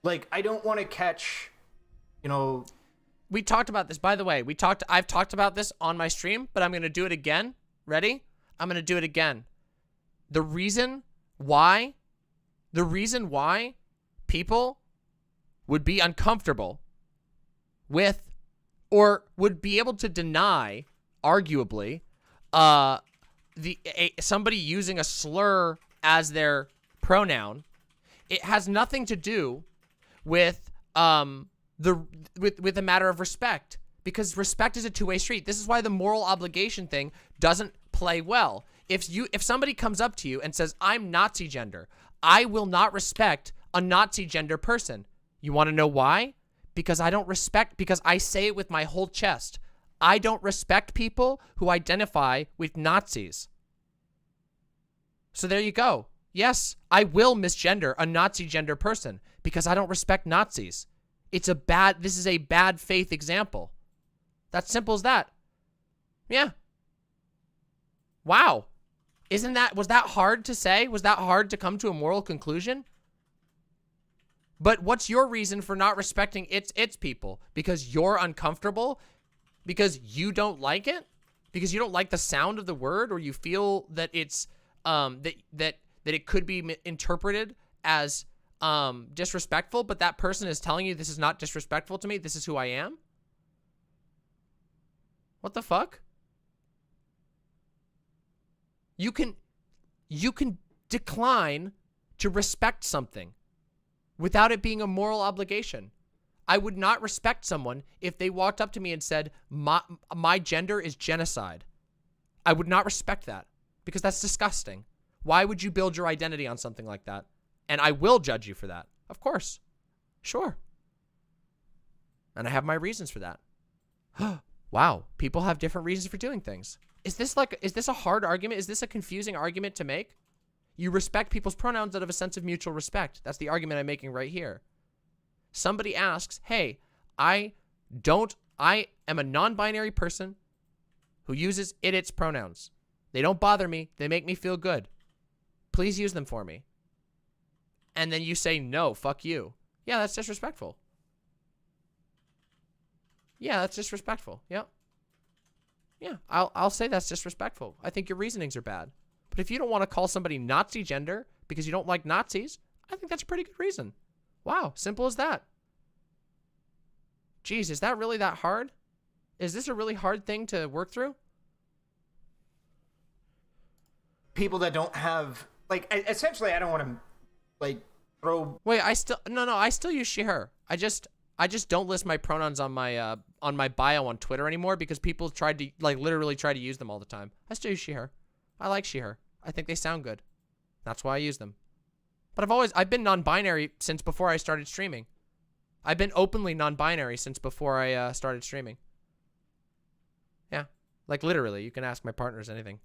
Like, I don't want to catch, you know... We talked about this, by the way. I've talked about this on my stream, but I'm going to do it again. Ready? I'm going to do it again. The reason why people would be uncomfortable with or would be able to deny, arguably, somebody using a slur as their pronoun, it has nothing to do with with a matter of respect, because respect is a two-way street. This is why the moral obligation thing doesn't play well. If somebody comes up to you and says, I'm Nazi gender, I will not respect a Nazi gender person. You want to know why? Because I say it with my whole chest. I don't respect people who identify with Nazis. So there you go. Yes, I will misgender a Nazi gender person because I don't respect Nazis. This is a bad faith example. That's simple as that. Yeah. Wow. Was that hard to say? Was that hard to come to a moral conclusion? But what's your reason for not respecting its people? Because you're uncomfortable? Because you don't like it? Because you don't like the sound of the word, or you feel that it's that it could be interpreted as disrespectful, but that person is telling you this is not disrespectful to me, this is who I am? What the fuck? You can decline to respect something without it being a moral obligation. I would not respect someone if they walked up to me and said, my gender is genocide. I would not respect that because that's disgusting. Why would you build your identity on something like that? And I will judge you for that. Of course. Sure. And I have my reasons for that. Wow. People have different reasons for doing things. Is this a hard argument? Is this a confusing argument to make? You respect people's pronouns out of a sense of mutual respect. That's the argument I'm making right here. Somebody asks, hey, I am a non-binary person who uses its pronouns. They don't bother me. They make me feel good. Please use them for me. And then you say, no, fuck you. Yeah, that's disrespectful. Yeah, that's disrespectful. Yeah. Yeah, I'll say that's disrespectful. I think your reasonings are bad. But if you don't want to call somebody Nazi gender because you don't like Nazis, I think that's a pretty good reason. Wow, simple as that. Jeez, is that really that hard? Is this a really hard thing to work through? People that don't have, like, essentially, I don't want to, like, throw. Wait, I still use she, her. I just don't list my pronouns on my bio on Twitter anymore because people tried to literally try to use them all the time. I still use she, her. I like she, her. I think they sound good. That's why I use them. But I've been non-binary since before I started streaming. I've been openly non-binary since before I started streaming. Yeah, like literally, you can ask my partners anything.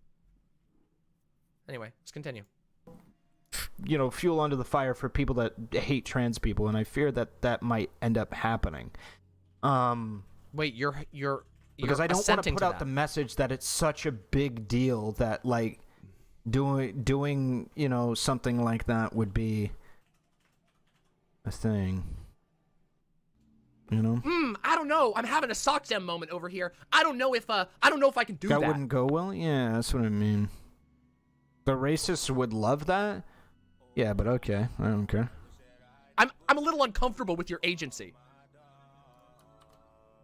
Anyway, let's continue. You know, fuel under the fire for people that hate trans people, and I fear that might end up happening. Wait, you're because I don't want to assenting put to out that. the message that it's such a big deal that like doing you know something like that would be a thing. You know? I don't know. I'm having a sock dem moment over here. I don't know if I can do that. That wouldn't go well? Yeah, that's what I mean. The racists would love that? Yeah, but okay. I don't care. I'm a little uncomfortable with your agency.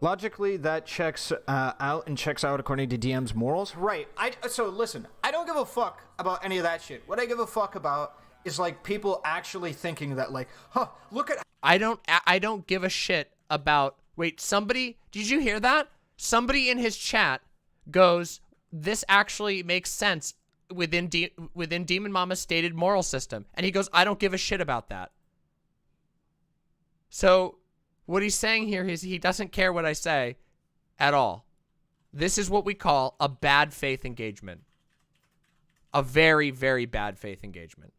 Logically, that checks out and checks out according to DM's morals. Right. So listen, I don't give a fuck about any of that shit. What I give a fuck about is like people actually thinking that like, huh, look at. I don't give a shit about. Wait, somebody, did you hear that? Somebody in his chat goes, "This actually makes sense within DramaMma's stated moral system," and he goes, "I don't give a shit about that." So what he's saying here is he doesn't care what I say at all. This is what we call a bad faith engagement. A very, very bad faith engagement.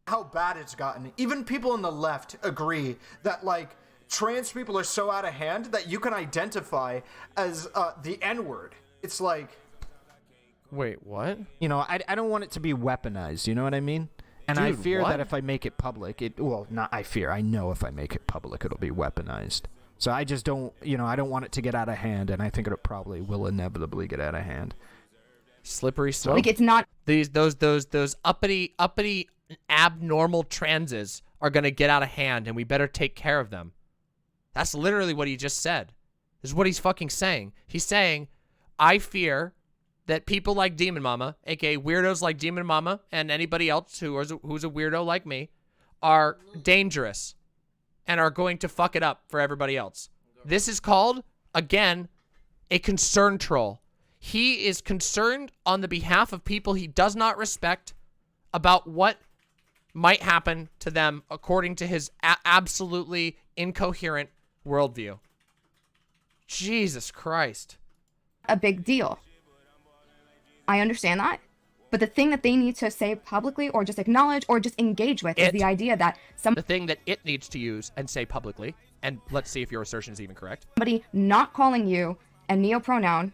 How bad it's gotten. Even people on the left agree that like trans people are so out of hand that you can identify as the N-word. It's like, wait, what? You know, I don't want it to be weaponized, you know what I mean? And I Dude, fear what? that if I make it public, I know if I make it public, it'll be weaponized. So I just don't, you know, I don't want it to get out of hand, and I think it probably will inevitably get out of hand. Slippery slope. Like, it's not. Those uppity abnormal transes are gonna get out of hand, and we better take care of them. That's literally what he just said. This is what he's fucking saying. He's saying, I fear that people like DramaMma, aka weirdos like DramaMma, and anybody else who's a weirdo like me, are dangerous and are going to fuck it up for everybody else. This is called, again, a concern troll. He is concerned on the behalf of people he does not respect about what might happen to them according to his absolutely incoherent worldview. Jesus Christ. A big deal. I understand that. But the thing that they need to say publicly or just acknowledge or just engage with is the idea that The thing that it needs to use and say publicly, and let's see if your assertion is even correct. somebody not calling you a neopronoun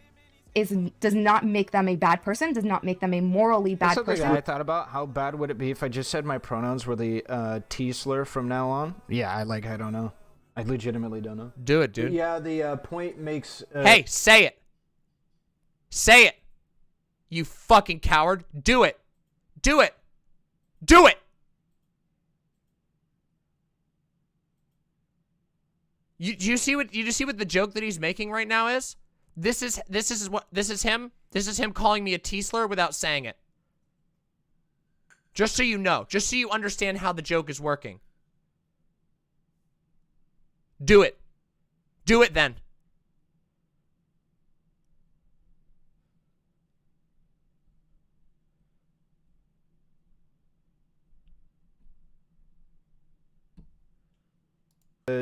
does not make them a bad person, does not make them a morally bad That's something person. I thought about. How bad would it be if I just said my pronouns were the T slur from now on? Yeah, I don't know. I legitimately don't know. Do it, dude. Yeah, the point makes... Hey, say it. Say it. You fucking coward. Do it. Do it. Do it. You see what the joke that he's making right now is? This is him calling me a T-slur without saying it. Just so you know, just so you understand how the joke is working. Do it. Do it then.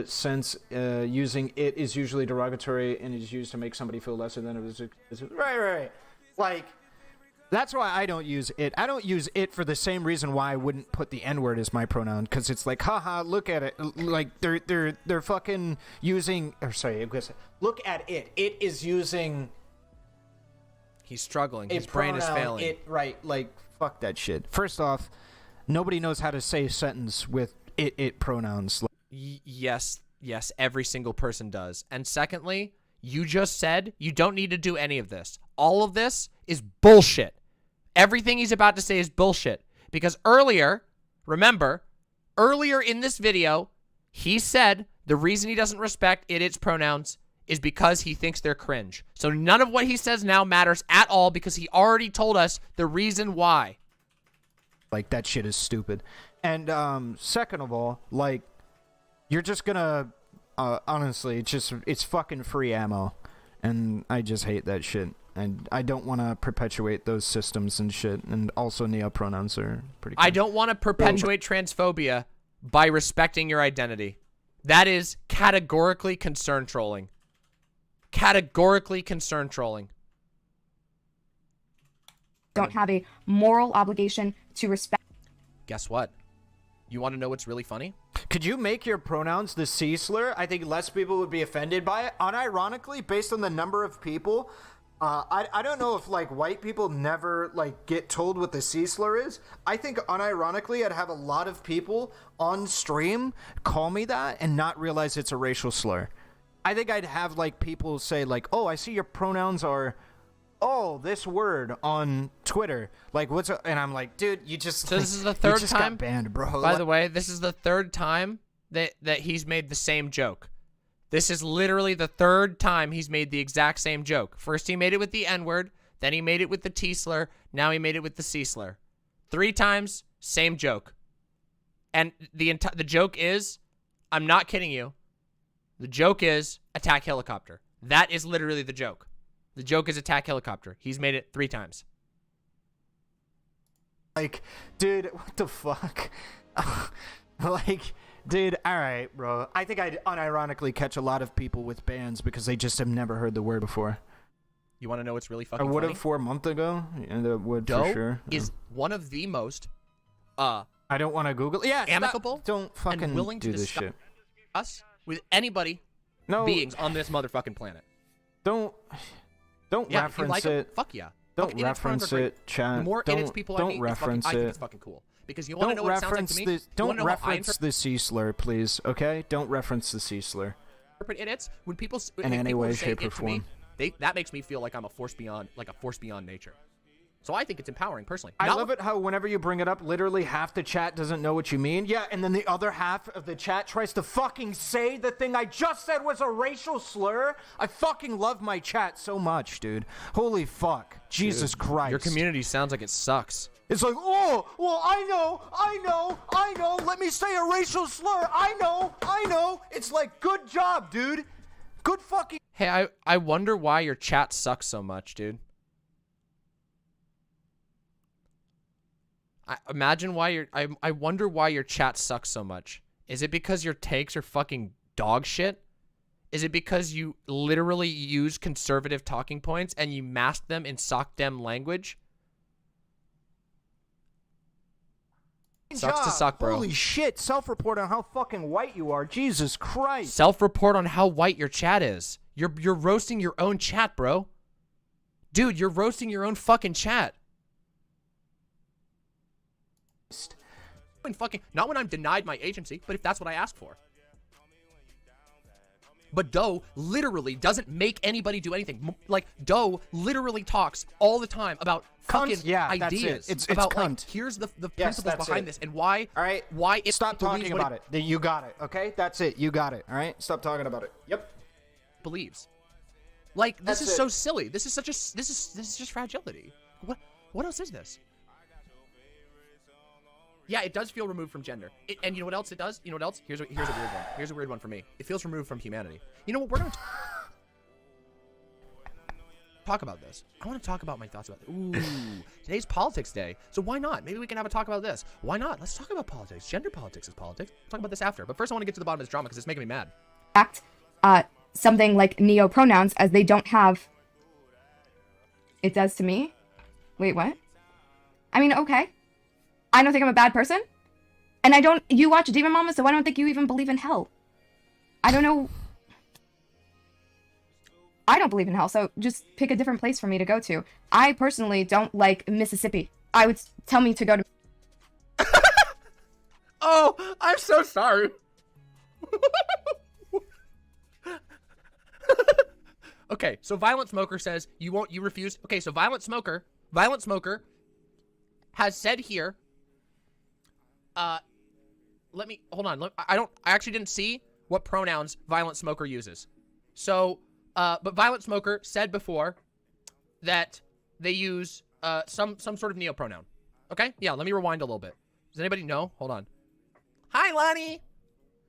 Since using it is usually derogatory and is used to make somebody feel lesser than it was. right. Like, that's why I don't use it. I don't use it for the same reason why I wouldn't put the N-word as my pronoun, because it's like, haha, look at it. Like they're fucking using. Or sorry, look at it. It is using. He's struggling. His brain is failing. Right, like fuck that shit. First off, nobody knows how to say a sentence with it pronouns. Yes, every single person does. And secondly, you just said you don't need to do any of this. All of this is bullshit. Everything he's about to say is bullshit. Because earlier in this video, he said the reason he doesn't respect its pronouns is because he thinks they're cringe. So none of what he says now matters at all because he already told us the reason why. Like, that shit is stupid. And second of all, like, you're just gonna honestly, it's fucking free ammo, and I just hate that shit. And I don't want to perpetuate those systems and shit. And also neopronouns are pretty cool. I don't want to perpetuate transphobia by respecting your identity. That is categorically concern trolling. Categorically concern trolling. Don't have a moral obligation to respect. Guess what? You want to know what's really funny? Could you make your pronouns the C slur? I think less people would be offended by it. Unironically, based on the number of people, I don't know if, like, white people never, like, get told what the C slur is. I think, unironically, I'd have a lot of people on stream call me that and not realize it's a racial slur. I think I'd have, like, people say, like, oh, I see your pronouns are, oh, this word on Twitter. Like, what's up? And I'm like, dude, you just... So this is the third time? Got banned, bro. By the way, this is the third time that he's made the same joke. This is literally the third time he's made the exact same joke. First he made it with the N-word, then he made it with the T-slur, now he made it with the C-slur. 3 times, same joke. And the joke is, I'm not kidding you, the joke is attack helicopter. That is literally the joke. The joke is attack helicopter. He's made it 3 times. Like, dude, what the fuck? Like... Dude, alright, bro. I think I'd unironically catch a lot of people with bans because they just have never heard the word before. You want to know what's really fucking I would funny? have 4 months ago. And it would Doe for sure. is one of the most I don't want to Google. Yeah, amicable don't fucking and willing do to this discuss shit. us with anybody beings on this motherfucking planet. Don't Yeah, reference if you like it. Fuck yeah. Don't Fucking Index pronouns reference are great. it, chat. The more Index people I don't meet, reference I think it. it's fucking cool. Because you want to know what it sounds like to me? Don't You wanna know how I reference the C slur, please. Okay? Don't reference the C slur. interpret idiots when people In any way, say shape, it or to me, form. that makes me feel like I'm a force beyond nature. So I think it's empowering personally. I love it how whenever you bring it up, literally half the chat doesn't know what you mean. Yeah, and then the other half of the chat tries to fucking say the thing I just said was a racial slur. I fucking love my chat so much, dude. Holy fuck. Jesus Christ. Your community sounds like it sucks. It's like, oh, well, I know. Let me say a racial slur. I know. It's like, good job, dude. Good fucking... Hey, I wonder why your chat sucks so much, dude. I wonder why your chat sucks so much. Is it because your takes are fucking dog shit? Is it because you literally use conservative talking points and you mask them in sock dem language? Sucks to suck, bro. Holy shit, self-report on how fucking white you are. Jesus Christ. Self-report on how white your chat is. You're roasting your own chat, bro. Dude, you're roasting your own fucking chat. Not when I'm denied my agency, but if that's what I asked for. But Doe literally doesn't make anybody do anything. Like, Doe literally talks all the time about fucking ideas. It's about, cunt. like, here's the principles behind this and why. All right. Why it Stop talking believes what about it. You got it. Okay. That's it. You got it. All right. Stop talking about it. Yep. Believes. Like, this That's is it. so silly. This is just fragility. What else is this? Yeah, it does feel removed from gender. And you know what else it does? You know what else? Here's a weird one. Here's a weird one for me. It feels removed from humanity. You know what? We're going to talk about this. I want to talk about my thoughts about this. Ooh, today's politics day. So why not? Maybe we can have a talk about this. Why not? Let's talk about politics. Gender politics is politics. We'll talk about this after. But first I want to get to the bottom of this drama because it's making me mad. Something like neo-pronouns as they don't have... It does to me? Wait, what? I mean, okay. I don't think I'm a bad person. And I don't... You watch DramaMma, so I don't think you even believe in hell. I don't know... I don't believe in hell, so just pick a different place for me to go to. I personally don't like Mississippi. I would tell me to go to... Oh, I'm so sorry. Okay, so Violent Smoker says you refuse. Okay, so Violent Smoker has said here, let me, hold on. I actually didn't see what pronouns Violent Smoker uses. So, but Violent Smoker said before that they use, some sort of neopronoun. Okay? Yeah, let me rewind a little bit. Does anybody know? Hold on. Hi, Lonnie.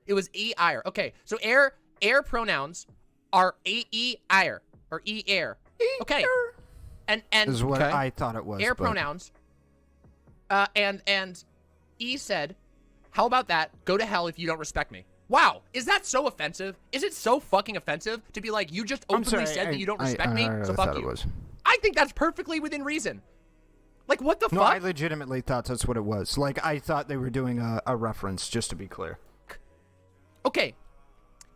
It was e-ire. Okay, so air pronouns are e-ire or e-air. Okay. And This is what okay. I thought it was. Air but- pronouns. And E said, how about that? Go to hell if you don't respect me. Wow, is that so offensive? Is it so fucking offensive to be like, you just openly said that you don't respect me, so fuck you? I think that's perfectly within reason. Like, what the No, fuck? I legitimately thought that's what it was. Like, I thought they were doing a reference, just to be clear. Okay,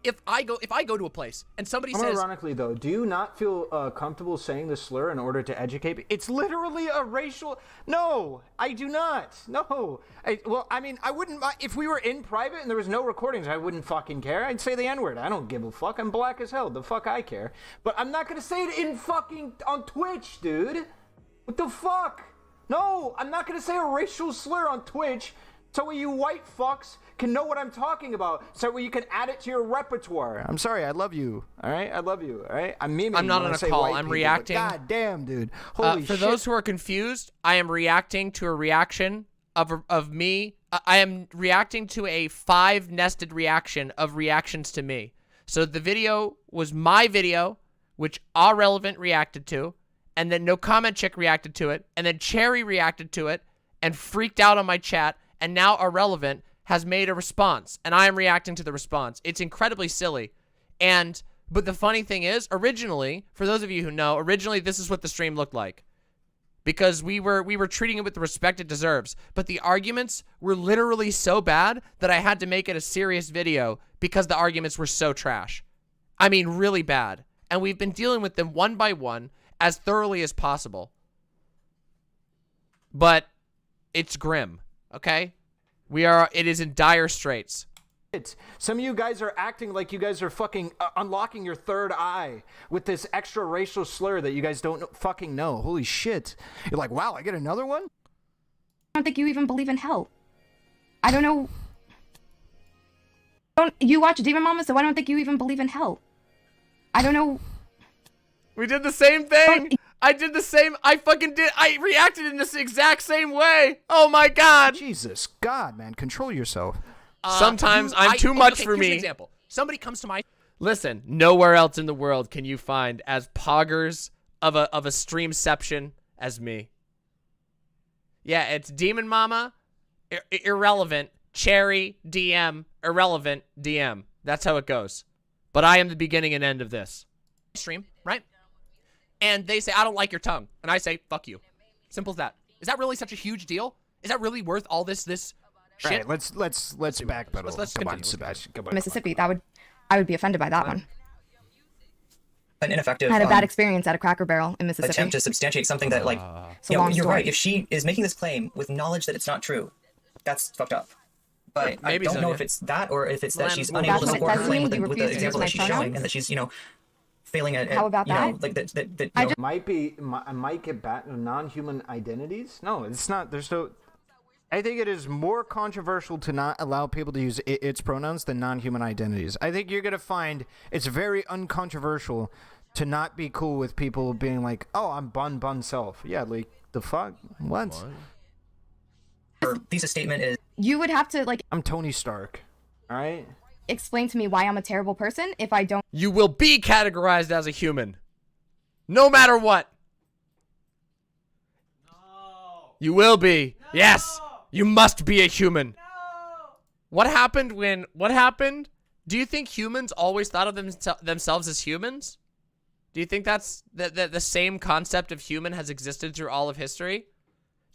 if I go to a place and somebody says, Ironically, though, do you not feel comfortable saying the slur in order to educate me? It's literally a racial... No, I do not. No. I mean, I wouldn't... If we were in private and there was no recordings, I wouldn't fucking care. I'd say the N-word. I don't give a fuck. I'm black as hell. The fuck I care. But I'm not going to say it in fucking... on Twitch, dude. What the fuck? No, I'm not going to say a racial slur on Twitch so you white fucks can know what I'm talking about, so you can add it to your repertoire. I'm sorry, I love you, all right? I love you, all right? I'm memeing. I'm not when on I a say call, white I'm people, reacting. but God damn, dude. Holy for shit. those who are confused, I am reacting to a reaction of me. I am reacting to a 5-nested reaction of reactions to me. So the video was my video, which AhRelevant reacted to, and then No Comment Chick reacted to it, and then Cherry reacted to it, and freaked out on my chat, and now AhRelevant has made a response, and I am reacting to the response. It's incredibly silly. But the funny thing is, originally, for those of you who know, originally this is what the stream looked like. Because we were treating it with the respect it deserves. But the arguments were literally so bad that I had to make it a serious video because the arguments were so trash. I mean, really bad. And we've been dealing with them one by one as thoroughly as possible. But it's grim, okay? It is in dire straits. Some of you guys are acting like you guys are fucking unlocking your third eye with this extra racial slur that you guys don't fucking know. Holy shit. You're like, wow, I get another one? I don't think you even believe in hell. I don't know. You watch DramaMma, so I don't think you even believe in hell. I don't know. We did the same thing. I did the same. I reacted in this exact same way. Oh my God. Jesus God, man. Control yourself. Sometimes I'm too much for here's me. an example. Somebody comes to my... Listen, nowhere else in the world can you find as poggers of a streamception as me. Yeah, it's DramaMma, irrelevant, Cherry, DM, irrelevant, DM. That's how it goes. But I am the beginning and end of this. Stream, right? And they say, I don't like your tongue. And I say, fuck you. Simple as that. Is that really such a huge deal? Is that really worth all this shit? Right, let's backpedal. Let's Come on, continue. Sebastian. Come on. Mississippi, I would be offended by that one. An ineffective I had a bad experience at a Cracker Barrel in Mississippi. attempt to substantiate something that, like, It's a you know, long you're story. right. If she is making this claim with knowledge that it's not true, that's fucked up. But I don't know if it's that or if it's that she's unable to support her claim with the example that she's showing, and that she's, you know, failing at, How about you know, that? like that I might get back to non-human identities. No, it's not. There's no. I think it is more controversial to not allow people to use its pronouns than non-human identities. I think you're gonna find it's very uncontroversial to not be cool with people being like, "Oh, I'm bun self." Yeah, like the fuck. What? her thesis statement is. You would have to, like... I'm Tony Stark. All right? Explain to me why I'm a terrible person if I don't... You will be categorized as a human. No matter what. No. You will be. No. Yes. You must be a human. No. What happened? Do you think humans always thought of themselves as humans? Do you think that's the same concept of human has existed through all of history?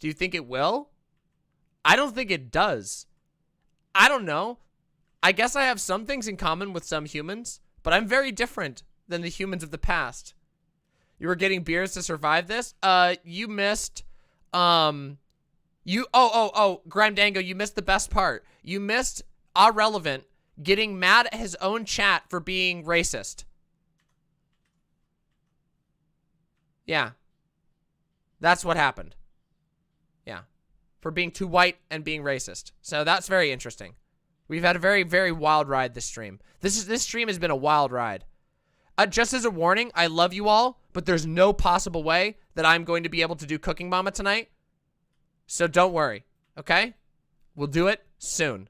Do you think it will? I don't think it does. I don't know. I guess I have some things in common with some humans, but I'm very different than the humans of the past. You were getting beers to survive this? You missed, Grime Dango, you missed the best part. You missed AhRelevant getting mad at his own chat for being racist. Yeah. That's what happened. Yeah. For being too white and being racist. So that's very interesting. We've had a very, very wild ride this stream. This stream has been a wild ride. Just as a warning, I love you all, but there's no possible way that I'm going to be able to do Cooking Mama tonight. So don't worry, okay? We'll do it soon.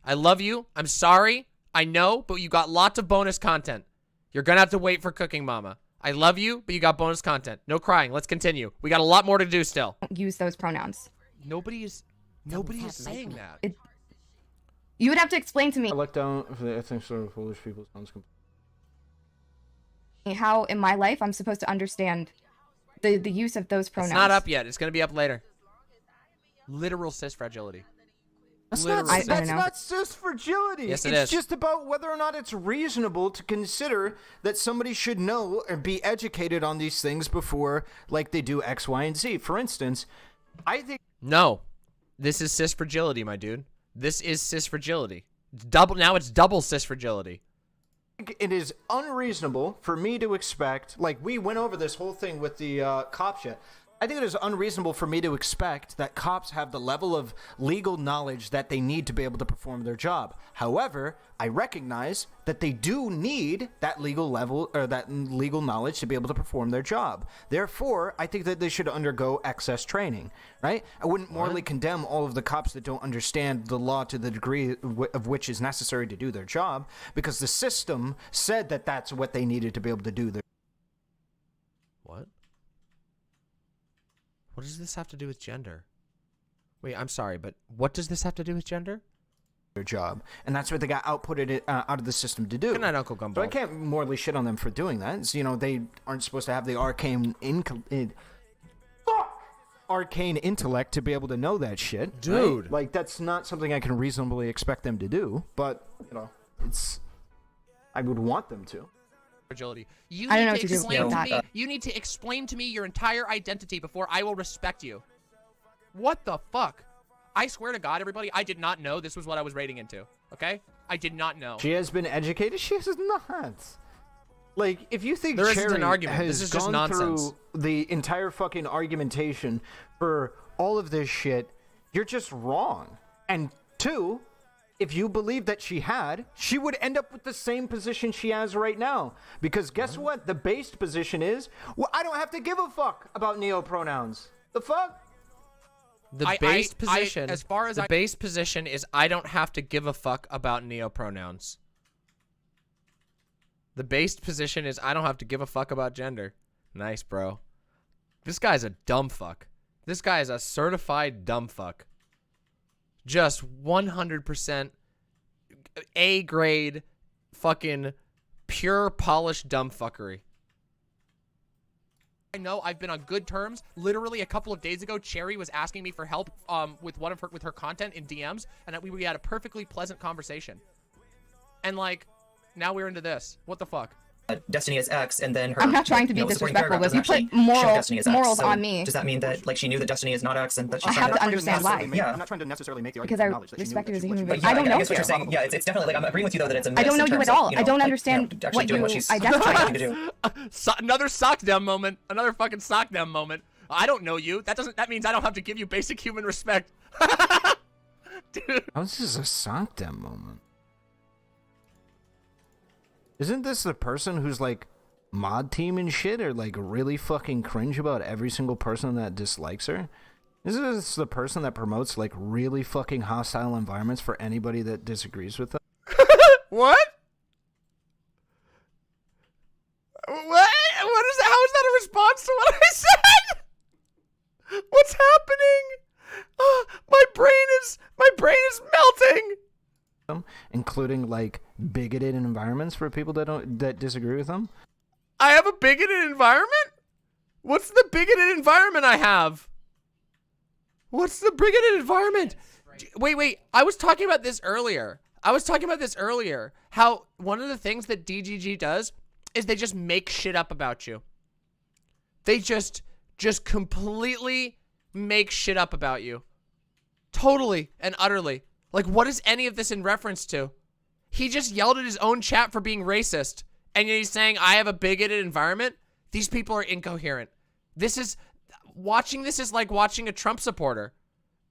I love you. I'm sorry. I know, but you got lots of bonus content. You're gonna have to wait for Cooking Mama. I love you, but you got bonus content. No crying. Let's continue. We got a lot more to do still. Use those pronouns. Nobody is saying that. You would have to explain to me. I look down for the ethnic sort of foolish people. How in my life I'm supposed to understand the use of those pronouns. It's not up yet. It's gonna be up later. Literal cis fragility. That's not cis fragility. Yes, it it's is. just about whether or not it's reasonable to consider that somebody should know and be educated on these things before, like, they do X, Y, and Z. For instance, I think... No. This is cis fragility, my dude. This is cis fragility. Now it's double cis fragility. It is unreasonable for me to expect, like, we went over this whole thing with the cop shit. I think it is unreasonable for me to expect that cops have the level of legal knowledge that they need to be able to perform their job. However, I recognize that they do need that legal level or that legal knowledge to be able to perform their job. Therefore, I think that they should undergo excess training, right? I wouldn't morally condemn all of the cops that don't understand the law to the degree of which is necessary to do their job, because the system said that that's what they needed to be able to do their What? What does this have to do with gender? Wait, I'm sorry, but what does this have to do with gender? Their job, and that's what they got outputted out of the system to do. Good night, Uncle Gumball. So I can't morally shit on them for doing that. It's, you know, they aren't supposed to have the arcane intellect to be able to know that shit, dude. Right? Like, that's not something I can reasonably expect them to do. But you know, I would want them to. Fragility. You I don't know need what to to do with explain to that. me. You need to explain to me your entire identity before I will respect you. What the fuck? I swear to God, everybody, I did not know this was what I was raiding into. Okay? I did not know. She has been educated. She has not. Like, if you think there isn't Cherry an argument. has This is just gone nonsense. through the entire fucking argumentation for all of this shit, you're just wrong. And two, if you believe that she had, she would end up with the same position she has right now. Because guess what? The based position is, well, I don't have to give a fuck about neo-pronouns. The fuck? The base position, as far as the base position is, I don't have to give a fuck about neopronouns. The based position is, I don't have to give a fuck about gender. Nice, bro. This guy's a dumb fuck. This guy is a certified dumb fuck. Just 100% A grade, fucking pure polished dumb fuckery. I know I've been on good terms. Literally a couple of days ago, Cherry was asking me for help with her content in DMs, and we had a perfectly pleasant conversation. And like, now we're into this. What the fuck? Destiny is X, and then her. I'm not trying to be disrespectful, but you put morals on me. Does that mean that like she knew that Destiny is not X, and that she's I have to understand why? Yeah. I'm not trying to necessarily make the Because argument I respect you as a human being. Yeah, I don't know I guess what you. you're saying. Yeah, it's definitely like I'm agreeing with you though that it's a miss. I don't know in you terms at all. of, I don't like, understand actually what doing you what she's identify trying as. to do. Another sock down moment. Another fucking sock down moment. I don't know you. That means I don't have to give you basic human respect. Dude. How is this a sock dem moment? Isn't this the person who's like mod team and shit, or like really fucking cringe about every single person that dislikes her? Isn't this the person that promotes like really fucking hostile environments for anybody that disagrees with them? What? What? How is that a response to what I said? What's happening? My brain is melting. Including like bigoted environments for people that disagree with them. I have a bigoted environment? What's the bigoted environment I have? What's the bigoted environment? Wait. I was talking about this earlier. How one of the things that DGG does is they just make shit up about you. They just completely make shit up about you. Totally and utterly. Like, what is any of this in reference to? He just yelled at his own chat for being racist. And he's saying, I have a bigoted environment? These people are incoherent. Watching this is like watching a Trump supporter.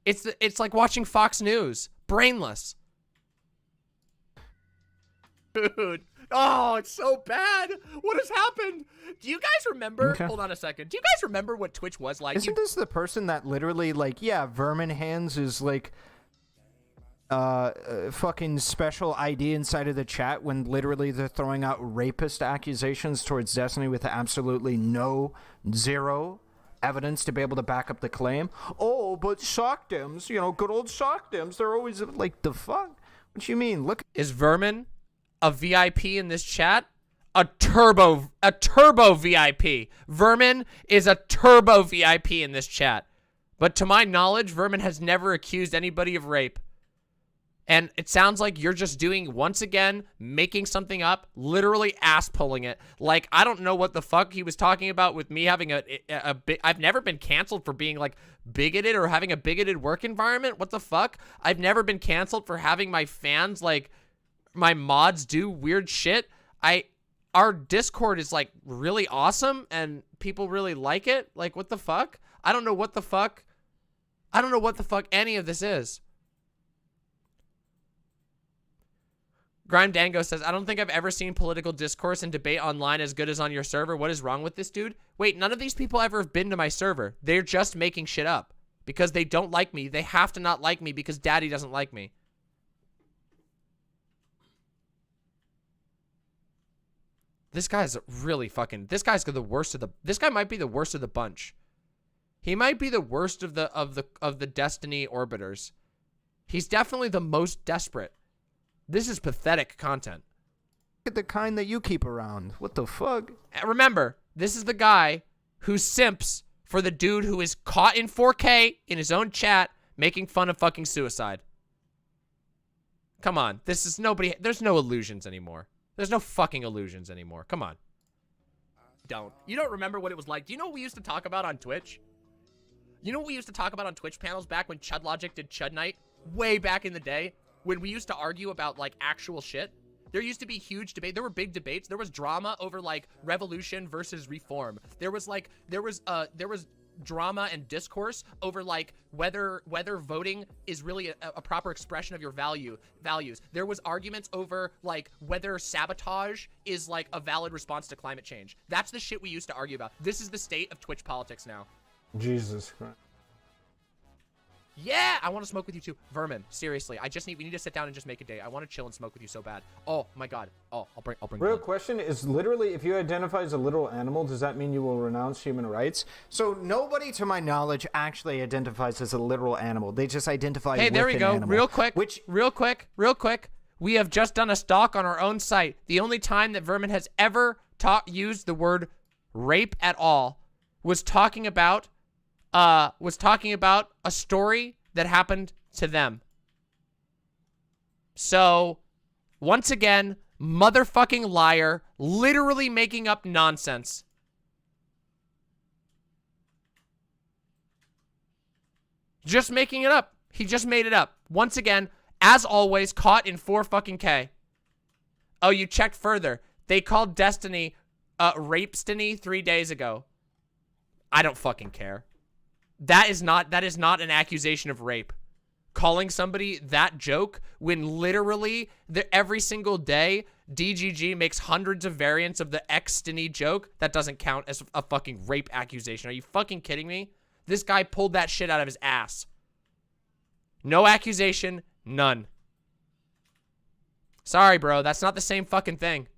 It's like watching Fox News. Brainless. Dude. Oh, it's so bad. What has happened? Do you guys remember? Okay. Hold on a second. Do you guys remember what Twitch was like? Isn't this the person that literally, like, yeah, Vermin Hands is like fucking special ID inside of the chat when literally they're throwing out rapist accusations towards Destiny with absolutely zero evidence to be able to back up the claim. Oh, but sockdems, good old sockdems, they're always like, the fuck? What you mean? Look. Is Vermin a VIP in this chat? A turbo VIP. Vermin is a turbo VIP in this chat. But to my knowledge, Vermin has never accused anybody of rape. And it sounds like you're just doing, once again, making something up, literally ass pulling it. Like, I don't know what the fuck he was talking about with me having I've never been canceled for being, like, bigoted or having a bigoted work environment. What the fuck? I've never been canceled for having my fans, like, my mods do weird shit. Our Discord is, like, really awesome and people really like it. Like, what the fuck? I don't know what the fuck any of this is. Grime Dango says, I don't think I've ever seen political discourse and debate online as good as on your server. What is wrong with this dude? Wait, none of these people ever have been to my server. They're just making shit up because they don't like me. They have to not like me because daddy doesn't like me. This guy's really fucking, this guy's the worst of the, this guy might be the worst of the bunch. He might be the worst of the Destiny orbiters. He's definitely the most desperate. This is pathetic content. Look at the kind that you keep around. What the fuck? And remember, this is the guy who simps for the dude who is caught in 4K in his own chat making fun of fucking suicide. Come on. This is nobody. There's no illusions anymore. There's no fucking illusions anymore. Come on. You don't remember what it was like. Do you know what we used to talk about on Twitch? You know what we used to talk about on Twitch panels back when Chud Logic did Chud Night? Way back in the day? When we used to argue about, like, actual shit, there used to be huge debate. There were big debates. There was drama over, like, revolution versus reform. There was drama and discourse over, like, whether voting is really a proper expression of your values. There was arguments over, like, whether sabotage is, like, a valid response to climate change. That's the shit we used to argue about. This is the state of Twitch politics now. Jesus Christ. Yeah, I want to smoke with you too. Vermin, seriously, we need to sit down and just make a date. I want to chill and smoke with you so bad. Oh my god. Oh, I'll bring Real question is literally, if you identify as a literal animal, does that mean you will renounce human rights? So nobody, to my knowledge, actually identifies as a literal animal. They just identify with an animal. Hey, there we go. Real quick. We have just done a stalk on our own site. The only time that Vermin has ever used the word rape at all was talking about a story that happened to them. So, once again, motherfucking liar, literally making up nonsense. Just making it up. He just made it up. Once again, as always, caught in 4K. Oh, you checked further. They called Destiny Rapestiny 3 days ago. I don't fucking care. That is not an accusation of rape. Calling somebody that joke when literally every single day DGG makes hundreds of variants of the X-Stiny joke, that doesn't count as a fucking rape accusation. Are you fucking kidding me? This guy pulled that shit out of his ass. No accusation, none. Sorry, bro, that's not the same fucking thing.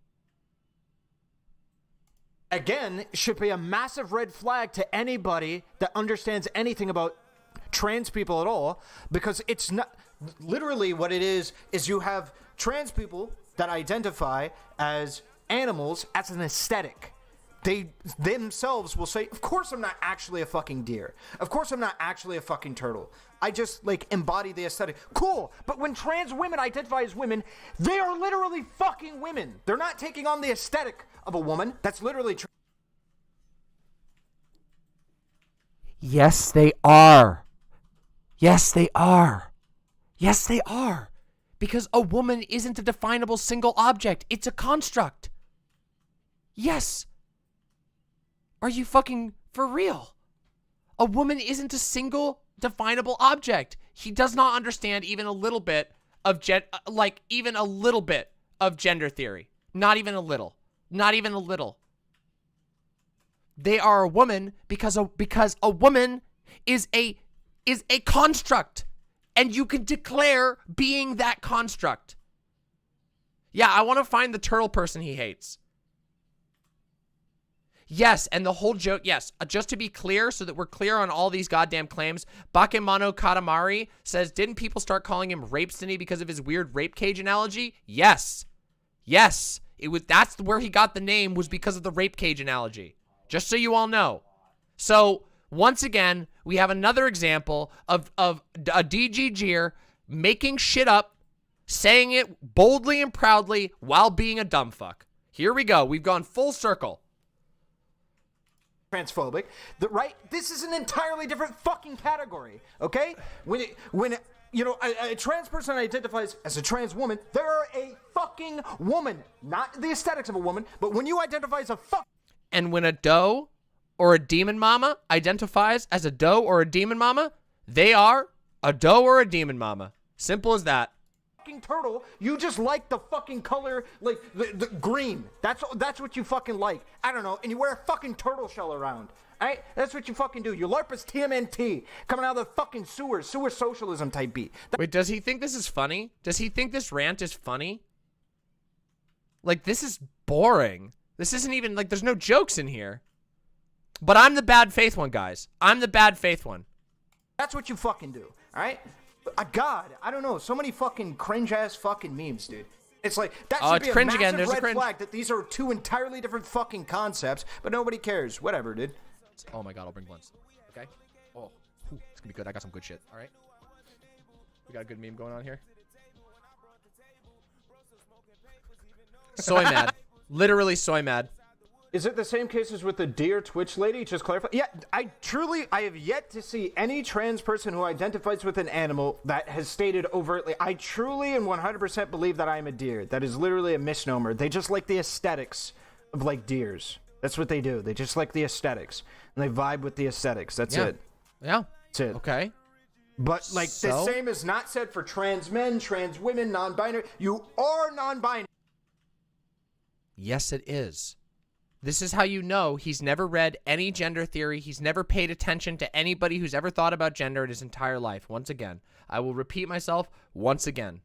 Again, should be a massive red flag to anybody that understands anything about trans people at all, because it's not literally what it is you have trans people that identify as animals as an aesthetic. They themselves will say, of course I'm not actually a fucking deer. Of course I'm not actually a fucking turtle. I just, like, embody the aesthetic. Cool, but when trans women identify as women, they are literally fucking women. They're not taking on the aesthetic of a woman. That's literally true. Yes, they are. Yes, they are. Yes, they are. Because a woman isn't a definable single object. It's a construct. Yes. Are you fucking for real? A woman isn't a single definable object. He does not understand even a little bit of even a little bit of gender theory. Not even a little. Not even a little. They are a woman because a woman is a construct. and you can declare being that construct. Yeah, I want to find the turtle person he hates. Yes, and the whole joke, yes, just to be clear, so that we're clear on all these goddamn claims, Bakemono Katamari says, didn't people start calling him Rapestiny because of his weird rape cage analogy? Yes. Yes. That's where he got the name, was because of the rape cage analogy. Just so you all know. So, once again, we have another example of a DGGer making shit up, saying it boldly and proudly while being a dumb fuck. Here we go. We've gone full circle. Transphobic. This is an entirely different fucking category, okay? When a trans person identifies as a trans woman, they're a fucking woman. Not the aesthetics of a woman, but when you identify as a fuck... And when a doe or a demon mama identifies as a doe or a demon mama, they are a doe or a demon mama. Simple as that. Turtle, you just like the fucking color, like the green. That's what you fucking like. I don't know. And you wear a fucking turtle shell around. Alright? That's what you fucking do. Your LARP is TMNT coming out of the fucking sewer socialism type beat. Wait, does he think this is funny? Does he think this rant is funny? Like, this is boring. This isn't even, like, there's no jokes in here. But I'm the bad faith one, guys. I'm the bad faith one. That's what you fucking do. Alright? God, I don't know. So many fucking cringe-ass fucking memes, dude. It's like, that should be a cringe massive again. There's red a cringe flag that these are two entirely different fucking concepts, but nobody cares. Whatever, dude. Oh my god, I'll bring blunts. Okay? Oh, it's gonna be good. I got some good shit. Alright? We got a good meme going on here. Soy mad. Literally soy mad. Is it the same case as with the dear Twitch lady? Just clarify. Yeah, I have yet to see any trans person who identifies with an animal that has stated overtly, I truly and 100% believe that I am a deer. That is literally a misnomer. They just like the aesthetics of, like, deers. That's what they do. They just like the aesthetics. And they vibe with the aesthetics. That's it. Yeah. That's it. Okay. But, like, the same is not said for trans men, trans women, non-binary. You are non-binary. Yes, it is. This is how you know he's never read any gender theory. He's never paid attention to anybody who's ever thought about gender in his entire life. Once again, I will repeat myself once again.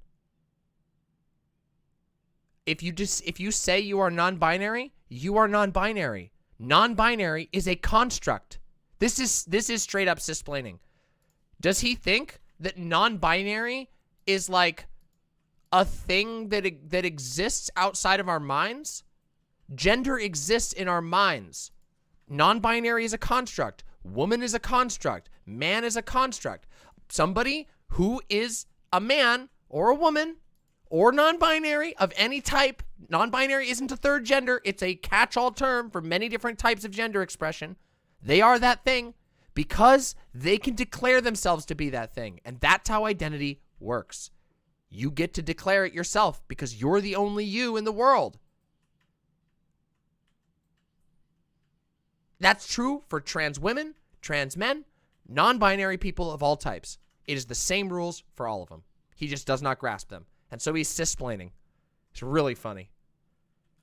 If you say you are non-binary, you are non-binary. Non-binary is a construct. This is straight up cisplaining. Does he think that non-binary is like a thing that exists outside of our minds? Gender exists in our minds. Non-binary is a construct. Woman is a construct. Man is a construct. Somebody who is a man or a woman or non-binary of any type. Non-binary isn't a third gender. It's a catch-all term for many different types of gender expression. They are that thing because they can declare themselves to be that thing. And that's how identity works. You get to declare it yourself because you're the only you in the world. That's true for trans women, trans men, non-binary people of all types. It is the same rules for all of them. He just does not grasp them. And so he's cisplaining. It's really funny.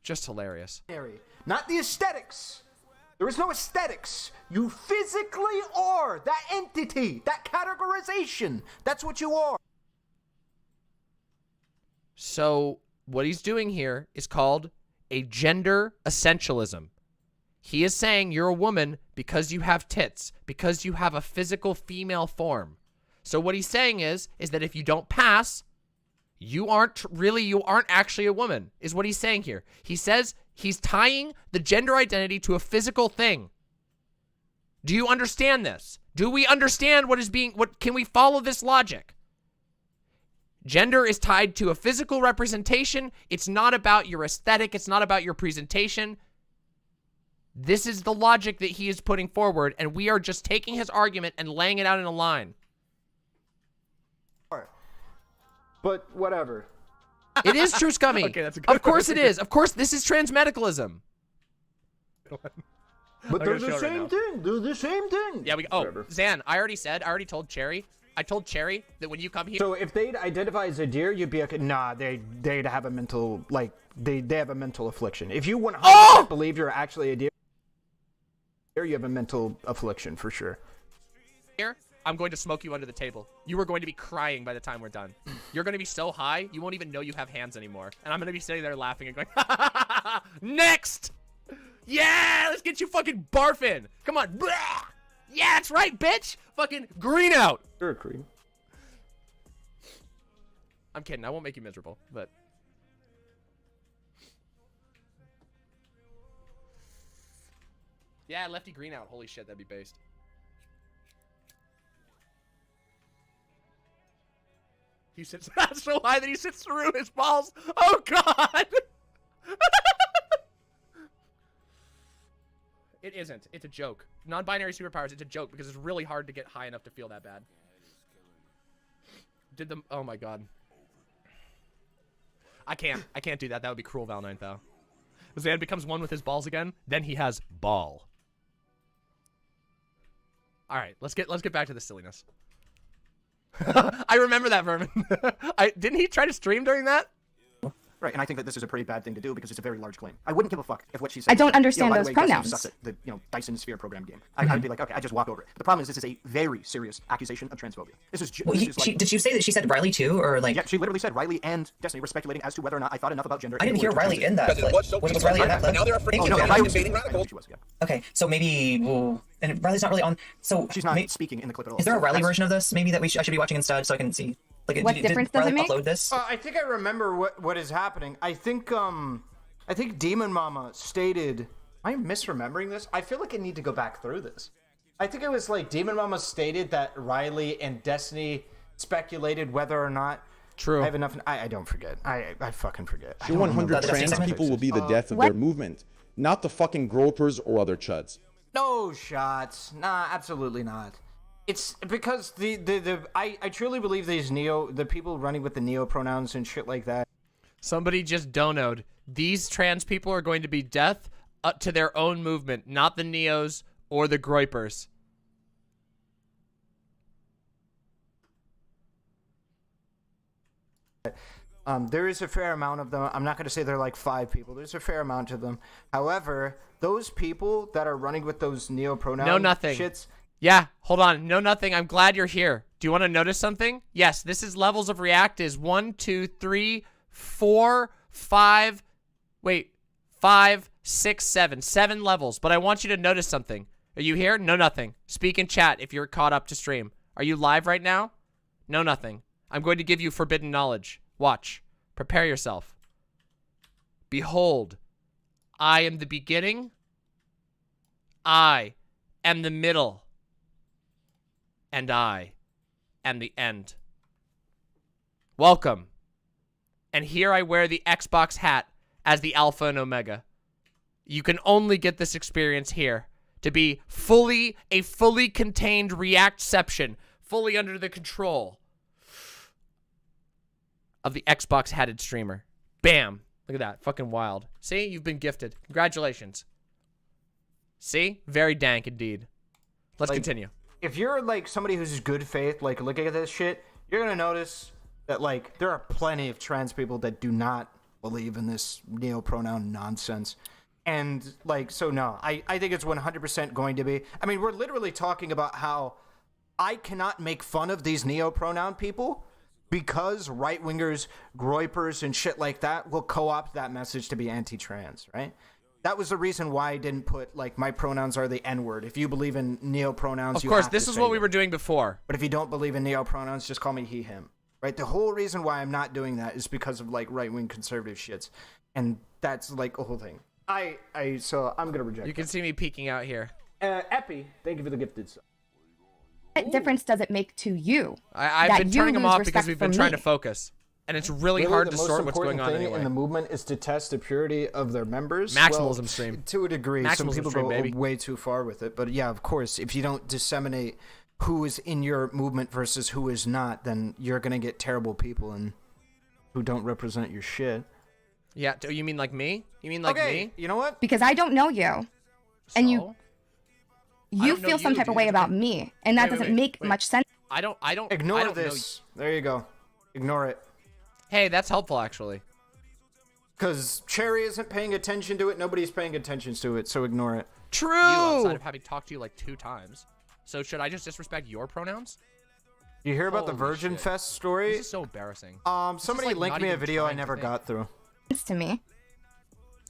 Just hilarious. Not the aesthetics. There is no aesthetics. You physically are that entity, that categorization. That's what you are. So what he's doing here is called a gender essentialism. He is saying you're a woman because you have tits, because you have a physical female form. So what he's saying is that if you don't pass, you aren't actually a woman, is what he's saying here. He says he's tying the gender identity to a physical thing. Do you understand this? Do we understand can we follow this logic? Gender is tied to a physical representation. It's not about your aesthetic. It's not about your presentation. This is the logic that he is putting forward, and we are just taking his argument and laying it out in a line. But whatever. It is true, Scummy. Okay, that's a good Of course it is. Of course, this is transmedicalism. But they're the same thing. They're the same thing. Yeah, Zan, I already told Cherry. I told Cherry that when you come here. So if they'd identify as a deer, you'd be like, nah, they'd have a mental, like, they have a mental affliction. If you 100% believe you're actually a deer, you have a mental affliction for sure. Here, I'm going to smoke you under the table. You are going to be crying by the time we're done. You're going to be so high, you won't even know you have hands anymore. And I'm going to be sitting there laughing and going, next! Yeah, let's get you fucking barfing. Come on. Blah! Yeah, that's right, bitch. Fucking green out. Sure, Cream. I'm kidding. I won't make you miserable, but... Yeah, lefty green out. Holy shit, that'd be based. He sits so high that he sits through his balls. Oh, God. It isn't. It's a joke. Non-binary superpowers, it's a joke because it's really hard to get high enough to feel that bad. Oh, my God. I can't do that. That would be cruel, Val 9th. Zan becomes one with his balls again. Then he has ball. All right, let's get back to the silliness. I remember that, Vermin. Didn't he try to stream during that? Right, and I think that this is a pretty bad thing to do because it's a very large claim. I wouldn't give a fuck if what she said. I don't understand by those the way, Destiny pronouns. sucks at the Dyson Sphere program game. I'd be like, okay, I just walk over it. The problem is this is a very serious accusation of transphobia. This is. Well, did you say that she said Riley too, or like? Yeah, she literally said Riley and Destiny were speculating as to whether or not I thought enough about gender. I didn't hear Riley in that. Like, was Riley in that clip? Now they're afraid invading radical. Okay, so maybe and Riley's not really on. So she's not speaking in the clip at all. Is there a Riley version of this? Maybe that I should be watching instead so I can see. Like, what difference does it make? Upload this? I think I remember what is happening. I think DramaMma stated. I'm misremembering this. I feel like I need to go back through this. I think it was like DramaMma stated that Riley and Destiny speculated whether or not. True. I have enough. I don't forget. I fucking forget. 100 trans people will be the death of their movement, not the fucking gropers or other chuds. No shots. Nah, absolutely not. It's because I truly believe the people running with the neo pronouns and shit like that. Somebody just donoed. These trans people are going to be death to their own movement, not the neos or the groipers. There is a fair amount of them. I'm not going to say they're like 5 people. There's a fair amount of them. However, those people that are running with those neo pronouns, no nothing. Shits. Yeah, hold on. No nothing. I'm glad you're here. Do you want to notice something? Yes, this is levels of react is 1, 2, 3, 4, 5. Wait, 5, 6, 7. 7 levels. But I want you to notice something. Are you here? No nothing. Speak in chat if you're caught up to stream. Are you live right now? No nothing. I'm going to give you forbidden knowledge. Watch. Prepare yourself. Behold, I am the beginning. I am the middle. And I am the end. Welcome. And here I wear the Xbox hat as the Alpha and Omega. You can only get this experience here to be a fully contained reactception, fully under the control of the Xbox hatted streamer. Bam. Look at that. Fucking wild. See? You've been gifted. Congratulations. See? Very dank indeed. Let's continue. If you're like somebody who's good faith, like looking at this shit, you're going to notice that like there are plenty of trans people that do not believe in this neo-pronoun nonsense. And like, so no, I think it's 100% going to be. I mean, we're literally talking about how I cannot make fun of these neo-pronoun people because right-wingers, groipers, and shit like that will co-opt that message to be anti-trans, right? That was the reason why I didn't put, like, my pronouns are the N-word. If you believe in neo-pronouns, of course, this is what we were doing before. But if you don't believe in neo-pronouns, just call me he, him. Right? The whole reason why I'm not doing that is because of, like, right-wing conservative shits. And that's, like, a whole thing. So I'm going to reject You can see me peeking out here. Epi, thank you for the gifted sub. What difference does it make to you? I've been turning them off because we've been trying to focus. And it's really hard to sort what's going on anyway. The most important thing in the movement is to test the purity of their members. Maximalism stream. To a degree. Some people go way too far with it. But yeah, of course, if you don't disseminate who is in your movement versus who is not, then you're going to get terrible people and who don't represent your shit. Yeah, you mean like me? You mean like me? You know what? Because I don't know you. And you feel some type of way about me. And that doesn't make much sense. I don't Ignore this. There you go. Ignore it. Hey, that's helpful, actually. Because Cherry isn't paying attention to it. Nobody's paying attention to it, so ignore it. True! You, outside of having talked to you like 2 times. So should I just disrespect your pronouns? You hear about the Holy Virgin shit. Fest story? This is so embarrassing. Somebody like, linked not me a even video I trying to never think. got through. It's to me.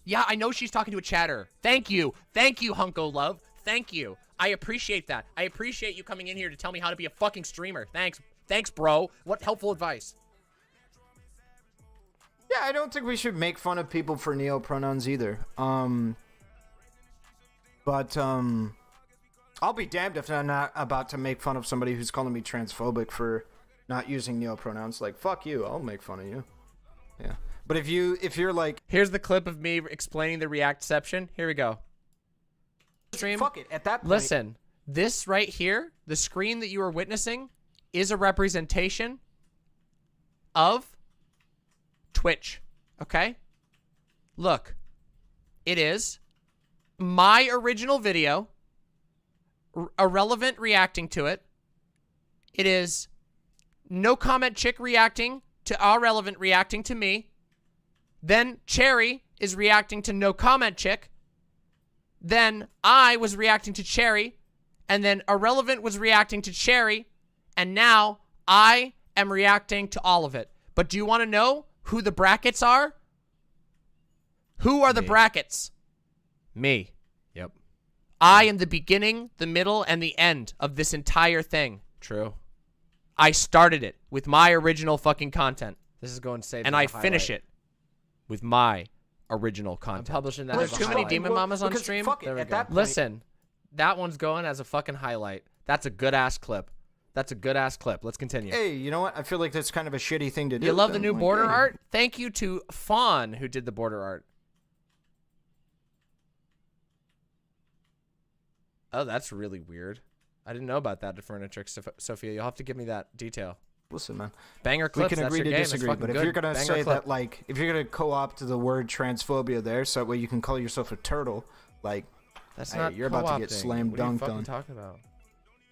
Yeah, I know she's talking to a chatter. Thank you. Thank you, Hunko Love. Thank you. I appreciate that. I appreciate you coming in here to tell me how to be a fucking streamer. Thanks. Thanks, bro. What helpful advice. Yeah, I don't think we should make fun of people for neopronouns either. But I'll be damned if I'm not about to make fun of somebody who's calling me transphobic for not using neopronouns. Like, fuck you, I'll make fun of you. Yeah. But if you're like... Here's the clip of me explaining the reactception. Here we go. Stream. Fuck it, at that point... Listen, this right here, the screen that you are witnessing, is a representation of Twitch, okay? Look, it is my original video, AhRelevant reacting to it. It is No Comment Chick reacting to AhRelevant reacting to me. Then Cherry is reacting to No Comment Chick. Then I was reacting to Cherry. And then AhRelevant was reacting to Cherry. And now I am reacting to all of it. But do you want to know who the brackets are? Who are the brackets? Me. Yep. I am the beginning, the middle, and the end of this entire thing. True. I started it with my original fucking content. This is going to say. And I finish it with my original content. I'm publishing that. There's as a too many highlight. Demon Mamas on stream. There we at go. that point- Listen, that one's going as a fucking highlight. That's a good ass clip. That's a good ass clip. Let's continue. Hey, you know what? I feel like that's kind of a shitty thing to do. You love the then. new Like, border hey. art? Thank you to Faun who did the border art. Oh, that's really weird. I didn't know about that, Furnitrix, Sophia. You'll have to give me that detail. Listen, man. Banger clips. We can that's agree your to game. That's disagree, fucking but if good. you're gonna Banger say clip. that, like, if you're gonna co-opt the word transphobia there, so that way you can call yourself a turtle, like, That's hey, not. you're about to get co-opting. slam What are you dunked fucking on. talking about,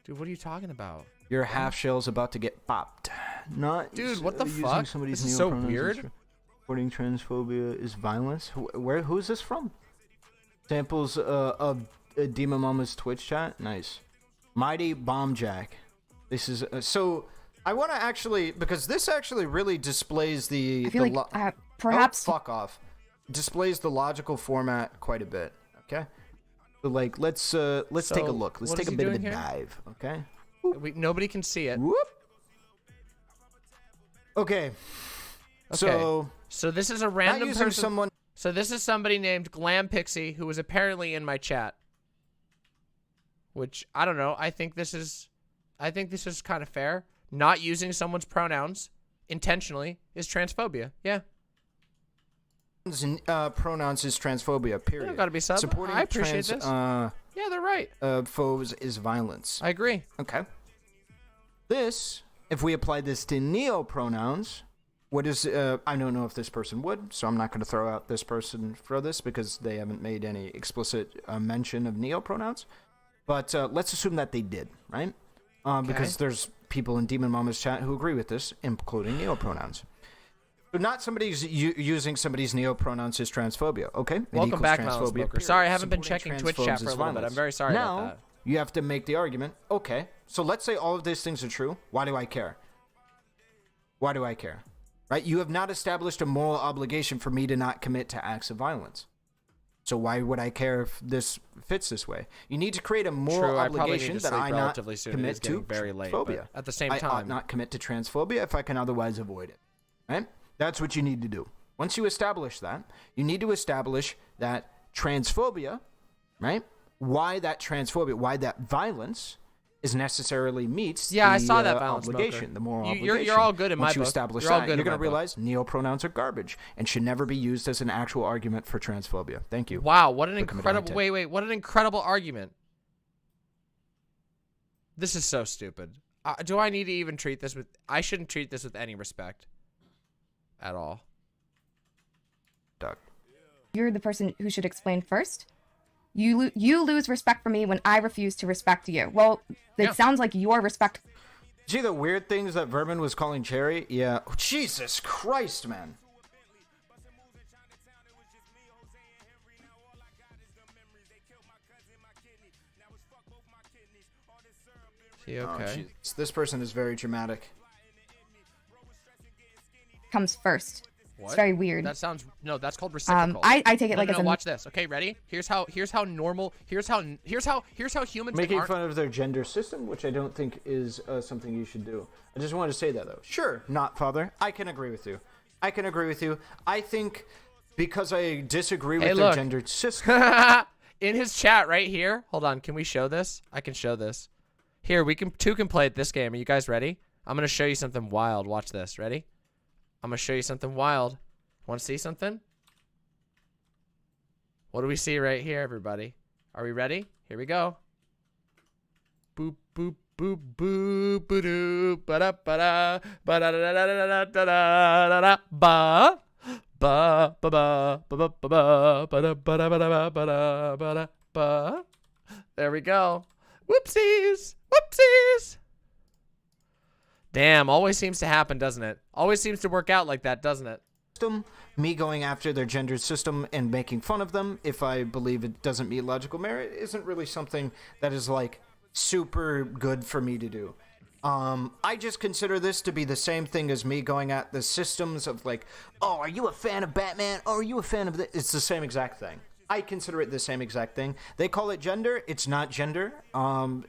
dude? What are you talking about? Your half shell's about to get popped. Not Dude, what the using fuck? somebody's This is so neopronouns weird. Reporting transphobia is violence. Who is this from? Samples of DramaMma's Twitch chat. Nice. Mighty Bomb Jack. This is so. I want to actually, because this actually really displays the. I feel like perhaps. Oh, fuck off. Displays the logical format quite a bit. Okay. So like, let's take a look. Let's what take is a he bit of a doing here? dive. Okay. Nobody can see it. Whoop. Okay. So this is a random using person. someone. So this is somebody named Glam Pixie who was apparently in my chat. Which I don't know. I think this is kind of fair. Not using someone's pronouns intentionally is transphobia. Yeah. Pronouns is transphobia. Period. You don't gotta be sub. Supporting I appreciate this. Yeah, they're right. Foes is violence. I agree. Okay. This, if we apply this to neo-pronouns, what is, I don't know if this person would, so I'm not going to throw out this person for this because they haven't made any explicit mention of neo-pronouns. But let's assume that they did, right? Because there's people in Demon Mama's chat who agree with this, including neo-pronouns. So not somebody's using somebody's neo-pronouns as transphobia, okay? It Welcome equals back, transphobia, Malin Smoker. period. Sorry, I haven't been Supporting checking Twitch transphobes chat for is a little bit. violence. I'm very sorry now, about that. You have to make the argument, okay, so let's say all of these things are true. Why do I care? Why do I care? Right? You have not established a moral obligation for me to not commit to acts of violence. So why would I care if this fits this way? You need to create a moral True, I probably obligation need to that sleep I not relatively soon. It commit is to getting very late, transphobia. but at the same I ought time- not commit to transphobia if I can otherwise avoid it. Right? That's what you need to do. Once you establish that, you need to establish that transphobia, right? Why that transphobia, why that violence is necessarily meets Yeah, the I saw that violence, obligation, Smoker. the moral You're obligation. all good in my Once you book. establish You're all that, good you're in going my to realize neo-pronouns are garbage and should never be used as an actual argument for transphobia. Thank you. Wow, what an for committing incredible... to- Wait, what an incredible argument. This is so stupid. Do I need to even treat this with... I shouldn't treat this with any respect. At all. Doug. You're the person who should explain first. You lose respect for me when I refuse to respect you. Well, it sounds like your respect... See the weird things that Vermin was calling Cherry? Yeah. Oh, Jesus Christ, man. Okay. This person is very dramatic. Comes first. What? It's very weird. That sounds that's called reciprocal. I take it like as a watch this. Okay, ready? Here's how normal. Here's how humans Making fun of their gender system, which I don't think is something you should do. I just wanted to say that though. Sure, not father. I can agree with you. I think because I disagree with their gender system. In his chat right here. Hold on, can we show this? I can show this. Here, two can play this game. Are you guys ready? I'm gonna show you something wild. Watch this. Ready? I'm gonna show you something wild. Want to see something? What do we see right here, everybody? Are we ready? Here we go. Boop boop boop boop ba doo ba da ba da ba da da da da da da da ba ba ba ba ba ba ba ba da ba da ba da ba da ba da ba. There we go. Whoopsies! Whoopsies! Damn, always seems to happen, doesn't it? Always seems to work out like that, doesn't it? Me going after their gender system and making fun of them, if I believe it doesn't meet logical merit, isn't really something that is like super good for me to do. I just consider this to be the same thing as me going at the systems of like, oh, are you a fan of Batman? Oh, are you a fan of this? It's the same exact thing. I consider it the same exact thing. They call it gender. It's not gender,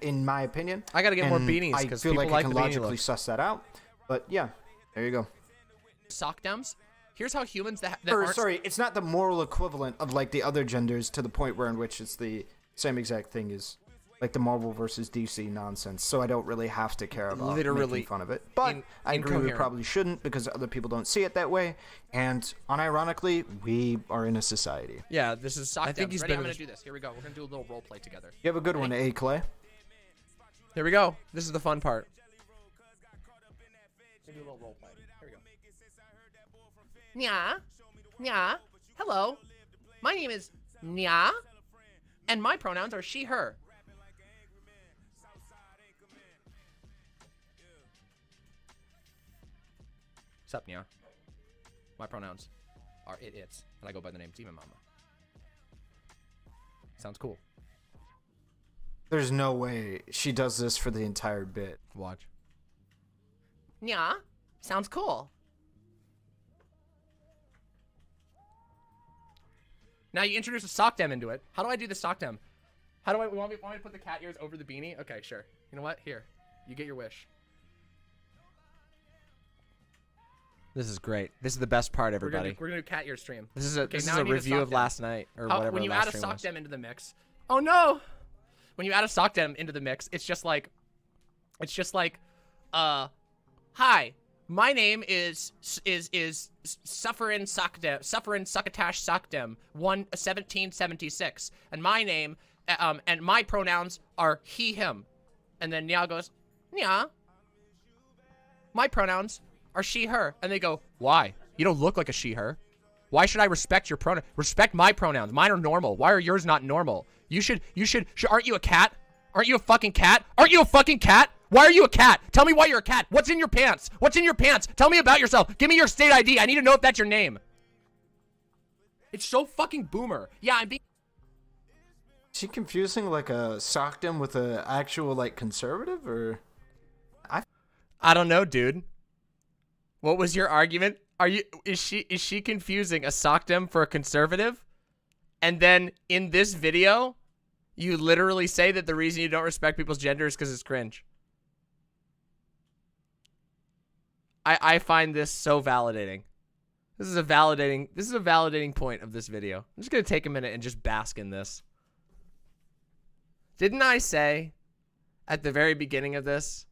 in my opinion. I gotta get more beanies I because feel people like like I can the beanie logically look. suss that out. But yeah, there you go. Sock dems. Here's how humans that Or, aren't... sorry, it's not the moral equivalent of like the other genders to the point where in which it's the same exact thing as like the Marvel versus DC nonsense. So I don't really have to care about making fun of it. But I agree we probably shouldn't because other people don't see it that way. And unironically, we are in a society. Yeah, this is sock I think dems. he's Ready? better I'm gonna than- do this. Here we go. We're gonna do a little role play together. You have a good one, Clay. Here we go. This is the fun part. We're gonna do a little role play. Here we go. Nya. Nya. Hello. My name is Nya. And my pronouns are she, her. Sup, Nya. My pronouns are it's. And I go by the name DramaMma. Sounds cool. There's no way she does this for the entire bit. Watch. Nya. Sounds cool. Now you introduce a sock dem into it. How do I do the sock dem? How do I want me to put the cat ears over the beanie? Okay, sure. You know what? Here. You get your wish. This is great. This is the best part, everybody. We're gonna do cat ear stream. This is a Okay, this now is I a need review sock of dem. last night or whatever. When you last add a stream sock was. dem into the mix. Oh no! When you add a sock dem into the mix, it's just like, hi, my name is Sufferin Succotash Sockdem 1776, and my name and my pronouns are he him, and then Nya goes, Nya, my pronouns are she her, and they go, why? You don't look like a she her. Why should I respect your pronoun? Respect my pronouns. Mine are normal. Why are yours not normal? You should, aren't you a cat? Aren't you a fucking cat? Aren't you a fucking cat? Why are you a cat? Tell me why you're a cat. What's in your pants? What's in your pants? Tell me about yourself. Give me your state ID. I need to know if that's your name. It's so fucking boomer. Yeah, I'm being... Is she confusing like a sockdom with a actual like conservative or? I don't know, dude. What was your argument? Is she confusing a sockdem for a conservative? And then in this video, you literally say that the reason you don't respect people's gender is because it's cringe. I find this so validating. This is a validating point of this video. I'm just gonna take a minute and just bask in this. Didn't I say at the very beginning of this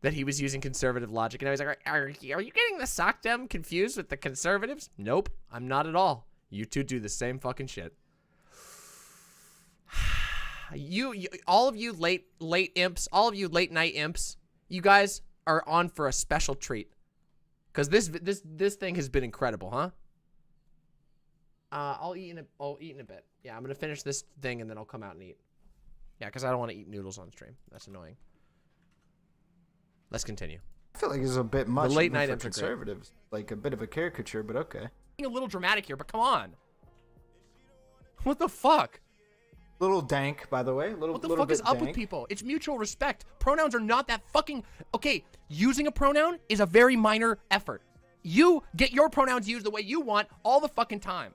that he was using conservative logic? And I was like, are you getting the sockdem confused with the conservatives? Nope, I'm not at all. You two do the same fucking shit. You all of you late imps, all of you late night imps, you guys are on for a special treat. Cause this thing has been incredible, huh? I'll eat in a bit. Yeah, I'm gonna finish this thing and then I'll come out and eat. Yeah, because I don't want to eat noodles on stream. That's annoying. Let's continue. I feel like it's a bit much. The late night for imps are great. conservatives, like a bit of a caricature, but okay. Being a little dramatic here, but come on. What the fuck? Little dank, by the way. What the fuck is up with people? It's mutual respect. Pronouns are not that fucking... Okay, using a pronoun is a very minor effort. You get your pronouns used the way you want all the fucking time.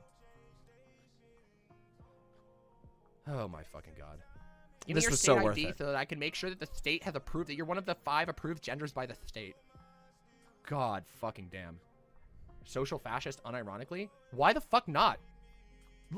Oh my fucking god. Give me your state ID so that I can make sure that the state has approved that you're one of the 5 approved genders by the state. God fucking damn. Social fascist unironically? Why the fuck not?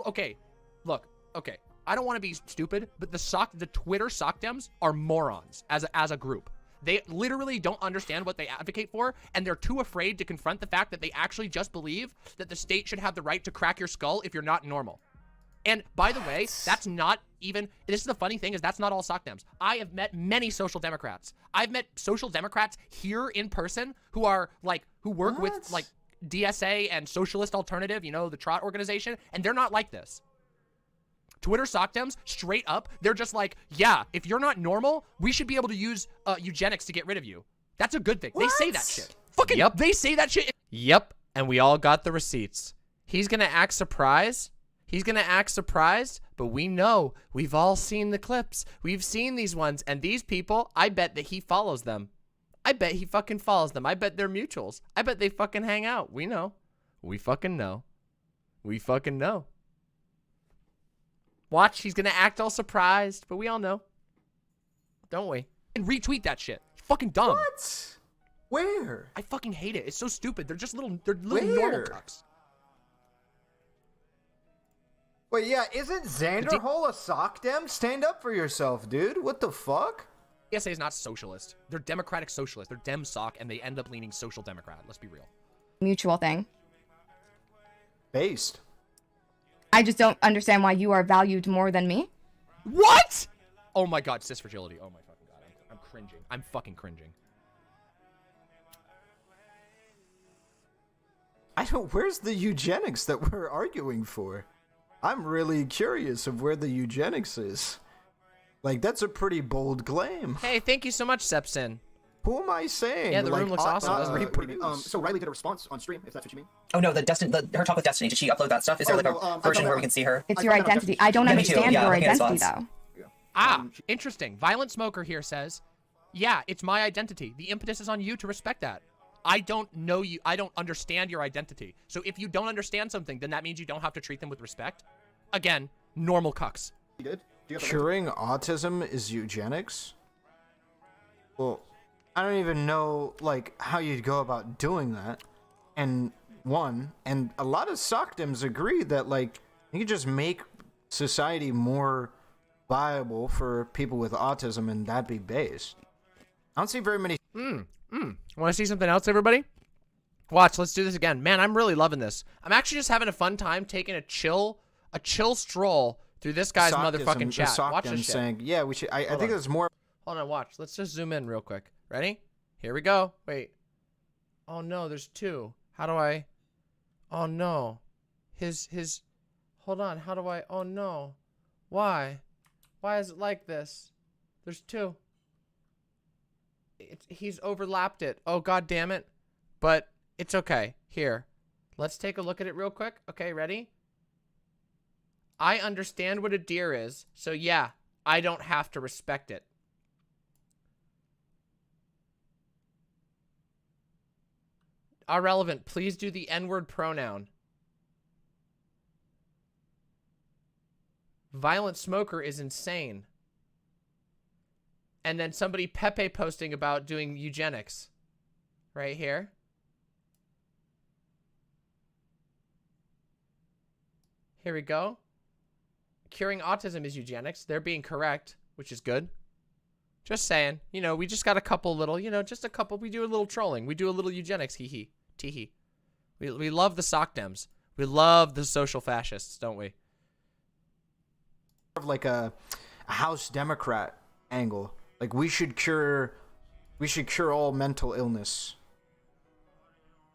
Okay, look, okay. I don't want to be stupid, but the Twitter sockdems are morons as a group. They literally don't understand what they advocate for, and they're too afraid to confront the fact that they actually just believe that the state should have the right to crack your skull if you're not normal. And by the way, that's not even, this is the funny thing, is that's not all sockdems. I have met many social democrats. I've met social democrats here in person who are like, who work with like DSA and Socialist Alternative, you know, the Trot organization, and they're not like this. Twitter sockdems, straight up, they're just like, yeah, if you're not normal, we should be able to use eugenics to get rid of you. That's a good thing. What? They say that shit. Fucking, yep. They say that shit. Yep, and we all got the receipts. He's gonna act surprised. He's gonna act surprised, but we know, we've all seen the clips. We've seen these ones, and these people, I bet that he follows them. I bet he fucking follows them. I bet they're mutuals. I bet they fucking hang out. We know. We fucking know. We fucking know. Watch, he's gonna act all surprised, but we all know. Don't we? And retweet that shit. It's fucking dumb. What? Where? I fucking hate it. It's so stupid. They're just little normal cucks. Wait, yeah, isn't Xanderhole a sockdem? Stand up for yourself, dude. What the fuck? DSA is not socialist. They're democratic socialists. They're dem sock, and they end up leaning social democrat. Let's be real. Mutual thing. Based. I just don't understand why you are valued more than me. What? Oh my god, cis fragility. Oh my fucking god. I'm cringing. I'm fucking cringing. Where's the eugenics that we're arguing for? I'm really curious of where the eugenics is. Like, that's a pretty bold claim. Hey, thank you so much, Sepsin. Who am I saying? Yeah, the room looks awesome, doesn't it? So Riley did a response on stream, if that's what you mean. Oh no, her talk with Destiny. Did she upload that stuff? Is there like a version where we can see her? It's your identity. I don't understand your identity though. Ah, interesting. Violent Smoker here says, yeah, it's my identity. The impetus is on you to respect that. I don't know you. I don't understand your identity. So if you don't understand something, then that means you don't have to treat them with respect. Again, normal cucks. You did? Curing autism is eugenics? Well, I don't even know, like, how you'd go about doing that. And a lot of sockdems agree that, like, you could just make society more viable for people with autism, and that'd be based. I don't see very many. Want to see something else, everybody? Watch, let's do this again. Man, I'm really loving this. I'm actually just having a fun time taking a chill stroll through this guy's motherfucking chat. Watch this shit. Saying, yeah, we should. I think there's more. Hold on, watch. Let's just zoom in real quick. Ready? Here we go. Wait. Oh no, there's 2. How do I? Oh no. Hold on. How do I? Oh no. Why? Why is it like this? There's 2. He's overlapped it. Oh god damn it. But it's okay. Here. Let's take a look at it real quick. Okay, ready? I understand what a deer is, so yeah, I don't have to respect it. AhRelevant, please do the N-word pronoun. Violent Smoker is insane. And then somebody Pepe posting about doing eugenics. Right here. Here we go. Curing autism is eugenics. They're being correct, which is good. Just saying. You know, we just got a couple little, you know, just a couple. We do a little trolling. We do a little eugenics. Hee hee. Tee hee. We love the sockdems. We love the social fascists, don't we? Like a House Democrat angle. Like we should cure all mental illness.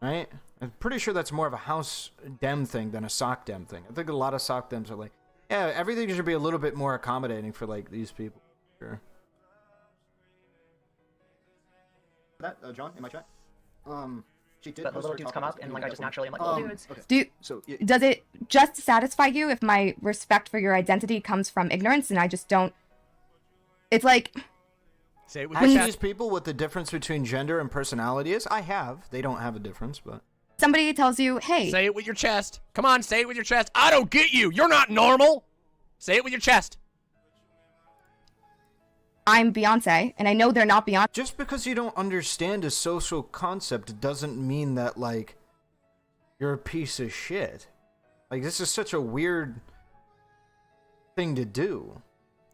Right? I'm pretty sure that's more of a House Dem thing than a sock Dem thing. I think a lot of sock Dems are like, yeah, everything should be a little bit more accommodating for like these people. Sure. That John in my chat. but the little dudes come up, and like I just naturally am like, little dudes. Does it just satisfy you if my respect for your identity comes from ignorance and I just don't? It's like. Say it with these people what the difference between gender and personality is? I have. They don't have a difference, but. Somebody tells you, hey. Say it with your chest. Come on, say it with your chest. I don't get you. You're not normal. Say it with your chest. I'm Beyonce, and I know they're not Beyonce. Just because you don't understand a social concept doesn't mean that, like, you're a piece of shit. Like, this is such a weird thing to do.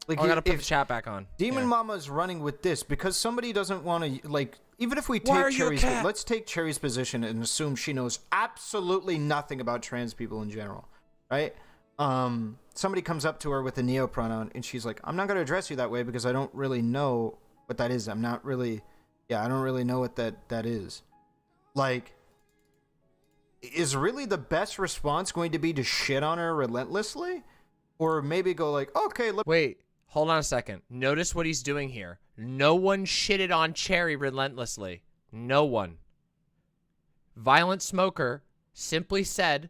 Like, I gotta put the chat back on. DramaMma is running with this because somebody doesn't want to, like, even if we take Cherry's, let's take Cherry's position and assume she knows absolutely nothing about trans people in general, right? Somebody comes up to her with a neo pronoun and she's like, I'm not going to address you that way because I don't really know what that is. I don't really know what that is. Like, is really the best response going to be to shit on her relentlessly? Or maybe go like, okay, wait, hold on a second. Notice what he's doing here. No one shitted on Cherry relentlessly. No one. Violent Smoker simply said,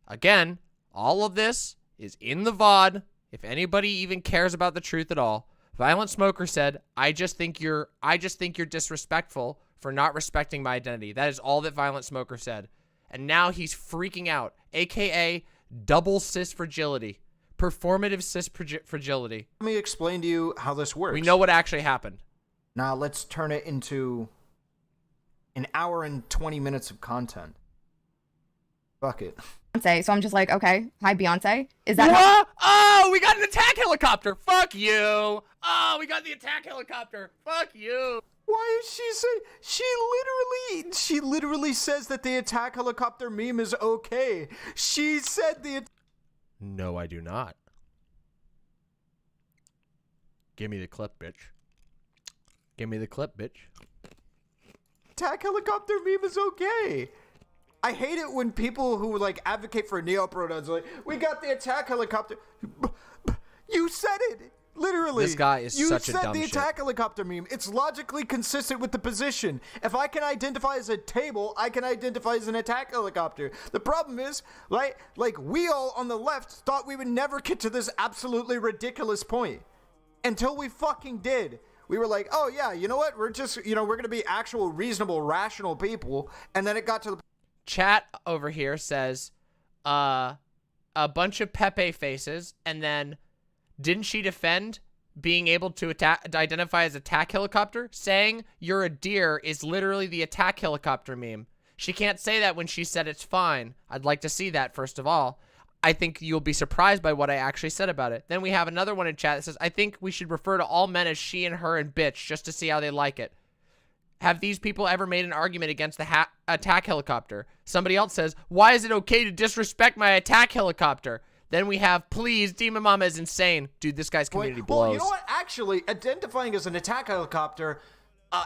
again, all of this is in the VOD. If anybody even cares about the truth at all, Violent Smoker said, I just think you're disrespectful for not respecting my identity. That is all that Violent Smoker said. And now he's freaking out, aka double cis fragility. Performative cis fragility. Let me explain to you how this works. We know what actually happened. Now let's turn it into an hour and 20 minutes of content. Fuck it. Beyonce, so I'm just like, okay, hi Beyonce. Is that what? Oh, we got an attack helicopter. Fuck you. Oh, we got the attack helicopter. Fuck you. Why is she saying? She literally says that the attack helicopter meme is okay. She said the. No, I do not. Give me the clip, bitch. Give me the clip, bitch. Attack helicopter meme is okay. I hate it when people who like advocate for neo-pronouns are like, we got the attack helicopter. You said it. Literally. This guy is such a dumb shit. You said the attack helicopter meme. It's logically consistent with the position. If I can identify as a table, I can identify as an attack helicopter. The problem is, right, like we all on the left thought we would never get to this absolutely ridiculous point. Until we fucking did. We were like, oh yeah, you know what? We're just, we're going to be actual, reasonable, rational people. And then it got to the... Chat over here says, a bunch of Pepe faces, and then... Didn't she defend being able to identify as attack helicopter? Saying you're a deer is literally the attack helicopter meme. She can't say that when she said it's fine. I'd like to see that, first of all. I think you'll be surprised by what I actually said about it. Then we have another one in chat that says, I think we should refer to all men as she and her and bitch just to see how they like it. Have these people ever made an argument against the attack helicopter? Somebody else says, why is it okay to disrespect my attack helicopter? Then we have, please, DramaMma is insane. Dude, this guy's community blows. Well, you know what? Actually, identifying as an attack helicopter,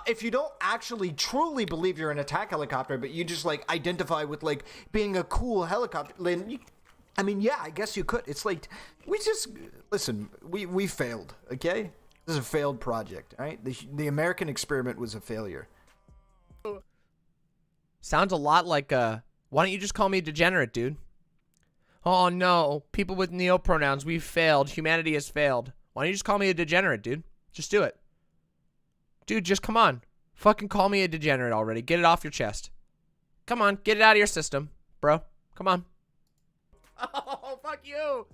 if you don't actually truly believe you're an attack helicopter, but you just, like, identify with, like, being a cool helicopter, then, I mean, yeah, I guess you could. It's like, listen, we failed, okay? This is a failed project, all right? The American experiment was a failure. Sounds a lot like, why don't you just call me a degenerate, dude? Oh no, people with neo-pronouns, we've failed. Humanity has failed. Why don't you just call me a degenerate, dude? Just do it. Dude, just come on. Fucking call me a degenerate already. Get it off your chest. Come on, get it out of your system, bro. Come on. Oh, fuck you.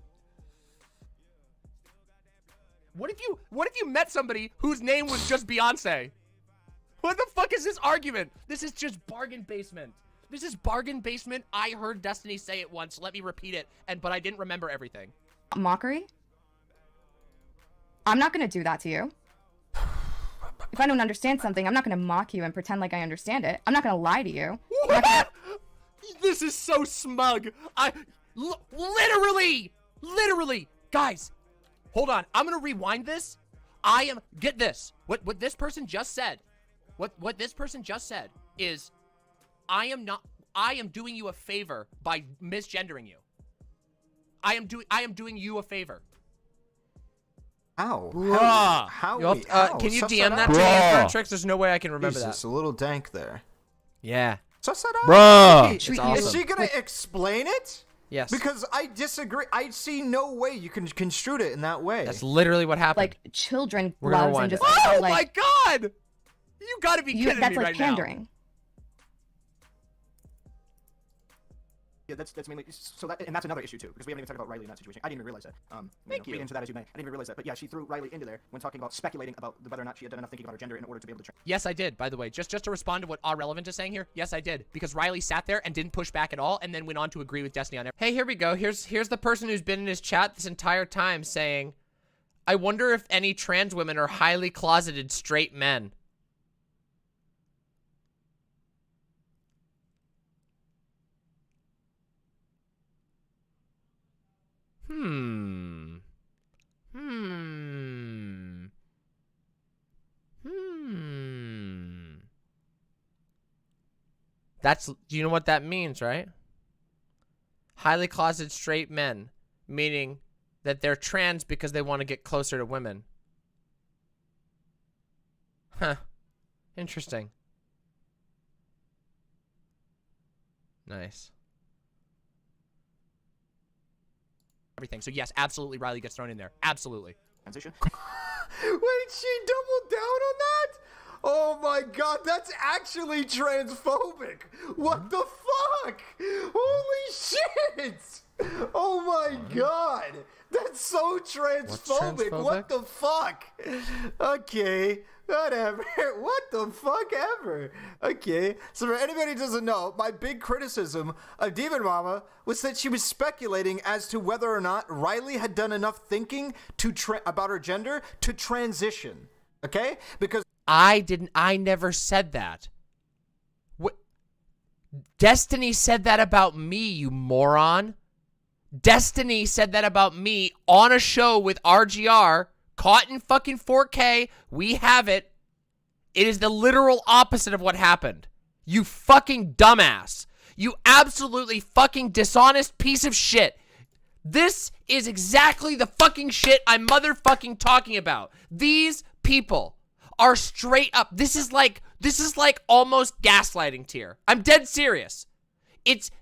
What if you met somebody whose name was just Beyonce? What the fuck is this argument? This is just bargain basement. This is bargain basement. I heard Destiny say it once. Let me repeat it. But I didn't remember everything. Mockery? I'm not going to do that to you. If I don't understand something, I'm not going to mock you and pretend like I understand it. I'm not going to lie to you. This is so smug. Literally. Guys, hold on. I'm going to rewind this. Get this. What this person just said. What this person just said is, I am doing you a favor by misgendering you. I am doing you a favor. How? Can you DM that to me, Tricks? There's no way I can remember that. It's a little dank there. Yeah. Suss it out. Bruh. Is awesome. she gonna explain it? Yes. Because I disagree. I see no way you can construe it in that way. That's literally what happened. Like children We're gonna gloves wind and just it. Oh like, my god! You gotta be kidding that's me like right pandering. now. Yeah, that's mainly so that, and that's another issue too, because we haven't even talked about Riley in that situation. I didn't even realize that. Thank you. Read into that as you may. I didn't even realize that, but yeah, she threw Riley into there when talking about speculating about whether or not she had done enough thinking about her gender in order to be able to. Yes, I did, by the way. Just to respond to what AhRelevant is saying here. Yes, I did. Because Riley sat there and didn't push back at all and then went on to agree with Destiny on everything. Hey, here we go. Here's the person who's been in his chat this entire time saying, I wonder if any trans women are highly closeted straight men. That's, do you know what that means, right? Highly closeted straight men, meaning that they're trans because they want to get closer to women. Huh. Interesting. Nice. Everything. So yes, absolutely Riley gets thrown in there. Absolutely. Transition. Wait, she doubled down on that? Oh my god, that's actually transphobic. What the fuck? Holy shit. Oh my god. That's so transphobic. What the fuck? Okay, whatever. What the fuck ever? Okay, so for anybody who doesn't know, my big criticism of DramaMma was that she was speculating as to whether or not Riley had done enough thinking to about her gender to transition. Okay? Because I never said that. What? Destiny said that about me, you moron. Destiny said that about me on a show with RGR, caught in fucking 4K. We have it. It is the literal opposite of what happened. You fucking dumbass. You absolutely fucking dishonest piece of shit. This is exactly the fucking shit I'm motherfucking talking about. These people are straight up. This is like almost gaslighting tier. I'm dead serious.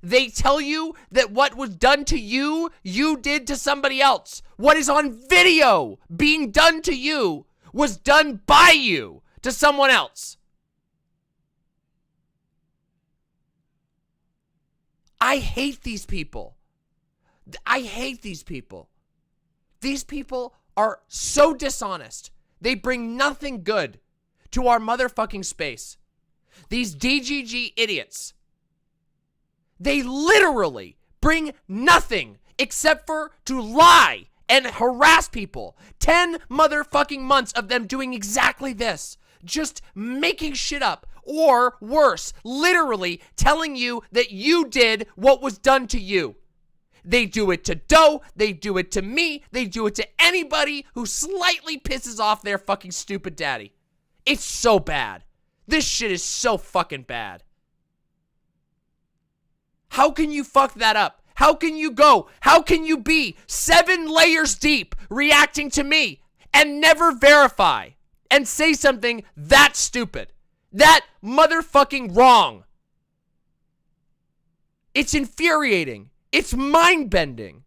They tell you that what was done to you, you did to somebody else. What is on video being done to you was done by you to someone else. I hate these people. I hate these people. These people are so dishonest. They bring nothing good to our motherfucking space. These DGG idiots. They literally bring nothing except for to lie and harass people. 10 motherfucking months of them doing exactly this. Just making shit up. Or worse, literally telling you that you did what was done to you. They do it to Doe, they do it to me, they do it to anybody who slightly pisses off their fucking stupid daddy. It's so bad. This shit is so fucking bad. How can you fuck that up? How can you go? How can you be 7 layers deep reacting to me and never verify and say something that stupid? That motherfucking wrong. It's infuriating. It's mind-bending.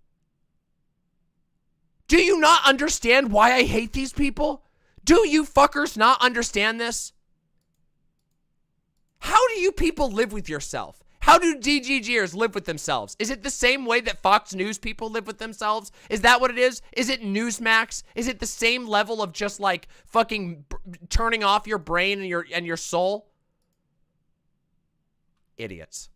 Do you not understand why I hate these people? Do you fuckers not understand this? How do you people live with yourself? How do DGGers live with themselves? Is it the same way that Fox News people live with themselves? Is that what it is? Is it Newsmax? Is it the same level of just like fucking turning off your brain and your soul? Idiots.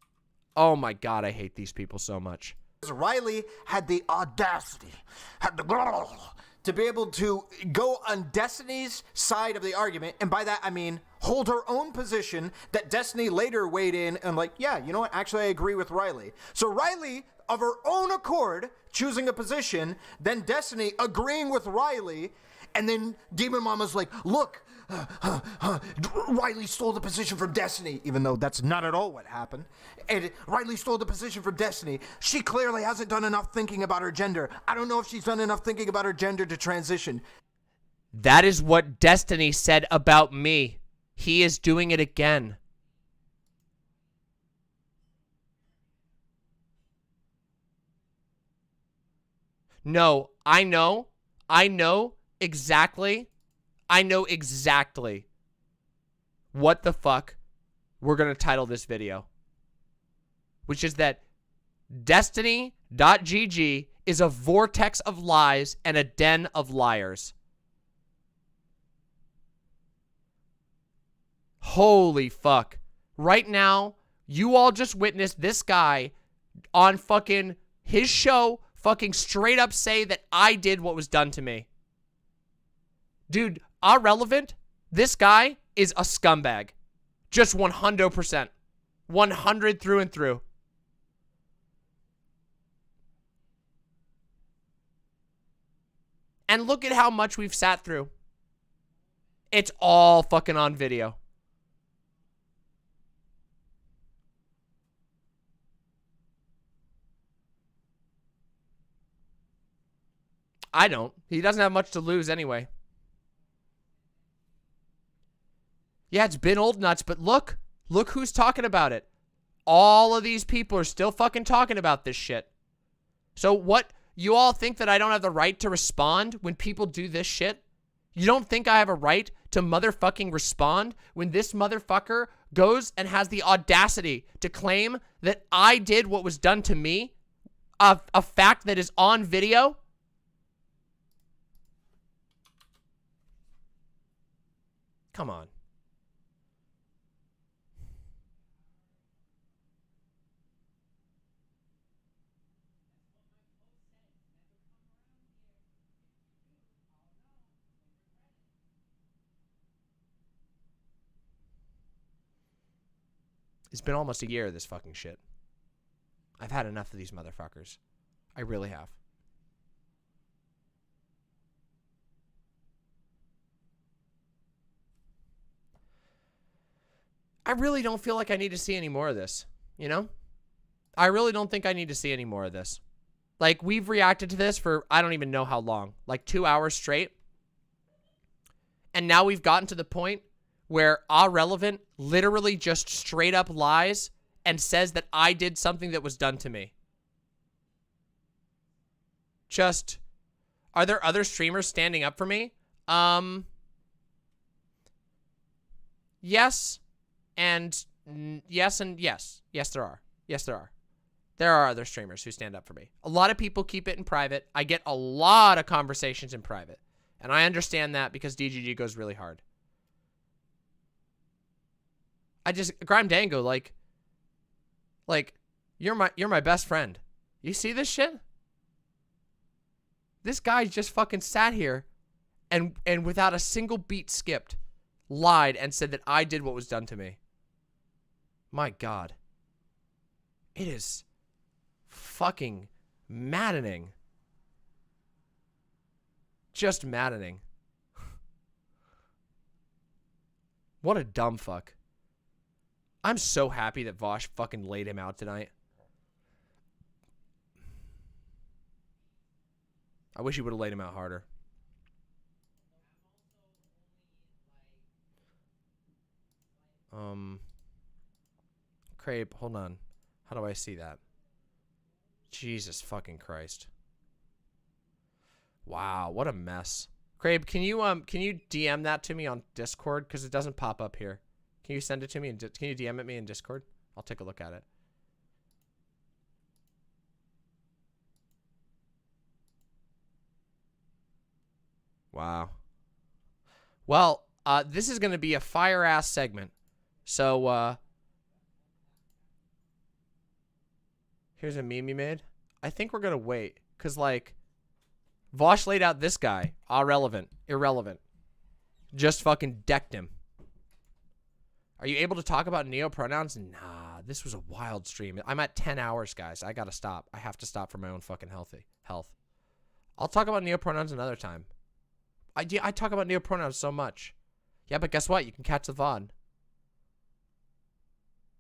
Oh my god, I hate these people so much. Riley had the audacity, had the gall to be able to go on Destiny's side of the argument, and by that I mean hold her own position that Destiny later weighed in and like, yeah, you know what, actually I agree with Riley. So Riley, of her own accord, choosing a position, then Destiny agreeing with Riley, and then DramaMma's like, look, Riley stole the position from Destiny, even though that's not at all what happened. And Riley stole the position from Destiny. She clearly hasn't done enough thinking about her gender. I don't know if she's done enough thinking about her gender to transition. That is what Destiny said about me. He is doing it again. No, I know exactly what the fuck we're going to title this video. Which is that Destiny.gg is a vortex of lies and a den of liars. Holy fuck. Right now, you all just witnessed this guy on fucking his show fucking straight up say that I did what was done to me. Dude, AhRelevant, this guy is a scumbag. Just 100%. 100 through and through. And look at how much we've sat through. It's all fucking on video. I don't. He doesn't have much to lose anyway. Yeah, it's been old nuts, but look. Look who's talking about it. All of these people are still fucking talking about this shit. So what? You all think that I don't have the right to respond when people do this shit? You don't think I have a right to motherfucking respond when this motherfucker goes and has the audacity to claim that I did what was done to me? A fact that is on video? Come on. It's been almost a year of this fucking shit. I've had enough of these motherfuckers. I really have. I really don't feel like I need to see any more of this, you know? I really don't think I need to see any more of this. Like, we've reacted to this for I don't even know how long. Like 2 hours straight. And now we've gotten to the point where AhRelevant literally just straight up lies and says that I did something that was done to me. Just, are there other streamers standing up for me? Yes. And yes and yes. Yes, there are. Yes, there are. There are other streamers who stand up for me. A lot of people keep it in private. I get a lot of conversations in private. And I understand that because DGG goes really hard. Grime Dango, like, you're my best friend. You see this shit? This guy just fucking sat here and without a single beat skipped, lied and said that I did what was done to me. My God. It is fucking maddening. Just maddening. What a dumb fuck. I'm so happy that Vaush fucking laid him out tonight. I wish he would have laid him out harder. Crabe, hold on. How do I see that? Jesus fucking Christ. Wow, what a mess. Crabe, can you DM that to me on Discord? Because it doesn't pop up here. Can you send it to me? And can you DM it me in Discord? I'll take a look at it. Wow. Well, this is going to be a fire-ass segment. So, here's a meme you made. I think we're going to wait. Because, like, Vaush laid out this guy. AhRelevant. Irrelevant. Just fucking decked him. Are you able to talk about neopronouns? Nah, this was a wild stream. I'm at 10 hours, guys. I gotta stop. I have to stop for my own fucking health. I'll talk about neopronouns another time. I talk about neopronouns so much. Yeah, but guess what? You can catch the VOD.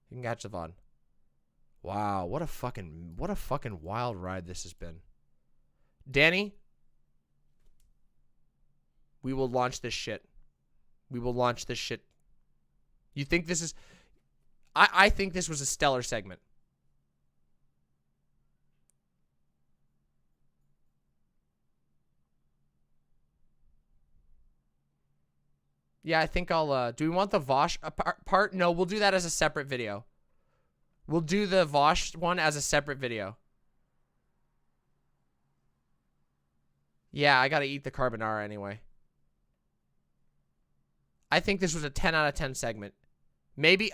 You can catch the VOD. Wow, what a fucking wild ride this has been. Danny, we will launch this shit. We will launch this shit. You think this is... I think this was a stellar segment. Yeah, I think I'll, do we want the Vaush part? No, we'll do that as a separate video. We'll do the Vaush one as a separate video. Yeah, I gotta eat the carbonara anyway. I think this was a 10 out of 10 segment. Maybe,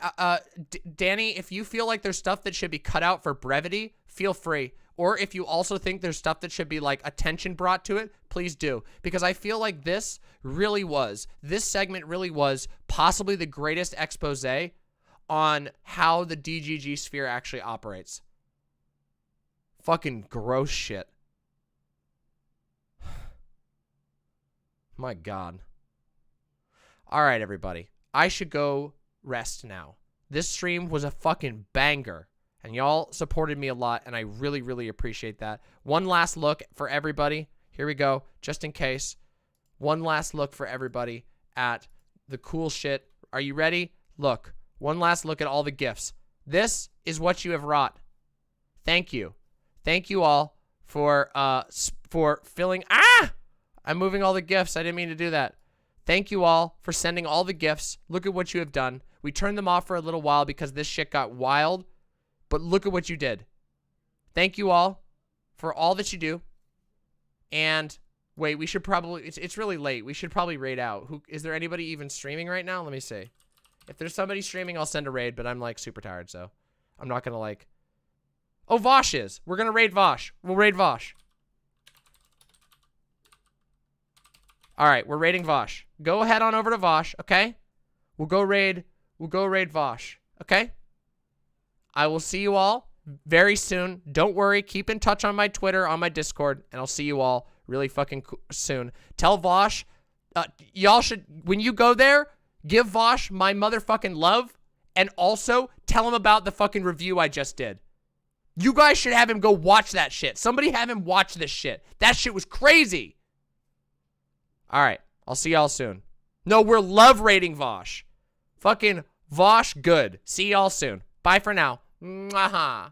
Danny, if you feel like there's stuff that should be cut out for brevity, feel free. Or if you also think there's stuff that should be, like, attention brought to it, please do. Because I feel like this segment really was possibly the greatest expose on how the DGG sphere actually operates. Fucking gross shit. My God. All right, everybody. I should go rest now. This stream was a fucking banger. And y'all supported me a lot, and I really, really appreciate that. One last look for everybody. Here we go, just in case. One last look for everybody at the cool shit. Are you ready? Look. One last look at all the gifts. This is what you have wrought. Thank you. Thank you all for filling... Ah! I'm moving all the gifts. I didn't mean to do that. Thank you all for sending all the gifts. Look at what you have done. We turned them off for a little while because this shit got wild. But look at what you did. Thank you all for all that you do. And wait, we should probably... It's really late. We should probably raid out. Is there anybody even streaming right now? Let me see. If there's somebody streaming, I'll send a raid, but I'm, like, super tired, so I'm not gonna, like... Oh, Vaush is. We're gonna raid Vaush. We'll raid Vaush. Alright, we're raiding Vaush. Go ahead on over to Vaush, okay? We'll go raid Vaush, okay? I will see you all very soon. Don't worry. Keep in touch on my Twitter, on my Discord, and I'll see you all really fucking soon. Tell Vaush, y'all should, when you go there, give Vaush my motherfucking love, and also tell him about the fucking review I just did. You guys should have him go watch that shit. Somebody have him watch this shit. That shit was crazy. All right. I'll see y'all soon. No, we're love rating Vaush. Fucking Vaush good. See y'all soon. Bye for now. Mwah.